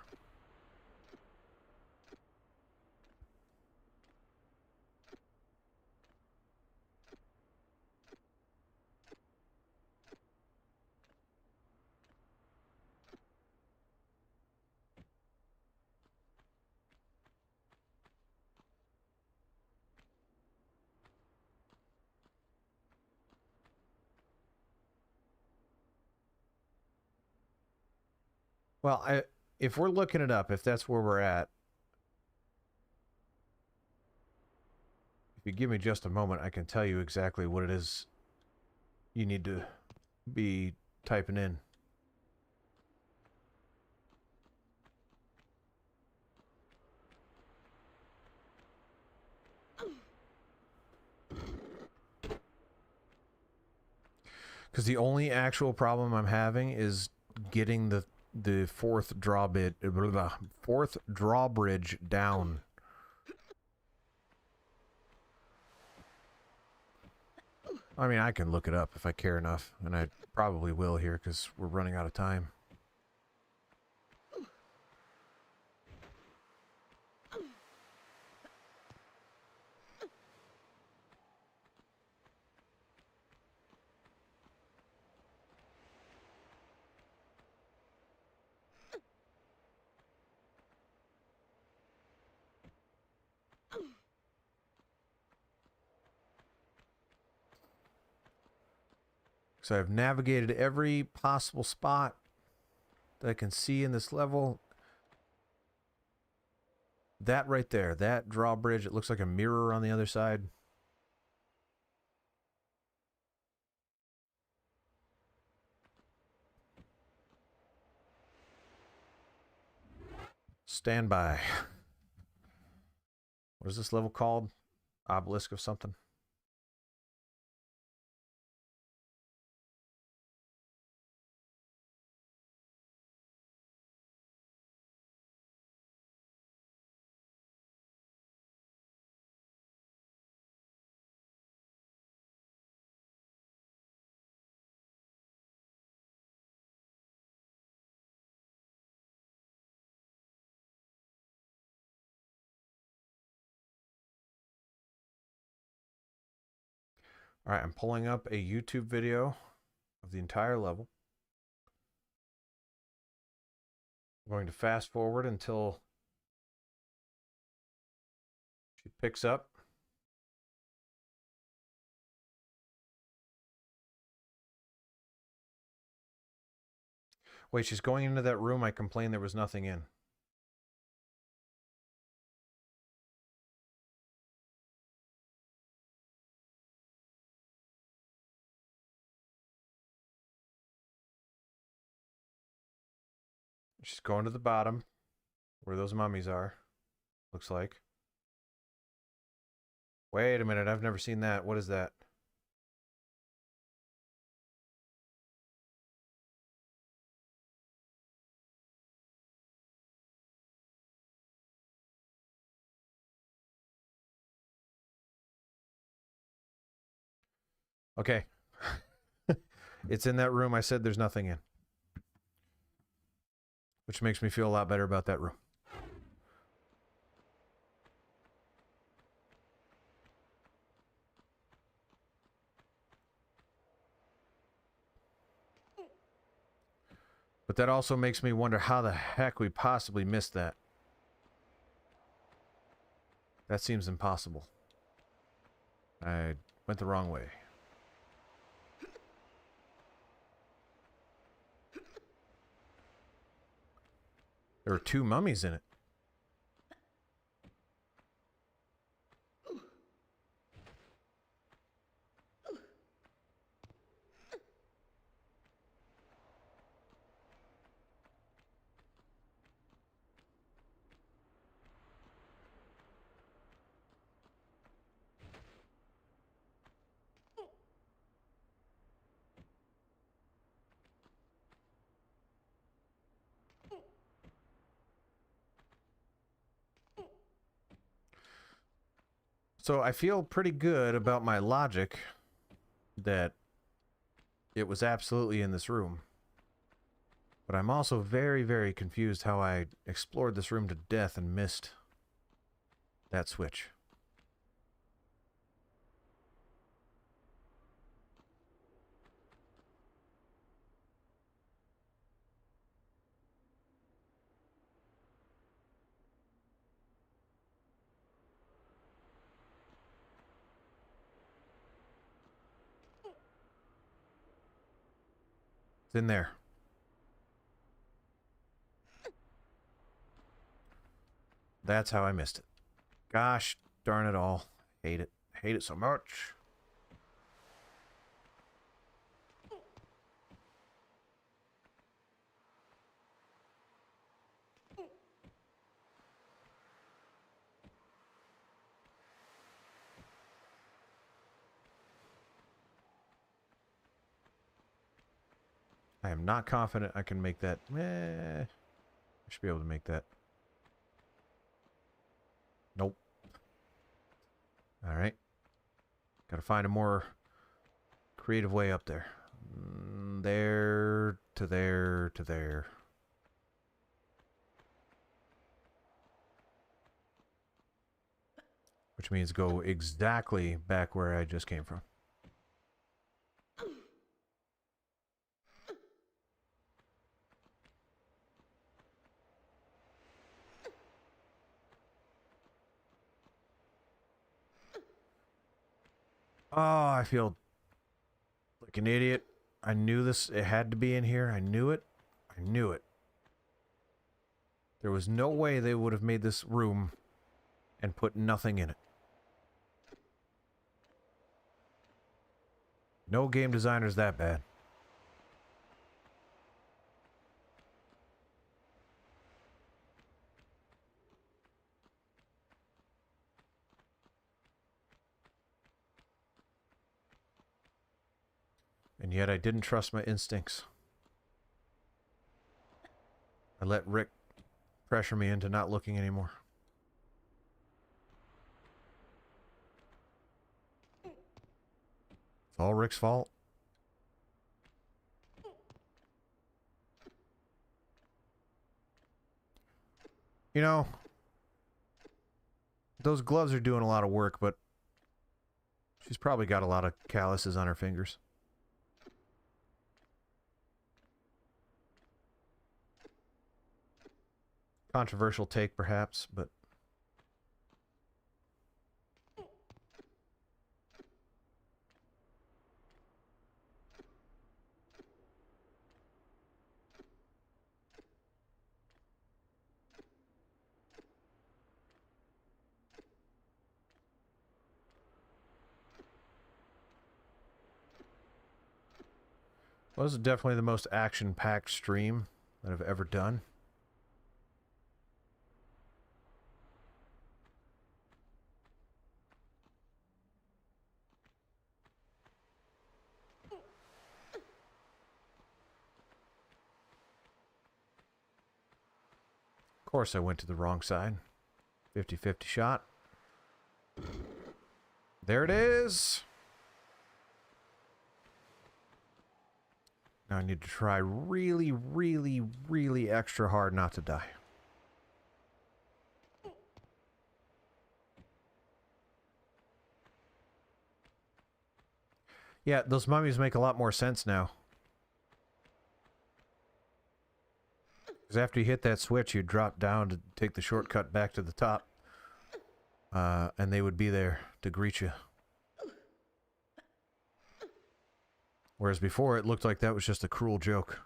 Well, if we're looking it up, if that's where we're at, if you give me just a moment, I can tell you exactly what it is you need to be typing in. Because the only actual problem I'm having is getting the fourth drawbridge down. I mean, I can look it up if I care enough, and I probably will here because we're running out of time. So I've navigated every possible spot that I can see in this level. That right there, that drawbridge, it looks like a mirror on the other side. Stand by. What is this level called? Obelisk of something? All right, I'm pulling up a YouTube video of the entire level. I'm going to fast forward until she picks up. Wait, she's going into that room I complained there was nothing in. She's going to the bottom, where those mummies are, looks like. Wait a minute, I've never seen that. What is that? Okay. It's in that room I said there's nothing in. Which makes me feel a lot better about that room. But that also makes me wonder how the heck we possibly missed that. That seems impossible. I went the wrong way. There were two mummies in it. So I feel pretty good about my logic that it was absolutely in this room. But I'm also very, very confused how I explored this room to death and missed that switch. It's in there. That's how I missed it. Gosh darn it all. Hate it. Hate it so much. I am not confident I can make that. I should be able to make that. Nope. Alright. Gotta find a more creative way up there. There to there to there. Which means go exactly back where I just came from. Oh, I feel like an idiot. I knew this. It had to be in here. I knew it. I knew it. There was no way they would have made this room and put nothing in it. No game designer's that bad. And yet I didn't trust my instincts. I let Rick pressure me into not looking anymore. It's all Rick's fault. You know, those gloves are doing a lot of work, but she's probably got a lot of calluses on her fingers. Controversial take, perhaps, but... Well, this is definitely the most action-packed stream that I've ever done. Of course I went to the wrong side. 50-50 shot. There it is! Now I need to try really, really, really extra hard not to die. Yeah, those mummies make a lot more sense now. Because after you hit that switch, you drop down to take the shortcut back to the top. And they would be there to greet you. Whereas before, it looked like that was just a cruel joke.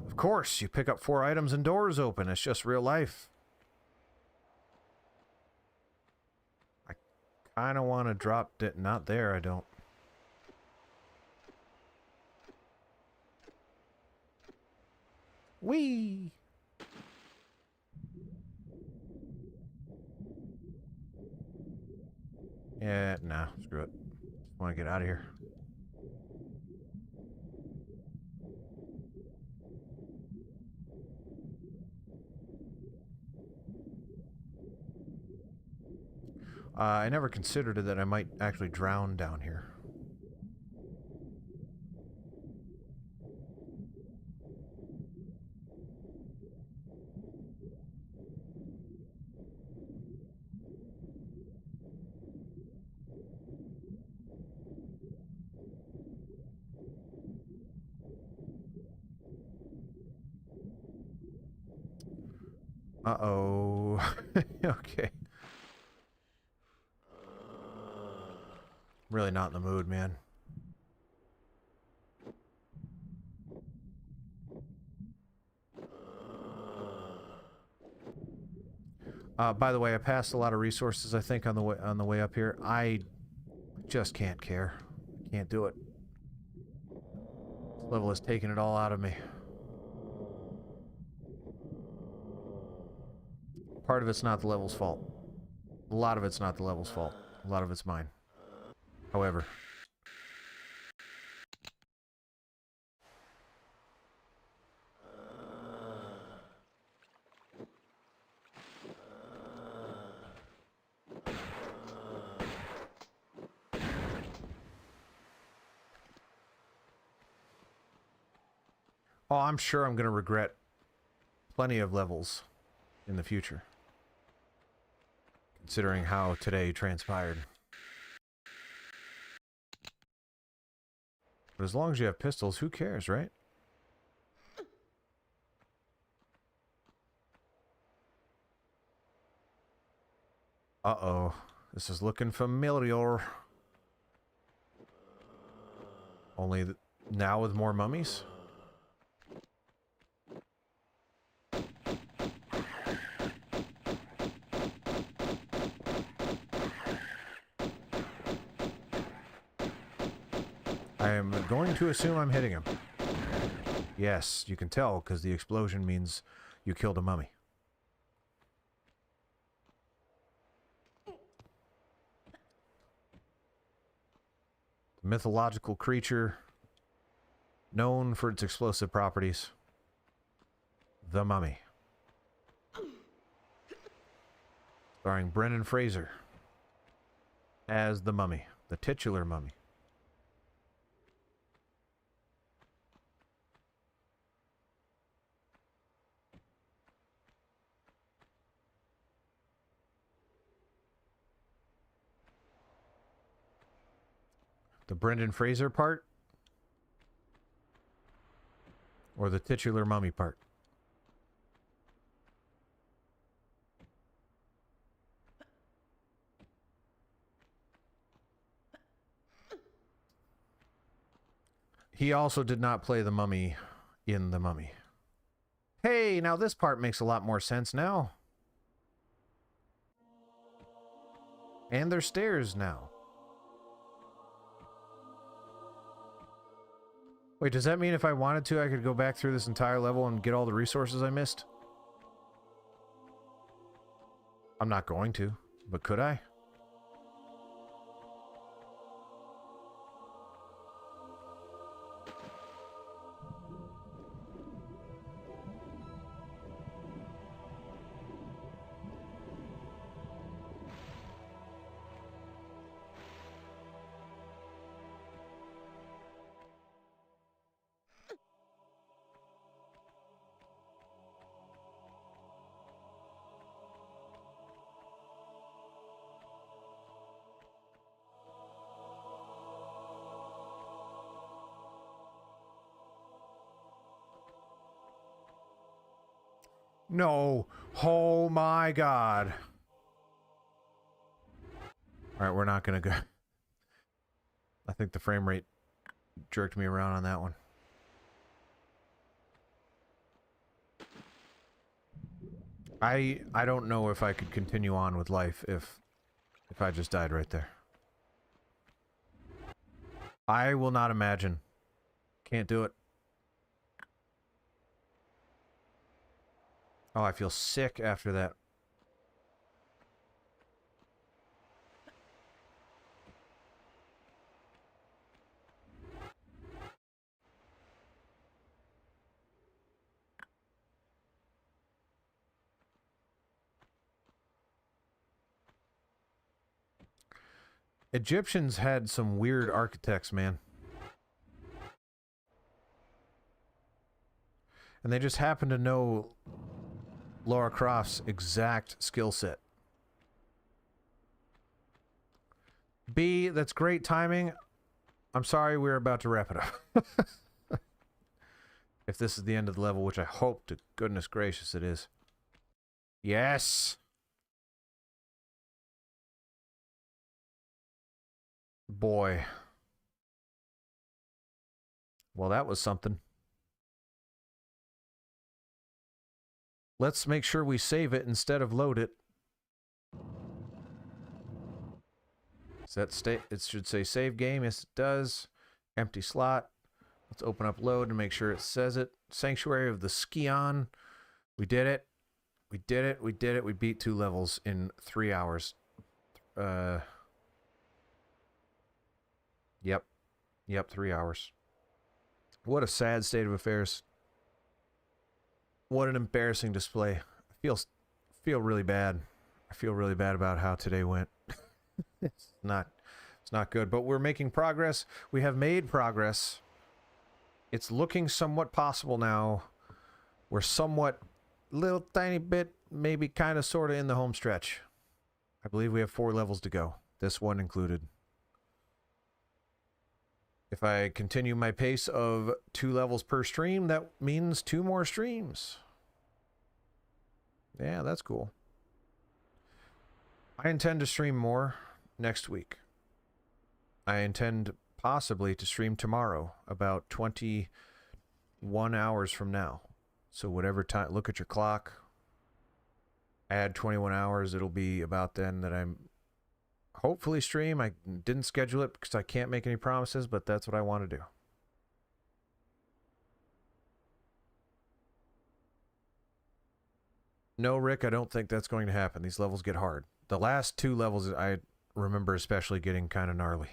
Of course, you pick up 4 items and doors open. It's just real life. I kind of want to drop it. Not there, I don't. Whee! Yeah, nah, screw it. Want to get out of here. I never considered it that I might actually drown down here. Uh-oh. Okay. Really not in the mood, man. By the way, I passed a lot of resources, I think, on the way up here. I just can't care. Can't do it. This level has taken it all out of me. Part of it's not the level's fault. A lot of it's not the level's fault. A lot of it's mine. However. Oh, I'm sure I'm going to regret plenty of levels in the future. Considering how today transpired. But as long as you have pistols, who cares, right? Uh-oh. This is looking familiar. Only now with more mummies? I am going to assume I'm hitting him. Yes, you can tell because the explosion means you killed a mummy. Mythological creature known for its explosive properties. The Mummy. Starring Brendan Fraser as the Mummy, the titular Mummy. The Brendan Fraser part? Or the titular mummy part? He also did not play the mummy in The Mummy. Hey, now this part makes a lot more sense now. And there's stairs now. Wait, does that mean if I wanted to, I could go back through this entire level and get all the resources I missed? I'm not going to, but could I? No. Oh my god. Alright, we're not gonna go. I think the frame rate jerked me around on that one. I don't know if I could continue on with life if I just died right there. I will not imagine. Can't do it. Oh, I feel sick after that. Egyptians had some weird architects, man. And they just happen to know Lara Croft's exact skill set. B, that's great timing. I'm sorry, we're about to wrap it up. If this is the end of the level, which I hope to goodness gracious it is. Yes! Boy. Well, that was something. Let's make sure we save it instead of load it. Does that stay? It should say save game. Yes, it does. Empty slot. Let's open up load and make sure it says it. Sanctuary of the Scion. We did it. We did it. We did it. We beat 2 levels in 3 hours. Yep. Yep, 3 hours. What a sad state of affairs. What an embarrassing display. I feel really bad. I feel really bad about how today went. It's not good, but we're making progress. We have made progress. It's looking somewhat possible now. We're somewhat, little tiny bit, maybe kind of sort of in the home stretch. I believe we have 4 levels to go, this one included. If I continue my pace of 2 levels per stream, that means 2 more streams. Yeah, that's cool. I intend to stream more next week. I intend possibly to stream tomorrow, about 21 hours from now. So whatever time, look at your clock, add 21 hours, it'll be about then that I'm hopefully stream. I didn't schedule it because I can't make any promises, but that's what I want to do. No, Rick, I don't think that's going to happen. These levels get hard. The last 2 levels I remember especially getting kind of gnarly.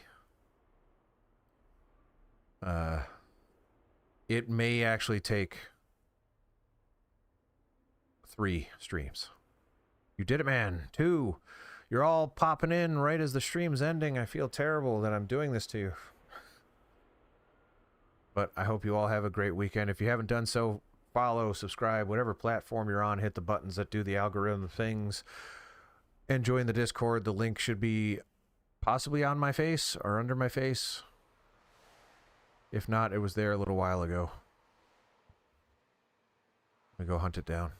It may actually take 3 streams. You did it, man. 2. You're all popping in right as the stream's ending. I feel terrible that I'm doing this to you. But I hope you all have a great weekend. If you haven't done so, follow, subscribe, whatever platform you're on, hit the buttons that do the algorithm things. And join the Discord. The link should be possibly on my face or under my face. If not, it was there a little while ago. Let me go hunt it down.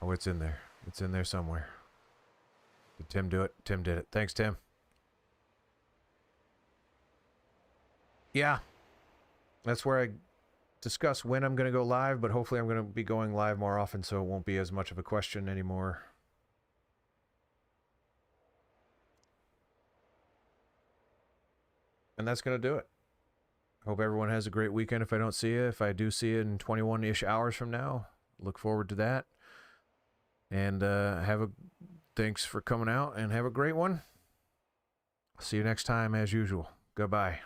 Oh, it's in there. It's in there somewhere. Did Tim do it? Tim did it. Thanks, Tim. Yeah. That's where I discuss when I'm going to go live, but hopefully I'm going to be going live more often, so it won't be as much of a question anymore. And that's going to do it. Hope everyone has a great weekend if I don't see you. If I do see you in 21-ish hours from now, look forward to that. And thanks for coming out and have a great one. See you next time as usual. Goodbye.